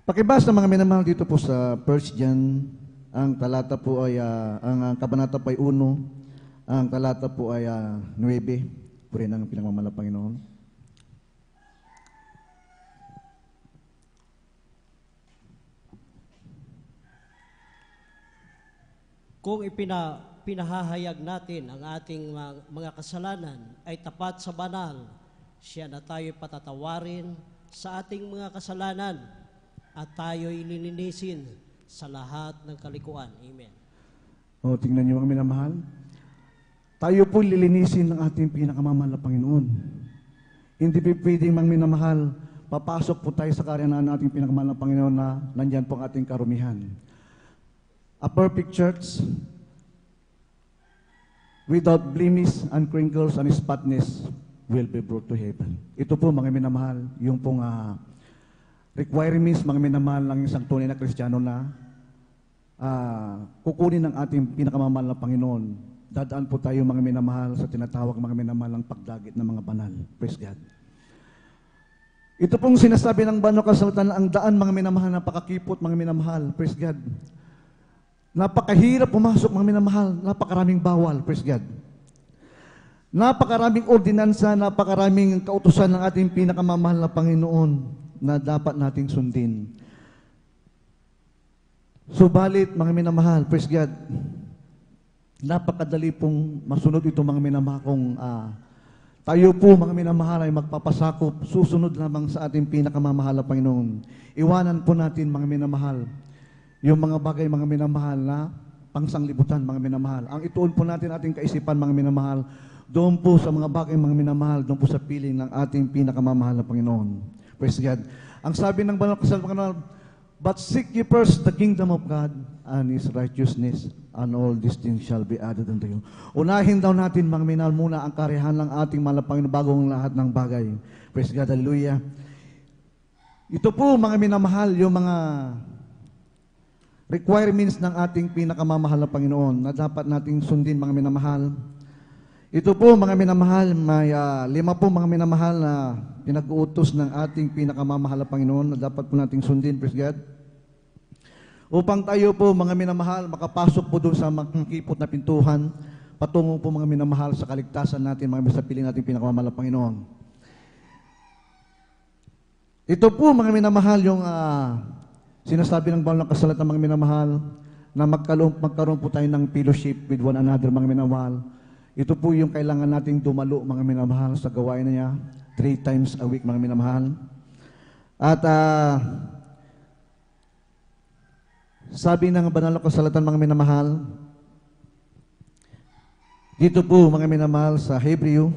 Speaker 14: Pakibasa mga minamahal dito po sa 1 John, ang talata po ay, ang kabanata po ay 1, ang talata po ay 9, puri ng pinakamamahal na Panginoon.
Speaker 17: Kung pinahahayag natin ang ating mga kasalanan ay tapat sa banal, siya na tayo patatawarin sa ating mga kasalanan at tayo'y lilinisin sa lahat ng kalikuan. Amen.
Speaker 14: O, tingnan niyo mga minamahal. Tayo po lilinisin ng ating pinakamamahal na Panginoon. Hindi po pwedeng mga minamahal, papasok po tayo sa karyanan ng ating pinakamamahal na Panginoon na nandyan po ang ating karumihan. A perfect church without blemish and crinkles and spotless will be brought to heaven. Ito po mga minamahal, yung pong requirements mga minamahal ng isang tunay na Kristiyano na kukunin ng ating pinakamamahal na Panginoon. Dadaan po tayo mga minamahal sa tinatawag mga minamahal ng pagdagit ng mga banal. Praise God. Ito pong sinasabi ng banal na kasulatan, ang daan mga minamahal na pakakipot mga minamahal. Praise God. Napakahirap pumasok mga minamahal, napakaraming bawal, praise God. Napakaraming ordinansa, napakaraming kautusan ng ating pinakamamahal na Panginoon na dapat nating sundin. Subalit mga minamahal, praise God, napakadali pong masunod ito mga minamahal kung tayo po mga minamahal ay magpapasakop, susunod lamang sa ating pinakamamahal na Panginoon. Iwanan po natin mga minamahal yung mga bagay mga minamahal na pangsanglibutan mga minamahal. Ang ituon po natin ating kaisipan mga minamahal, doon po sa mga bagay mga minamahal, doon po sa piling ng ating pinakamamahal na Panginoon. Praise God. Ang sabi ng banal na Panginoon, but seek ye first the kingdom of God and His righteousness, and all these things shall be added unto you. Unahin daw natin mga minamahal muna ang karihan ng ating mahal na Panginoon bago ang lahat ng bagay. Praise God. Hallelujah. Ito po mga minamahal, yung mga requirements ng ating pinakamamahal na Panginoon na dapat nating sundin mga minamahal. Ito po mga minamahal, may 5 po mga minamahal na pinag-uutos ng ating pinakamamahal na Panginoon na dapat po nating sundin, praise God. Upang tayo po mga minamahal, makapasok po doon sa makikipot na pintuhan, patungo po mga minamahal sa kaligtasan natin, mga sa piling nating pinakamamahal na Panginoon. Ito po mga minamahal yung sinasabi ng banal na kasulatan mga minamahal na magkaroon po tayo ng fellowship with one another mga minamahal. Ito po yung kailangan nating dumalo mga minamahal sa gawain na niya 3 times a week mga minamahal. At sabi ng banal na kasulatan mga minamahal, dito po mga minamahal sa Hebreo,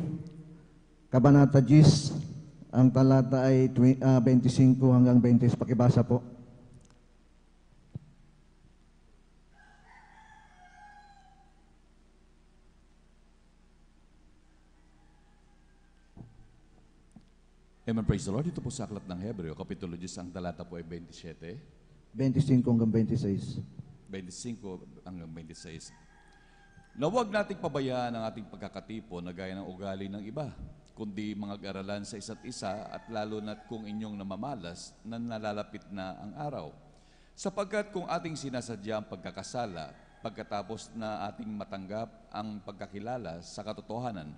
Speaker 14: Kabanata 10, ang talata ay 25 hanggang 20. Pakibasa po.
Speaker 15: Amen, praise the Lord. Ito po sa aklat ng Hebreo, Kapitulo 10, ang talata po ay 27.
Speaker 14: 25 hanggang 26.
Speaker 15: 25 hanggang 26. Na huwag nating pabayaan ang ating pagkakatipon na gaya ng ugali ng iba, kundi mag-aralan sa isa't isa at lalo na't kung inyong namamalas na nalalapit na ang araw. Sapagkat kung ating sinasadya ang pagkakasala, pagkatapos na ating matanggap ang pagkakilala sa katotohanan,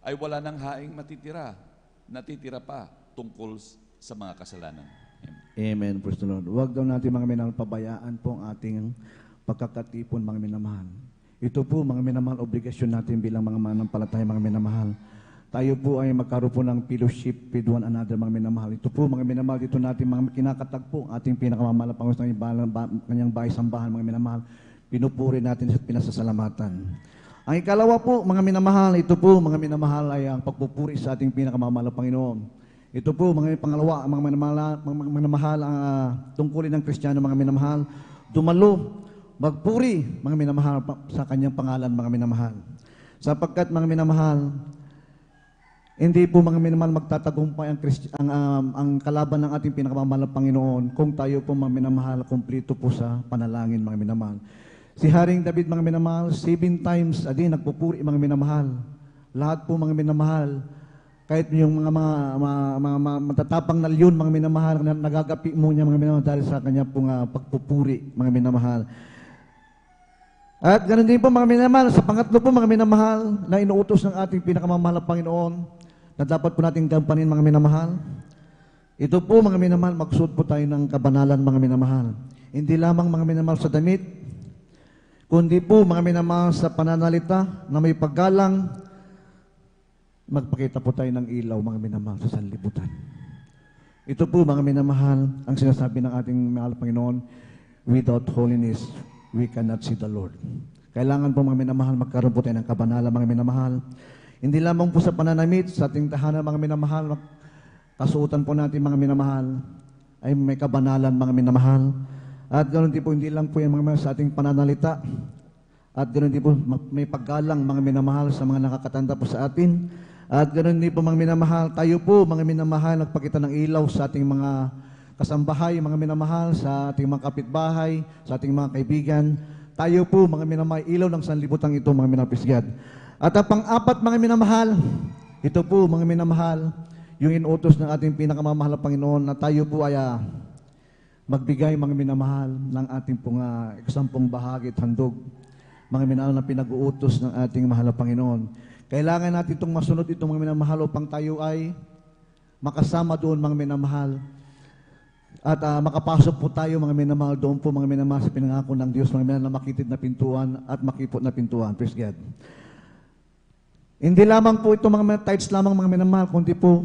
Speaker 15: ay wala nang haing natitira pa tungkol sa mga kasalanan.
Speaker 14: Amen. Praise the Lord. Huwag daw natin mga minamahal pabayaan po ang ating pagkakatipon mga minamahal. Ito po mga minamahal, obligasyon natin bilang mga manampalataya mga minamahal. tayo po ay magkaroon po ng fellowship with one another, mga minamahal. Ito po, mga minamahal, dito natin mga kinakatagpo, ating pinakamamahal Panginoon ng kanyang bahay sambahan, mga minamahal. Pinupuri natin at pinasasalamatan. Ang ikalawa po, mga minamahal, ito po, mga minamahal, ay ang pagpupuri sa ating pinakamamahal na Panginoon. Ito po, mga pangalawa, mga minamahal, ang tungkulin ng Kristiyano, mga minamahal, dumalo, magpuri, mga minamahal, sa kanyang pangalan, mga minamahal. Sapagkat, mga minamahal, hindi po mga minamahal magtatagumpay ang kalaban ng ating pinakamamahal na Panginoon kung tayo po mga minamahal, kumplito po sa panalangin, mga minamahal. Si Haring David, mga minamahal, 7 times a day nagpupuri, mga minamahal. Lahat po mga minamahal, kahit yung mga matatapang na leon, mga minamahal, nagagapi mo niya, mga minamahal, dahil sa kanya pong pagpupuri, mga minamahal. At ganun din po, mga minamahal, sa pangatlo po, mga minamahal, na inuutos ng ating pinakamamahal na Panginoon, na dapat po nating gampanin, mga minamahal. Ito po, mga minamahal, magsuot po tayo ng kabanalan, mga minamahal. Hindi lamang, mga minamahal, sa damit, kundi po, mga minamahal, sa pananalita na may paggalang, magpakita po tayo ng ilaw, mga minamahal, sa sanlibutan. Ito po, mga minamahal, ang sinasabi ng ating mahal Panginoon, without holiness, we cannot see the Lord. Kailangan po, mga minamahal, magkaroon po tayo ng kabanalan, mga minamahal. Hindi lamang po sa pananamit, sa ating tahanan, mga minamahal, kasuotan po natin, mga minamahal, ay may kabanalan, mga minamahal. At ganoon din po, hindi lang po yan, mga minamahal, sa ating pananalita. At ganoon din po, may paggalang, mga minamahal, sa mga nakakatanda po sa atin. At ganoon din po, mga minamahal, tayo po, mga minamahal, nagpakita ng ilaw sa ating mga kasambahay, mga minamahal, sa ating mga kapitbahay, sa ating mga kaibigan. Tayo po, mga minamahal, ilaw ng sanlibutan ito, mga minapisgad. At ang pang-apat, mga minamahal, ito po, mga minamahal, yung inuutos ng ating pinakamamahal na Panginoon na tayo po ay magbigay, mga minamahal, ng ating pong ikasampung bahagi at handog, mga minamahal na pinag-uutos ng ating mahal na Panginoon. Kailangan natin itong masunod, itong mga minamahal, upang tayo ay makasama doon, mga minamahal. At makapasok po tayo, mga minamahal, doon po, mga minamahal, sa pinangako ng Diyos, mga minamahal, na makitid na pintuan at makipot na pintuan. Praise God. Hindi lamang po ito, mga tithes lamang, mga minamahal, kundi po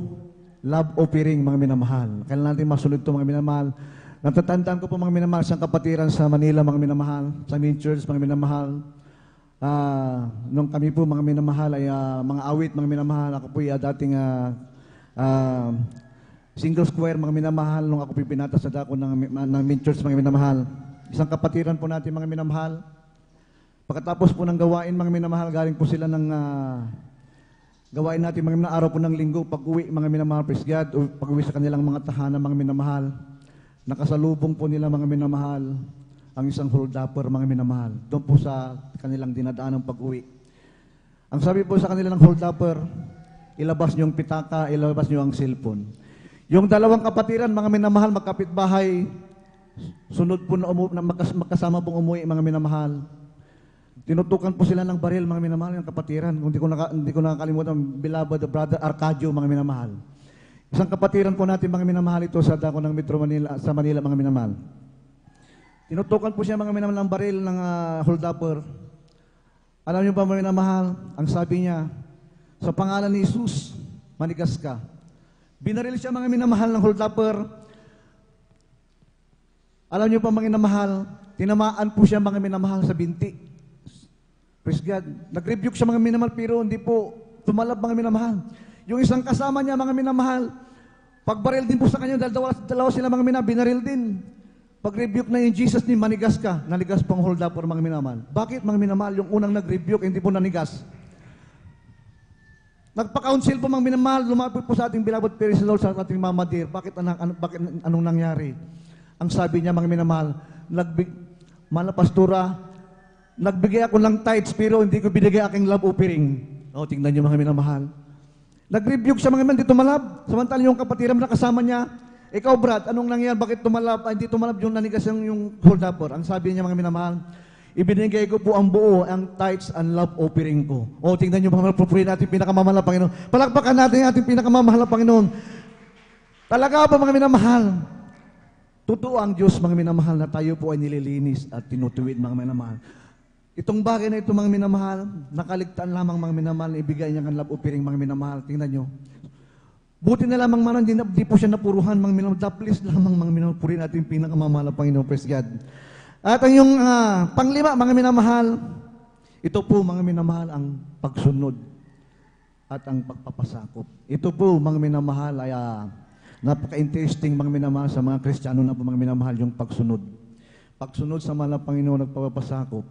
Speaker 14: love offering, mga minamahal. Kailangan natin masunod ito, mga minamahal. Natatandaan ko po, mga minamahal, sa kapatiran sa Manila, mga minamahal, sa main church, mga minamahal. Nung kami po, mga minamahal, ay mga awit, mga minamahal. Ako po dating single square, mga minamahal, nung ako po pinatas sa dako ng main church, mga minamahal. Isang kapatiran po natin, mga minamahal. Pagkatapos po ng gawain, mga minamahal, galing po sila ng gawain natin, mga araw po ng linggo, pag-uwi, mga minamahal, praise God, o pag-uwi sa kanilang mga tahanan, mga minamahal. Nakasalubong po nila, mga minamahal, ang isang hold-upper, mga minamahal, doon po sa kanilang dinadaan ng pag-uwi. Ang sabi po sa kanila ng hold-upper, ilabas niyo ang pitaka, ilabas niyo ang cellphone. Yung dalawang kapatiran, mga minamahal, magkapitbahay, sunod po na magkasama pong umuwi, mga minamahal. Tinutukan po sila ng baril, mga minamahal, yung kapatiran. Hindi ko nakakalimutan, beloved brother Arcadio, mga minamahal. Isang kapatiran po natin, mga minamahal, ito sa dako ng Metro Manila, sa Manila, mga minamahal. Tinutukan po siya, mga minamahal, ng baril ng hold-upper. Alam niyo ba, mga minamahal, ang sabi niya, sa pangalan ni Jesus, manigas ka. Binaril siya, mga minamahal, ng hold-upper. Alam niyo pa, mga minamahal, tinamaan po siya, mga minamahal, sa binti. Praise God. Nag-rebuke siya, mga minamahal, pero hindi po tumalab, mga minamahal. Yung isang kasama niya, mga minamahal, pagbaril din po sa kanya, dahil dalawa sila, mga minamahal, binaril din. Pag-rebuke na yung Jesus ni manigas ka, nanigas pang hold up for, mga minamahal. Bakit, mga minamahal, yung unang nag-rebuke, hindi po nanigas? Nagpa-counsel po, mga minamahal, lumapit po sa ating beloved Paris Lord, sa ating Mama Dear. Bakit anong nangyari? Ang sabi niya, mga minamahal, Mala Pastora, nagbigay ako ng tithes pero hindi ko binigay aking love offering. Tingnan niyo, mga minamahal. Nag-rebuke siya, mga minamahal, hindi tumalab. Samantala yung kapatiran na kasama niya, ikaw Brad, anong nangyari? Bakit tumalab? Hindi tumalab yung nanigas yung hold-upper. Ang sabi niya, mga minamahal, ibinigay ko po ang buo, ang tithes and love offering ko. Tingnan niyo, mga minamahal, pupurihin natin pinakamamahal na Panginoon. Palakpakan natin yung ating pinakamamahal na Panginoon. Talaga ba, mga minamahal? Totoo ang Diyos, mga minamahal, na tayo po ay nililinis at tinutuwid, mga minamahal. Itong bagay na ito, mga minamahal, nakaligtaan lamang mga minamahal na ibigay niya ang love offering, mga minamahal. Tingnan nyo. Buti na lamang man, di po siya napuruhan, mga minamahal. Please lamang, mga minamahal, purihin natin pinakamamahal na Panginoon, praise God. At ang yung panglima, mga minamahal, ito po, mga minamahal, ang pagsunod at ang pagpapasakop. Ito po, mga minamahal, ay napaka-interesting, mga minamahal, sa mga Kristiyano na po, mga minamahal, yung pagsunod. Pagsunod sa mahal na Panginoon, nagpapasakop.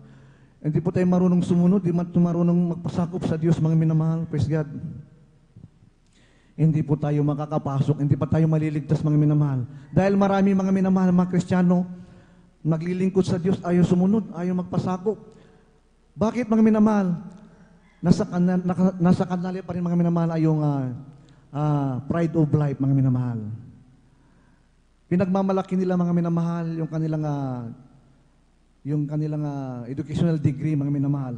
Speaker 14: Hindi po tayo marunong sumunod, hindi marunong magpasakop sa Diyos, mga minamahal, praise God. Hindi po tayo makakapasok, hindi pa tayo maliligtas, mga minamahal. Dahil marami, mga minamahal, mga Kristiyano, naglilingkod sa Diyos, ayaw sumunod, ayaw magpasakop. Bakit, mga minamahal? Nasa kanila pa rin, mga minamahal, ay yung pride of life, mga minamahal. Pinagmamalaki nila, mga minamahal, yung kanilang educational degree, mga minamahal.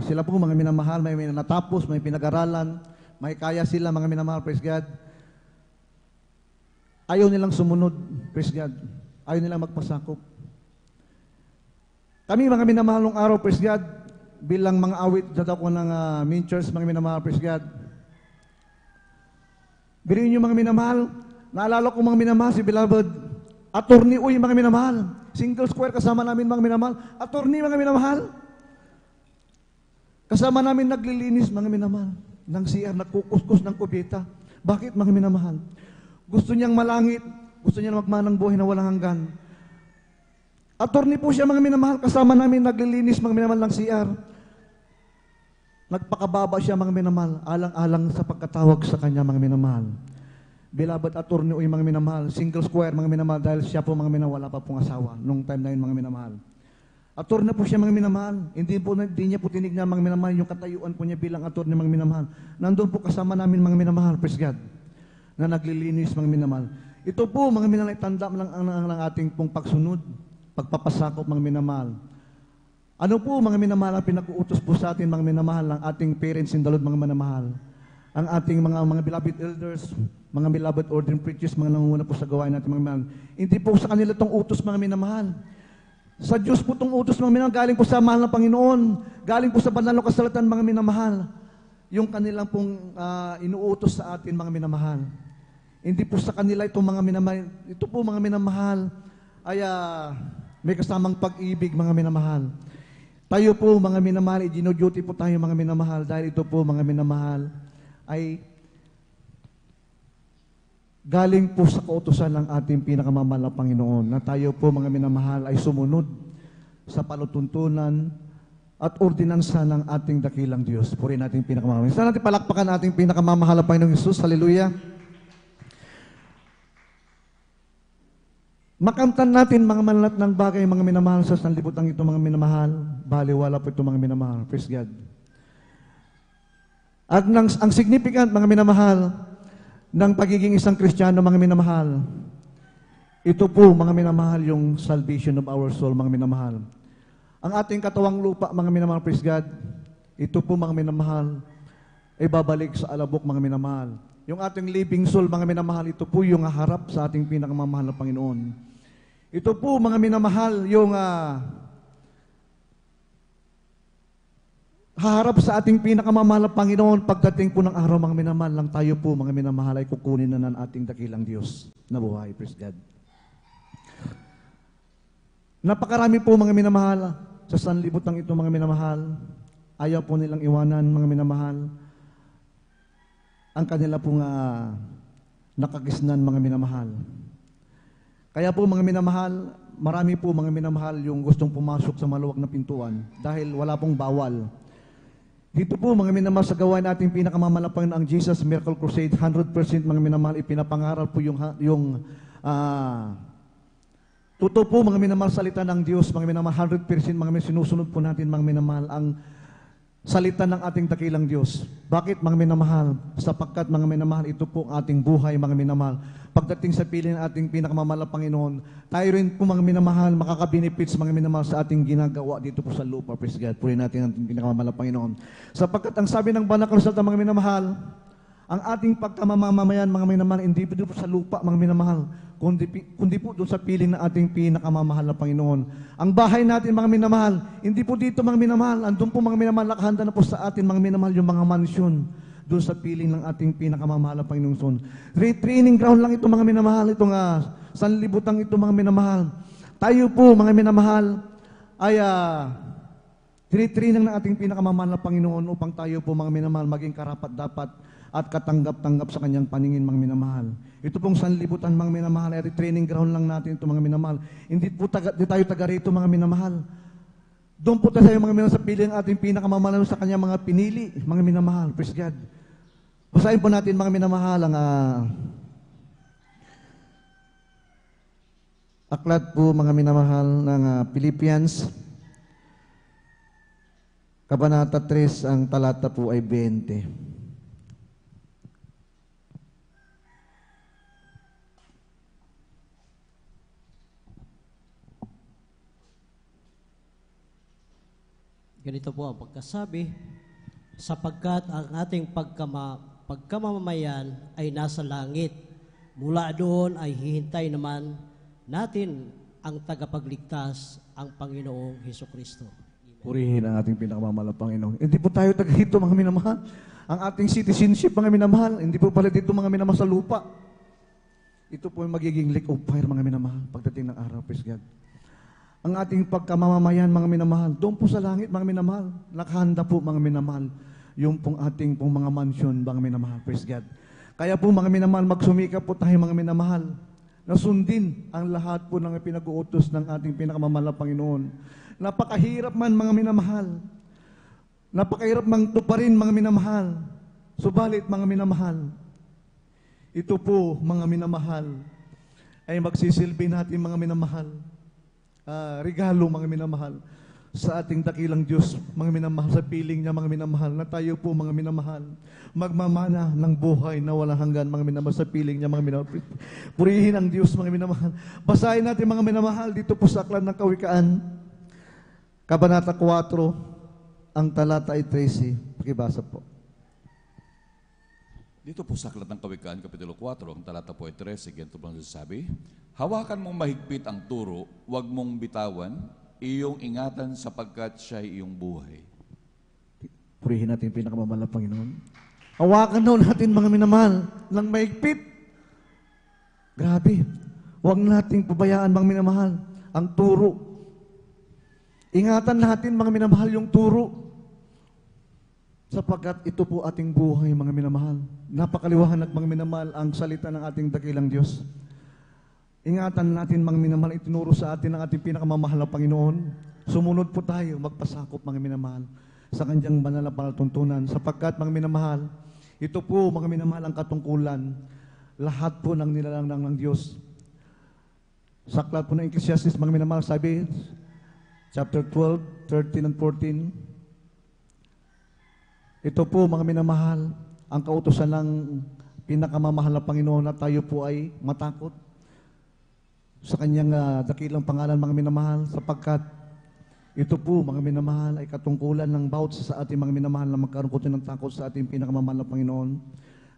Speaker 14: Sila po, mga minamahal, may natapos, may pinag-aralan, may kaya sila, mga minamahal, praise God. Ayaw nilang sumunod, praise God. Ayaw nilang magpasakop. Kami, mga minamahal, ng araw, praise God, bilang mga awit, dadaw ko ng main church, mga minamahal, praise God. Biriin niyo, mga minamahal, naalala ko, mga minamahal, si beloved, attorney, mga minamahal. Single square kasama namin, mga minamahal. Attorney, mga minamahal. Kasama namin naglilinis, mga minamahal. Ng CR, nagkukuskus ng kubita. Bakit, mga minamahal? Gusto niyang malangit. Gusto niya magmanang buhay na walang hanggan. Attorney po siya, mga minamahal. Kasama namin naglilinis, mga minamahal, ng CR. Nagpakababa siya, mga minamahal. Alang-alang sa pagkatawag sa kanya, mga minamahal. Beloved attorney, mga minamahal, single square, mga minamahal, dahil siya po, mga minamahal, wala pa pong asawa nung time na yun, mga minamahal. Attorney po siya, mga minamahal. Hindi niya po tinignan, mga minamahal, yung katayuan po niya bilang attorney, mga minamahal. Nandun po kasama namin, mga minamahal, praise God, na naglilinis, mga minamahal. Ito po, mga minamahal, tanda lang ang ating pong pagsunod, pagpapasakop, mga minamahal. Ano po, mga minamahal, ang pinakuutos po sa atin, mga minamahal, ng ating parents in the Lord, mga minamahal. Ang ating mga beloved elders, mga beloved ordained preachers, mga nangunguna po sa gawain natin, mga minamahal. Hindi po sa kanila itong utos, mga minamahal. Sa Diyos po itong utos, mga minamahal, galing po sa mahal na Panginoon, galing po sa banal na kasulatan, mga minamahal. Yung kanilang pong inuutos sa atin, mga minamahal. Hindi po sa kanila itong mga minamahal. Ito po, mga minamahal, ay may kasamang pag-ibig, mga minamahal. Tayo po, mga minamahal, i-duty po tayo, mga minamahal, dahil ito po, mga minamahal, ay galing po sa kautusan ng ating pinakamamahal na Panginoon na tayo po, mga minamahal, ay sumunod sa palutuntunan at ordinansa ng ating dakilang Diyos. Purihin natin pinakamamahal. Sana natin palakpakan ating pinakamamahal na Panginoong Hesus. Hallelujah. Makamtan natin, mga malat ng bagay, mga minamahal, sa sanlibutan ito, mga minamahal. Baliwala po ito, mga minamahal. Praise God. At ang significant, mga minamahal, ng pagiging isang Kristiyano, mga minamahal, ito po, mga minamahal, yung salvation of our soul, mga minamahal. Ang ating katawang lupa, mga minamahal, praise God, ito po, mga minamahal, ay babalik sa alabok, mga minamahal. Yung ating living soul, mga minamahal, ito po yung harap sa ating pinakamamahal na Panginoon. Ito po, mga minamahal, yung haharap sa ating pinakamamahal na Panginoon pagdating po ng araw, mga minamahal, lang tayo po, mga minamahal, ay kukunin na ng ating dakilang Diyos na buhay. Praise God. Napakarami po, mga minamahal, sa sanlibutan ito, mga minamahal, ayaw po nilang iwanan, mga minamahal, ang kanila pong nakagisnan, mga minamahal. Kaya po, mga minamahal, marami po, mga minamahal, yung gustong pumasok sa maluwag na pintuan dahil wala pong bawal. Dito po, mga minamahal, sa gawain nating pinakamamahal ang Jesus Miracle Crusade, 100% mga minamahal, ipinapangaral po yung totoo po, mga minamahal, salita ng Diyos, mga minamahal, 100% mga sinusunod po natin, mga minamahal, ang salita ng ating dakilang Diyos. Bakit, mga minamahal? Sapagkat, mga minamahal, ito po ang ating buhay, mga minamahal. Pagdating sa pili ng ating pinakamamahal na Panginoon, tayo rin po, mga minamahal, makaka-benefits, mga minamahal, sa ating ginagawa dito po sa lupa. Praise God. Purihin natin ang ating pinakamamahal na Panginoon. Sapagkat ang sabi ng banal na kasulatan, mga minamahal, Ang ating pagkamamamayan, mga minamahal, hindi po doon sa lupa, mga minamahal, kundi po doon sa piling ng ating pinakamamahal na Panginoon. Ang bahay natin, mga minamahal, hindi po dito, mga minamahal, andun po, mga minamahal, nakahanda na po sa atin, mga minamahal, yung mga mansyon doon sa piling ng ating pinakamamahal na Panginoon. Training ground lang ito, mga minamahal, itong sanlibutan ito, mga minamahal. Tayo po, mga minamahal, ay training ng ating pinakamamahal na Panginoon upang tayo po, mga minamahal, maging karapat-dapat at katanggap-tanggap sa kanyang paningin, mga minamahal. Ito pong sanlibutan, mga minamahal, ay training ground lang natin ito, mga minamahal. Hindi tayo taga rito, mga minamahal. Doon po tayo, mga minamahal, sa piling ating pinakamamahal sa kanyang mga pinili, mga minamahal. Praise God. Basahin po natin, mga minamahal, ang aklat po, mga minamahal, ng Philippians, Kabanata 3, ang talata po ay 20.
Speaker 17: Ganito po ang pagkasabi, sapagkat ang ating pagkamamayan ay nasa langit. Mula doon ay hihintay naman natin ang tagapagligtas, ang Panginoong Hesukristo.
Speaker 14: Purihin ang ating pinakamamahal na Panginoon. Hindi po tayo taga dito, mga minamahal. Ang ating citizenship, mga minamahal, hindi po pala dito, mga minamahal, sa lupa. Ito po yung magiging lake of fire, mga minamahal, pagdating ng araw, praise God. Ang ating pagkamamamayan, mga minamahal, doon po sa langit, mga minamahal, nakahanda po, mga minamahal, yung pong ating pong mga mansyon, mga minamahal, praise God. Kaya po, mga minamahal, magsumikap po tayo, mga minamahal, na sundin ang lahat po ng pinag-uutos ng ating pinakamamahal na Panginoon. Napakahirap man, mga minamahal, napakahirap mang tuparin, mga minamahal, subalit, mga minamahal, ito po, mga minamahal, ay magsisilbi natin, mga minamahal, regalo, mga minamahal, sa ating dakilang Diyos, mga minamahal, sa piling niya, mga minamahal, na tayo po, mga minamahal, magmamana ng buhay na walang hanggan, mga minamahal, sa piling niya, mga minamahal. Purihin ang Diyos, mga minamahal. Basahin natin, mga minamahal, dito po sa Aklat ng Kawikaan, Kabanata 4, ang talata ay 13. Pakibasa po.
Speaker 15: Dito po sa Aklat ng Kawikaan, Kapitulo 4, ang talata po ay 13, ganito po ang sasabi, hawakan mong mahigpit ang turo, huwag mong bitawan, iyong ingatan sapagkat siya ay iyong buhay.
Speaker 14: Purihin natin pinakamamahal na Panginoon. Hawakan daw natin, mga minamahal, ng mahigpit. Grabe. Huwag nating pabayaan, mga minamahal, ang turo. Ingatan natin, mga minamahal, yung turo. Sapagkat ito po ating buhay, mga minamahal. Napakaliwanag, mga minamahal, ang salita ng ating dakilang Diyos. Ingatan natin, mga minamahal, itinuro sa atin ng ating pinakamamahal na Panginoon. Sumunod po tayo, magpasakop, mga minamahal, sa kanyang banal na palatuntunan. Sapagkat, mga minamahal, ito po, mga minamahal, ang katungkulan, lahat po ng nilalang ng Diyos. Sa aklat po ng Ecclesiastes, mga minamahal, sabi, chapter 12, 13 and 14, ito po, mga minamahal, ang kautusan ng pinakamamahal na Panginoon na tayo po ay matakot sa kanyang dakilang pangalan, mga minamahal, sapagkat ito po, mga minamahal, ay katungkulan ng bawat sa ating mga minamahal na magkaroon ko ng takot sa ating pinakamamahal na Panginoon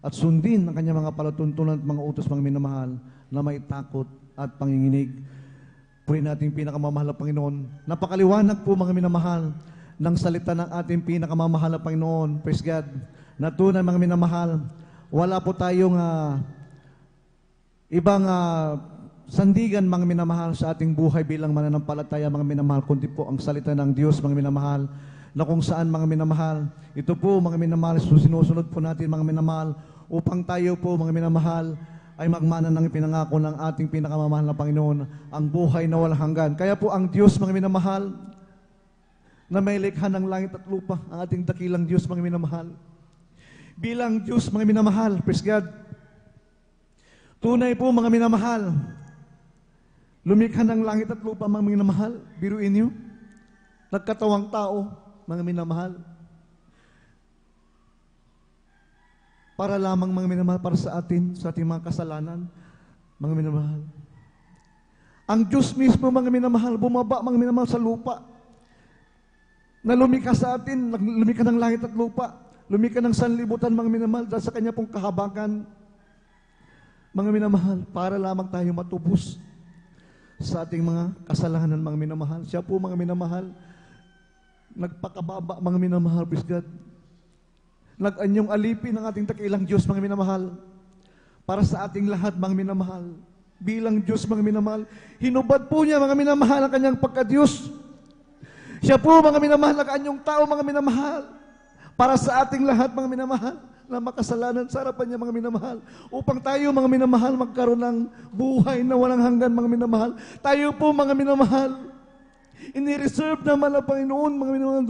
Speaker 14: at sundin ang kanyang mga palatuntunan at mga utos, mga minamahal, na may takot at panginginig. Purihin natin pinakamamahal na Panginoon. Napakaliwanag po, mga minamahal, ng salita ng ating pinakamamahal na Panginoon. Praise God. Natunan, mga minamahal, wala po tayong ibang sandigan, mga minamahal, sa ating buhay bilang mananampalataya, mga minamahal, kundi po ang salita ng Diyos, mga minamahal, na kung saan, mga minamahal, ito po, mga minamahal, sinusunod po natin, mga minamahal, upang tayo po, mga minamahal, ay magmana ng pinangako ng ating pinakamamahal na Panginoon, ang buhay na walang hanggan. Kaya po ang Diyos, mga minamahal, na may likha ng langit at lupa, ang ating dakilang Diyos, mga minamahal, bilang Diyos, mga minamahal, praise God, tunay po, mga minamahal, lumikha ng langit at lupa, mga minamahal, biruin niyo, nagkatawang tao, mga minamahal, para lamang, mga minamahal, para sa atin, sa ating mga kasalanan, mga minamahal. Ang Diyos mismo, mga minamahal, bumaba, mga minamahal, sa lupa, na lumikha sa atin, lumikha ng langit at lupa, Lumika ng sanlibutan, mga minamahal, dahil sa kanya pong kahabagan, mga minamahal, para lamang tayo matubos sa ating mga kasalanan, mga minamahal. Siya po, mga minamahal, nagpakababa, mga minamahal, praise God. Nag-anyong alipin ng ating dakilang Diyos, mga minamahal, para sa ating lahat, mga minamahal. Bilang Diyos, mga minamahal, hinubad po niya, mga minamahal, ang kanyang pagka-Diyos. Siya po, mga minamahal, nag-anyong tao, mga minamahal, para sa ating lahat, mga minamahal, na makasalanan sa harapan niya, mga minamahal, upang tayo, mga minamahal, magkaroon ng buhay na walang hanggan, mga minamahal. Tayo po, mga minamahal, inireserve naman ang Panginoon, mga minamahal,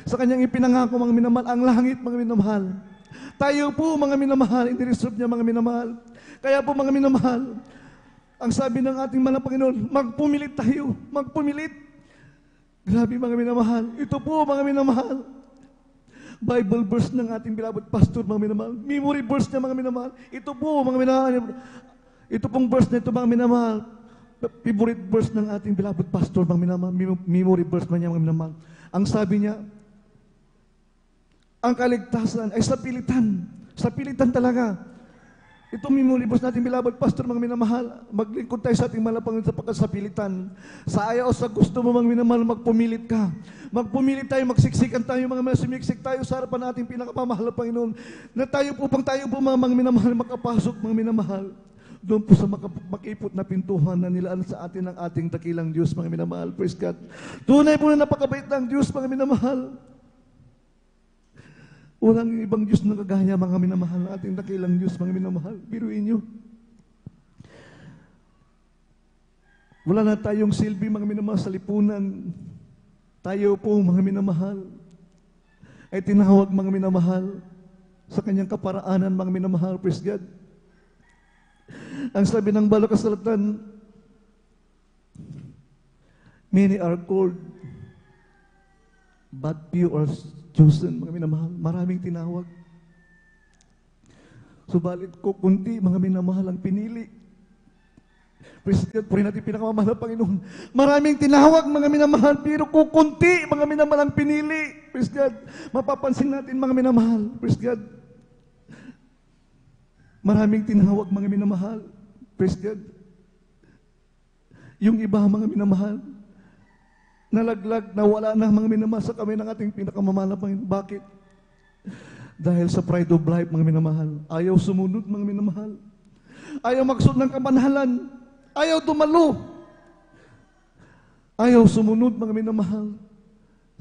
Speaker 14: sa kanyang ipinangako, mga minamahal, ang langit, mga minamahal. Tayo po, mga minamahal, inireserve niya, mga minamahal. Kaya po, mga minamahal, ang sabi ng ating mahal na Panginoon, magpumilit tayo, magpumilit. Grabe, mga minamahal. Ito po, mga minamahal, Bible verse ng ating beloved pastor, mga minamahal. Memory verse niya, mga minamahal. Ito po, mga minamahal. Ito pong verse na ito, mga minamahal. Favorite verse ng ating beloved pastor, mga minamahal. Memory verse man niya, mga minamahal. Ang sabi niya, ang kaligtasan ay sa pilitan. Sa pilitan talaga. Ito memory verse natin, beloved pastor, mga minamahal. Maglingkod tayo sa ating malapangin sa pagkasapilitan. Sa ayaw o sa gusto mo, mga minamahal, magpumilit ka. Magpumilit tayo, magsiksikan tayo, mga minamahal, sumiksik tayo sa harapan nating pinakamamahal na Panginoon. Na tayo po, mga minamahal, makapasok, mga minamahal. Doon po sa makipot na pintuhan na nilaan sa atin ng ating dakilang Diyos, mga minamahal. Praise God. Tunay po na napakabait ng Diyos, mga minamahal. Walang ibang Diyos na kagaya, mga minamahal, na ating dakilang Diyos, mga minamahal. Biruin nyo. Wala na tayong silbi, mga minamahal, sa lipunan. Tayo po, mga minamahal, ay tinawag, mga minamahal, sa kanyang kaparaanan, mga minamahal. Praise God. Ang sabi ng Balo Kasulatan, many are called, but few are chosen, mga minamahal. Maraming tinawag. Subalit ko, kunti, mga minamahal, ang pinili. Praise God, puri natin pinakamamahal na Panginoon. Maraming tinawag, mga minamahal, pero kukunti, mga minamahal, ang pinili. Praise God. Mapapansin natin, mga minamahal. Praise God. Maraming tinawag, mga minamahal. Praise God. Yung iba, mga minamahal, nalaglag, nawala na, mga minamahal, sa kami ng ating pinakamamahal na Panginoon. Bakit? Dahil sa pride of life, mga minamahal. Ayaw sumunod, mga minamahal. Ayaw magsuot ng kamanahalan. Ayaw dumalo. Ayaw sumunod, mga minamahal,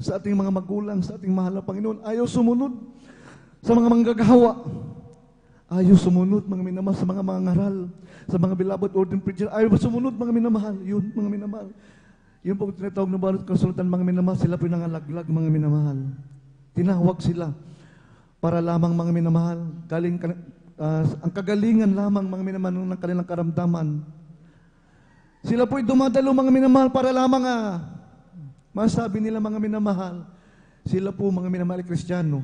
Speaker 14: sa ating mga magulang, sa ating mahal na Panginoon. Ayaw sumunod sa mga manggagawa. Ayaw sumunod, mga minamahal, sa mga ngaral, sa mga beloved ordained preacher. Ayaw sumunod, mga minamahal. Yun, mga minamahal. Yung pong tinatawag ng Balo Kasulatan, mga minamahal, sila po nangalaglag, mga minamahal. Tinawag sila para lamang, mga minamahal, ang kagalingan lamang, mga minamahal, ng kanilang karamdaman. Sila po'y dumadalo, mga minamahal, para lamang masabi nila, mga minamahal, sila po, mga minamahal, Kristiyano.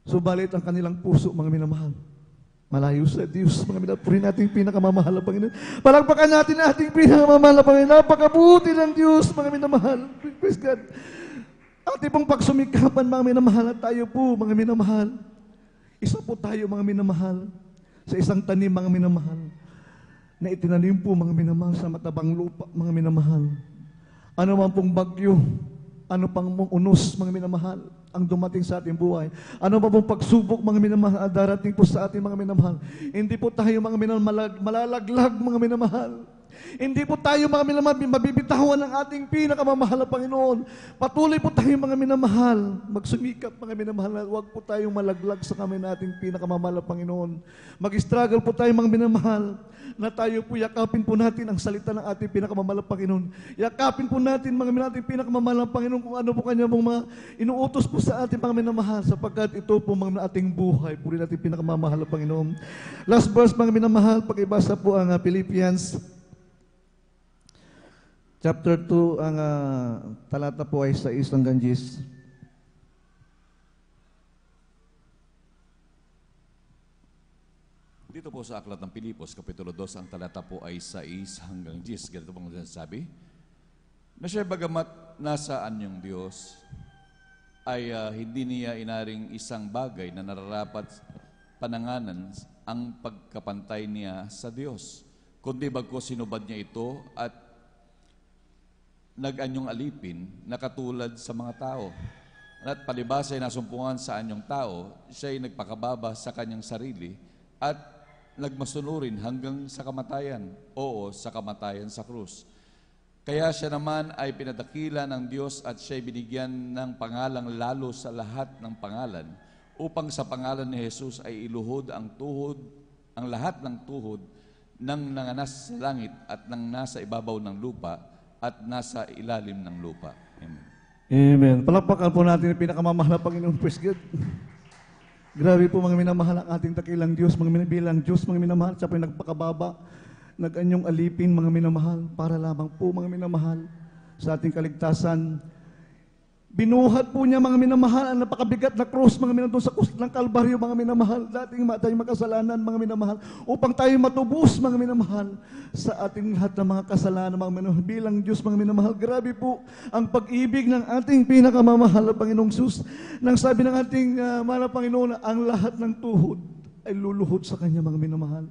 Speaker 14: Subalit ang kanilang puso, mga minamahal, malayo sa Diyos, mga minamahal. Puri natin pinakamamahal na Panginoon. Palagpakan natin ating pinakamamahal na Panginoon. Napakabuti ng Diyos, mga minamahal. Praise God. Ating pong pagsumikapan, mga minamahal, at tayo po, mga minamahal. Isa po tayo, mga minamahal, sa isang tanim, mga minamahal, na itinanim po, mga minamahal, sa matabang lupa, mga minamahal. Ano man pong bagyo, ano pang unos, mga minamahal, ang dumating sa ating buhay. Ano ba pong pagsubok, mga minamahal, darating po sa ating mga minamahal. Hindi po tayo, mga minamahal, malalaglag, mga minamahal. Hindi po tayo, mga minamahal, mabibitawan ng ating pinakamamahal na Panginoon. Patuloy po tayo, mga minamahal, magsumikap, mga minamahal. Huwag po tayong malaglag sa kami nating pinakamamahal na Panginoon. Mag-struggle po tayo, mga minamahal, na tayo po yakapin po natin ang salita ng ating pinakamamahal na Panginoon. Yakapin po natin, mga minamahal, pinakamamahal na Panginoon, kung ano po kanya pong mga inuutos po sa ating mga minamahal, sapagkat ito po, mga ating buhay, puri natin pinakamamahal na Panginoon. Last verse, mga minamahal, pag-ibasa po ang Philippians chapter 2, ang talata po ay 6 hanggang 10.
Speaker 15: Dito po sa Aklat ng Pilipos, Kapitulo 2, ang talata po ay 6 hanggang 10. Ganito pong sinasabi, na siya bagamat nasaan yung Diyos, ay hindi niya inaring isang bagay na nararapat pananganan ang pagkapantay niya sa Diyos. Kundi bagko sinubad niya ito at nag-anyong alipin na katulad sa mga tao. At palibasa ay nasumpungan sa anyong tao, siya ay nagpakababa sa kanyang sarili at nagmasunurin hanggang sa kamatayan, oo, sa kamatayan sa krus. Kaya siya naman ay pinadakila ng Diyos at siya ay binigyan ng pangalang lalo sa lahat ng pangalan, upang sa pangalan ni Jesus ay iluhod ang lahat ng tuhod ng nanganas sa langit at ng nasa ibabaw ng lupa at nasa ilalim ng lupa. Amen.
Speaker 14: Amen. Palakpakan po natin ang pinakamamahal na Panginoon. Praise God. Grabe po mga minamahal ang ating dakilang Diyos, mga minabilang Diyos, mga minamahal. Siya po yung nagpakababa, nag-anyong alipin, mga minamahal, para lamang po mga minamahal sa ating kaligtasan. Binuhat po niya mga minamahal ang napakabigat na krus, mga minamahal, sa krus ng Kalbaryo, mga minamahal, dating tayong makasalanan, mga minamahal, upang tayo matubos, mga minamahal, sa ating lahat ng mga kasalanan, mga minamahal, bilang Diyos, mga minamahal. Grabe po ang pag-ibig ng ating pinakamamahal na Panginoong Sus. Nang sabi ng ating mahal na Panginoon, ang lahat ng tuhod ay luluhod sa Kanya, mga minamahal.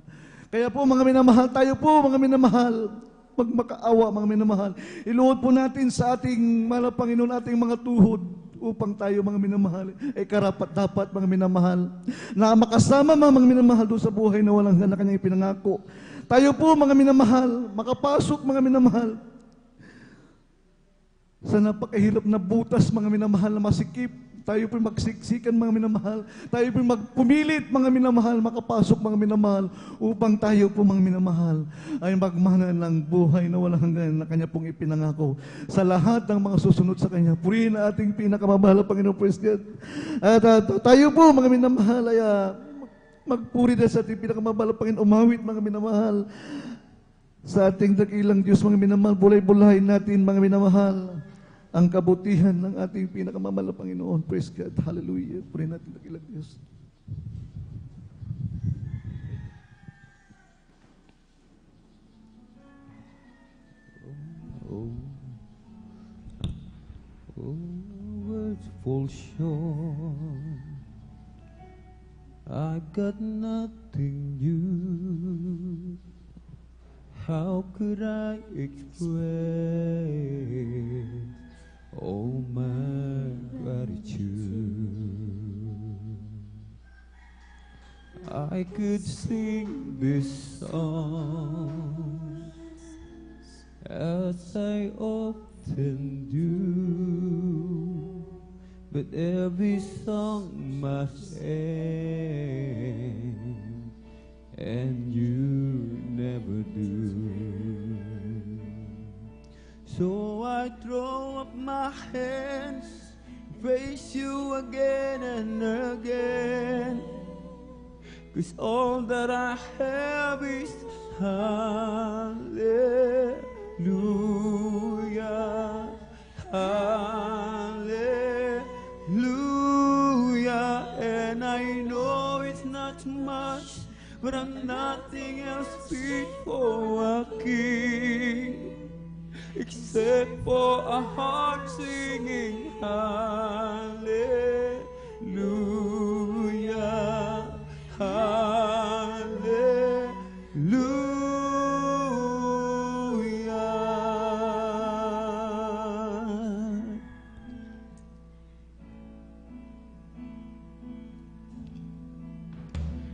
Speaker 14: Kaya po, mga minamahal, tayo po, mga minamahal, magmakaawa, mga minamahal. Iluhod po natin sa ating mahal na Panginoon, ating mga tuhod, upang tayo, mga minamahal, ay karapat-dapat, mga minamahal, na makasama, mga minamahal, doon sa buhay na walang hanggan na Kanyang ipinangako. Tayo po, mga minamahal, makapasok, mga minamahal, sa napakahirap na butas, mga minamahal, na masikip. Tayo po magsiksikan, mga minamahal. Tayo po magpumilit, mga minamahal, makapasok, mga minamahal, upang tayo po, mga minamahal, ay magmana ng buhay na walang hanggan na Kanya pong ipinangako sa lahat ng mga susunod sa Kanya. Purihin na ating pinakamamahal na Panginoon, praise God. At tayo po, mga minamahal, ay magpuri na sa ating pinakamamahal na Panginoon, umawit, mga minamahal, sa ating dakilang Diyos, mga minamahal. Bulay-bulahin natin, mga minamahal, ang kabutihan ng ating pinakamamahal na Panginoon. Praise God. Hallelujah. Purihin natin dakilang Diyos.
Speaker 12: Words fall short. I've got nothing new. How could I express all my gratitude? I could sing this song as I often do, but every song must end, and you never do. So I throw up my hands, praise you again and again, 'cause all that I have is hallelujah, hallelujah. And I know it's not much, but I'm nothing else fit for a king, except for a heart singing hallelujah, hallelujah.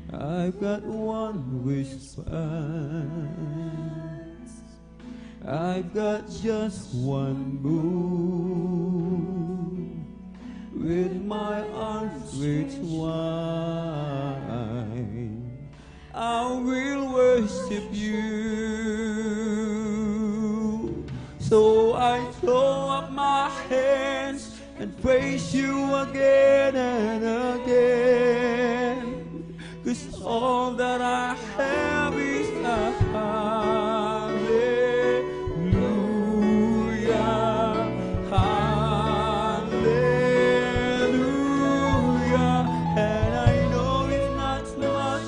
Speaker 12: I've got one response, I've got just one move, with my arms stretched wide, I will worship you. So I throw up my hands and praise you again and again, 'cause all that I have is a hallelujah, hallelujah. And I know it's not much,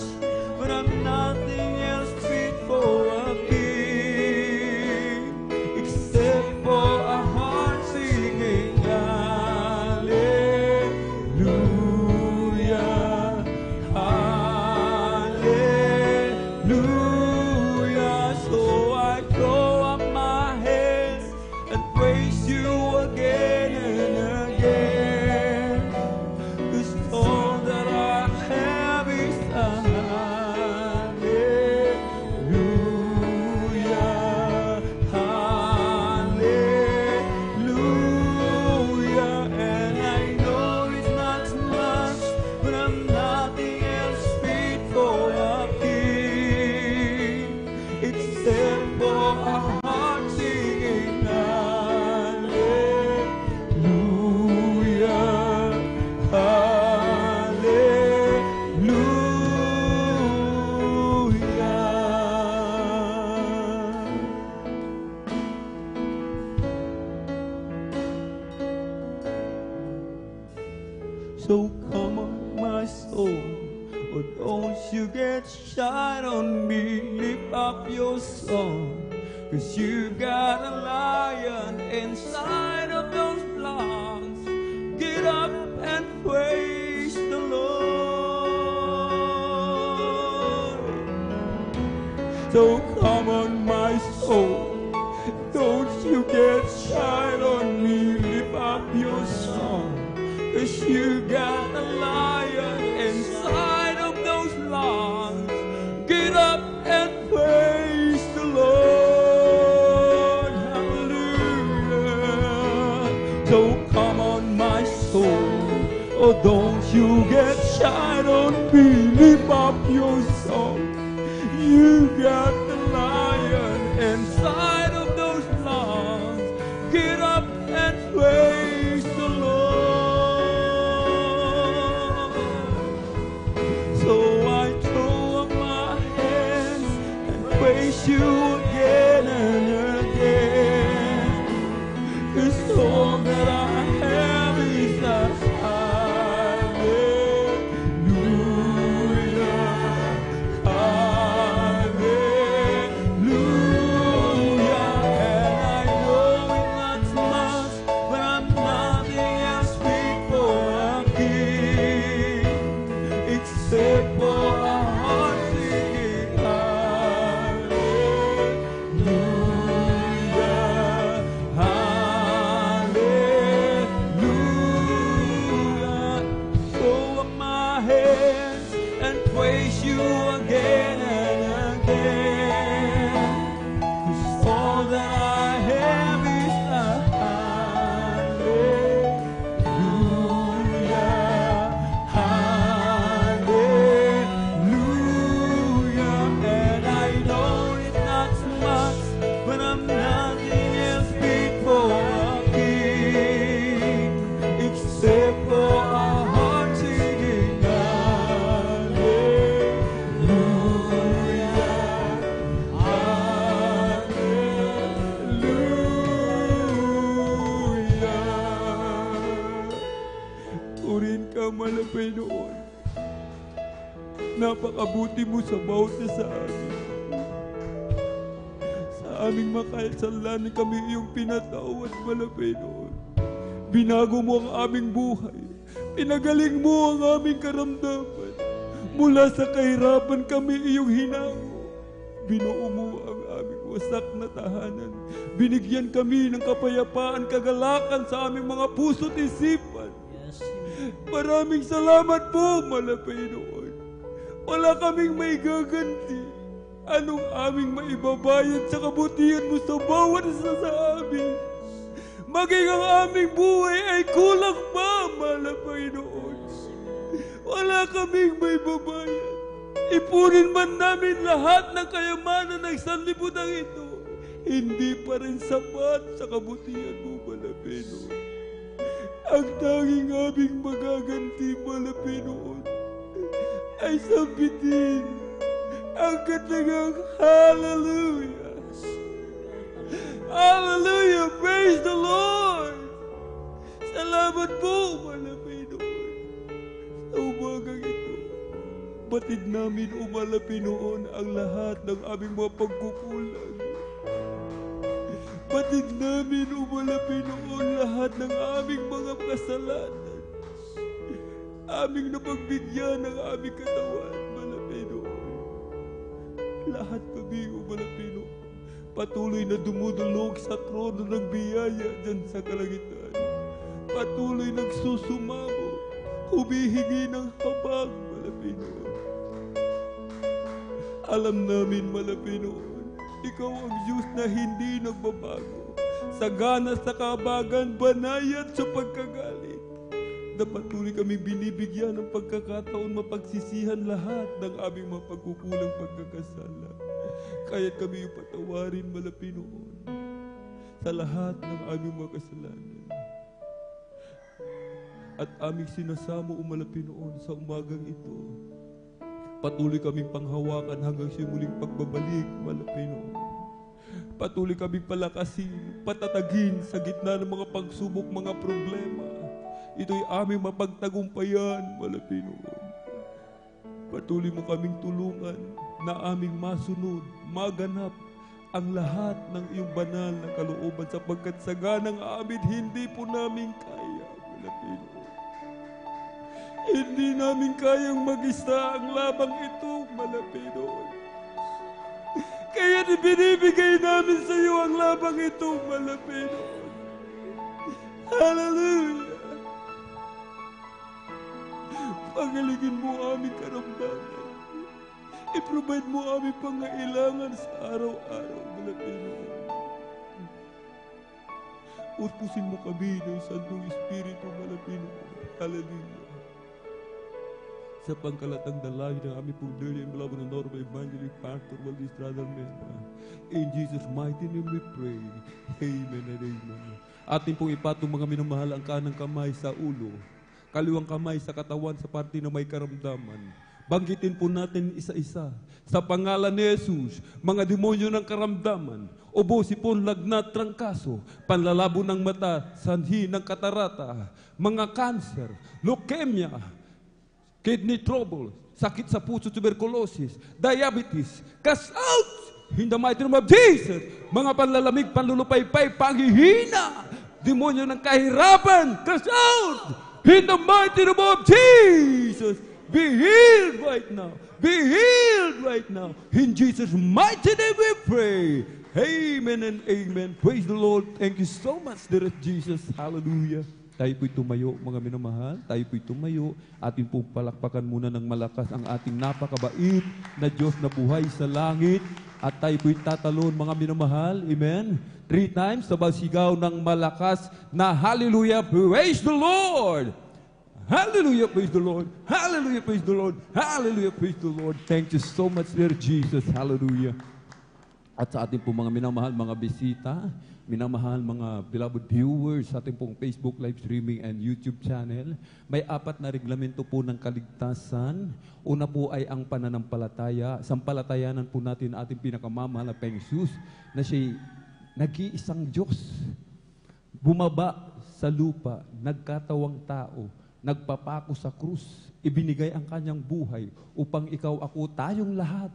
Speaker 12: but I'm nothing else fit for a king, except for a heart singing hallelujah. So come on, my soul, oh, don't you get shy on me. Lift up your song, 'cause you got a lion inside of those lungs. Get up and praise the Lord. So come on, my soul, don't you get shy on me. Lift up your song, 'cause you got a lion inside of those lungs. Get up and praise the Lord. Hallelujah. So come on, my soul, oh, don't you get shy on me. Lift up your song. You got the lion inside of those lungs. Get up and praise the Lord. So I throw up my hands and praise you again and again. 'Cause all that I have is a Panginoon. Napakabuti mo sa bawat isa sa amin. Sa aming makasalan kami iyong pinatawad, Panginoon. Binago mo ang aming buhay. Pinagaling mo ang aming karamdaman. Mula sa kahirapan kami iyong hinango. Binuo mo ang aming wasak na tahanan. Binigyan kami ng kapayapaan, kagalakan sa aming mga puso't isipan. Maraming salamat po, Panginoon. Wala kaming may gaganti. Anong aming maibabayad sa kabutihan mo sa bawat isa sa amin? Maging ang aming buhay ay kulang pa, Panginoon. Wala kaming may babayad. Ipunin man namin lahat ng kayamanan ng sanlibutan ito, hindi pa rin sapat sa kabutihan mo, Panginoon. Ang tanging aming magaganti, Panginoon, ay sampitin ang katagang hallelujah. Hallelujah! Praise the Lord! Salamat po, Panginoon. Sa umagang ito, batid namin, Panginoon, ang lahat ng aming mga pagkukulang. Batid namin, Panginoon, lahat ng aming mga kasalanan. Aming napagbigyan ng aming katawan, Panginoon. Lahat kami, Panginoon, patuloy na dumudulog sa trono ng biyaya dyan sa kalangitan. Patuloy nagsusumamo, humihingi ng habag, Panginoon. Alam namin, Panginoon, ikaw ang Diyos na hindi nagbabago. Sagana sa kabagan, banayad sa pagkagalit. Na patuloy kami binibigyan ng pagkakataon mapagsisihan lahat ng aming mga pagkukulang pagkakasala. Kaya't kami patawarin, Panginoon, sa lahat ng aming mga kasalanan. At aming sinasamo, Panginoon, sa umagang ito. Patuloy kaming panghawakan hanggang sa muling pagbabalik, Panginoon. Patuloy kaming palakasin, patatagin sa gitna ng mga pagsubok, mga problema. ito'y aming mapagtagumpayan, mahal na Panginoon. Patuloy mo kaming tulungan na aming masunod, maganap ang lahat ng iyong banal na kalooban sapagkat sa ganang amin hindi po namin kaya, mahal na Panginoon. Hindi namin kayang mag-isa ang labang ito, mahal na Panginoon. Kaya binibigay namin sa iyo ang labang ito, mahal na Panginoon. Hallelujah! Pagalingin mo aming karamdaman. I-provide mo aming pangailangan sa araw-araw, mahal na Panginoon. Utpusin mo kami ng Santong Espiritu, mahal na Panginoon. Hallelujah! Sa pangkalatang dalangin ng aming pong dearly and beloved and honorable Evangelic Pastor Waldo Estrada Almeida. In Jesus' mighty name we pray. Amen and amen. Ating pong ipatong mga minamahal ang kanang kamay sa ulo, kaliwang kamay sa katawan sa parte na may karamdaman. Banggitin po natin isa-isa. Sa pangalan ni Jesus, mga demonyo ng karamdaman, ubo, sipon, lagnat, trangkaso, panlalabo ng mata, sanhi ng katarata, mga cancer, leukemia, kidney trouble, sakit sa puso, tuberculosis, diabetes, cast out in the mighty name of Jesus. Mga panlalamig, panlulupaypay, panghihina, demonyo ng kahirapan, cast out in the mighty name of Jesus. Be healed right now. Be healed right now. In Jesus' mighty name we pray. Amen and amen. Praise the Lord. Thank you so much, dear Jesus. Hallelujah. Tayo po'y tumayo, mga minamahal. Tayo po'y tumayo. Atin pong palakpakan muna ng malakas ang ating napakabait na Diyos na buhay sa langit. At tayo po'y tatalon, mga minamahal. Amen. 3 times, sabay sigaw ng malakas na hallelujah, praise the Lord. Hallelujah, praise the Lord. Hallelujah, praise the Lord. Hallelujah, praise the Lord. Thank you so much, dear Jesus. Hallelujah. At sa ating po mga minamahal, mga bisita, minamahal mga beloved viewers sa ating pong Facebook live streaming and YouTube channel, may 4 na reglamento po ng kaligtasan. Una po ay ang pananampalataya. Sampalatayanan po natin ating pinakamamahal na Panginoon na siya'y nag-iisang Diyos. Bumaba sa lupa, nagkatawang tao, nagpapako sa krus, ibinigay ang kanyang buhay upang ikaw, ako, tayong lahat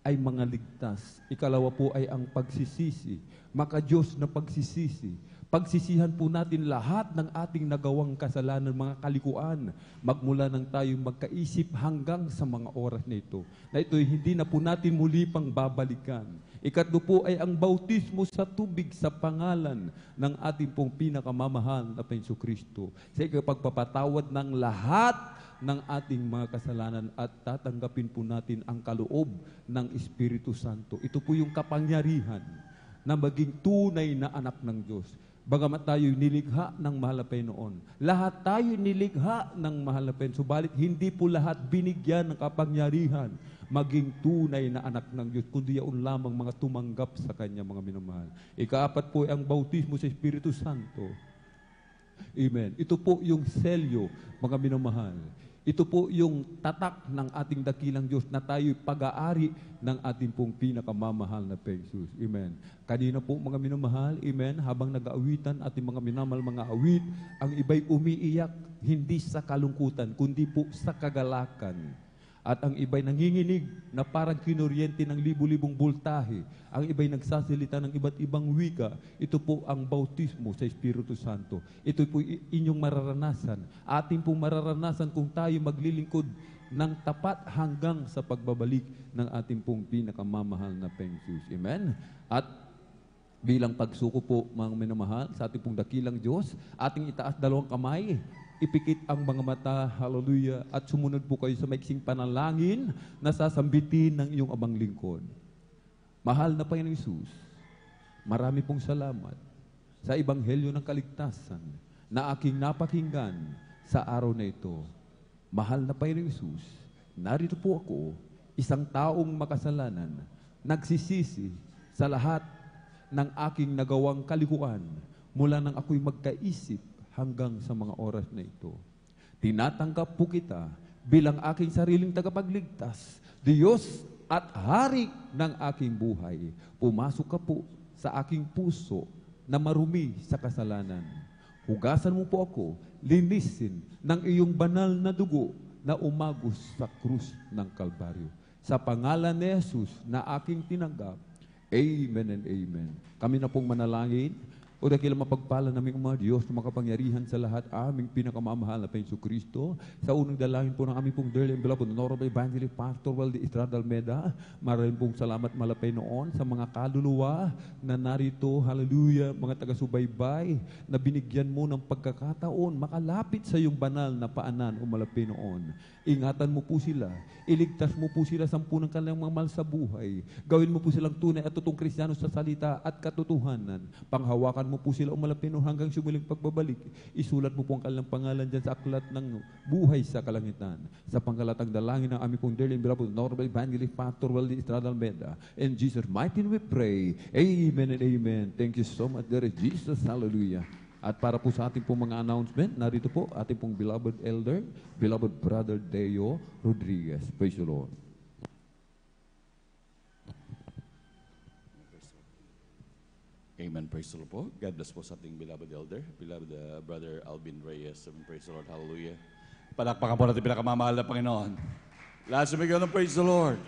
Speaker 12: ay mga ligtas. Ikalawa po ay ang pagsisisi. Maka-Diyos na pagsisisi. Pagsisihan po natin lahat ng ating nagawang kasalanan, mga kalikuan, magmula nang tayo magkaisip hanggang sa mga oras na ito. Na ito'y hindi na po natin muli pang babalikan. Ikatlo po ay ang bautismo sa tubig sa pangalan ng ating pong pinakamamahal na Panginoong Kristo. Sa ikapagpapatawad ng lahat ng ating mga kasalanan at tatanggapin po natin ang kaloob ng Espiritu Santo. Ito po yung kapangyarihan na maging tunay na anak ng Diyos. Bagamat tayo nilikha ng mahal na Panginoon. Lahat tayo nilikha ng mahal na Panginoon. Subalit hindi po lahat binigyan ng kapangyarihan maging tunay na anak ng Diyos, kundi yaon lamang mga tumanggap sa Kanya, mga minamahal. Ika-4 po ay ang bautismo sa Espiritu Santo. Amen. Ito po yung selyo, mga minamahal. Ito po yung tatak ng ating dakilang Diyos na tayo'y pag-aari ng ating pong pinakamamahal na Panginoon. Amen. Kanina po, mga minamahal, amen, habang nag-aawitan ating mga minamahal, mga awit, ang iba'y umiiyak, hindi sa kalungkutan, kundi po sa kagalakan. At ang iba'y nanginginig na parang kinuryente ng libu-libong voltahe. Ang iba'y nagsasalita ng iba't ibang wika. Ito po ang bautismo sa Espiritu Santo. Ito po inyong mararanasan. Ating pong mararanasan kung tayo maglilingkod ng tapat hanggang sa pagbabalik ng ating pong pinakamamahal na Panginoon. Amen? At bilang pagsuko po, mga minamahal, sa ating pong dakilang Diyos, ating itaas 2 kamay, ipikit ang mga mata, hallelujah, at sumunod po kayo sa maiksing panalangin na sasambitin ng iyong abang lingkod. Mahal na Panginoon Hesus, marami pong salamat sa Ebanghelyo ng Kaligtasan na aking napakinggan sa araw na ito. Mahal na Panginoon Hesus, narito po ako, isang taong makasalanan, nagsisisi sa lahat ng aking nagawang kalikuan mula nang ako'y magkaisip hanggang sa mga oras na ito. Tinatanggap po kita bilang aking sariling tagapagligtas, Diyos at Hari ng aking buhay. Pumasok ka po sa aking puso na marumi sa kasalanan.
Speaker 16: Hugasan mo po ako, linisin ng iyong banal na dugo na umagos sa krus ng Kalbaryo. Sa pangalan ni Jesus na aking tinanggap, amen and amen. Kami na pong manalangin. O dakila mapagpala naming mga Diyos na makapangyarihan sa lahat, aming pinakamamahal na Panginoon Kristo. Sa unang dalangin po ng aming pong dearly and beloved Honorable Evangelist Pastor Walde Estrada Almeda, maraming pong salamat malapay noon sa mga kaluluwa na narito, hallelujah, mga taga-subaybay, na binigyan mo ng pagkakataon, makalapit sa iyong banal na paanan o malapay noon. Ingatan mo po sila, iligtas mo po sila sa ng kanilang mga mahal sa buhay. Gawin mo po silang tunay at totoong Kristiyano sa salita at katotohanan. Panghawakan mo po sila umalapino hanggang sumuling pagbabalik. Isulat mo po ang kanilang pangalan dyan sa aklat ng buhay sa kalangitan. Sa pangkalatang dalangin ng aming pong dearly and beloved Honorable Evangelist Pastor Walde Estrada Almeda. In Jesus' mighty name we pray. Amen and amen. Thank you so much, dear Jesus. Hallelujah. At para po sa ating pong mga announcement, narito po ating pong beloved elder, beloved brother Deo Rodriguez. Praise the Lord.
Speaker 15: Amen. Praise the Lord po. God bless po sa ating beloved elder, beloved brother Alvin Reyes. Amen. Praise the Lord. Hallelujah. Palakpakan po natin pinakamamahal na Panginoon. Lahat sumigaw ng praise the Lord.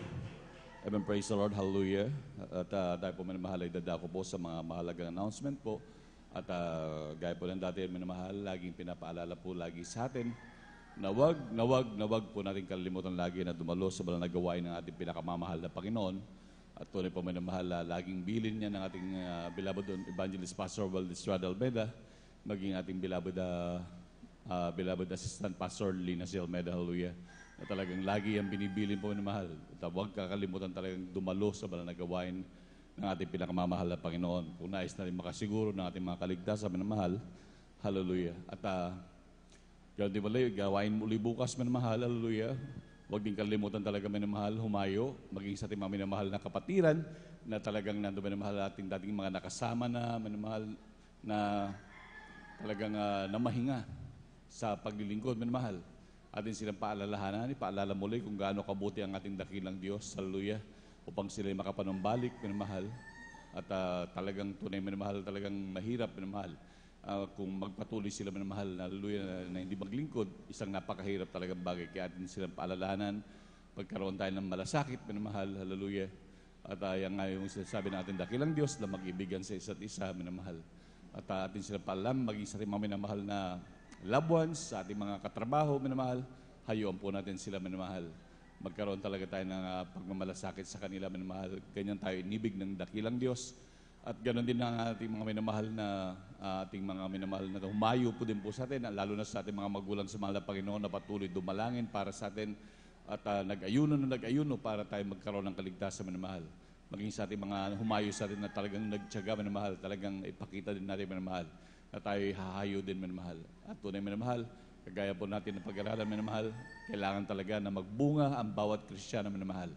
Speaker 15: Amen. Praise the Lord. Hallelujah. At tayo po minamahal ay dadako po sa mga mahalagang announcement po. At gaya po ng dati, minamahal, laging pinapaalala po lagi sa atin na wag po natin kalilimutan lagi na dumalo sa banal na gawain ng ating pinakamamahal na Panginoon. At tunay po minamahal, laging bilin niya ng ating beloved Evangelist Pastor Walde Estrada Almeda, maging ating beloved Assistant Pastor Lina C. Almeda, hallelujah, na talagang lagi ang binibilin po minamahal. At huwag kakalimutan talagang dumalo sa banal na gawain ng ating pinakamamahal na Panginoon. Kung nais na rin makasiguro ng ating mga kaligtasan, minamahal, hallelujah. At ganoon din muli, gawain muli bukas, minamahal, hallelujah. Huwag din kalimutan talaga, minamahal, humayo, maging sa ating mga minamahal na kapatiran, na talagang nandun, minamahal, ating dating mga nakasama na, minamahal, na talagang namahinga sa paglilingkod, minamahal. Atin silang paalalahanan, ipaalala muli kung gaano kabuti ang ating dakilang Diyos, hallelujah, upang sila makapanumbalik, minamahal. At talagang tunay, minamahal, talagang mahirap, minamahal. Kung magpatuloy sila, minamahal, hallelujah, na hindi maglingkod, isang napakahirap talagang bagay. Kaya atin silang paalalahanan, pagkaroon tayo ng malasakit, minamahal, hallelujah. At yan nga yung sinasabi natin, dakilang Diyos na mag-ibigan sa isa't isa, minamahal. At atin silang paalalahanan, maging sa ating mga minamahal na loved ones, sa ating mga katrabaho, minamahal, hayuan po natin sila, minamahal. Magkaroon talaga tayo ng pagmamalasakit sa kanila, minamahal. Ganyan tayo inibig ng dakilang Diyos. At ganoon din ang ating mga minamahal na humayo po din po sa atin, lalo na sa ating mga magulang sa mahal na Panginoon na patuloy dumalangin para sa atin at nag-ayuno para tayo magkaroon ng kaligtasan, minamahal. Maging sa ating mga humayo sa atin na talagang nagtiyaga, minamahal, talagang ipakita din natin, minamahal, na tayo hahayo din, minamahal. At tunay, minamahal, kagaya po natin ng pag-aralan, minamahal, kailangan talaga na magbunga ang bawat Kristiyano, minamahal,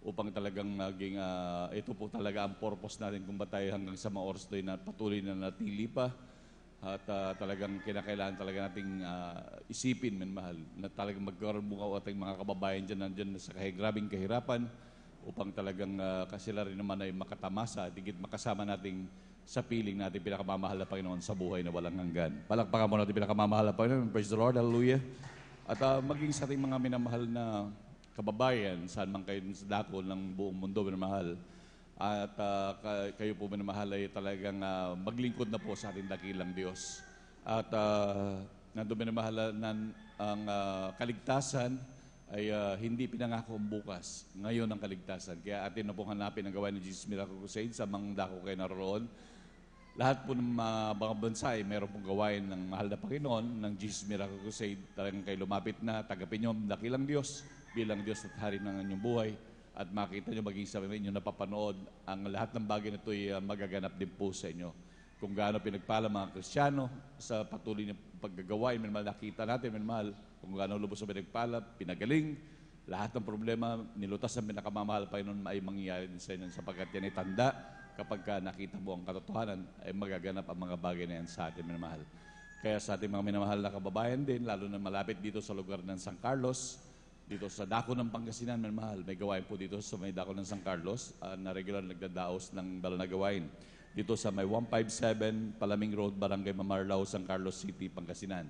Speaker 15: upang talagang maging, ito po talaga ang purpose natin kung ba tayo hanggang sa mga oras doon na patuloy na natili pa. At talagang kinakailangan talaga nating isipin, minamahal, na talagang magkaroon bunga o ating mga kababayan dyan, nandyan sa grabing kahirapan, upang talagang sila rin naman ay makatamasa at higit makasama nating sa piling natin pinakamamahal na Panginoon sa buhay na walang hanggan. Palakpakan mo natin pinakamamahal na Panginoon. Praise the Lord. Hallelujah. At maging sa ating mga minamahal na kababayan, saan man kayo sa dako ng buong mundo, minamahal. At kayo po, minamahal, ay talagang maglingkod na po sa ating dakilang Diyos. At nandun, minamahal, ang kaligtasan ay hindi pinangako bukas. Ngayon ang kaligtasan. Kaya atin na pong hanapin ang gawain ni Jesus Miracle Crusade sa mga dako kayo naroon. Lahat po ng mga bansa ay meron pong gawain ng mahal na Panginoon ng Jesus Miracle Crusade. Talagang kayo lumapit na, tagapin nyo ang dakilang Diyos bilang Diyos at hari ng inyong buhay. At makita nyo maging sa inyo napapanood ang lahat ng bagay na ito ay magaganap din po sa inyo. Kung gaano pinagpala mga Kristiyano sa patuloy na paggagawain, minamahal, nakita natin, minamahal, kung gaano lubos sa pinagpala, pinagaling, lahat ng problema, nilutas ng pinakamamahal Panginoon ay mangyayari din sa inyo sapagkat yan ay tanda kapag nakita mo ang katotohanan ay magaganap ang mga bagay na yan sa atin, minamahal. Kaya sa ating mga minamahal na kababayan din, lalo na malapit dito sa lugar ng San Carlos, dito sa dako ng Pangasinan, minamahal, may gawain po dito sa may dako ng San Carlos na regular nagdadaos ng banal na gawain. dito sa may 157 Palaming Road, Barangay Mamarlao, San Carlos City, Pangasinan.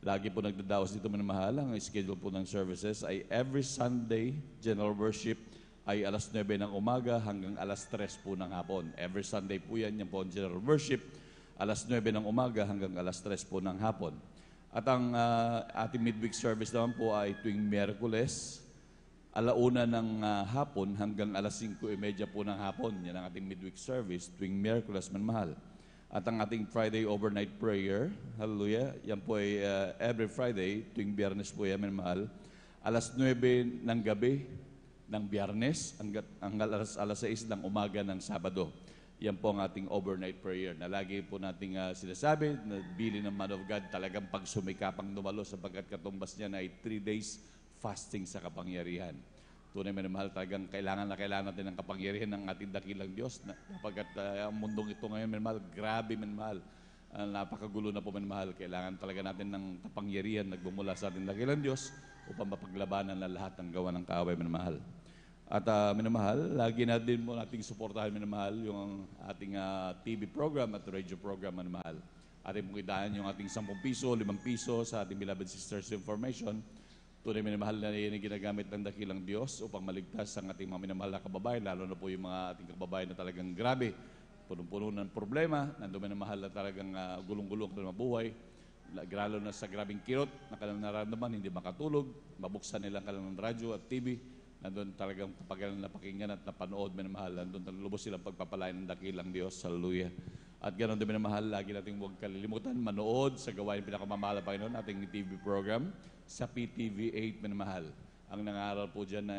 Speaker 15: Lagi po nagdadaos dito minamahal. Ang schedule po ng services ay every Sunday, general worship, ay alas 9 ng umaga hanggang alas 3 po ng hapon. Every Sunday po yan po ang general worship, alas 9 ng umaga hanggang alas 3 po ng hapon. At ang ating midweek service naman po ay tuwing Miyerkules, alauna ng hapon hanggang alas 5:30 po ng hapon. Yan ang ating midweek service tuwing Miyerkules minamahal. At ang ating Friday overnight prayer, hallelujah, yan po ay every Friday, tuwing Biyernes po yan minamahal, alas 9 ng gabi ng Biyernes hanggang alas 6 ng umaga ng Sabado. Yan po ang ating overnight prayer na lagi po nating sinasabi na bili ng man of God talagang pagsumikapang dumalo sapagkat katumbas niya na ay 3 days fasting sa kapangyarihan. Tunay minamahal, talagang kailangan natin ng kapangyarihan ng ating dakilang Diyos sapagkat ang mundong ito ngayon minamahal, grabe minamahal. Napakagulo na po minamahal. Kailangan talaga natin ng kapangyarihan nagbumula sa ating dakilang Diyos upang mapaglabanan na lahat ng gawa ng kaaway minamahal. At minamahal, lagi na din mo nating suportahan minamahal yung ating TV program at radio program minamahal. Ating pong idaan yung ating 10 piso, 5 piso sa ating beloved sisters information. Tunay minamahal na yan ang ginagamit ng dakilang Diyos upang maligtas ang ating mga minamahal na kababayan, lalo na po yung mga ating kababayan na talagang grabe, punong-puno ng problema, nandun minamahal na talagang gulong-gulong na mabuhay, lalo na sa grabing kirot na kanilang nararamdaman, hindi makatulog, mabuksan nila kanilang radyo at TV, nandun talagang kapagalan na pakinggan at napanood minamahal, nandun lubos silang pagpapalain ng dakilang Diyos, hallelujah. At ganoon din minamahal, lagi natin huwag kalilimutan, manood sa gawain pinakamamahal na Panginoon, ating TV program sa PTV 8 minamahal. Ang nangaral po dyan,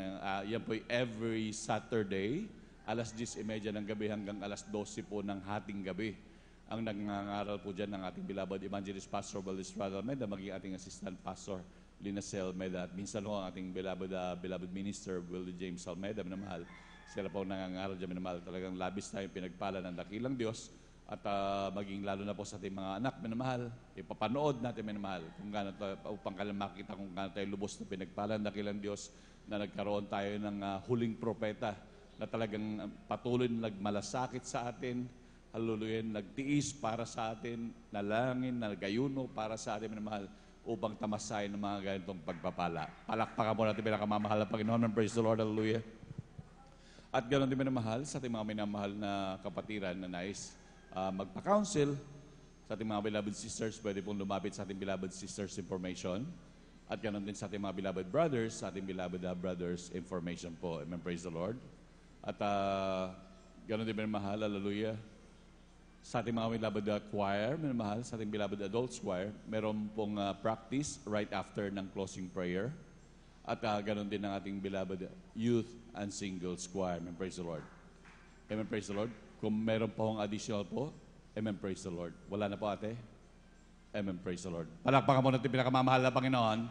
Speaker 15: yan po every Saturday, alas 10:30 ng gabi hanggang alas 12 po ng hating gabi. Ang nangangaral po dyan ng ating beloved evangelist Pastor Valdestrada Almeida, maging ating assistant pastor Linacel Almeida, at minsan ho ang ating beloved minister Willie James Almeida minamahal. Sila po nangangaral dyan minamahal. Talagang labis tayong pinagpala ng dakilang Diyos at maging lalo na po sa ating mga anak minamahal, ipapanood natin minamahal kung gaano upang makita kung gaano tayo lubos na pinagpala ng dakilang Diyos na nagkaroon tayo ng huling propeta na talagang patuloy na nagmalasakit sa atin, hallelujah, nagtiis para sa atin, nalangin, nagayuno para sa atin minamahal, upang tamasahin ng mga ganitong pagpapala. Palakpakan mo natin pinakamamahal na Panginoon. Praise the Lord, hallelujah. At ganoon din minamahal sa ating mga minamahal na kapatiran na nais magpa-counsel sa ating mga beloved sisters, pwede pong lumapit sa ating beloved sisters information. At ganoon din sa ating mga beloved brothers, sa ating beloved brothers information po. Amen, praise the Lord. At ganoon din minamahal, hallelujah. Sa ating mga beloved choir, minamahal, sa ating beloved adults choir, meron pong practice right after ng closing prayer. At ganoon din ng ating beloved youth and singles choir. Amen, praise the Lord. Amen, praise the Lord. Kung meron pa hong additional po, amen, praise the Lord. Wala na po ate? Amen, praise the Lord. Palakpakan mo natin pinakamamahal na Panginoon.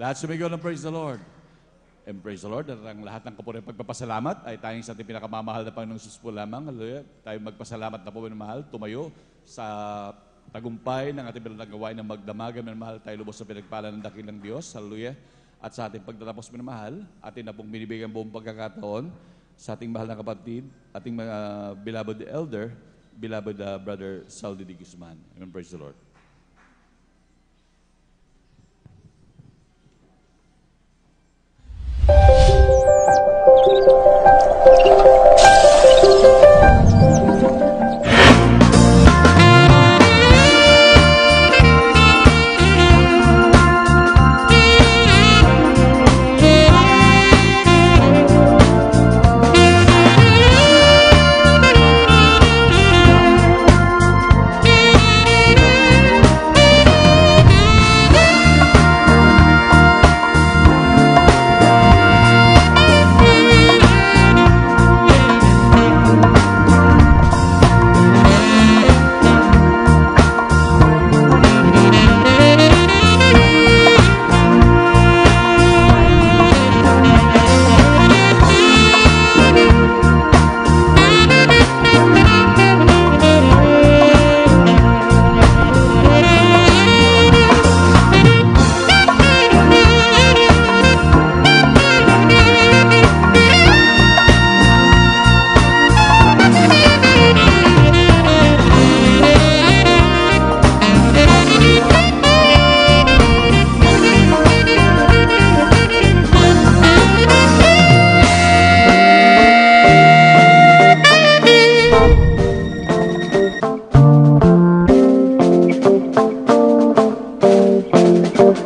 Speaker 15: Lahat sumigaw ng praise the Lord. And praise the Lord. At ang lahat ng kapurihan pagpapasalamat ay tayong sa ating pinakamamahal na Panginoong Jesus po lamang. Hallelujah. Tayo magpasalamat na po minamahal. Tumayo sa tagumpay ng ating bilang gawain ng magdamagan minamahal. Tayo lubos sa pinagpala ng dakilang Diyos. Hallelujah. At sa ating pagtatapos minamahal, atin na pong binibigyan buong pagkakataon sa ating mahal na kapatid, ating mga beloved elder, beloved brother Saldi D. Guzman. Amen. Praise the Lord.
Speaker 21: Thank you.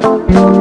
Speaker 21: Panginoon.